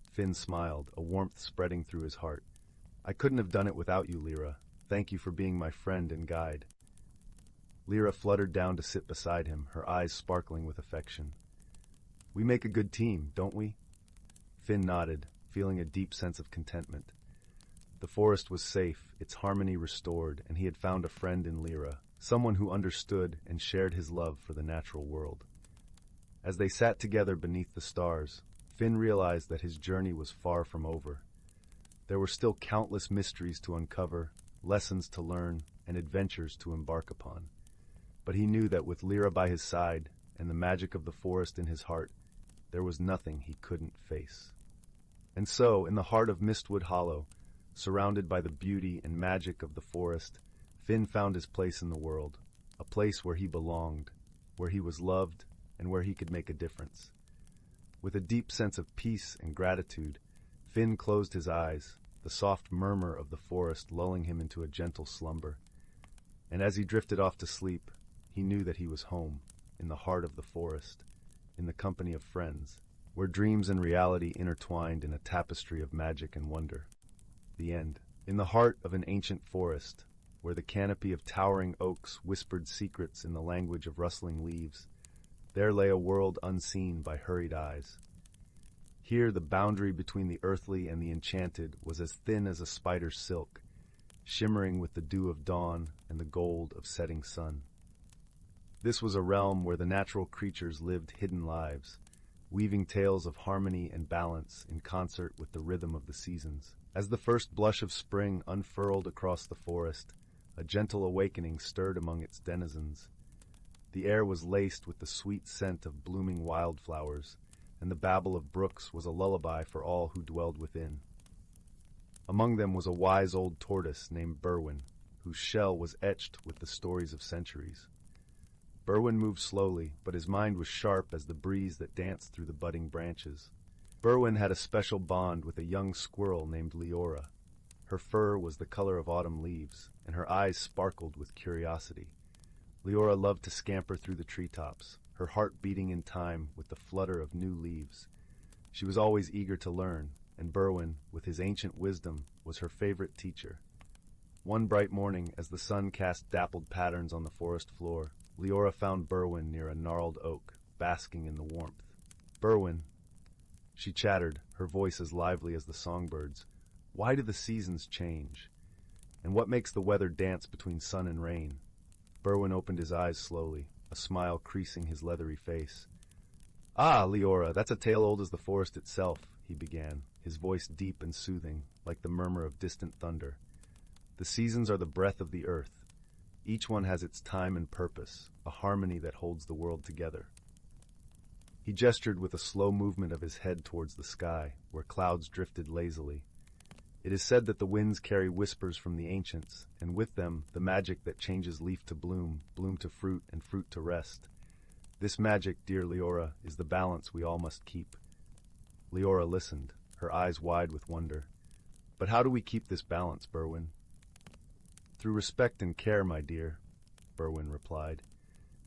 Finn smiled, a warmth spreading through his heart. "I couldn't have done it without you, Lyra. Thank you for being my friend and guide." Lyra fluttered down to sit beside him, her eyes sparkling with affection. "We make a good team, don't we?" Finn nodded, feeling a deep sense of contentment. The forest was safe, its harmony restored, and he had found a friend in Lyra, someone who understood and shared his love for the natural world. As they sat together beneath the stars, Finn realized that his journey was far from over. There were still countless mysteries to uncover, lessons to learn, and adventures to embark upon. But he knew that with Lyra by his side and the magic of the forest in his heart, there was nothing he couldn't face. And so, in the heart of Mistwood Hollow, surrounded by the beauty and magic of the forest, Finn found his place in the world, a place where he belonged, where he was loved, and where he could make a difference. With a deep sense of peace and gratitude, Finn closed his eyes, the soft murmur of the forest lulling him into a gentle slumber. And as he drifted off to sleep, he knew that he was home, in the heart of the forest, in the company of friends, where dreams and reality intertwined in a tapestry of magic and wonder. The end. In the heart of an ancient forest, where the canopy of towering oaks whispered secrets in the language of rustling leaves, there lay a world unseen by hurried eyes. Here the boundary between the earthly and the enchanted was as thin as a spider's silk, shimmering with the dew of dawn and the gold of setting sun. This was a realm where the natural creatures lived hidden lives, weaving tales of harmony and balance in concert with the rhythm of the seasons. As the first blush of spring unfurled across the forest, a gentle awakening stirred among its denizens. The air was laced with the sweet scent of blooming wildflowers, and the babble of brooks was a lullaby for all who dwelled within. Among them was a wise old tortoise named Berwin, whose shell was etched with the stories of centuries. Berwin moved slowly, but his mind was sharp as the breeze that danced through the budding branches. Berwin had a special bond with a young squirrel named Leora. Her fur was the color of autumn leaves, and her eyes sparkled with curiosity. Leora loved to scamper through the treetops, her heart beating in time with the flutter of new leaves. She was always eager to learn, and Berwin, with his ancient wisdom, was her favorite teacher. One bright morning, as the sun cast dappled patterns on the forest floor, Leora found Berwin near a gnarled oak, basking in the warmth. "Berwin," she chattered, her voice as lively as the songbirds, "why do the seasons change? And what makes the weather dance between sun and rain?" Berwin opened his eyes slowly, a smile creasing his leathery face. "Ah, Leora, that's a tale old as the forest itself," he began, his voice deep and soothing, like the murmur of distant thunder. "The seasons are the breath of the earth. Each one has its time and purpose, a harmony that holds the world together." He gestured with a slow movement of his head towards the sky, where clouds drifted lazily. "It is said that the winds carry whispers from the ancients, and with them the magic that changes leaf to bloom, bloom to fruit, and fruit to rest. This magic, dear Leora, is the balance we all must keep." Leora listened, her eyes wide with wonder. "But how do we keep this balance, Berwin?" "Through respect and care, my dear," Berwin replied.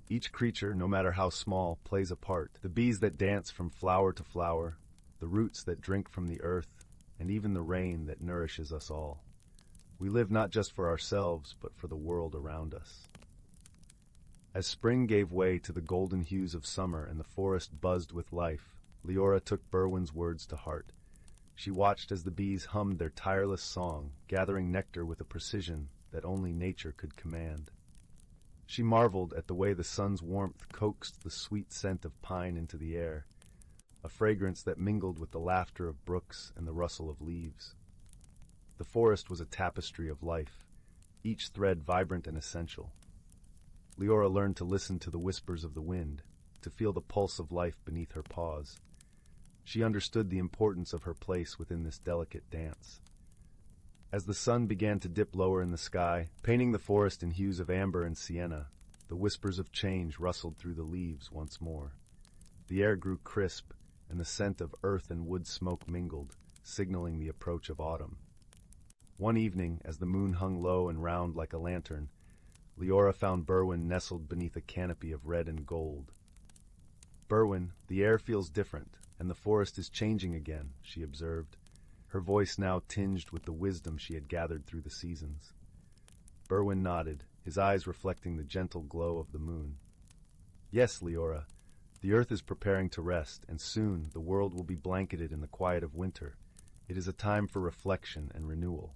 "Each creature, no matter how small, plays a part. The bees that dance from flower to flower, the roots that drink from the earth, and even the rain that nourishes us all. We live not just for ourselves, but for the world around us." As spring gave way to the golden hues of summer and the forest buzzed with life, Leora took Berwin's words to heart. She watched as the bees hummed their tireless song, gathering nectar with a precision that only nature could command. She marveled at the way the sun's warmth coaxed the sweet scent of pine into the air, a fragrance that mingled with the laughter of brooks and the rustle of leaves. The forest was a tapestry of life, each thread vibrant and essential. Leora learned to listen to the whispers of the wind, to feel the pulse of life beneath her paws. She understood the importance of her place within this delicate dance. As the sun began to dip lower in the sky, painting the forest in hues of amber and sienna, the whispers of change rustled through the leaves once more. The air grew crisp, and the scent of earth and wood smoke mingled, signaling the approach of autumn. One evening, as the moon hung low and round like a lantern, Leora found Berwin nestled beneath a canopy of red and gold. "Berwin, the air feels different, and the forest is changing again," she observed, her voice now tinged with the wisdom she had gathered through the seasons. Berwin nodded, his eyes reflecting the gentle glow of the moon. "Yes, Leora, the earth is preparing to rest, and soon the world will be blanketed in the quiet of winter. It is a time for reflection and renewal."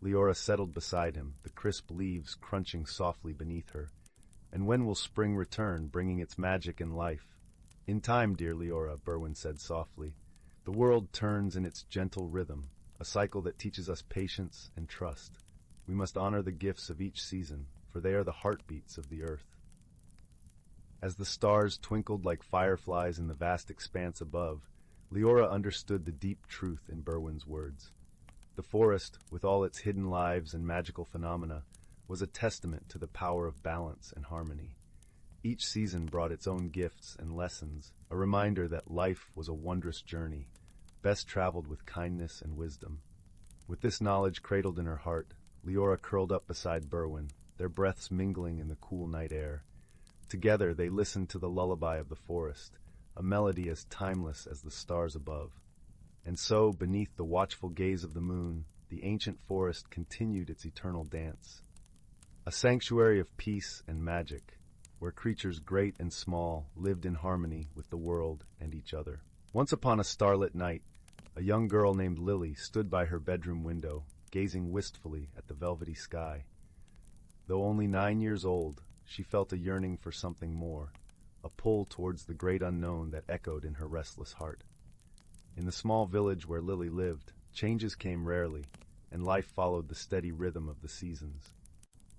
Leora settled beside him, the crisp leaves crunching softly beneath her. "And when will spring return, bringing its magic and life?" "In time, dear Leora," Berwin said softly. "The world turns in its gentle rhythm, a cycle that teaches us patience and trust. We must honor the gifts of each season, for they are the heartbeats of the earth." As the stars twinkled like fireflies in the vast expanse above, Leora understood the deep truth in Berwin's words. The forest, with all its hidden lives and magical phenomena, was a testament to the power of balance and harmony. Each season brought its own gifts and lessons, a reminder that life was a wondrous journey, best traveled with kindness and wisdom. With this knowledge cradled in her heart, Leora curled up beside Berwin, their breaths mingling in the cool night air. Together they listened to the lullaby of the forest, a melody as timeless as the stars above. And so, beneath the watchful gaze of the moon, the ancient forest continued its eternal dance. A sanctuary of peace and magic, where creatures great and small lived in harmony with the world and each other. Once upon a starlit night, a young girl named Lily stood by her bedroom window, gazing wistfully at the velvety sky. Though only 9 years old, she felt a yearning for something more, a pull towards the great unknown that echoed in her restless heart. In the small village where Lily lived, changes came rarely, and life followed the steady rhythm of the seasons.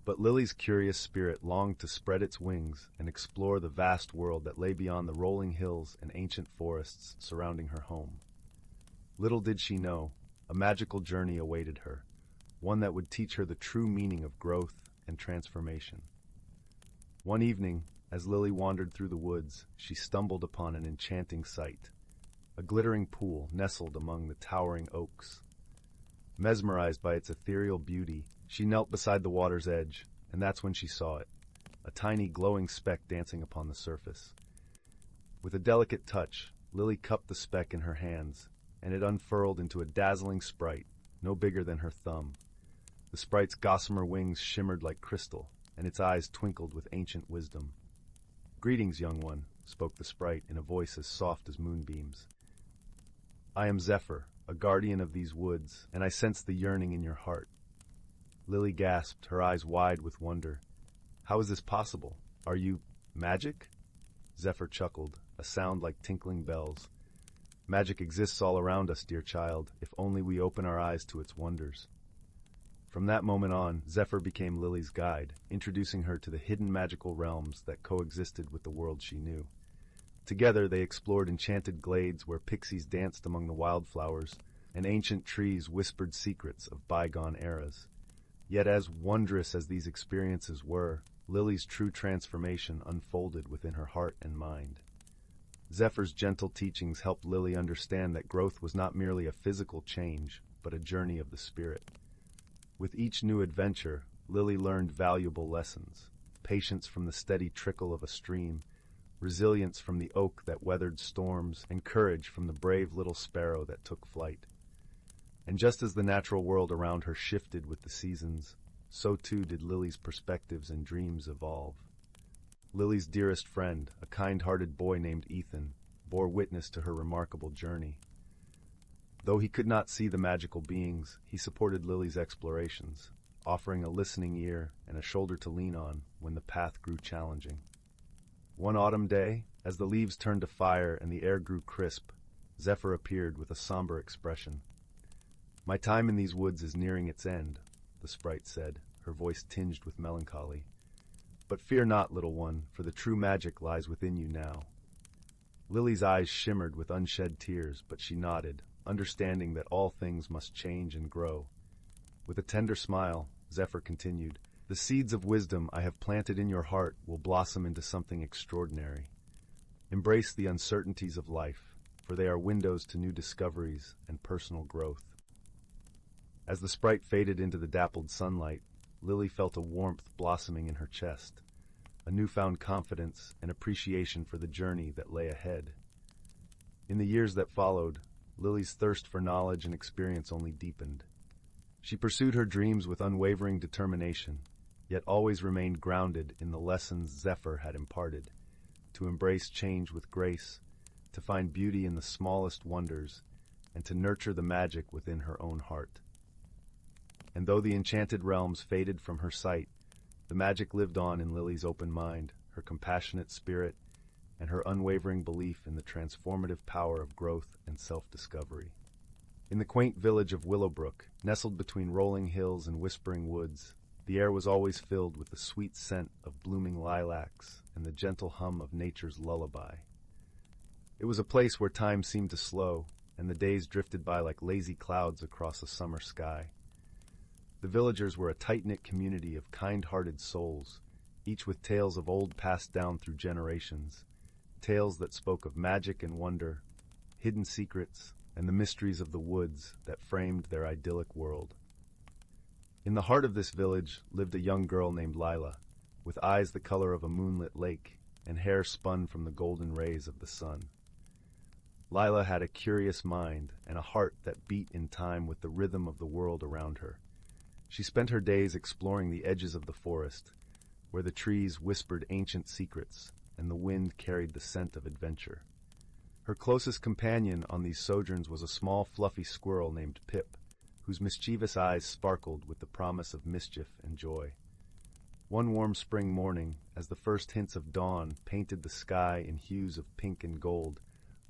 But Lily's curious spirit longed to spread its wings and explore the vast world that lay beyond the rolling hills and ancient forests surrounding her home. Little did she know, a magical journey awaited her, one that would teach her the true meaning of growth and transformation. One evening, as Lily wandered through the woods, she stumbled upon an enchanting sight, a glittering pool nestled among the towering oaks. Mesmerized by its ethereal beauty, she knelt beside the water's edge, and that's when she saw it, a tiny glowing speck dancing upon the surface. With a delicate touch, Lily cupped the speck in her hands, and it unfurled into a dazzling sprite, no bigger than her thumb. The sprite's gossamer wings shimmered like crystal, and its eyes twinkled with ancient wisdom. "Greetings, young one," spoke the sprite in a voice as soft as moonbeams. "I am Zephyr, a guardian of these woods, and I sense the yearning in your heart." Lily gasped, her eyes wide with wonder. "How is this possible? Are you magic?" Zephyr chuckled, a sound like tinkling bells. "Magic exists all around us, dear child, if only we open our eyes to its wonders." From that moment on, Zephyr became Lily's guide, introducing her to the hidden magical realms that coexisted with the world she knew. Together they explored enchanted glades where pixies danced among the wildflowers, and ancient trees whispered secrets of bygone eras. Yet as wondrous as these experiences were, Lily's true transformation unfolded within her heart and mind. Zephyr's gentle teachings helped Lily understand that growth was not merely a physical change, but a journey of the spirit. With each new adventure, Lily learned valuable lessons: patience from the steady trickle of a stream, resilience from the oak that weathered storms, and courage from the brave little sparrow that took flight. And just as the natural world around her shifted with the seasons, so too did Lily's perspectives and dreams evolve. Lily's dearest friend, a kind-hearted boy named Ethan, bore witness to her remarkable journey. Though he could not see the magical beings, he supported Lily's explorations, offering a listening ear and a shoulder to lean on when the path grew challenging. One autumn day, as the leaves turned to fire and the air grew crisp, Zephyr appeared with a somber expression. "My time in these woods is nearing its end," the sprite said, her voice tinged with melancholy. "But fear not, little one, for the true magic lies within you now." Lily's eyes shimmered with unshed tears, but she nodded, understanding that all things must change and grow. With a tender smile, Zephyr continued, "The seeds of wisdom I have planted in your heart will blossom into something extraordinary. Embrace the uncertainties of life, for they are windows to new discoveries and personal growth." As the sprite faded into the dappled sunlight, Lily felt a warmth blossoming in her chest, a newfound confidence and appreciation for the journey that lay ahead. In the years that followed, Lily's thirst for knowledge and experience only deepened. She pursued her dreams with unwavering determination, yet always remained grounded in the lessons Zephyr had imparted: to embrace change with grace, to find beauty in the smallest wonders, and to nurture the magic within her own heart. And though the enchanted realms faded from her sight, the magic lived on in Lily's open mind, her compassionate spirit, and her unwavering belief in the transformative power of growth and self-discovery. In the quaint village of Willowbrook, nestled between rolling hills and whispering woods, the air was always filled with the sweet scent of blooming lilacs and the gentle hum of nature's lullaby. It was a place where time seemed to slow, and the days drifted by like lazy clouds across a summer sky. The villagers were a tight-knit community of kind-hearted souls, each with tales of old passed down through generations, tales that spoke of magic and wonder, hidden secrets, and the mysteries of the woods that framed their idyllic world. In the heart of this village lived a young girl named Lila, with eyes the color of a moonlit lake and hair spun from the golden rays of the sun. Lila had a curious mind and a heart that beat in time with the rhythm of the world around her. She spent her days exploring the edges of the forest, where the trees whispered ancient secrets and the wind carried the scent of adventure. Her closest companion on these sojourns was a small, fluffy squirrel named Pip, whose mischievous eyes sparkled with the promise of mischief and joy. One warm spring morning, as the first hints of dawn painted the sky in hues of pink and gold,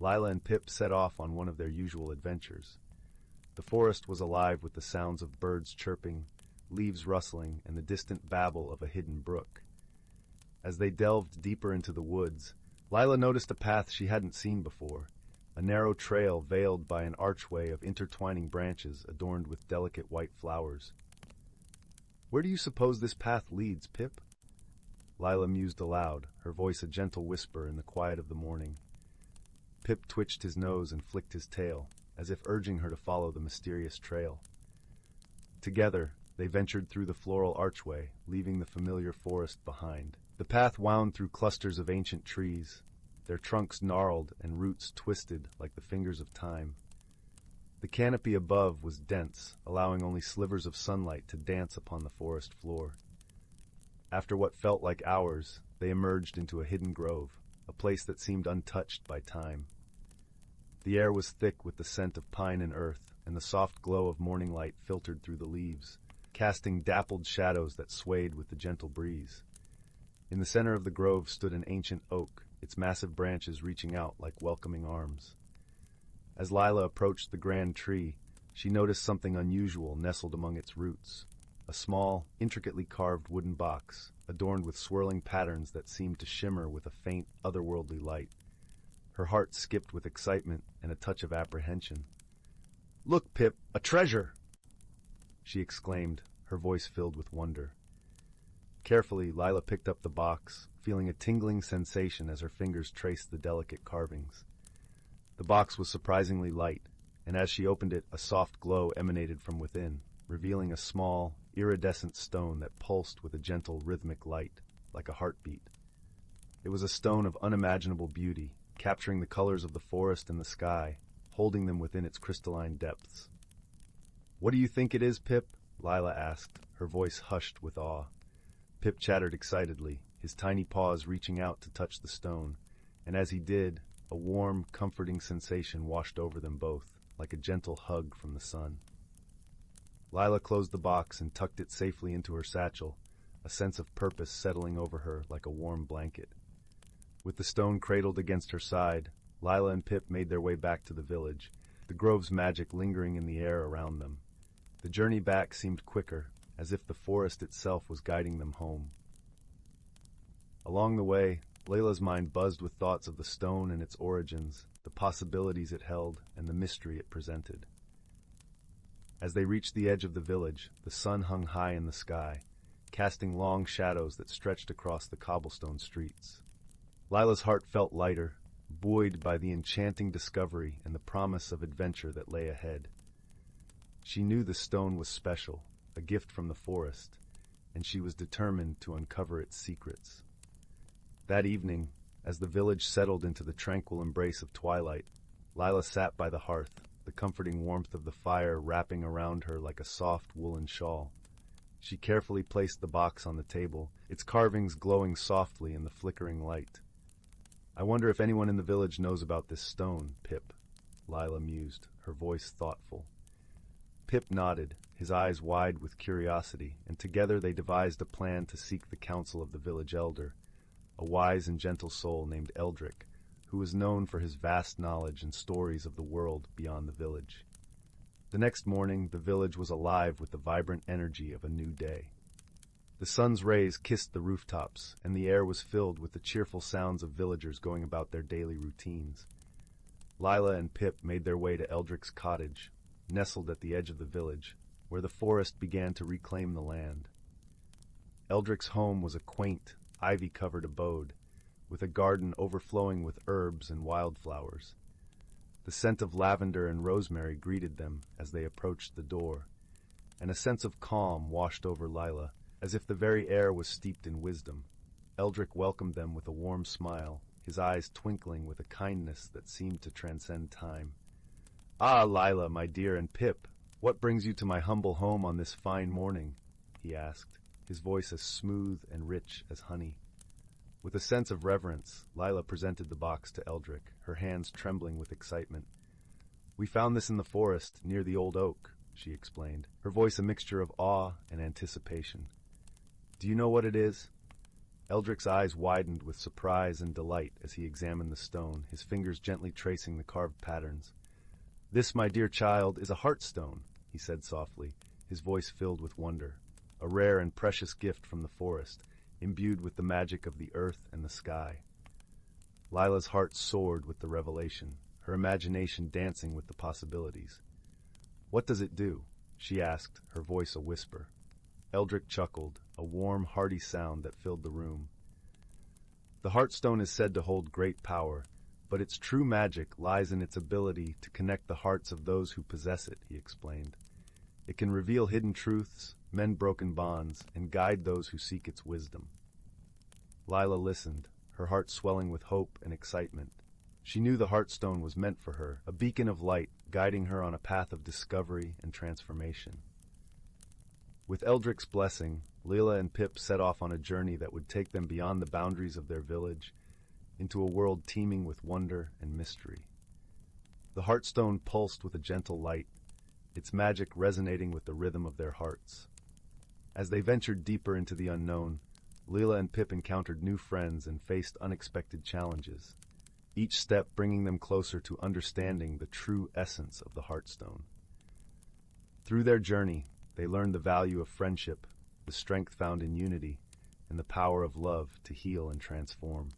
Lila and Pip set off on one of their usual adventures. The forest was alive with the sounds of birds chirping, leaves rustling, and the distant babble of a hidden brook. As they delved deeper into the woods, Lila noticed a path she hadn't seen before, a narrow trail veiled by an archway of intertwining branches adorned with delicate white flowers. "Where do you suppose this path leads, Pip?" Lila mused aloud, her voice a gentle whisper in the quiet of the morning. Pip twitched his nose and flicked his tail, as if urging her to follow the mysterious trail. Together, they ventured through the floral archway, leaving the familiar forest behind. The path wound through clusters of ancient trees, their trunks gnarled and roots twisted like the fingers of time. The canopy above was dense, allowing only slivers of sunlight to dance upon the forest floor. After what felt like hours, they emerged into a hidden grove, a place that seemed untouched by time. The air was thick with the scent of pine and earth, and the soft glow of morning light filtered through the leaves, casting dappled shadows that swayed with the gentle breeze. In the center of the grove stood an ancient oak, its massive branches reaching out like welcoming arms. As Lila approached the grand tree, she noticed something unusual nestled among its roots. A small, intricately carved wooden box, adorned with swirling patterns that seemed to shimmer with a faint, otherworldly light. Her heart skipped with excitement and a touch of apprehension. "Look, Pip, a treasure!" she exclaimed, her voice filled with wonder. Carefully, Lila picked up the box, feeling a tingling sensation as her fingers traced the delicate carvings. The box was surprisingly light, and as she opened it, a soft glow emanated from within, revealing a small, iridescent stone that pulsed with a gentle, rhythmic light, like a heartbeat. It was a stone of unimaginable beauty, capturing the colors of the forest and the sky, holding them within its crystalline depths. "What do you think it is, Pip?" Lila asked, her voice hushed with awe. Pip chattered excitedly, his tiny paws reaching out to touch the stone, and as he did, a warm, comforting sensation washed over them both, like a gentle hug from the sun. Lila closed the box and tucked it safely into her satchel, a sense of purpose settling over her like a warm blanket. With the stone cradled against her side, Lila and Pip made their way back to the village, the grove's magic lingering in the air around them. The journey back seemed quicker, as if the forest itself was guiding them home. Along the way, Layla's mind buzzed with thoughts of the stone and its origins, the possibilities it held, and the mystery it presented. As they reached the edge of the village, the sun hung high in the sky, casting long shadows that stretched across the cobblestone streets. Lila's heart felt lighter, buoyed by the enchanting discovery and the promise of adventure that lay ahead. She knew the stone was special, a gift from the forest, and she was determined to uncover its secrets. That evening, as the village settled into the tranquil embrace of twilight, Lila sat by the hearth, the comforting warmth of the fire wrapping around her like a soft woolen shawl. She carefully placed the box on the table, its carvings glowing softly in the flickering light. "I wonder if anyone in the village knows about this stone, Pip," Lila mused, her voice thoughtful. Pip nodded, his eyes wide with curiosity, and together they devised a plan to seek the counsel of the village elder, a wise and gentle soul named Eldrick, who was known for his vast knowledge and stories of the world beyond the village. The next morning, the village was alive with the vibrant energy of a new day. The sun's rays kissed the rooftops, and the air was filled with the cheerful sounds of villagers going about their daily routines. Lila and Pip made their way to Eldrick's cottage, nestled at the edge of the village, where the forest began to reclaim the land. Eldrick's home was a quaint, ivy-covered abode, with a garden overflowing with herbs and wildflowers. The scent of lavender and rosemary greeted them as they approached the door, and a sense of calm washed over Lila, as if the very air was steeped in wisdom. Eldrick welcomed them with a warm smile, his eyes twinkling with a kindness that seemed to transcend time. "Ah, Lila, my dear, and Pip, what brings you to my humble home on this fine morning?" he asked, his voice as smooth and rich as honey. With a sense of reverence, Lila presented the box to Eldrick, her hands trembling with excitement. "We found this in the forest, near the old oak," she explained, her voice a mixture of awe and anticipation. "Do you know what it is?" Eldrick's eyes widened with surprise and delight as he examined the stone, his fingers gently tracing the carved patterns. "This, my dear child, is a heartstone," he said softly, his voice filled with wonder. "A rare and precious gift from the forest, imbued with the magic of the earth and the sky." Lila's heart soared with the revelation, her imagination dancing with the possibilities. "What does it do?" she asked, her voice a whisper. Eldrick chuckled, a warm, hearty sound that filled the room. The Heartstone is said to hold great power, but its true magic lies in its ability to connect the hearts of those who possess it, he explained. It can reveal hidden truths, mend broken bonds, and guide those who seek its wisdom. Lila listened, her heart swelling with hope and excitement. She knew the Heartstone was meant for her, a beacon of light guiding her on a path of discovery and transformation. With Eldric's blessing, Lila and Pip set off on a journey that would take them beyond the boundaries of their village into a world teeming with wonder and mystery. The Heartstone pulsed with a gentle light, its magic resonating with the rhythm of their hearts. As they ventured deeper into the unknown, Lila and Pip encountered new friends and faced unexpected challenges, each step bringing them closer to understanding the true essence of the Heartstone. Through their journey, they learned the value of friendship, the strength found in unity, and the power of love to heal and transform.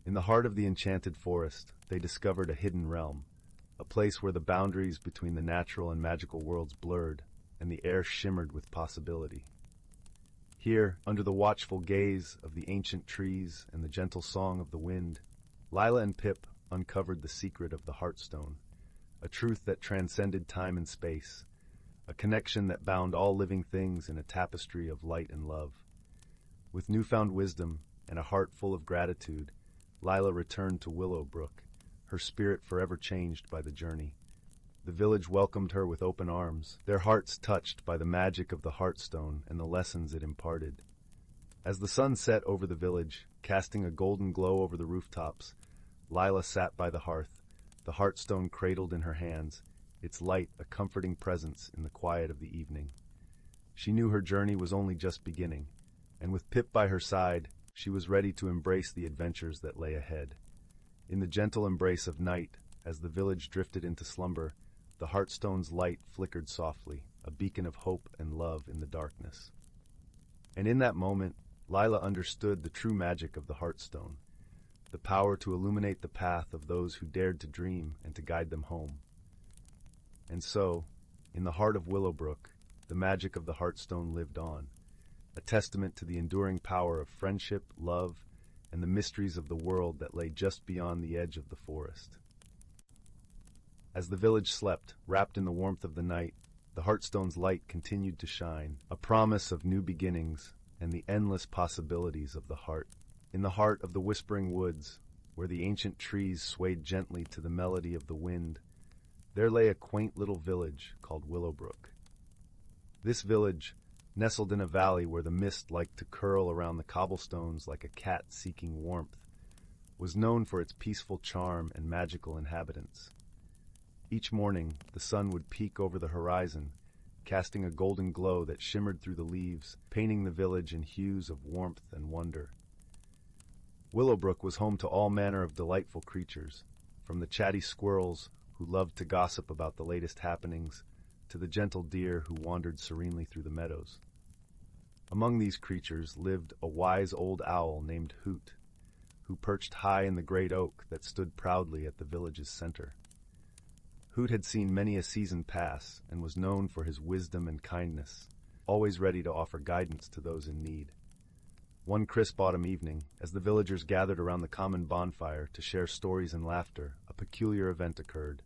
In the heart of the enchanted forest, they discovered a hidden realm, a place where the boundaries between the natural and magical worlds blurred, and the air shimmered with possibility. Here, under the watchful gaze of the ancient trees and the gentle song of the wind, Lila and Pip uncovered the secret of the Heartstone, a truth that transcended time and space, a connection that bound all living things in a tapestry of light and love. With newfound wisdom and a heart full of gratitude, Lila returned to Willowbrook, her spirit forever changed by the journey. The village welcomed her with open arms, their hearts touched by the magic of the Heartstone and the lessons it imparted. As the sun set over the village, casting a golden glow over the rooftops, Lila sat by the hearth, the Heartstone cradled in her hands, its light a comforting presence in the quiet of the evening. She knew her journey was only just beginning, and with Pip by her side, she was ready to embrace the adventures that lay ahead. In the gentle embrace of night, as the village drifted into slumber, the Heartstone's light flickered softly, a beacon of hope and love in the darkness. And in that moment, Lila understood the true magic of the Heartstone, the power to illuminate the path of those who dared to dream and to guide them home. And so, in the heart of Willowbrook, the magic of the Heartstone lived on, a testament to the enduring power of friendship, love, and the mysteries of the world that lay just beyond the edge of the forest. As the village slept, wrapped in the warmth of the night, the Heartstone's light continued to shine, a promise of new beginnings and the endless possibilities of the heart. In the heart of the whispering woods, where the ancient trees swayed gently to the melody of the wind, there lay a quaint little village called Willowbrook. This village, nestled in a valley where the mist liked to curl around the cobblestones like a cat seeking warmth, was known for its peaceful charm and magical inhabitants. Each morning, the sun would peek over the horizon, casting a golden glow that shimmered through the leaves, painting the village in hues of warmth and wonder. Willowbrook was home to all manner of delightful creatures, from the chatty squirrels who loved to gossip about the latest happenings, to the gentle deer who wandered serenely through the meadows. Among these creatures lived a wise old owl named Hoot, who perched high in the great oak that stood proudly at the village's center. Hoot had seen many a season pass and was known for his wisdom and kindness, always ready to offer guidance to those in need. One crisp autumn evening, as the villagers gathered around the common bonfire to share stories and laughter, a peculiar event occurred.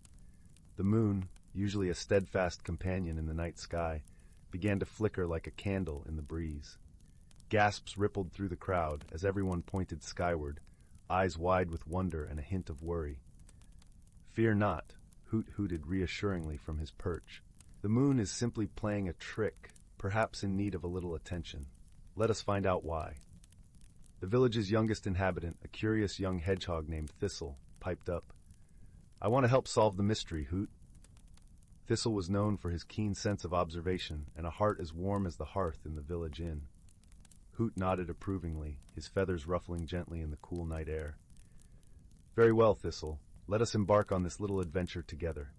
The moon, usually a steadfast companion in the night sky, began to flicker like a candle in the breeze. Gasps rippled through the crowd as everyone pointed skyward, eyes wide with wonder and a hint of worry. "Fear not," Hoot hooted reassuringly from his perch. "The moon is simply playing a trick, perhaps in need of a little attention. Let us find out why." The village's youngest inhabitant, a curious young hedgehog named Thistle, piped up. "I want to help solve the mystery, Hoot." Thistle was known for his keen sense of observation and a heart as warm as the hearth in the village inn. Hoot nodded approvingly, his feathers ruffling gently in the cool night air. "Very well, Thistle. Let us embark on this little adventure together."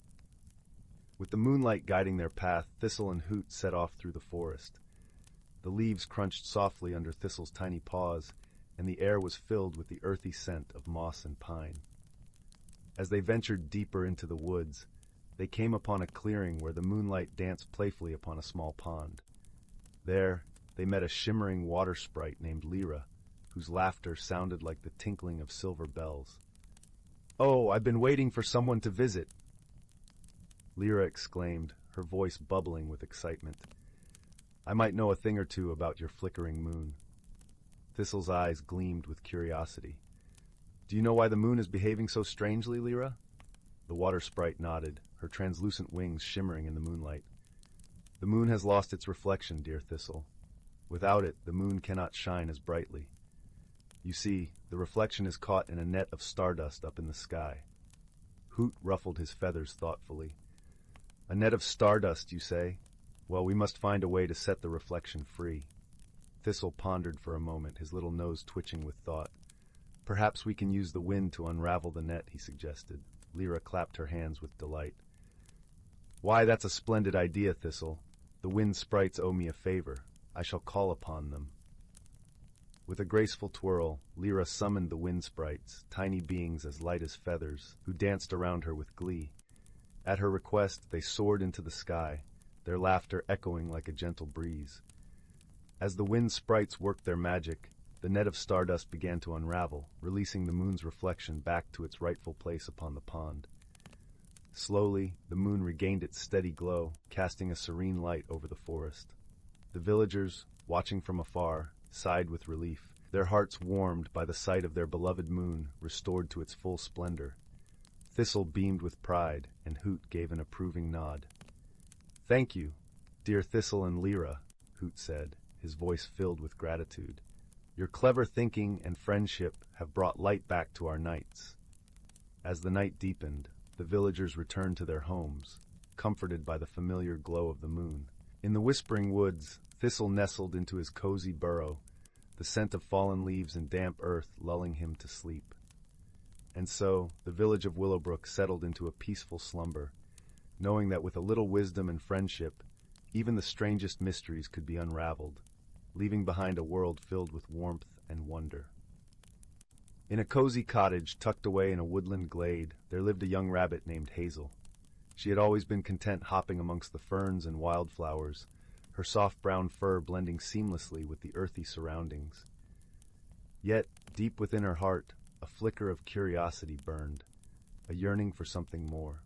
With the moonlight guiding their path, Thistle and Hoot set off through the forest. The leaves crunched softly under Thistle's tiny paws, and the air was filled with the earthy scent of moss and pine. As they ventured deeper into the woods, they came upon a clearing where the moonlight danced playfully upon a small pond. There, they met a shimmering water sprite named Lyra, whose laughter sounded like the tinkling of silver bells. "Oh, I've been waiting for someone to visit," Lyra exclaimed, her voice bubbling with excitement. "I might know a thing or two about your flickering moon." Thistle's eyes gleamed with curiosity. "Do you know why the moon is behaving so strangely, Lyra?" The water sprite nodded, her translucent wings shimmering in the moonlight. "The moon has lost its reflection, dear Thistle. Without it, the moon cannot shine as brightly. You see, the reflection is caught in a net of stardust up in the sky." Hoot ruffled his feathers thoughtfully. "A net of stardust, you say? Well, we must find a way to set the reflection free." Thistle pondered for a moment, his little nose twitching with thought. "Perhaps we can use the wind to unravel the net," he suggested. Lyra clapped her hands with delight. "Why, that's a splendid idea, Thistle. The wind sprites owe me a favor. I shall call upon them." With a graceful twirl, Lyra summoned the wind sprites, tiny beings as light as feathers, who danced around her with glee. At her request, they soared into the sky, their laughter echoing like a gentle breeze. As the wind sprites worked their magic, the net of stardust began to unravel, releasing the moon's reflection back to its rightful place upon the pond. Slowly, the moon regained its steady glow, casting a serene light over the forest. The villagers, watching from afar, sighed with relief, their hearts warmed by the sight of their beloved moon restored to its full splendor. Thistle beamed with pride, and Hoot gave an approving nod. "Thank you, dear Thistle and Lyra," Hoot said, his voice filled with gratitude. "Your clever thinking and friendship have brought light back to our nights." As the night deepened, the villagers returned to their homes, comforted by the familiar glow of the moon. In the whispering woods, Thistle nestled into his cozy burrow, the scent of fallen leaves and damp earth lulling him to sleep. And so, the village of Willowbrook settled into a peaceful slumber, knowing that with a little wisdom and friendship, even the strangest mysteries could be unraveled, leaving behind a world filled with warmth and wonder. In a cozy cottage tucked away in a woodland glade, there lived a young rabbit named Hazel. She had always been content hopping amongst the ferns and wildflowers, her soft brown fur blending seamlessly with the earthy surroundings. Yet, deep within her heart, a flicker of curiosity burned, a yearning for something more.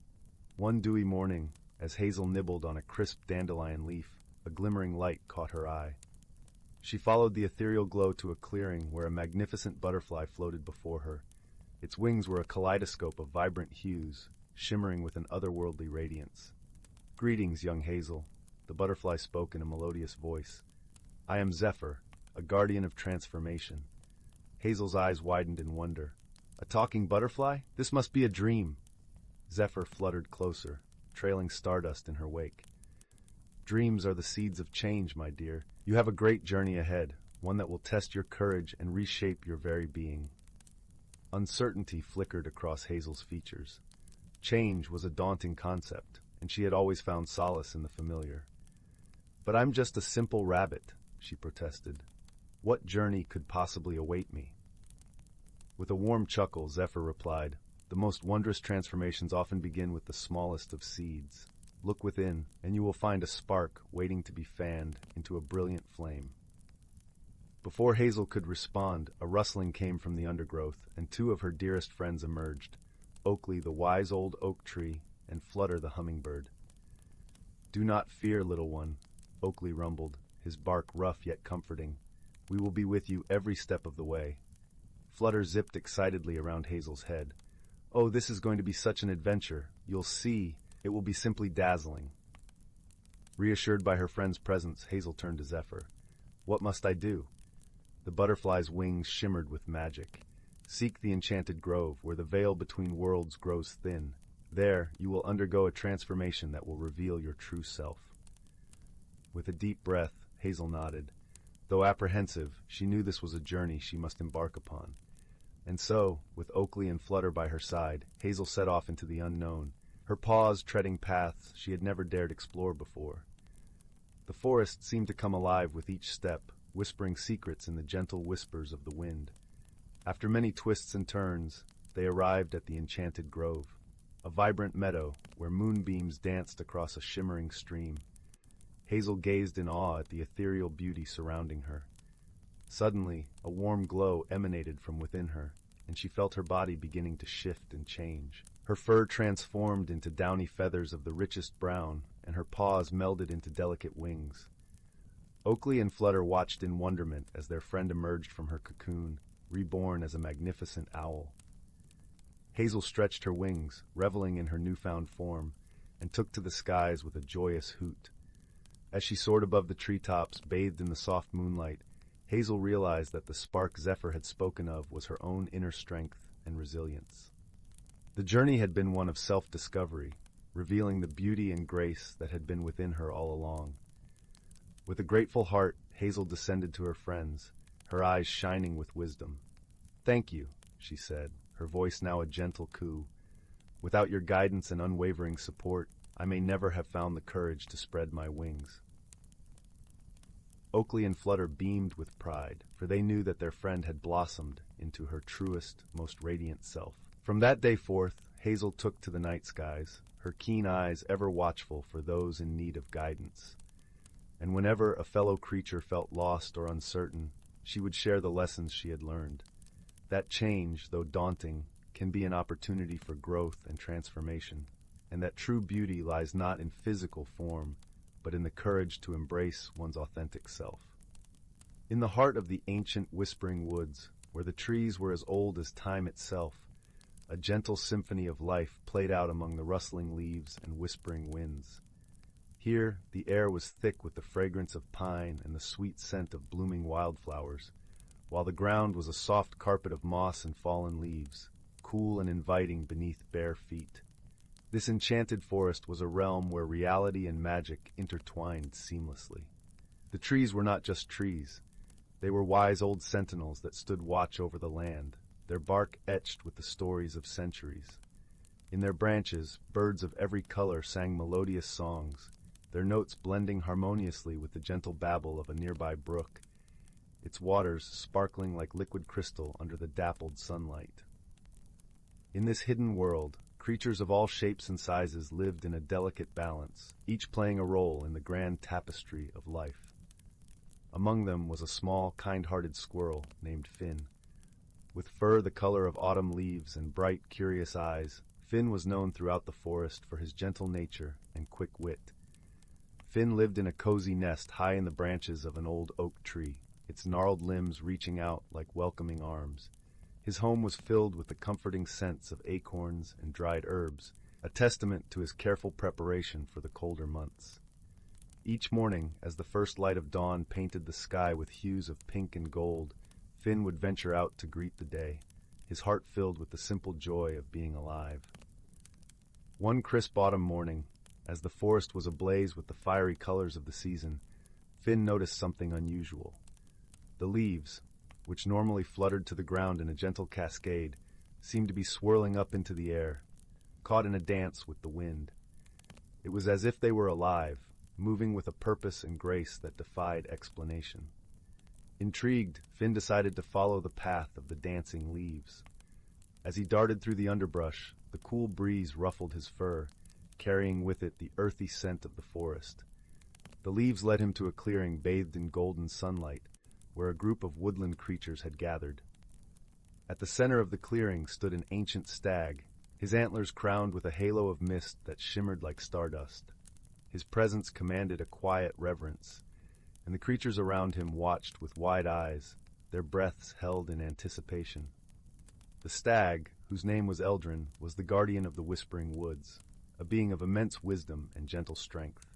One dewy morning, as Hazel nibbled on a crisp dandelion leaf, a glimmering light caught her eye. She followed the ethereal glow to a clearing where a magnificent butterfly floated before her. Its wings were a kaleidoscope of vibrant hues, shimmering with an otherworldly radiance. "Greetings, young Hazel," the butterfly spoke in a melodious voice. "I am Zephyr, a guardian of transformation." Hazel's eyes widened in wonder. "A talking butterfly? This must be a dream." Zephyr fluttered closer, trailing stardust in her wake. "Dreams are the seeds of change, my dear. You have a great journey ahead, one that will test your courage and reshape your very being." Uncertainty flickered across Hazel's features. Change was a daunting concept, and she had always found solace in the familiar. "But I'm just a simple rabbit," she protested. "What journey could possibly await me?" With a warm chuckle, Zephyr replied, "The most wondrous transformations often begin with the smallest of seeds. Look within, and you will find a spark waiting to be fanned into a brilliant flame." Before Hazel could respond, a rustling came from the undergrowth, and two of her dearest friends emerged, Oakley the wise old oak tree, and Flutter the hummingbird. "Do not fear, little one," Oakley rumbled, his bark rough yet comforting. "We will be with you every step of the way." Flutter zipped excitedly around Hazel's head. "Oh, this is going to be such an adventure. You'll see. It will be simply dazzling." Reassured by her friend's presence, Hazel turned to Zephyr. "What must I do?" The butterfly's wings shimmered with magic. "Seek the enchanted grove, where the veil between worlds grows thin. There, you will undergo a transformation that will reveal your true self." With a deep breath, Hazel nodded. Though apprehensive, she knew this was a journey she must embark upon. And so, with Oakley and Flutter by her side, Hazel set off into the unknown, her paws treading paths she had never dared explore before. The forest seemed to come alive with each step, whispering secrets in the gentle whispers of the wind. After many twists and turns, they arrived at the enchanted grove, a vibrant meadow where moonbeams danced across a shimmering stream. Hazel gazed in awe at the ethereal beauty surrounding her. Suddenly, a warm glow emanated from within her, and she felt her body beginning to shift and change. Her fur transformed into downy feathers of the richest brown, and her paws melded into delicate wings. Oakley and Flutter watched in wonderment as their friend emerged from her cocoon, reborn as a magnificent owl. Hazel stretched her wings, reveling in her newfound form, and took to the skies with a joyous hoot. As she soared above the treetops, bathed in the soft moonlight, Hazel realized that the spark Zephyr had spoken of was her own inner strength and resilience. The journey had been one of self-discovery, revealing the beauty and grace that had been within her all along. With a grateful heart, Hazel descended to her friends, her eyes shining with wisdom. "Thank you," she said, her voice now a gentle coo. "Without your guidance and unwavering support, I may never have found the courage to spread my wings." Oakley and Flutter beamed with pride, for they knew that their friend had blossomed into her truest, most radiant self. From that day forth, Hazel took to the night skies, her keen eyes ever watchful for those in need of guidance. And whenever a fellow creature felt lost or uncertain, she would share the lessons she had learned. That change, though daunting, can be an opportunity for growth and transformation, and that true beauty lies not in physical form, but in the courage to embrace one's authentic self. In the heart of the ancient whispering woods, where the trees were as old as time itself, a gentle symphony of life played out among the rustling leaves and whispering winds. Here, the air was thick with the fragrance of pine and the sweet scent of blooming wildflowers, while the ground was a soft carpet of moss and fallen leaves, cool and inviting beneath bare feet. This enchanted forest was a realm where reality and magic intertwined seamlessly. The trees were not just trees. They were wise old sentinels that stood watch over the land, their bark etched with the stories of centuries. In their branches, birds of every color sang melodious songs, their notes blending harmoniously with the gentle babble of a nearby brook, its waters sparkling like liquid crystal under the dappled sunlight. In this hidden world, creatures of all shapes and sizes lived in a delicate balance, each playing a role in the grand tapestry of life. Among them was a small, kind-hearted squirrel named Finn. With fur the color of autumn leaves and bright, curious eyes, Finn was known throughout the forest for his gentle nature and quick wit. Finn lived in a cozy nest high in the branches of an old oak tree, its gnarled limbs reaching out like welcoming arms. His home was filled with the comforting scents of acorns and dried herbs, a testament to his careful preparation for the colder months. Each morning, as the first light of dawn painted the sky with hues of pink and gold, Finn would venture out to greet the day, his heart filled with the simple joy of being alive. One crisp autumn morning, as the forest was ablaze with the fiery colors of the season, Finn noticed something unusual. The leaves, which normally fluttered to the ground in a gentle cascade, seemed to be swirling up into the air, caught in a dance with the wind. It was as if they were alive, moving with a purpose and grace that defied explanation. Intrigued, Finn decided to follow the path of the dancing leaves. As he darted through the underbrush, the cool breeze ruffled his fur, carrying with it the earthy scent of the forest. The leaves led him to a clearing bathed in golden sunlight, where a group of woodland creatures had gathered. At the center of the clearing stood an ancient stag, his antlers crowned with a halo of mist that shimmered like stardust. His presence commanded a quiet reverence, and the creatures around him watched with wide eyes, their breaths held in anticipation. The stag, whose name was Eldrin, was the guardian of the Whispering Woods, a being of immense wisdom and gentle strength.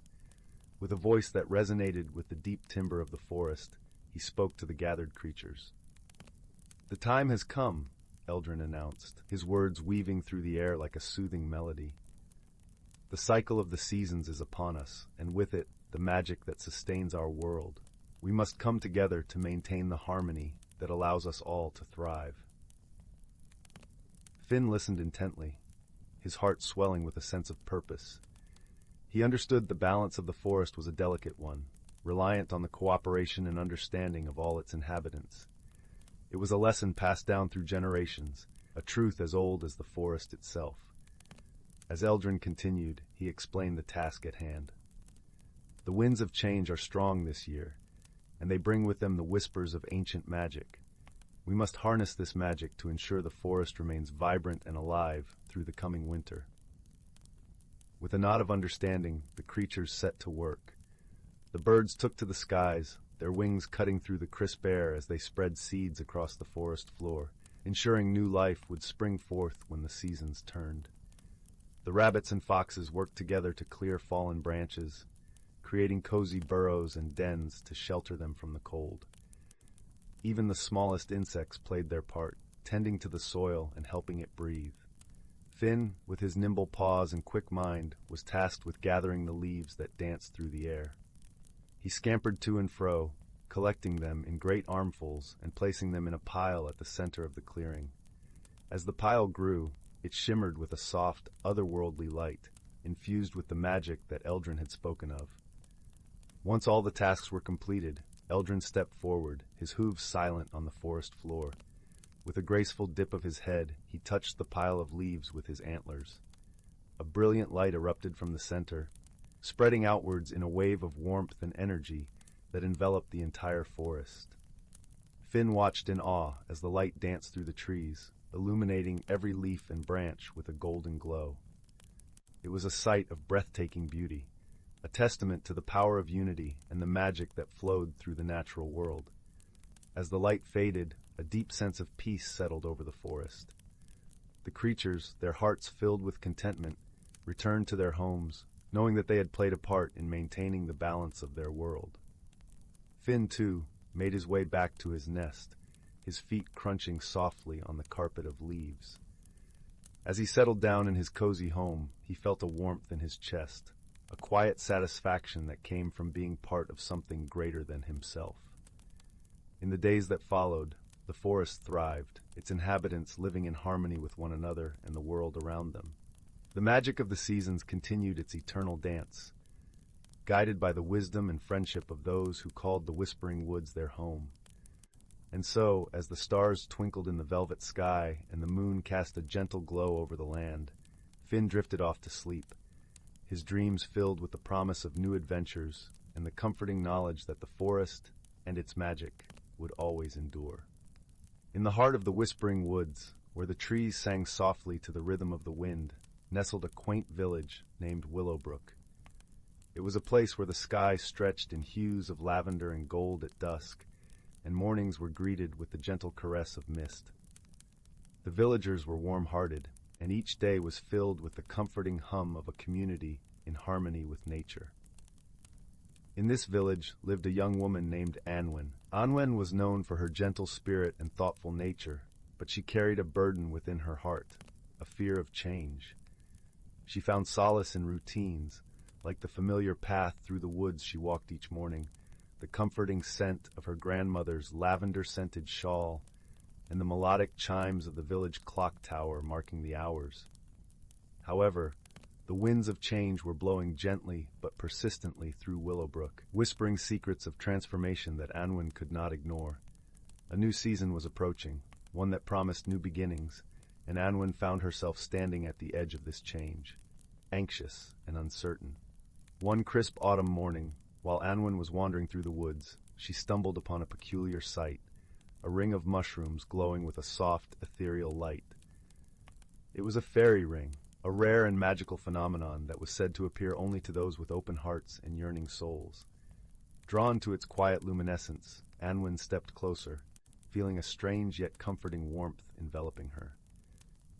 With a voice that resonated with the deep timber of the forest, he spoke to the gathered creatures. "The time has come," Eldrin announced, his words weaving through the air like a soothing melody. "The cycle of the seasons is upon us, and with it, the magic that sustains our world. We must come together to maintain the harmony that allows us all to thrive." Finn listened intently, his heart swelling with a sense of purpose. He understood the balance of the forest was a delicate one, reliant on the cooperation and understanding of all its inhabitants. It was a lesson passed down through generations, a truth as old as the forest itself. As Eldrin continued, he explained the task at hand. "The winds of change are strong this year, and they bring with them the whispers of ancient magic. We must harness this magic to ensure the forest remains vibrant and alive through the coming winter. With a nod of understanding, the creatures set to work. The birds took to the skies, their wings cutting through the crisp air as they spread seeds across the forest floor, ensuring new life would spring forth when the seasons turned. The rabbits and foxes worked together to clear fallen branches, creating cozy burrows and dens to shelter them from the cold. Even the smallest insects played their part, tending to the soil and helping it breathe. Finn, with his nimble paws and quick mind, was tasked with gathering the leaves that danced through the air. He scampered to and fro, collecting them in great armfuls and placing them in a pile at the center of the clearing. As the pile grew, it shimmered with a soft, otherworldly light, infused with the magic that Eldrin had spoken of. Once all the tasks were completed, Eldrin stepped forward, his hooves silent on the forest floor. With a graceful dip of his head, he touched the pile of leaves with his antlers. A brilliant light erupted from the center, spreading outwards in a wave of warmth and energy that enveloped the entire forest. Finn watched in awe as the light danced through the trees, illuminating every leaf and branch with a golden glow. It was a sight of breathtaking beauty, a testament to the power of unity and the magic that flowed through the natural world. As the light faded, a deep sense of peace settled over the forest. The creatures, their hearts filled with contentment, returned to their homes, knowing that they had played a part in maintaining the balance of their world. Finn, too, made his way back to his nest, his feet crunching softly on the carpet of leaves. As he settled down in his cozy home, he felt a warmth in his chest, a quiet satisfaction that came from being part of something greater than himself. In the days that followed, the forest thrived, its inhabitants living in harmony with one another and the world around them. The magic of the seasons continued its eternal dance, guided by the wisdom and friendship of those who called the Whispering Woods their home. And so, as the stars twinkled in the velvet sky and the moon cast a gentle glow over the land, Finn drifted off to sleep, his dreams filled with the promise of new adventures and the comforting knowledge that the forest and its magic would always endure. In the heart of the Whispering Woods, where the trees sang softly to the rhythm of the wind, nestled a quaint village named Willowbrook. It was a place where the sky stretched in hues of lavender and gold at dusk, and mornings were greeted with the gentle caress of mist. The villagers were warm-hearted, and each day was filled with the comforting hum of a community in harmony with nature. In this village lived a young woman named Anwen. Anwen was known for her gentle spirit and thoughtful nature, but she carried a burden within her heart, a fear of change. She found solace in routines, like the familiar path through the woods she walked each morning, the comforting scent of her grandmother's lavender-scented shawl, and the melodic chimes of the village clock tower marking the hours. However, the winds of change were blowing gently but persistently through Willowbrook, whispering secrets of transformation that Anwen could not ignore. A new season was approaching, one that promised new beginnings, and Anwen found herself standing at the edge of this change, anxious and uncertain. One crisp autumn morning, while Anwen was wandering through the woods, she stumbled upon a peculiar sight, a ring of mushrooms glowing with a soft, ethereal light. It was a fairy ring, a rare and magical phenomenon that was said to appear only to those with open hearts and yearning souls. Drawn to its quiet luminescence, Anwen stepped closer, feeling a strange yet comforting warmth enveloping her.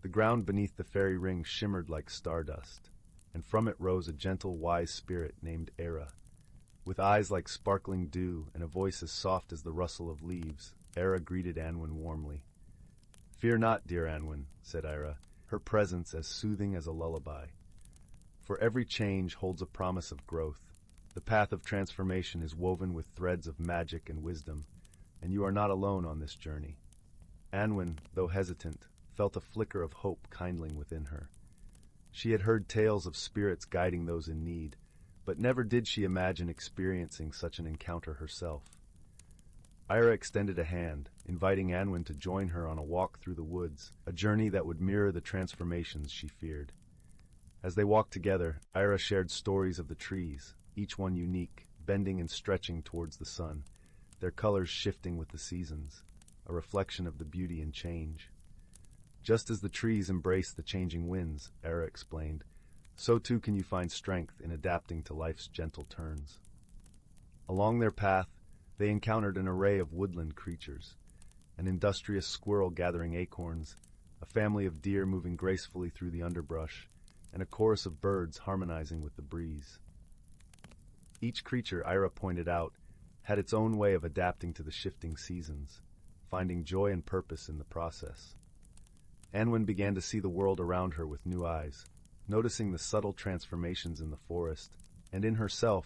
The ground beneath the fairy ring shimmered like stardust, and from it rose a gentle, wise spirit named Era. With eyes like sparkling dew and a voice as soft as the rustle of leaves, Era greeted Anwen warmly. "Fear not, dear Anwen," said Era, her presence as soothing as a lullaby. "For every change holds a promise of growth. The path of transformation is woven with threads of magic and wisdom, and you are not alone on this journey." Anwen, though hesitant, felt a flicker of hope kindling within her. She had heard tales of spirits guiding those in need, but never did she imagine experiencing such an encounter herself. Ira extended a hand, inviting Anwen to join her on a walk through the woods, a journey that would mirror the transformations she feared. As they walked together, Ira shared stories of the trees, each one unique, bending and stretching towards the sun, their colors shifting with the seasons, a reflection of the beauty and change. Just as the trees embrace the changing winds, Era explained, so too can you find strength in adapting to life's gentle turns. Along their path, they encountered an array of woodland creatures, an industrious squirrel gathering acorns, a family of deer moving gracefully through the underbrush, and a chorus of birds harmonizing with the breeze. Each creature, Ira pointed out, had its own way of adapting to the shifting seasons, finding joy and purpose in the process. Anwen began to see the world around her with new eyes, noticing the subtle transformations in the forest, and in herself,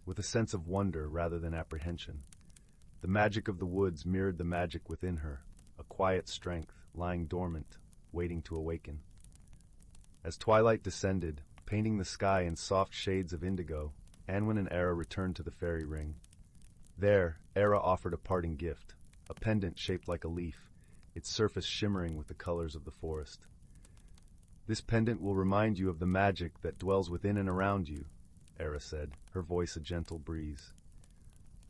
with a sense of wonder rather than apprehension. The magic of the woods mirrored the magic within her, a quiet strength lying dormant, waiting to awaken. As twilight descended, painting the sky in soft shades of indigo, Anwen and Era returned to the fairy ring. There, Era offered a parting gift, a pendant shaped like a leaf, its surface shimmering with the colors of the forest. "This pendant will remind you of the magic that dwells within and around you," Era said, her voice a gentle breeze.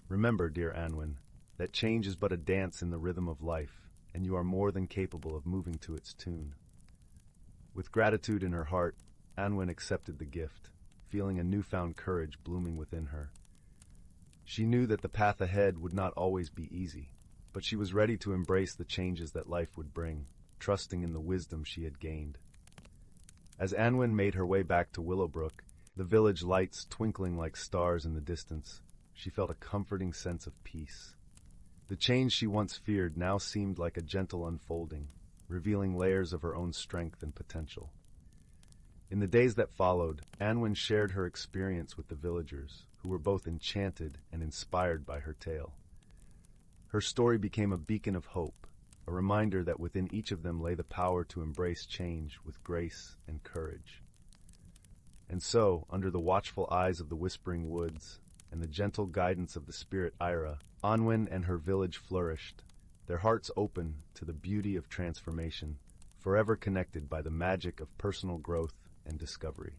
"Remember, dear Anwen, that change is but a dance in the rhythm of life, and you are more than capable of moving to its tune." With gratitude in her heart, Anwen accepted the gift, feeling a newfound courage blooming within her. She knew that the path ahead would not always be easy, but she was ready to embrace the changes that life would bring, trusting in the wisdom she had gained. As Anwen made her way back to Willowbrook, the village lights twinkling like stars in the distance, she felt a comforting sense of peace. The change she once feared now seemed like a gentle unfolding, revealing layers of her own strength and potential. In the days that followed, Anwen shared her experience with the villagers, who were both enchanted and inspired by her tale. Her story became a beacon of hope, a reminder that within each of them lay the power to embrace change with grace and courage. And so, under the watchful eyes of the whispering woods and the gentle guidance of the spirit Ira, Anwen and her village flourished, their hearts open to the beauty of transformation, forever connected by the magic of personal growth and discovery.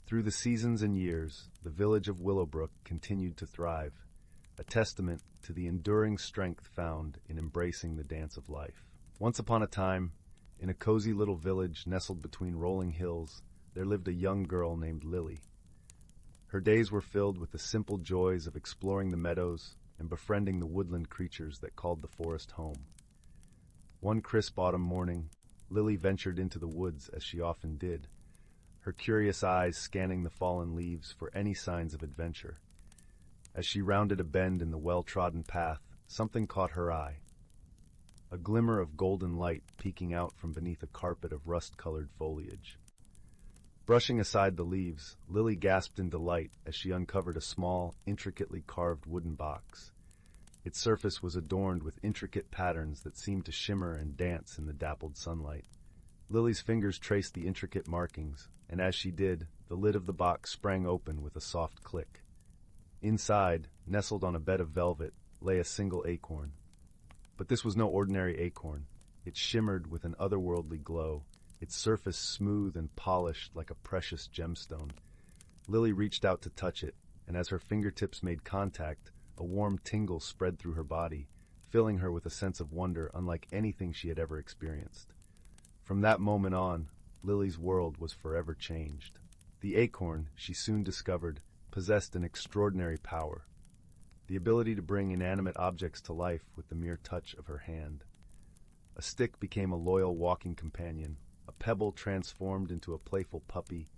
Through the seasons and years, the village of Willowbrook continued to thrive, a testament to the enduring strength found in embracing the dance of life. Once upon a time, in a cozy little village nestled between rolling hills, there lived a young girl named Lily. Her days were filled with the simple joys of exploring the meadows and befriending the woodland creatures that called the forest home. One crisp autumn morning, Lily ventured into the woods as she often did, her curious eyes scanning the fallen leaves for any signs of adventure. As she rounded a bend in the well-trodden path, something caught her eye. A glimmer of golden light peeking out from beneath a carpet of rust-colored foliage. Brushing aside the leaves, Lily gasped in delight as she uncovered a small, intricately carved wooden box. Its surface was adorned with intricate patterns that seemed to shimmer and dance in the dappled sunlight. Lily's fingers traced the intricate markings, and as she did, the lid of the box sprang open with a soft click. Inside, nestled on a bed of velvet, lay a single acorn. But this was no ordinary acorn. It shimmered with an otherworldly glow, its surface smooth and polished like a precious gemstone. Lily reached out to touch it, and as her fingertips made contact, a warm tingle spread through her body, filling her with a sense of wonder unlike anything she had ever experienced. From that moment on, Lily's world was forever changed. The acorn, she soon discovered, possessed an extraordinary power, the ability to bring inanimate objects to life with the mere touch of her hand. A stick became a loyal walking companion, a pebble transformed into a playful puppy,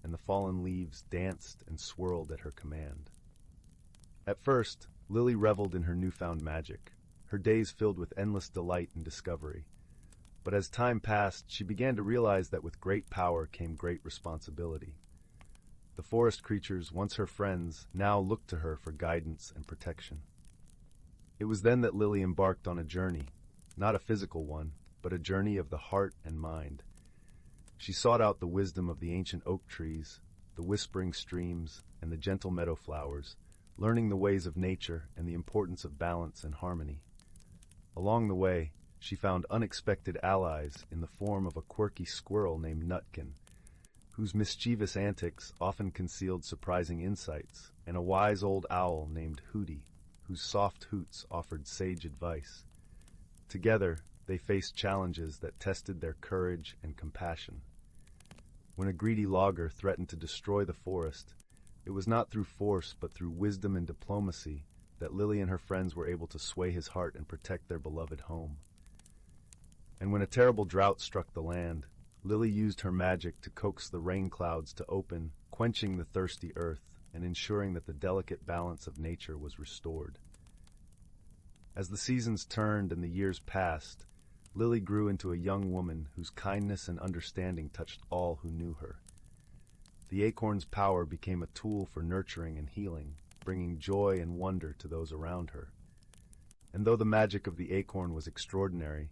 and the fallen leaves danced and swirled at her command. At first, Lily reveled in her newfound magic, her days filled with endless delight and discovery. But as time passed, she began to realize that with great power came great responsibility. The forest creatures, once her friends, now looked to her for guidance and protection. It was then that Lily embarked on a journey, not a physical one, but a journey of the heart and mind. She sought out the wisdom of the ancient oak trees, the whispering streams, and the gentle meadow flowers, learning the ways of nature and the importance of balance and harmony. Along the way, she found unexpected allies in the form of a quirky squirrel named Nutkin, whose mischievous antics often concealed surprising insights, and a wise old owl named Hooty, whose soft hoots offered sage advice. Together, they faced challenges that tested their courage and compassion. When a greedy logger threatened to destroy the forest, it was not through force but through wisdom and diplomacy that Lily and her friends were able to sway his heart and protect their beloved home. And when a terrible drought struck the land, Lily used her magic to coax the rain clouds to open, quenching the thirsty earth and ensuring that the delicate balance of nature was restored. As the seasons turned and the years passed, Lily grew into a young woman whose kindness and understanding touched all who knew her. The acorn's power became a tool for nurturing and healing, bringing joy and wonder to those around her. And though the magic of the acorn was extraordinary,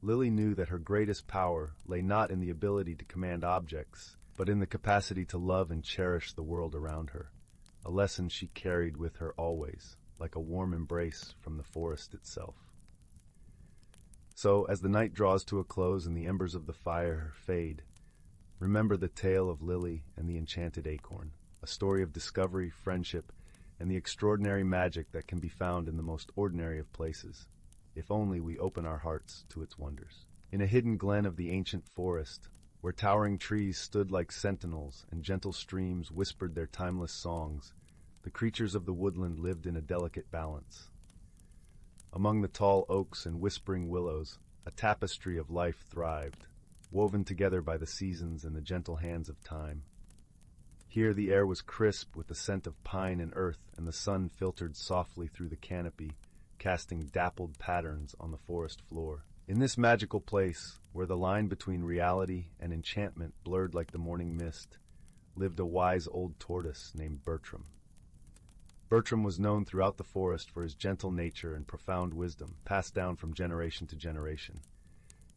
Lily knew that her greatest power lay not in the ability to command objects, but in the capacity to love and cherish the world around her, a lesson she carried with her always, like a warm embrace from the forest itself. So, as the night draws to a close and the embers of the fire fade, remember the tale of Lily and the enchanted acorn, a story of discovery, friendship, and the extraordinary magic that can be found in the most ordinary of places, if only we open our hearts to its wonders. In a hidden glen of the ancient forest, where towering trees stood like sentinels and gentle streams whispered their timeless songs, the creatures of the woodland lived in a delicate balance. Among the tall oaks and whispering willows, a tapestry of life thrived, woven together by the seasons and the gentle hands of time. Here the air was crisp with the scent of pine and earth, and the sun filtered softly through the canopy, casting dappled patterns on the forest floor. In this magical place, where the line between reality and enchantment blurred like the morning mist, lived a wise old tortoise named Bertram. Bertram was known throughout the forest for his gentle nature and profound wisdom, passed down from generation to generation.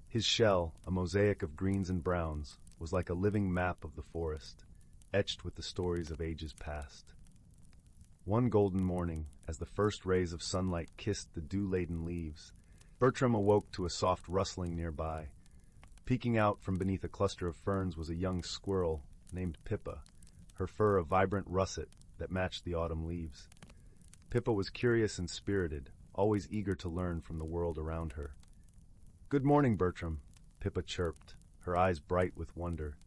His shell, a mosaic of greens and browns, was like a living map of the forest, etched with the stories of ages past. One golden morning, as the first rays of sunlight kissed the dew-laden leaves, Bertram awoke to a soft rustling nearby. Peeking out from beneath a cluster of ferns was a young squirrel named Pippa, her fur a vibrant russet that matched the autumn leaves. Pippa was curious and spirited, always eager to learn from the world around her. "Good morning, Bertram," Pippa chirped, her eyes bright with wonder.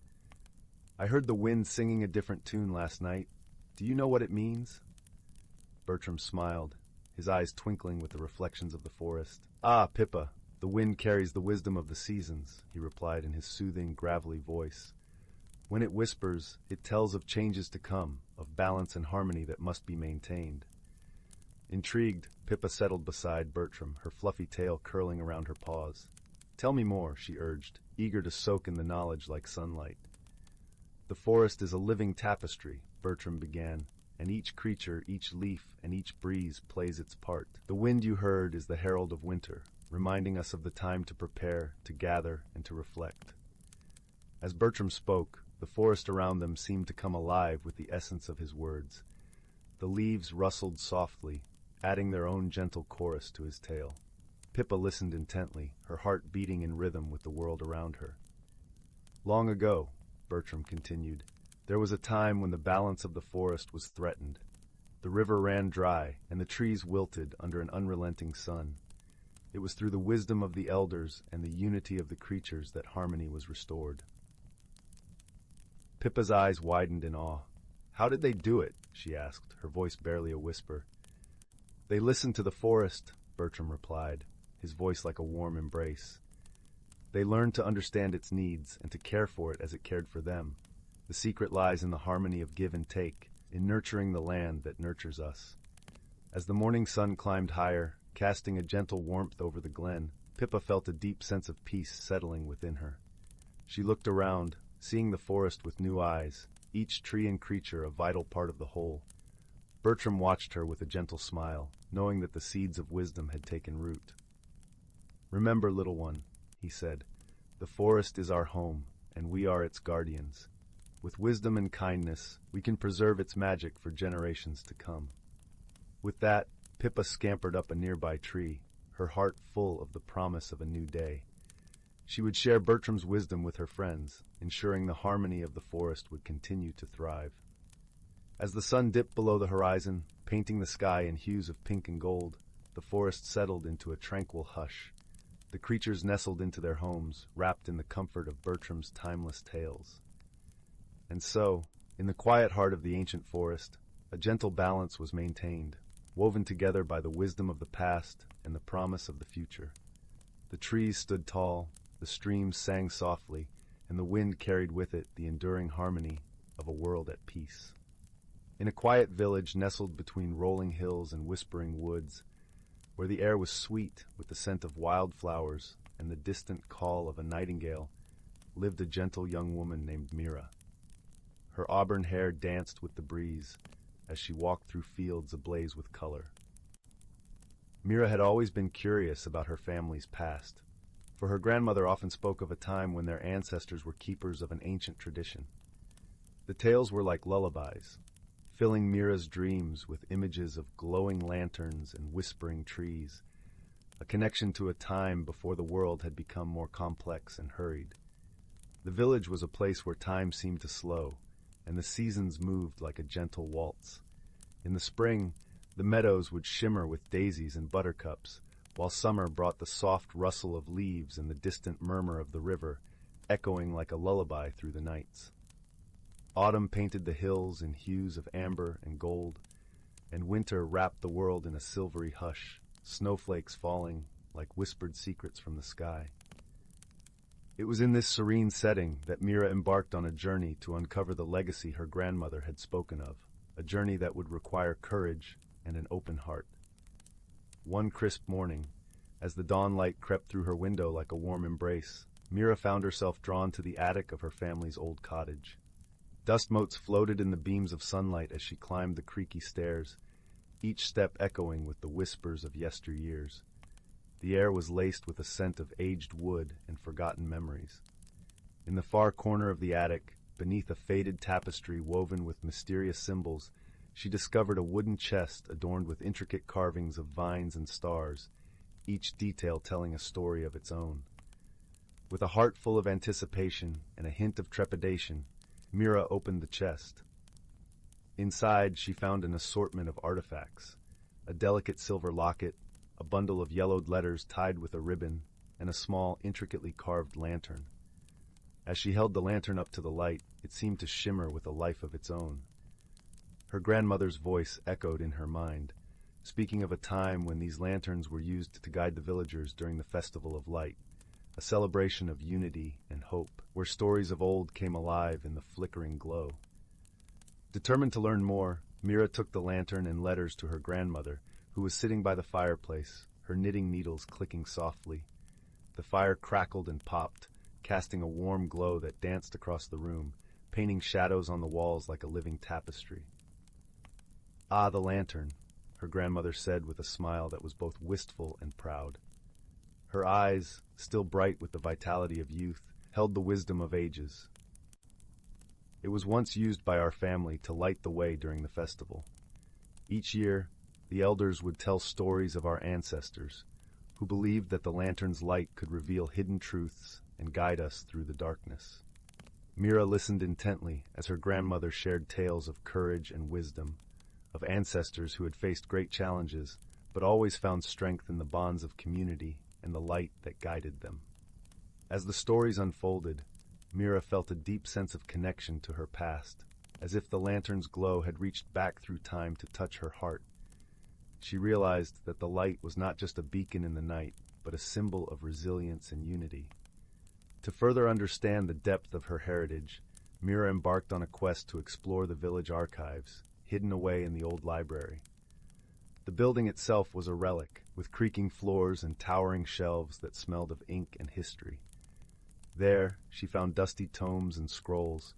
"I heard the wind singing a different tune last night. Do you know what it means?" Bertram smiled, his eyes twinkling with the reflections of the forest. "Ah, Pippa, the wind carries the wisdom of the seasons," he replied in his soothing, gravelly voice. "When it whispers, it tells of changes to come, of balance and harmony that must be maintained." Intrigued, Pippa settled beside Bertram, her fluffy tail curling around her paws. "Tell me more," she urged, eager to soak in the knowledge like sunlight. "The forest is a living tapestry," Bertram began, "and each creature, each leaf, and each breeze plays its part. The wind you heard is the herald of winter, reminding us of the time to prepare, to gather, and to reflect." As Bertram spoke, the forest around them seemed to come alive with the essence of his words. The leaves rustled softly, adding their own gentle chorus to his tale. Pippa listened intently, her heart beating in rhythm with the world around her. "Long ago," Bertram continued, "there was a time when the balance of the forest was threatened. The river ran dry, and the trees wilted under an unrelenting sun. It was through the wisdom of the elders and the unity of the creatures that harmony was restored." Pippa's eyes widened in awe. "How did they do it?" she asked, her voice barely a whisper. "They listened to the forest," Bertram replied, his voice like a warm embrace. "They learned to understand its needs and to care for it as it cared for them. The secret lies in the harmony of give and take, in nurturing the land that nurtures us." As the morning sun climbed higher, casting a gentle warmth over the glen, Pippa felt a deep sense of peace settling within her. She looked around, seeing the forest with new eyes, each tree and creature a vital part of the whole. Bertram watched her with a gentle smile, knowing that the seeds of wisdom had taken root. "Remember, little one," he said, "the forest is our home, and we are its guardians. With wisdom and kindness, we can preserve its magic for generations to come." With that, Pippa scampered up a nearby tree, her heart full of the promise of a new day. She would share Bertram's wisdom with her friends, ensuring the harmony of the forest would continue to thrive. As the sun dipped below the horizon, Painting the sky in hues of pink and gold, the forest settled into a tranquil hush. The creatures nestled into their homes, wrapped in the comfort of Bertram's timeless tales. And so, in the quiet heart of the ancient forest, a gentle balance was maintained, woven together by the wisdom of the past and the promise of the future. The trees stood tall, the streams sang softly, and the wind carried with it the enduring harmony of a world at peace. In a quiet village nestled between rolling hills and whispering woods, where the air was sweet with the scent of wildflowers and the distant call of a nightingale, lived a gentle young woman named Mira. Her auburn hair danced with the breeze as she walked through fields ablaze with color. Mira had always been curious about her family's past, for her grandmother often spoke of a time when their ancestors were keepers of an ancient tradition. The tales were like lullabies, filling Mira's dreams with images of glowing lanterns and whispering trees, a connection to a time before the world had become more complex and hurried. The village was a place where time seemed to slow, and the seasons moved like a gentle waltz. In the spring, the meadows would shimmer with daisies and buttercups, while summer brought the soft rustle of leaves and the distant murmur of the river, echoing like a lullaby through the nights. Autumn painted the hills in hues of amber and gold, and winter wrapped the world in a silvery hush, snowflakes falling like whispered secrets from the sky. It was in this serene setting that Mira embarked on a journey to uncover the legacy her grandmother had spoken of, a journey that would require courage and an open heart. One crisp morning, as the dawn light crept through her window like a warm embrace, Mira found herself drawn to the attic of her family's old cottage. Dust motes floated in the beams of sunlight as she climbed the creaky stairs, each step echoing with the whispers of yesteryears. The air was laced with a scent of aged wood and forgotten memories. In the far corner of the attic, beneath a faded tapestry woven with mysterious symbols, she discovered a wooden chest adorned with intricate carvings of vines and stars, each detail telling a story of its own. With a heart full of anticipation and a hint of trepidation, Mira opened the chest. Inside, she found an assortment of artifacts, a delicate silver locket, a bundle of yellowed letters tied with a ribbon, and a small, intricately carved lantern. As she held the lantern up to the light, it seemed to shimmer with a life of its own. Her grandmother's voice echoed in her mind, speaking of a time when these lanterns were used to guide the villagers during the Festival of Light, a celebration of unity and hope, where stories of old came alive in the flickering glow. Determined to learn more, Mira took the lantern and letters to her grandmother, who was sitting by the fireplace, her knitting needles clicking softly. The fire crackled and popped, casting a warm glow that danced across the room, painting shadows on the walls like a living tapestry. "Ah, the lantern," her grandmother said with a smile that was both wistful and proud. Her eyes, still bright with the vitality of youth, held the wisdom of ages. "It was once used by our family to light the way during the festival. Each year, the elders would tell stories of our ancestors, who believed that the lantern's light could reveal hidden truths and guide us through the darkness." Mira listened intently as her grandmother shared tales of courage and wisdom, of ancestors who had faced great challenges, but always found strength in the bonds of community and the light that guided them. As the stories unfolded, Mira felt a deep sense of connection to her past, as if the lantern's glow had reached back through time to touch her heart. She realized that the light was not just a beacon in the night, but a symbol of resilience and unity. To further understand the depth of her heritage, Mira embarked on a quest to explore the village archives, hidden away in the old library. The building itself was a relic, with creaking floors and towering shelves that smelled of ink and history. There, she found dusty tomes and scrolls,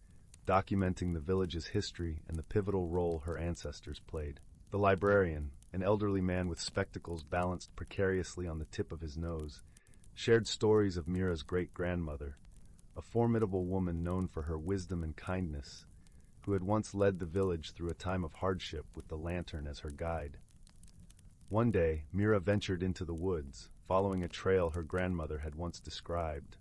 documenting the village's history and the pivotal role her ancestors played. The librarian, an elderly man with spectacles balanced precariously on the tip of his nose, shared stories of Mira's great-grandmother, a formidable woman known for her wisdom and kindness, who had once led the village through a time of hardship with the lantern as her guide. One day, Mira ventured into the woods, following a trail her grandmother had once described.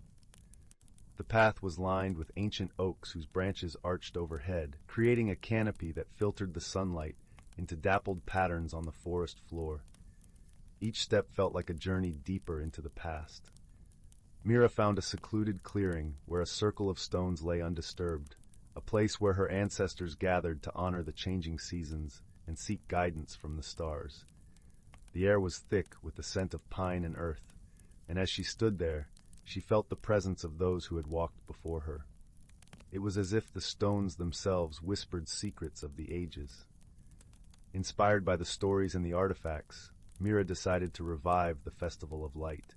The path was lined with ancient oaks whose branches arched overhead, creating a canopy that filtered the sunlight into dappled patterns on the forest floor. Each step felt like a journey deeper into the past. Mira found a secluded clearing where a circle of stones lay undisturbed, a place where her ancestors gathered to honor the changing seasons and seek guidance from the stars. The air was thick with the scent of pine and earth, and as she stood there, she felt the presence of those who had walked before her. It was as if the stones themselves whispered secrets of the ages. Inspired by the stories and the artifacts, Mira decided to revive the Festival of Light.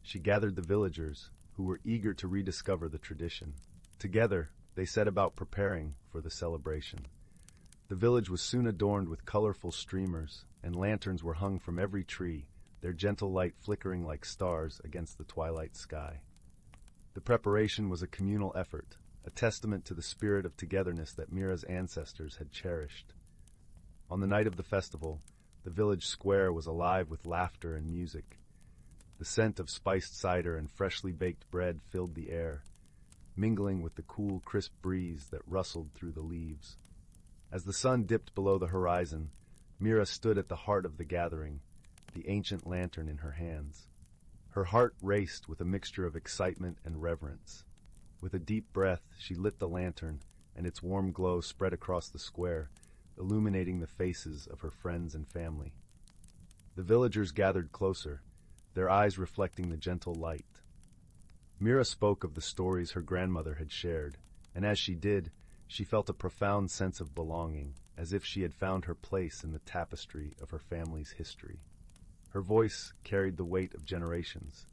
She gathered the villagers, who were eager to rediscover the tradition. Together, they set about preparing for the celebration. The village was soon adorned with colorful streamers, and lanterns were hung from every tree, their gentle light flickering like stars against the twilight sky. The preparation was a communal effort, a testament to the spirit of togetherness that Mira's ancestors had cherished. On the night of the festival, the village square was alive with laughter and music. The scent of spiced cider and freshly baked bread filled the air, mingling with the cool, crisp breeze that rustled through the leaves. As the sun dipped below the horizon, Mira stood at the heart of the gathering, the ancient lantern in her hands. Her heart raced with a mixture of excitement and reverence. With a deep breath, she lit the lantern, and its warm glow spread across the square, illuminating the faces of her friends and family. The villagers gathered closer, their eyes reflecting the gentle light. Mira spoke of the stories her grandmother had shared, and as she did, she felt a profound sense of belonging, as if she had found her place in the tapestry of her family's history. Her voice carried the weight of generations,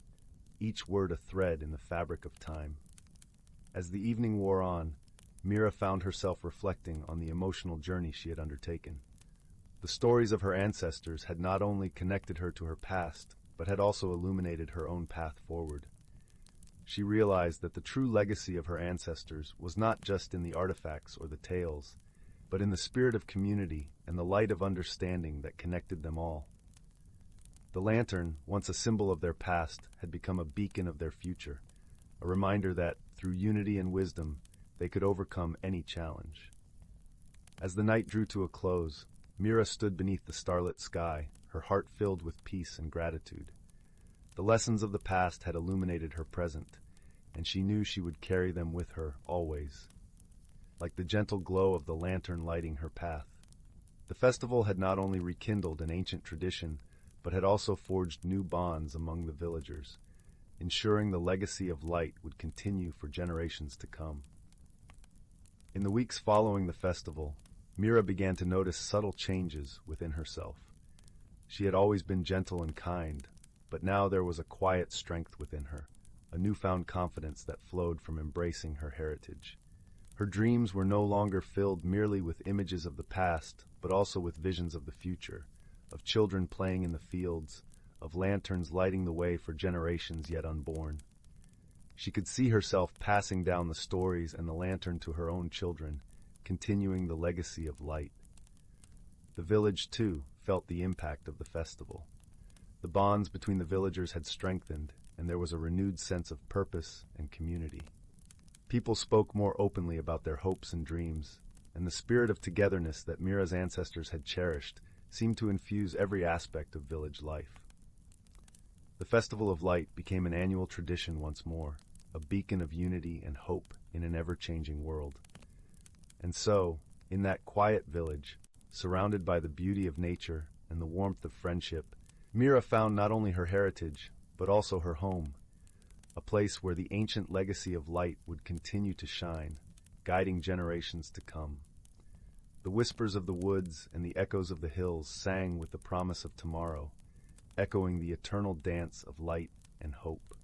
each word a thread in the fabric of time. As the evening wore on, Mira found herself reflecting on the emotional journey she had undertaken. The stories of her ancestors had not only connected her to her past, but had also illuminated her own path forward. She realized that the true legacy of her ancestors was not just in the artifacts or the tales, but in the spirit of community and the light of understanding that connected them all. The lantern, once a symbol of their past, had become a beacon of their future, a reminder that, through unity and wisdom, they could overcome any challenge. As the night drew to a close, Mira stood beneath the starlit sky, her heart filled with peace and gratitude. The lessons of the past had illuminated her present, and she knew she would carry them with her always, like the gentle glow of the lantern lighting her path. The festival had not only rekindled an ancient tradition, but had also forged new bonds among the villagers, ensuring the legacy of light would continue for generations to come. In the weeks following the festival, Mira began to notice subtle changes within herself. She had always been gentle and kind, but now there was a quiet strength within her, a newfound confidence that flowed from embracing her heritage. Her dreams were no longer filled merely with images of the past, but also with visions of the future, of children playing in the fields, of lanterns lighting the way for generations yet unborn. She could see herself passing down the stories and the lantern to her own children, continuing the legacy of light. The village, too, felt the impact of the festival. The bonds between the villagers had strengthened, and there was a renewed sense of purpose and community. People spoke more openly about their hopes and dreams, and the spirit of togetherness that Mira's ancestors had cherished seemed to infuse every aspect of village life. The Festival of Light became an annual tradition once more, a beacon of unity and hope in an ever-changing world. And so, in that quiet village, surrounded by the beauty of nature and the warmth of friendship, Mira found not only her heritage, but also her home, a place where the ancient legacy of light would continue to shine, guiding generations to come. The whispers of the woods and the echoes of the hills sang with the promise of tomorrow, echoing the eternal dance of light and hope.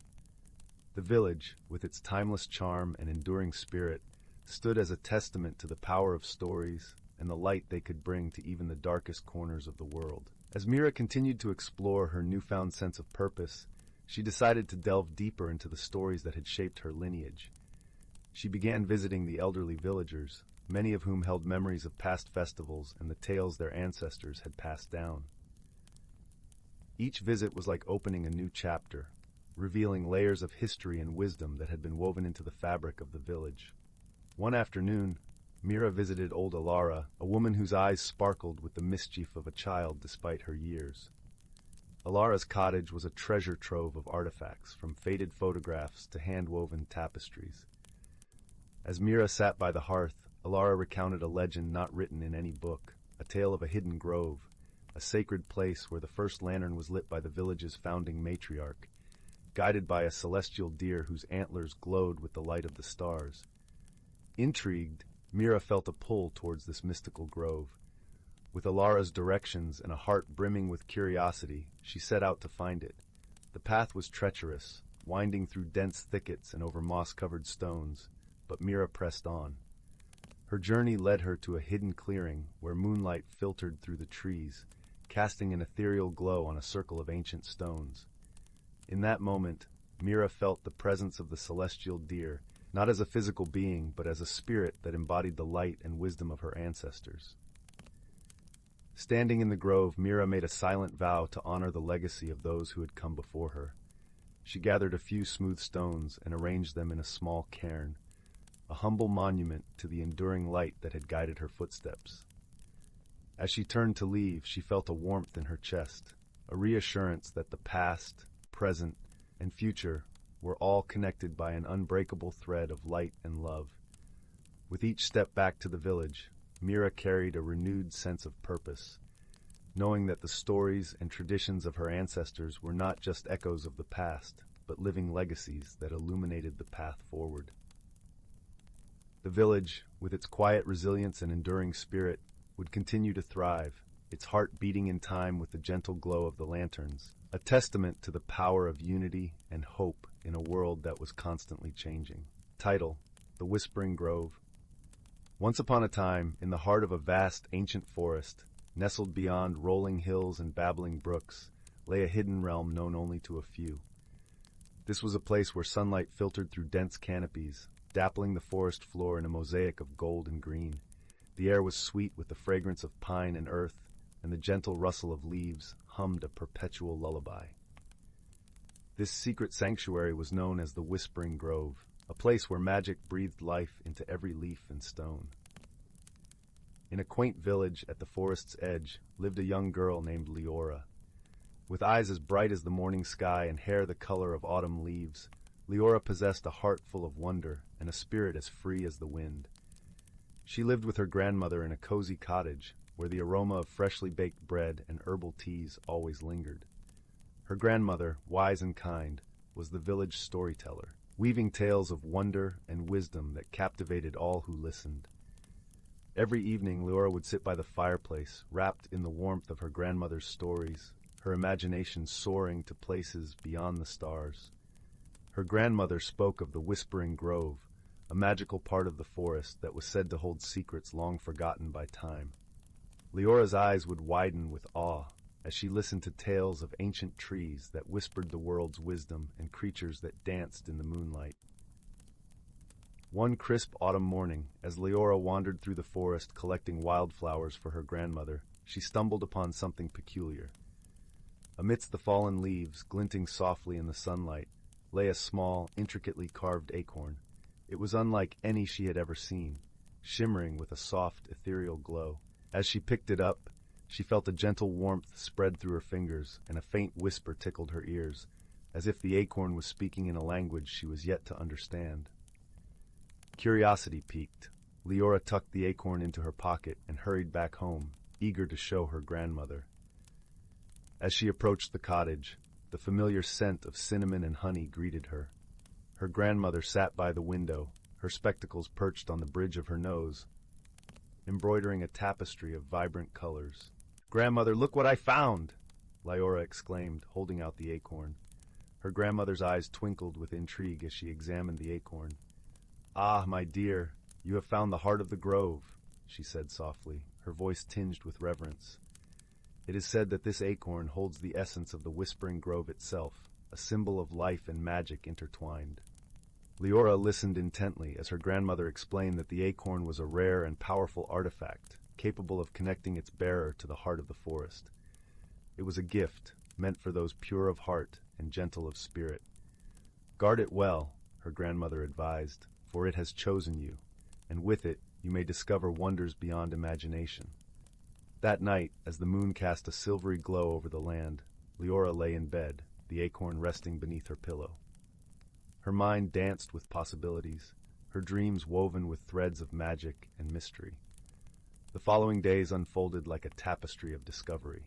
The village, with its timeless charm and enduring spirit, stood as a testament to the power of stories and the light they could bring to even the darkest corners of the world. As Mira continued to explore her newfound sense of purpose, she decided to delve deeper into the stories that had shaped her lineage. She began visiting the elderly villagers, many of whom held memories of past festivals and the tales their ancestors had passed down. Each visit was like opening a new chapter, revealing layers of history and wisdom that had been woven into the fabric of the village. One afternoon, Mira visited old Alara, a woman whose eyes sparkled with the mischief of a child despite her years. Alara's cottage was a treasure trove of artifacts, from faded photographs to hand-woven tapestries. As Mira sat by the hearth, Alara recounted a legend not written in any book, a tale of a hidden grove, a sacred place where the first lantern was lit by the village's founding matriarch, guided by a celestial deer whose antlers glowed with the light of the stars. Intrigued, Mira felt a pull towards this mystical grove. With Alara's directions and a heart brimming with curiosity, she set out to find it. The path was treacherous, winding through dense thickets and over moss-covered stones, but Mira pressed on. Her journey led her to a hidden clearing where moonlight filtered through the trees, casting an ethereal glow on a circle of ancient stones. In that moment, Mira felt the presence of the celestial deer, not as a physical being, but as a spirit that embodied the light and wisdom of her ancestors. Standing in the grove, Mira made a silent vow to honor the legacy of those who had come before her. She gathered a few smooth stones and arranged them in a small cairn, a humble monument to the enduring light that had guided her footsteps. As she turned to leave, she felt a warmth in her chest, a reassurance that the past, present, and future were all connected by an unbreakable thread of light and love. With each step back to the village, Mira carried a renewed sense of purpose, knowing that the stories and traditions of her ancestors were not just echoes of the past, but living legacies that illuminated the path forward. The village, with its quiet resilience and enduring spirit, would continue to thrive, its heart beating in time with the gentle glow of the lanterns, a testament to the power of unity and hope in a world that was constantly changing. Title: The Whispering Grove. Once upon a time, in the heart of a vast ancient forest, nestled beyond rolling hills and babbling brooks, lay a hidden realm known only to a few. This was a place where sunlight filtered through dense canopies, dappling the forest floor in a mosaic of gold and green. The air was sweet with the fragrance of pine and earth, and the gentle rustle of leaves hummed a perpetual lullaby. This secret sanctuary was known as the Whispering Grove, a place where magic breathed life into every leaf and stone. In a quaint village at the forest's edge lived a young girl named Leora. With eyes as bright as the morning sky and hair the color of autumn leaves, Leora possessed a heart full of wonder and a spirit as free as the wind. She lived with her grandmother in a cozy cottage, where the aroma of freshly baked bread and herbal teas always lingered. Her grandmother, wise and kind, was the village storyteller, weaving tales of wonder and wisdom that captivated all who listened. Every evening, Leora would sit by the fireplace, wrapped in the warmth of her grandmother's stories, her imagination soaring to places beyond the stars. Her grandmother spoke of the Whispering Grove, a magical part of the forest that was said to hold secrets long forgotten by time. Leora's eyes would widen with awe as she listened to tales of ancient trees that whispered the world's wisdom and creatures that danced in the moonlight. One crisp autumn morning, as Leora wandered through the forest collecting wildflowers for her grandmother, she stumbled upon something peculiar. Amidst the fallen leaves, glinting softly in the sunlight, lay a small, intricately carved acorn. It was unlike any she had ever seen, shimmering with a soft, ethereal glow. As she picked it up, she felt a gentle warmth spread through her fingers, and a faint whisper tickled her ears, as if the acorn was speaking in a language she was yet to understand. Curiosity piqued. Leora tucked the acorn into her pocket and hurried back home, eager to show her grandmother. As she approached the cottage, the familiar scent of cinnamon and honey greeted her. Her grandmother sat by the window, her spectacles perched on the bridge of her nose, embroidering a tapestry of vibrant colors. "Grandmother, look what I found!" Leora exclaimed, holding out the acorn. Her grandmother's eyes twinkled with intrigue as she examined the acorn. "Ah, my dear, you have found the heart of the grove," she said softly, her voice tinged with reverence. "It is said that this acorn holds the essence of the Whispering Grove itself, a symbol of life and magic intertwined." Leora listened intently as her grandmother explained that the acorn was a rare and powerful artifact, capable of connecting its bearer to the heart of the forest. It was a gift, meant for those pure of heart and gentle of spirit. "Guard it well," her grandmother advised, "for it has chosen you, and with it, you may discover wonders beyond imagination. That night, as the moon cast a silvery glow over the land, Leora lay in bed, the acorn resting beneath her pillow. Her mind danced with possibilities, her dreams woven with threads of magic and mystery. The following days unfolded like a tapestry of discovery.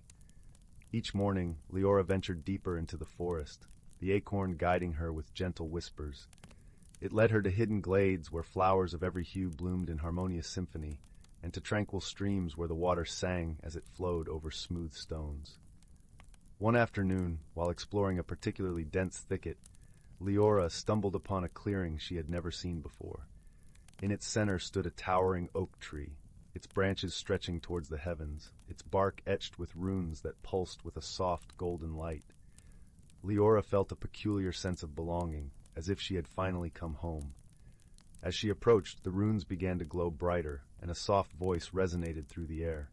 Each morning, Leora ventured deeper into the forest, the acorn guiding her with gentle whispers. It led her to hidden glades where flowers of every hue bloomed in harmonious symphony, and to tranquil streams where the water sang as it flowed over smooth stones. One afternoon, while exploring a particularly dense thicket, Leora stumbled upon a clearing she had never seen before. In its center stood a towering oak tree, its branches stretching towards the heavens, its bark etched with runes that pulsed with a soft golden light. Leora felt a peculiar sense of belonging, as if she had finally come home. As she approached, the runes began to glow brighter, and a soft voice resonated through the air.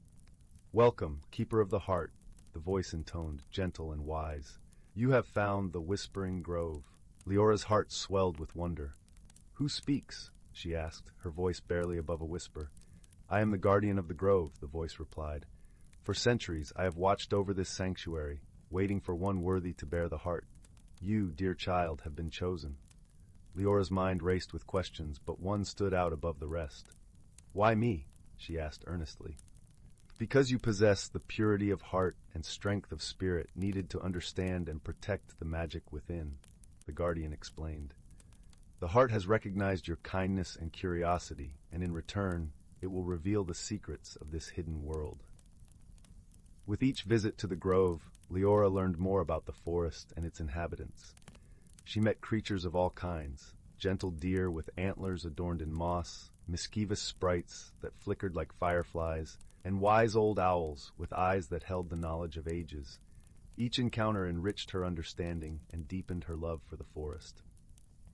"Welcome, Keeper of the Heart," the voice intoned, gentle and wise. "You have found the Whispering Grove." Leora's heart swelled with wonder. "Who speaks?" she asked, her voice barely above a whisper. "I am the guardian of the grove," the voice replied. "For centuries I have watched over this sanctuary, waiting for one worthy to bear the heart. You, dear child, have been chosen." Leora's mind raced with questions, but one stood out above the rest. "Why me?" she asked earnestly. "Because you possess the purity of heart and strength of spirit needed to understand and protect the magic within," the guardian explained. "The heart has recognized your kindness and curiosity, and in return, it will reveal the secrets of this hidden world." With each visit to the grove, Leora learned more about the forest and its inhabitants. She met creatures of all kinds, gentle deer with antlers adorned in moss, mischievous sprites that flickered like fireflies, and wise old owls with eyes that held the knowledge of ages. Each encounter enriched her understanding and deepened her love for the forest.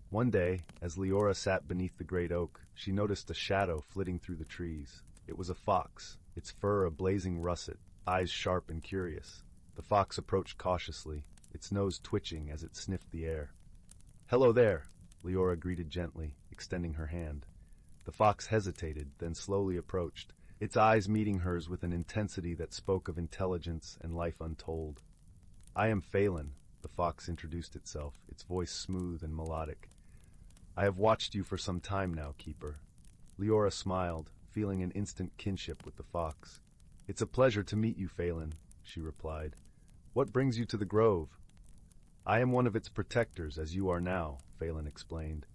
One day, as Leora sat beneath the great oak, she noticed a shadow flitting through the trees. It was a fox, its fur a blazing russet, eyes sharp and curious. The fox approached cautiously, its nose twitching as it sniffed the air. "Hello there," Leora greeted gently, extending her hand. The fox hesitated, then slowly approached, its eyes meeting hers with an intensity that spoke of intelligence and life untold. "I am Phelan," the fox introduced itself, its voice smooth and melodic. "I have watched you for some time now, Keeper." Leora smiled, feeling an instant kinship with the fox. "It's a pleasure to meet you, Phelan," she replied. "What brings you to the grove?" "I am one of its protectors, as you are now," Phelan explained.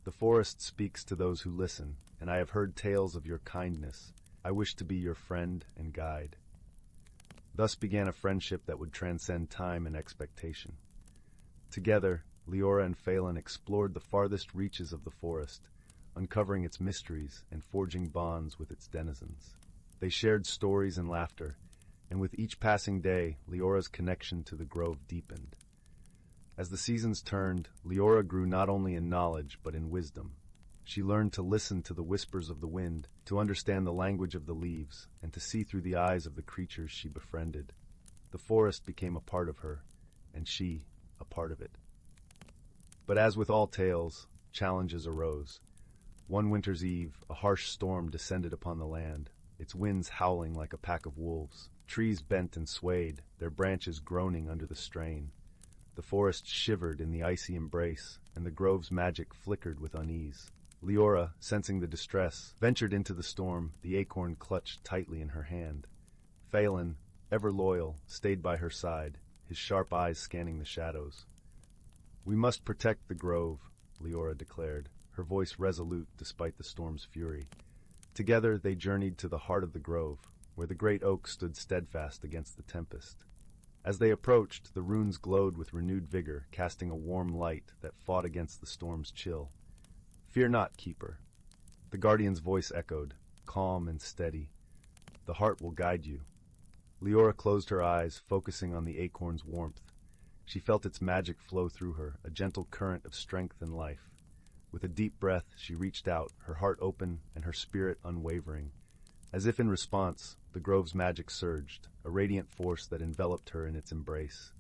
"The forest speaks to those who listen, and I have heard tales of your kindness. I wish to be your friend and guide." Thus began a friendship that would transcend time and expectation. Together, Leora and Phelan explored the farthest reaches of the forest, uncovering its mysteries and forging bonds with its denizens. They shared stories and laughter, and with each passing day, Leora's connection to the grove deepened. As the seasons turned, Leora grew not only in knowledge but in wisdom. She learned to listen to the whispers of the wind, to understand the language of the leaves, and to see through the eyes of the creatures she befriended. The forest became a part of her, and she a part of it. But as with all tales, challenges arose. One winter's eve, a harsh storm descended upon the land, its winds howling like a pack of wolves. Trees bent and swayed, their branches groaning under the strain. The forest shivered in the icy embrace, and the grove's magic flickered with unease. Leora, sensing the distress, ventured into the storm, the acorn clutched tightly in her hand. Phelan, ever loyal, stayed by her side, his sharp eyes scanning the shadows. "We must protect the grove," Leora declared, her voice resolute despite the storm's fury. Together they journeyed to the heart of the grove, where the great oak stood steadfast against the tempest. As they approached, the runes glowed with renewed vigor, casting a warm light that fought against the storm's chill. "Fear not, Keeper," the guardian's voice echoed, calm and steady. "The heart will guide you." Leora closed her eyes, focusing on the acorn's warmth. She felt its magic flow through her, a gentle current of strength and life. With a deep breath, she reached out, her heart open and her spirit unwavering. As if in response, the grove's magic surged, a radiant force that enveloped her in its embrace.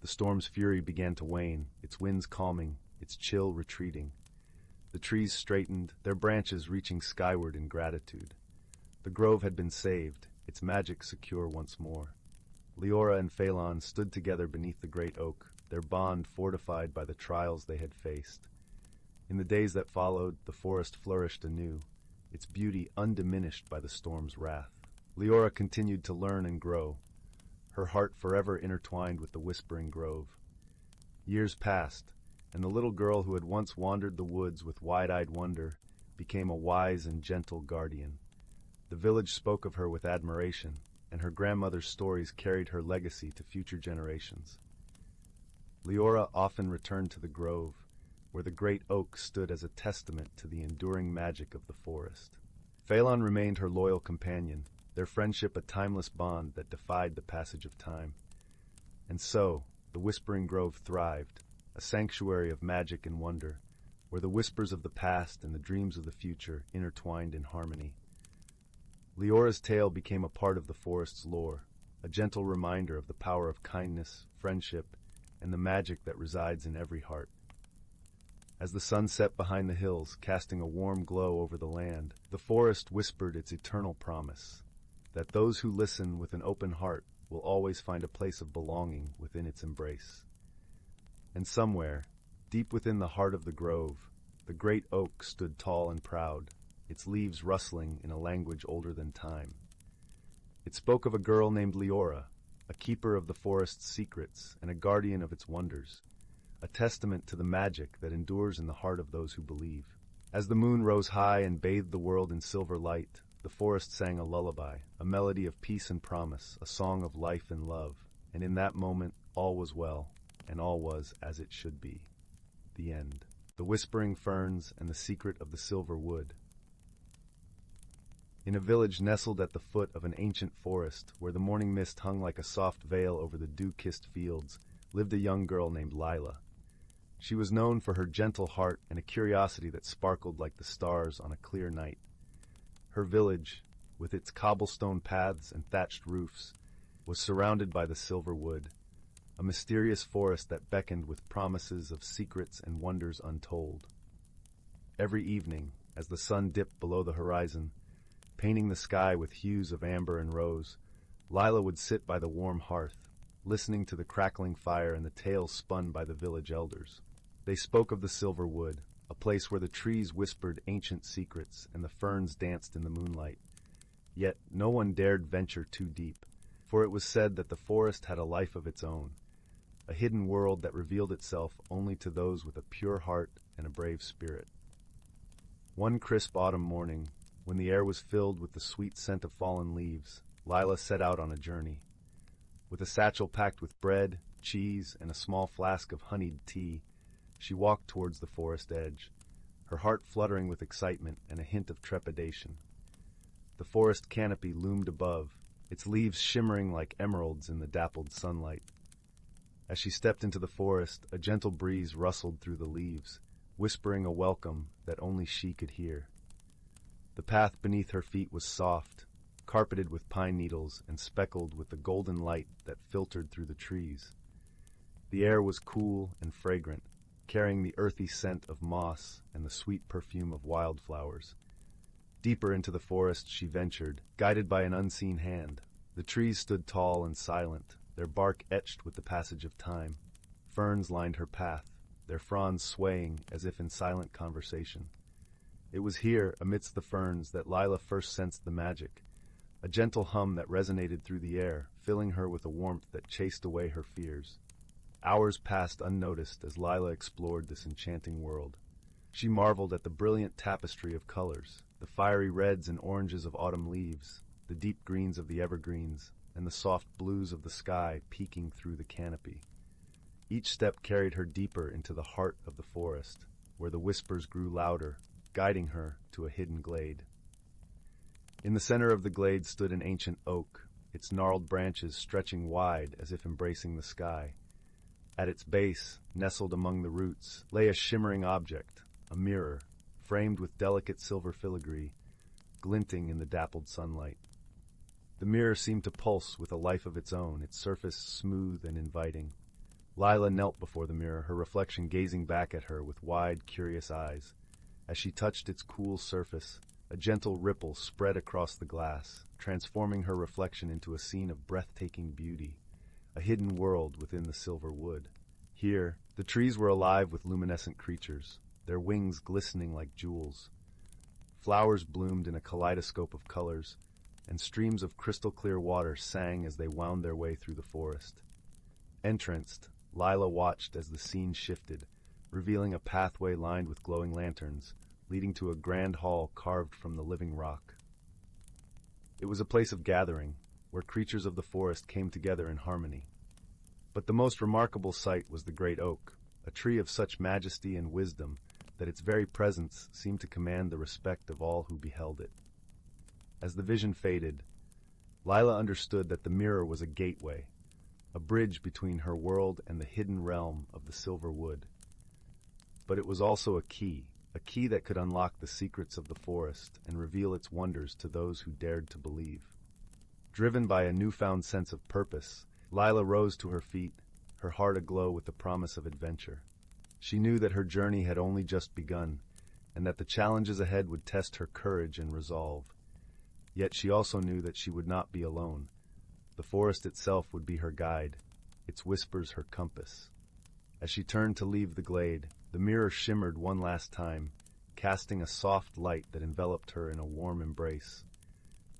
The storm's fury began to wane, its winds calming, its chill retreating. The trees straightened, their branches reaching skyward in gratitude. The grove had been saved, its magic secure once more. Leora and Phelan stood together beneath the great oak, their bond fortified by the trials they had faced. In the days that followed, the forest flourished anew, its beauty undiminished by the storm's wrath. Leora continued to learn and grow, her heart forever intertwined with the whispering grove. Years passed, and the little girl who had once wandered the woods with wide-eyed wonder became a wise and gentle guardian. The village spoke of her with admiration, and her grandmother's stories carried her legacy to future generations. Leora often returned to the grove, where the great oak stood as a testament to the enduring magic of the forest. Phelan remained her loyal companion, their friendship a timeless bond that defied the passage of time. And so, the Whispering Grove thrived, a sanctuary of magic and wonder, where the whispers of the past and the dreams of the future intertwined in harmony. Leora's tale became a part of the forest's lore, a gentle reminder of the power of kindness, friendship, and the magic that resides in every heart. As the sun set behind the hills, casting a warm glow over the land, the forest whispered its eternal promise, that those who listen with an open heart will always find a place of belonging within its embrace. And somewhere, deep within the heart of the grove, the great oak stood tall and proud, its leaves rustling in a language older than time. It spoke of a girl named Leora, a keeper of the forest's secrets and a guardian of its wonders, a testament to the magic that endures in the heart of those who believe. As the moon rose high and bathed the world in silver light, the forest sang a lullaby, a melody of peace and promise, a song of life and love, and in that moment all was well, and all was as it should be. The end. The whispering ferns and the secret of the silver wood. In a village nestled at the foot of an ancient forest, where the morning mist hung like a soft veil over the dew-kissed fields, lived a young girl named Lila. She was known for her gentle heart and a curiosity that sparkled like the stars on a clear night. Her village, with its cobblestone paths and thatched roofs, was surrounded by the silver wood, a mysterious forest that beckoned with promises of secrets and wonders untold. Every evening, as the sun dipped below the horizon, painting the sky with hues of amber and rose, Lila would sit by the warm hearth, listening to the crackling fire and the tales spun by the village elders. They spoke of the silver wood, a place where the trees whispered ancient secrets and the ferns danced in the moonlight. Yet no one dared venture too deep, for it was said that the forest had a life of its own, a hidden world that revealed itself only to those with a pure heart and a brave spirit. One crisp autumn morning, when the air was filled with the sweet scent of fallen leaves, Lila set out on a journey. With a satchel packed with bread, cheese, and a small flask of honeyed tea, she walked towards the forest edge, her heart fluttering with excitement and a hint of trepidation. The forest canopy loomed above, its leaves shimmering like emeralds in the dappled sunlight. As she stepped into the forest, a gentle breeze rustled through the leaves, whispering a welcome that only she could hear. The path beneath her feet was soft, carpeted with pine needles and speckled with the golden light that filtered through the trees. The air was cool and fragrant, carrying the earthy scent of moss and the sweet perfume of wildflowers. Deeper into the forest she ventured, guided by an unseen hand. The trees stood tall and silent, their bark etched with the passage of time. Ferns lined her path, their fronds swaying as if in silent conversation. It was here, amidst the ferns, that Lila first sensed the magic, a gentle hum that resonated through the air, filling her with a warmth that chased away her fears. Hours passed unnoticed as Lila explored this enchanting world. She marveled at the brilliant tapestry of colors, the fiery reds and oranges of autumn leaves, the deep greens of the evergreens, and the soft blues of the sky peeking through the canopy. Each step carried her deeper into the heart of the forest, where the whispers grew louder, guiding her to a hidden glade. In the center of the glade stood an ancient oak, its gnarled branches stretching wide as if embracing the sky. At its base, nestled among the roots, lay a shimmering object, a mirror, framed with delicate silver filigree, glinting in the dappled sunlight. The mirror seemed to pulse with a life of its own, its surface smooth and inviting. Lila knelt before the mirror, her reflection gazing back at her with wide, curious eyes. As she touched its cool surface, a gentle ripple spread across the glass, transforming her reflection into a scene of breathtaking beauty, a hidden world within the silver wood. Here, the trees were alive with luminescent creatures, their wings glistening like jewels. Flowers bloomed in a kaleidoscope of colors, and streams of crystal-clear water sang as they wound their way through the forest. Entranced, Lila watched as the scene shifted, revealing a pathway lined with glowing lanterns, leading to a grand hall carved from the living rock. It was a place of gathering, where creatures of the forest came together in harmony. But the most remarkable sight was the great oak, a tree of such majesty and wisdom that its very presence seemed to command the respect of all who beheld it. As the vision faded, Lila understood that the mirror was a gateway, a bridge between her world and the hidden realm of the silver wood. But it was also a key that could unlock the secrets of the forest and reveal its wonders to those who dared to believe. Driven by a newfound sense of purpose, Lila rose to her feet, her heart aglow with the promise of adventure. She knew that her journey had only just begun, and that the challenges ahead would test her courage and resolve. Yet she also knew that she would not be alone. The forest itself would be her guide, its whispers her compass. As she turned to leave the glade, the mirror shimmered one last time, casting a soft light that enveloped her in a warm embrace.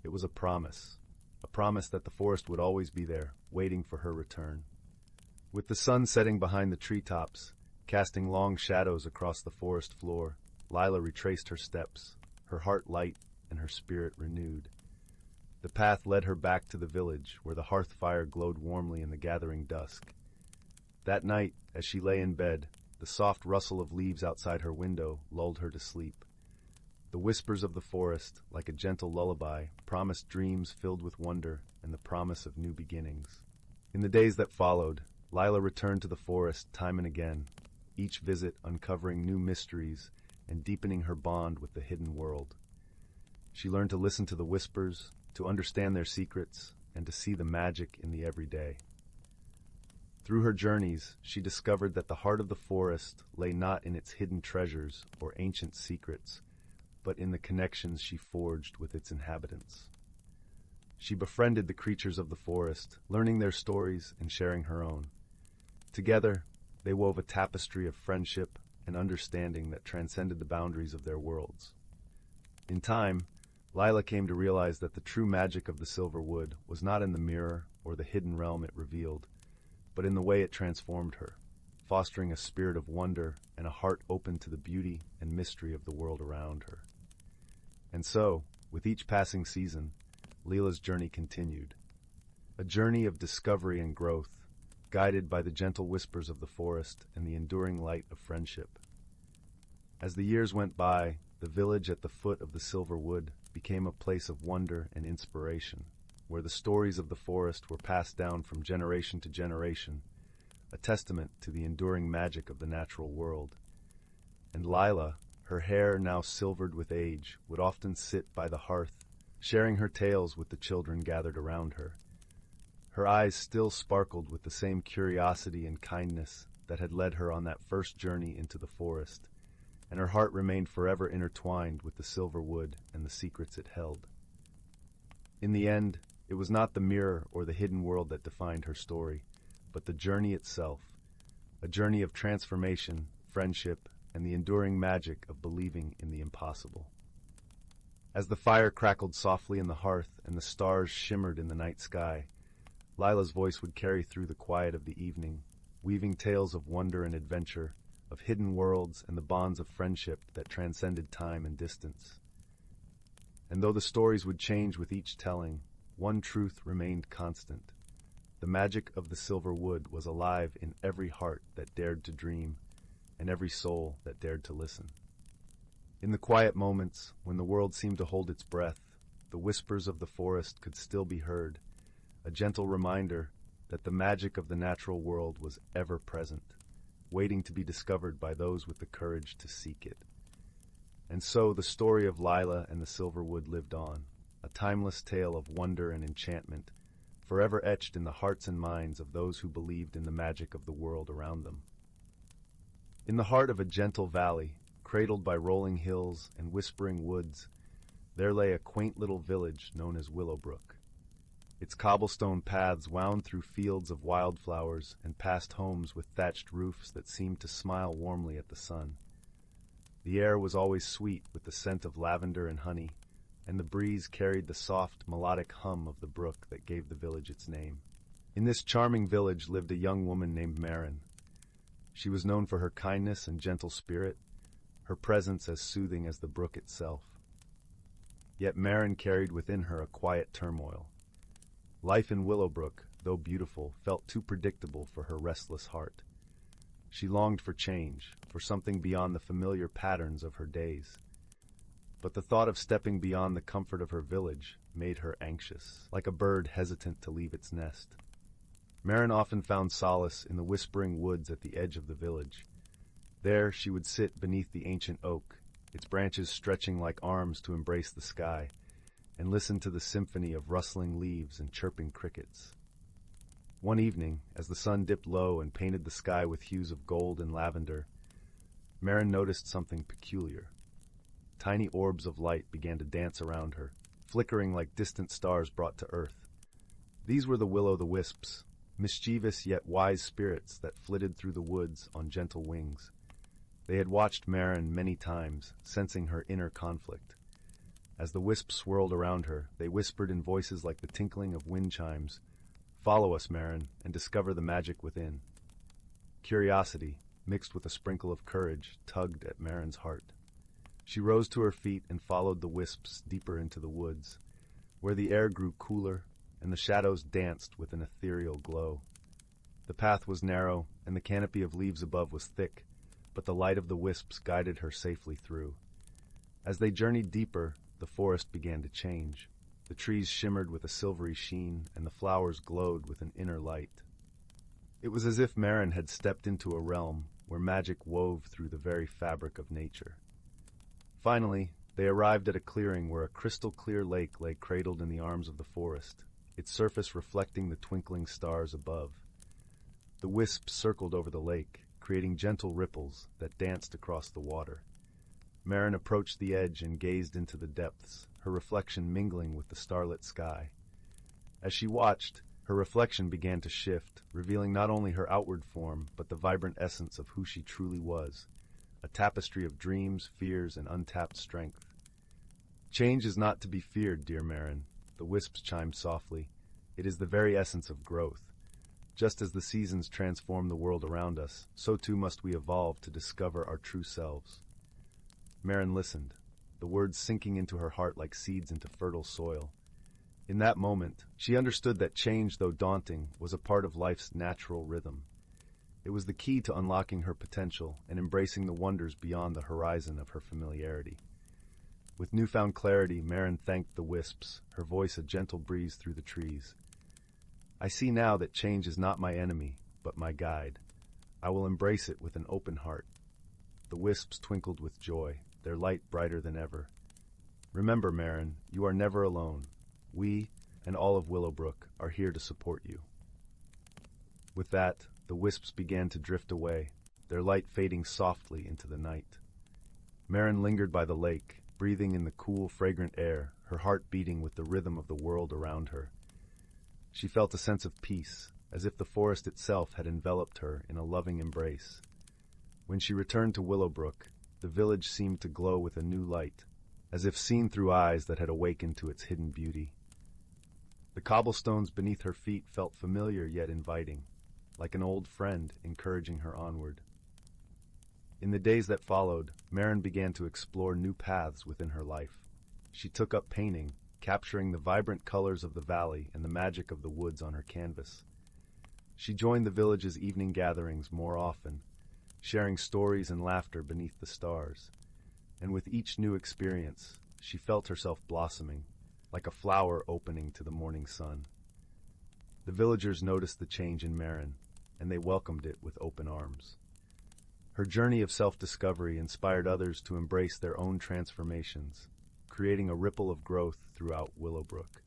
It was a promise that the forest would always be there, waiting for her return. With the sun setting behind the treetops, casting long shadows across the forest floor, Lila retraced her steps, her heart light and her spirit renewed. The path led her back to the village, where the hearth fire glowed warmly in the gathering dusk. That night, as she lay in bed, the soft rustle of leaves outside her window lulled her to sleep. The whispers of the forest, like a gentle lullaby, promised dreams filled with wonder and the promise of new beginnings. In the days that followed, Lila returned to the forest time and again, each visit uncovering new mysteries and deepening her bond with the hidden world. She learned to listen to the whispers, to understand their secrets, and to see the magic in the everyday. Through her journeys, she discovered that the heart of the forest lay not in its hidden treasures or ancient secrets, but in the connections she forged with its inhabitants. She befriended the creatures of the forest, learning their stories and sharing her own. Together, they wove a tapestry of friendship and understanding that transcended the boundaries of their worlds. In time, Lila came to realize that the true magic of the silver wood was not in the mirror or the hidden realm it revealed, but in the way it transformed her, fostering a spirit of wonder and a heart open to the beauty and mystery of the world around her. And so, with each passing season, Lila's journey continued. A journey of discovery and growth, guided by the gentle whispers of the forest and the enduring light of friendship. As the years went by, the village at the foot of the silver wood became a place of wonder and inspiration, where the stories of the forest were passed down from generation to generation, a testament to the enduring magic of the natural world. And Lila, her hair now silvered with age, would often sit by the hearth, sharing her tales with the children gathered around her. Her eyes still sparkled with the same curiosity and kindness that had led her on that first journey into the forest, and her heart remained forever intertwined with the silver wood and the secrets it held. In the end, it was not the mirror or the hidden world that defined her story, but the journey itself, a journey of transformation, friendship, and the enduring magic of believing in the impossible. As the fire crackled softly in the hearth and the stars shimmered in the night sky, Lila's voice would carry through the quiet of the evening, weaving tales of wonder and adventure, of hidden worlds and the bonds of friendship that transcended time and distance. And though the stories would change with each telling, one truth remained constant. The magic of the silver wood was alive in every heart that dared to dream, and every soul that dared to listen. In the quiet moments, when the world seemed to hold its breath, the whispers of the forest could still be heard, a gentle reminder that the magic of the natural world was ever present, waiting to be discovered by those with the courage to seek it. And so the story of Lila and the silver wood lived on, a timeless tale of wonder and enchantment, forever etched in the hearts and minds of those who believed in the magic of the world around them. In the heart of a gentle valley, cradled by rolling hills and whispering woods, there lay a quaint little village known as Willowbrook. Its cobblestone paths wound through fields of wildflowers and past homes with thatched roofs that seemed to smile warmly at the sun. The air was always sweet with the scent of lavender and honey, and the breeze carried the soft, melodic hum of the brook that gave the village its name. In this charming village lived a young woman named Marin. She was known for her kindness and gentle spirit, her presence as soothing as the brook itself. Yet Marin carried within her a quiet turmoil. Life in Willowbrook, though beautiful, felt too predictable for her restless heart. She longed for change, for something beyond the familiar patterns of her days. But the thought of stepping beyond the comfort of her village made her anxious, like a bird hesitant to leave its nest. Marin often found solace in the whispering woods at the edge of the village. There she would sit beneath the ancient oak, its branches stretching like arms to embrace the sky, and listen to the symphony of rustling leaves and chirping crickets. One evening, as the sun dipped low and painted the sky with hues of gold and lavender, Marin noticed something peculiar. Tiny orbs of light began to dance around her, flickering like distant stars brought to earth. These were the will-o'-the-wisps, mischievous yet wise spirits that flitted through the woods on gentle wings. They had watched Marin many times, sensing her inner conflict. As the wisps swirled around her, they whispered in voices like the tinkling of wind chimes, "Follow us, Marin, and discover the magic within." Curiosity, mixed with a sprinkle of courage, tugged at Marin's heart. She rose to her feet and followed the wisps deeper into the woods, where the air grew cooler and the shadows danced with an ethereal glow. The path was narrow, and the canopy of leaves above was thick, but the light of the wisps guided her safely through. As they journeyed deeper, the forest began to change. The trees shimmered with a silvery sheen, and the flowers glowed with an inner light. It was as if Marin had stepped into a realm where magic wove through the very fabric of nature. Finally, they arrived at a clearing where a crystal-clear lake lay cradled in the arms of the forest, its surface reflecting the twinkling stars above. The wisps circled over the lake, creating gentle ripples that danced across the water. Marin approached the edge and gazed into the depths, her reflection mingling with the starlit sky. As she watched, her reflection began to shift, revealing not only her outward form, but the vibrant essence of who she truly was, a tapestry of dreams, fears, and untapped strength. "Change is not to be feared, dear Marin," the wisps chimed softly. "It is the very essence of growth. Just as the seasons transform the world around us, so too must we evolve to discover our true selves." Marin listened, the words sinking into her heart like seeds into fertile soil. In that moment, she understood that change, though daunting, was a part of life's natural rhythm. It was the key to unlocking her potential and embracing the wonders beyond the horizon of her familiarity. With newfound clarity, Marin thanked the wisps, her voice a gentle breeze through the trees. "I see now that change is not my enemy, but my guide. I will embrace it with an open heart." The wisps twinkled with joy, their light brighter than ever. "Remember, Marin, you are never alone. We, and all of Willowbrook, are here to support you." With that, the wisps began to drift away, their light fading softly into the night. Marin lingered by the lake, breathing in the cool, fragrant air, her heart beating with the rhythm of the world around her. She felt a sense of peace, as if the forest itself had enveloped her in a loving embrace. When she returned to Willowbrook, the village seemed to glow with a new light, as if seen through eyes that had awakened to its hidden beauty. The cobblestones beneath her feet felt familiar yet inviting, like an old friend encouraging her onward. In the days that followed, Marin began to explore new paths within her life. She took up painting, capturing the vibrant colors of the valley and the magic of the woods on her canvas. She joined the village's evening gatherings more often, sharing stories and laughter beneath the stars. And with each new experience, she felt herself blossoming, like a flower opening to the morning sun. The villagers noticed the change in Marin, and they welcomed it with open arms. Her journey of self-discovery inspired others to embrace their own transformations, creating a ripple of growth throughout Willowbrook.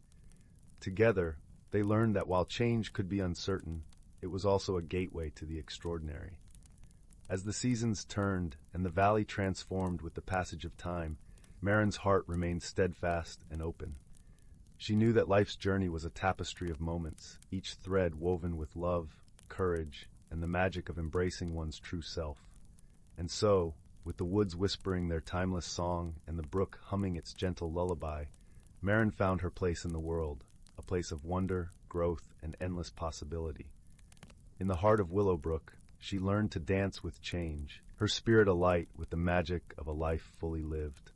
Together, they learned that while change could be uncertain, it was also a gateway to the extraordinary. As the seasons turned and the valley transformed with the passage of time, Marin's heart remained steadfast and open. She knew that life's journey was a tapestry of moments, each thread woven with love, courage, and the magic of embracing one's true self. And so, with the woods whispering their timeless song and the brook humming its gentle lullaby, Marin found her place in the world, a place of wonder, growth, and endless possibility. In the heart of Willowbrook, she learned to dance with change, her spirit alight with the magic of a life fully lived.